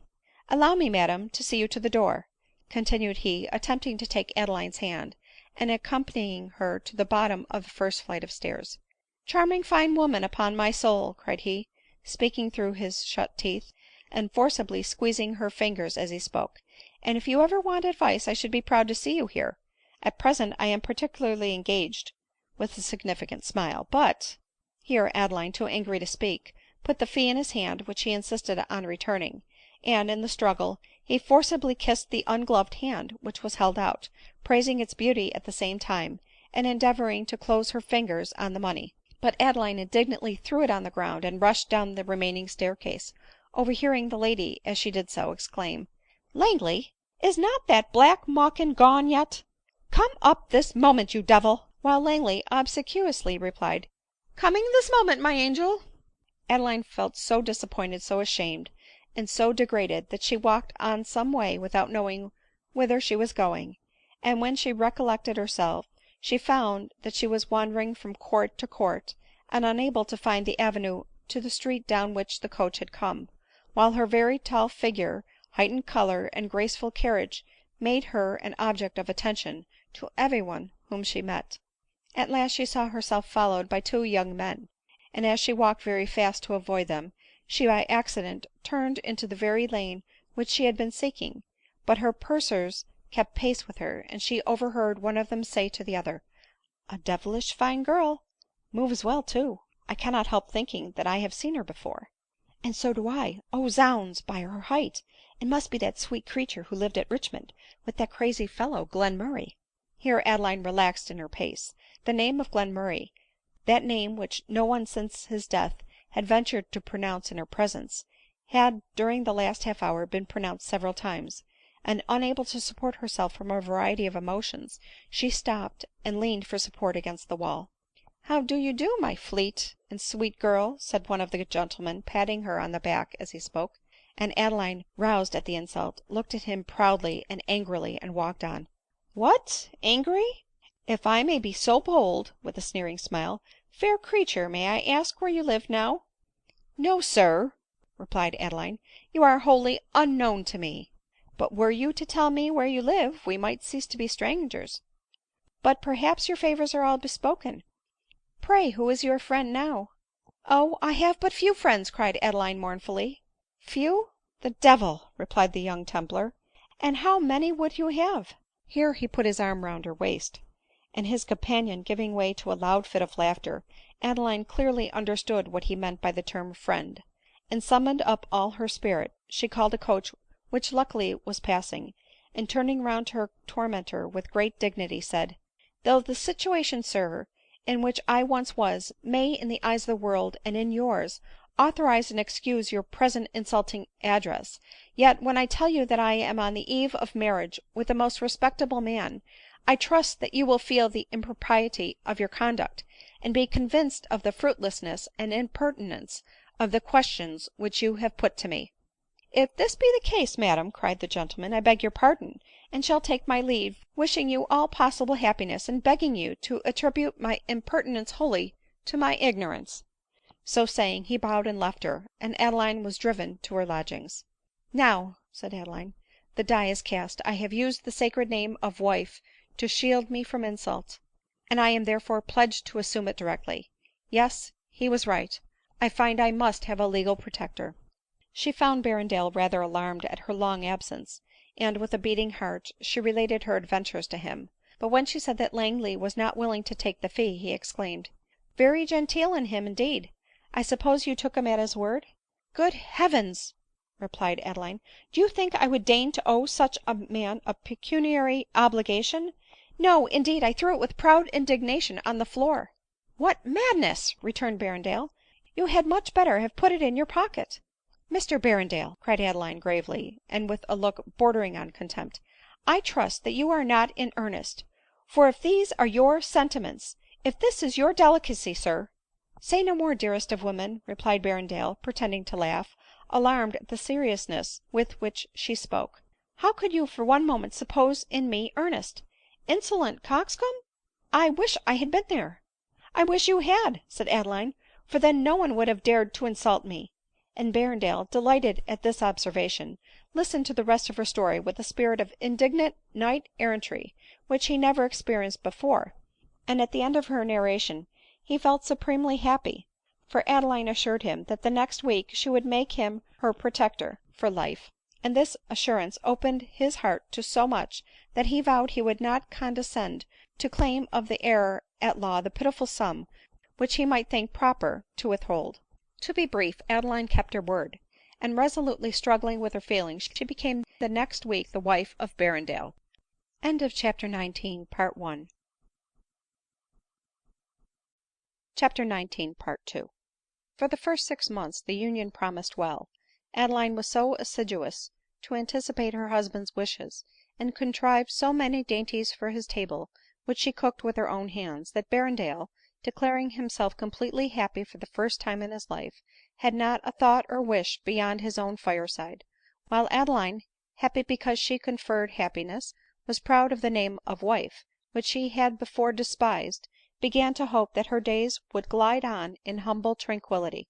Allow me, madam, to see you to the door," continued he, attempting to take Adeline's hand, and accompanying her to the bottom of the first flight of stairs. " Charming fine woman, upon my soul !" cried he, speaking through his shut teeth, and forcibly squeezing her fingers as he spoke ;" and if you ever want advice, I should be proud to see you here. At present I am particularly engaged," with a significant smile, " but —" Here Adeline, too angry to speak, put the fee in his hand, which he insisted on returning ; and, in the struggle, he forcibly kissed the ungloved hand which was held out, praising its beauty at the same time, and endeavoring to close her fingers on the money. But Adeline indignantly threw it on the ground, and rushed down the remaining staircase, overhearing the lady, as she did so, exclaim, " Langley, is not that black mawkin gone yet ? Come up this moment, you devil !" while Langley obsequiously replied, " Coming this moment, my angel." Adeline felt so disappointed, so ashamed, and so degraded, that she walked on some way without knowing whither she was going ; and when she recollected herself, she found that she was wandering from court to court, and unable to find the avenue to the street down which the coach had come ; while her very tall figure, heightened color, and graceful carriage made her an object of attention to every one whom she met. At last she saw herself followed by 2 young men ; and as she walked very fast to avoid them, she by accident turned into the very lane which she had been seeking ; but her pursuers kept pace with her, and she overheard one of them say to the other, " A devilish fine girl ! Moves well too. I cannot help thinking that I have seen her before." " And so do I. Oh zounds ! by her height, it must be that sweet creature who lived at Richmond with that crazy fellow Glenmurray." Here Adeline relaxed in her pace. The name of Glenmurray, that name which no one since his death had ventured to pronounce in her presence, had during the last half hour been pronounced several times ; and unable to support herself from a variety of emotions, she stopped, and leaned for support against the wall. "How do you do, my fleet and sweet girl?" said one of the gentlemen, patting her on the back as he spoke. And Adeline, roused at the insult, looked at him proudly and angrily, and walked on. " What, angry, if I may be so bold," with a sneering smile. " Fair creature, may I ask where you live now ?"" No, sir," replied Adeline, " you are wholly unknown to me ; but were you to tell me where you live, we might cease to be strangers. But perhaps your favors are all bespoken. Pray who is your friend now ?"" Oh, I have but few friends," cried Adeline mournfully. " Few ! the devil !" replied the young templar ;" and how many would you have ?" Here he put his arm round her waist ; and his companion giving way to a loud fit of laughter, Adeline clearly understood what he meant by the term friend ; and summoning up all her spirit, she called a coach which luckily was passing, and turning round to her tormentor with great dignity, said, " Though the situation, sir, in which I once was, may, in the eyes of the world and in yours, authorize and excuse your present insulting address, yet, when I tell you that I am on the eve of marriage with a most respectable man, I trust that you will feel the impropriety of your conduct, and be convinced of the fruitlessness and impertinence of the questions which you have put to me." " If this be the case, madam," cried the gentleman, " I beg your pardon, and shall take my leave, wishing you all possible happiness, and begging you to attribute my impertinence wholly to my ignorance." So saying, he bowed and left her, and Adeline was driven to her lodgings. " Now," said Adeline, " the die is cast. I have used the sacred name of wife to shield me from insult, and I am therefore pledged to assume it directly. Yes, he was right ; I find I must have a legal protector." She found Berrendale rather alarmed at her long absence, and, with a beating heart, she related her adventures to him ; but when she said that Langley was not willing to take the fee, he exclaimed, " Very genteel in him, indeed ! I suppose you took him at his word ?"" Good heavens !" replied Adeline, " do you think I would deign to owe such a man a pecuniary obligation ? No, indeed, I threw it with proud indignation on the floor." " What madness !" returned Berrendale ;" you had much better have put it in your pocket." " Mr Berrendale," cried Adeline gravely, and with a look bordering on contempt, " I trust that you are not in earnest ; for if these are your sentiments, if this is your delicacy, sir —"" Say no more, dearest of women," replied Berrendale, pretending to laugh, alarmed at the seriousness with which she spoke. " How could you for one moment suppose in me earnest ? Insolent coxcomb ! I wish I had been there." " I wish you had," said Adeline, " for then no one would have dared to insult me." And Berrendale, delighted at this observation, listened to the rest of her story with a spirit of indignant knight errantry which he never experienced before ; and at the end of her narration he felt supremely happy, for Adeline assured him that the next week she would make him her protector for life ; and this assurance opened his heart to so much, that he vowed he would not condescend to claim of the heir at law the pitiful sum which he might think proper to withhold. To be brief, Adeline kept her word ; and resolutely struggling with her feelings, she became the next week the wife of Berrendale. CHAPTER XIX. For the first 6 months the union promised well. Adeline was so assiduous to anticipate her husband's wishes, and contrived so many dainties for his table, which she cooked with her own hands, that Berrendale, declaring himself completely happy for the first time in his life, had not a thought or wish beyond his own fireside ; while Adeline, happy because she conferred happiness, was proud of the name of wife, which she had before despised, began to hope that her days would glide on in humble tranquillity.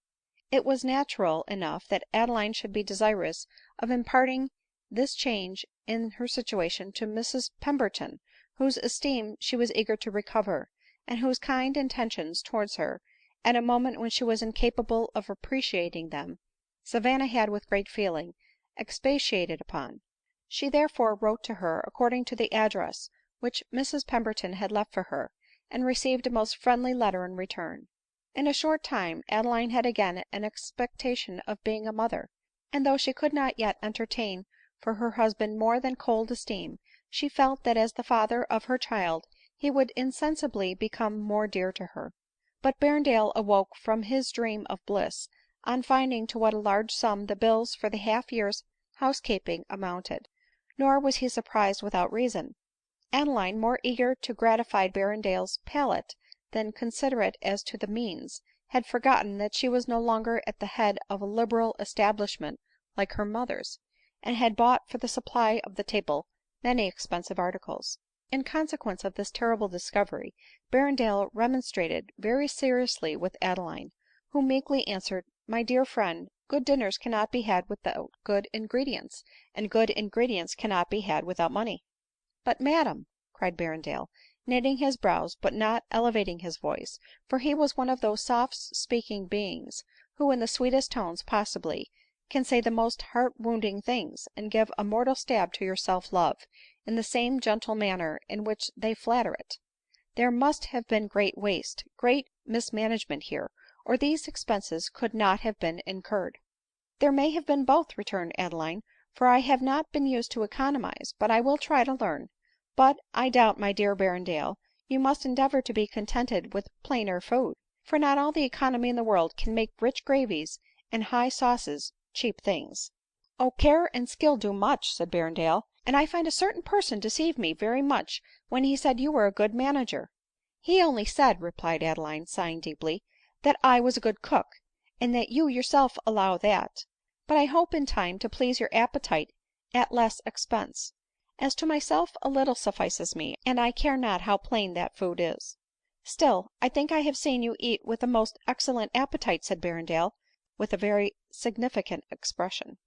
It was natural enough that Adeline should be desirous of imparting this change in her situation to Mrs Pemberton, whose esteem she was eager to recover, and whose kind intentions towards her, at a moment when she was incapable of appreciating them, Savanna had, with great feeling, expatiated upon. She therefore wrote to her according to the address which Mrs Pemberton had left for her, and received a most friendly letter in return. In a short time Adeline had again an expectation of being a mother ; and though she could not yet entertain for her husband more than cold esteem, she felt that as the father of her child he would insensibly become more dear to her. But Berrendale awoke from his dream of bliss on finding to what a large sum the bills for the half year's housekeeping amounted ; nor was he surprised without reason. Adeline, more eager to gratify Berrendale's palate than considerate as to the means, had forgotten that she was no longer at the head of a liberal establishment like her mother's, and had bought for the supply of the table many expensive articles. In consequence of this terrible discovery, Berrendale remonstrated very seriously with Adeline, who meekly answered, " My dear friend, good dinners cannot be had without good ingredients, and good ingredients cannot be had without money." " But, madam," cried Berrendale, knitting his brows, but not elevating his voice, for he was one of those soft speaking beings who, in the sweetest tones possible, can say the most heart wounding things, and give a mortal stab to your self love in the same gentle manner in which they flatter it, " there must have been great waste, great mismanagement here, or these expenses could not have been incurred." " There may have been both," returned Adeline, " for I have not been used to economize, but I will try to learn. But I doubt, my dear Berrendale, you must endeavor to be contented with plainer food ; for not all the economy in the world can make rich gravies and high sauces cheap things." " Oh, care and skill do much," said Berrendale ;" and I find a certain person deceived me very much when he said you were a good manager." " He only said," replied Adeline, sighing deeply, " that I was a good cook, and that you yourself allow that ; but I hope in time to please your appetite at less expense. As to myself, a little suffices me, and I care not how plain that food is." " Still, I think I have seen you eat with a most excellent appetite," said Berrendale with a very significant expression.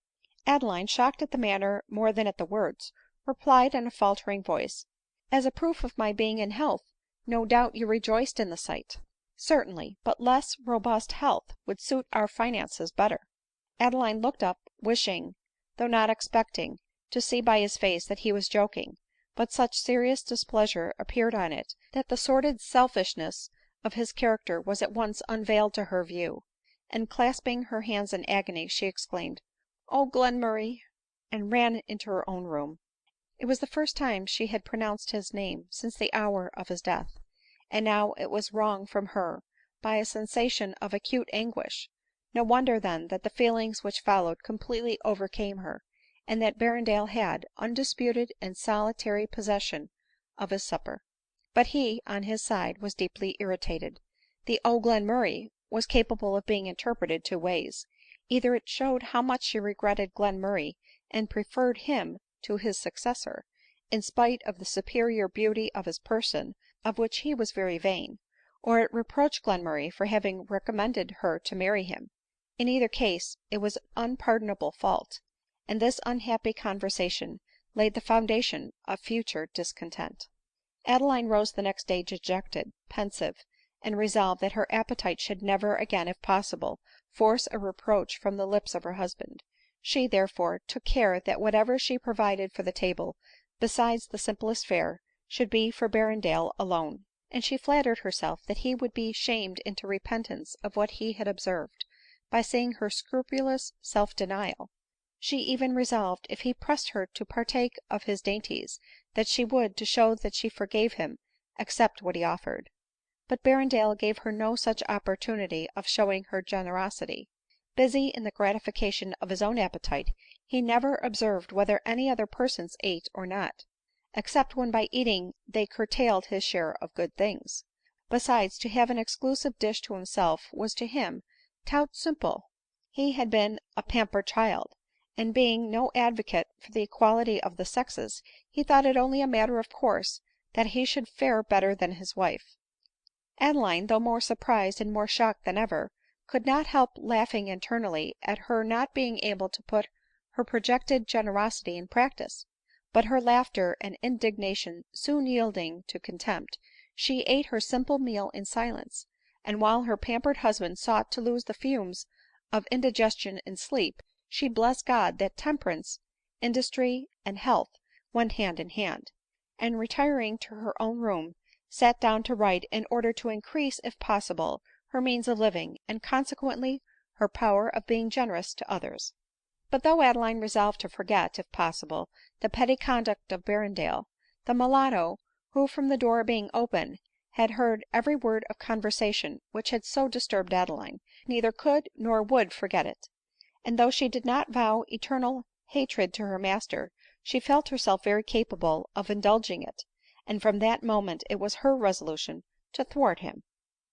Adeline, shocked at the manner more than at the words, replied in a faltering voice, " As a proof of my being in health, no doubt you rejoiced in the sight." " Certainly ; but less robust health would suit our finances better." Adeline looked up, wishing, though not expecting, to see by his face that he was joking ; but such serious displeasure appeared on it, that the sordid selfishness of his character was at once unveiled to her view ; and clasping her hands in agony, she exclaimed, " Oh, Glenmurray !" and ran into her own room. It was the first time she had pronounced his name since the hour of his death ; and now it was wrung from her by a sensation of acute anguish. No wonder then that the feelings which followed completely overcame her, and that Berrendale had undisputed and solitary possession of his supper. But he, on his side, was deeply irritated. The " Oh, Glenmurray !" was capable of being interpreted two ways ; either it showed how much she regretted Glenmurray and preferred him to his successor, in spite of the superior beauty of his person, of which he was very vain ; or it reproached Glenmurray for having recommended her to marry him. In either case it was an unpardonable fault ; and this unhappy conversation laid the foundation of future discontent. Adeline rose the next day dejected, pensive, and resolved that her appetite should never again, if possible, force a reproach from the lips of her husband. She, therefore, took care that whatever she provided for the table, besides the simplest fare, should be for Berrendale alone ; and she flattered herself that he would be shamed into repentance of what he had observed, by seeing her scrupulous self denial. She even resolved, if he pressed her to partake of his dainties, that she would, to show that she forgave him, accept what he offered. But Berrendale gave her no such opportunity of showing her generosity. Busy in the gratification of his own appetite, he never observed whether any other persons ate or not, except when by eating they curtailed his share of good things. Besides, to have an exclusive dish to himself was to him tout simple. He had been a pampered child ; and being no advocate for the equality of the sexes, he thought it only a matter of course that he should fare better than his wife. Adeline, though more surprised and more shocked than ever, could not help laughing internally at her not being able to put her projected generosity in practice ; but her laughter and indignation soon yielding to contempt, she ate her simple meal in silence ; and while her pampered husband sought to lose the fumes of indigestion in sleep, she blessed God that temperance, industry, and health went hand in hand ; and retiring to her own room, sat down to write, in order to increase, if possible, her means of living, and consequently her power of being generous to others. But though Adeline resolved to forget, if possible, the petty conduct of Berrendale, the mulatto, who from the door being open had heard every word of conversation which had so disturbed Adeline, neither could nor would forget it ; and though she did not vow eternal hatred to her master, she felt herself very capable of indulging it, and from that moment it was her resolution to thwart him.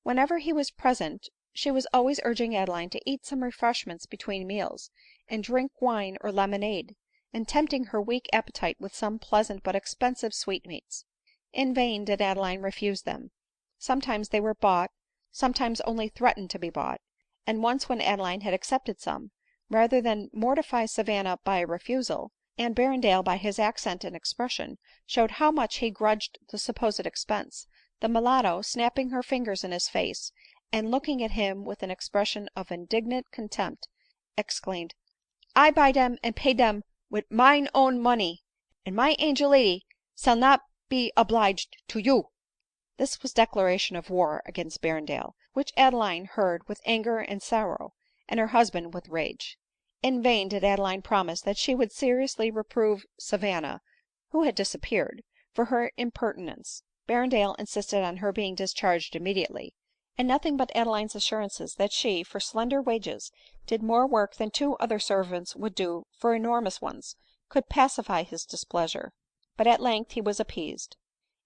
Whenever he was present she was always urging Adeline to eat some refreshments between meals, and drink wine or lemonade, and tempting her weak appetite with some pleasant but expensive sweetmeats. In vain did Adeline refuse them. Sometimes they were bought, sometimes only threatened to be bought ; and once when Adeline had accepted some, rather than mortify Savanna by a refusal, and Berrendale by his accent and expression showed how much he grudged the supposed expense, the mulatto, snapping her fingers in his face, and looking at him with an expression of indignant contempt, exclaimed, " I buy dem and pay dem wid mine own money, and my angel lady sall not be obliged to you." This was declaration of war against Berrendale, which Adeline heard with anger and sorrow, and her husband with rage. In vain did Adeline promise that she would seriously reprove Savanna, who had disappeared, for her impertinence. Berrendale insisted on her being discharged immediately ; and nothing but Adeline's assurances that she, for slender wages, did more work than two other servants would do for enormous ones, could pacify his displeasure. But at length he was appeased ;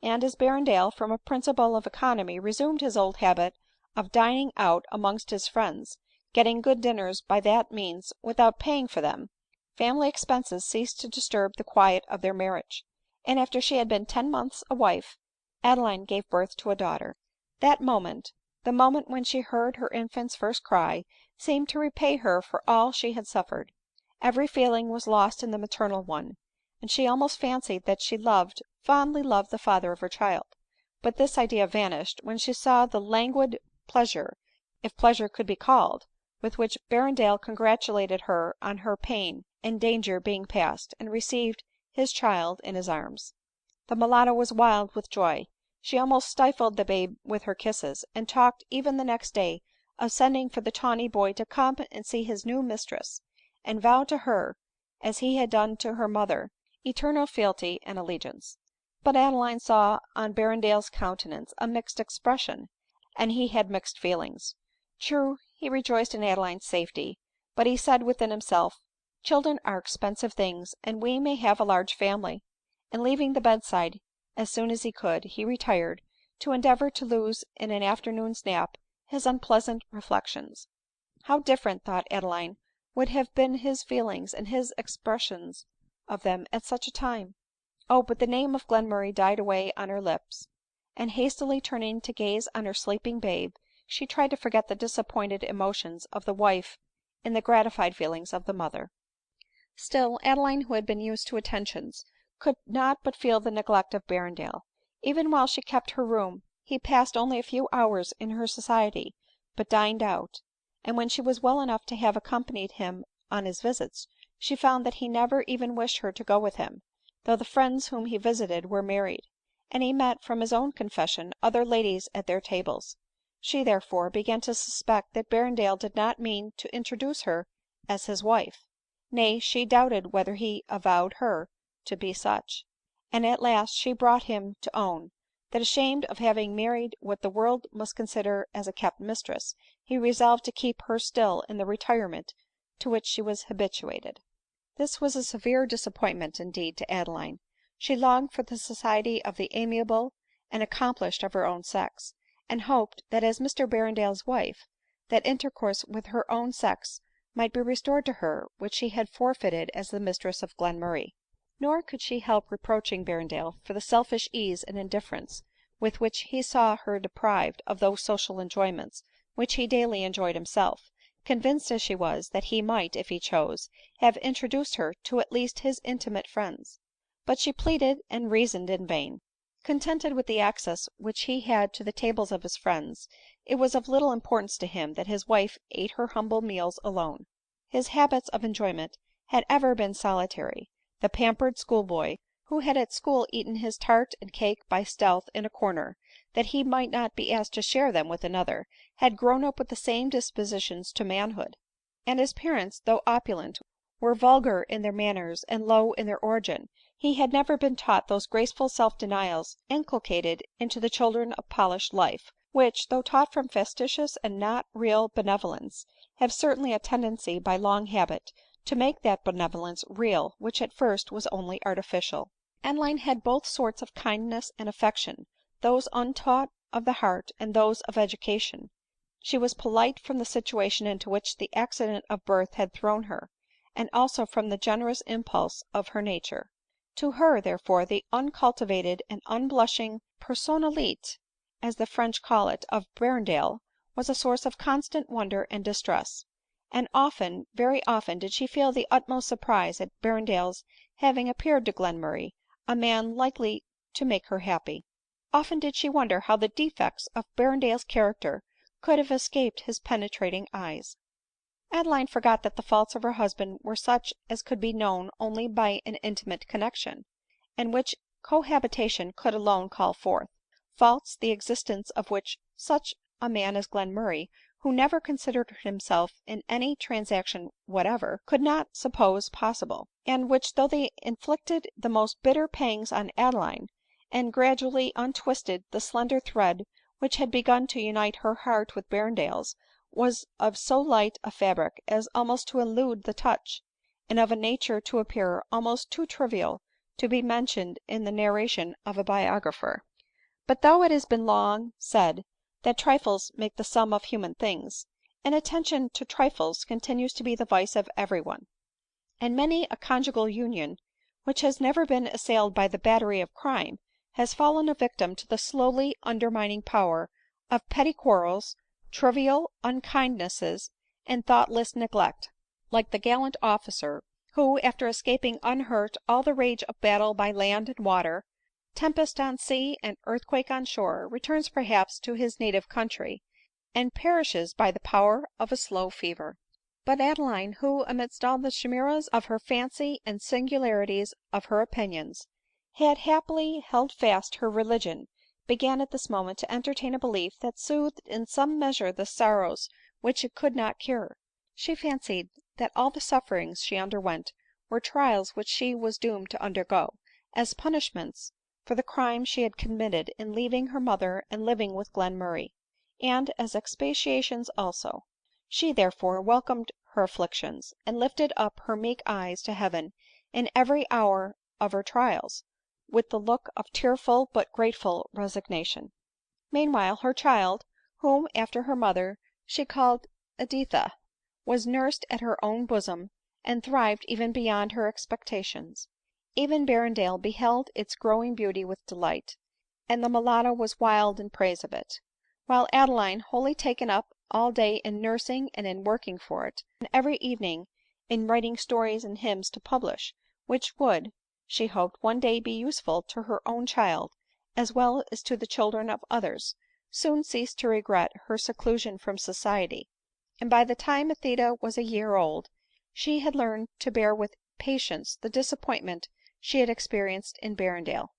and as Berrendale, from a principle of economy, resumed his old habit of dining out amongst his friends, getting good dinners by that means without paying for them, family expenses ceased to disturb the quiet of their marriage ; and after she had been 10 months a wife, Adeline gave birth to a daughter. That moment, the moment when she heard her infant's first cry, seemed to repay her for all she had suffered. Every feeling was lost in the maternal one, and she almost fancied that she loved, fondly loved the father of her child ; but this idea vanished when she saw the languid pleasure, if pleasure could be called, with which Berrendale congratulated her on her pain and danger being past, and received his child in his arms. The mulatto was wild with joy ; she almost stifled the babe with her kisses, and talked even the next day of sending for the tawny boy to come and see his new mistress, and vow to her, as he had done to her mother, eternal fealty and allegiance. But Adeline saw on Berrendale's countenance a mixed expression, and he had mixed feelings. True, he rejoiced in Adeline's safety ; but he said within himself, " Children are expensive things, and we may have a large family ;" and leaving the bedside as soon as he could, he retired, to endeavor to lose in an afternoon's nap his unpleasant reflections. How different, thought Adeline, would have been his feelings and his expressions of them at such a time ! Oh, but the name of Glenmurray died away on her lips ; and hastily turning to gaze on her sleeping babe, she tried to forget the disappointed emotions of the wife in the gratified feelings of the mother. Still Adeline, who had been used to attentions, could not but feel the neglect of Berrendale. Even while she kept her room he passed only a few hours in her society, but dined out ; and when she was well enough to have accompanied him on his visits, she found that he never even wished her to go with him, though the friends whom he visited were married, and he met, from his own confession, other ladies at their tables. She, therefore, began to suspect that Berrendale did not mean to introduce her as his wife ; nay, she doubted whether he avowed her to be such ; and at last she brought him to own, that, ashamed of having married what the world must consider as a kept mistress, he resolved to keep her still in the retirement to which she was habituated. This was a severe disappointment indeed to Adeline. She longed for the society of the amiable and accomplished of her own sex, and hoped that, as Mr Berrendale's wife, that intercourse with her own sex might be restored to her which she had forfeited as the mistress of Glenmurray. Nor could she help reproaching Berrendale for the selfish ease and indifference with which he saw her deprived of those social enjoyments which he daily enjoyed himself, convinced as she was that he might, if he chose, have introduced her to at least his intimate friends. But she pleaded and reasoned in vain. Contented with the access which he had to the tables of his friends, it was of little importance to him that his wife ate her humble meals alone. His habits of enjoyment had ever been solitary. The pampered schoolboy, who had at school eaten his tart and cake by stealth in a corner, that he might not be asked to share them with another, had grown up with the same dispositions to manhood ; and his parents, though opulent, were vulgar in their manners and low in their origin. He had never been taught those graceful self-denials inculcated into the children of polished life, which, though taught from factitious and not real benevolence, have certainly a tendency, by long habit, to make that benevolence real which at first was only artificial. Adeline had both sorts of kindness and affection ; those untaught of the heart and those of education. She was polite from the situation into which the accident of birth had thrown her, and also from the generous impulse of her nature. To her, therefore, the uncultivated and unblushing personnalité, as the French call it, of Berrendale, was a source of constant wonder and distress ; and often, very often, did she feel the utmost surprise at Berrendale's having appeared to Glenmurray a man likely to make her happy. Often did she wonder how the defects of Berrendale's character could have escaped his penetrating eyes. Adeline forgot that the faults of her husband were such as could be known only by an intimate connexion, and which cohabitation could alone call forth ; faults, the existence of which such a man as Glenmurray, who never considered himself in any transaction whatever, could not suppose possible ; and which, though they inflicted the most bitter pangs on Adeline, and gradually untwisted the slender thread which had begun to unite her heart with Berrendale's, was of so light a fabric as almost to elude the touch, and of a nature to appear almost too trivial to be mentioned in the narration of a biographer. But though it has been long said that trifles make the sum of human things, inattention to trifles continues to be the vice of every one ; and many a conjugal union, which has never been assailed by the battery of crime, has fallen a victim to the slowly undermining power of petty quarrels, trivial unkindnesses, and thoughtless neglect ; like the gallant officer who, after escaping unhurt all the rage of battle by land and water, tempest on sea, and earthquake on shore, returns perhaps to his native country, and perishes by the power of a slow fever. But Adeline, who, amidst all the chimeras of her fancy and singularities of her opinions, had happily held fast her religion, began at this moment to entertain a belief that soothed in some measure the sorrows which it could not cure. She fancied that all the sufferings she underwent were trials which she was doomed to undergo, as punishments for the crime she had committed in leaving her mother and living with Glenmurray, and as expiations also. She, therefore, welcomed her afflictions, and lifted up her meek eyes to heaven in every hour of her trials, with the look of tearful but grateful resignation. Meanwhile her child, whom, after her mother, she called Editha, was nursed at her own bosom, and thrived even beyond her expectations. Even Berrendale beheld its growing beauty with delight, and the mulatto was wild in praise of it ; while Adeline, wholly taken up all day in nursing and in working for it, and every evening in writing stories and hymns to publish, which would, she hoped, one day be useful to her own child as well as to the children of others, soon ceased to regret her seclusion from society ; and by the time Editha was a year old, she had learned to bear with patience the disappointment she had experienced in Berrendale.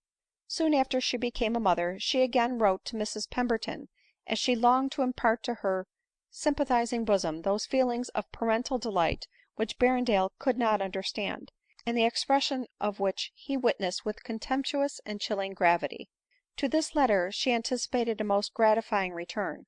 Soon after she became a mother, she again wrote to Mrs Pemberton, as she longed to impart to her sympathizing bosom those feelings of parental delight which Berrendale could not understand, and the expression of which he witnessed with contemptuous and chilling gravity. To this letter she anticipated a most gratifying return ;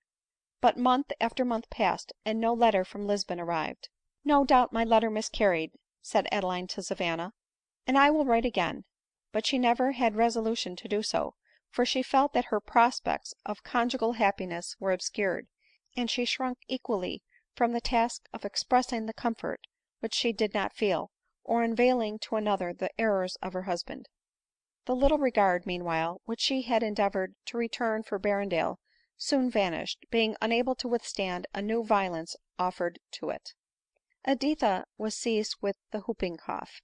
but month after month passed, and no letter from Lisbon arrived. " No doubt my letter miscarried," said Adeline to Savanna, " and I will write again ;" but she never had resolution to do so, for she felt that her prospects of conjugal happiness were obscured, and she shrunk equally from the task of expressing the comfort which she did not feel, or unveiling to another the errors of her husband. The little regard, meanwhile, which she had endeavored to return for Berrendale soon vanished, being unable to withstand a new violence offered to it. Editha was seized with the whooping cough ;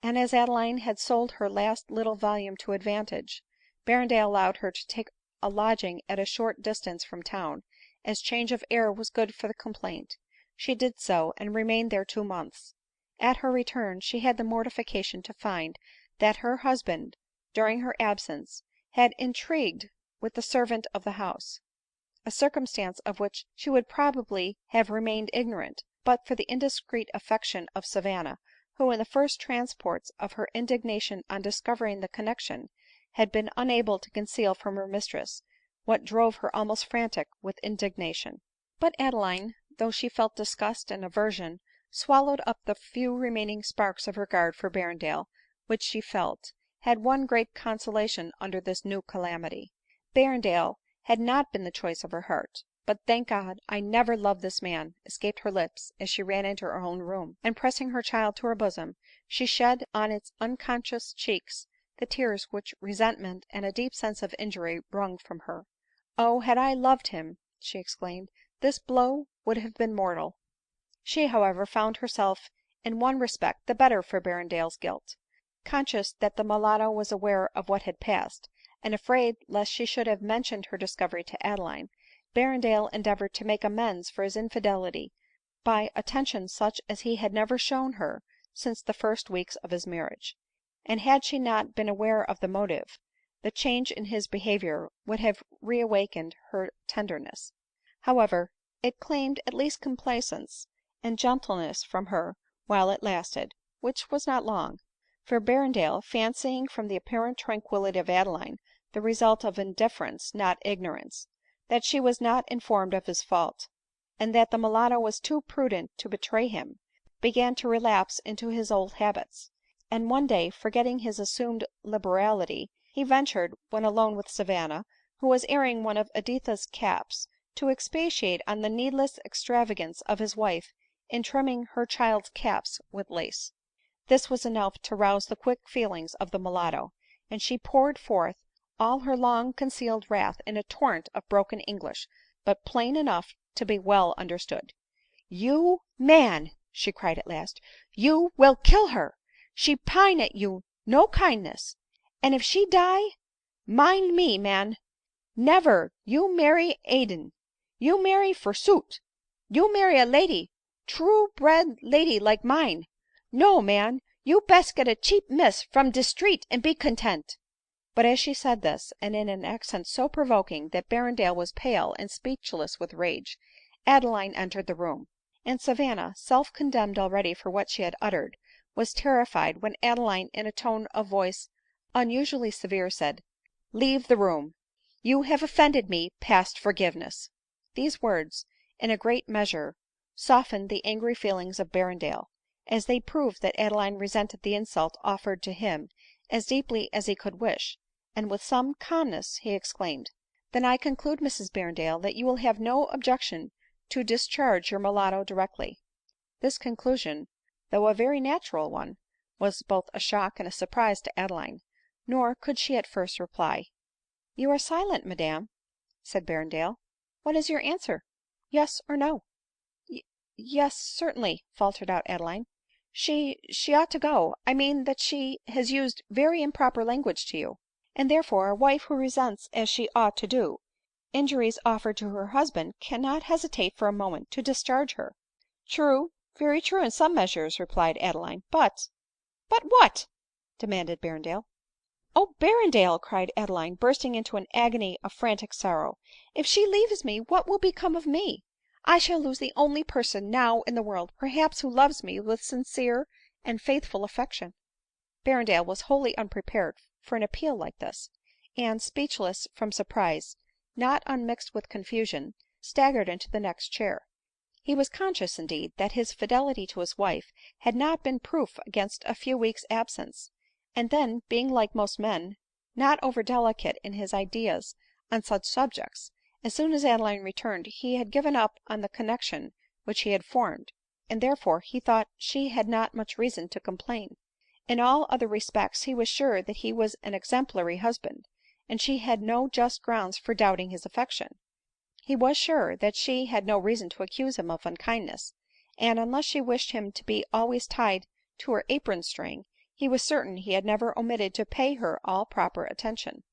and as Adeline had sold her last little volume to advantage, Berrendale allowed her to take a lodging at a short distance from town, as change of air was good for the complaint. She did so, and remained there 2 months. At her return she had the mortification to find that her husband, during her absence, had intrigued with the servant of the house ; a circumstance of which she would probably have remained ignorant, but for the indiscreet affection of Savanna, who, in the first transports of her indignation on discovering the connexion, had been unable to conceal from her mistress what drove her almost frantic with indignation. But Adeline, though she felt disgust and aversion, swallowed up the few remaining sparks of regard for Berrendale which she felt, had one great consolation under this new calamity. Berrendale had not been the choice of her heart. But, thank God, I never loved this man, escaped her lips as she ran into her own room, and pressing her child to her bosom, she shed on its unconscious cheeks the tears which resentment and a deep sense of injury wrung from her. " Oh, had I loved him," she exclaimed, " this blow would have been mortal." She, however, found herself in one respect the better for Berrendale's guilt. Conscious that the mulatto was aware of what had passed, and afraid lest she should have mentioned her discovery to Adeline, Berrendale endeavored to make amends for his infidelity by attentions such as he had never shown her since the first weeks of his marriage ; and had she not been aware of the motive, the change in his behavior would have reawakened her tenderness. However, it claimed at least complaisance and gentleness from her while it lasted, which was not long ; for Berrendale, fancying from the apparent tranquillity of Adeline the result of indifference, not ignorance, that she was not informed of his fault, and that the mulatto was too prudent to betray him, began to relapse into his old habits ; and one day, forgetting his assumed liberality, he ventured, when alone with Savanna, who was airing one of Editha's caps, to expatiate on the needless extravagance of his wife in trimming her child's caps with lace. This was enough to rouse the quick feelings of the mulatto, and she poured forth all her long concealed wrath in a torrent of broken English, but plain enough to be well understood. " You man," she cried at last, " you will kill her ! She pine at you no kindness ; and if she die, mind me, man, never you marry Aden. You marry forsooth ! You marry a lady, true bred lady like mine. No, man, you best get a cheap miss from de street and be content." But as she said this, and in an accent so provoking that Berrendale was pale and speechless with rage, Adeline entered the room ; and Savanna, self condemned already for what she had uttered, was terrified when Adeline in a tone of voice unusually severe said, " Leave the room ; you have offended me past forgiveness." These words, in a great measure, softened the angry feelings of Berrendale, as they proved that Adeline resented the insult offered to him as deeply as he could wish ; and with some calmness he exclaimed, " Then I conclude, Mrs Berrendale, that you will have no objection to discharge your mulatto directly." This conclusion, though a very natural one, was both a shock and a surprise to Adeline ; nor could she at first reply. " You are silent, madam," said Berrendale ;" what is your answer ? Yes or no ?"" Yes, certainly," faltered out Adeline. " She ought to go — I mean that she has used very improper language to you ; and therefore a wife who resents, as she ought to do, injuries offered to her husband, cannot hesitate for a moment to discharge her." " True, very true in some measures," replied Adeline ;" but "" But what ?" demanded Berrendale. " Oh, Berrendale !" cried Adeline, bursting into an agony of frantic sorrow, " if she leaves me, what will become of me ? I shall lose the only person now in the world, perhaps, who loves me with sincere and faithful affection." Berrendale was wholly unprepared for an appeal like this ; and, speechless from surprise not unmixed with confusion, staggered into the next chair. He was conscious, indeed, that his fidelity to his wife had not been proof against a few weeks absence ; and then, being, like most men, not over delicate in his ideas on such subjects, as soon as Adeline returned he had given up on the connexion which he had formed, and therefore he thought she had not much reason to complain. In all other respects he was sure that he was an exemplary husband, and she had no just grounds for doubting his affection. He was sure that she had no reason to accuse him of unkindness ; and, unless she wished him to be always tied to her apron string, he was certain he had never omitted to pay her all proper attention.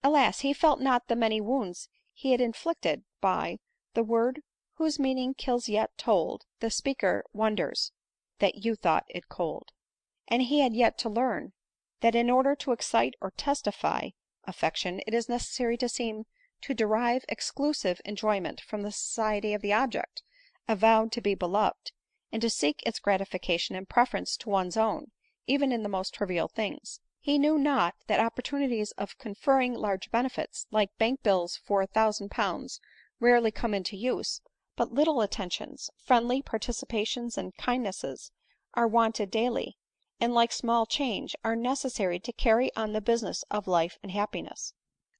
Alas ! he felt not the many wounds he had inflicted by The word whose meaning kills yet told, The speaker wonders that you thought it cold. And he had yet to learn, that in order to excite or testify affection, it is necessary to seem to derive exclusive enjoyment from the society of the object avowed to be beloved, and to seek its gratification in preference to one's own, even in the most trivial things. He knew not that opportunities of conferring large benefits, like bank bills for 1000Z, rarely come into use, but little attentions, friendly participations and kindnesses are wanted daily, and, like small change, are necessary to carry on the business of life and happiness.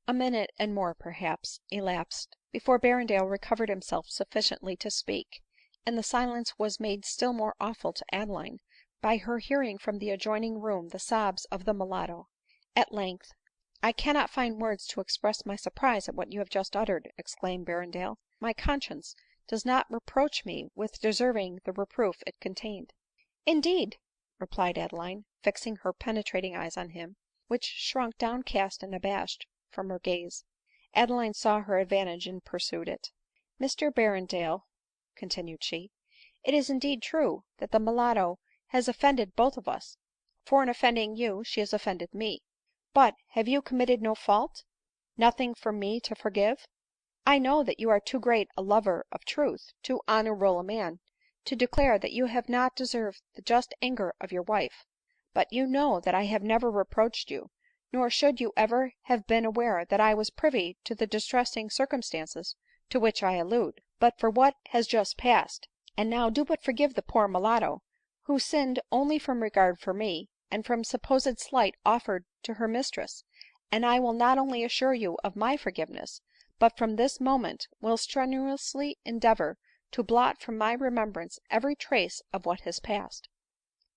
A minute and more, perhaps, elapsed before Berrendale recovered himself sufficiently to speak, and the silence was made still more awful to Adeline by her hearing from the adjoining room the sobs of the mulatto. At length, " I cannot find words to express my surprise at what you have just uttered," exclaimed Berrendale. " My conscience does not reproach me with deserving the reproof it contained." " Indeed !" replied Adeline, fixing her penetrating eyes on him, which shrunk downcast and abashed from her gaze. Adeline saw her advantage and pursued it. " Mr Berrendale," continued she, " it is indeed true that the mulatto has offended both of us ; for in offending you she has offended me. But have you committed no fault — nothing for me to forgive ? I know that you are too great a lover of truth, too honorable a man, to declare that you have not deserved the just anger of your wife ; but you know that I have never reproached you, nor should you ever have been aware that I was privy to the distressing circumstances to which I allude, but for what has just passed. And now do but forgive the poor mulatto, who sinned only from regard for me, and from supposed slight offered to her mistress, and I will not only assure you of my forgiveness, but from this moment will strenuously endeavor to blot from my remembrance every trace of what has passed."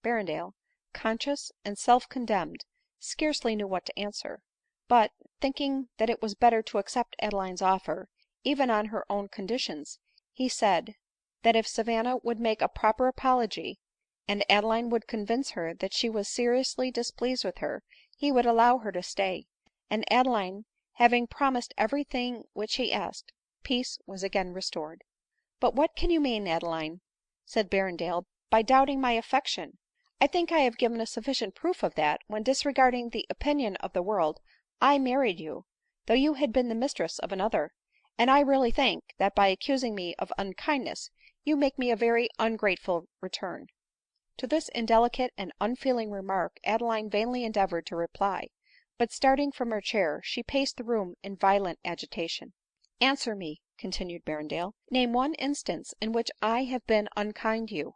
Berrendale, conscious and self*condemned, scarcely knew what to answer ; but, thinking that it was better to accept Adeline's offer, even on her own conditions, he said, that if Savanna would make a proper apology, and Adeline would convince her that she was seriously displeased with her, he would allow her to stay ; and Adeline having promised every thing which he asked, peace was again restored. " But what can you mean, Adeline," said Berrendale, " by doubting my affection ? I think I have given a sufficient proof of that, when, disregarding the opinion of the world, I married you, though you had been the mistress of another ; and I really think, that by accusing me of unkindness, you make me a very ungrateful return." To this indelicate and unfeeling remark Adeline vainly endeavored to reply ; but starting from her chair, she paced the room in violent agitation. " Answer me," continued Berrendale ;" name one instance in which I have been unkind to you."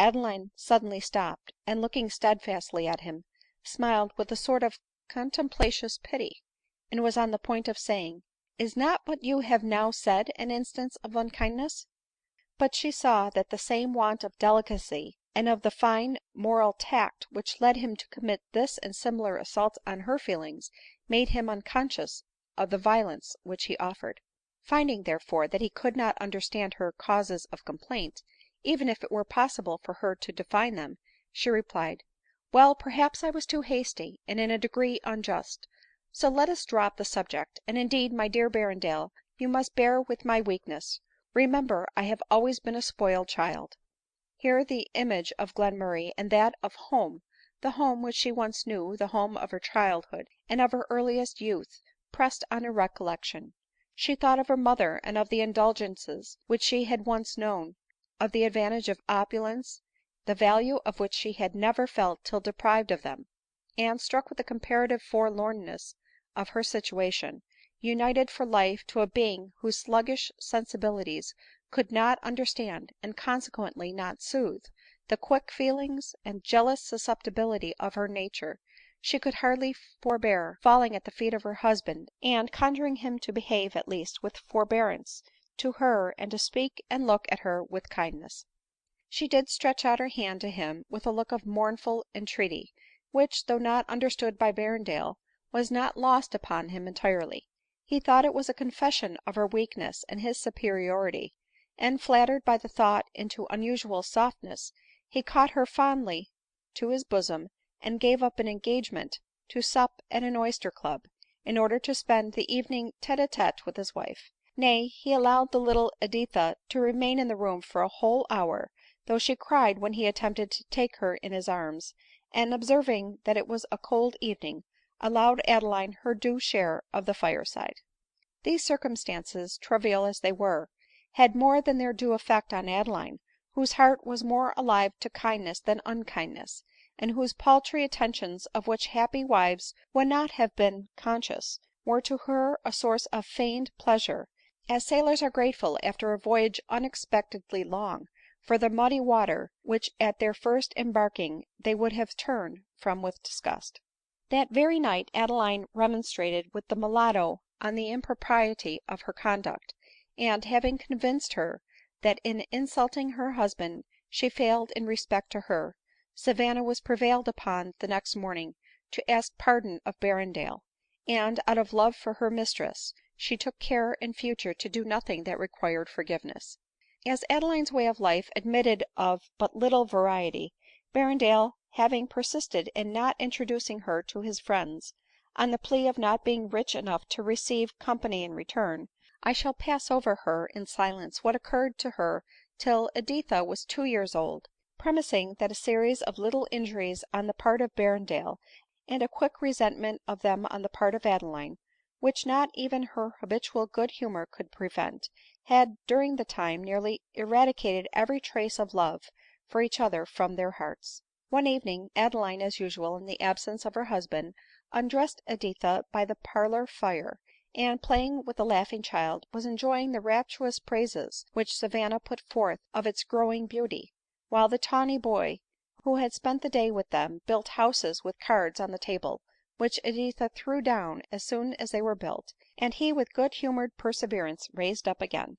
Adeline suddenly stopped, and looking steadfastly at him, smiled with a sort of contemplative pity, and was on the point of saying, " Is not what you have now said an instance of unkindness ?" But she saw that the same want of delicacy, and of the fine moral tact which led him to commit this and similar assaults on her feelings, made him unconscious of the violence which he offered. Finding, therefore, that he could not understand her causes of complaint, even if it were possible for her to define them, she replied, " Well, perhaps I was too hasty, and in a degree unjust ; so let us drop the subject. And indeed, my dear Berrendale, you must bear with my weakness ; remember I have always been a spoiled child." Here the image of Glenmurray, and that of home, the home which she once knew, the home of her childhood and of her earliest youth, pressed on her recollection. She thought of her mother, and of the indulgences which she had once known, of the advantage of opulence, the value of which she had never felt till deprived of them ; and, struck with the comparative forlornness of her situation, united for life to a being whose sluggish sensibilities could not understand, and consequently not soothe, the quick feelings and jealous susceptibility of her nature, she could hardly forbear falling at the feet of her husband, and conjuring him to behave at least with forbearance to her, and to speak and look at her with kindness. She did stretch out her hand to him with a look of mournful entreaty, which, though not understood by Berrendale, was not lost upon him entirely. He thought it was a confession of her weakness and his superiority ; and, flattered by the thought into unusual softness, he caught her fondly to his bosom, and gave up an engagement to sup at an oyster club, in order to spend the evening tete a tete with his wife. Nay, he allowed the little Editha to remain in the room for a whole hour, though she cried when he attempted to take her in his arms, and, observing that it was a cold evening, allowed Adeline her due share of the fireside. These circumstances, trivial as they were, had more than their due effect on Adeline, whose heart was more alive to kindness than unkindness, and whose paltry attentions, of which happy wives would not have been conscious, were to her a source of feigned pleasure, as sailors are grateful after a voyage unexpectedly long, for the muddy water which at their first embarking they would have turned from with disgust. That very night Adeline remonstrated with the mulatto on the impropriety of her conduct, and having convinced her that in insulting her husband she failed in respect to her, Savanna was prevailed upon the next morning to ask pardon of Berrendale ; and, out of love for her mistress, she took care in future to do nothing that required forgiveness. As Adeline's way of life admitted of but little variety, Berrendale having persisted in not introducing her to his friends, on the plea of not being rich enough to receive company in return, I shall pass over her in silence what occurred to her till Editha was 2 years old, premising that a series of little injuries on the part of Berrendale, and a quick resentment of them on the part of Adeline, which not even her habitual good humor could prevent, had during the time nearly eradicated every trace of love for each other from their hearts. One evening, Adeline, as usual, in the absence of her husband, undressed Editha by the parlor fire, and, playing with the laughing child, was enjoying the rapturous praises which Savanna put forth of its growing beauty, while the tawny boy, who had spent the day with them, built houses with cards on the table, which Editha threw down as soon as they were built, and he with good humored perseverance raised up again.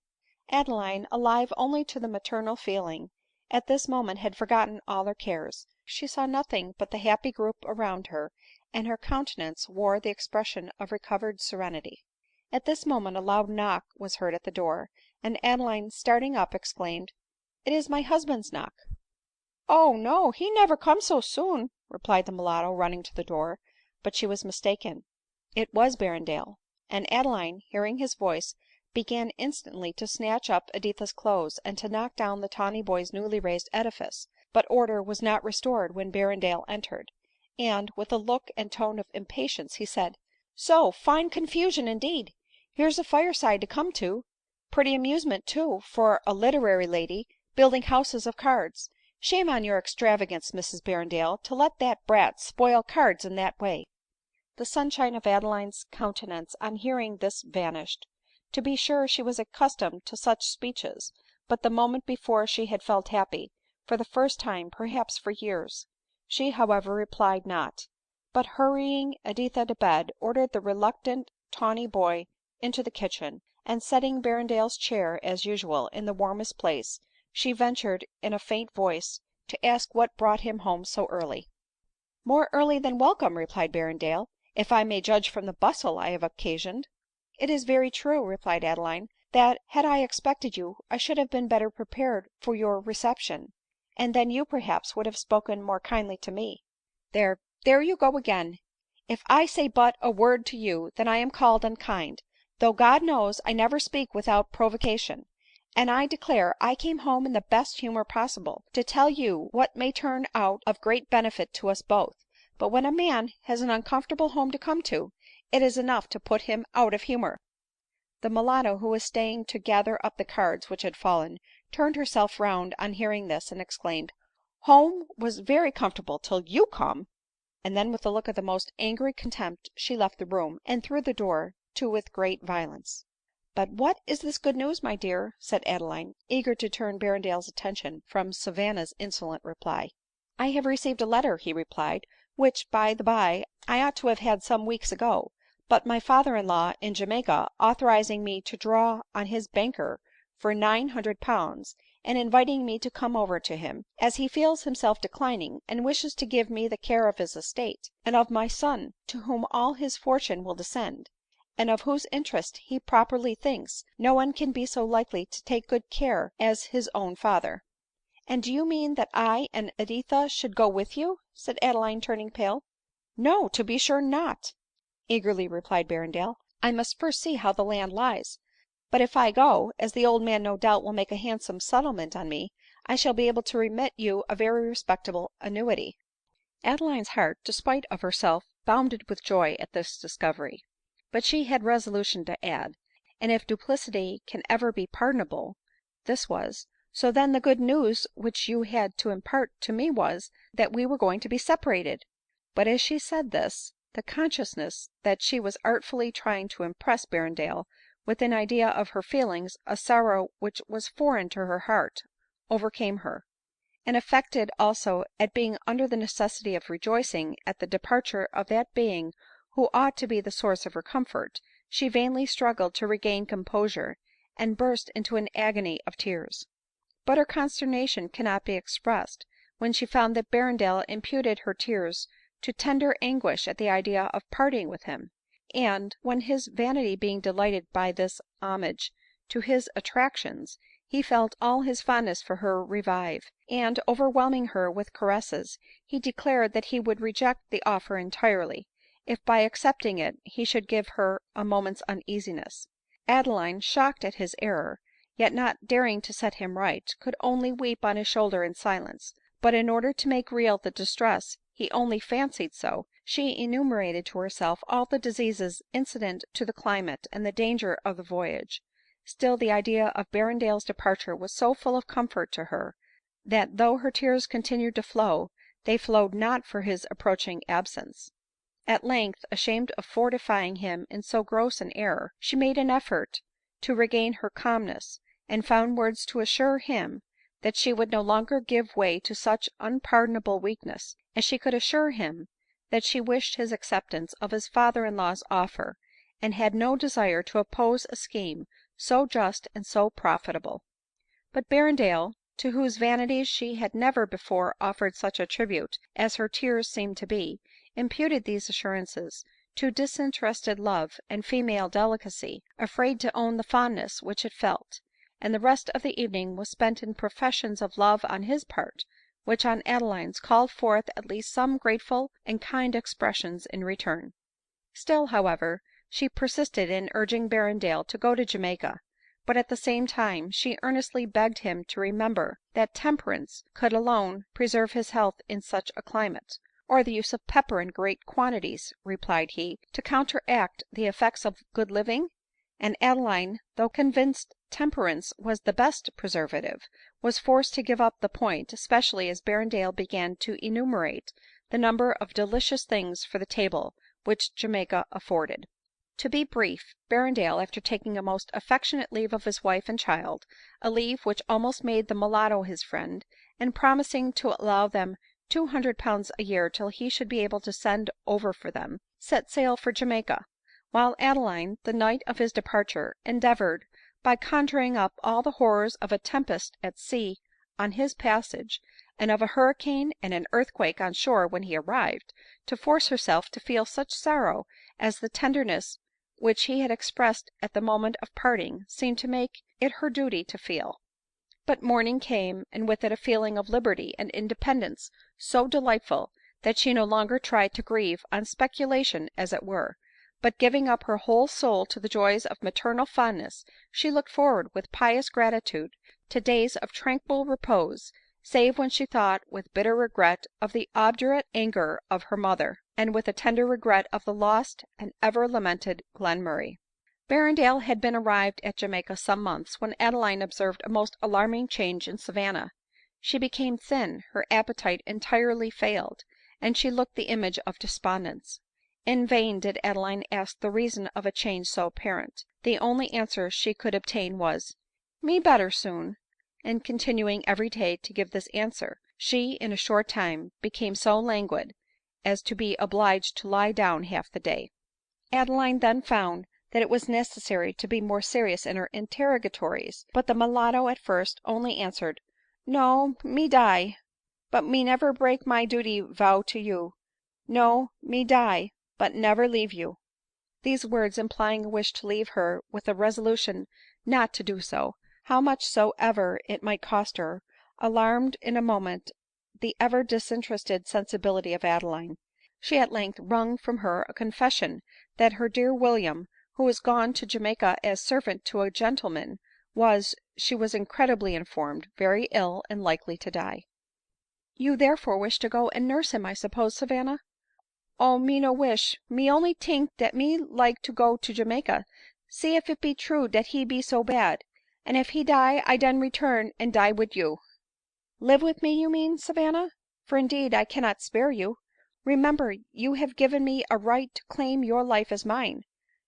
Adeline, alive only to the maternal feeling, at this moment had forgotten all her cares. She saw nothing but the happy group around her, and her countenance wore the expression of recovered serenity. At this moment a loud knock was heard at the door, and Adeline starting up exclaimed, " It is my husband's knock." " Oh no, he never comes so soon," replied the mulatto, running to the door ; but she was mistaken, it was Berrendale ; and Adeline, hearing his voice, began instantly to snatch up Editha's clothes, and to knock down the tawny boy's newly raised edifice ; but order was not restored when Berrendale entered, and, with a look and tone of impatience, he said, " So, fine confusion indeed ! Here's a fireside to come to ! Pretty amusement too, for a literary lady, building houses of cards. Shame on your extravagance, Mrs Berrendale, to let that brat spoil cards in that way." The sunshine of Adeline's countenance on hearing this vanished. To be sure she was accustomed to such speeches, but the moment before she had felt happy, for the first time perhaps for years. She however replied not, but hurrying Editha to bed, ordered the reluctant tawny boy into the kitchen, and setting Berrendale's chair, as usual, in the warmest place, she ventured in a faint voice to ask what brought him home so early. " More early than welcome," replied Berrendale, " if I may judge from the bustle I have occasioned." " It is very true," replied Adeline, " that, had I expected you, I should have been better prepared for your reception, and then you perhaps would have spoken more kindly to me." " There you go again ! If I say but a word to you, then I am called unkind, though God knows I never speak without provocation ; and I declare I came home in the best humor possible, to tell you what may turn out of great benefit to us both ; but when a man has an uncomfortable home to come to, it is enough to put him out of humor." The mulatto, who was staying to gather up the cards which had fallen, turned herself round on hearing this, and exclaimed, " Home was very comfortable till you come !" and then with a look of the most angry contempt she left the room, and threw the door to with great violence. " But what is this good news, my dear ?" said Adeline, eager to turn Berrendale's attention from Savanna's insolent reply. " I have received a letter," he replied, " which, by the by, I ought to have had some weeks ago, but my father in law in Jamaica authorizing me to draw on his banker for £900, and inviting me to come over to him, as he feels himself declining, and wishes to give me the care of his estate, and of my son, to whom all his fortune will descend, and of whose interest he properly thinks no one can be so likely to take good care as his own father." " And do you mean that I and Editha should go with you ?" said Adeline, turning pale. " No, to be sure not," eagerly replied Berrendale ;" I must first see how the land lies ; but if I go, as the old man no doubt will make a handsome settlement on me, I shall be able to remit you a very respectable annuity." Adeline's heart, despite of herself, bounded with joy at this discovery ; but she had resolution to add, " and if duplicity can ever be pardonable, this was ; so then the good news which you had to impart to me was, that we were going to be separated." But as she said this, the consciousness that she was artfully trying to impress Berrendale with an idea of her feelings, a sorrow which was foreign to her heart, overcame her ; and affected also at being under the necessity of rejoicing at the departure of that being who ought to be the source of her comfort, she vainly struggled to regain composure, and burst into an agony of tears. But her consternation cannot be expressed when she found that Berrendale imputed her tears to tender anguish at the idea of parting with him ; and, when his vanity being delighted by this homage to his attractions, he felt all his fondness for her revive, and, overwhelming her with caresses, he declared that he would reject the offer entirely, if by accepting it he should give her a moment's uneasiness. Adeline, shocked at his error, yet not daring to set him right, could only weep on his shoulder in silence ; but, in order to make real the distress he only fancied so, she enumerated to herself all the diseases incident to the climate and the danger of the voyage. Still the idea of Berrendale's departure was so full of comfort to her, that though her tears continued to flow, they flowed not for his approaching absence. At length, ashamed of fortifying him in so gross an error, she made an effort to regain her calmness, and found words to assure him that she would no longer give way to such unpardonable weakness, as she could assure him that she wished his acceptance of his father in law's offer, and had no desire to oppose a scheme so just and so profitable. But Berrendale, to whose vanity she had never before offered such a tribute as her tears seemed to be, imputed these assurances to disinterested love and female delicacy, afraid to own the fondness which it felt ; and the rest of the evening was spent in professions of love on his part, which on Adeline's called forth at least some grateful and kind expressions in return. Still, however, she persisted in urging Berrendale to go to Jamaica ; but at the same time she earnestly begged him to remember that temperance could alone preserve his health in such a climate. " Or the use of pepper in great quantities," replied he, " to counteract the effects of good living ?" And Adeline, though convinced temperance was the best preservative, was forced to give up the point, especially as Berrendale began to enumerate the number of delicious things for the table which Jamaica afforded. To be brief, Berrendale, after taking a most affectionate leave of his wife and child, a leave which almost made the mulatto his friend, and promising to allow them £200 a year till he should be able to send over for them, set sail for Jamaica ; while Adeline, the night of his departure, endeavored, by conjuring up all the horrors of a tempest at sea on his passage, and of a hurricane and an earthquake on shore when he arrived, to force herself to feel such sorrow as the tenderness which he had expressed at the moment of parting seemed to make it her duty to feel. But morning came, and with it a feeling of liberty and independence so delightful, that she no longer tried to grieve on speculation as it were, but giving up her whole soul to the joys of maternal fondness, she looked forward with pious gratitude to days of tranquil repose, save when she thought with bitter regret of the obdurate anger of her mother, and with a tender regret of the lost and ever lamented Glenmurray. Berrendale had been arrived at Jamaica some months, when Adeline observed a most alarming change in Savanna. She became thin, her appetite entirely failed, and she looked the image of despondence. In vain did Adeline ask the reason of a change so apparent ; the only answer she could obtain was, " Me better soon ;" and continuing every day to give this answer, she, in a short time, became so languid as to be obliged to lie down half the day. Adeline then found that it was necessary to be more serious in her interrogatories ; but the mulatto at first only answered, " No, me die, but me never break my duty vow to you ; no, me die, but never leave you." These words, implying a wish to leave her with a resolution not to do so, how much soever it might cost her, alarmed in a moment the ever disinterested sensibility of Adeline. She at length wrung from her a confession that her dear William, who was gone to Jamaica as servant to a gentleman, was, she was incredibly informed, very ill, and likely to die. " You therefore wish to go and nurse him, I suppose, Savanna ?"" Oh, me no wish ; me only tink dat me like to go to Jamaica, see if it be true dat he be so bad ; and if he die, I den return and die wid you." " Live with me, you mean, Savanna ? for indeed I cannot spare you. Remember you have given me a right to claim your life as mine ;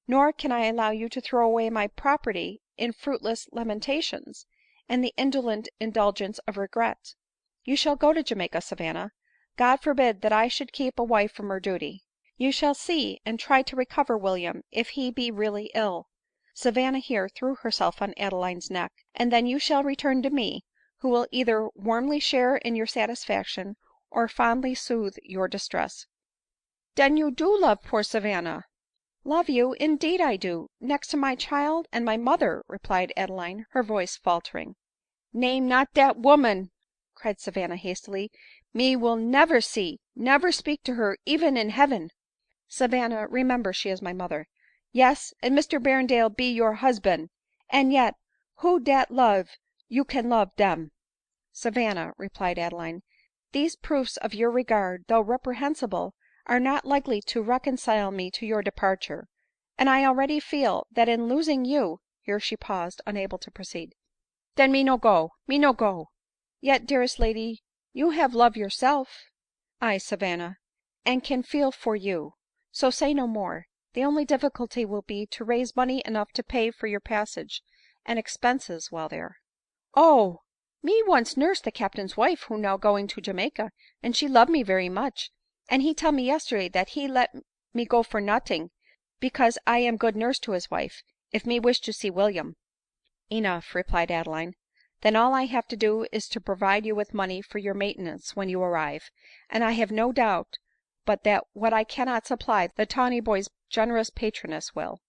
nor can I allow you to throw away my property in fruitless lamentations, and the indolent indulgence of regret. You shall go to Jamaica, Savanna. God forbid that I should keep a wife from her duty. You shall see, and try to recover William if he be really ill." Savanna here threw herself on Adeline's neck. " And then you shall return to me, who will either warmly share in your satisfaction, or fondly soothe your distress." " Den you do love poor Savanna ?"" Love you ! Indeed I do, next to my child and my mother," replied Adeline, her voice faltering. " Name not dat woman !" cried Savanna hastily ;" me will never see, never speak to her even in heaven." " Savanna, remember she is my mother." " Yes, and Mr Berrendale be your husban ; and yet who dat love you can love dem ?"" Savanna," replied Adeline, " these proofs of your regard, though reprehensible, are not likely to reconcile me to your departure ; and I already feel that in losing you —" here she paused, unable to proceed. " Den me no go, me no go." " Yet, dearest lady, you have love yourself." " Aye, Savanna, and can feel for you ; so say no more. The only difficulty will be to raise money enough to pay for your passage and expenses while there." " Oh ! me once nurse the captain's wife who now going to Jamaica, and she love me very much ; and he tell me yesterday that he let me go for noting, because I am good nurse to his wife, if me wish to see William." " Enough," replied Adeline ;" then all I have to do is to provide you with money for your maintenance when you arrive ; and I have no doubt but that what I cannot supply the tawny boy's generous patroness will."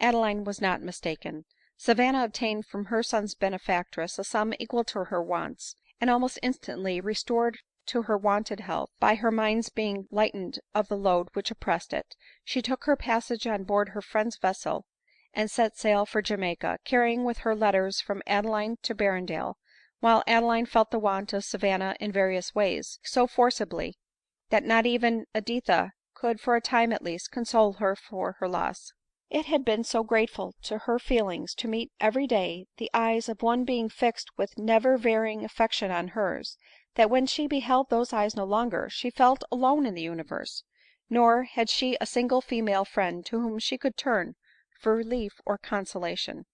Adeline was not mistaken. Savanna obtained from her son's benefactress a sum equal to her wants ; and almost instantly restored to her wonted health, by her mind's being lightened of the load which oppressed it, she took her passage on board her friend's vessel, and set sail for Jamaica, carrying with her letters from Adeline to Berrendale ; while Adeline felt the want of Savanna in various ways so forcibly, that not even Editha could, for a time at least, console her for her loss. It had been so grateful to her feelings to meet every day the eyes of one being fixed with never varying affection on hers, that when she beheld those eyes no longer, she felt alone in the universe ; nor had she a single female friend to whom she could turn for relief or consolation.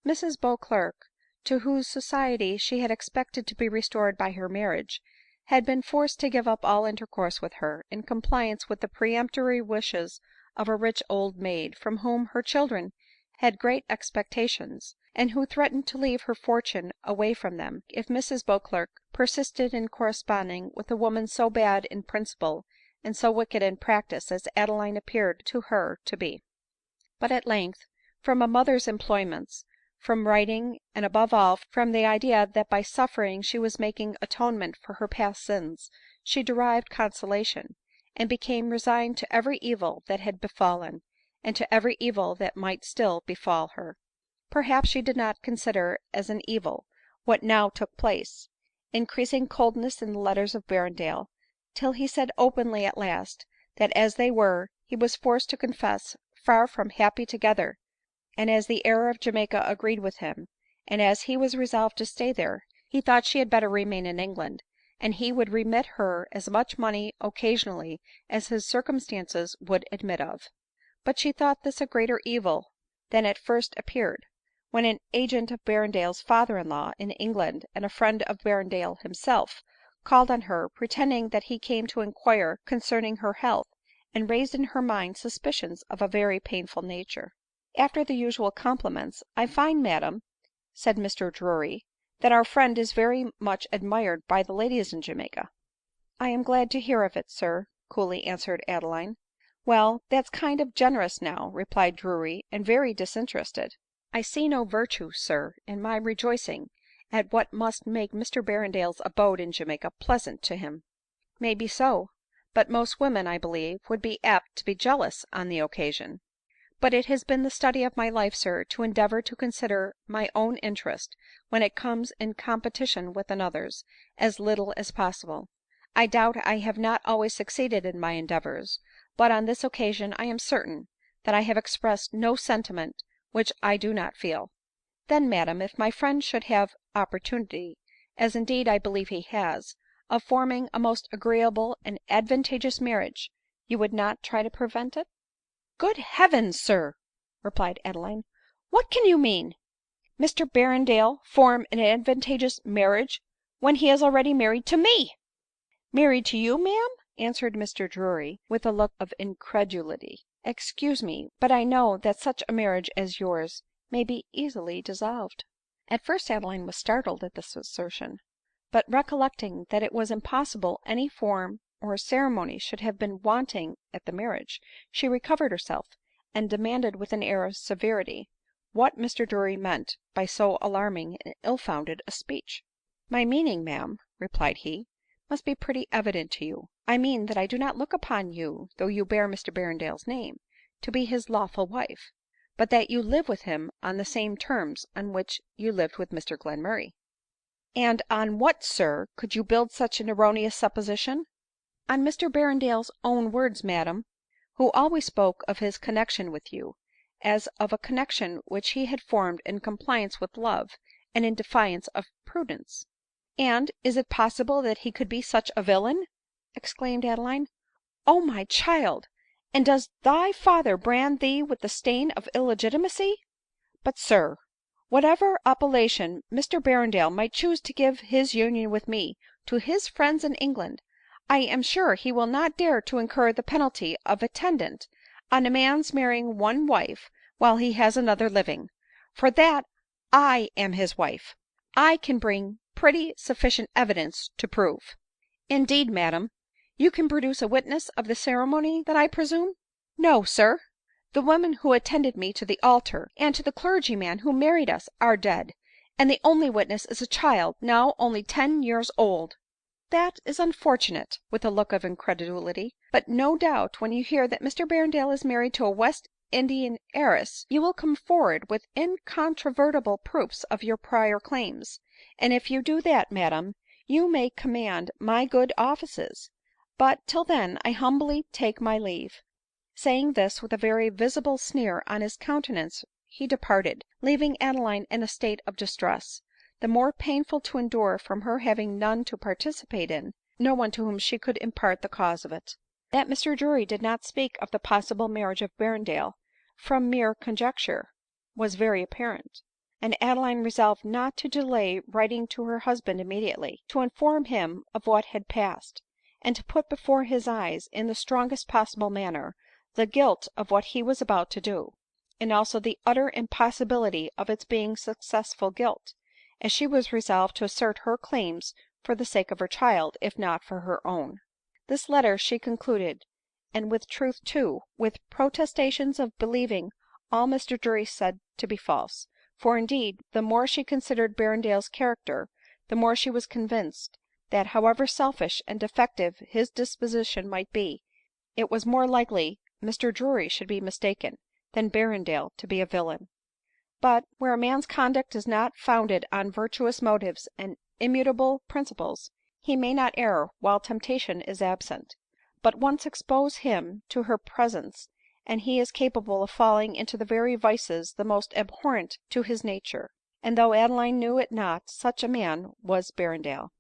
Mrs Beauclerc, to whose society she had expected to be restored by her marriage, had been forced to give up all intercourse with her, in compliance with the peremptory wishes of a rich old maid, from whom her children had great expectations, and who threatened to leave her fortune away from them, if Mrs Beauclerc persisted in corresponding with a woman so bad in principle and so wicked in practice as Adeline appeared to her to be. But at length, from a mother's employments, from writing, and above all from the idea that by suffering she was making atonement for her past sins, she derived consolation, and became resigned to every evil that had befallen, and to every evil that might still befal her. Perhaps she did not consider as an evil what now took place — increasing coldness in the letters of Berrendale, till he said openly at last, that as they were, he was forced to confess, far from happy together ; and as the air of Jamaica agreed with him, and as he was resolved to stay there, he thought she had better remain in England, and he would remit her as much money occasionally as his circumstances would admit of. But she thought this a greater evil than at first appeared, when an agent of Berrendale's father in law in England, and a friend of Berrendale himself, called on her, pretending that he came to inquire concerning her health, and raised in her mind suspicions of a very painful nature. After the usual compliments, " I find, madam," said Mr Drury, " that our friend is very much admired by the ladies in Jamaica." " I am glad to hear of it, sir," coolly answered Adeline. " Well, that's kind of generous now," replied Drury, " and very disinterested." " I see no virtue, sir, in my rejoicing at what must make Mr Berrendale's abode in Jamaica pleasant to him." " May be so ; but most women, I believe, would be apt to be jealous on the occasion. But it has been the study of my life, sir, to endeavor to consider my own interest, when it comes in competition with another's, as little as possible. I doubt I have not always succeeded in my endeavors ; but on this occasion I am certain that I have expressed no sentiment which I do not feel." " Then, madam, if my friend should have opportunity, as indeed I believe he has, of forming a most agreeable and advantageous marriage, you would not try to prevent it ?"" Good heavens, sir !" replied Adeline, " what can you mean ? Mr Berrendale form an advantageous marriage when he is already married to me !"" Married to you, ma'am answered Mr Drury with a look of incredulity. " Excuse me, but I know that such a marriage as yours may be easily dissolved." At first Adeline was startled at this assertion ; but recollecting that it was impossible any form or ceremony should have been wanting at the marriage, she recovered herself, and demanded with an air of severity what Mr Drury meant by so alarming and ill founded a speech. " My meaning, ma'am," replied he, " must be pretty evident to you. I mean that I do not look upon you, though you bear Mr Berrendale's name, to be his lawful wife ; but that you live with him on the same terms on which you lived with Mr Glenmurray." " And on what, sir, could you build such an erroneous supposition ?"" On Mr Berrendale's own words, madam, who always spoke of his connexion with you, as of a connexion which he had formed in compliance with love, and in defiance of prudence." " And is it possible that he could be such a villain ?" exclaimed Adeline. " Oh my child ! And does thy father brand thee with the stain of illegitimacy ? But, sir, whatever appellation Mr Berrendale might choose to give his union with me to his friends in England, I am sure he will not dare to incur the penalty of attendant on a man's marrying one wife while he has another living ; for that I am his wife, I can bring pretty sufficient evidence to prove." " Indeed, madam ! You can produce a witness of the ceremony then, I presume ?"" No, sir ; the women who attended me to the altar, and to the clergyman who married us, are dead, and the only witness is a child now only 10 years old." " That is unfortunate," with a look of incredulity ;" but no doubt when you hear that Mr Berrendale is married to a West Indian heiress, you will come forward with incontrovertible proofs of your prior claims ; and if you do that, madam, you may command my good offices. But till then I humbly take my leave." Saying this with a very visible sneer on his countenance, he departed, leaving Adeline in a state of distress, the more painful to endure from her having none to participate in, no one to whom she could impart the cause of it. That Mr Drury did not speak of the possible marriage of Berrendale from mere conjecture was very apparent ; and Adeline resolved not to delay writing to her husband immediately, to inform him of what had passed, and to put before his eyes, in the strongest possible manner, the guilt of what he was about to do, and also the utter impossibility of its being successful guilt, as she was resolved to assert her claims for the sake of her child, if not for her own. This letter she concluded, and with truth too, with protestations of believing all Mr Drury said to be false ; for indeed the more she considered Berrendale's character, the more she was convinced that, however selfish and defective his disposition might be, it was more likely Mr Drury should be mistaken, than Berrendale to be a villain. But, where a man's conduct is not founded on virtuous motives and immutable principles, he may not err while temptation is absent ; but once expose him to her presence, and he is capable of falling into the very vices the most abhorrent to his nature ; and though Adeline knew it not, such a man was Berrendale.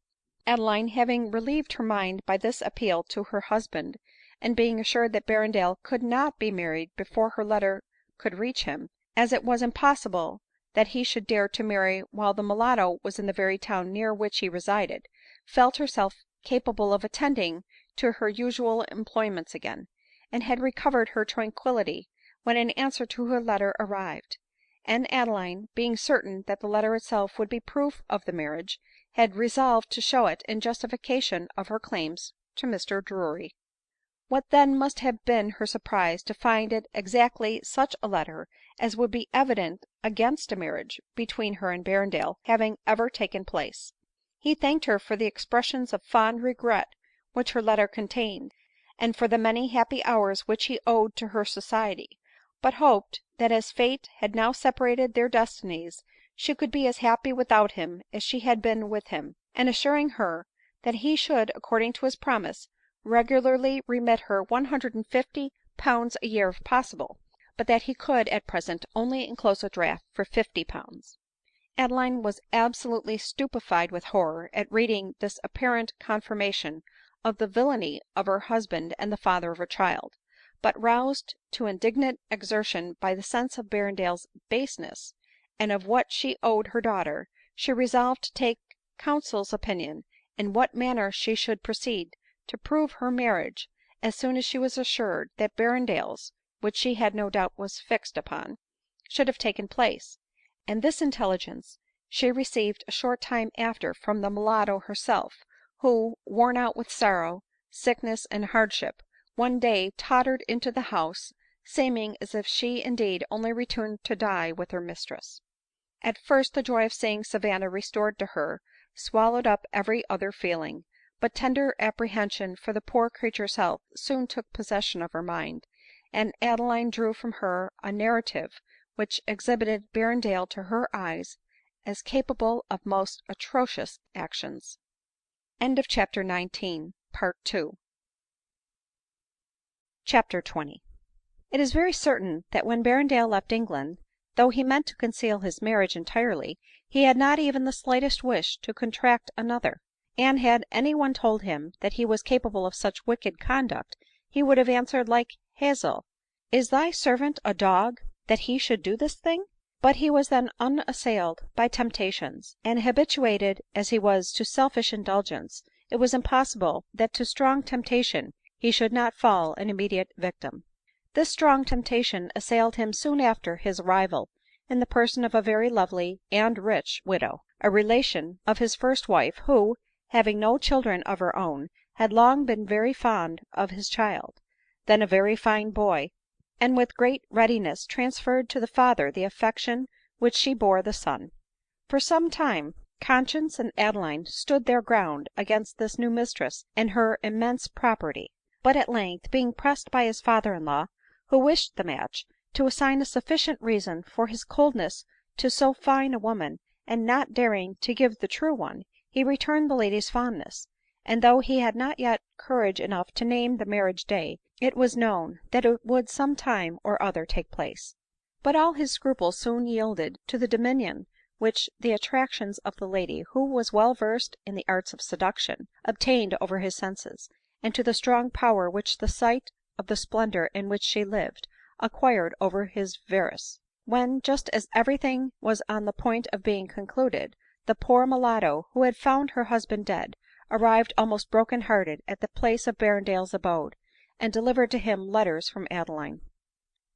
Adeline, having relieved her mind by this appeal to her husband, and being assured that Berrendale could not be married before her letter could reach him, as it was impossible that he should dare to marry while the mulatto was in the very town near which he resided, felt herself capable of attending to her usual employments again, and had recovered her tranquillity when an answer to her letter arrived ; and Adeline, being certain that the letter itself would be proof of the marriage, had resolved to show it in justification of her claims to Mr Drury. What then must have been her surprise to find it exactly such a letter as would be evidence against a marriage between her and Berrendale having ever taken place. He thanked her for the expressions of fond regret which her letter contained, and for the many happy hours which he owed to her society ; but hoped that as fate had now separated their destinies, she could be as happy without him as she had been with him ; and assuring her that he should, according to his promise, regularly remit her £150 a year if possible, but that he could at present only enclose a draft for £50. Adeline was absolutely stupefied with horror at reading this apparent confirmation of the villany of her husband and the father of her child ; but, roused to indignant exertion by the sense of Berrendale's baseness, and of what she owed her daughter, she resolved to take counsel's opinion in what manner she should proceed to prove her marriage as soon as she was assured that Berrendale's, which she had no doubt was fixed upon, should have taken place ; and this intelligence she received a short time after from the mulatto herself, who, worn out with sorrow, sickness, and hardship, one day tottered into the house, seeming as if she indeed only returned to die with her mistress. At first the joy of seeing Savanna restored to her swallowed up every other feeling ; but tender apprehension for the poor creature's health soon took possession of her mind, and Adeline drew from her a narrative which exhibited Berrendale to her eyes as capable of most atrocious actions. CHAPTER XX. It is very certain that when Berrendale left England, though he meant to conceal his marriage entirely, he had not even the slightest wish to contract another ; and had any one told him that he was capable of such wicked conduct, he would have answered like Hazael, " Is thy servant a dog that he should do this thing ?" But he was then unassailed by temptations ; and habituated as he was to selfish indulgence, it was impossible that to strong temptation he should not fall an immediate victim. This strong temptation assailed him soon after his arrival, in the person of a very lovely and rich widow, a relation of his first wife, who, having no children of her own, had long been very fond of his child, then a very fine boy, and with great readiness transferred to the father the affection which she bore the son. For some time conscience and Adeline stood their ground against this new mistress and her immense property ; but at length, being pressed by his father in law, who wished the match, to assign a sufficient reason for his coldness to so fine a woman, and not daring to give the true one, he returned the lady's fondness ; and though he had not yet courage enough to name the marriage day, it was known that it would some time or other take place. But all his scruples soon yielded to the dominion which the attractions of the lady, who was well versed in the arts of seduction, obtained over his senses, and to the strong power which the sight of the splendor in which she lived acquired over his avarice ; when, just as everything was on the point of being concluded, the poor mulatto, who had found her husband dead, arrived almost broken hearted at the place of Berrendale's abode, and delivered to him letters from Adeline.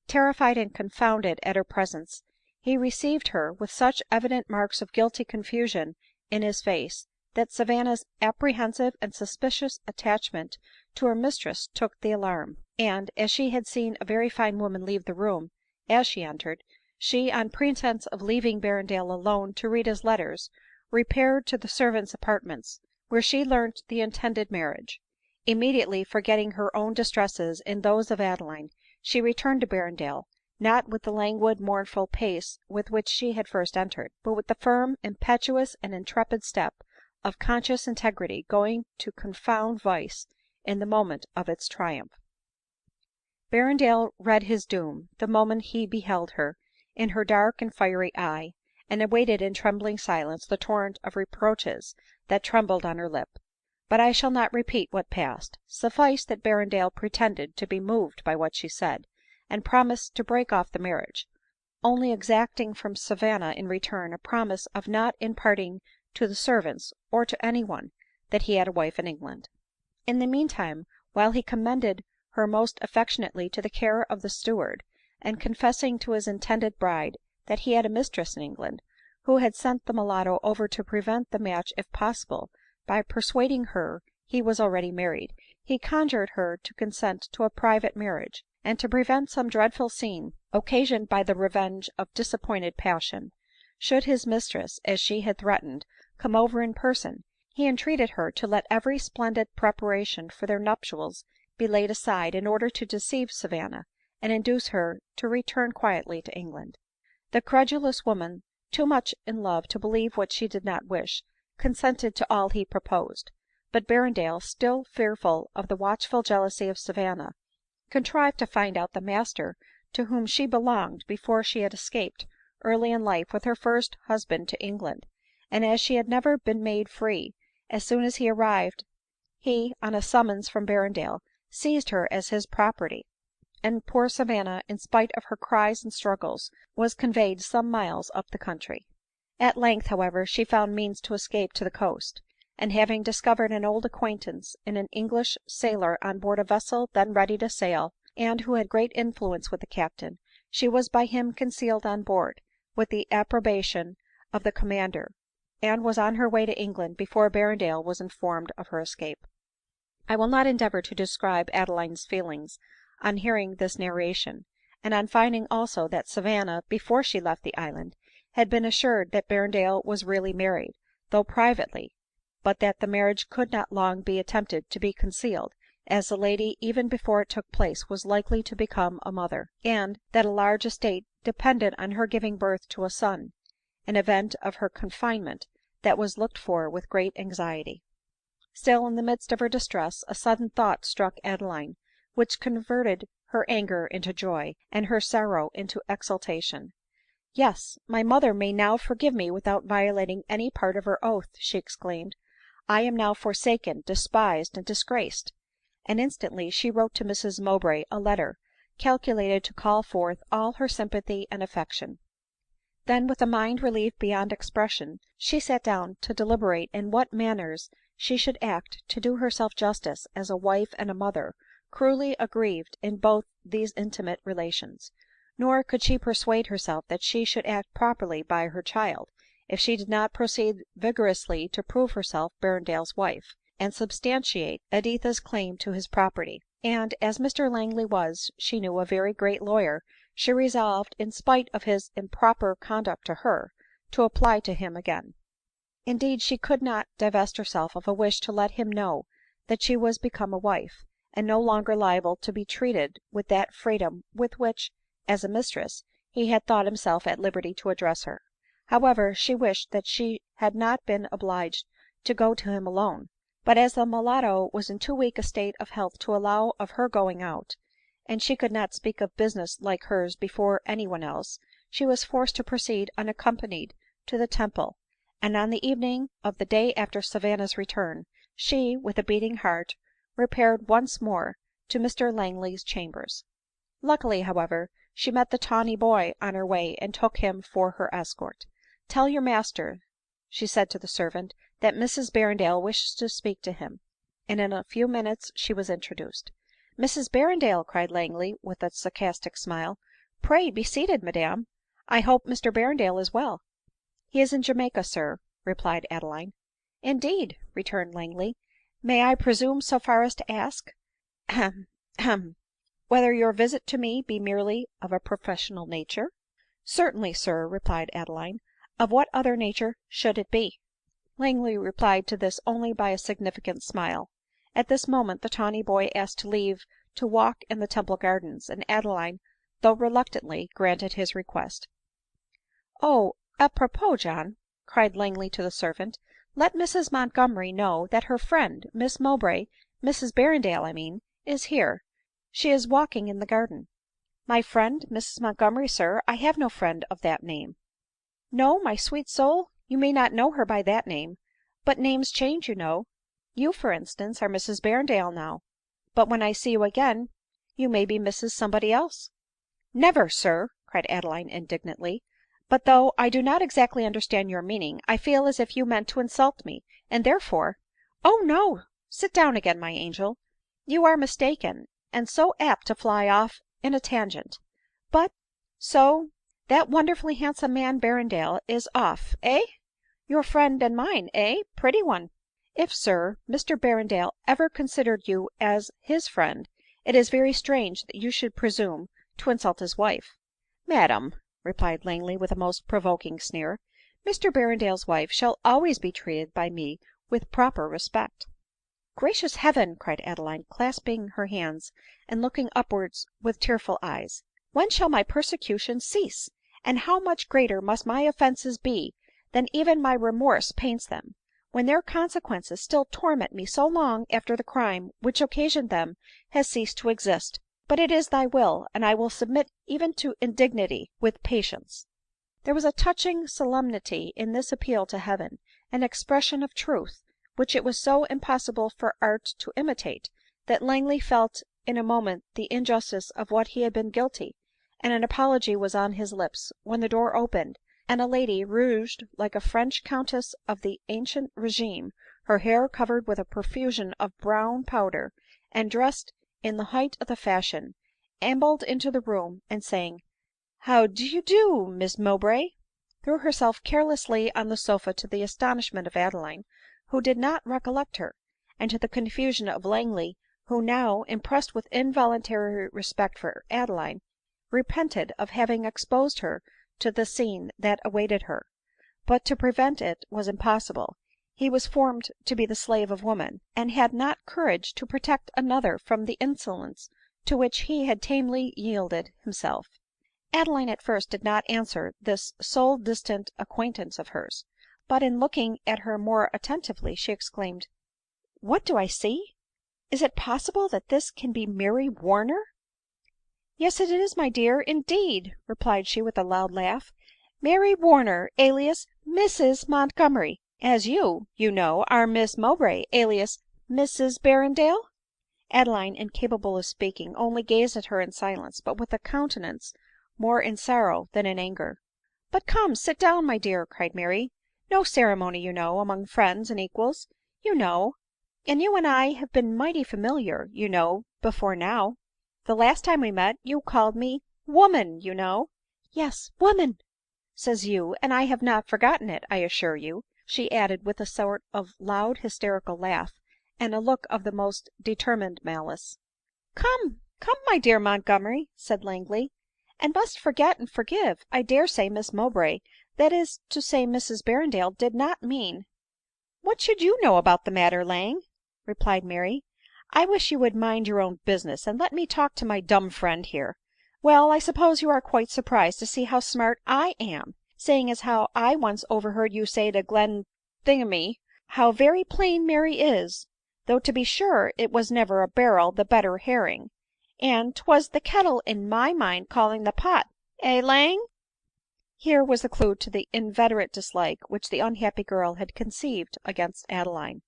Terrified and confounded at her presence, he received her with such evident marks of guilty confusion in his face, that Savanna's apprehensive and suspicious attachment to her mistress took the alarm ; and, as she had seen a very fine woman leave the room as she entered, she, on pretence of leaving Berrendale alone to read his letters, repaired to the servants' apartments, where she learnt the intended marriage. Immediately forgetting her own distresses in those of Adeline, she returned to Berrendale, not with the languid mournful pace with which she had first entered, but with the firm, impetuous, and intrepid step of conscious integrity going to confound vice in the moment of its triumph. Berrendale read his doom the moment he beheld her, in her dark and fiery eye, and awaited in trembling silence the torrent of reproaches that trembled on her lip. But I shall not repeat what passed ; suffice that Berrendale pretended to be moved by what she said, and promised to break off the marriage, only exacting from Savanna in return a promise of not imparting to the servants, or to any one, that he had a wife in England. In the meantime, while he commended her most affectionately to the care of the steward, and confessing to his intended bride that he had a mistress in England, who had sent the mulatto over to prevent the match if possible, by persuading her he was already married, he conjured her to consent to a private marriage ; and to prevent some dreadful scene occasioned by the revenge of disappointed passion, should his mistress, as she had threatened, come over in person, he entreated her to let every splendid preparation for their nuptials be laid aside, in order to deceive Savanna, and induce her to return quietly to England. The credulous woman, too much in love to believe what she did not wish, consented to all he proposed ; but Berrendale, still fearful of the watchful jealousy of Savanna, contrived to find out the master to whom she belonged before she had escaped early in life with her first husband to England ; and as she had never been made free, as soon as he arrived, he, on a summons from Berrendale, seized her as his property, and poor Savanna, in spite of her cries and struggles, was conveyed some miles up the country. At length, however, she found means to escape to the coast, and having discovered an old acquaintance in an English sailor on board a vessel then ready to sail, and who had great influence with the captain, she was by him concealed on board, with the approbation of the commander, and was on her way to England before Berrendale was informed of her escape. I will not endeavor to describe Adeline's feelings on hearing this narration, and on finding also that Savanna, before she left the island, had been assured that Berrendale was really married, though privately, but that the marriage could not long be attempted to be concealed, as the lady even before it took place was likely to become a mother, and that a large estate depended on her giving birth to a son, an event of her confinement that was looked for with great anxiety. Still, in the midst of her distress, a sudden thought struck Adeline, which converted her anger into joy, and her sorrow into exultation. " Yes, my mother may now forgive me without violating any part of her oath," she exclaimed. " I am now forsaken, despised, and disgraced." And instantly she wrote to Mrs Mowbray a letter calculated to call forth all her sympathy and affection. Then, with a mind relieved beyond expression, she sat down to deliberate in what manners she should act to do herself justice as a wife and a mother, cruelly aggrieved in both these intimate relations. Nor could she persuade herself that she should act properly by her child, if she did not proceed vigorously to prove herself Berrendale's wife, and substantiate Editha's claim to his property. And as Mr Langley was, she knew, a very great lawyer, she resolved, in spite of his improper conduct to her, to apply to him again. Indeed, she could not divest herself of a wish to let him know that she was become a wife, and no longer liable to be treated with that freedom with which, as a mistress, he had thought himself at liberty to address her. However, she wished that she had not been obliged to go to him alone ; but as the mulatto was in too weak a state of health to allow of her going out, and she could not speak of business like hers before any one else, she was forced to proceed unaccompanied to the Temple, and on the evening of the day after Savanna's return, she, with a beating heart, repaired once more to Mr Langley's chambers. Luckily, however, she met the tawny boy on her way, and took him for her escort. " Tell your master," she said to the servant, " that Mrs Berrendale wishes to speak to him." And in a few minutes she was introduced. " Mrs Berrendale !" cried Langley with a sarcastic smile. " Pray be seated, madam. I hope Mr Berrendale is well." " He is in Jamaica, sir," replied Adeline. " Indeed !" returned Langley. " May I presume so far as to ask whether your visit to me be merely of a professional nature ?"" Certainly, sir," replied Adeline. " Of what other nature should it be ?" Langley replied to this only by a significant smile. At this moment the tawny boy asked leave to walk in the Temple gardens, and Adeline, though reluctantly, granted his request. " Oh, apropos, John," cried Langley to the servant, " let Mrs Montgomery know that her friend, Miss Mowbray — Mrs Berrendale, I mean — is here ; she is walking in the garden." " My friend Mrs Montgomery, sir ? I have no friend of that name." " No, my sweet soul ? You may not know her by that name ; but names change, you know. You, for instance, are Mrs Berrendale now ; but when I see you again, you may be Mrs somebody else." " Never, sir !" cried Adeline indignantly ;" but though I do not exactly understand your meaning, I feel as if you meant to insult me, and therefore "" Oh no ! Sit down again, my angel. You are mistaken, and so apt to fly off in a tangent. But — so — that wonderfully handsome man Berrendale is off, eh ? Your friend and mine, eh, pretty one ? If, sir, Mr Berrendale ever considered you as his friend, it is very strange that you should presume to insult his wife." " Madam," replied Langley with a most provoking sneer, " Mr Berrendale's wife shall always be treated by me with proper respect." " Gracious heaven !" cried Adeline, clasping her hands and looking upwards with tearful eyes, " when shall my persecutions cease ? and how much greater must my offences be than even my remorse paints them, when their consequences still torment me so long after the crime which occasioned them has ceased to exist ! But it is thy will, and I will submit even to indignity with patience." There was a touching solemnity in this appeal to heaven, an expression of truth which it was so impossible for art to imitate, that Langley felt in a moment the injustice of what he had been guilty, and an apology was on his lips, when the door opened, and a lady, rouged like a French countess of the ancient regime,
her hair covered with a profusion of brown powder, and dressed in the height of the fashion, ambled into the room, and saying, " How d'ye do, Miss Mowbray ?" threw herself carelessly on the sofa, to the astonishment of Adeline, who did not recollect her, and to the confusion of Langley, who now, impressed with involuntary respect for Adeline, repented of having exposed her to the scene that awaited her. But to prevent it was impossible ; he was formed to be the slave of woman, and had not courage to protect another from the insolence to which he had tamely yielded himself. Adeline at first did not answer this so distant acquaintance of hers ; but in looking at her more attentively, she exclaimed, " What do I see ? Is it possible that this can be Mary Warner ?"" Yes it is, my dear, indeed," replied she with a loud laugh, " Mary Warner, alias Mrs Montgomery, as you know, are Miss Mowbray, alias Mrs Berrendale." Adeline, incapable of speaking, only gazed at her in silence, but with a countenance more in sorrow than in anger. " But come, sit down, my dear," cried Mary ;" no ceremony, you know, among friends and equals, you know ; and you and I have been mighty familiar, you know, before now. The last time we met you called me woman, you know." " Yes, woman, says you, and I have not forgotten it, I assure you," she added with a sort of loud hysterical laugh, and a look of the most determined malice. " Come, come, my dear Montgomery," said Langley, " and must forget and forgive. I dare say Miss Mowbray, that is to say Mrs Berrendale, did not mean "" What should you know about the matter, Lang ?" replied Mary. " I wish you would mind your own business, and let me talk to my dumb friend here. Well, I suppose you are quite surprised to see how smart I am, seeing as how I once overheard you say to Glenthingamy, how very plain Mary is, though to be sure it was never a barrel the better herring, and 'twas the kettle in my mind calling the pot — eh, Lang ?" Here was the clue to the inveterate dislike which the unhappy girl had conceived against Adeline.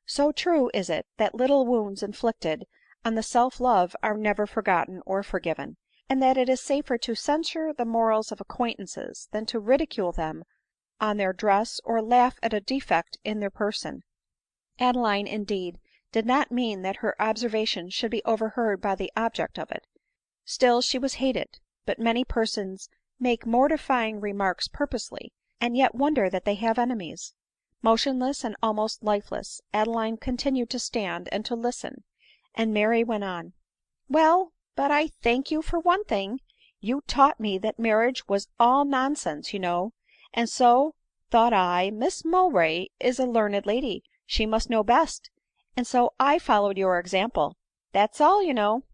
So true is it, that little wounds inflicted on the self love are never forgotten or forgiven ; and that it is safer to censure the morals of acquaintances than to ridicule them on their dress, or laugh at a defect in their person. Adeline, indeed, did not mean that her observation should be overheard by the object of it ; still she was hated ; but many persons make mortifying remarks purposely, and yet wonder that they have enemies. Motionless and almost lifeless, Adeline continued to stand and to listen, and Mary went on, " Well, but I thank you for one thing ; you taught me that marriage was all nonsense, you know ; and so, thought I, Miss Mowbray is a learned lady, she must know best, and so I followed your example — that's all, you know."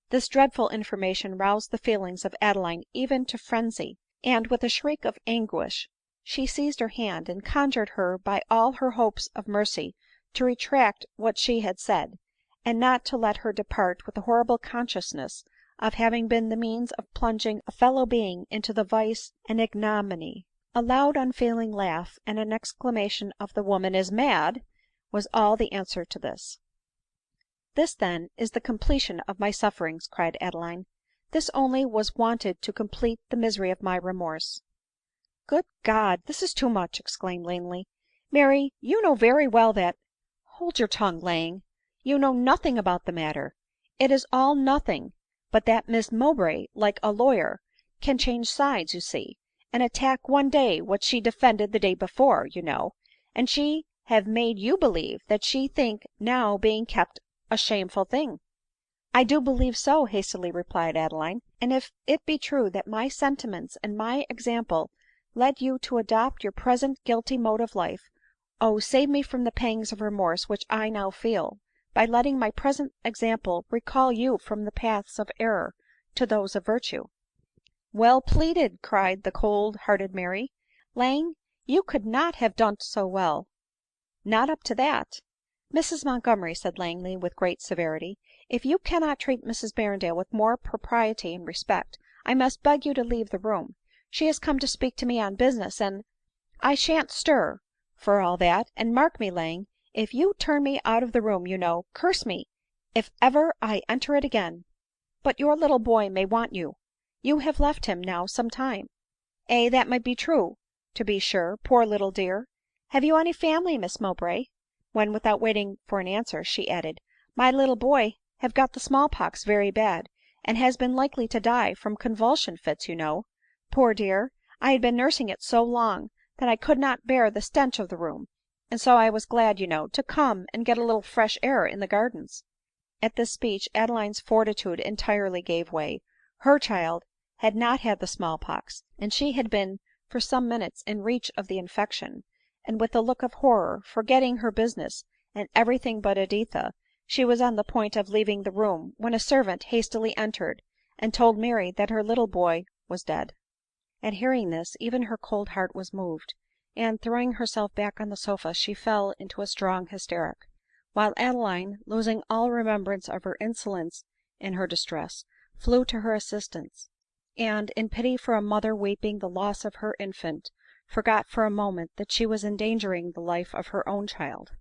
This dreadful information roused the feelings of Adeline even to frenzy ; and, with a shriek of anguish, she seized her hand, and conjured her by all her hopes of mercy to retract what she had said, and not to let her depart with the horrible consciousness of having been the means of plunging a fellow being into the vice and ignominy. A loud unfeeling laugh, and an exclamation of " the woman is mad," was all the answer to this. " This, then, is the completion of my sufferings," cried Adeline ;" this only was wanted to complete the misery of my remorse." " Good God ! this is too much," exclaimed Langley. " Mary, you know very well that "" Hold your tongue, Lang ; you know nothing about the matter. It is all nothing, but that Miss Mowbray, like a lawyer, can change sides, you see, and attack one day what she defended the day before, you know ; and she have made you believe that she think now being kept a shameful thing." " I do believe so," hastily replied Adeline ;" and if it be true that my sentiments and my example led you to adopt your present guilty mode of life, oh, save me from the pangs of remorse which I now feel, by letting my present example recall you from the paths of error to those of virtue." " Well pleaded !" cried the cold hearted Mary. " Lang, you could not have done so well." " Not up to that." " Mrs Montgomery," said Langley with great severity, " if you cannot treat Mrs Berrendale with more propriety and respect, I must beg you to leave the room. She has come to speak to me on business, and "" I shan't stir, for all that ; and mark me, Lang, if you turn me out of the room, you know, curse me if ever I enter it again. But your little boy may want you ; you have left him now some time." " Aye, that may be true, to be sure, poor little dear Have you any family, Miss Mowbray?" when, without waiting for an answer, she added, " My little boy have got the small pox very bad, and has been likely to die from convulsion fits, you know. Poor dear, I had been nursing it so long, that I could not bear the stench of the room, and so I was glad, you know, to come and get a little fresh air in the gardens." At this speech Adeline's fortitude entirely gave way. Her child had not had the small pox, and she had been for some minutes in reach of the infection ; and with a look of horror, forgetting her business and every thing but Editha, she was on the point of leaving the room, when a servant hastily entered, and told Mary that her little boy was dead. At hearing this, even her cold heart was moved, and, throwing herself back on the sofa, she fell into a strong hysteric ; while Adeline, losing all remembrance of her insolence in her distress, flew to her assistance, and, in pity for a mother weeping the loss of her infant, forgot for a moment that she was endangering the life of her own child.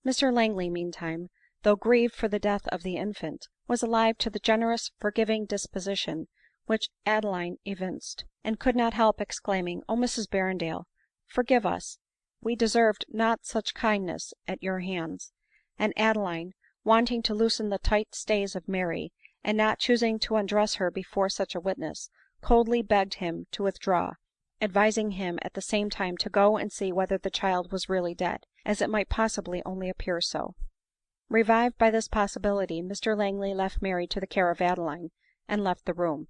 Mr Langley, meantime, though grieved for the death of the infant, was alive to the generous forgiving disposition which Adeline evinced, and could not help exclaiming, " Oh, Mrs Berrendale, forgive us ! We deserved not such kindness at your hands." And Adeline, wanting to loosen the tight stays of Mary, and not choosing to undress her before such a witness, coldly begged him to withdraw, advising him at the same time to go and see whether the child was really dead, as it might possibly only appear so. Revived by this possibility, Mr Langley left Mary to the care of Adeline, and left the room.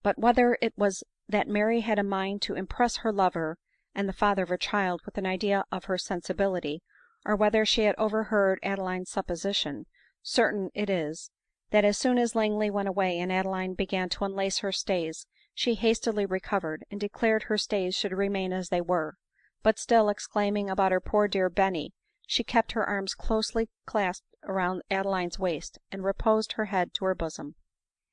But whether it was that Mary had a mind to impress her lover and the father of her child with an idea of her sensibility, or whether she had overheard Adeline's supposition, certain it is, that as soon as Langley went away and Adeline began to unlace her stays, she hastily recovered, and declared her stays should remain as they were ; but still exclaiming about her poor dear Benny, she kept her arms closely clasped around Adeline's waist, and reposed her head to her bosom.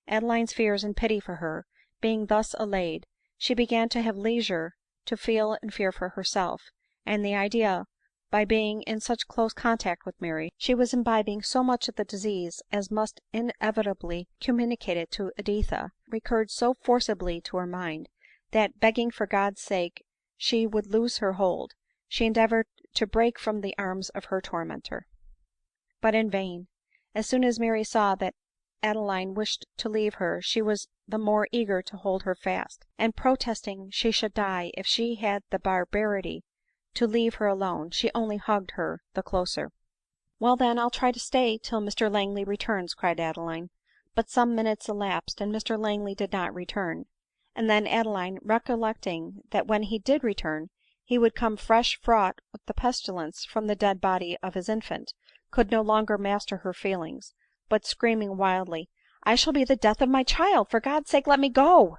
Adeline's fears and pity for her being thus allayed, she began to have leisure to feel and fear for herself; and the idea, by being in such close contact with Mary, she was imbibing so much of the disease as must inevitably communicate it to Editha, recurred so forcibly to her mind, that, begging for God's sake she would loose her hold, she endeavored to break from the arms of her tormentor. But in vain. As soon as Mary saw that Adeline wished to leave her, she was the more eager to hold her fast ; and, protesting she should die if she had the barbarity to leave her alone, she only hugged her the closer. " Well, then, I'll try to stay till Mr Langley returns," cried Adeline. But some minutes elapsed, and Mr Langley did not return ; and then Adeline, recollecting that when he did return he would come fresh fraught with the pestilence from the dead body of his infant, could no longer master her feelings, but screaming wildly, " I shall be the death of my child ! For God's sake let me go !"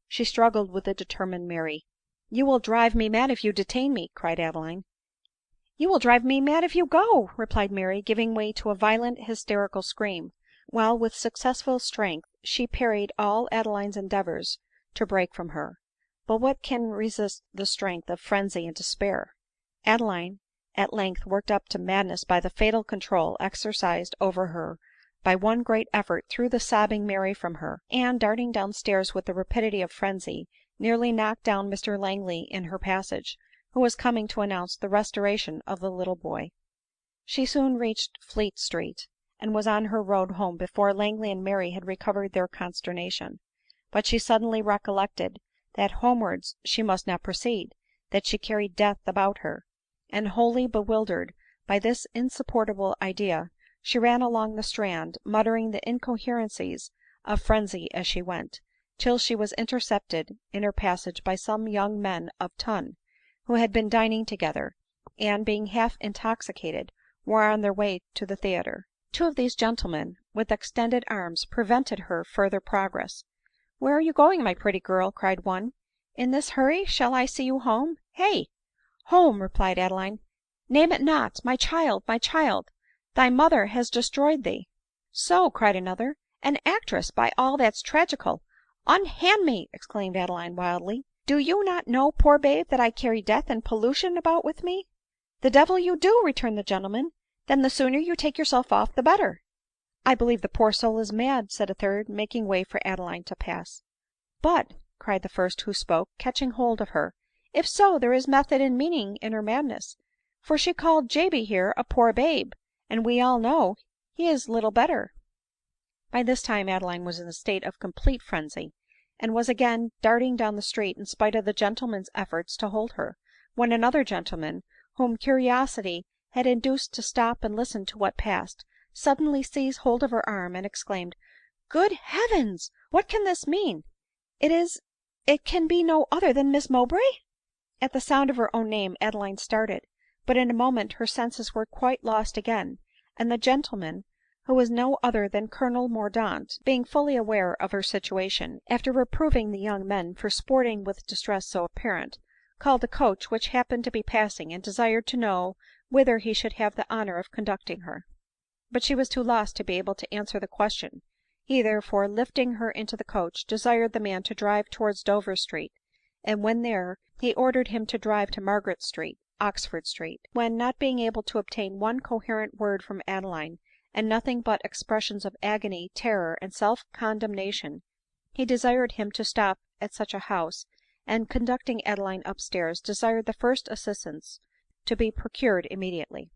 she struggled with the determined Mary. " You will drive me mad if you detain me," cried Adeline. " You will drive me mad if you go," replied Mary, giving way to a violent hysterical scream, while with successful strength she parried all Adeline's endeavors to break from her. But what can resist the strength of frenzy and despair? Adeline at length worked up to madness by the fatal control exercised over her by one great effort, threw the sobbing Mary from her, and, darting down stairs with the rapidity of frenzy, nearly knocked down Mr Langley in her passage, who was coming to announce the restoration of the little boy. She soon reached Fleet Street, and was on her road home before Langley and Mary had recovered their consternation ; but she suddenly recollected that homewards she must not proceed, that she carried death about her ; and, wholly bewildered by this insupportable idea, she ran along the Strand, muttering the incoherencies of frenzy as she went, till she was intercepted in her passage by some young men of ton, who had been dining together, and, being half intoxicated, were on their way to the theatre. Two of these gentlemen, with extended arms, prevented her further progress. " Where are you going, my pretty girl ?" cried one. " In this hurry ? Shall I see you home ? Hey ?"" Home !" replied Adeline. " Name it not ! My child, my child ! Thy mother has destroyed thee." " So !" cried another, " an actress, by all that's tragical !"" Unhand me !" exclaimed Adeline wildly. " Do you not know, poor babe, that I carry death and pollution about with me ?"" The devil you do !" returned the gentleman ;" then the sooner you take yourself off the better." " I believe the poor soul is mad," said a third, making way for Adeline to pass. " But," cried the first who spoke, catching hold of her, If so, there is method and meaning in her madness ; for she called Jaby here a poor babe, and we all know he is little better." By this time Adeline was in a state of complete frenzy, and was again darting down the street in spite of the gentleman's efforts to hold her, when another gentleman, whom curiosity had induced to stop and listen to what passed, suddenly seized hold of her arm, and exclaimed, " Good heavens ! what can this mean ? It can be no other than Miss Mowbray ?" At the sound of her own name Adeline started ; but in a moment her senses were quite lost again, and the gentleman, who was no other than Colonel Mordaunt, being fully aware of her situation, after reproving the young men for sporting with distress so apparent, called a coach which happened to be passing, and desired to know whither he should have the honor of conducting her. But she was too lost to be able to answer the question ; he therefore, lifting her into the coach, desired the man to drive towards Dover street, and when there, he ordered him to drive to Margaret street, Oxford street ; when, not being able to obtain one coherent word from Adeline, and nothing but expressions of agony, terror, and self condemnation, he desired him to stop at such a house, and conducting Adeline up stairs, desired the first assistance to be procured immediately.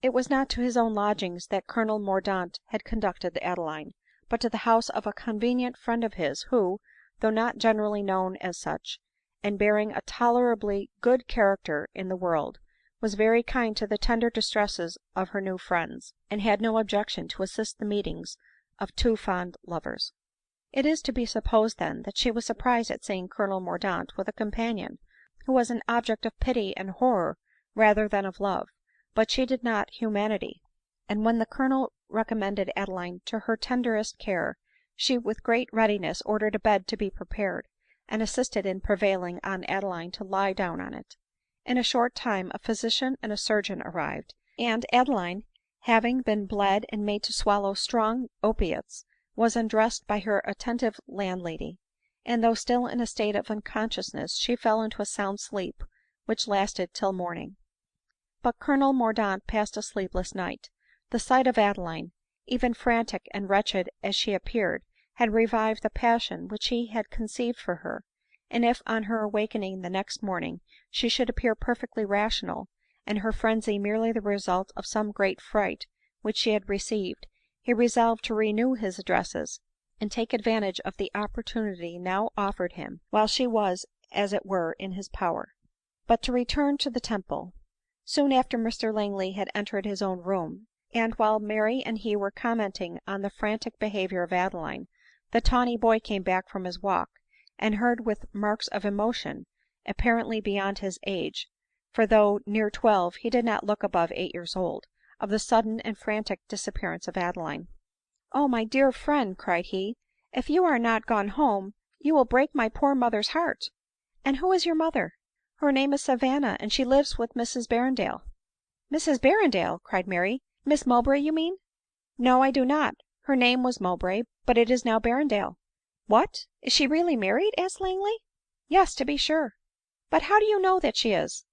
It was not to his own lodgings that Colonel Mordaunt had conducted Adeline, but to the house of a convenient friend of his, who, though not generally known as such, and bearing a tolerably good character in the world, was very kind to the tender distresses of her new friends, and had no objection to assist the meetings of two fond lovers. It is to be supposed then that she was surprised at seeing Colonel Mordaunt with a companion, who was an object of pity and horror rather than of love ; but she did not humanity, and when the Colonel recommended Adeline to her tenderest care, she with great readiness ordered a bed to be prepared, and assisted in prevailing on Adeline to lie down on it. In a short time a physician and a surgeon arrived, and Adeline, having been bled and made to swallow strong opiates, was undressed by her attentive landlady ; and though still in a state of unconsciousness, she fell into a sound sleep which lasted till morning. But Colonel Mordaunt passed a sleepless night. The sight of Adeline, even frantic and wretched as she appeared, had revived the passion which he had conceived for her ; and if, on her awakening the next morning, she should appear perfectly rational, and her frenzy merely the result of some great fright which she had received, he resolved to renew his addresses, and take advantage of the opportunity now offered him, while she was as it were in his power. But to return to the Temple. Soon after Mr Langley had entered his own room, and while Mary and he were commenting on the frantic behavior of Adeline, the tawny boy came back from his walk, and heard with marks of emotion, apparently beyond his age, for though near 12 he did not look above 8 years old, of the sudden and frantic disappearance of Adeline. " Oh, my dear friend," cried he, " if you are not gone home, you will break my poor mother's heart ! And who is your mother ?"" Her name is Savanna, and she lives with Mrs Berrendale." " Mrs Berrendale !" cried Mary, " Miss Mowbray you mean ?"" No, I do not ; her name was Mowbray, but it is now Berrendale." " What ! is she really married ?" asked Langley. " Yes, to be sure." " But how do you know that she is ?""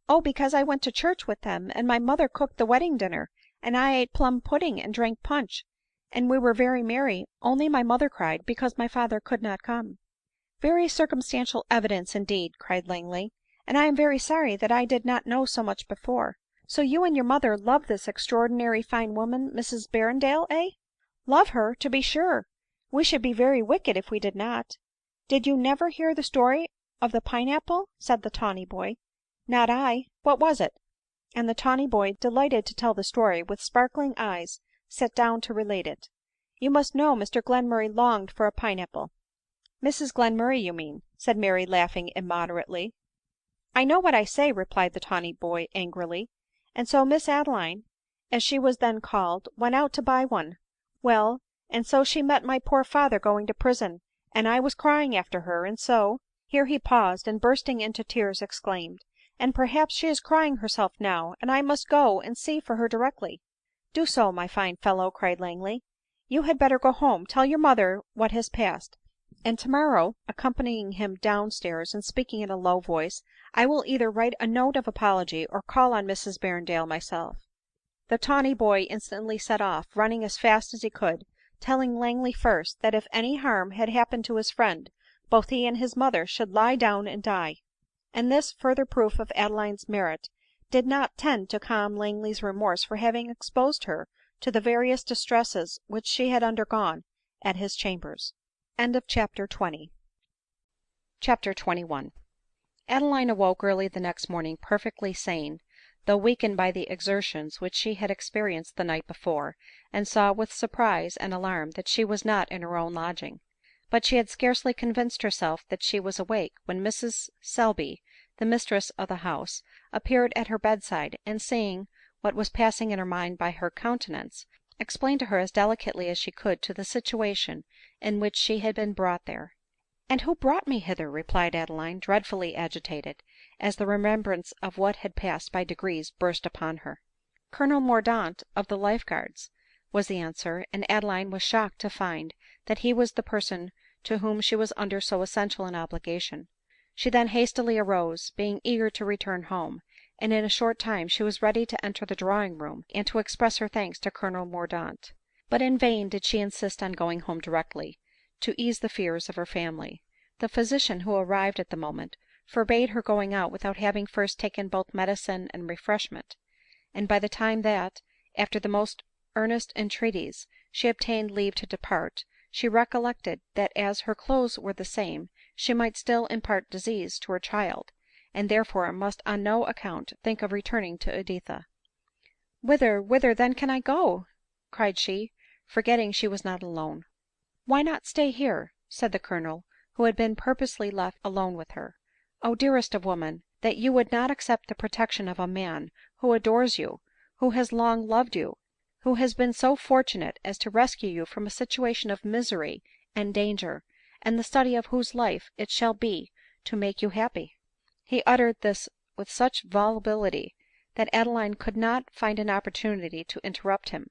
Oh, because I went to church with them, and my mother cooked the wedding dinner, and I ate plum pudding and drank punch, and we were very merry, only my mother cried because my father could not come." " Very circumstantial evidence indeed," cried Langley, " and I am very sorry that I did not know so much before. So you and your mother love this extraordinary fine woman, Mrs Berrendale, eh ?"" Love her ! to be sure ; we should be very wicked if we did not." " Did you never hear the story of the pine apple ?" said the tawny boy. " Not I ; what was it ?" And the tawny boy, delighted to tell the story, with sparkling eyes sat down to relate it. You must know Mr Glenmurray longed for a pine apple." " Mrs Glenmurray you mean," said Mary laughing immoderately. " I know what I say," replied the tawny boy angrily. " And so Miss Adeline, as she was then called, went out to buy one. Well, and so she met my poor father going to prison, and I was crying after her, and so —" Here he paused, and bursting into tears, exclaimed, " And perhaps she is crying herself now, and I must go and see for her directly." " Do so, my fine fellow," cried Langley. " You had better go home, tell your mother what has passed, and tomorrow," accompanying him down stairs, and speaking in a low voice, " I will either write a note of apology, or call on Mrs Berrendale myself." The tawny boy instantly set off, running as fast as he could, telling Langley first, that if any harm had happened to his friend, both he and his mother should lie down and die. And this further proof of Adeline's merit did not tend to calm Langley's remorse for having exposed her to the various distresses which she had undergone at his chambers. CHAPTER XXI. Adeline awoke early the next morning perfectly sane, though weakened by the exertions which she had experienced the night before, and saw with surprise and alarm that she was not in her own lodging. But she had scarcely convinced herself that she was awake, when Mrs Selby, the mistress of the house, appeared at her bedside, and seeing what was passing in her mind by her countenance, explained to her as delicately as she could the situation in which she had been brought there. " And who brought me hither ?" replied Adeline, dreadfully agitated, as the remembrance of what had passed by degrees burst upon her. " Colonel Mordaunt of the Life Guards," was the answer, and Adeline was shocked to find that he was the person to whom she was under so essential an obligation. She then hastily arose, being eager to return home, and in a short time she was ready to enter the drawing room, and to express her thanks to Colonel Mordaunt. But in vain did she insist on going home directly, to ease the fears of her family. The physician, who arrived at the moment, forbade her going out without having first taken both medicine and refreshment ; and by the time that, after the most earnest entreaties, she obtained leave to depart, she recollected that as her clothes were the same, she might still impart disease to her child, and therefore must on no account think of returning to Editha. " Whither then can I go ?" cried she, forgetting she was not alone. " Why not stay here ?" said the Colonel, who had been purposely left alone with her. " O dearest of women, that you would not accept the protection of a man who adores you, who has long loved you, who has been so fortunate as to rescue you from a situation of misery and danger, and the study of whose life it shall be to make you happy." He uttered this with such volubility that Adeline could not find an opportunity to interrupt him ;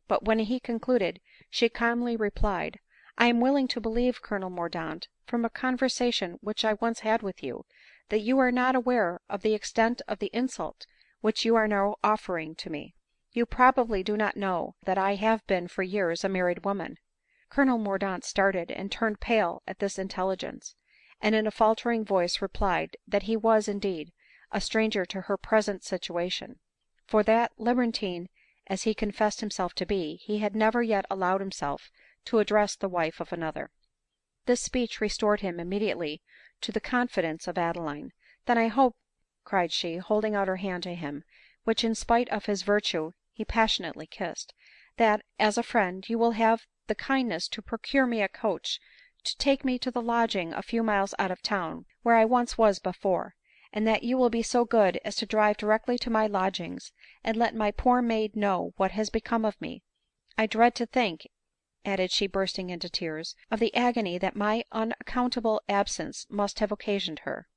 but when he concluded, she calmly replied, " I am willing to believe, Colonel Mordaunt, from a conversation which I once had with you, that you are not aware of the extent of the insult which you are now offering to me. You probably do not know that I have been for years a married woman." Colonel Mordaunt started and turned pale at this intelligence, and in a faltering voice replied that he was, indeed, a stranger to her present situation ; for that, libertine as he confessed himself to be, he had never yet allowed himself to address the wife of another. This speech restored him immediately to the confidence of Adeline. " Then I hope," cried she, holding out her hand to him, which in spite of his virtue he passionately kissed, " that, as a friend, you will have the kindness to procure me a coach to take me to the lodging a few miles out of town, where I once was before ; and that you will be so good as to drive directly to my lodgings, and let my poor maid know what has become of me. I dread to think," added she bursting into tears, " of the agony that my unaccountable absence must have occasioned her."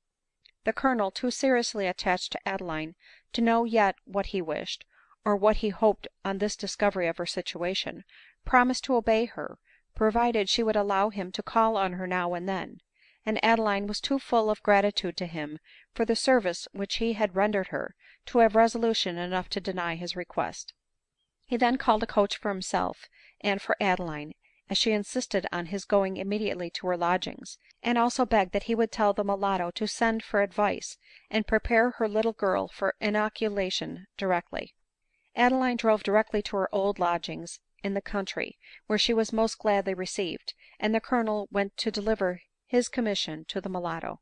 The Colonel, too seriously attached to Adeline to know yet what he wished, or what he hoped on this discovery of her situation, promised to obey her, provided she would allow him to call on her now and then ; and Adeline was too full of gratitude to him for the service which he had rendered her, to have resolution enough to deny his request. He then called a coach for himself and for Adeline, as she insisted on his going immediately to her lodgings, and also begged that he would tell the mulatto to send for advice, and prepare her little girl for inoculation directly. Adeline drove directly to her old lodgings in the country, where she was most gladly received, and the Colonel went to deliver his commission to the mulatto.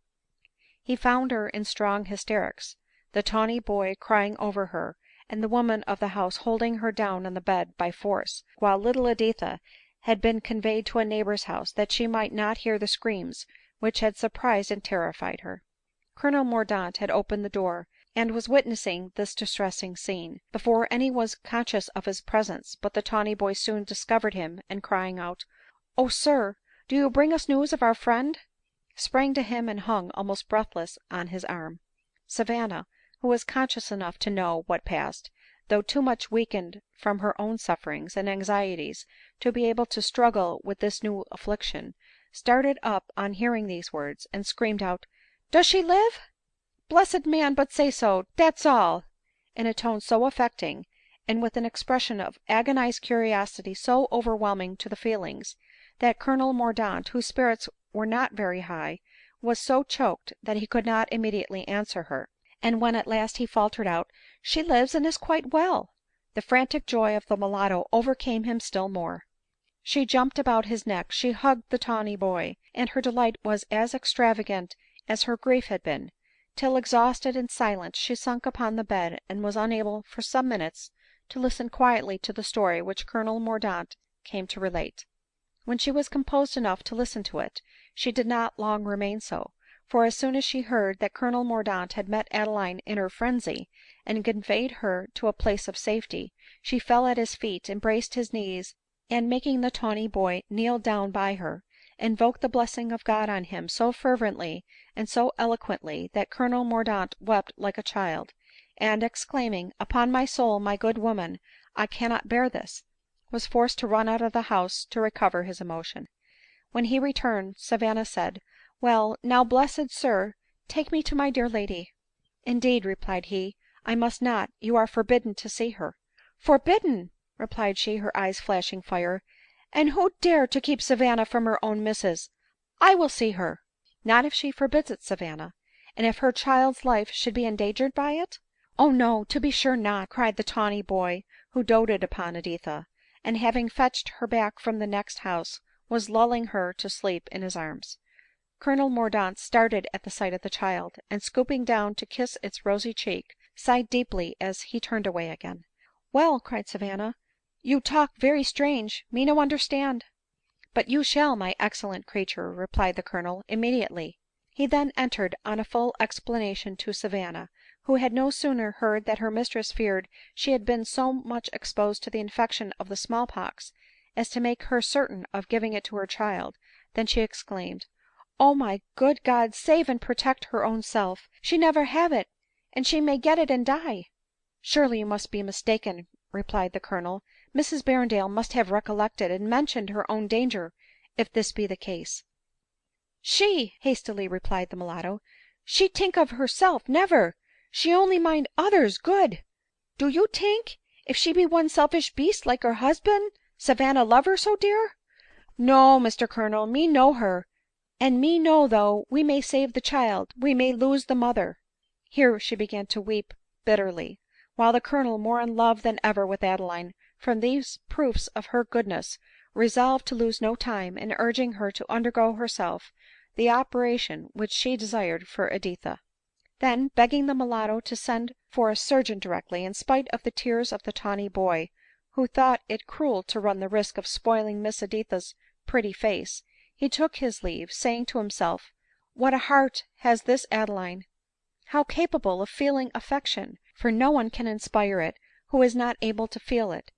He found her in strong hysterics, the tawny boy crying over her, and the woman of the house holding her down on the bed by force, while little Editha had been conveyed to a neighbor's house, that she might not hear the screams which had surprised and terrified her. Colonel Mordaunt had opened the door, and was witnessing this distressing scene, before any was conscious of his presence ; but the tawny boy soon discovered him, and crying out, " O sir, do you bring us news of our friend ?" sprang to him and hung almost breathless on his arm. Savanna, who was conscious enough to know what passed, though too much weakened from her own sufferings and anxieties to be able to struggle with this new affliction, started up on hearing these words, and screamed out, " Does she live ? Blessed man, but say so, dat's all," in a tone so affecting, and with an expression of agonized curiosity so overwhelming to the feelings, that Colonel Mordaunt, whose spirits were not very high, was so choked that he could not immediately answer her ; and when at last he faltered out, " She lives and is quite well," the frantic joy of the mulatto overcame him still more. She jumped about his neck, she hugged the tawny boy, and her delight was as extravagant as her grief had been ; till exhausted and silent she sunk upon the bed, and was unable for some minutes to listen quietly to the story which Colonel Mordaunt came to relate. When she was composed enough to listen to it, she did not long remain so ; for as soon as she heard that Colonel Mordaunt had met Adeline in her frenzy, and conveyed her to a place of safety, she fell at his feet, embraced his knees, and making the tawny boy kneel down by her, invoked the blessing of God on him so fervently and so eloquently that Colonel Mordaunt wept like a child, and exclaiming, " Upon my soul, my good woman, I cannot bear this," was forced to run out of the house to recover his emotion. When he returned, Savanna said, " Well, now, blessed sir, take me to my dear lady." " Indeed," replied he, " I must not ; you are forbidden to see her." " Forbidden !" replied she, her eyes flashing fire ;" and who dare to keep Savanna from her own misses ? I will see her." " Not if she forbids it, Savanna ; and if her child's life should be endangered by it ?"" Oh no, to be sure not !" cried the tawny boy, who doted upon Editha, and having fetched her back from the next house, was lulling her to sleep in his arms. Colonel Mordaunt started at the sight of the child, and stooping down to kiss its rosy cheek, sighed deeply as he turned away again. " Well," cried Savanna, " you talk very strange ; me no understand." " But you shall, my excellent creature," replied the Colonel, " immediately." He then entered on a full explanation to Savanna, who had no sooner heard that her mistress feared she had been so much exposed to the infection of the small pox as to make her certain of giving it to her child, than she exclaimed, " Oh my good God, save and protect her own self ! She never have it, and she may get it and die." " Surely you must be mistaken," replied the Colonel ;" Mrs Berrendale must have recollected and mentioned her own danger, if this be the case." " She !" hastily replied the mulatto, " she tink of herself, never ; she only mind others good. Do you tink, if she be one selfish beast like her husband, Savanna love her so dear ? No, Mr Colonel, me know her ; and me know though we may save the child, we may lose the mother." Here she began to weep bitterly ; while the Colonel, more in love than ever with Adeline, from these proofs of her goodness, resolved to lose no time in urging her to undergo herself the operation which she desired for Editha. Then, begging the mulatto to send for a surgeon directly, in spite of the tears of the tawny boy, who thought it cruel to run the risk of spoiling Miss Editha's pretty face, he took his leave, saying to himself, " What a heart has this Adeline ! How capable of feeling affection ! for no one can inspire it who is not able to feel it ;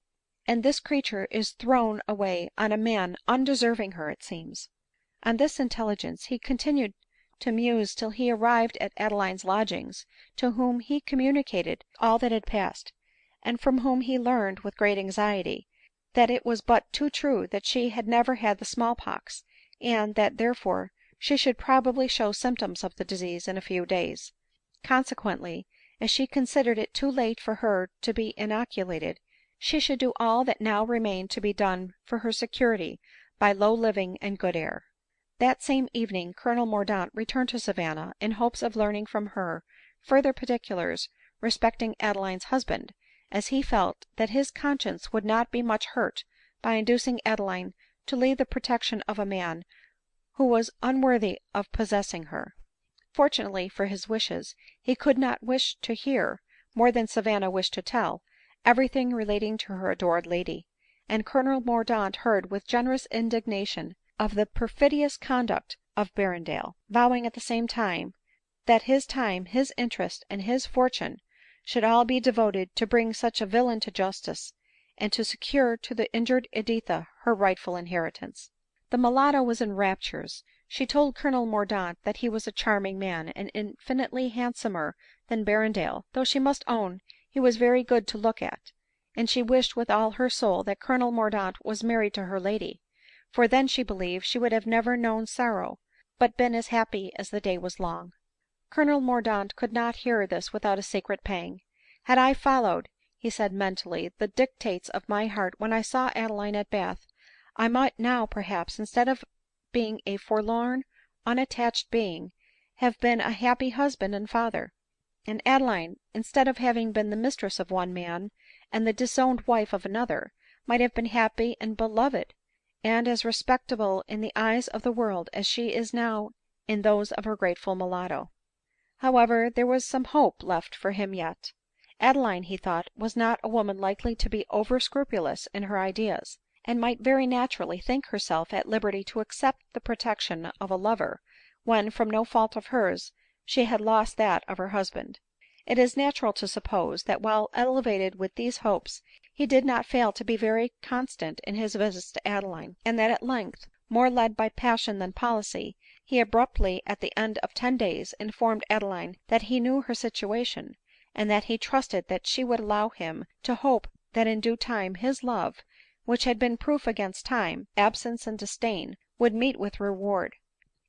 and this creature is thrown away on a man undeserving her, it seems." On this intelligence he continued to muse till he arrived at Adeline's lodgings, to whom he communicated all that had passed, and from whom he learned, with great anxiety, that it was but too true that she had never had the small pox, and that therefore she should probably show symptoms of the disease in a few days. Consequently, as she considered it too late for her to be inoculated, she should do all that now remained to be done for her security by low living and good air. That same evening Colonel Mordaunt returned to Savanna, in hopes of learning from her further particulars respecting Adeline's husband, as he felt that his conscience would not be much hurt by inducing Adeline to leave the protection of a man who was unworthy of possessing her. Fortunately for his wishes, he could not wish to hear, more than Savanna wished to tell, everything relating to her adored lady ; and Colonel Mordaunt heard with generous indignation of the perfidious conduct of Berrendale, vowing at the same time that his time, his interest, and his fortune should all be devoted to bring such a villain to justice, and to secure to the injured Editha her rightful inheritance. The mulatto was in raptures. She told Colonel Mordaunt that he was a charming man, and infinitely handsomer than Berrendale, though she must own he was very good to look at ; and she wished with all her soul that Colonel Mordaunt was married to her lady, for then she believed she would have never known sorrow, but been as happy as the day was long. Colonel Mordaunt could not hear this without a secret pang. " Had I followed," he said mentally, " the dictates of my heart when I saw Adeline at Bath, I might now, perhaps, instead of being a forlorn, unattached being, have been a happy husband and father ; and Adeline, instead of having been the mistress of one man, and the disowned wife of another, might have been happy and beloved, and as respectable in the eyes of the world as she is now in those of her grateful mulatto. However, there was some hope left for him yet. Adeline, he thought, was not a woman likely to be over scrupulous in her ideas, and might very naturally think herself at liberty to accept the protection of a lover, when, from no fault of hers, she had lost that of her husband. It is natural to suppose, that while elevated with these hopes, he did not fail to be very constant in his visits to Adeline ; and that at length, more led by passion than policy, he abruptly, at the end of 10 days, informed Adeline that he knew her situation, and that he trusted that she would allow him to hope that in due time his love, which had been proof against time, absence, and disdain, would meet with reward ;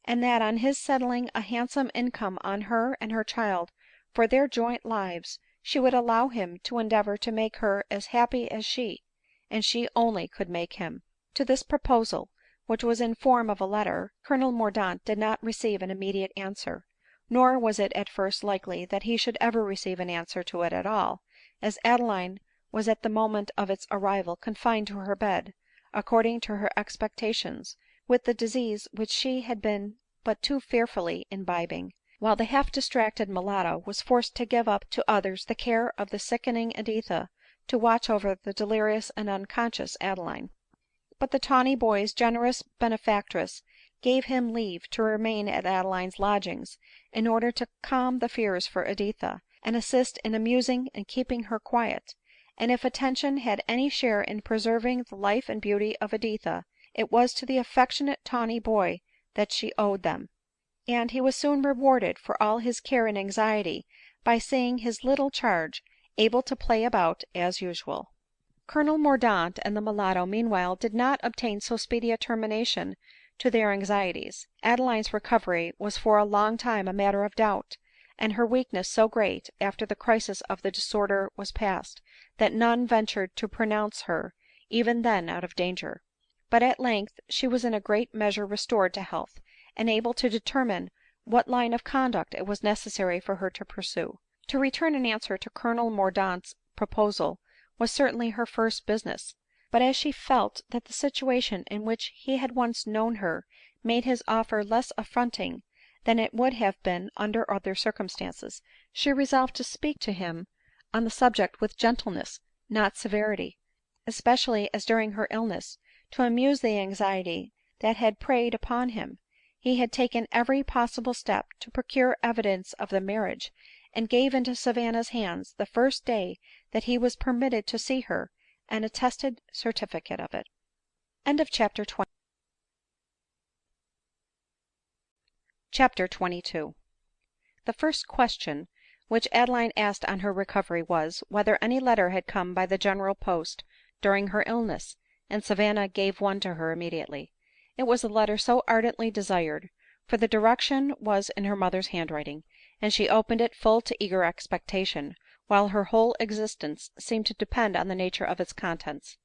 and that on his settling a handsome income on her and her child for their joint lives, she would allow him to endeavor to make her as happy as she, and she only, could make him. To this proposal, which was in form of a letter, Colonel Mordaunt did not receive an immediate answer ; nor was it at first likely that he should ever receive an answer to it at all, as Adeline was at the moment of its arrival confined to her bed, according to her expectations, with the disease which she had been but too fearfully imbibing ; while the half distracted mulatto was forced to give up to others the care of the sickening Editha, to watch over the delirious and unconscious Adeline. But the tawny boy's generous benefactress gave him leave to remain at Adeline's lodgings, in order to calm the fears for Editha, and assist in amusing and keeping her quiet ; and if attention had any share in preserving the life and beauty of Editha, it was to the affectionate tawny boy that she owed them ; and he was soon rewarded for all his care and anxiety by seeing his little charge able to play about as usual. Colonel Mordaunt and the mulatto meanwhile did not obtain so speedy a termination to their anxieties. Adeline's recovery was for a long time a matter of doubt, and her weakness so great, after the crisis of the disorder was past, that none ventured to pronounce her even then out of danger. But at length she was in a great measure restored to health, and able to determine what line of conduct it was necessary for her to pursue. To return an answer to Colonel Mordaunt's proposal was certainly her first business ; but as she felt that the situation in which he had once known her made his offer less affronting than it would have been under other circumstances, she resolved to speak to him on the subject with gentleness, not severity ; especially as during her illness, to amuse the anxiety that had preyed upon him, he had taken every possible step to procure evidence of the marriage, and gave into Savanna's hands, the first day that he was permitted to see her, an attested certificate of it. CHAPTER XXII. The first question which Adeline asked on her recovery was, whether any letter had come by the general post during her illness, and Savanna gave one to her immediately. It was a letter so ardently desired, for the direction was in her mother's handwriting, and she opened it full to eager expectation, while her whole existence seemed to depend on the nature of its contents.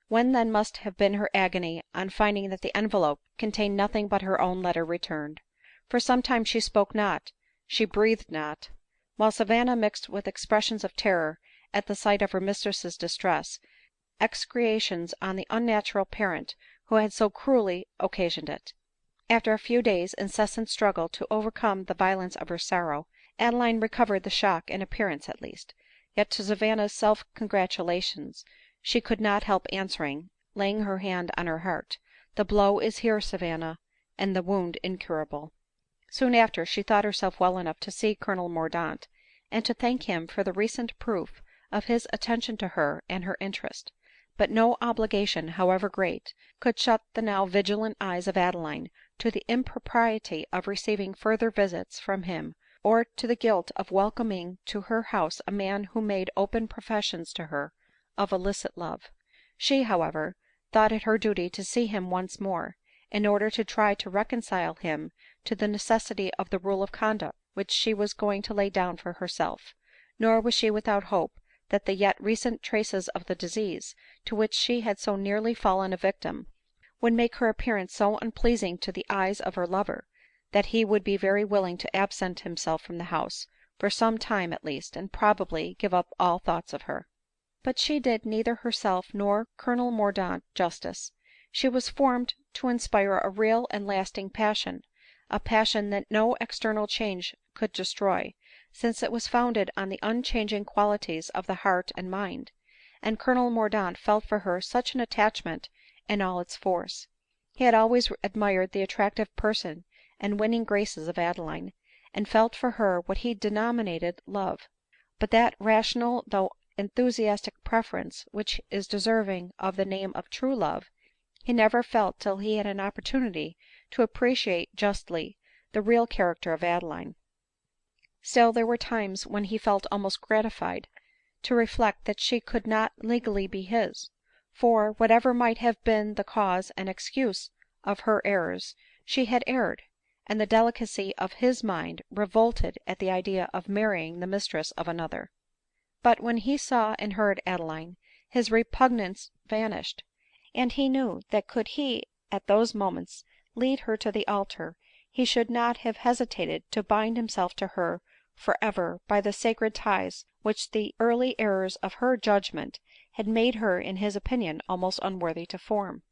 When then must have been her agony on finding that the envelope contained nothing but her own letter returned. For some time she spoke not, she breathed not ; while Savanna, mixed with expressions of terror at the sight of her mistress's distress, execrations on the unnatural parent who had so cruelly occasioned it. After a few days' incessant struggle to overcome the violence of her sorrow, Adeline recovered the shock in appearance at least ; yet to Savanna's self congratulations she could not help answering, laying her hand on her heart, " The blow is here, Savanna, and the wound incurable." Soon after she thought herself well enough to see Colonel Mordaunt, and to thank him for the recent proof of his attention to her and her interest ; but no obligation, however great, could shut the now vigilant eyes of Adeline to the impropriety of receiving further visits from him, or to the guilt of welcoming to her house a man who made open professions to her of illicit love. She, however, thought it her duty to see him once more, in order to try to reconcile him to the necessity of the rule of conduct which she was going to lay down for herself; nor was she without hope that the yet recent traces of the disease, to which she had so nearly fallen a victim, would make her appearance so unpleasing to the eyes of her lover, that he would be very willing to absent himself from the house, for some time at least, and probably give up all thoughts of her. But she did neither herself nor Colonel Mordaunt justice. She was formed to inspire a real and lasting passion, a passion that no external change could destroy, since it was founded on the unchanging qualities of the heart and mind ; and Colonel Mordaunt felt for her such an attachment in all its force. He had always admired the attractive person and winning graces of Adeline, and felt for her what he denominated love ; but that rational though enthusiastic preference which is deserving of the name of true love, he never felt till he had an opportunity to appreciate justly the real character of Adeline. Still there were times when he felt almost gratified to reflect that she could not legally be his ; for, whatever might have been the cause and excuse of her errors, she had erred, and the delicacy of his mind revolted at the idea of marrying the mistress of another. But when he saw and heard Adeline, his repugnance vanished ; and he knew that could he at those moments lead her to the altar, he should not have hesitated to bind himself to her for ever by the sacred ties which the early errors of her judgment had made her in his opinion almost unworthy to form.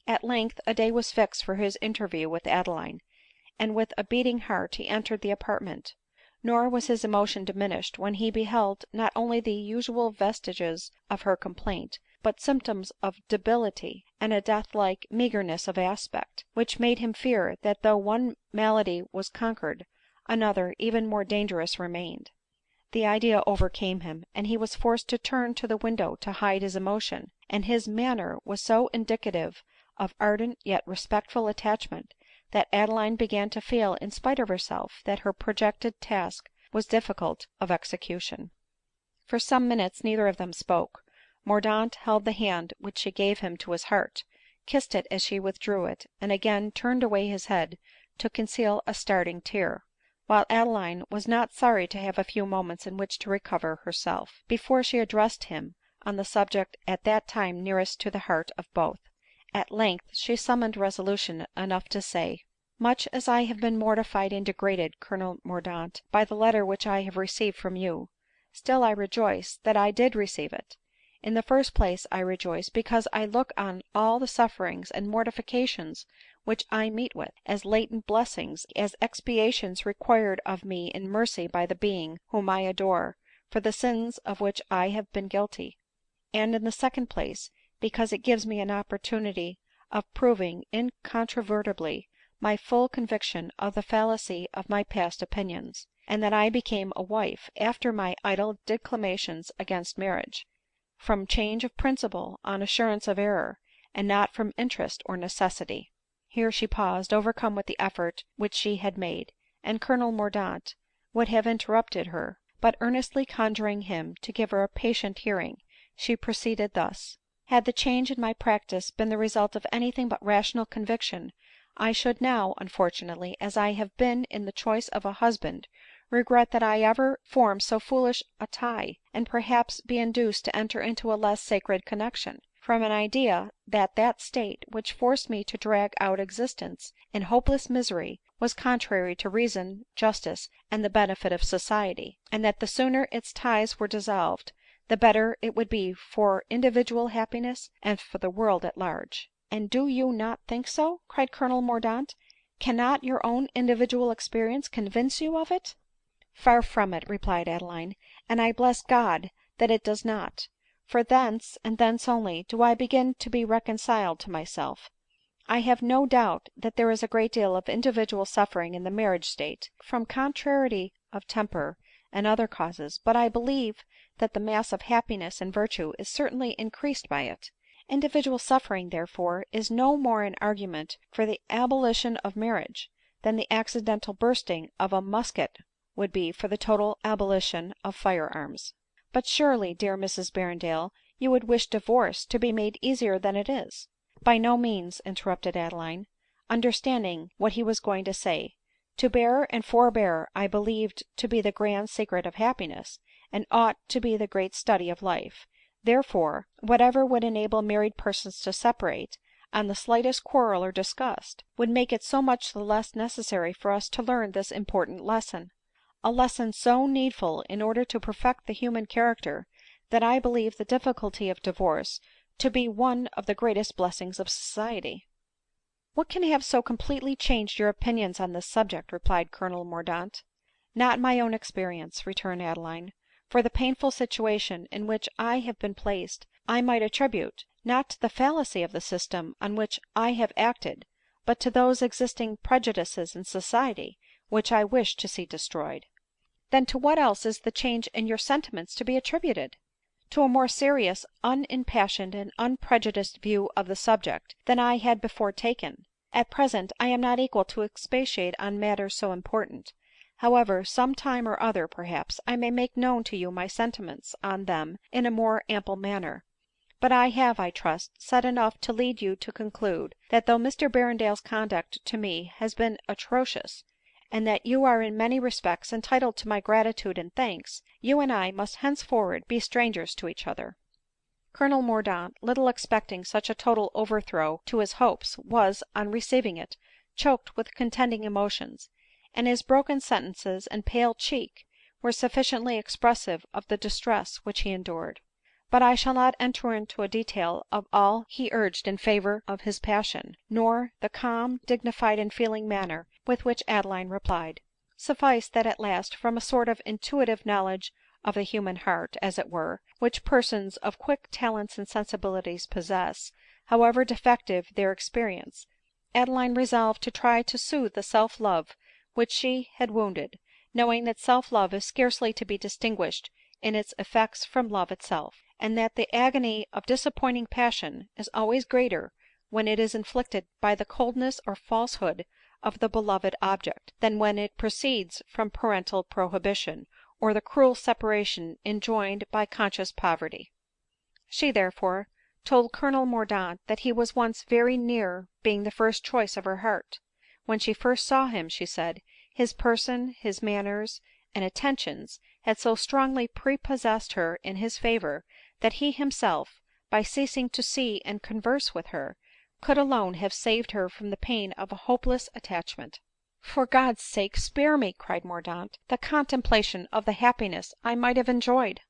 At length a day was fixed for his interview with Adeline, and with a beating heart he entered the apartment. Nor was his emotion diminished when he beheld not only the usual vestiges of her complaint, but symptoms of debility, and a death-like meagerness of aspect, which made him fear that though one malady was conquered, another, even more dangerous, remained. The idea overcame him, and he was forced to turn to the window to hide his emotion ; and his manner was so indicative of ardent yet respectful attachment, that Adeline began to feel in spite of herself that her projected task was difficult of execution. For some minutes neither of them spoke. Mordaunt held the hand which she gave him to his heart, kissed it as she withdrew it, and again turned away his head to conceal a starting tear ; while Adeline was not sorry to have a few moments in which to recover herself, before she addressed him on the subject at that time nearest to the heart of both. At length she summoned resolution enough to say, " Much as I have been mortified and degraded, Colonel Mordaunt, by the letter which I have received from you, still I rejoice that I did receive it. In the first place I rejoice because I look on all the sufferings and mortifications which I meet with, as latent blessings, as expiations required of me in mercy by the Being whom I adore, for the sins of which I have been guilty ; and in the second place, because it gives me an opportunity of proving incontrovertibly my full conviction of the fallacy of my past opinions, and that I became a wife after my idle declamations against marriage, from change of principle on assurance of error, and not from interest or necessity." Here she paused, overcome with the effort which she had made, and Colonel Mordaunt would have interrupted her ; but earnestly conjuring him to give her a patient hearing, she proceeded thus: " Had the change in my practice been the result of anything but rational conviction, I should now, unfortunately as I have been in the choice of a husband, regret that I ever formed so foolish a tie, and perhaps be induced to enter into a less sacred connexion, from an idea that that state which forced me to drag out existence in hopeless misery was contrary to reason, justice, and the benefit of society ; and that the sooner its ties were dissolved, the better it would be for individual happiness and for the world at large." " And do you not think so ?" cried Colonel Mordaunt. " Cannot your own individual experience convince you of it ?"" Far from it," replied Adeline ;" and I bless God that it does not ; for thence, and thence only, do I begin to be reconciled to myself. I have no doubt that there is a great deal of individual suffering in the marriage state, from contrariety of temper and other causes, but I believe that the mass of happiness and virtue is certainly increased by it. Individual suffering, therefore, is no more an argument for the abolition of marriage, than the accidental bursting of a musket would be for the total abolition of fire arms." " But surely, dear Mrs Berrendale, you would wish divorce to be made easier than it is." " By no means," interrupted Adeline, understanding what he was going to say. " To bear and forbear I believed to be the grand secret of happiness, and ought to be the great study of life ; therefore, whatever would enable married persons to separate, on the slightest quarrel or disgust, would make it so much the less necessary for us to learn this important lesson ; a lesson so needful in order to perfect the human character, that I believe the difficulty of divorce to be one of the greatest blessings of society." " What can have so completely changed your opinions on this subject ?" replied Colonel Mordaunt. " Not my own experience," returned Adeline ;" for the painful situation in which I have been placed I might attribute, not to the fallacy of the system on which I have acted, but to those existing prejudices in society which I wish to see destroyed." " Then to what else is the change in your sentiments to be attributed ?"" To a more serious, unimpassioned, and unprejudiced view of the subject than I had before taken. At present I am not equal to expatiate on matters so important ; however, some time or other, perhaps, I may make known to you my sentiments on them in a more ample manner. But I have, I trust, said enough to lead you to conclude, that though Mr Berrendale's conduct to me has been atrocious, and that you are in many respects entitled to my gratitude and thanks, you and I must henceforward be strangers to each other." Colonel Mordaunt, little expecting such a total overthrow to his hopes, was, on receiving it, choked with contending emotions ; and his broken sentences and pale cheek were sufficiently expressive of the distress which he endured. But I shall not enter into a detail of all he urged in favor of his passion, nor the calm, dignified, and feeling manner with which Adeline replied. Suffice that at last, from a sort of intuitive knowledge of the human heart, as it were, which persons of quick talents and sensibilities possess, however defective their experience, Adeline resolved to try to soothe the self–love which she had wounded, knowing that self–love is scarcely to be distinguished in its effects from love itself, and that the agony of disappointing passion is always greater when it is inflicted by the coldness or falsehood of the beloved object, than when it proceeds from parental prohibition, or the cruel separation enjoined by conscious poverty. She, therefore, told Colonel Mordaunt that he was once very near being the first choice of her heart. When she first saw him, she said, his person, his manners, and attentions had so strongly prepossessed her in his favor, that he himself, by ceasing to see and converse with her, could alone have saved her from the pain of a hopeless attachment. " For God's sake spare me," cried Mordaunt, " the contemplation of the happiness I might have enjoyed !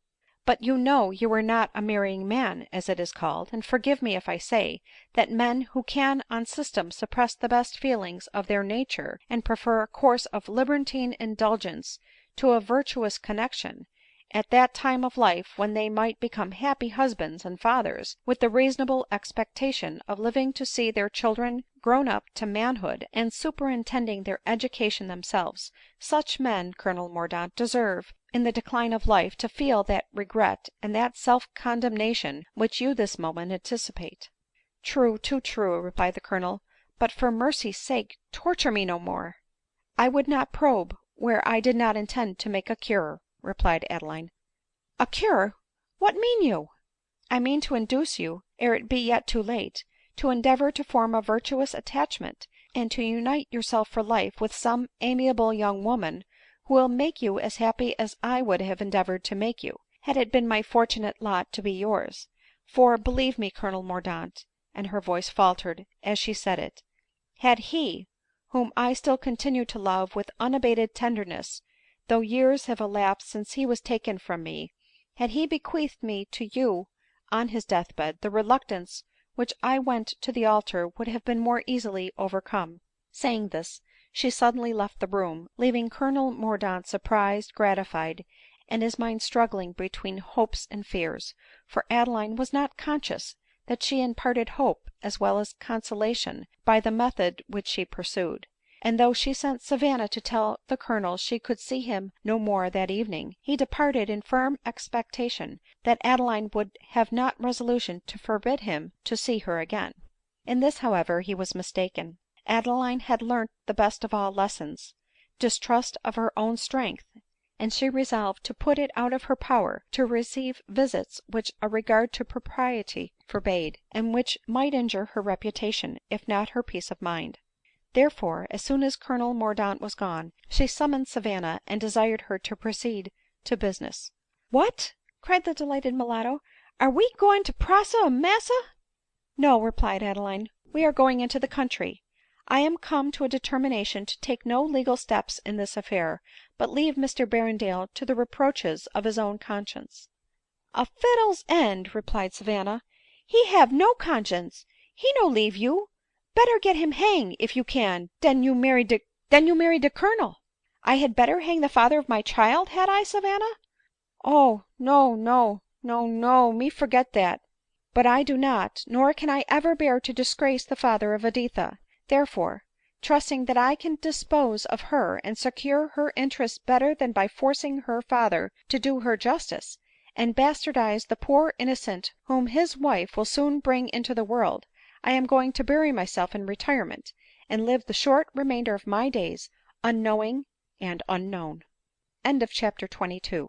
But you know you are not a marrying man, as it is called, and forgive me if I say, that men who can on system suppress the best feelings of their nature, and prefer a course of libertine indulgence to a virtuous connexion, at that time of life when they might become happy husbands and fathers, with the reasonable expectation of living to see their children grown up to manhood, and superintending their education themselves, such men, Colonel Mordaunt, deserve, in the decline of life, to feel that regret and that self–condemnation which you this moment anticipate." " True, too true," replied the Colonel ;" but for mercy's sake torture me no more." " I would not probe where I did not intend to make a cure," replied Adeline. " A cure ! What mean you ?"" I mean to induce you, ere it be yet too late, to endeavor to form a virtuous attachment, and to unite yourself for life with some amiable young woman who will make you as happy as I would have endeavored to make you, had it been my fortunate lot to be yours ; for, believe me, Colonel Mordaunt," and her voice faltered as she said it, " had he, whom I still continue to love with unabated tenderness, though years have elapsed since he was taken from me, had he bequeathed me to you on his deathbed, the reluctance which I went to the altar would have been more easily overcome." Saying this, she suddenly left the room, leaving Colonel Mordaunt surprised, gratified, and his mind struggling between hopes and fears ; for Adeline was not conscious that she imparted hope as well as consolation by the method which she pursued ; and though she sent Savanna to tell the Colonel she could see him no more that evening, he departed in firm expectation that Adeline would have not resolution to forbid him to see her again. In this, however, he was mistaken. Adeline had learnt the best of all lessons, distrust of her own strength, and she resolved to put it out of her power to receive visits which a regard to propriety forbade, and which might injure her reputation, if not her peace of mind. Therefore, as soon as Colonel Mordaunt was gone, she summoned Savanna, and desired her to proceed to business. " What !" cried the delighted mulatto, " are we going to prossa massa ?"" No," replied Adeline, We are going into the country. I am come to a determination to take no legal steps in this affair, but leave Mr Berrendale to the reproaches of his own conscience." " A fiddle's end !" replied Savanna ;" he have no conscience, he no leave you. Better get him hang, if you can, den you marry de Colonel." " I had better hang the father of my child, had I, Savanna ?"" Oh ! no, me forget dat. But I do not, nor can I ever bear to disgrace the father of Editha ; therefore, trusting that I can dispose of her and secure her interests better than by forcing her father to do her justice, and bastardize the poor innocent whom his wife will soon bring into the world, I am going to bury myself in retirement, and live the short remainder of my days unknowing and unknown. CHAPTER XXIII.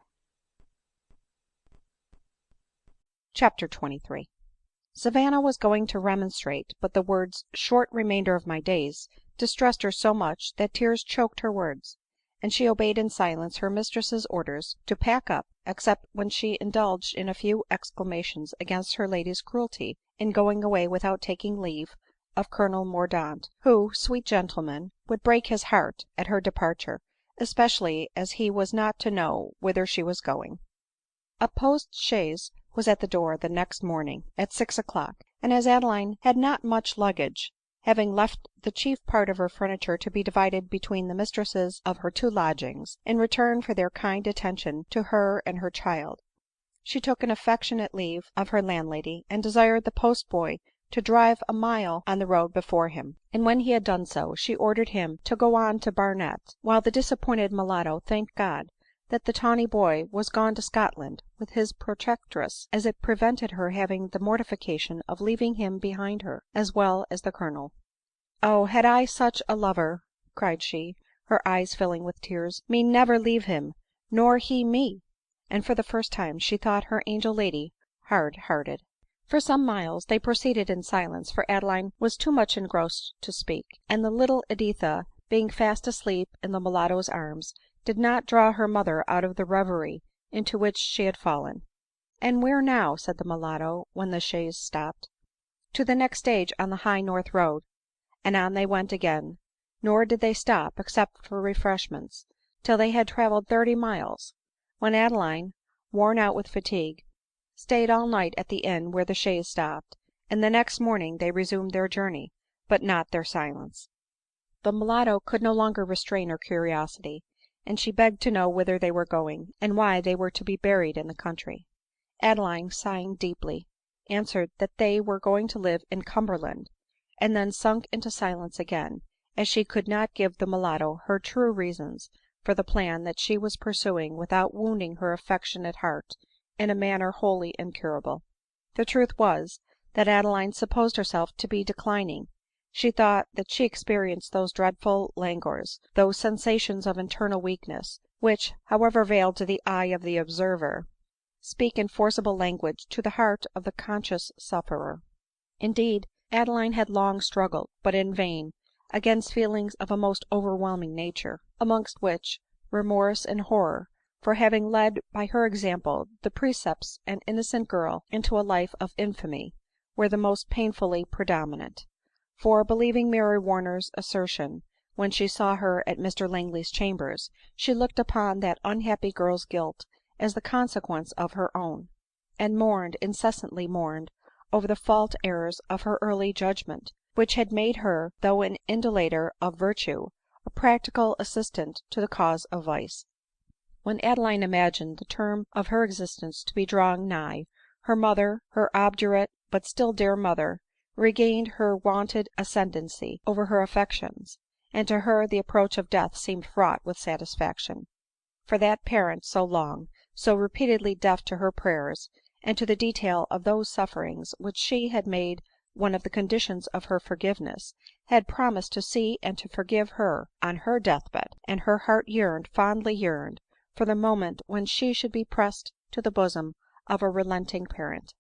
Savanna was going to remonstrate, but the words " short remainder of my days" distressed her so much that tears choked her words ; and she obeyed in silence her mistress's orders to pack up, except when she indulged in a few exclamations against her lady's cruelty in going away without taking leave of Colonel Mordaunt, who, sweet gentleman, would break his heart at her departure, especially as he was not to know whither she was going. A post chaise was at the door the next morning at 6 o'clock ; and as Adeline had not much luggage, having left the chief part of her furniture to be divided between the mistresses of her two lodgings, in return for their kind attention to her and her child, she took an affectionate leave of her landlady, and desired the post boy to drive a mile on the road before him ; and when he had done so, she ordered him to go on to Barnet, while the disappointed mulatto thanked God that the tawny boy was gone to Scotland with his protectress, as it prevented her having the mortification of leaving him behind her, as well as the Colonel. " Oh ! had I such a lover," cried she, her eyes filling with tears, " me never leave him, nor he me !" and for the first time she thought her angel lady hard hearted. For some miles they proceeded in silence, for Adeline was too much engrossed to speak ; and the little Editha, being fast asleep in the mulatto's arms, did not draw her mother out of the reverie into which she had fallen. " And where now ?" said the mulatto when the chaise stopped. " To the next stage on the high north road." And on they went again ; nor did they stop, except for refreshments, till they had travelled 30 miles ; when Adeline, worn out with fatigue, stayed all night at the inn where the chaise stopped, and the next morning they resumed their journey, but not their silence. The mulatto could no longer restrain her curiosity, and she begged to know whither they were going, and why they were to be buried in the country. Adeline, sighing deeply, answered that they were going to live in Cumberland, and then sunk into silence again, as she could not give the mulatto her true reasons for the plan that she was pursuing without wounding her affectionate heart in a manner wholly incurable. The truth was, that Adeline supposed herself to be declining ; she thought that she experienced those dreadful languors, those sensations of internal weakness, which, however veiled to the eye of the observer, speak in forcible language to the heart of the conscious sufferer. Indeed, Adeline had long struggled, but in vain, against feelings of a most overwhelming nature, amongst which remorse and horror for having led by her example the precepts and innocent girl into a life of infamy were the most painfully predominant ; for, believing Mary Warner's assertion when she saw her at Mr Langley's chambers, she looked upon that unhappy girl's guilt as the consequence of her own, and incessantly mourned over the fault errors of her early judgment, which had made her, though an indolator of virtue, a practical assistant to the cause of vice. When Adeline imagined the term of her existence to be drawing nigh, her mother, her obdurate but still dear mother, regained her wonted ascendency over her affections, and to her the approach of death seemed fraught with satisfaction ; for that parent so long, so repeatedly deaf to her prayers, and to the detail of those sufferings which she had made one of the conditions of her forgiveness, had promised to see and to forgive her on her deathbed ; and her heart fondly yearned for the moment when she should be pressed to the bosom of a relenting parent.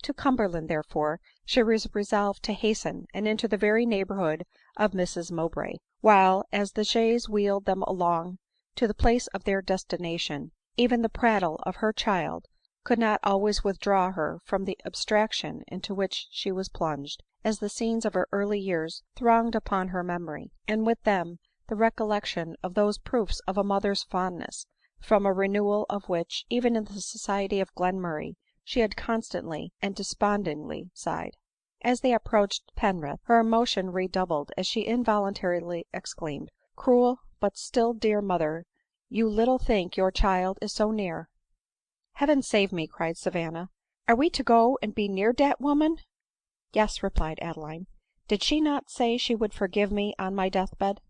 To Cumberland, therefore, she was resolved to hasten, and into the very neighborhood of Mrs Mowbray ; while, as the chaise wheeled them along to the place of their destination, even the prattle of her child could not always withdraw her from the abstraction into which she was plunged,
as the scenes of her early years thronged upon her memory, and with them the recollection of those proofs of a mother's fondness, from a renewal of which, even in the society of Glenmurray, she had constantly and despondingly sighed. As they approached Penrith, her emotion redoubled as she involuntarily exclaimed, " Cruel, but still dear mother, you little think your child is so near." " Heaven save me !" cried Savanna, " are we to go and be near dat woman ?"" Yes," replied Adeline. " Did she not say she would forgive me on my death bed ?""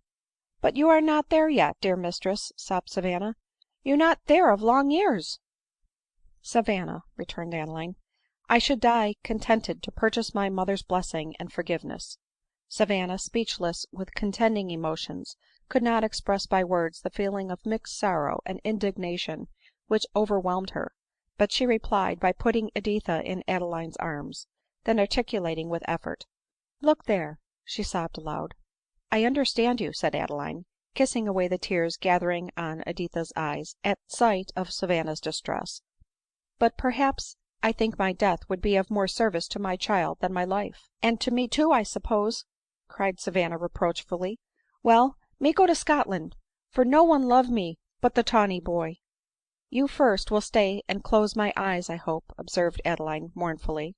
But you are not there yet, dear mistress," sobbed Savanna ;" you not there of long years." " Savanna," returned Adeline, " I should die contented to purchase my mother's blessing and forgiveness." Savanna, speechless with contending emotions, could not express by words the feeling of mixed sorrow and indignation which overwhelmed her ; but she replied by putting Editha in Adeline's arms ; then articulating with effort, " Look there," she sobbed aloud. " I understand you," said Adeline, kissing away the tears gathering on Editha's eyes at sight of Savanna's distress ;" but perhaps I think my death would be of more service to my child than my life." " And to me too, I suppose," cried Savanna reproachfully. " Well, me go to Scotland, for no one love me but the tawny boy." " You first will stay and close my eyes, I hope," observed Adeline mournfully.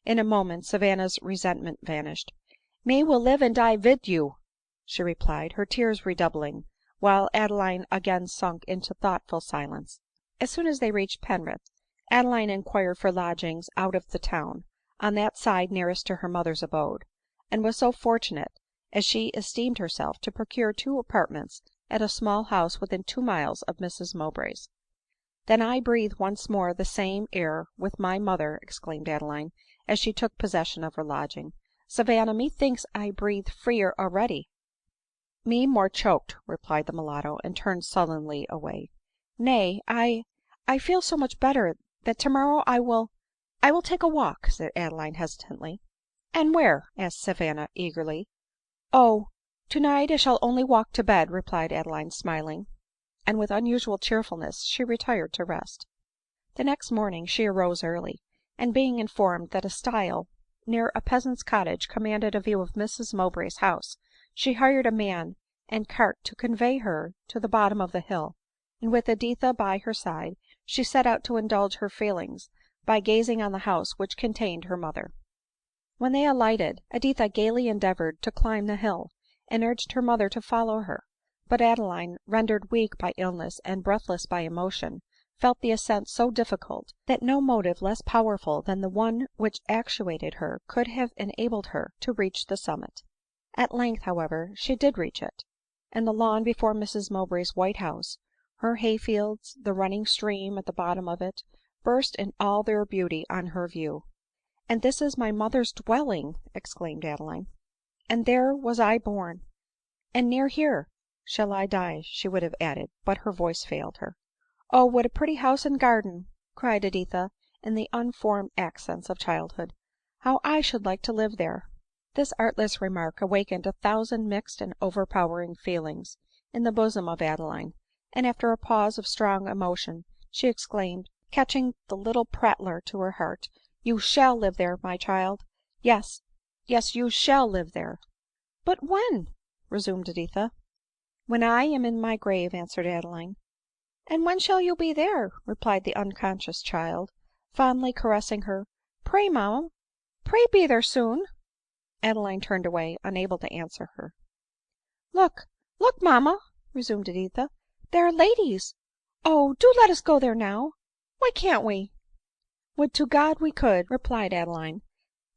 In a moment Savanna's resentment vanished. " Me will live and die vid you," she replied, her tears redoubling, while Adeline again sunk into thoughtful silence. As soon as they reached Penrith, Adeline inquired for lodgings out of the town, on that side nearest to her mother's abode ; and was so fortunate, as she esteemed herself, to procure 2 apartments at a small house within 2 miles of Mrs Mowbray's. " Then I breathe once more the same air with my mother," exclaimed Adeline, as she took possession of her lodging. " Savanna, methinks I breathe freer already." " Me more choked," replied the mulatto, and turned sullenly away. " Nay, I feel so much better that tomorrow I will take a walk," said Adeline hesitatingly. " And where ?" asked Savanna eagerly. " Oh ! tonight I shall only walk to bed," replied Adeline smiling ; and with unusual cheerfulness she retired to rest. The next morning she arose early ; and being informed that a stile near a peasant's cottage commanded a view of Mrs Mowbray's house, she hired a man and cart to convey her to the bottom of the hill ; and with Editha by her side, she set out to indulge her feelings by gazing on the house which contained her mother. When they alighted, Editha gaily endeavored to climb the hill, and urged her mother to follow her ; but Adeline, rendered weak by illness and breathless by emotion, felt the ascent so difficult, that no motive less powerful than the one which actuated her could have enabled her to reach the summit. At length, however, she did reach it ; and the lawn before Mrs Mowbray's white house, her hay fields, the running stream at the bottom of it, burst in all their beauty on her view. " And this is my mother's dwelling !" exclaimed Adeline. " And there was I born ! and near here shall I die," she would have added, but her voice failed her. " Oh, what a pretty house and garden !" cried Editha in the unformed accents of childhood ;" how I should like to live there !" This artless remark awakened 1,000 mixed and overpowering feelings in the bosom of Adeline ; and after a pause of strong emotion, she exclaimed, catching the little prattler to her heart, " You shall live there, my child ; yes, yes, you shall live there." " But when ?" resumed Editha. " When I am in my grave," answered Adeline. " And when shall you be there ?" replied the unconscious child, fondly caressing her. " Pray, mamma, pray be there soon." Adeline turned away, unable to answer her. " Look, look, mamma," resumed Editha, " there are ladies ! Oh, do let us go there now ! Why can't we ?"" Would to God we could !" replied Adeline,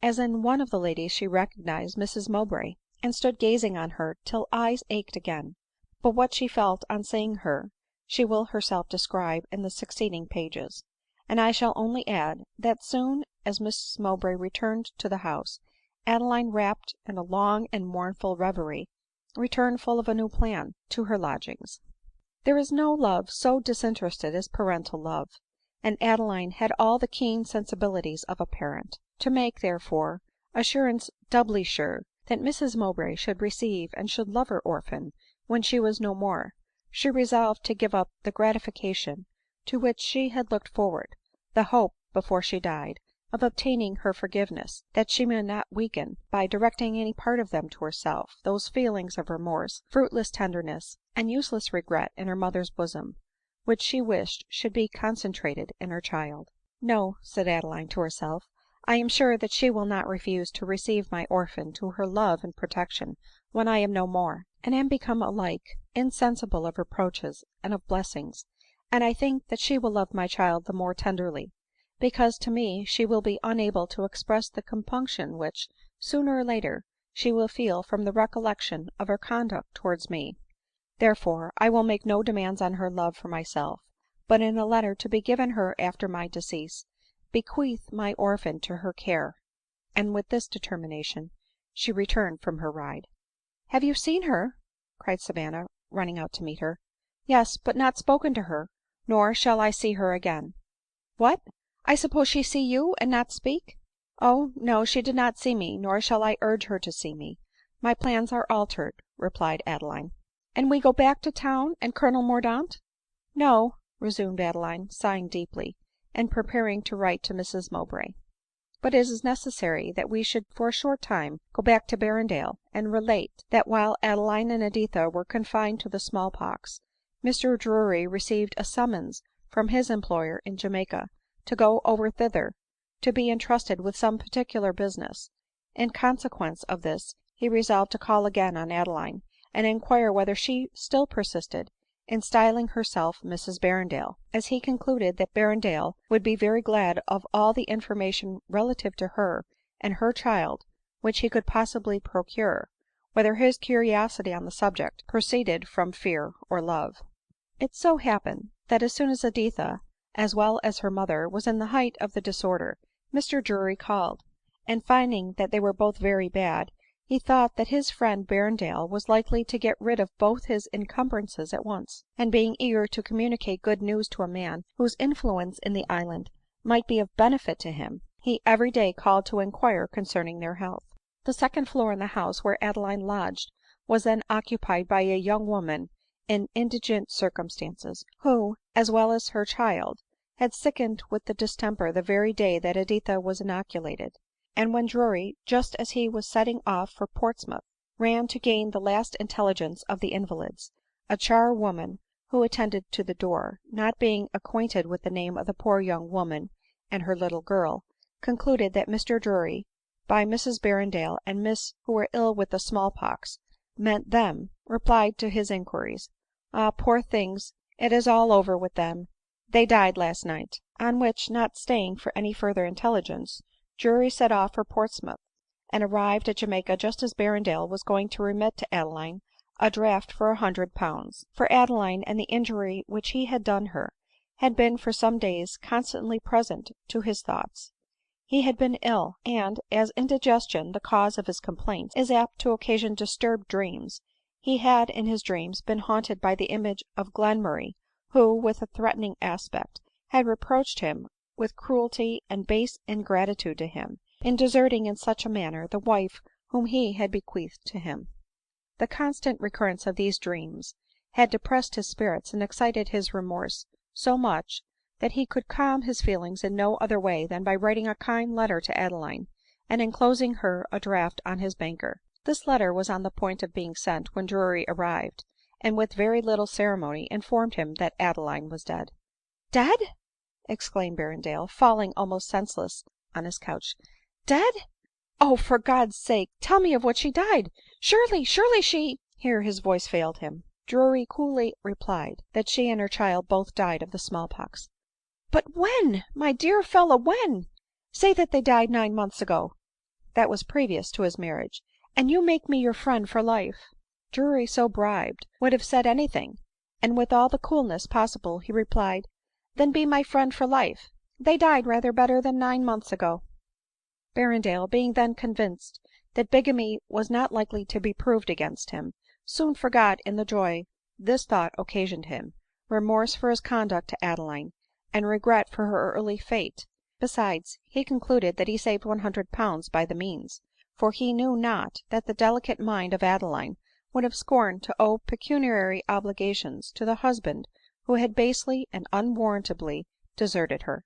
as in one of the ladies she recognised Mrs Mowbray, and stood gazing on her till eyes ached again ; but what she felt on seeing her she will herself describe in the succeeding pages ; and I shall only add, that as soon as Mrs Mowbray returned to the house, Adeline, wrapped in a long and mournful reverie, returned full of a new plan to her lodgings. There is no love so disinterested as parental love ; and Adeline had all the keen sensibilities of a parent. To make, therefore, assurance doubly sure that Mrs Mowbray should receive and should love her orphan when she was no more, she resolved to give up the gratification to which she had looked forward, the hope, before she died,
of obtaining her forgiveness, that she may not weaken, by directing any part of them to herself, those feelings of remorse, fruitless tenderness, and useless regret in her mother's bosom, which she wished should be concentrated in her child. " No," said Adeline to herself, " I am sure that she will not refuse to receive my orphan to her love and protection when I am no more, and am become alike insensible of reproaches and of blessings ; and I think that she will love my child the more tenderly, because to me she will be unable to express the compunction which, sooner or later, she will feel from the recollection of her conduct towards me. Therefore I will make no demands on her love for myself, but in a letter to be given her after my decease, bequeath my orphan to her care." And with this determination she returned from her ride. " Have you seen her ?" cried Savanna, running out to meet her. " Yes, but not spoken to her, nor shall I see her again." " What ! I supposed she see you, and not speak ?"" Oh, no, she did not see me, nor shall I urge her to see me. My plans are altered," replied Adeline. " And we go back to town and Colonel Mordaunt ?"" No," resumed Adeline, sighing deeply, and preparing to write to Mrs Mowbray ;" but it is necessary that we should for a short time go back to Berrendale, and relate, that while Adeline and Editha were confined to the small pox, Mr Drury received a summons from his employer in Jamaica to go over thither, to be entrusted with some particular business. In consequence of this he resolved to call again on Adeline, and inquire whether she still persisted in styling herself Mrs Berrendale, as he concluded that Berrendale would be very glad of all the information relative to her and her child which he could possibly procure, whether his curiosity on the subject proceeded from fear or love. It so happened that as soon as Editha, as well as her mother, was in the height of the disorder, Mr Drury called ; and finding that they were both very bad, he thought that his friend Berrendale was likely to get rid of both his encumbrances at once ; and being eager to communicate good news to a man whose influence in the island might be of benefit to him, he every day called to inquire concerning their health. The second floor in the house where Adeline lodged was then occupied by a young woman in indigent circumstances, who, as well as her child, had sickened with the distemper the very day that Editha was inoculated ; and when Drury, just as he was setting off for Portsmouth, ran to gain the last intelligence of the invalids, a charwoman who attended to the door, not being acquainted with the name of the poor young woman and her little girl, concluded that Mr Drury, by Mrs Berrendale and Miss who were ill with the small pox, meant them, replied to his inquiries, " Ah, poor things, it is all over with them ; they died last night." On which, not staying for any further intelligence, Drury set off for Portsmouth, and arrived at Jamaica just as Berrendale was going to remit to Adeline a draft for £100 ; for Adeline, and the injury which he had done her, had been for some days constantly present to his thoughts. He had been ill ; and as indigestion, the cause of his complaints, is apt to occasion disturbed dreams, he had in his dreams been haunted by the image of Glenmurray, who, with a threatening aspect, had reproached him with cruelty and base ingratitude to him, in deserting in such a manner the wife whom he had bequeathed to him. The constant recurrence of these dreams had depressed his spirits and excited his remorse so much, that he could calm his feelings in no other way than by writing a kind letter to Adeline, and enclosing her a draft on his banker. This letter was on the point of being sent when Drury arrived, and with very little ceremony informed him that Adeline was dead. " Dead !" exclaimed Berrendale, falling almost senseless on his couch. " Dead ! Oh, for God's sake, tell me of what she died ! Surely she " Here his voice failed him. Drury coolly replied that she and her child both died of the small pox. " But when, my dear fellow, when ? Say that they died 9 months ago." " That was previous to his marriage." " And you make me your friend for life." Drury, so bribed, would have said any thing ; and with all the coolness possible he replied, " Then be my friend for life. They died rather better than 9 months ago." Berrendale, being then convinced that bigamy was not likely to be proved against him, soon forgot, in the joy this thought occasioned him, remorse for his conduct to Adeline, and regret for her early fate. Besides, he concluded that he saved £100 by the means ; for he knew not that the delicate mind of Adeline would have scorned to owe pecuniary obligations to the husband who had basely and unwarrantably deserted her.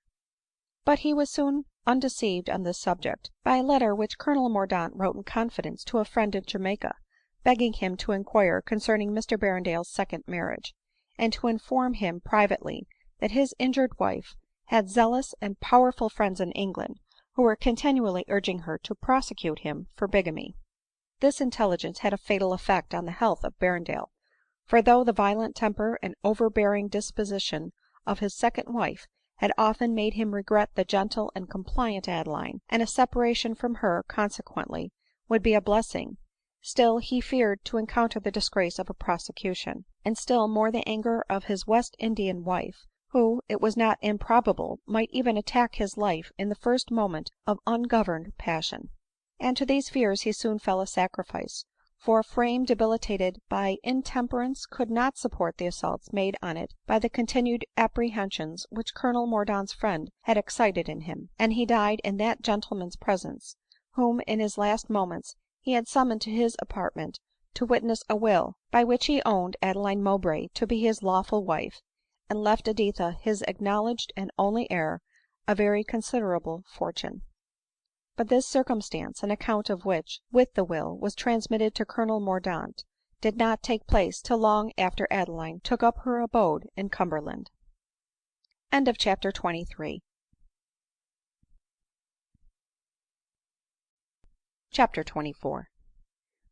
But he was soon undeceived on this subject by a letter which Colonel Mordaunt wrote in confidence to a friend in Jamaica, begging him to inquire concerning Mr Berrendale's second marriage, and to inform him privately that his injured wife had zealous and powerful friends in England, who were continually urging her to prosecute him for bigamy. This intelligence had a fatal effect on the health of Berrendale ; for though the violent temper and overbearing disposition of his second wife had often made him regret the gentle and compliant Adeline, and a separation from her consequently would be a blessing, still he feared to encounter the disgrace of a prosecution, and still more the anger of his West Indian wife, who, it was not improbable, might even attack his life in the first moment of ungoverned passion. And to these fears he soon fell a sacrifice ; for a frame debilitated by intemperance could not support the assaults made on it by the continued apprehensions which Colonel Mordaunt's friend had excited in him ; and he died in that gentleman's presence, whom in his last moments he had summoned to his apartment to witness a will, by which he owned Adeline Mowbray to be his lawful wife, and left Editha, his acknowledged and only heir, a very considerable fortune. But this circumstance, an account of which, with the will, was transmitted to Colonel Mordaunt, did not take place till long after Adeline took up her abode in Cumberland. CHAPTER XXIV.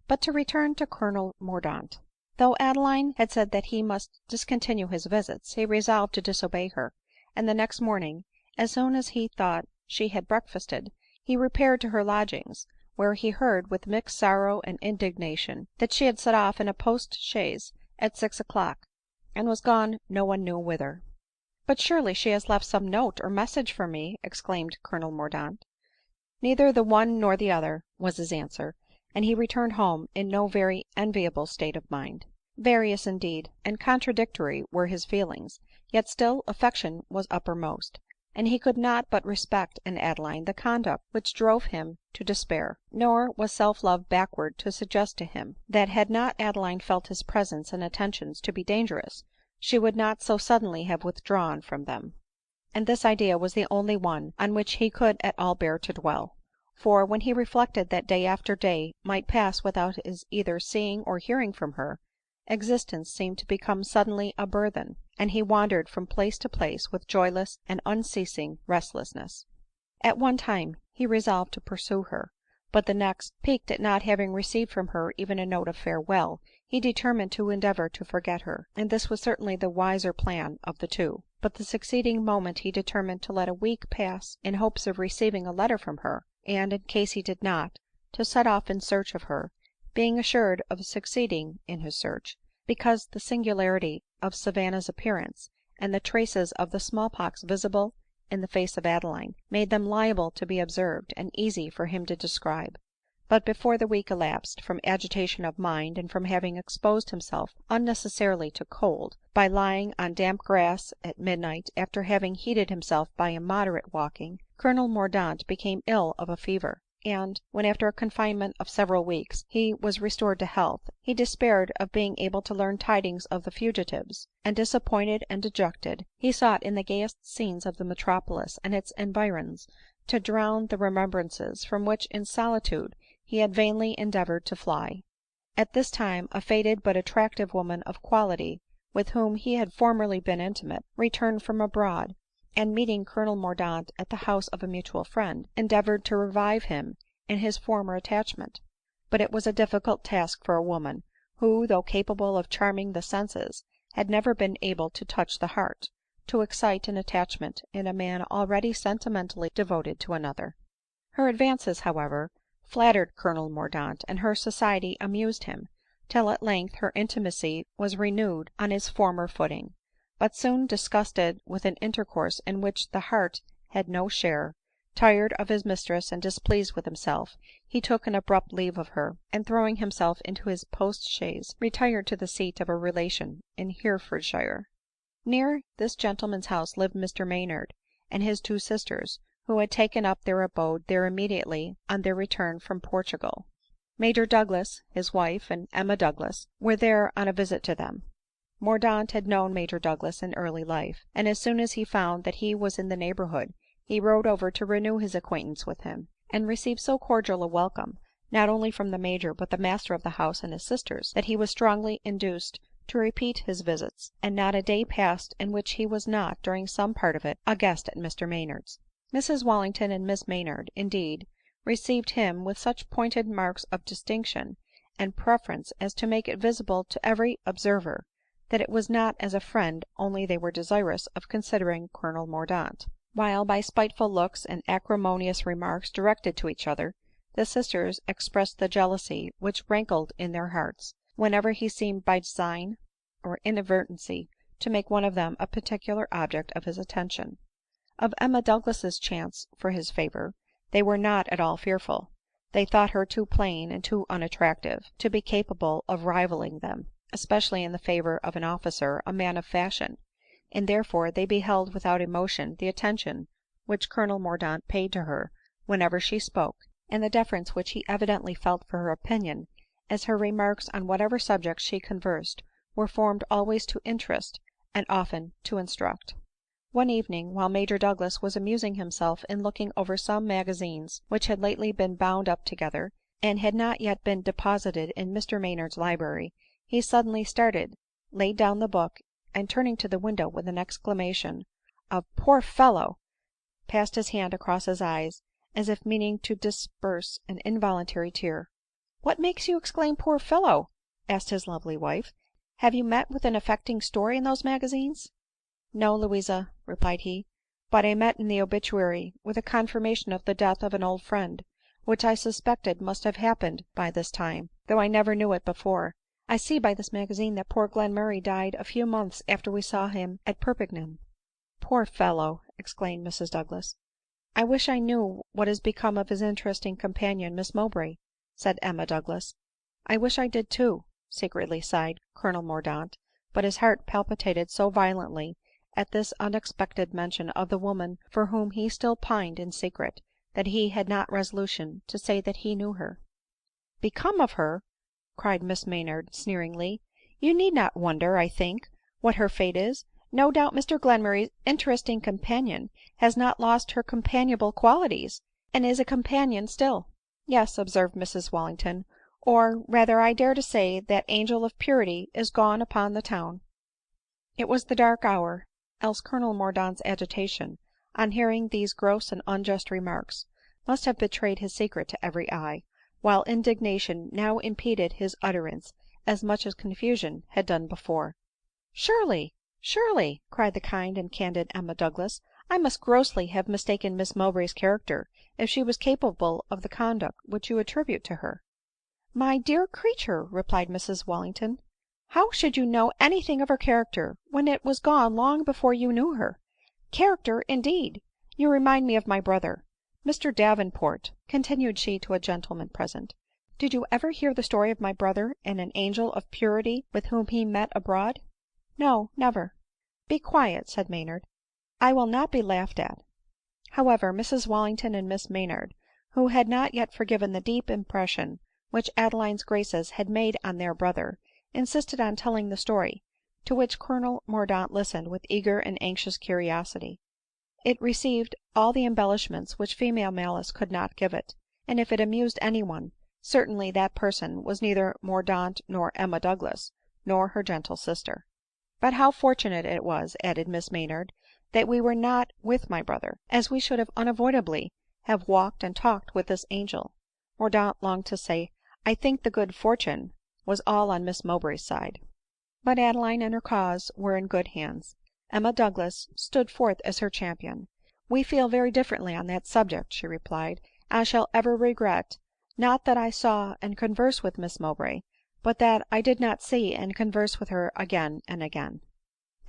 But to return to Colonel Mordaunt. Though Adeline had said that he must discontinue his visits, he resolved to disobey her ; and the next morning, as soon as he thought she had breakfasted, he repaired to her lodgings, where he heard, with mixed sorrow and indignation, that she had set off in a post chaise at 6 o'clock, and was gone no one knew whither. " But surely she has left some note or message for me," exclaimed Colonel Mordaunt. " Neither the one nor the other," was his answer ; and he returned home in no very enviable state of mind. Various indeed and contradictory were his feelings, yet still affection was uppermost, and he could not but respect in Adeline the conduct which drove him to despair ; nor was self-love backward to suggest to him, that had not Adeline felt his presence and attentions to be dangerous, she would not so suddenly have withdrawn from them. And this idea was the only one on which he could at all bear to dwell ; for, when he reflected that day after day might pass without his either seeing or hearing from her, existence seemed to become suddenly a burthen, and he wandered from place to place with joyless and unceasing restlessness. At one time he resolved to pursue her ; but the next, piqued at not having received from her even a note of farewell, he determined to endeavor to forget her ; and this was certainly the wiser plan of the two. But the succeeding moment he determined to let a week pass in hopes of receiving a letter from her, and, in case he did not, to set off in search of her, being assured of succeeding in his search, because the singularity of Savanna's appearance, and the traces of the small pox visible in the face of Adeline, made them liable to be observed, and easy for him to describe. But before the week elapsed, from agitation of mind, and from having exposed himself unnecessarily to cold, by lying on damp grass at midnight, after having heated himself by immoderate walking, Colonel Mordaunt became ill of a fever ; and when, after a confinement of several weeks, he was restored to health, he despaired of being able to learn tidings of the fugitives, and, disappointed and dejected, he sought in the gayest scenes of the metropolis and its environs to drown the remembrances from which in solitude he had vainly endeavored to fly. At this time a faded but attractive woman of quality, with whom he had formerly been intimate, returned from abroad, and meeting Colonel Mordaunt at the house of a mutual friend, endeavored to revive him in his former attachment. But it was a difficult task for a woman, who, though capable of charming the senses, had never been able to touch the heart, to excite an attachment in a man already sentimentally devoted to another. Her advances, however, flattered Colonel Mordaunt, and her society amused him, till at length her intimacy was renewed on its former footing. But soon disgusted with an intercourse in which the heart had no share, tired of his mistress and displeased with himself, he took an abrupt leave of her, and throwing himself into his post chaise, retired to the seat of a relation in Herefordshire. Near this gentleman's house lived Mr Maynard and his two sisters, who had taken up their abode there immediately on their return from Portugal. Major Douglas, his wife, and Emma Douglas, were there on a visit to them. Mordaunt had known Major Douglas in early life, and as soon as he found that he was in the neighborhood, he rode over to renew his acquaintance with him, and received so cordial a welcome, not only from the Major but the master of the house and his sisters, that he was strongly induced to repeat his visits, and not a day passed in which he was not, during some part of it, a guest at Mr Maynard's. Mrs Wallington and Miss Maynard, indeed, received him with such pointed marks of distinction and preference as to make it visible to every observer that it was not as a friend only they were desirous of considering Colonel Mordaunt ; while, by spiteful looks and acrimonious remarks directed to each other, the sisters expressed the jealousy which rankled in their hearts, whenever he seemed by design or inadvertency to make one of them a particular object of his attention. Of Emma Douglas's chance for his favor they were not at all fearful ; they thought her too plain and too unattractive to be capable of rivalling them, especially in the favor of an officer, a man of fashion ; and therefore they beheld without emotion the attention which Colonel Mordaunt paid to her whenever she spoke, and the deference which he evidently felt for her opinion, as her remarks on whatever subject she conversed were formed always to interest and often to instruct. One evening, while Major Douglas was amusing himself in looking over some magazines which had lately been bound up together, and had not yet been deposited in Mr Maynard's library, he suddenly started, laid down the book, and turning to the window with an exclamation of " Poor fellow !" passed his hand across his eyes, as if meaning to disperse an involuntary tear. " What makes you exclaim poor fellow ?" asked his lovely wife. " Have you met with an affecting story in those magazines ?"" No, Louisa," replied he ;" but I met in the obituary with a confirmation of the death of an old friend, which I suspected must have happened by this time, though I never knew it before. I see by this magazine that poor Glenmurray died a few months after we saw him at Perpignan." " Poor fellow !" exclaimed Mrs Douglas. " I wish I knew what is become of his interesting companion, Miss Mowbray," said Emma Douglas. " I wish I did too," secretly sighed Colonel Mordaunt ; but his heart palpitated so violently at this unexpected mention of the woman for whom he still pined in secret, that he had not resolution to say that he knew her. " Become of her !" cried Miss Maynard sneeringly ;" you need not wonder, I think, what her fate is. No doubt Mr Glenmurray's interesting companion has not lost her companionable qualities, and is a companion still." " Yes," observed Mrs Wallington, " or, rather, I dare to say that angel of purity is gone upon the town." It was the dark hour, else Colonel Mordaunt's agitation, on hearing these gross and unjust remarks, must have betrayed his secret to every eye, while indignation now impeded his utterance as much as confusion had done before. " Surely, surely," cried the kind and candid Emma Douglas, " I must grossly have mistaken Miss Mowbray's character if she was capable of the conduct which you attribute to her." " My dear creature," replied Mrs Wallington, " how should you know any thing of her character, when it was gone long before you knew her ? Character, indeed ! You remind me of my brother. Mr Davenport," continued she to a gentleman present, " did you ever hear the story of my brother and an angel of purity with whom he met abroad ?"" No, never." " Be quiet," said Maynard ;" I will not be laughed at." However, Mrs Wallington and Miss Maynard, who had not yet forgiven the deep impression which Adeline's graces had made on their brother, insisted on telling the story, to which Colonel Mordaunt listened with eager and anxious curiosity. It received all the embellishments which female malice could not give it ; and if it amused any one, certainly that person was neither Mordaunt nor Emma Douglas, nor her gentle sister. " But how fortunate it was," added Miss Maynard, " that we were not with my brother, as we should unavoidably have walked and talked with this angel." Mordaunt longed to say, " I think the good fortune was all on Miss Mowbray's side." But Adeline and her cause were in good hands. Emma Douglas stood forth as her champion. " We feel very differently on that subject," she replied ;" and I shall ever regret, not that I saw and conversed with Miss Mowbray, but that I did not see and converse with her again and again."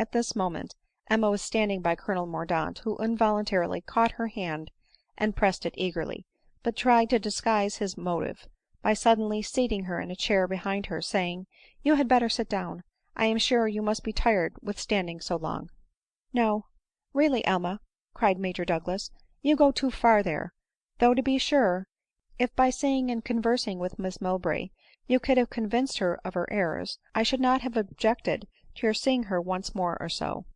At this moment Emma was standing by Colonel Mordaunt, who involuntarily caught her hand and pressed it eagerly, but tried to disguise his motive by suddenly seating her in a chair behind her, saying, " You had better sit down ; I am sure you must be tired with standing so long." " No, really, Emma," cried Major Douglas, " you go too far there ; though, to be sure, if by seeing and conversing with Miss Mowbray you could have convinced her of her errors, I should not have objected to your seeing her once more or so."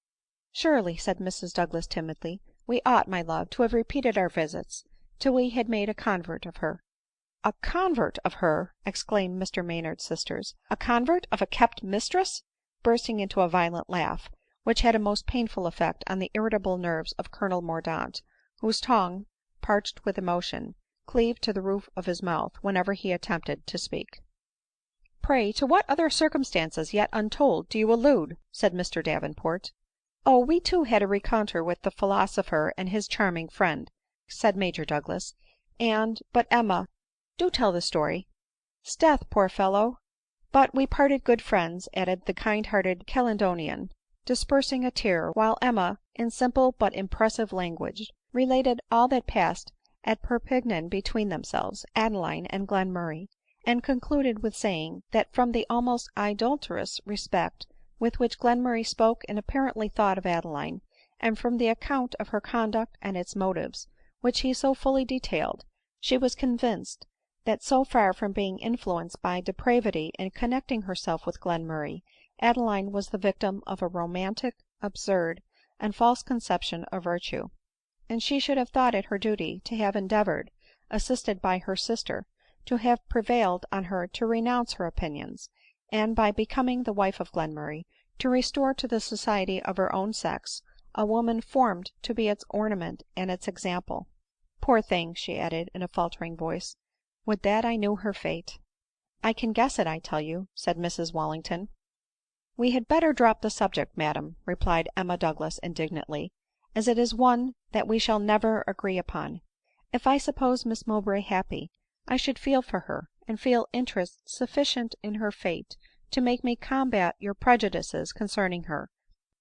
" Surely," said Mrs Douglas timidly, We ought, my love, to have repeated our visits till we had made a convert of her." " A convert of her !" exclaimed Mr Maynard's sisters. " A convert of a kept mistress !" bursting into a violent laugh, which had a most painful effect on the irritable nerves of Colonel Mordaunt, whose tongue, parched with emotion, cleaved to the roof of his mouth whenever he attempted to speak. " Pray to what other circumstances, yet untold, do you allude ?" said Mr Davenport. " Oh, we too had a rencontre with the philosopher and his charming friend," said Major Douglas, " and — but Emma, do tell the story." " 'Sdeath, poor fellow ! But we parted good friends," added the kind hearted Caledonian, dispersing a tear, while Emma, in simple but impressive language, related all that passed at Perpignan between themselves, Adeline and Glenmurray, and concluded with saying, that from the almost idolatrous respect with which Glenmurray spoke and apparently thought of Adeline, and from the account of her conduct and its motives which he so fully detailed, she was convinced that, so far from being influenced by depravity in connecting herself with Glenmurray, Adeline was the victim of a romantic, absurd, and false conception of virtue ; and she should have thought it her duty to have endeavored, assisted by her sister, to have prevailed on her to renounce her opinions, and, by becoming the wife of Glenmurray, to restore to the society of her own sex a woman formed to be its ornament and its example. Poor thing !" she added in a faltering voice, " would that I knew her fate !"" I can guess it, I tell you," said Mrs Wallington. " We had better drop the subject, madam," replied Emma Douglas indignantly, " as it is one that we shall never agree upon. If I supposed Miss Mowbray happy, I should feel for her, and feel interest sufficient in her fate to make me combat your prejudices concerning her ;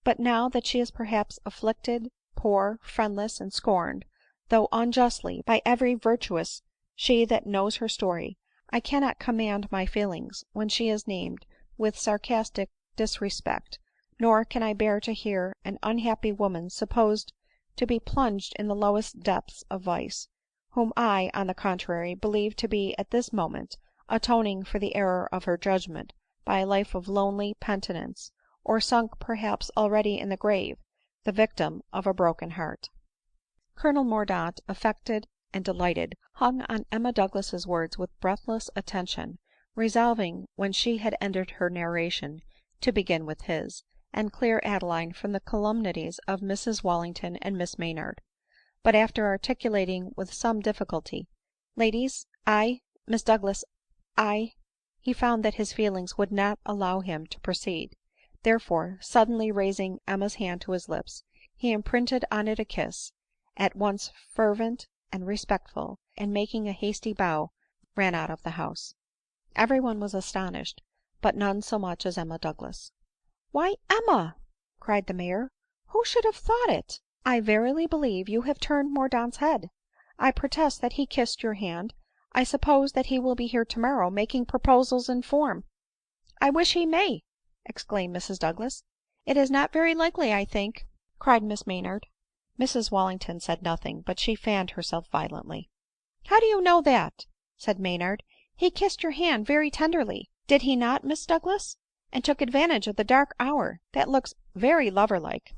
but now that she is perhaps afflicted, poor, friendless, and scorned, though unjustly, by every virtuous she that knows her story, I cannot command my feelings when she is named with sarcastic disrespect, nor can I bear to hear an unhappy woman supposed to be plunged in the lowest depths of vice, whom I, on the contrary, believe to be at this moment atoning for the error of her judgment by a life of lonely penitence, or sunk perhaps already in the grave, the victim of a broken heart." Colonel Mordaunt, affected and delighted, hung on Emma Douglas's words with breathless attention, resolving, when she had ended her narration, to begin with his, and clear Adeline from the calumnies of Mrs Wallington and Miss Maynard ; but after articulating with some difficulty, " Ladies, Miss Douglas, he found that his feelings would not allow him to proceed ; therefore, suddenly raising Emma's hand to his lips, he imprinted on it a kiss, at once fervent and respectful, and making a hasty bow, ran out of the house. Every one was astonished, but none so much as Emma Douglas. " Why, Emma !" cried the Major, " who should have thought it ? I verily believe you have turned Mordaunt's head. I protest that he kissed your hand. I suppose that he will be here tomorrow making proposals in form." " I wish he may !" exclaimed Mrs Douglas. " It is not very likely, I think," cried Miss Maynard. Mrs Wallington said nothing, but she fanned herself violently. " How do you know that ?" said Maynard. " He kissed your hand very tenderly, did he not, Miss Douglas ? and took advantage of the dark hour. That looks very lover like."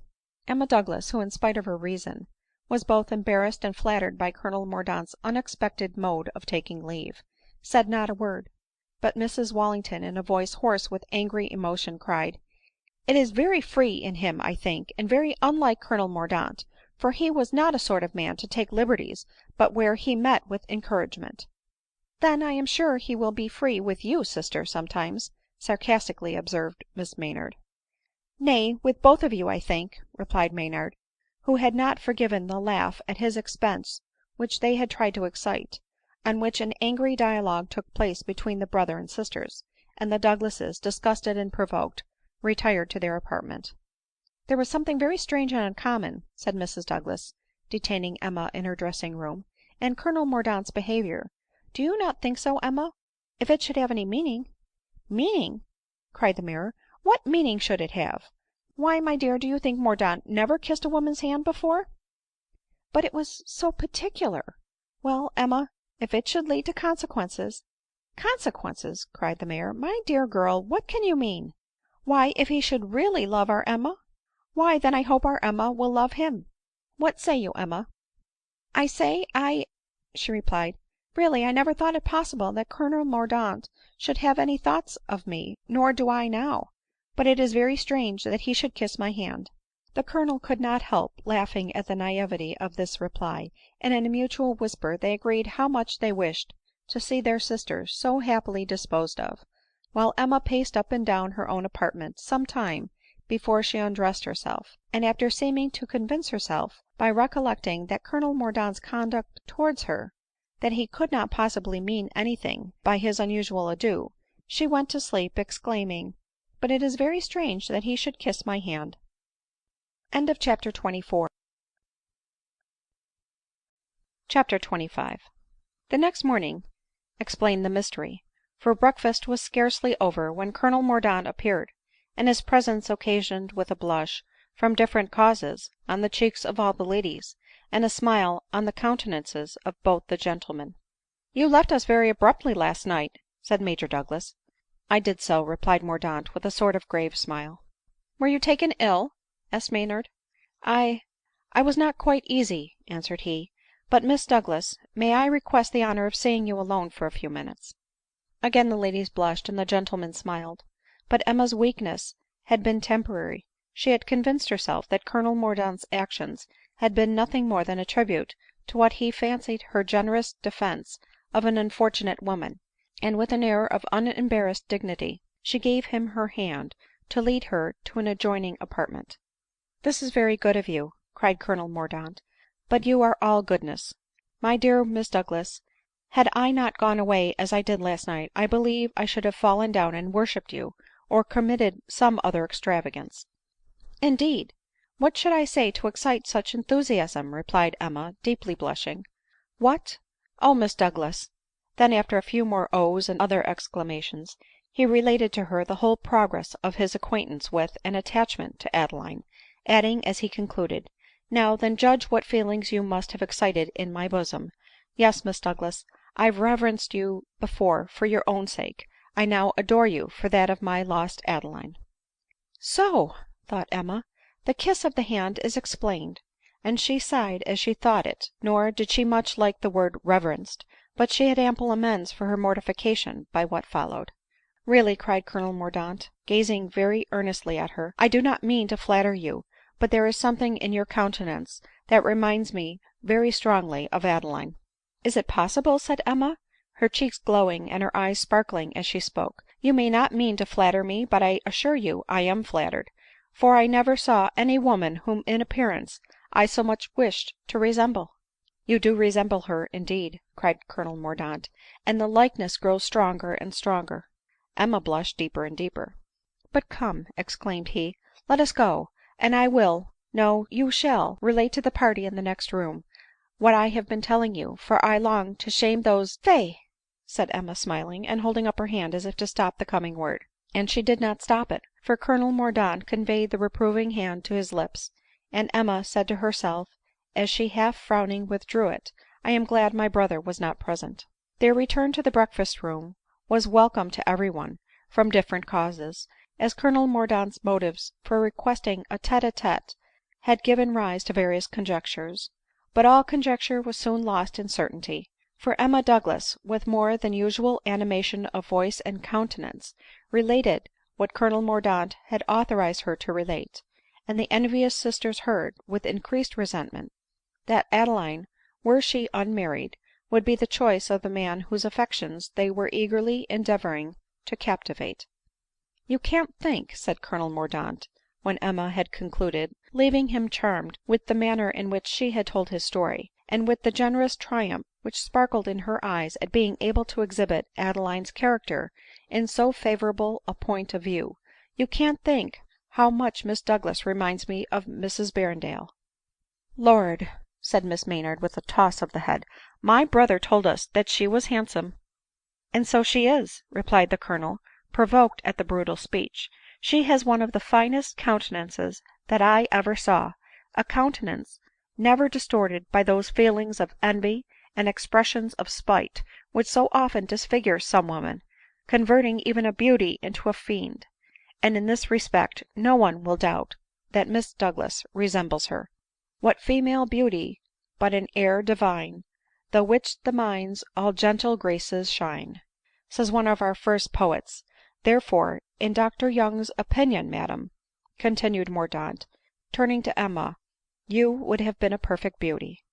Emma Douglas, who, in spite of her reason, was both embarrassed and flattered by Colonel Mordaunt's unexpected mode of taking leave, said not a word ; but Mrs Wallington, in a voice hoarse with angry emotion, cried, " It is very free in him, I think, and very unlike Colonel Mordaunt, for he was not a sort of man to take liberties but where he met with encouragement." " Then I am sure he will be free with you, sister, sometimes," sarcastically observed Miss Maynard. " Nay, with both of you, I think," replied Maynard, who had not forgiven the laugh at his expense which they had tried to excite ; on which an angry dialogue took place between the brother and sisters, and the Douglases, disgusted and provoked, retired to their apartment. " There is something very strange and uncommon," said Mrs Douglas, detaining Emma in her dressing room, " in Colonel Mordaunt's behavior. Do you not think so, Emma, if it should have any meaning ?"" Meaning !" cried the Major, " what meaning should it have ? Why, my dear, do you think Mordaunt never kissed a woman's hand before ?"" But it was so particular." " Well, Emma, if it should lead to consequences "" Consequences !" cried the Major. " My dear girl, what can you mean ?"" Why, if he should really love our Emma ? Why, then I hope our Emma will love him." What say you, Emma?" "I say, she replied, "really I never thought it possible that Colonel Mordaunt should have any thoughts of me, nor do I now ; but it is very strange that he should kiss my hand." The Colonel could not help laughing at the naivety of this reply, and in a mutual whisper they agreed how much they wished to see their sister so happily disposed of ; while Emma paced up and down her own apartment some time before she undressed herself; and after seeming to convince herself, by recollecting that Colonel Mordaunt's conduct towards her, that he could not possibly mean any thing by his unusual adieu, she went to sleep, exclaiming, " But it is very strange that he should kiss my hand." CHAPTER XXV. The next morning explained the mystery ; for breakfast was scarcely over when Colonel Mordaunt appeared, and his presence occasioned with a blush, from different causes, on the cheeks of all the ladies, and a smile on the countenances of both the gentlemen. " You left us very abruptly last night," said Major Douglas. " I did so," replied Mordaunt with a sort of grave smile. " Were you taken ill ?" asked Maynard. " I was not quite easy," answered he. " But, Miss Douglas, may I request the honor of seeing you alone for a few minutes ?" Again the ladies blushed, and the gentlemen smiled. But Emma's weakness had been temporary ; she had convinced herself that Colonel Mordaunt's actions had been nothing more than a tribute to what he fancied her generous defence of an unfortunate woman ; and with an air of unembarrassed dignity she gave him her hand to lead her to an adjoining apartment. " This is very good of you," cried Colonel Mordaunt, " but you are all goodness. My dear Miss Douglas, had I not gone away as I did last night, I believe I should have fallen down and worshipped you, or committed some other extravagance." " Indeed ! What should I say to excite such enthusiasm ?" replied Emma, deeply blushing. " What ? Oh, Miss Douglas !" Then, after a few more ohs and other exclamations, he related to her the whole progress of his acquaintance with and attachment to Adeline ; adding, as he concluded, " Now, then, judge what feelings you must have excited in my bosom. Yes, Miss Douglas, I reverenced you before for your own sake ; I now adore you for that of my lost Adeline." " So !" thought Emma, " the kiss of the hand is explained ;" and she sighed as she thought it ; nor did she much like the word reverenced, but she had ample amends for her mortification by what followed. " Really," cried Colonel Mordaunt, gazing very earnestly at her, " I do not mean to flatter you, but there is something in your countenance that reminds me very strongly of Adeline." " Is it possible ?" said Emma, her cheeks glowing and her eyes sparkling as she spoke. " You may not mean to flatter me, but I assure you I am flattered ; for I never saw any woman whom in appearance I so much wished to resemble." " You do resemble her indeed," cried Colonel Mordaunt, " and the likeness grows stronger and stronger." Emma blushed deeper and deeper. " But come," exclaimed he, " let us go, and I will — no, you shall — relate to the party in the next room what I have been telling you, for I long to shame those —" Fie !" said Emma smiling, and holding up her hand as if to stop the coming word. And she did not stop it ; for Colonel Mordaunt conveyed the reproving hand to his lips, and Emma said to herself, as she half frowning withdrew it, " I am glad my brother was not present." Their return to the breakfast room was welcome to every one, from different causes, as Colonel Mordaunt's motives for requesting a tete a tete had given rise to various conjectures ; but all conjecture was soon lost in certainty ; for Emma Douglas, with more than usual animation of voice and countenance, related what Colonel Mordaunt had authorized her to relate ; and the envious sisters heard, with increased resentment, that Adeline, were she unmarried, would be the choice of the man whose affections they were eagerly endeavoring to captivate. " You can't think," said Colonel Mordaunt when Emma had concluded, leaving him charmed with the manner in which she had told his story, and with the generous triumph which sparkled in her eyes at being able to exhibit Adeline's character in so favorable a point of view, " you can't think how much Miss Douglas reminds me of Mrs Berrendale." " Lord !" said Miss Maynard with a toss of the head, " my brother told us that she was handsome." " And so she is," replied the Colonel, provoked at the brutal speech ;" she has one of the finest countenances that I ever saw — a countenance never distorted by those feelings of envy and expressions of spite which so often disfigure some women, converting even a beauty into a fiend ; and in this respect no one will doubt that Miss Douglas resembles her." What female beauty but an air divine, The which the mind's all gentle graces shine," says one of our first poets. Therefore, in Dr. Young's opinion, madam," continued Mordaunt, turning to Emma, " you would have been a perfect beauty."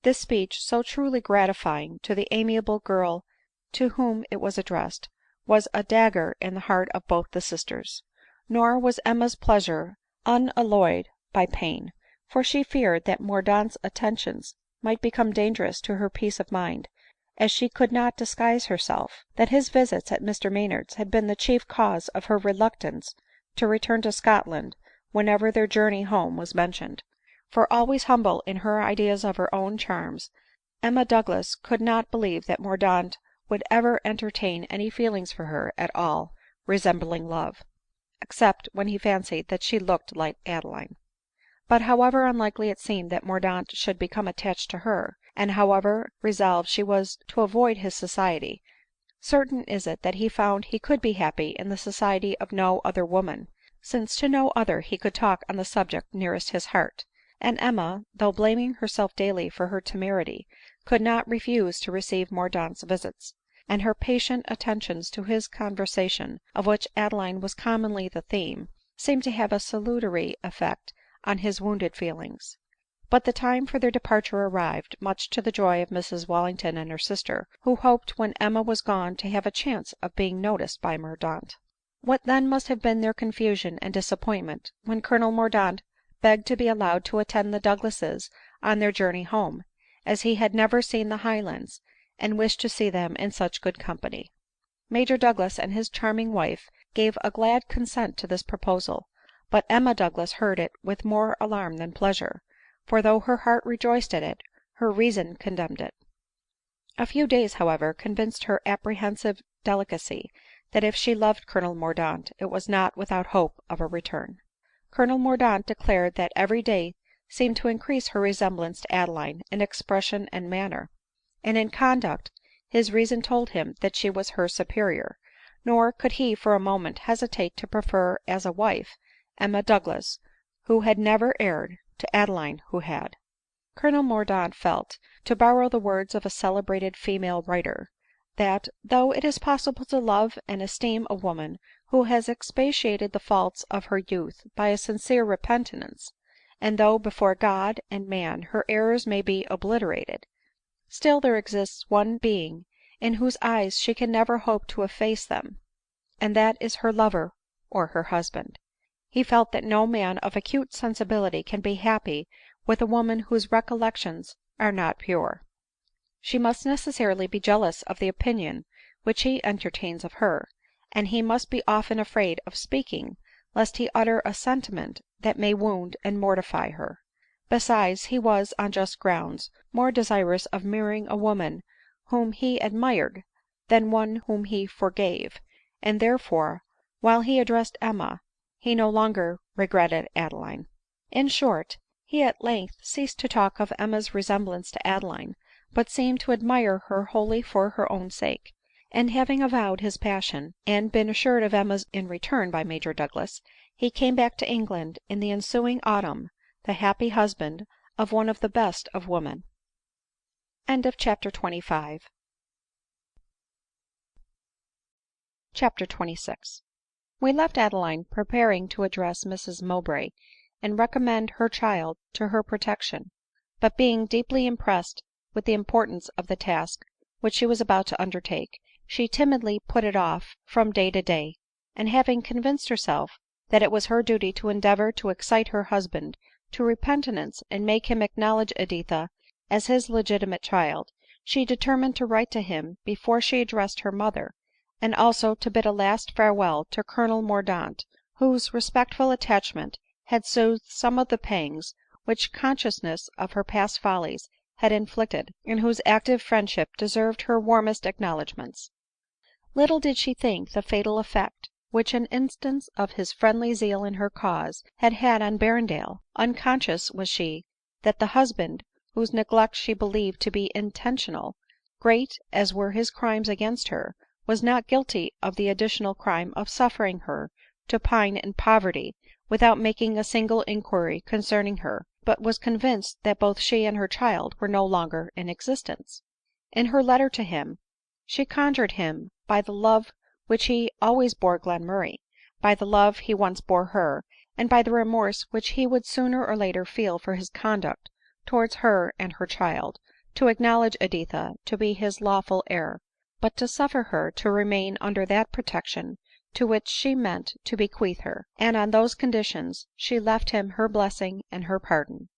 This speech, so truly gratifying to the amiable girl to whom it was addressed, was a dagger in the heart of both the sisters. Nor was Emma's pleasure unalloyed by pain ; for she feared that Mordaunt's attentions might become dangerous to her peace of mind, as she could not disguise herself that his visits at Mr Maynard's had been the chief cause of her reluctance to return to Scotland whenever their journey home was mentioned. For, always humble in her ideas of her own charms, Emma Douglas could not believe that Mordaunt would ever entertain any feelings for her at all resembling love, except when he fancied that she looked like Adeline. But however unlikely it seemed that Mordaunt should become attached to her, and however resolved she was to avoid his society, certain is it that he found he could be happy in the society of no other woman, since to no other he could talk on the subject nearest his heart ; and Emma, though blaming herself daily for her temerity, could not refuse to receive Mordaunt's visits ; and her patient attentions to his conversation, of which Adeline was commonly the theme, seemed to have a salutary effect on his wounded feelings. But the time for their departure arrived, much to the joy of Mrs Wallington and her sister, who hoped when Emma was gone to have a chance of being noticed by Mordaunt. What then must have been their confusion and disappointment when Colonel Mordaunt begged to be allowed to attend the Douglases on their journey home, as he had never seen the Highlands, and wished to see them in such good company. Major Douglas and his charming wife gave a glad consent to this proposal, but Emma Douglas heard it with more alarm than pleasure ; for though her heart rejoiced at it, her reason condemned it. A few days, however, convinced her apprehensive delicacy that if she loved Colonel Mordaunt it was not without hope of a return. Colonel Mordaunt declared that every day seemed to increase her resemblance to Adeline in expression and manner ; and in conduct his reason told him that she was her superior ; nor could he for a moment hesitate to prefer as a wife Emma Douglas, who had never erred, to Adeline who had. Colonel Mordaunt felt, to borrow the words of a celebrated female writer, that " though it is possible to love and esteem a woman who has expiated the faults of her youth by a sincere repentance, and though before God and man her errors may be obliterated, still there exists one being in whose eyes she can never hope to efface them, and that is her lover or her husband." He felt that no man of acute sensibility can be happy with a woman whose recollections are not pure. She must necessarily be jealous of the opinion which he entertains of her, and he must be often afraid of speaking lest he utter a sentiment that may wound and mortify her. Besides, he was, on just grounds, more desirous of marrying a woman whom he admired than one whom he forgave, and therefore, while he addressed Emma, he no longer regretted Adeline. In short, he at length ceased to talk of Emma's resemblance to Adeline, but seemed to admire her wholly for her own sake ; and having avowed his passion, and been assured of Emma's in return by Major Douglas, he came back to England in the ensuing autumn the happy husband of one of the best of women. CHAPTER XXVI. We left Adeline preparing to address Mrs Mowbray, and recommend her child to her protection ; but being deeply impressed with the importance of the task which she was about to undertake, she timidly put it off from day to day ; and having convinced herself that it was her duty to endeavor to excite her husband to repentance and make him acknowledge Editha as his legitimate child, she determined to write to him before she addressed her mother, and also to bid a last farewell to Colonel Mordaunt, whose respectful attachment had soothed some of the pangs which consciousness of her past follies had inflicted, and whose active friendship deserved her warmest acknowledgments. Little did she think the fatal effect which an instance of his friendly zeal in her cause had had on Berrendale. Unconscious was she that the husband, whose neglect she believed to be intentional, great as were his crimes against her, was not guilty of the additional crime of suffering her to pine in poverty without making a single inquiry concerning her, but was convinced that both she and her child were no longer in existence. In her letter to him, she conjured him, by the love which he always bore Glenmurray, by the love he once bore her, and by the remorse which he would sooner or later feel for his conduct towards her and her child, to acknowledge Editha to be his lawful heir, but to suffer her to remain under that protection to which she meant to bequeath her ; and on those conditions she left him her blessing and her pardon.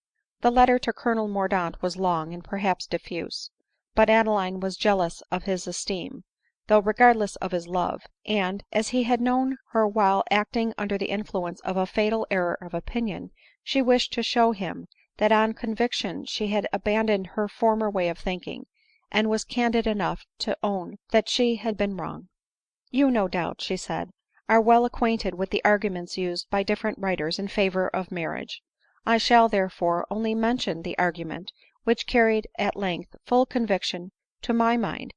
The letter to Colonel Mordaunt was long, and perhaps diffuse ; but Adeline was jealous of his esteem, though regardless of his love ; and, as he had known her while acting under the influence of a fatal error of opinion, she wished to show him that on conviction she had abandoned her former way of thinking, and was candid enough to own that she had been wrong. " You, no doubt," she said, " are well acquainted with the arguments used by different writers in favor of marriage. I shall, therefore, only mention the argument which carried at length full conviction to my mind,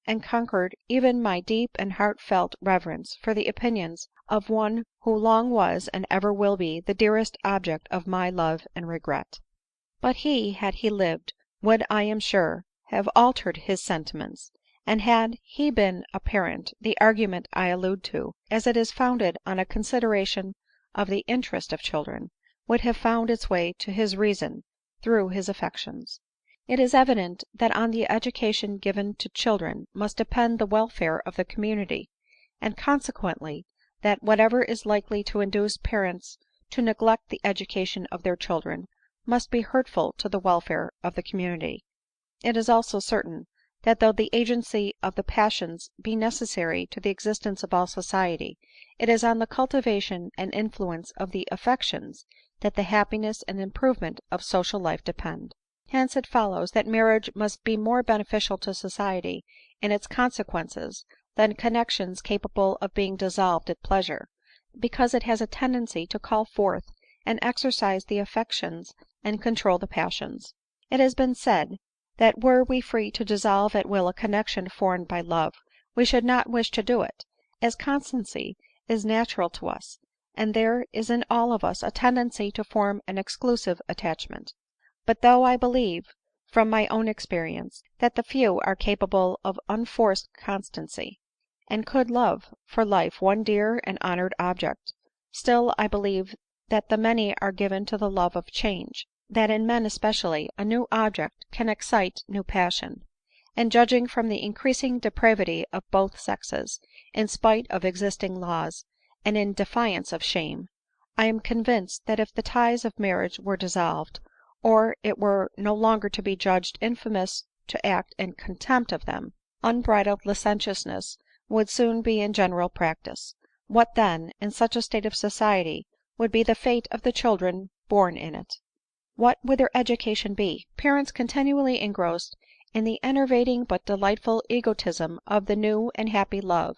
and conquered even my deep and heartfelt reverence for the opinions of one who long was and ever will be the dearest object of my love and regret. But he, had he lived, would, I am sure, have altered his sentiments ; and had he been a parent, the argument I allude to, as it is founded on a consideration of the interest of children, would have found its way to his reason through his affections. It is evident that on the education given to children must depend the welfare of the community ; and consequently, that whatever is likely to induce parents to neglect the education of their children must be hurtful to the welfare of the community. It is also certain, that though the agency of the passions be necessary to the existence of all society, it is on the cultivation and influence of the affections that the happiness and improvement of social life depend. Hence it follows that marriage must be more beneficial to society in its consequences than connections capable of being dissolved at pleasure, because it has a tendency to call forth and exercise the affections and control the passions. It has been said, that were we free to dissolve at will a connection formed by love, we should not wish to do it, as constancy is natural to us, and there is in all of us a tendency to form an exclusive attachment. But though I believe, from my own experience, that the few are capable of unforced constancy, and could love for life one dear and honored object, still I believe that the many are given to the love of change ; that in men especially a new object can excite new passion ; and judging from the increasing depravity of both sexes, in spite of existing laws, and in defiance of shame, I am convinced that if the ties of marriage were dissolved, or it were no longer to be judged infamous to act in contempt of them, unbridled licentiousness would soon be in general practice. What then, in such a state of society, would be the fate of the children born in it? What would their education be? Parents continually engrossed in the enervating but delightful egotism of the new and happy love,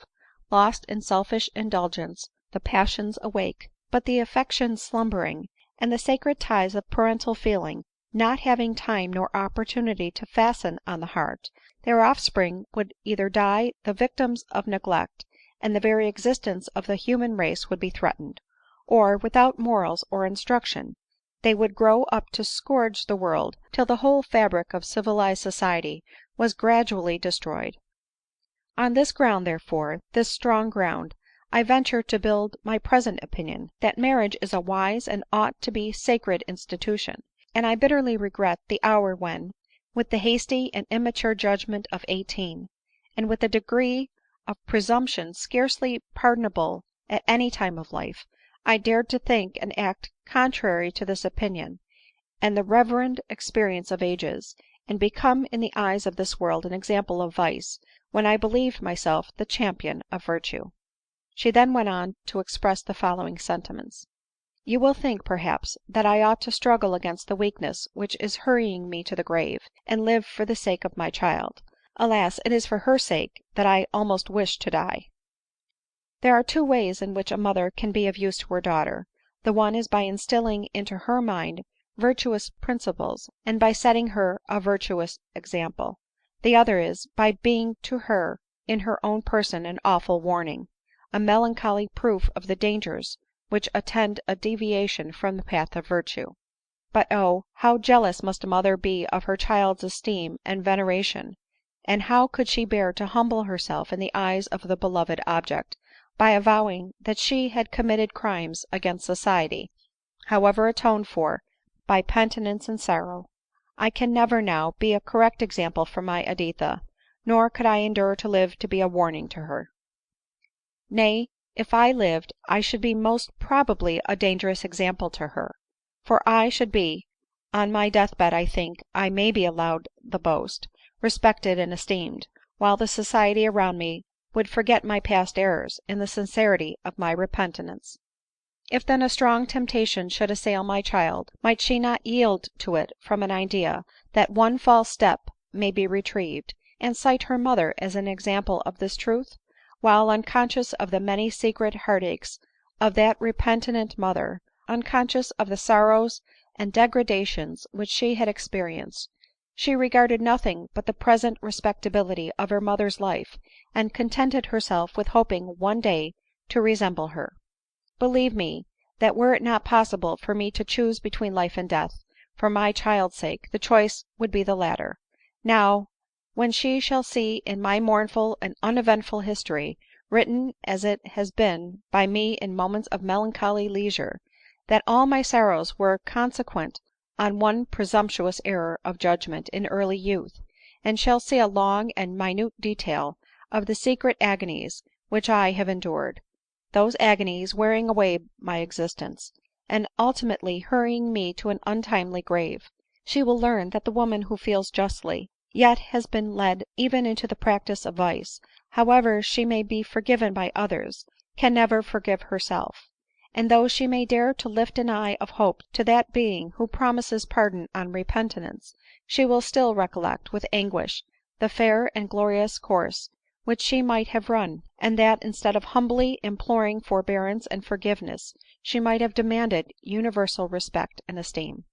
lost in selfish indulgence, the passions awake, but the affections slumbering, and the sacred ties of parental feeling not having time nor opportunity to fasten on the heart, their offspring would either die the victims of neglect, and the very existence of the human race would be threatened ; or, without morals or instruction, they would grow up to scourge the world, till the whole fabric of civilized society was gradually destroyed. On this ground, therefore, this strong ground, I venture to build my present opinion, that marriage is a wise and ought to be sacred institution ; and I bitterly regret the hour when, with the hasty and immature judgment of 18, and with a degree of presumption scarcely pardonable at any time of life, I dared to think and act contrary to this opinion, and the reverend experience of ages, and become in the eyes of this world an example of vice, when I believed myself the champion of virtue." She then went on to express the following sentiments :" You will think, perhaps, that I ought to struggle against the weakness which is hurrying me to the grave, and live for the sake of my child. Alas, it is for her sake that I almost wish to die. There are two ways in which a mother can be of use to her daughter ; the one is by instilling into her mind virtuous principles, and by setting her a virtuous example ; the other is, by being to her in her own person an awful warning, a melancholy proof of the dangers which attend a deviation from the path of virtue. But oh, how jealous must a mother be of her child's esteem and veneration ! And how could she bear to humble herself in the eyes of the beloved object, by avowing that she had committed crimes against society, however atoned for by penitence and sorrow. I can never now be a correct example for my Editha, nor could I endure to live to be a warning to her. Nay, if I lived, I should be most probably a dangerous example to her ; for I should be, on my death bed I think I may be allowed the boast, respected and esteemed, while the society around me would forget my past errors in the sincerity of my repentance. If then a strong temptation should assail my child, might she not yield to it from an idea that one false step may be retrieved, and cite her mother as an example of this truth, while unconscious of the many secret heartaches of that repentant mother, unconscious of the sorrows and degradations which she had experienced, she regarded nothing but the present respectability of her mother's life, and contented herself with hoping one day to resemble her. Believe me, that were it not possible for me to choose between life and death, for my child's sake, the choice would be the latter. Now, when she shall see in my mournful and uneventful history, written as it has been by me in moments of melancholy leisure, that all my sorrows were consequent on one presumptuous error of judgment in early youth, and shall see a long and minute detail of the secret agonies which I have endured, those agonies wearing away my existence, and ultimately hurrying me to an untimely grave, she will learn that the woman who feels justly, yet has been led even into the practice of vice, however she may be forgiven by others, can never forgive herself; and though she may dare to lift an eye of hope to that being who promises pardon on repentance, she will still recollect with anguish the fair and glorious course which she might have run, and that instead of humbly imploring forbearance and forgiveness, she might have demanded universal respect and esteem.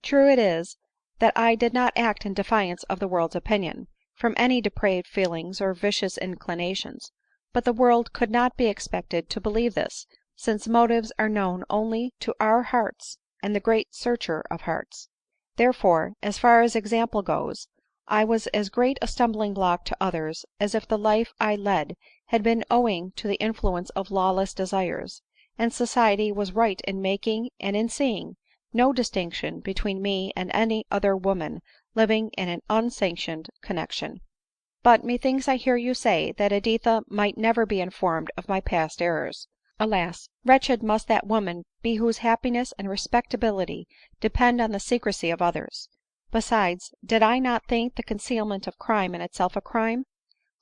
True it is, that I did not act in defiance of the world's opinion, from any depraved feelings or vicious inclinations ; but the world could not be expected to believe this, since motives are known only to our hearts and the great Searcher of hearts. Therefore, as far as example goes, I was as great a stumbling block to others as if the life I led had been owing to the influence of lawless desires, and society was right in making and in seeing no distinction between me and any other woman living in an unsanctioned connexion. But methinks I hear you say that Editha might never be informed of my past errors. Alas, wretched must that woman be whose happiness and respectability depend on the secrecy of others. Besides, did I not think the concealment of crime in itself a crime?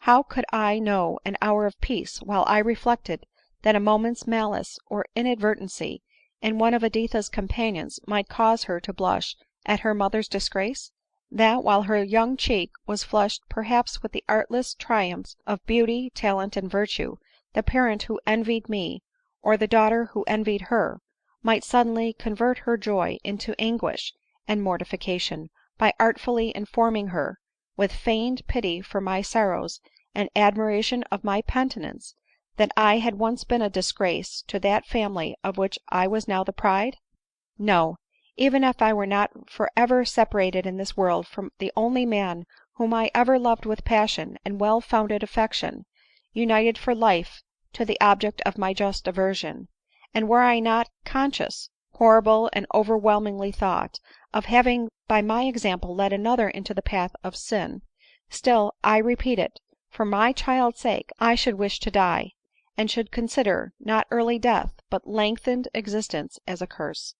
How could I know an hour of peace while I reflected that a moment's malice or inadvertency in one of Editha's companions might cause her to blush at her mother's disgrace? That while her young cheek was flushed perhaps with the artless triumphs of beauty, talent, and virtue, the parent who envied me, or the daughter who envied her, might suddenly convert her joy into anguish and mortification, by artfully informing her, with feigned pity for my sorrows and admiration of my penitence, that I had once been a disgrace to that family of which I was now the pride? No, even if I were not for ever separated in this world from the only man whom I ever loved with passion and well founded affection, united for life to the object of my just aversion, and were I not conscious, horrible and overwhelmingly thought, of having by my example led another into the path of sin, still, I repeat it, for my child's sake I should wish to die, and should consider, not early death, but lengthened existence as a curse.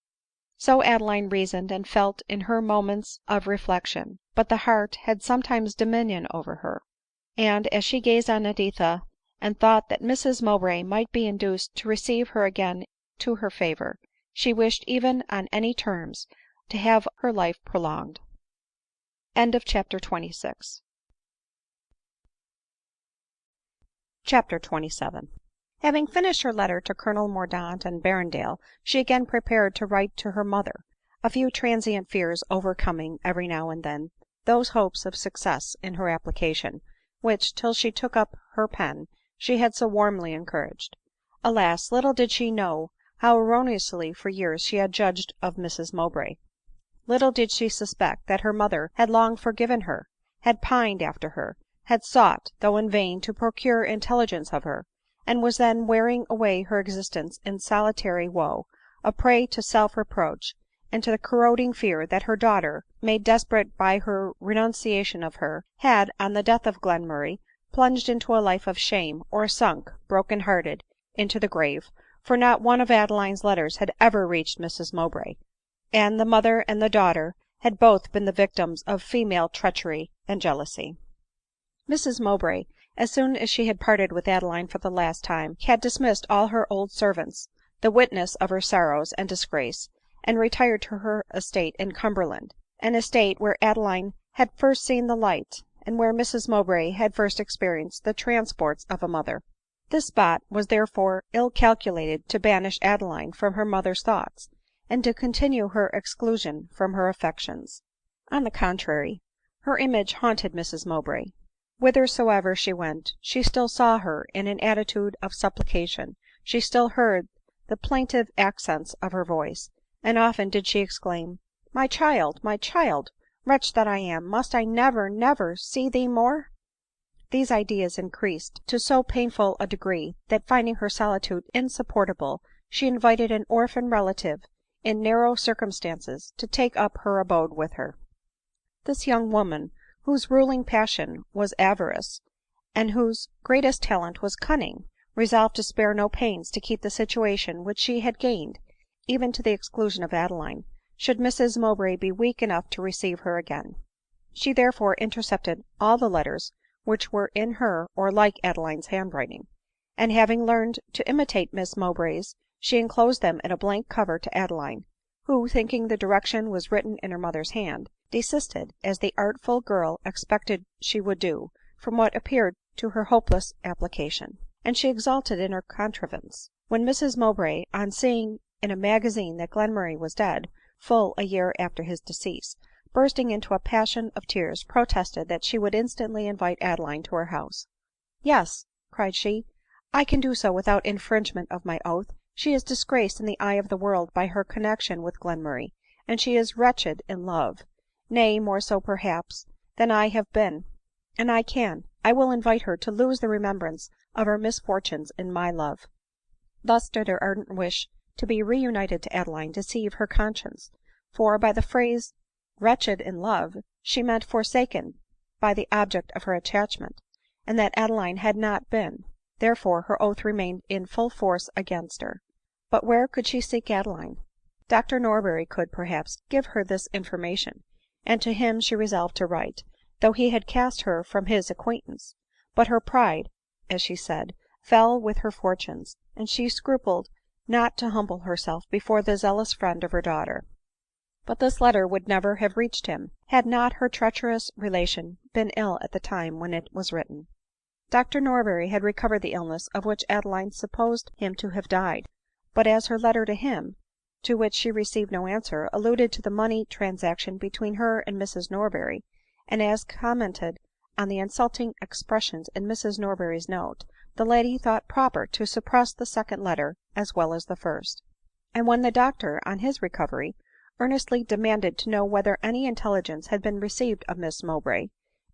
So Adeline reasoned and felt in her moments of reflection, but the heart had sometimes dominion over her ; and, as she gazed on Editha, and thought that Mrs Mowbray might be induced to receive her again to her favor, she wished, even on any terms, to have her life prolonged. CHAPTER XXVII. Having finished her letter to Colonel Mordaunt and Berrendale, she again prepared to write to her mother, a few transient fears overcoming every now and then those hopes of success in her application, which, till she took up her pen, she had so warmly encouraged. Alas, little did she know how erroneously for years she had judged of Mrs Mowbray. Little did she suspect that her mother had long forgiven her, had pined after her, had sought, though in vain, to procure intelligence of her, and was then wearing away her existence in solitary woe, a prey to self-reproach, and to the corroding fear that her daughter, made desperate by her renunciation of her, had, on the death of Glenmurray, plunged into a life of shame, or sunk, broken hearted, into the grave ; for not one of Adeline's letters had ever reached Mrs Mowbray, and the mother and the daughter had both been the victims of female treachery and jealousy. Mrs Mowbray, as soon as she had parted with Adeline for the last time, had dismissed all her old servants, the witness of her sorrows and disgrace, and retired to her estate in Cumberland, an estate where Adeline had first seen the light, and where Mrs Mowbray had first experienced the transports of a mother. This spot was therefore ill calculated to banish Adeline from her mother's thoughts, and to continue her exclusion from her affections. On the contrary, her image haunted Mrs Mowbray. Whithersoever she went, she still saw her in an attitude of supplication, she still heard the plaintive accents of her voice, and often did she exclaim, " My child, my child ! Wretch that I am, must I never, never see thee more ?" These ideas increased to so painful a degree, that finding her solitude insupportable, she invited an orphan relative in narrow circumstances to take up her abode with her. This young woman, whose ruling passion was avarice, and whose greatest talent was cunning, resolved to spare no pains to keep the situation which she had gained, even to the exclusion of Adeline, should Mrs Mowbray be weak enough to receive her again. She therefore intercepted all the letters which were in her or like Adeline's handwriting, and having learned to imitate Miss Mowbray's, she enclosed them in a blank cover to Adeline, who, thinking the direction was written in her mother's hand, desisted, as the artful girl expected she would do, from what appeared to her hopeless application ; and she exulted in her contrivance. When Mrs Mowbray, on seeing in a magazine that Glenmurray was dead, full a year after his decease, bursting into a passion of tears, protested that she would instantly invite Adeline to her house. " Yes," cried she, " I can do so without infringement of my oath. She is disgraced in the eye of the world by her connexion with Glenmurray, and she is wretched in love, nay, more so perhaps than I have been, and I will invite her to lose the remembrance of her misfortunes in my love." Thus did her ardent wish to be reunited to Adeline deceive her conscience ; for, by the phrase wretched in love, she meant forsaken by the object of her attachment, and that Adeline had not been ; therefore her oath remained in full force against her. But where could she seek Adeline? Dr Norberry could, perhaps, give her this information, and to him she resolved to write, though he had cast her from his acquaintance ; but her pride, as she said, fell with her fortunes, and she scrupled not to humble herself before the zealous friend of her daughter. But this letter would never have reached him, had not her treacherous relation been ill at the time when it was written. Dr Norberry had recovered the illness of which Adeline supposed him to have died ; but as her letter to him, to which she received no answer, alluded to the money transaction between her and Mrs Norberry, and as commented on the insulting expressions in Mrs Norberry's note, the lady thought proper to suppress the second letter as well as the first. And when the doctor, on his recovery, earnestly demanded to know whether any intelligence had been received of Miss Mowbray,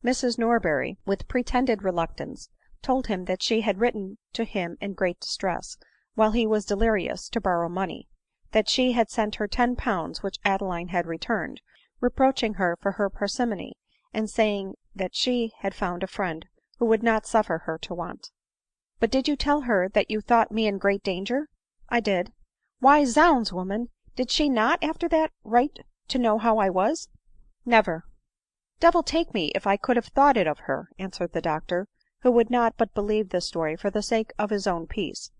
Mrs Norberry, with pretended reluctance, told him that she had written to him in great distress, while he was delirious, to borrow money ; that she had sent her 10 pounds which Adeline had returned, reproaching her for her parsimony, and saying that she had found a friend who would not suffer her to want. " But did you tell her that you thought me in great danger ?"" I did." " Why, zounds, woman ! did she not, after that, write to know how I was ?"" Never." " Devil take me if I could have thought it of her," answered the doctor, who would not but believe this story for the sake of his own peace,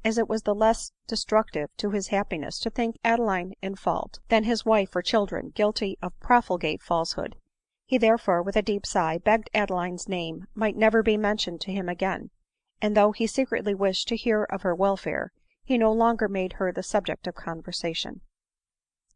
as it was the less destructive to his happiness to think Adeline in fault, than his wife or children guilty of profligate falsehood. He therefore, with a deep sigh, begged Adeline's name might never be mentioned to him again ; and though he secretly wished to hear of her welfare, he no longer made her the subject of conversation.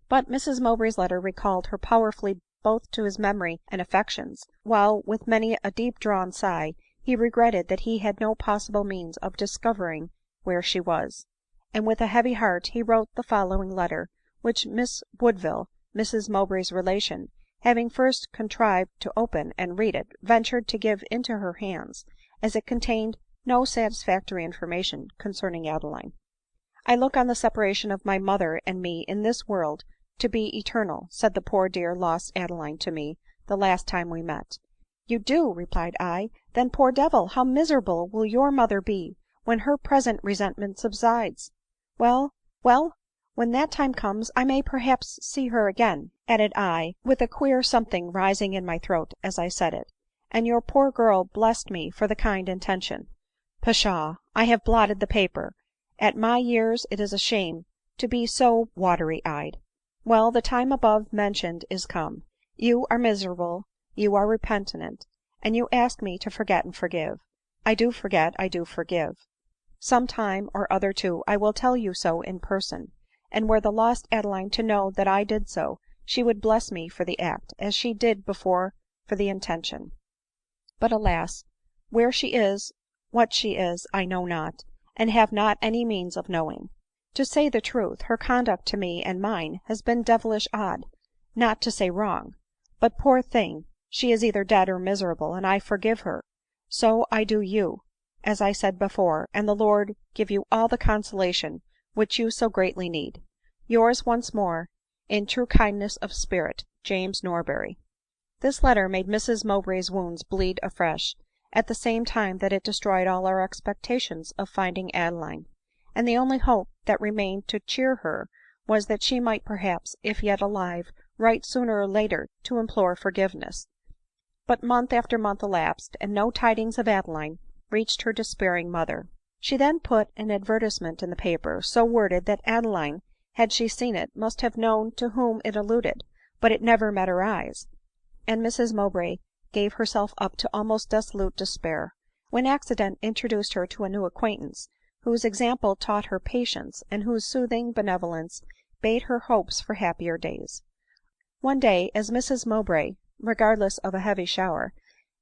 But Mrs Mowbray's letter recalled her powerfully both to his memory and affections, while, with many a deep drawn sigh, he regretted that he had no possible means of discovering where she was. and with a heavy heart he wrote the following letter, which Miss Woodville, Mrs Mowbray's relation, having first contrived to open and read it, ventured to give into her hands, as it contained no satisfactory information concerning Adeline. " I look on the separation of my mother and me in this world to be eternal," said the poor dear lost Adeline to me the last time we met. " You do !" replied I ;" then, poor devil, how miserable will your mother be when her present resentment subsides !— Well, well, when that time comes I may perhaps see her again," added I, with a queer something rising in my throat as I said it ;" and your poor girl blessed me for the kind intention. Pshaw ! I have blotted the paper. At my years it is a shame to be so watery eyed. Well, the time above mentioned is come. You are miserable, you are repentant, and you ask me to forget and forgive. I do forget, I do forgive. Some time or other too I will tell you so in person ; and were the lost Adeline to know that I did so, she would bless me for the act, as she did before for the intention. But alas ! where she is, what she is, I know not, and have not any means of knowing. To say the truth, her conduct to me and mine has been devilish odd, not to say wrong ; but, poor thing, she is either dead or miserable, and I forgive her. So I do you, as I said before, and the Lord give you all the consolation which you so greatly need. Yours once more, in true kindness of spirit, James Norberry." This letter made Mrs Mowbray's wounds bleed afresh, at the same time that it destroyed all our expectations of finding Adeline ; and the only hope that remained to cheer her was that she might perhaps, if yet alive, write sooner or later to implore forgiveness. But month after month elapsed, and no tidings of Adeline reached her despairing mother. She then put an advertisement in the paper, so worded that Adeline, had she seen it, must have known to whom it alluded, but it never met her eyes ; and Mrs Mowbray gave herself up to almost dissolute despair, when accident introduced her to a new acquaintance, whose example taught her patience, and whose soothing benevolence bade her hopes for happier days. One day, as Mrs Mowbray, regardless of a heavy shower,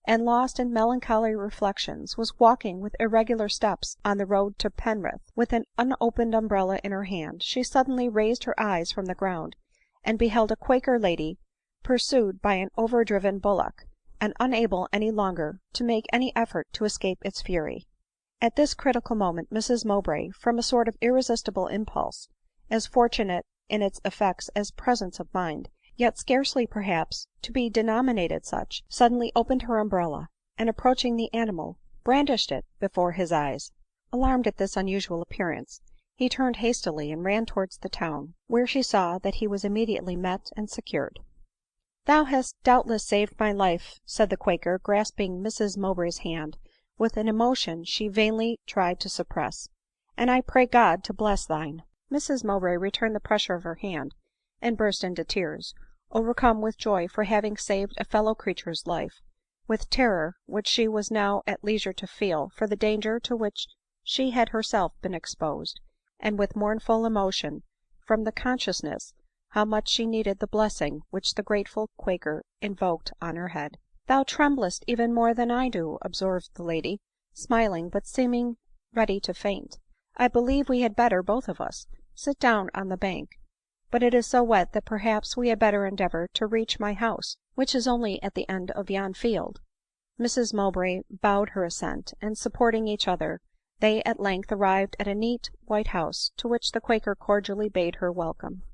and lost in melancholy reflections, was walking with irregular steps on the road to Penrith, with an unopened umbrella in her hand, she suddenly raised her eyes from the ground, and beheld a quaker lady pursued by an overdriven bullock, and unable any longer to make any effort to escape its fury. At this critical moment Mrs Mowbray, from a sort of irresistible impulse, as fortunate in its effects as presence of mind, yet scarcely perhaps to be denominated such, suddenly opened her umbrella, and approaching the animal, brandished it before his eyes. Alarmed at this unusual appearance, he turned hastily and ran towards the town, where she saw that he was immediately met and secured. " Thou hast doubtless saved my life," said the quaker, grasping Mrs Mowbray's hand with an emotion she vainly tried to suppress, " and I pray God to bless thine." Mrs Mowbray returned the pressure of her hand, and burst into tears, overcome with joy for having saved a fellow creature's life, with terror, which she was now at leisure to feel, for the danger to which she had herself been exposed, and with mournful emotion from the consciousness how much she needed the blessing which the grateful quaker invoked on her head. " Thou tremblest even more than I do," observed the lady, smiling, but seeming ready to faint. " I believe we had better, both of us, sit down on the bank ; but it is so wet that perhaps we had better endeavor to reach my house, which is only at the end of yon field." Mrs Mowbray bowed her assent, and supporting each other, they at length arrived at a neat white house, to which the quaker cordially bade her welcome.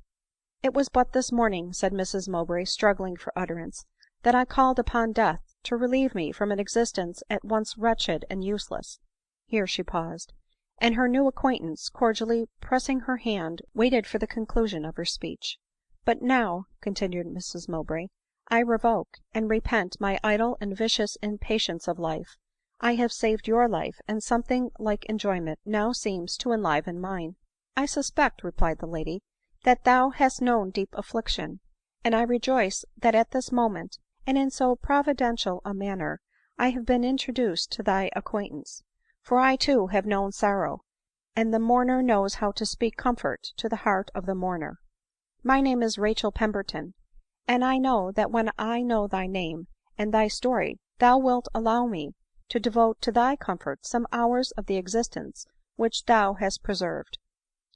" It was but this morning," said Mrs Mowbray, struggling for utterance, " that I called upon death to relieve me from an existence at once wretched and useless." Here she paused ; and her new acquaintance, cordially pressing her hand, waited for the conclusion of her speech. " But now," continued Mrs Mowbray, " I revoke and repent my idle and vicious impatience of life. I have saved your life, and something like enjoyment now seems to enliven mine." " I suspect," replied the lady, " that thou hast known deep affliction ; and I rejoice that at this moment, and in so providential a manner, I have been introduced to thy acquaintance ; for I too have known sorrow, and the mourner knows how to speak comfort to the heart of the mourner. My name is Rachel Pemberton ; and I know that when I know thy name and thy story, thou wilt allow me to devote to thy comfort some hours of the existence which thou hast preserved."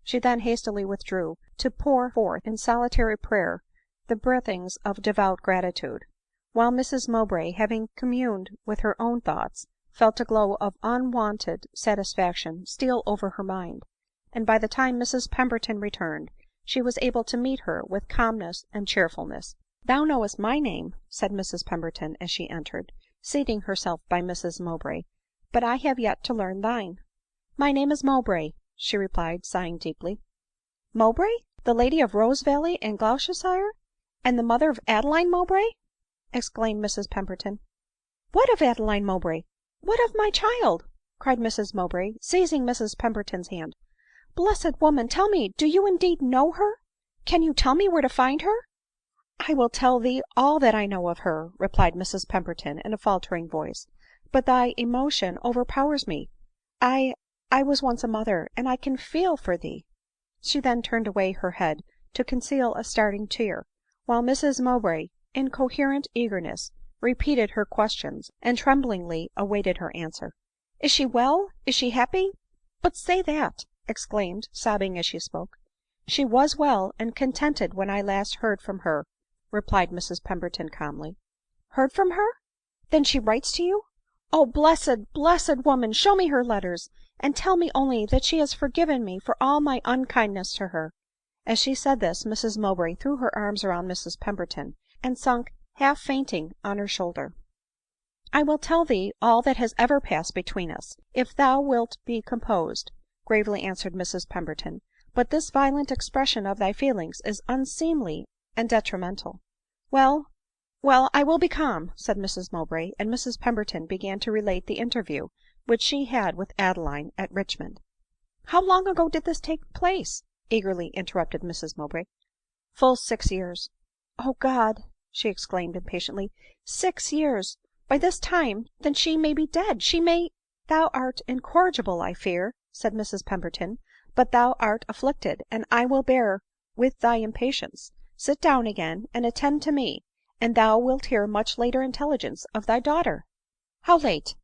She then hastily withdrew, to pour forth in solitary prayer the breathings of devout gratitude ; while Mrs Mowbray, having communed with her own thoughts, felt a glow of unwonted satisfaction steal over her mind ; and by the time Mrs Pemberton returned, she was able to meet her with calmness and cheerfulness. " Thou knowest my name," said Mrs Pemberton as she entered, seating herself by Mrs Mowbray, " but I have yet to learn thine." " My name is Mowbray," she replied, sighing deeply. " Mowbray ! the lady of Rosevalley in Gloucestershire, and the mother of Adeline Mowbray !" exclaimed Mrs Pemberton. " What of Adeline Mowbray ? What of my child ?" cried Mrs Mowbray, seizing Mrs Pemberton's hand. " Blessed woman, tell me, do you indeed know her ? Can you tell me where to find her ?"" I will tell thee all that I know of her," replied Mrs Pemberton in a faltering voice ;" but thy emotion overpowers me. I was once a mother, and I can feel for thee." She then turned away her head to conceal a starting tear, while Mrs Mowbray, in incoherent eagerness, repeated her questions, and tremblingly awaited her answer. " Is she well ? Is she happy ? But say that," exclaimed, sobbing as she spoke. " She was well and contented when I last heard from her," replied Mrs Pemberton calmly. " Heard from her ? Then she writes to you ? Oh, blessed woman, show me her letters, and tell me only that she has forgiven me for all my unkindness to her." As she said this, Mrs Mowbray threw her arms around Mrs Pemberton, and sunk half fainting on her shoulder. " I will tell thee all that has ever passed between us, if thou wilt be composed," gravely answered Mrs Pemberton ;" but this violent expression of thy feelings is unseemly and detrimental." " Well, I will be calm," said Mrs Mowbray ; and Mrs Pemberton began to relate the interview which she had with Adeline at Richmond. " How long ago did this take place ?" eagerly interrupted Mrs Mowbray. " Full 6 years." " O God !" she exclaimed impatiently, " 6 years ! By this time then she may be dead — she may —"" Thou art incorrigible, I fear," said Mrs Pemberton ;" but thou art afflicted, and I will bear with thy impatience. Sit down again, and attend to me, and thou wilt hear much later intelligence of thy daughter." " How late ?"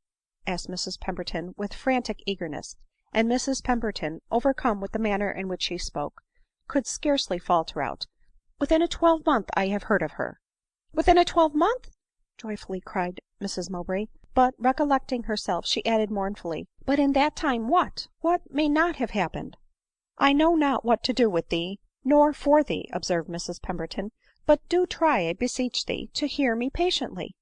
asked Mrs Pemberton with frantic eagerness ; and Mrs Pemberton, overcome with the manner in which she spoke, could scarcely falter out, " Within a 12-month I have heard of her." " Within a 12-month !" joyfully cried Mrs Mowbray ; but recollecting herself, she added mournfully, " But in that time what may not have happened ?"" I know not what to do with thee, nor for thee," observed Mrs Pemberton ;" but do try, I beseech thee, to hear me patiently."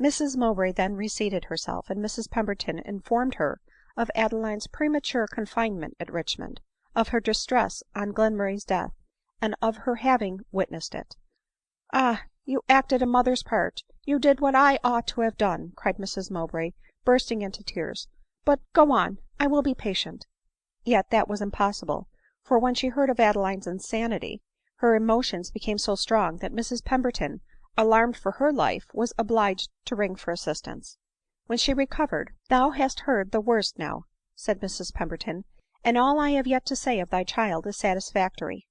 Mrs Mowbray then reseated herself, and Mrs Pemberton informed her of Adeline's premature confinement at Richmond, of her distress on Glenmurray's death, and of her having witnessed it. " Ah ! you acted a mother's part — you did what I ought to have done," cried Mrs Mowbray, bursting into tears. " But go on — I will be patient." Yet that was impossible ; for when she heard of Adeline's insanity, her emotions became so strong that Mrs Pemberton, alarmed for her life, was obliged to ring for assistance. When she recovered, " Thou hast heard the worst now," said Mrs Pemberton, " and all I have yet to say of thy child is satisfactory."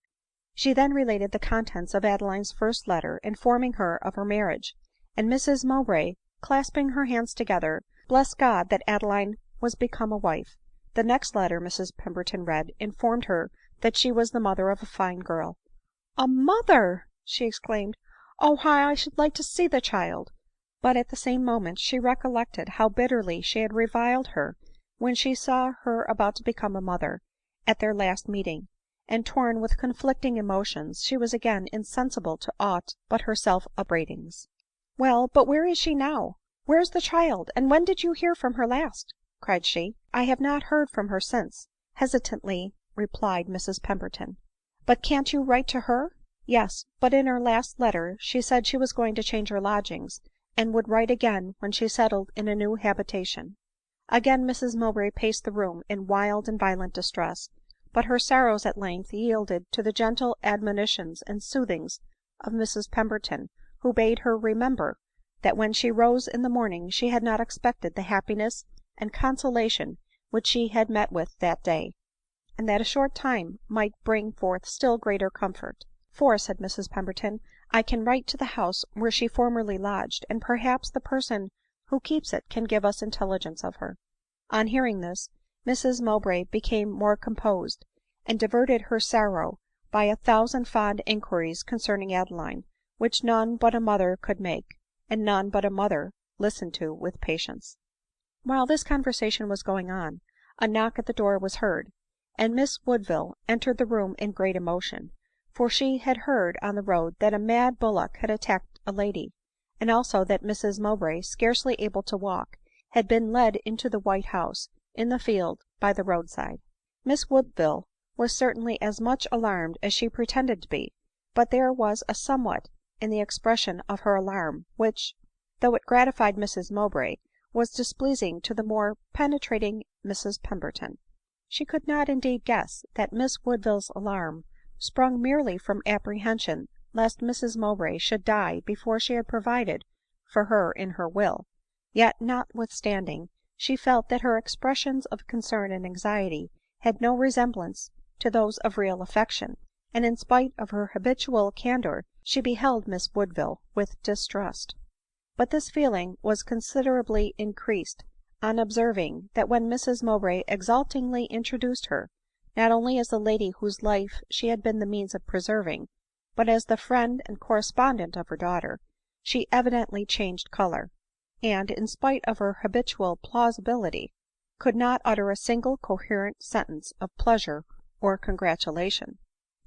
She then related the contents of Adeline's first letter, informing her of her marriage ; and Mrs Mowbray, clasping her hands together, blessed God that Adeline was become a wife. The next letter Mrs Pemberton read informed her that she was the mother of a fine girl. " A mother !" she exclaimed. " Oh, how I should like to see the child !" But at the same moment she recollected how bitterly she had reviled her when she saw her about to become a mother, at their last meeting ; and torn with conflicting emotions, she was again insensible to aught but her self upbraidings. " Well, but where is she now ? Where is the child ? and when did you hear from her last ?" cried she. " I have not heard from her since," hesitatingly replied Mrs Pemberton. " But can't you write to her ?"" Yes ; but in her last letter she said she was going to change her lodgings, and would write again when she settled in a new habitation." Again Mrs Mowbray paced the room in wild and violent distress ; but her sorrows at length yielded to the gentle admonitions and soothings of Mrs Pemberton, who bade her remember that when she rose in the morning she had not expected the happiness and consolation which she had met with that day, and that a short time might bring forth still greater comfort. " For," said Mrs Pemberton, " I can write to the house where she formerly lodged, and perhaps the person who keeps it can give us intelligence of her." On hearing this, Mrs Mowbray became more composed,
and diverted her sorrow by 1,000 fond inquiries concerning Adeline, which none but a mother could make, and none but a mother listen to with patience. While this conversation was going on, a knock at the door was heard, and Miss Woodville entered the room in great emotion ; for she had heard on the road that a mad bullock had attacked a lady, and also that Mrs Mowbray, scarcely able to walk, had been led into the white house in the field by the road side. Miss Woodville was certainly as much alarmed as she pretended to be, but there was a somewhat in the expression of her alarm which, though it gratified Mrs Mowbray, was displeasing to the more penetrating Mrs Pemberton. She could not indeed guess that Miss Woodville's alarm sprung merely from apprehension lest Mrs Mowbray should die before she had provided for her in her will ; yet, notwithstanding, she felt that her expressions of concern and anxiety had no resemblance to those of real affection, and in spite of her habitual candor she beheld Miss Woodville with distrust. But this feeling was considerably increased on observing that when Mrs Mowbray exultingly introduced her, not only as the lady whose life she had been the means of preserving, but as the friend and correspondent of her daughter, she evidently changed color, and, in spite of her habitual plausibility, could not utter a single coherent sentence of pleasure or congratulation ;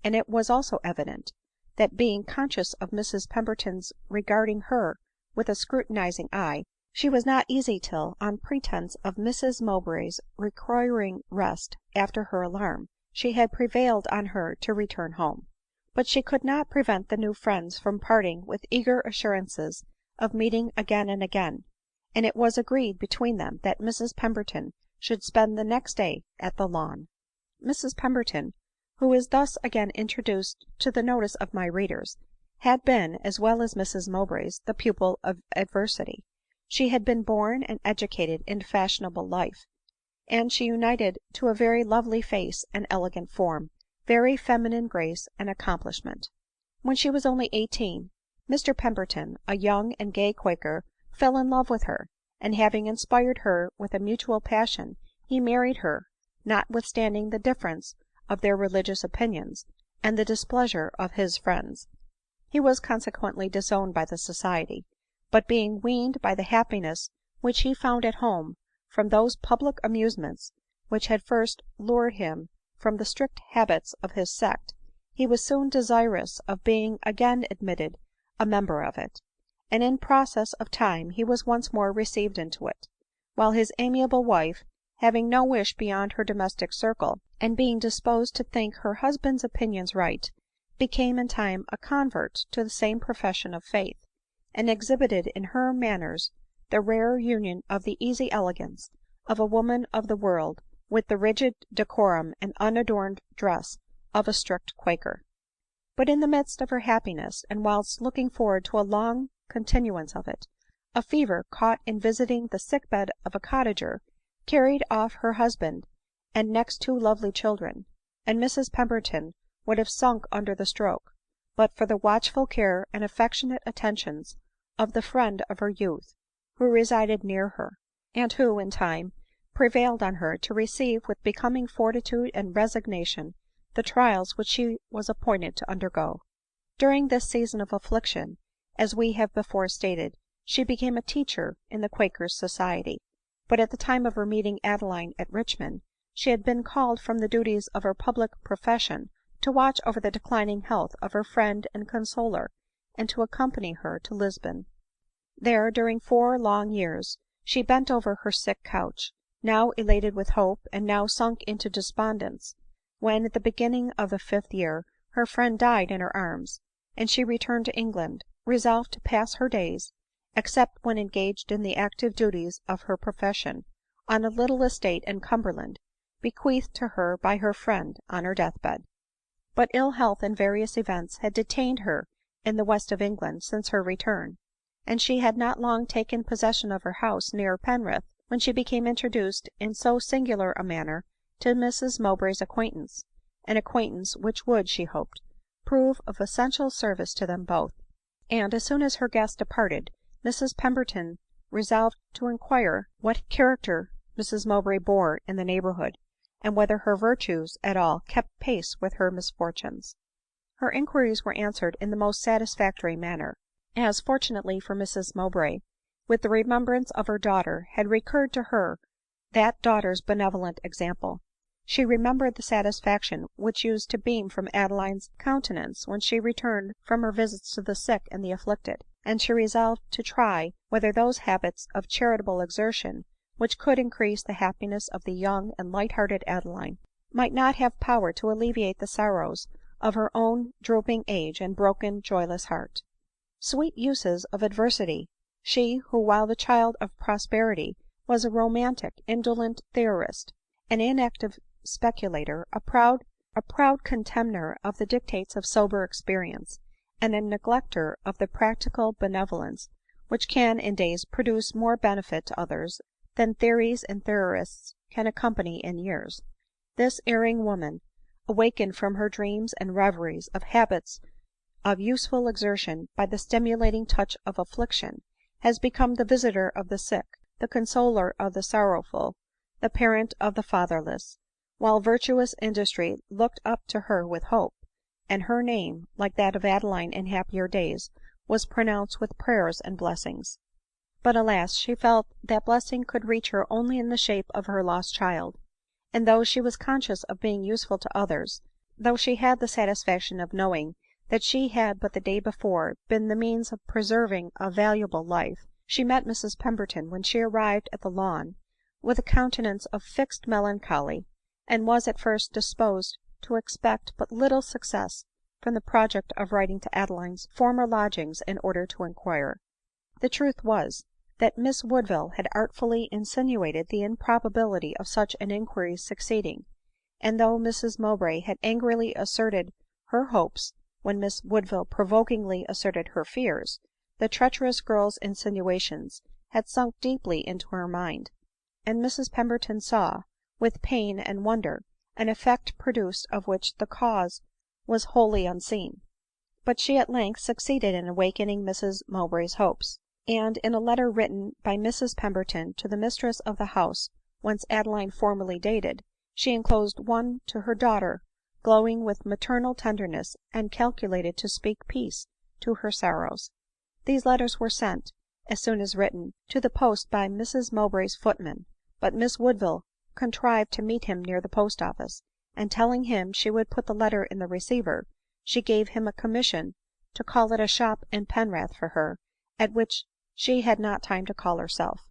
and it was also evident, that being conscious of Mrs Pemberton's regarding her with a scrutinizing eye, she was not easy till, on pretence of Mrs Mowbray's requiring rest after her alarm, she had prevailed on her to return home. But she could not prevent the new friends from parting with eager assurances of meeting again and again, and it was agreed between them that Mrs Pemberton should spend the next day at the Lawn. Mrs Pemberton, who is thus again introduced to the notice of my readers, had been, as well as Mrs Mowbray, the pupil of adversity. She had been born and educated in fashionable life, and she united to a very lovely face and elegant form, very feminine grace and accomplishment. When she was only 18, Mr Pemberton, a young and gay quaker, fell in love with her, and having inspired her with a mutual passion, he married her, notwithstanding the difference of their religious opinions, and the displeasure of his friends. He was consequently disowned by the society ; but being weaned by the happiness which he found at home from those public amusements which had first lured him from the strict habits of his sect, he was soon desirous of being again admitted a member of it, and in process of time he was once more received into it ; while his amiable wife, having no wish beyond her domestic circle, and being disposed to think her husband's opinions right, became in time a convert to the same profession of faith, and exhibited in her manners the rare union of the easy elegance of a woman of the world with the rigid decorum and unadorned dress of a strict quaker. But in the midst of her happiness, and whilst looking forward to a long continuance of it, a fever caught in visiting the sick bed of a cottager carried off her husband and next 2 lovely children, and Mrs Pemberton would have sunk under the stroke, but for the watchful care and affectionate attentions of the friend of her youth, who resided near her, and who, in time, prevailed on her to receive with becoming fortitude and resignation the trials which she was appointed to undergo. During this season of affliction, as we have before stated, she became a teacher in the quaker's society ; but at the time of her meeting Adeline at Richmond, she had been called from the duties of her public profession to watch over the declining health of her friend and consoler, and to accompany her to Lisbon. There, during 4 long years, she bent over her sick couch, now elated with hope, and now sunk into despondence, when, at the beginning of the 5th year, her friend died in her arms, and she returned to England, resolved to pass her days, except when engaged in the active duties of her profession, on a little estate in Cumberland, bequeathed to her by her friend on her deathbed. But ill health and various events had detained her in the west of England since her return, and she had not long taken possession of her house near Penrith when she became introduced in so singular a manner to Mrs Mowbray's acquaintance, an acquaintance which would, she hoped, prove of essential service to them both ; and, as soon as her guest departed, Mrs Pemberton resolved to inquire what character Mrs Mowbray bore in the neighborhood, and whether her virtues at all kept pace with her misfortunes. Her inquiries were answered in the most satisfactory manner, as, fortunately for Mrs Mowbray, with the remembrance of her daughter had recurred to her that daughter's benevolent example. She remembered the satisfaction which used to beam from Adeline's countenance when she returned from her visits to the sick and the afflicted, and she resolved to try whether those habits of charitable exertion which could increase the happiness of the young and light-hearted Adeline might not have power to alleviate the sorrows of her own drooping age and broken joyless heart. Sweet uses of adversity! She who, while the child of prosperity, was a romantic, indolent theorist, an inactive speculator, a proud contemner of the dictates of sober experience, and a neglecter of the practical benevolence which can in days produce more benefit to others than theories and theorists can accompany in years, this erring woman, awakened from her dreams and reveries of habits of useful exertion by the stimulating touch of affliction, has become the visitor of the sick, the consoler of the sorrowful, the parent of the fatherless, while virtuous industry looked up to her with hope, and her name, like that of Adeline in happier days, was pronounced with prayers and blessings. But alas, she felt that blessing could reach her only in the shape of her lost child ; and though she was conscious of being useful to others, though she had the satisfaction of knowing that she had but the day before been the means of preserving a valuable life, she met Mrs Pemberton when she arrived at the Lawn with a countenance of fixed melancholy, and was at first disposed to expect but little success from the project of writing to Adeline's former lodgings in order to inquire. The truth was, that Miss Woodville had artfully insinuated the improbability of such an inquiry's succeeding ; and though Mrs Mowbray had angrily asserted her hopes when Miss Woodville provokingly asserted her fears, the treacherous girl's insinuations had sunk deeply into her mind, and Mrs Pemberton saw, with pain and wonder, an effect produced of which the cause was wholly unseen. But she at length succeeded in awakening Mrs Mowbray's hopes ; and in a letter written by Mrs Pemberton to the mistress of the house whence Adeline formerly dated, she enclosed one to her daughter, glowing with maternal tenderness, and calculated to speak peace to her sorrows. These letters were sent, as soon as written, to the post by Mrs Mowbray's footman ; but Miss Woodville contrived to meet him near the post office, and telling him she would put the letter in the receiver, she gave him a commission to call at a shop in Penrith for her, at which she had not time to call herself.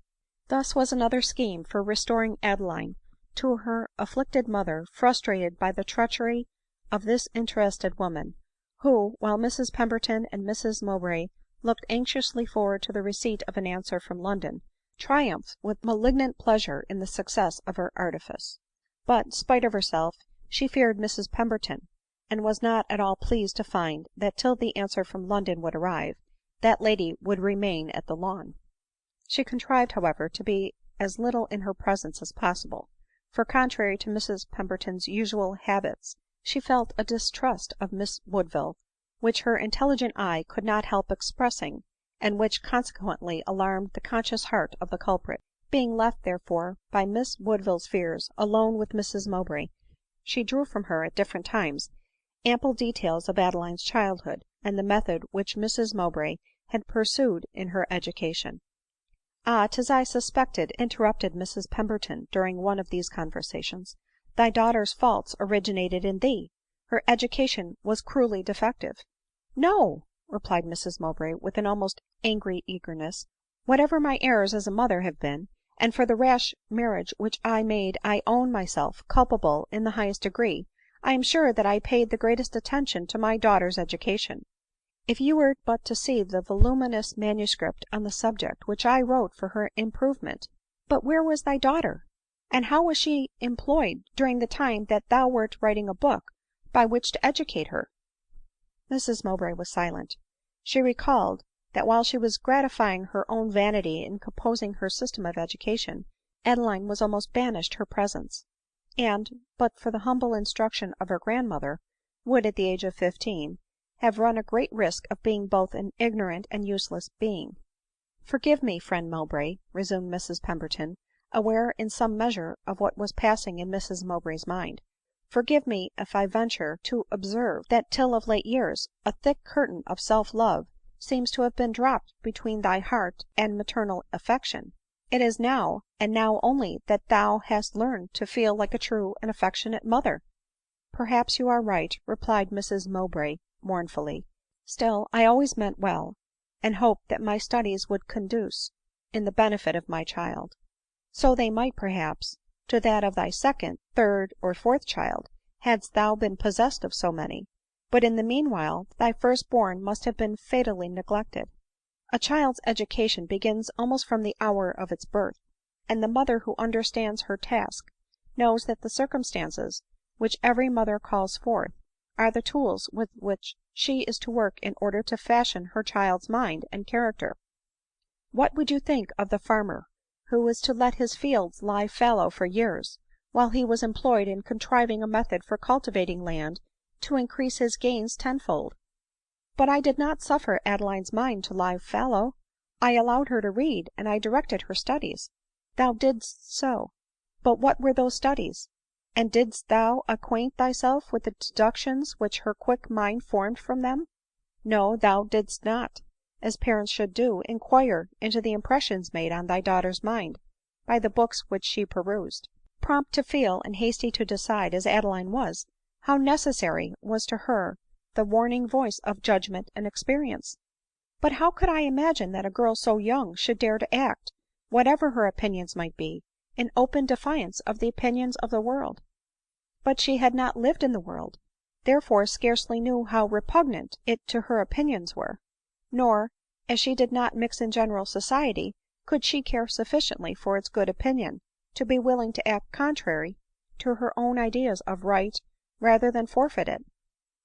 Thus was another scheme for restoring Adeline to her afflicted mother frustrated by the treachery of this interested woman, who, while Mrs Pemberton and Mrs Mowbray looked anxiously forward to the receipt of an answer from London, triumphed with malignant pleasure in the success of her artifice. But, spite of herself, she feared Mrs Pemberton, and was not at all pleased to find that till the answer from London would arrive, that lady would remain at the Lawn. She contrived, however, to be as little in her presence as possible ; for, contrary to Mrs Pemberton's usual habits, she felt a distrust of Miss Woodville which her intelligent eye could not help expressing, and which consequently alarmed the conscious heart of the culprit. Being left, therefore, by Miss Woodville's fears, alone with Mrs Mowbray, she drew from her, at different times, ample details of Adeline's childhood, and the method which Mrs Mowbray had pursued in her education. " Ah, 'tis I suspected," interrupted Mrs Pemberton during one of these conversations ;" thy daughter's faults originated in thee ; her education was cruelly defective." " No !" replied Mrs Mowbray with an almost angry eagerness ;" whatever my errors as a mother have been, and for the rash marriage which I made I own myself culpable in the highest degree, I am sure that I paid the greatest attention to my daughter's education. If you were but to see the voluminous manuscript on the subject which I wrote for her improvement. But where was thy daughter? and how was she employed during the time that thou wert writing a book by which to educate her ?" Mrs Mowbray was silent. She recalled, that while she was gratifying her own vanity in composing her system of education, Adeline was almost banished her presence ; and, but for the humble instruction of her grandmother, would, at the age of 15, have run a great risk of being both an ignorant and useless being. " Forgive me, friend Mowbray," resumed Mrs Pemberton, aware in some measure of what was passing in Mrs Mowbray's mind. " Forgive me if I venture to observe, that till of late years a thick curtain of self–love seems to have been dropped between thy heart and maternal affection. It is now, and now only, that thou hast learned to feel like a true and affectionate mother." " Perhaps you are right," replied Mrs Mowbray mournfully ;" still I always meant well, and hoped that my studies would conduce in the benefit of my child." " So they might, perhaps, to that of thy second, third, or fourth child, hadst thou been possessed of so many ; but in the meanwhile thy first born must have been fatally neglected. A child's education begins almost from the hour of its birth ; and the mother who understands her task knows that the circumstances which every mother calls forth are the tools with which she is to work in order to fashion her child's mind and character. What would you think of the farmer who was to let his fields lie fallow for years, while he was employed in contriving a method for cultivating land to increase his gains tenfold ?"" But I did not suffer Adeline's mind to lie fallow ; I allowed her to read, and I directed her studies." " Thou didst so ; but what were those studies ? And didst thou acquaint thyself with the deductions which her quick mind formed from them ?"" No, thou didst not, as parents should do, inquire into the impressions made on thy daughter's mind by the books which she perused." Prompt to feel and hasty to decide as Adeline was, how necessary was to her the warning voice of judgment and experience !" But how could I imagine that a girl so young should dare to act, whatever her opinions might be, in open defiance of the opinions of the world ?"" But she had not lived in the world, therefore scarcely knew how repugnant it to her opinions were ; nor, as she did not mix in general society, could she care sufficiently for its good opinion to be willing to act contrary to her own ideas of right rather than forfeit it.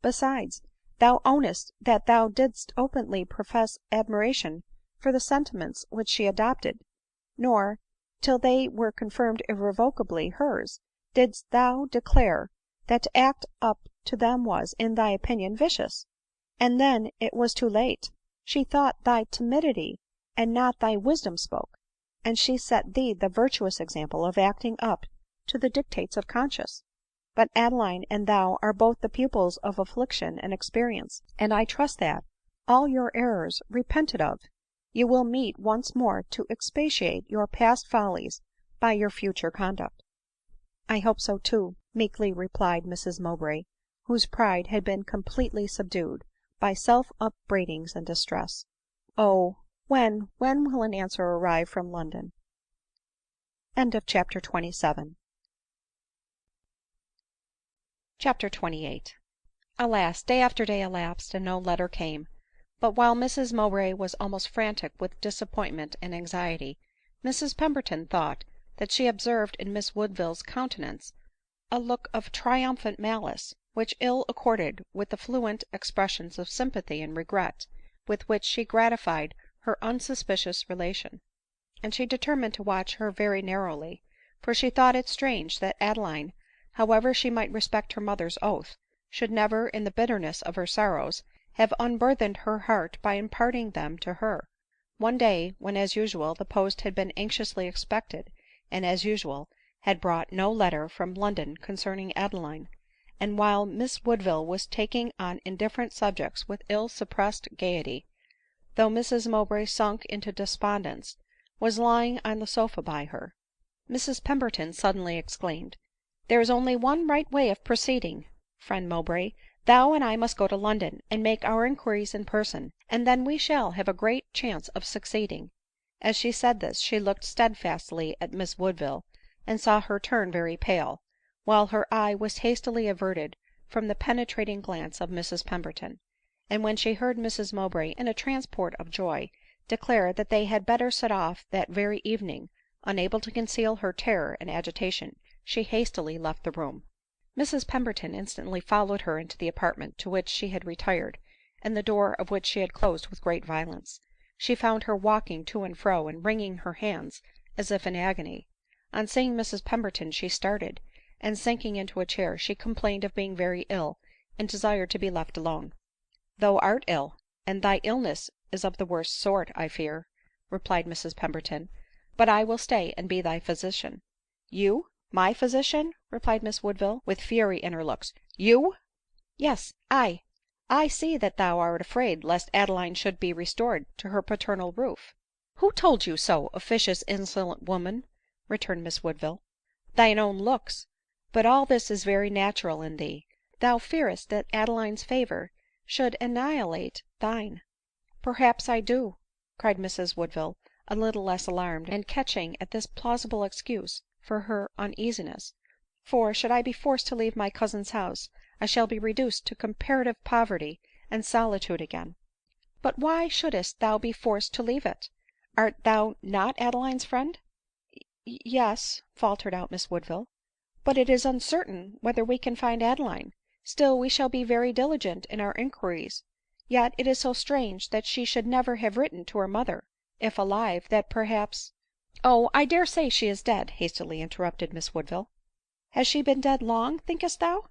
Besides, thou ownest that thou didst openly profess admiration for the sentiments which she adopted ; nor, till they were confirmed irrevocably hers, didst thou declare that to act up to them was, in thy opinion, vicious. And then it was too late ; she thought thy timidity and not thy wisdom spoke, and she set thee the virtuous example of acting up to the dictates of conscience. But Adeline and thou are both the pupils of affliction and experience ; and I trust that, all your errors repented of, you will meet once more to expiate your past follies by your future conduct." " I hope so too," meekly replied Mrs Mowbray, whose pride had been completely subdued by self–upbraidings and distress. " Oh ! when will an answer arrive from London ?" CHAPTER XXVIII. Alas, day after day elapsed, and no letter came ; but while Mrs Mowbray was almost frantic with disappointment and anxiety, Mrs Pemberton thought that she observed in Miss Woodville's countenance a look of triumphant malice, which ill accorded with the fluent expressions of sympathy and regret with which she gratified her unsuspicious relation ; and she determined to watch her very narrowly ; for she thought it strange that Adeline, however she might respect her mother's oath, should never, in the bitterness of her sorrows, have unburthened her heart by imparting them to her. One day, when, as usual, the post had been anxiously expected, and, as usual, had brought no letter from London concerning Adeline, and while Miss Woodville was talking on indifferent subjects with ill–suppressed gaiety, though Mrs Mowbray, sunk into despondence, was lying on the sofa by her, Mrs Pemberton suddenly exclaimed, " There is only one right way of proceeding, friend Mowbray ; thou and I must go to London, and make our inquiries in person, and then we shall have a great chance of succeeding." As she said this she looked steadfastly at Miss Woodville, and saw her turn very pale, while her eye was hastily averted from the penetrating glance of Mrs Pemberton ; and when she heard Mrs Mowbray, in a transport of joy, declare that they had better set off that very evening, unable to conceal her terror and agitation, she hastily left the room. Mrs Pemberton instantly followed her into the apartment to which she had retired, and the door of which she had closed with great violence. She found her walking to and fro, and wringing her hands as if in agony. On seeing Mrs Pemberton she started, and sinking into a chair, she complained of being very ill, and desired to be left alone. " Thou art ill, and thy illness is of the worst sort, I fear," replied Mrs Pemberton.
but I will stay and be thy physician." "You, my physician!" replied Miss Woodville, with fury in her looks, " You !"" Yes, I see that thou art afraid lest Adeline should be restored to her paternal roof." " Who told you so, officious insolent woman ?" returned Miss Woodville. " Thine own looks. But all this is very natural in thee. Thou fearest that Adeline's favor should annihilate thine." " Perhaps I do," cried Mrs Woodville a little less alarmed, and catching at this plausible excuse for her uneasiness ;" for, should I be forced to leave my cousin's house, I shall be reduced to comparative poverty and solitude again." " But why shouldst thou be forced to leave it ? Art thou not Adeline's friend ?"" Yes," faltered out Miss Woodville. " But it is uncertain whether we can find Adeline ; still we shall be very diligent in our inquiries. Yet it is so strange that she should never have written to her mother, if alive, that perhaps "" Oh, I dare say she is dead," hastily interrupted Miss Woodville. " Has she been dead long, thinkest thou ?""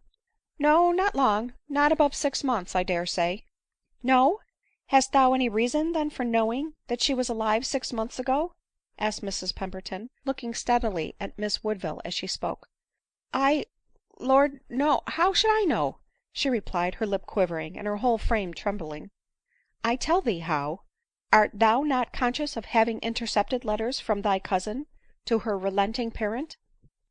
No, not long — not above 6 months, I dare say." " No ! Hast thou any reason then for knowing that she was alive 6 months ago ?" asked Mrs Pemberton, looking steadily at Miss Woodville as she spoke. " I — Lord, no — how should I know ?" she replied, her lip quivering, and her whole frame trembling. " I tell thee how. Art thou not conscious of having intercepted letters from thy cousin to her relenting parent ?"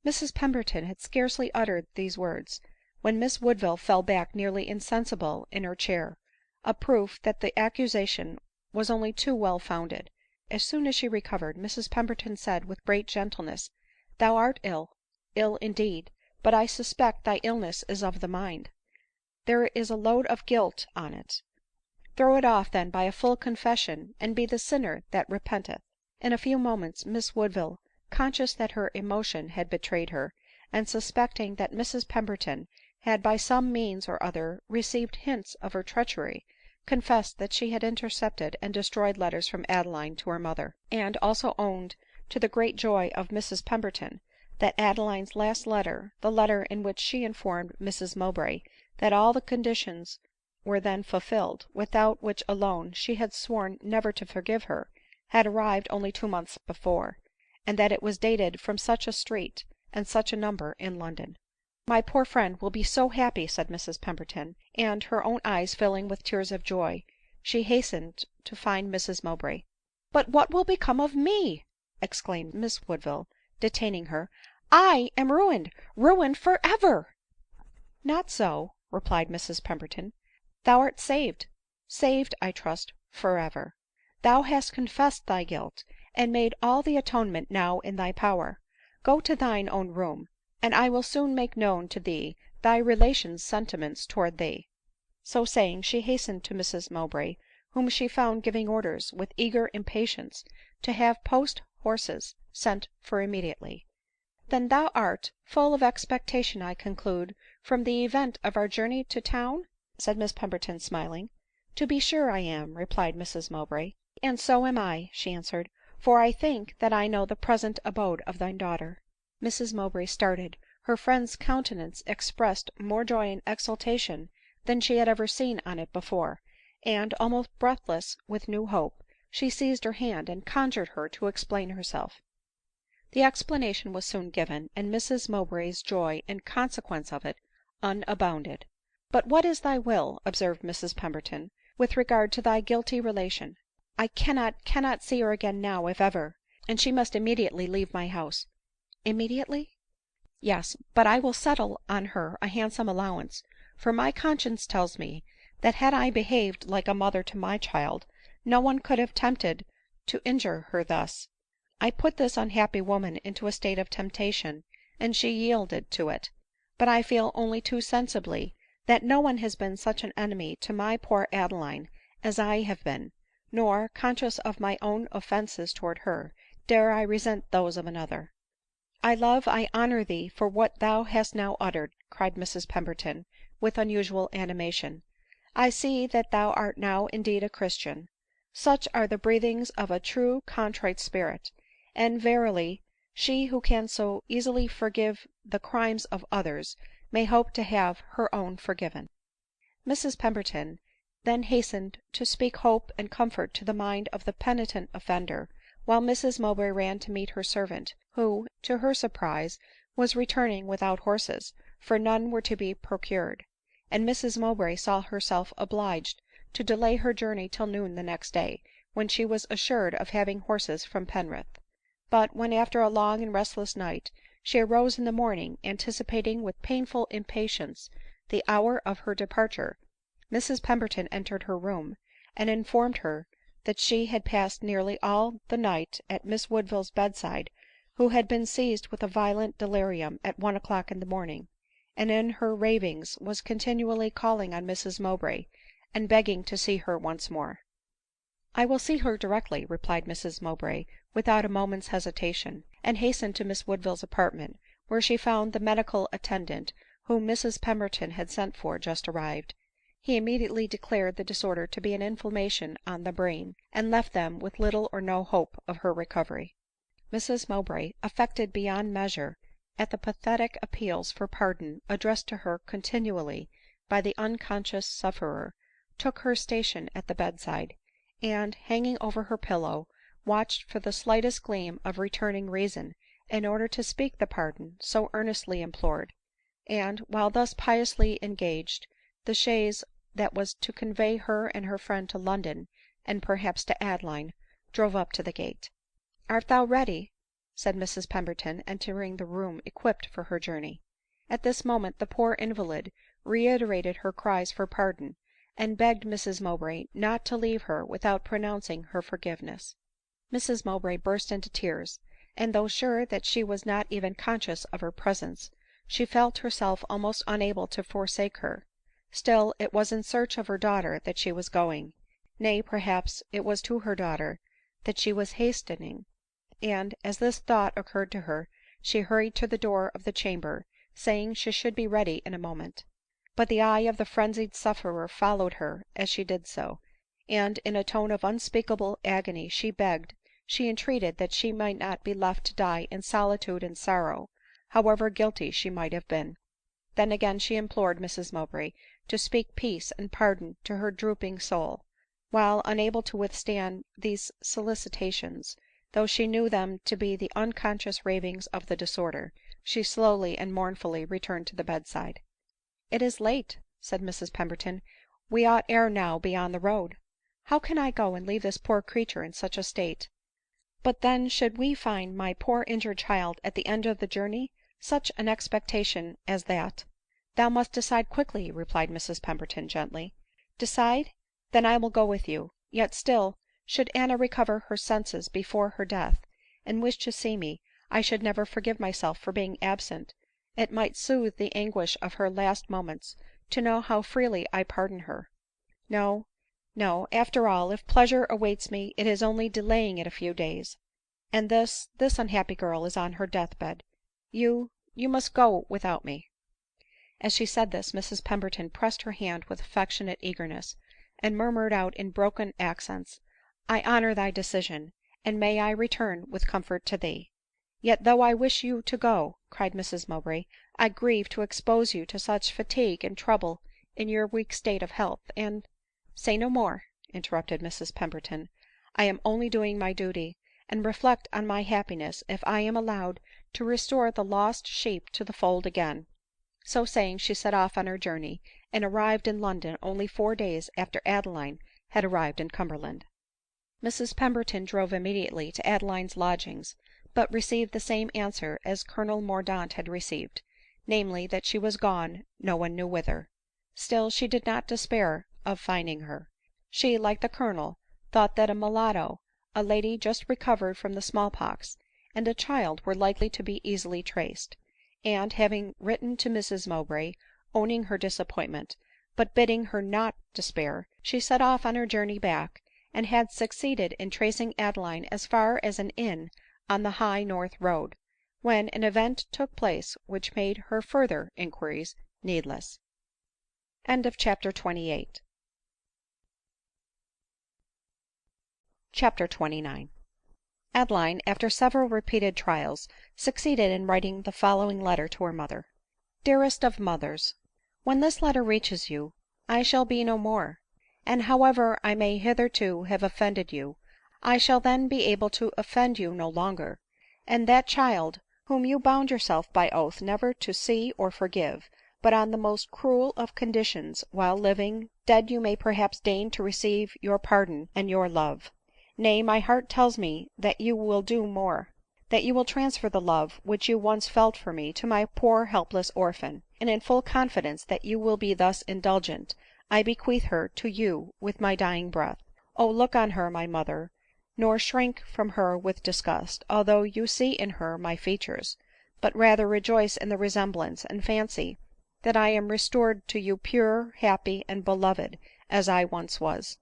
Mrs Pemberton had scarcely uttered these words, when Miss Woodville fell back nearly insensible in her chair — a proof that the accusation was only too well founded. As soon as she recovered, Mrs Pemberton said with great gentleness, " Thou art ill — ill indeed ; but I suspect thy illness is of the mind. There is a load of guilt on it. Throw it off then by a full confession, and be the sinner that repenteth." In a few moments Miss Woodville, conscious that her emotion had betrayed her, and suspecting that Mrs Pemberton had by some means or other received hints of her treachery, confessed that she had intercepted and destroyed letters from Adeline to her mother ; and also owned, to the great joy of Mrs Pemberton, that Adeline's last letter, the letter in which she informed Mrs Mowbray that all the conditions were then fulfilled, without which alone she had sworn never to forgive her, had arrived only 2 months before, and that it was dated from such a street and such a number in London. " My poor friend will be so happy," said Mrs Pemberton ; and, her own eyes filling with tears of joy, she hastened to find Mrs Mowbray. " But what will become of me ?" exclaimed Miss Woodville, detaining her. " I am ruined — ruined for ever !"" Not so," replied Mrs Pemberton ;" thou art saved — saved, I trust, forever. Thou hast confessed thy guilt, and made all the atonement now in thy power. Go to thine own room, and I will soon make known to thee thy relations' sentiments towards thee." So saying, she hastened to Mrs Mowbray, whom she found giving orders, with eager impatience, to have post horses sent for immediately. " Then thou art full of expectation, I conclude, from the event of our journey to town ?" said Miss Pemberton smiling. " To be sure I am," replied Mrs Mowbray. " And so am I," she answered ;" for I think that I know the present abode of thy daughter." Mrs Mowbray started ; her friend's countenance expressed more joy and exultation than she had ever seen on it before ; and, almost breathless with new hope, she seized her hand, and conjured her to explain herself. The explanation was soon given, and Mrs Mowbray's joy in consequence of it unbounded. " But what is thy will," observed Mrs Pemberton, " with regard to thy guilty relation ?"" I cannot see her again now, if ever ; and she must immediately leave my house." " Immediately ?"" Yes ; but I will settle on her a handsome allowance ; for my conscience tells me, that had I behaved like a mother to my child, no one could have tempted to injure her thus. I put this unhappy woman into a state of temptation, and she yielded to it ; but I feel only too sensibly that no one has been such an enemy to my poor Adeline as I have been ; nor, conscious of my own offences towards her, dare I resent those of another." " I love, I honor thee for what thou hast now uttered," cried Mrs Pemberton with unusual animation. " I see that thou art now indeed a Christian. Such are the breathings of a true contrite spirit ; and verily, she who can so easily forgive the crimes of others may hope to have her own forgiven." Mrs Pemberton then hastened to speak hope and comfort to the mind of the penitent offender
while Mrs Mowbray ran to meet her servant, who, to her surprise, was returning without horses, for none were to be procured ; and Mrs Mowbray saw herself obliged to delay her journey till noon the next day, when she was assured of having horses from Penrith. But when, after a long and restless night, she arose in the morning, anticipating with painful impatience the hour of her departure, Mrs Pemberton entered her room, and informed her that she had passed nearly all the night at Miss Woodville's bedside, who had been seized with a violent delirium at 1 o'clock in the morning, and in her ravings was continually calling on Mrs Mowbray, and begging to see her once more. " I will see her directly," replied Mrs Mowbray without a moment's hesitation, and hastened to Miss Woodville's apartment, where she found the medical attendant whom Mrs Pemberton had sent for just arrived. He immediately declared the disorder to be an inflammation on the brain, and left them with little or no hope of her recovery. Mrs Mowbray, affected beyond measure at the pathetic appeals for pardon addressed to her continually by the unconscious sufferer, took her station at the bedside, and, hanging over her pillow, watched for the slightest gleam of returning reason, in order to speak the pardon so earnestly implored. And, while thus piously engaged, the chaise that was to convey her and her friend to London, and perhaps to Adeline, drove up to the gate. " Art thou ready ?" said Mrs Pemberton, entering the room equipped for her journey. At this moment the poor invalid reiterated her cries for pardon, and begged Mrs Mowbray not to leave her without pronouncing her forgiveness. Mrs Mowbray burst into tears ; and though sure that she was not even conscious of her presence, she felt herself almost unable to forsake her. Still it was in search of her daughter that she was going ; nay, perhaps it was to her daughter that she was hastening ; and, as this thought occurred to her, she hurried to the door of the chamber, saying she should be ready in a moment. But the eye of the frenzied sufferer followed her as she did so, and, in a tone of unspeakable agony, she begged, she entreated that she might not be left to die in solitude and sorrow, however guilty she might have been. Then again she implored Mrs Mowbray to speak peace and pardon to her drooping soul ; while, unable to withstand these solicitations, though she knew them to be the unconscious ravings of the disorder, she slowly and mournfully returned to the bedside. " It is late," said Mrs Pemberton ;" we ought ere now be on the road. How can I go and leave this poor creature in such a state ? But then should we find my poor injured child at the end of the journey ? Such an expectation as that "" Thou must decide quickly," replied Mrs Pemberton gently. " Decide ? Then I will go with you ; yet still, should Anna recover her senses before her death, and wish to see me, I should never forgive myself for being absent. It might soothe the anguish of her last moments to know how freely I pardon her. No, no, after all, if pleasure awaits me, it is only delaying it a few days. And this unhappy girl is on her death bed. You must go without me." As she said this, Mrs Pemberton pressed her hand with affectionate eagerness, and murmured out in broken accents, " I honor thy decision, and may I return with comfort to thee." " Yet, though I wish you to go," cried Mrs Mowbray, " I grieve to expose you to such fatigue and trouble in your weak state of health, and "" Say no more," interrupted Mrs Pemberton ;" I am only doing my duty ; and reflect on my happiness if I am allowed to restore the lost sheep to the fold again." So saying, she set off on her journey, and arrived in London only 4 days after Adeline had arrived in Cumberland. Mrs Pemberton drove immediately to Adeline's lodgings, but received the same answer as Colonel Mordaunt had received, namely, that she was gone no one knew whither. Still she did not despair of finding her. She, like the Colonel, thought that a mulatto, a lady just recovered from the small pox, and a child were likely to be easily traced ; and, having written to Mrs Mowbray, owning her disappointment, but bidding her not despair, she set off on her journey back, and had succeeded in tracing Adeline as far as an inn on the high north road, when an event took place which made her further inquiries needless. CHAPTER XXIX. Adeline, after several repeated trials, succeeded in writing the following letter to her mother :" Dearest of mothers, when this letter reaches you, I shall be no more ; and however I may hitherto have offended you, I shall then be able to offend you no longer ; and that child, whom you bound yourself by oath never to see or forgive but on the most cruel of conditions while living, dead you may perhaps deign to receive your pardon and your love. Nay, my heart tells me that you will do more, that you will transfer the love which you once felt for me to my poor helpless orphan ; and in full confidence that you will be thus indulgent, I bequeath her to you with my dying breath. O look on her, my mother, nor shrink from her with disgust, although you see in her my features, but rather rejoice in the resemblance, and fancy that I am restored to you pure, happy, and beloved as I once was.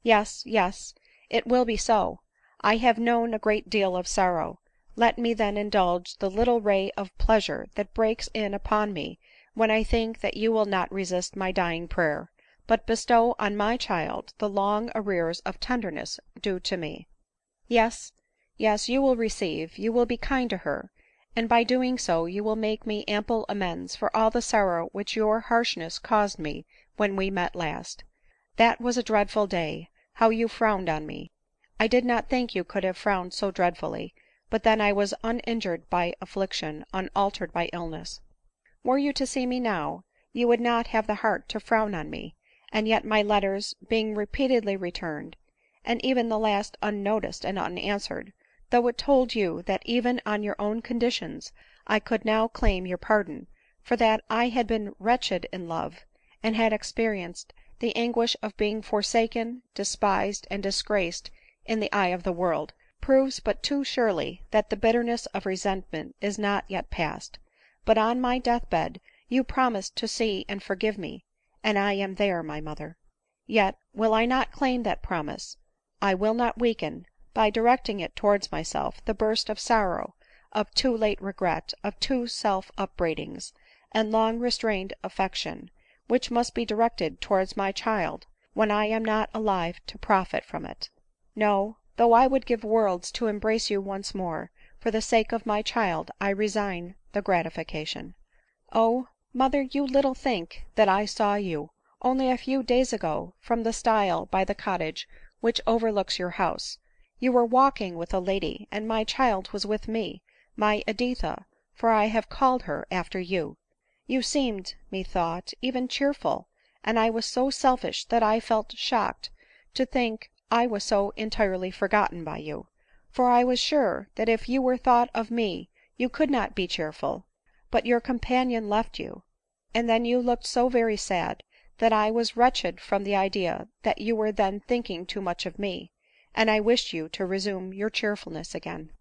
Yes, yes, it will be so. I have known a great deal of sorrow ; let me then indulge the little ray of pleasure that breaks in upon me when I think that you will not resist my dying prayer, but bestow on my child the long arrears of tenderness due to me. Yes, yes, you will receive, you will be kind to her, and by doing so you will make me ample amends for all the sorrow which your harshness caused me when we met last. That was a dreadful day — how you frowned on me! I did not think you could have frowned so dreadfully ; but then I was uninjured by affliction, unaltered by illness. Were you to see me now, you would not have the heart to frown on me ; and yet my letters being repeatedly returned, and even the last unnoticed and unanswered, though it told you that even on your own conditions I could now claim your pardon, for that I had been wretched in love, and had experienced the anguish of being forsaken, despised, and disgraced in the eye of the world, proves but too surely that the bitterness of resentment is not yet past. But on my death bed you promised to see and forgive me, and I am there, my mother. Yet will I not claim that promise, I will not weaken, by directing it towards myself, the burst of sorrow, of too late regret, of too self upbraidings, and long restrained affection, which must be directed towards my child, when I am not alive to profit from it. No, though I would give worlds to embrace you once more, for the sake of my child I resign the gratification. Oh, mother, you little think that I saw you, only a few days ago, from the stile by the cottage which overlooks your house. You were walking with a lady, and my child was with me, my Editha, for I have called her after you. You seemed, methought, even cheerful, and I was so selfish that I felt shocked to think I was so entirely forgotten by you ; for I was sure that if you were thought of me you could not be cheerful. But your companion left you, and then you looked so very sad, that I was wretched from the idea that you were then thinking too much of me, and I wished you to resume your cheerfulness again.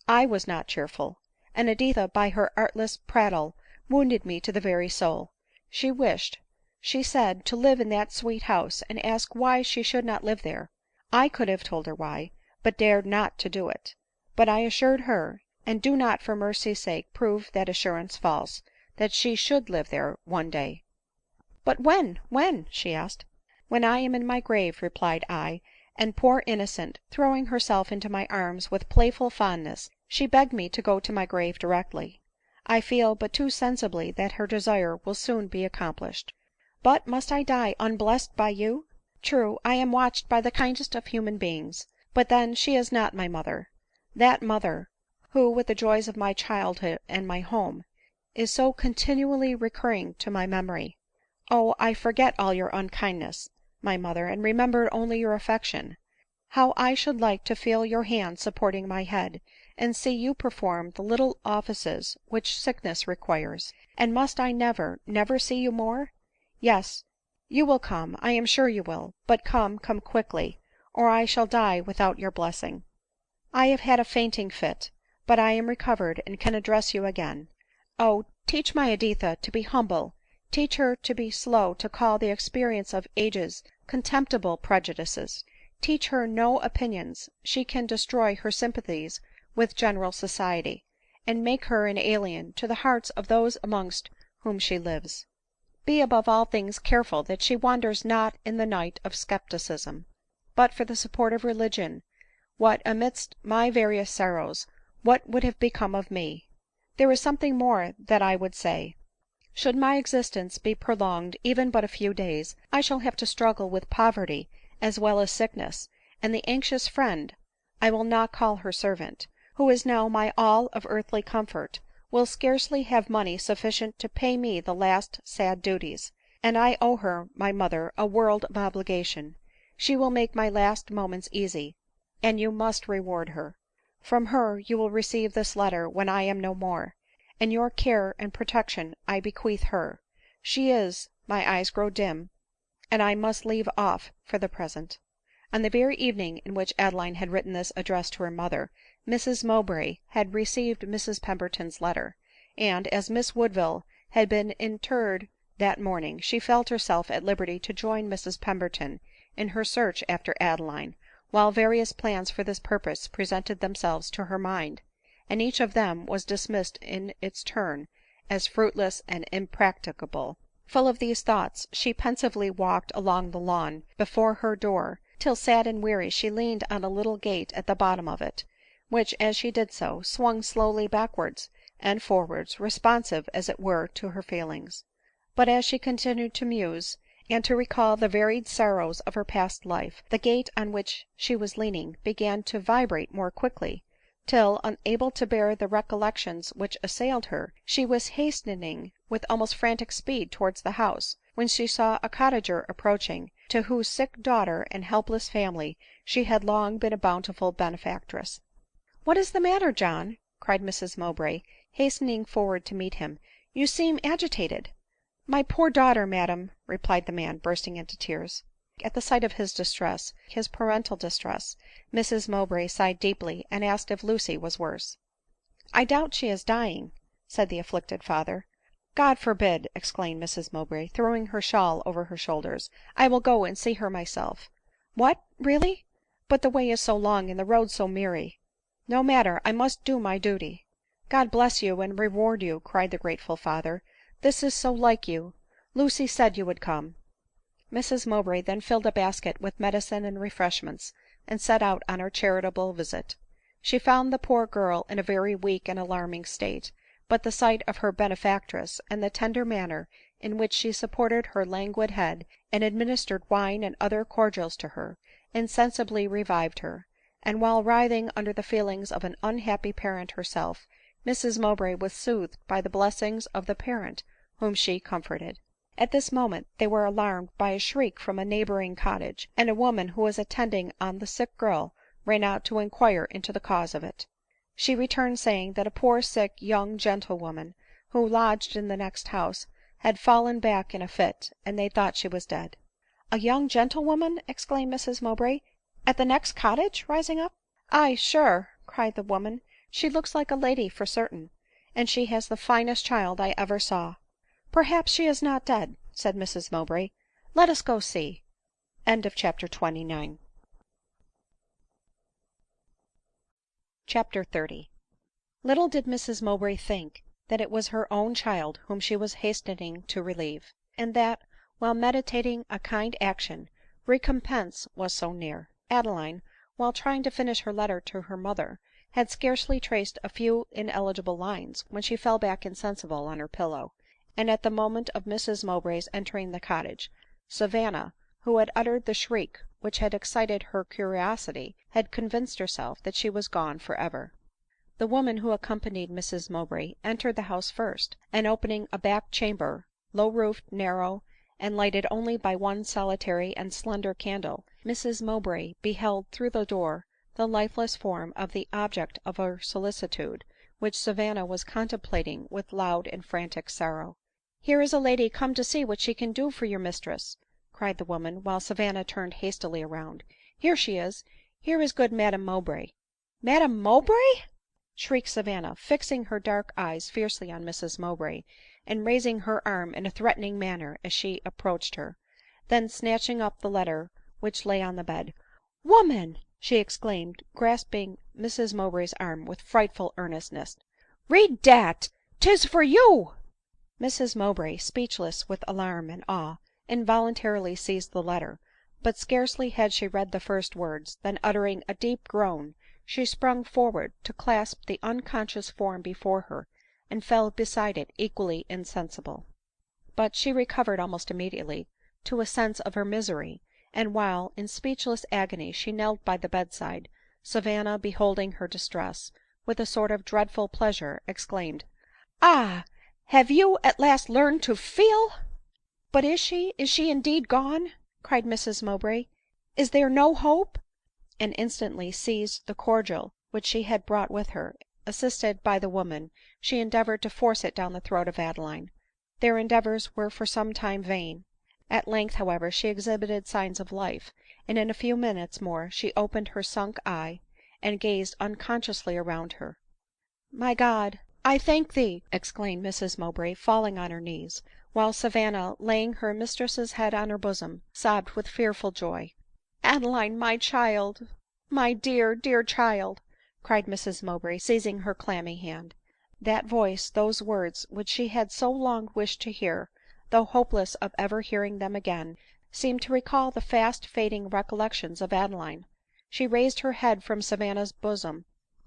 I was not cheerful, and Editha by her artless prattle wounded me to the very soul. She wished, she said, to live in that sweet house, and asked why she should not live there. I could have told her why, but dared not to do it. But I assured her, and do not for mercy's sake prove that assurance false, that she should live there one day. " But when ?" she asked. " When I am in my grave," replied I ; and poor innocent, throwing herself into my arms with playful fondness, she begged me to go to my grave directly. I feel but too sensibly that her desire will soon be accomplished. But must I die unblessed by you? True, I am watched by the kindest of human beings ; but then she is not my mother — that mother, who, with the joys of my childhood and my home, is so continually recurring to my memory. Oh, I forget all your unkindness, my mother, and remember only your affection. How I should like to feel your hand supporting my head, and see you perform the little offices which sickness requires. And must I never, never see you more? Yes, you will come, I am sure you will ; but come quickly, or I shall die without your blessing. I have had a fainting fit, but I am recovered, and can address you again. Oh, teach my Editha to be humble, teach her to be slow to call the experience of ages contemptible prejudices, teach her no opinions she can destroy her sympathies with general society, and make her an alien to the hearts of those amongst whom she lives. Be above all things careful that she wanders not in the night of scepticism. But for the support of religion, what, amidst my various sorrows, what would have become of me? There is something more that I would say. Should my existence be prolonged even but a few days, I shall have to struggle with poverty as well as sickness, and and the anxious friend (I will not call her servant) who is now my all of earthly comfort, will scarcely have money sufficient to pay me the last sad duties ; and I owe her, my mother, a world of obligation. She will make my last moments easy, and you must reward her. From her you will receive this letter when I am no more, and your care and protection I bequeath her. She is — my eyes grow dim, and I must leave off for the present." On the very evening in which Adeline had written this address to her mother, Mrs Mowbray had received Mrs Pemberton's letter ; and, as Miss Woodville had been interred that morning, she felt herself at liberty to join Mrs Pemberton in her search after Adeline, while various plans for this purpose presented themselves to her mind, and each of them was dismissed in its turn as fruitless and impracticable. Full of these thoughts, she pensively walked along the lawn before her door, till sad and weary she leaned on a little gate at the bottom of it, which, as she did so, swung slowly backwards and forwards, responsive as it were to her feelings. But as she continued to muse, and to recall the varied sorrows of her past life, the gate on which she was leaning began to vibrate more quickly, till, unable to bear the recollections which assailed her, she was hastening with almost frantic speed towards the house, when she saw a cottager approaching, to whose sick daughter and helpless family she had long been a bountiful benefactress. " What is the matter, John ?" cried Mrs Mowbray, hastening forward to meet him ;" you seem agitated." " My poor daughter, madam," replied the man, bursting into tears. At the sight of his distress, his parental distress, Mrs Mowbray sighed deeply, and asked if Lucy was worse. " I doubt she is dying," said the afflicted father. " God forbid !" exclaimed Mrs Mowbray, throwing her shawl over her shoulders ;" I will go and see her myself." " What, really ? But the way is so long, and the road so miry." " No matter, I must do my duty." " God bless you and reward you !" cried the grateful father ;" this is so like you ! Lucy said you would come." Mrs Mowbray then filled a basket with medicine and refreshments, and set out on her charitable visit. She found the poor girl in a very weak and alarming state ; but the sight of her benefactress, and the tender manner in which she supported her languid head, and administered wine and other cordials to her, insensibly revived her ; and while writhing under the feelings of an unhappy parent herself, Mrs Mowbray was soothed by the blessings of the parent whom she comforted. At this moment they were alarmed by a shriek from a neighboring cottage, and a woman who was attending on the sick girl ran out to inquire into the cause of it. She returned saying that a poor sick young gentlewoman, who lodged in the next house, had fallen back in a fit, and they thought she was dead. " A young gentlewoman !" exclaimed Mrs Mowbray, " at the next cottage !" rising up. " Aye, sure," cried the woman, " she looks like a lady for certain ; and she has the finest child I ever saw." " Perhaps she is not dead," said Mrs Mowbray ;" let us go see." CHAPTER XXX. Little did Mrs Mowbray think that it was her own child whom she was hastening to relieve ; and that, while meditating a kind action, recompense was so near. Adeline, while trying to finish her letter to her mother, had scarcely traced a few ineligible lines when she fell back insensible on her pillow ; and at the moment of Mrs Mowbray's entering the cottage, Savanna, who had uttered the shriek which had excited her curiosity, had convinced herself that she was gone for ever. The woman who accompanied Mrs Mowbray entered the house first, and opening a back chamber, low roofed, narrow, and lighted only by one solitary and slender candle, Mrs Mowbray beheld through the door the lifeless form of the object of her solicitude, which Savanna was contemplating with loud and frantic sorrow. " Here is a lady come to see what she can do for your mistress," cried the woman, while Savanna turned hastily round. " Here she is — here is good Madam Mowbray." " Madam Mowbray !" shrieked Savanna, fixing her dark eyes fiercely on Mrs Mowbray, and raising her arm in a threatening manner as she approached her ; then snatching up the letter which lay on the bed, " Woman !" she exclaimed, grasping Mrs Mowbray's arm with frightful earnestness, " read dat ! 'Tis for you !" Mrs Mowbray, speechless with alarm and awe, involuntarily seized the letter ; but scarcely had she read the first words, than uttering a deep groan, she sprung forward to clasp the unconscious form before her, and fell beside it equally insensible. But she recovered almost immediately to a sense of her misery, and while in speechless agony she knelt by the bedside, Savanna, beholding her distress with a sort of dreadful pleasure, exclaimed, " Ah ! have you at last learned to feel ?"" But is she indeed gone ?" cried Mrs Mowbray ;" is there no hope ?" and instantly seized the cordial which she had brought with her. Assisted by the woman, she endeavored to force it down the throat of Adeline. Their endeavors were for some time vain. At length, however, she exhibited signs of life, and in a few minutes more she opened her sunk eye, and gazed unconsciously around her. " My God, I thank thee !" exclaimed Mrs Mowbray, falling on her knees ; while Savanna, laying her mistress's head on her bosom, sobbed with fearful joy. " Adeline, my child, my dear, dear child !" cried Mrs Mowbray, seizing her clammy hand. That voice, those words which she had so long wished to hear, though hopeless of ever hearing them again, seemed to recall the fast fading recollections of Adeline. She raised her head from Savanna's bosom,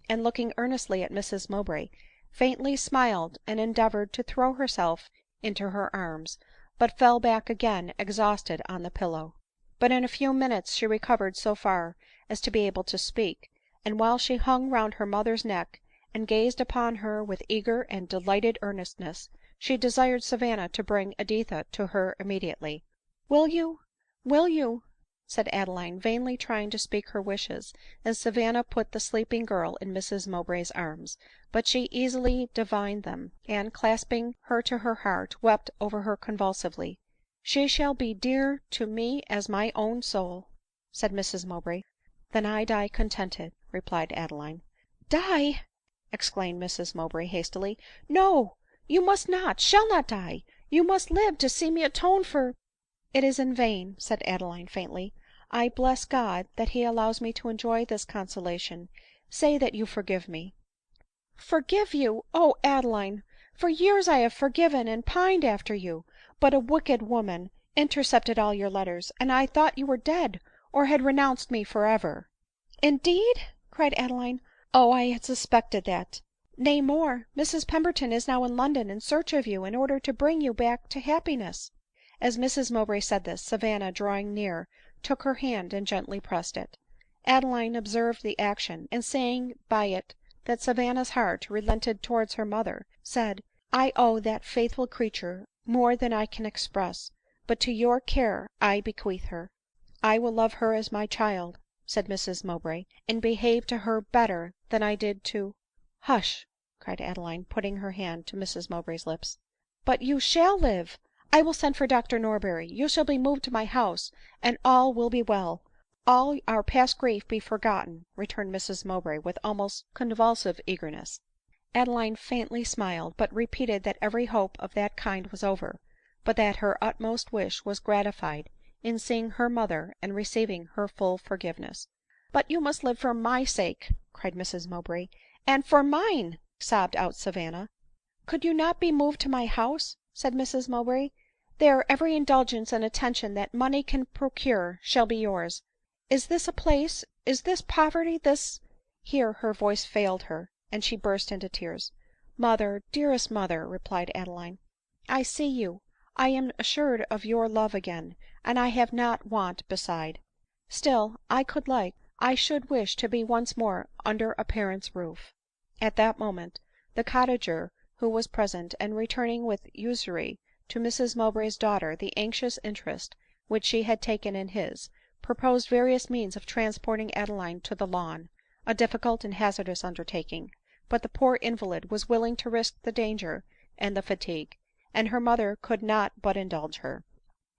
and looking earnestly at Mrs Mowbray, faintly smiled and endeavored to throw herself into her arms, but fell back again exhausted on the pillow. But in a few minutes she recovered so far as to be able to speak ; and while she hung round her mother's neck, and gazed upon her with eager and delighted earnestness, she desired Savanna to bring Editha to her immediately. " Will you — will you ?" said Adeline, vainly trying to speak her wishes, as Savanna put the sleeping girl in Mrs Mowbray's arms ; but she easily divined them, and, clasping her to her heart, wept over her convulsively. " She shall be dear to me as my own soul," said Mrs Mowbray. " Then I die contented," replied Adeline. " Die !" exclaimed Mrs Mowbray hastily. " No, you must not, shall not die ; you must live to see me atone for —" "It is in vain," said Adeline faintly. " I bless God that he allows me to enjoy this consolation. Say that you forgive me." " Forgive you ! Oh, Adeline ! For years I have forgiven and pined after you ; but a wicked woman intercepted all your letters, and I thought you were dead, or had renounced me for ever." " Indeed !" cried Adeline. " Oh, I had suspected that ! Nay more, Mrs Pemberton is now in London in search of you, in order to bring you back to happiness." As Mrs Mowbray said this, Savanna, drawing near, took her hand and gently pressed it. Adeline observed the action, and seeing by it that Savanna's heart relented towards her mother, said, " I owe that faithful creature more than I can express, but to your care I bequeath her." " I will love her as my child," said Mrs Mowbray, " and behave to her better than I did to —" "Hush!" cried Adeline, putting her hand to Mrs Mowbray's lips. " But you shall live. I will send for Dr Norberry ; you shall be moved to my house, and all will be well — all our past grief be forgotten," returned Mrs Mowbray with almost convulsive eagerness. Adeline faintly smiled, but repeated that every hope of that kind was over, but that her utmost wish was gratified in seeing her mother and receiving her full forgiveness. " But you must live for my sake," cried Mrs Mowbray. " And for mine," sobbed out Savanna. " Could you not be moved to my house ?" said Mrs Mowbray. " There every indulgence and attention that money can procure shall be yours. Is this a place — is this poverty — this —" Here her voice failed her, and she burst into tears. " Mother, dearest mother," replied Adeline, " I see you — I am assured of your love again, and I have not want beside. Still I could like — I should wish to be once more under a parent's roof." At that moment the cottager who was present, and returning with usury to Mrs Mowbray's daughter the anxious interest which she had taken in his, proposed various means of transporting Adeline to the Lawn — a difficult and hazardous undertaking ; but the poor invalid was willing to risk the danger and the fatigue, and her mother could not but indulge her.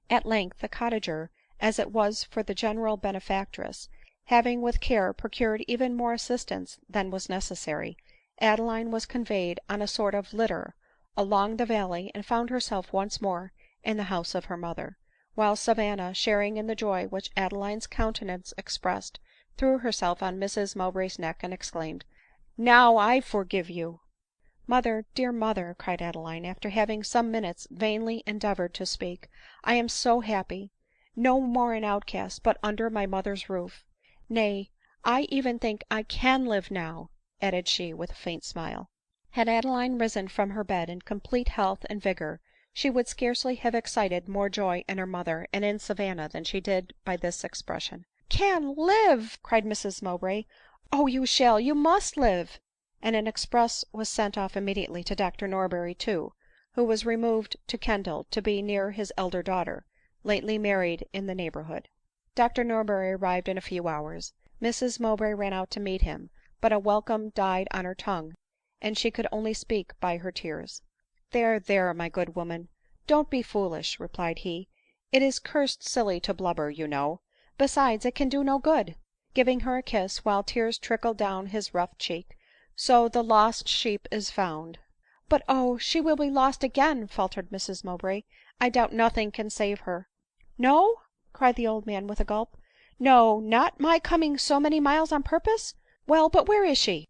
At length the cottager, as it was for the general benefactress, having with care procured even more assistance than was necessary, Adeline was conveyed on a sort of litter along the valley, and found herself once more in the house of her mother ; while Savanna, sharing in the joy which Adeline's countenance expressed, threw herself on Mrs Mowbray's neck, and exclaimed, " Now I forgive you !"" Mother, dear mother," cried Adeline, after having some minutes vainly endeavored to speak, " I am so happy ! No more an outcast, but under my mother's roof. Nay, I even think I can live now," added she with a faint smile. Had Adeline risen from her bed in complete health and vigor,
She would scarcely have excited more joy in her mother and in Savanna than she did by this expression. " Can live !" cried Mrs Mowbray. " Oh, you shall, you must live !" And an express was sent off immediately to Dr Norberry too, who was removed to Kendal to be near his elder daughter, lately married in the neighborhood. Dr Norberry arrived in a few hours. Mrs Mowbray ran out to meet him, but a welcome died on her tongue, and she could only speak by her tears. " There, there, my good woman, don't be foolish," replied he ;" it is cursed silly to blubber, you know ; besides, it can do no good," giving her a kiss, while tears trickled down his rough cheek. " So the lost sheep is found." " But oh ! she will be lost again," faltered Mrs Mowbray ;" I doubt nothing can save her." " No !" cried the old man with a gulp, " no, not my coming so many miles on purpose ? Well, but where is she ?""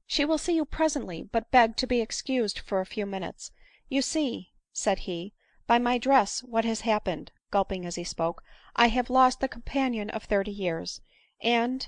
She will see you presently, but begged to be excused for a few minutes. You see," said he, " by my dress what has happened," gulping as he spoke. " I have lost the companion of 30 years, and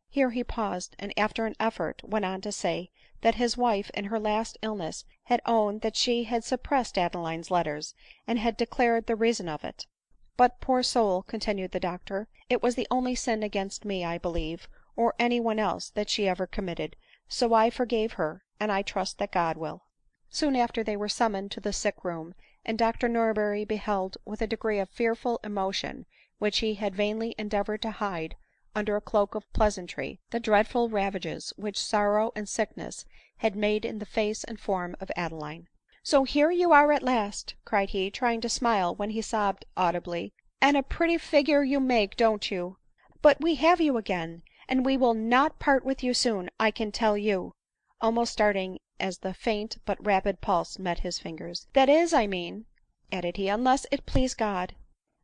Here he paused, and after an effort went on to say that his wife in her last illness had owned that she had suppressed Adeline's letters, and had declared the reason of it. " But, poor soul," continued the doctor, " it was the only sin against me, I believe, or any one else, that she ever committed ; so I forgave her, and I trust that God will." Soon after they were summoned to the sick room, and Dr Norberry beheld with a degree of fearful emotion, which he had vainly endeavored to hide under a cloak of pleasantry, the dreadful ravages which sorrow and sickness had made in the face and form of Adeline. " So here you are at last," cried he, trying to smile when he sobbed audibly, " and a pretty figure you make, don't you ? But we have you again, and we will not part with you soon, I can tell you," almost starting as the faint but rapid pulse met his fingers. " That is, I mean," added he, " unless it please God."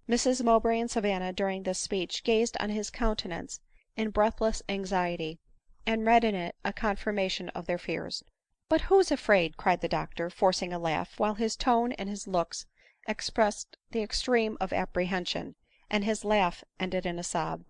Mrs Mowbray and Savanna during this speech gazed on his countenance in breathless anxiety, and read in it a confirmation of their fears. " But who's afraid ?" cried the doctor, forcing a laugh, while his tone and his looks expressed the extreme of apprehension, and his laugh ended in a sob.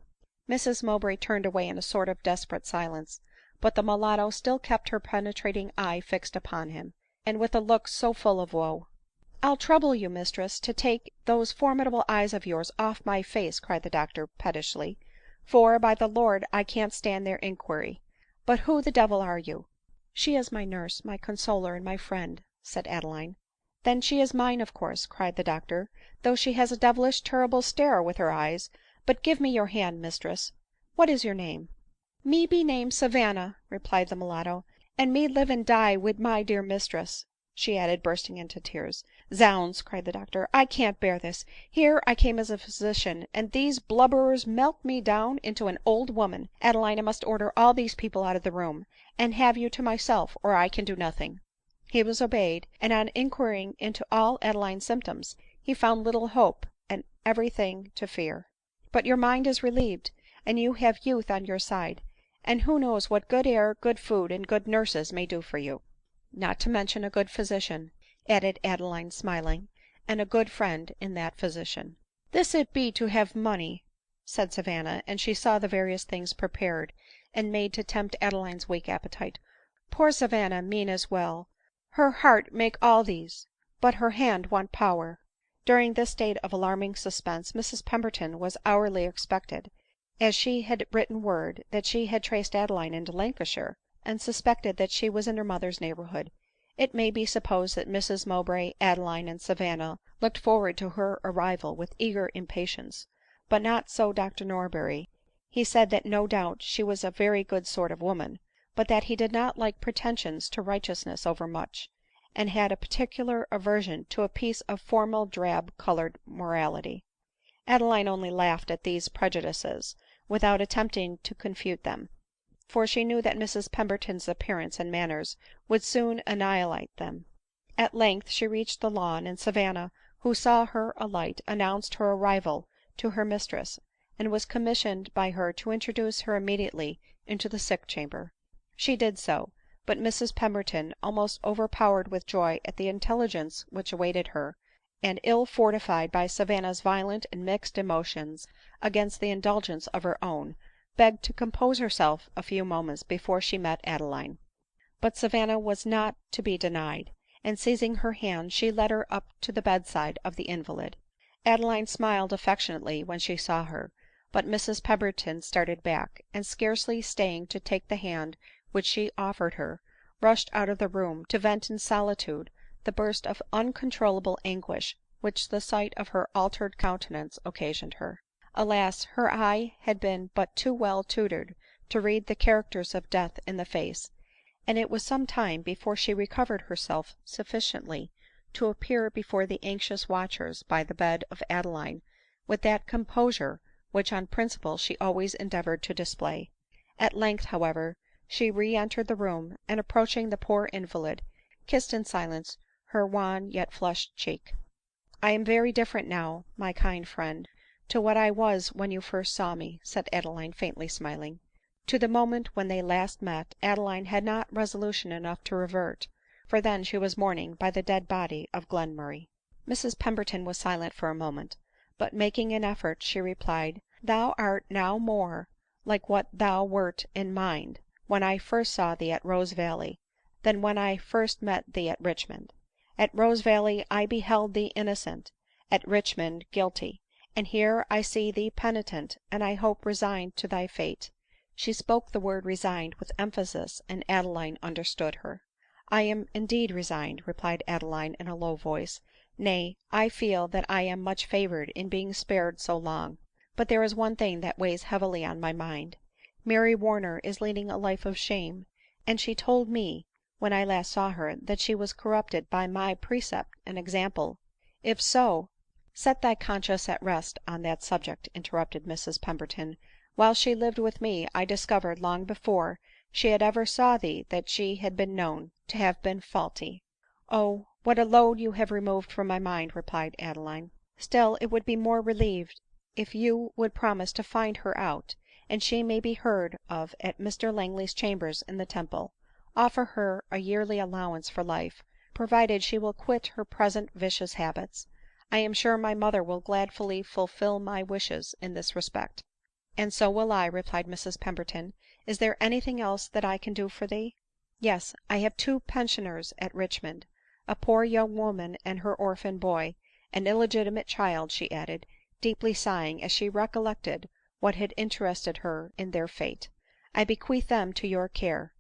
Mrs Mowbray turned away in a sort of desperate silence ; but the mulatto still kept her penetrating eye fixed upon him, and with a look so full of woe. " I'll trouble you, mistress, to take those formidable eyes of yours off my face," cried the doctor pettishly ;" for, by the Lord, I can't stand their inquiry. But who the devil are you ?"" She is my nurse, my consoler, and my friend," said Adeline. " Then she is mine of course," cried the doctor, " though she has a devilish terrible stare with her eyes. But give me your hand, mistress. What is your name ?"" Me be name Savanna," replied the mulatto, " and me live and die wid my dear mistress," she added, bursting into tears. " Zounds !" cried the doctor, " I can't bear this. Here I came as a physician, and these blubberers melt me down into an old woman. Adeline, I must order all these people out of the room, and have you to myself, or I can do nothing." He was obeyed ; and on inquiring into all Adeline's symptoms, he found little hope and every thing to fear. " But your mind is relieved, and you have youth on your side ; and who knows what good air, good food, and good nurses may do for you ?"" Not to mention a good physician," added Adeline smiling, " and a good friend in that physician." " This it be to have money," said Savanna ; and she saw the various things prepared and made to tempt Adeline's weak appetite. " Poor Savanna mean as well ; her heart make all these, but her hand want power." During this state of alarming suspense Mrs Pemberton was hourly expected, as she had written word that she had traced Adeline into Lancashire, and suspected that she was in her mother's neighborhood. It may be supposed that Mrs Mowbray, Adeline, and Savanna looked forward to her arrival with eager impatience ; but not so Dr Norberry. He said that no doubt she was a very good sort of woman, but that he did not like pretensions to righteousness overmuch, and had a particular aversion to a piece of formal drab colored morality. Adeline only laughed at these prejudices, without attempting to confute them ; for she knew that Mrs Pemberton's appearance and manners would soon annihilate them. At length she reached the lawn, and Savanna, who saw her alight, announced her arrival to her mistress, and was commissioned by her to introduce her immediately into the sick chamber. She did so ; but Mrs Pemberton, almost overpowered with joy at the intelligence which awaited her, and ill fortified by Savanna's violent and mixed emotions against the indulgence of her own, begged to compose herself a few moments before she met Adeline. But Savanna was not to be denied,
and seizing her hand she led her up to the bedside of the invalid. Adeline smiled affectionately when she saw her, but Mrs Pemberton started back, and scarcely staying to take the hand which she offered her, rushed out of the room to vent in solitude the burst of uncontrollable anguish which the sight of her altered countenance occasioned her. Alas, her eye had been but too well tutored to read the characters of death in the face, and it was some time before she recovered herself sufficiently to appear before the anxious watchers by the bed of Adeline with that composure which on principle she always endeavored to display. At length, however, she re-entered the room, and approaching the poor invalid, kissed in silence her wan yet flushed cheek. " I am very different now, my kind friend, to what I was when you first saw me," said Adeline faintly smiling. To the moment when they last met Adeline had not resolution enough to revert, for then she was mourning by the dead body of Glenmurray. Mrs Pemberton was silent for a moment, but making an effort, she replied, " Thou art now more like what thou wert in mind when I first saw thee at Rosevalley, than when I first met thee at Richmond. At Rosevalley I beheld thee innocent, at Richmond guilty, and here I see thee penitent, and I hope resigned to thy fate." She spoke the word resigned with emphasis, and Adeline understood her. " I am indeed resigned," replied Adeline in a low voice ;" nay, I feel that I am much favored in being spared so long. But there is one thing that weighs heavily on my mind. Mary Warner is leading a life of shame, and she told me, when I last saw her, that she was corrupted by my precept and example. If so —" "Set thy conscience at rest on that subject," interrupted Mrs Pemberton. " While she lived with me I discovered, long before she ever saw thee, that she had been known to have been faulty." " Oh ! what a load you have removed from my mind," replied Adeline. " Still it would be more relieved if you would promise to find her out, and she may be heard of at Mr Langley's chambers in the Temple. Offer her a yearly allowance for life, provided she will quit her present vicious habits. I am sure my mother will gladly fulfil my wishes in this respect." " And so will I," replied Mrs Pemberton. " Is there any thing else that I can do for thee ?"" Yes, I have two pensioners at Richmond, a poor young woman and her orphan boy, an illegitimate child," she added, deeply sighing as she recollected what had interested her in their fate. " I bequeath them to your care.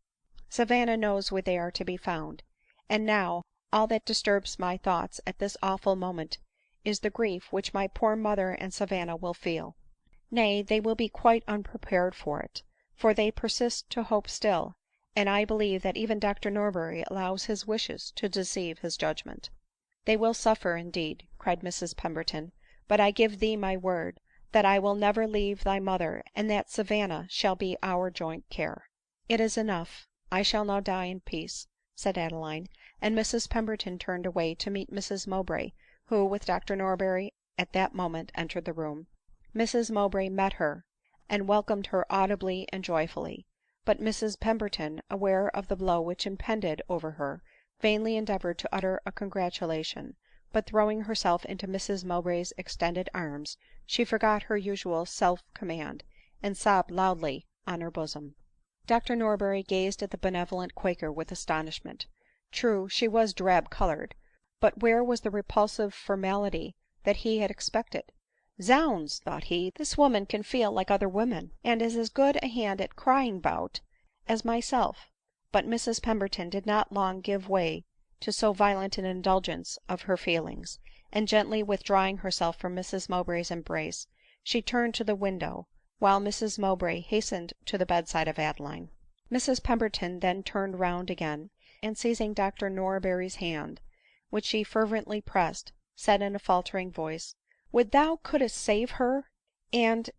Savanna knows where they are to be found. And now, all that disturbs my thoughts at this awful moment is the grief which my poor mother and Savanna will feel." " Nay, they will be quite unprepared for it, for they persist to hope still, and I believe that even Dr Norberry allows his wishes to deceive his judgment." " They will suffer indeed," cried Mrs Pemberton ;" but I give thee my word that I will never leave thy mother, and that Savanna shall be our joint care." " It is enough — I shall now die in peace," said Adeline ; and Mrs Pemberton turned away to meet Mrs Mowbray, who, with Dr Norberry, at that moment entered the room. Mrs Mowbray met her, and welcomed her audibly and joyfully ; but Mrs Pemberton, aware of the blow which impended over her, vainly endeavored to utter a congratulation ; but throwing herself into Mrs Mowbray's extended arms, she forgot her usual self command, and sobbed loudly on her bosom. Dr Norberry gazed at the benevolent quaker with astonishment. True, she was drab colored, but where was the repulsive formality that he had expected? " Zounds !" thought he, " this woman can feel like other women, and is as good a hand at crying bout as myself." But Mrs Pemberton did not long give way to so violent an indulgence of her feelings ; and gently withdrawing herself from Mrs Mowbray's embrace, she turned to the window, while Mrs Mowbray hastened to the bedside of Adeline. Mrs Pemberton then turned round again, and seizing Dr Norberry's hand, which she fervently pressed, said in a faltering voice, " Would thou couldst save her !— and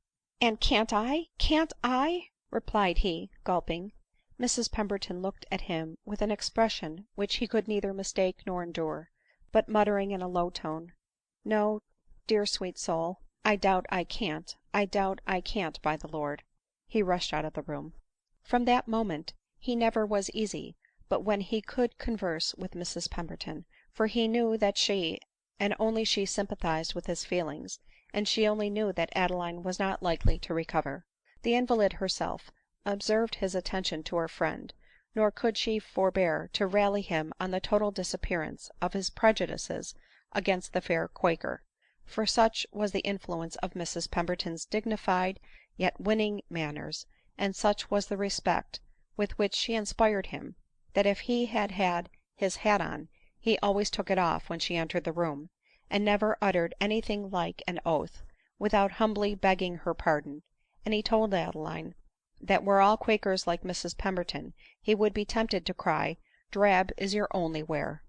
can't I — can't I?" replied he, gulping. Mrs Pemberton looked at him with an expression which he could neither mistake nor endure ; but muttering in a low tone, " No, dear sweet soul, I doubt I can't — I doubt I can't, by the Lord," he rushed out of the room. From that moment he never was easy but when he could converse with Mrs Pemberton ; for he knew that she, and only she, sympathized with his feelings, and she only knew that Adeline was not likely to recover. The invalid herself observed his attention to her friend, nor could she forbear to rally him on the total disappearance of his prejudices against the fair quaker ; for such was the influence of Mrs Pemberton's dignified yet winning manners, and such was the respect with which she inspired him, that if he had had his hat on, he always took it off when she entered the room, and never uttered any thing like an oath without humbly begging her pardon ; and he told Adeline that were all quakers like Mrs Pemberton, he would be tempted to cry, " Drab is your only wear."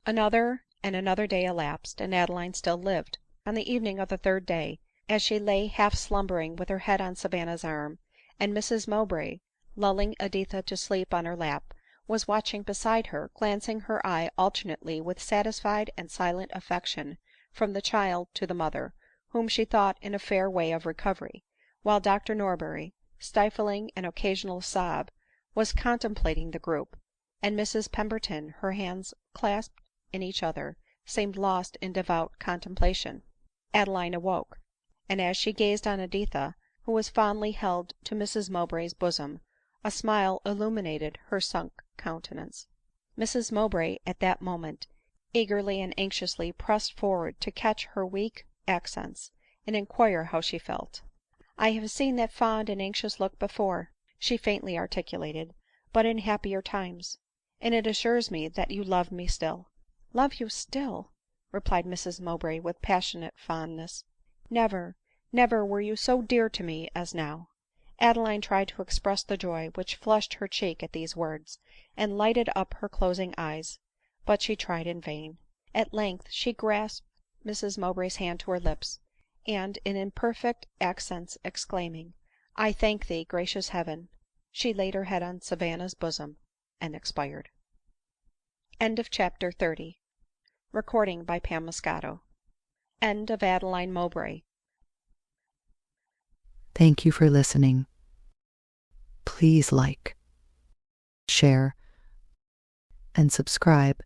Another and another day elapsed, and Adeline still lived. On the evening of the third day, as she lay half slumbering with her head on Savanna's arm, and Mrs Mowbray, lulling Editha to sleep on her lap, was watching beside her, glancing her eye alternately with satisfied and silent affection from the child to the mother, whom she thought in a fair way of recovery, while Dr Norberry, stifling an occasional sob, was contemplating the group, and Mrs Pemberton, her hands clasped in each other, seemed lost in devout contemplation, Adeline awoke ; and as she gazed on Editha, who was fondly held to Mrs Mowbray's bosom, a smile illuminated her sunk countenance. Mrs Mowbray at that moment eagerly and anxiously pressed forward to catch her weak accents, and inquire how she felt. " I have seen that fond and anxious look before," she faintly articulated, " but in happier times ; and it assures me that you love me still." " Love you still !" replied Mrs Mowbray with passionate fondness ;" never, never were you so dear to me as now." Adeline tried to express the joy which flushed her cheek at these words, and lighted up her closing eyes ; but she tried in vain. At length she grasped Mrs Mowbray's hand to her lips, and in imperfect accents exclaiming, " I thank thee, gracious Heaven !" she laid her head on Savanna's bosom and expired. CHAPTER XXXI. End of Adeline Mowbray.
Thank you for listening. Please like, share, and subscribe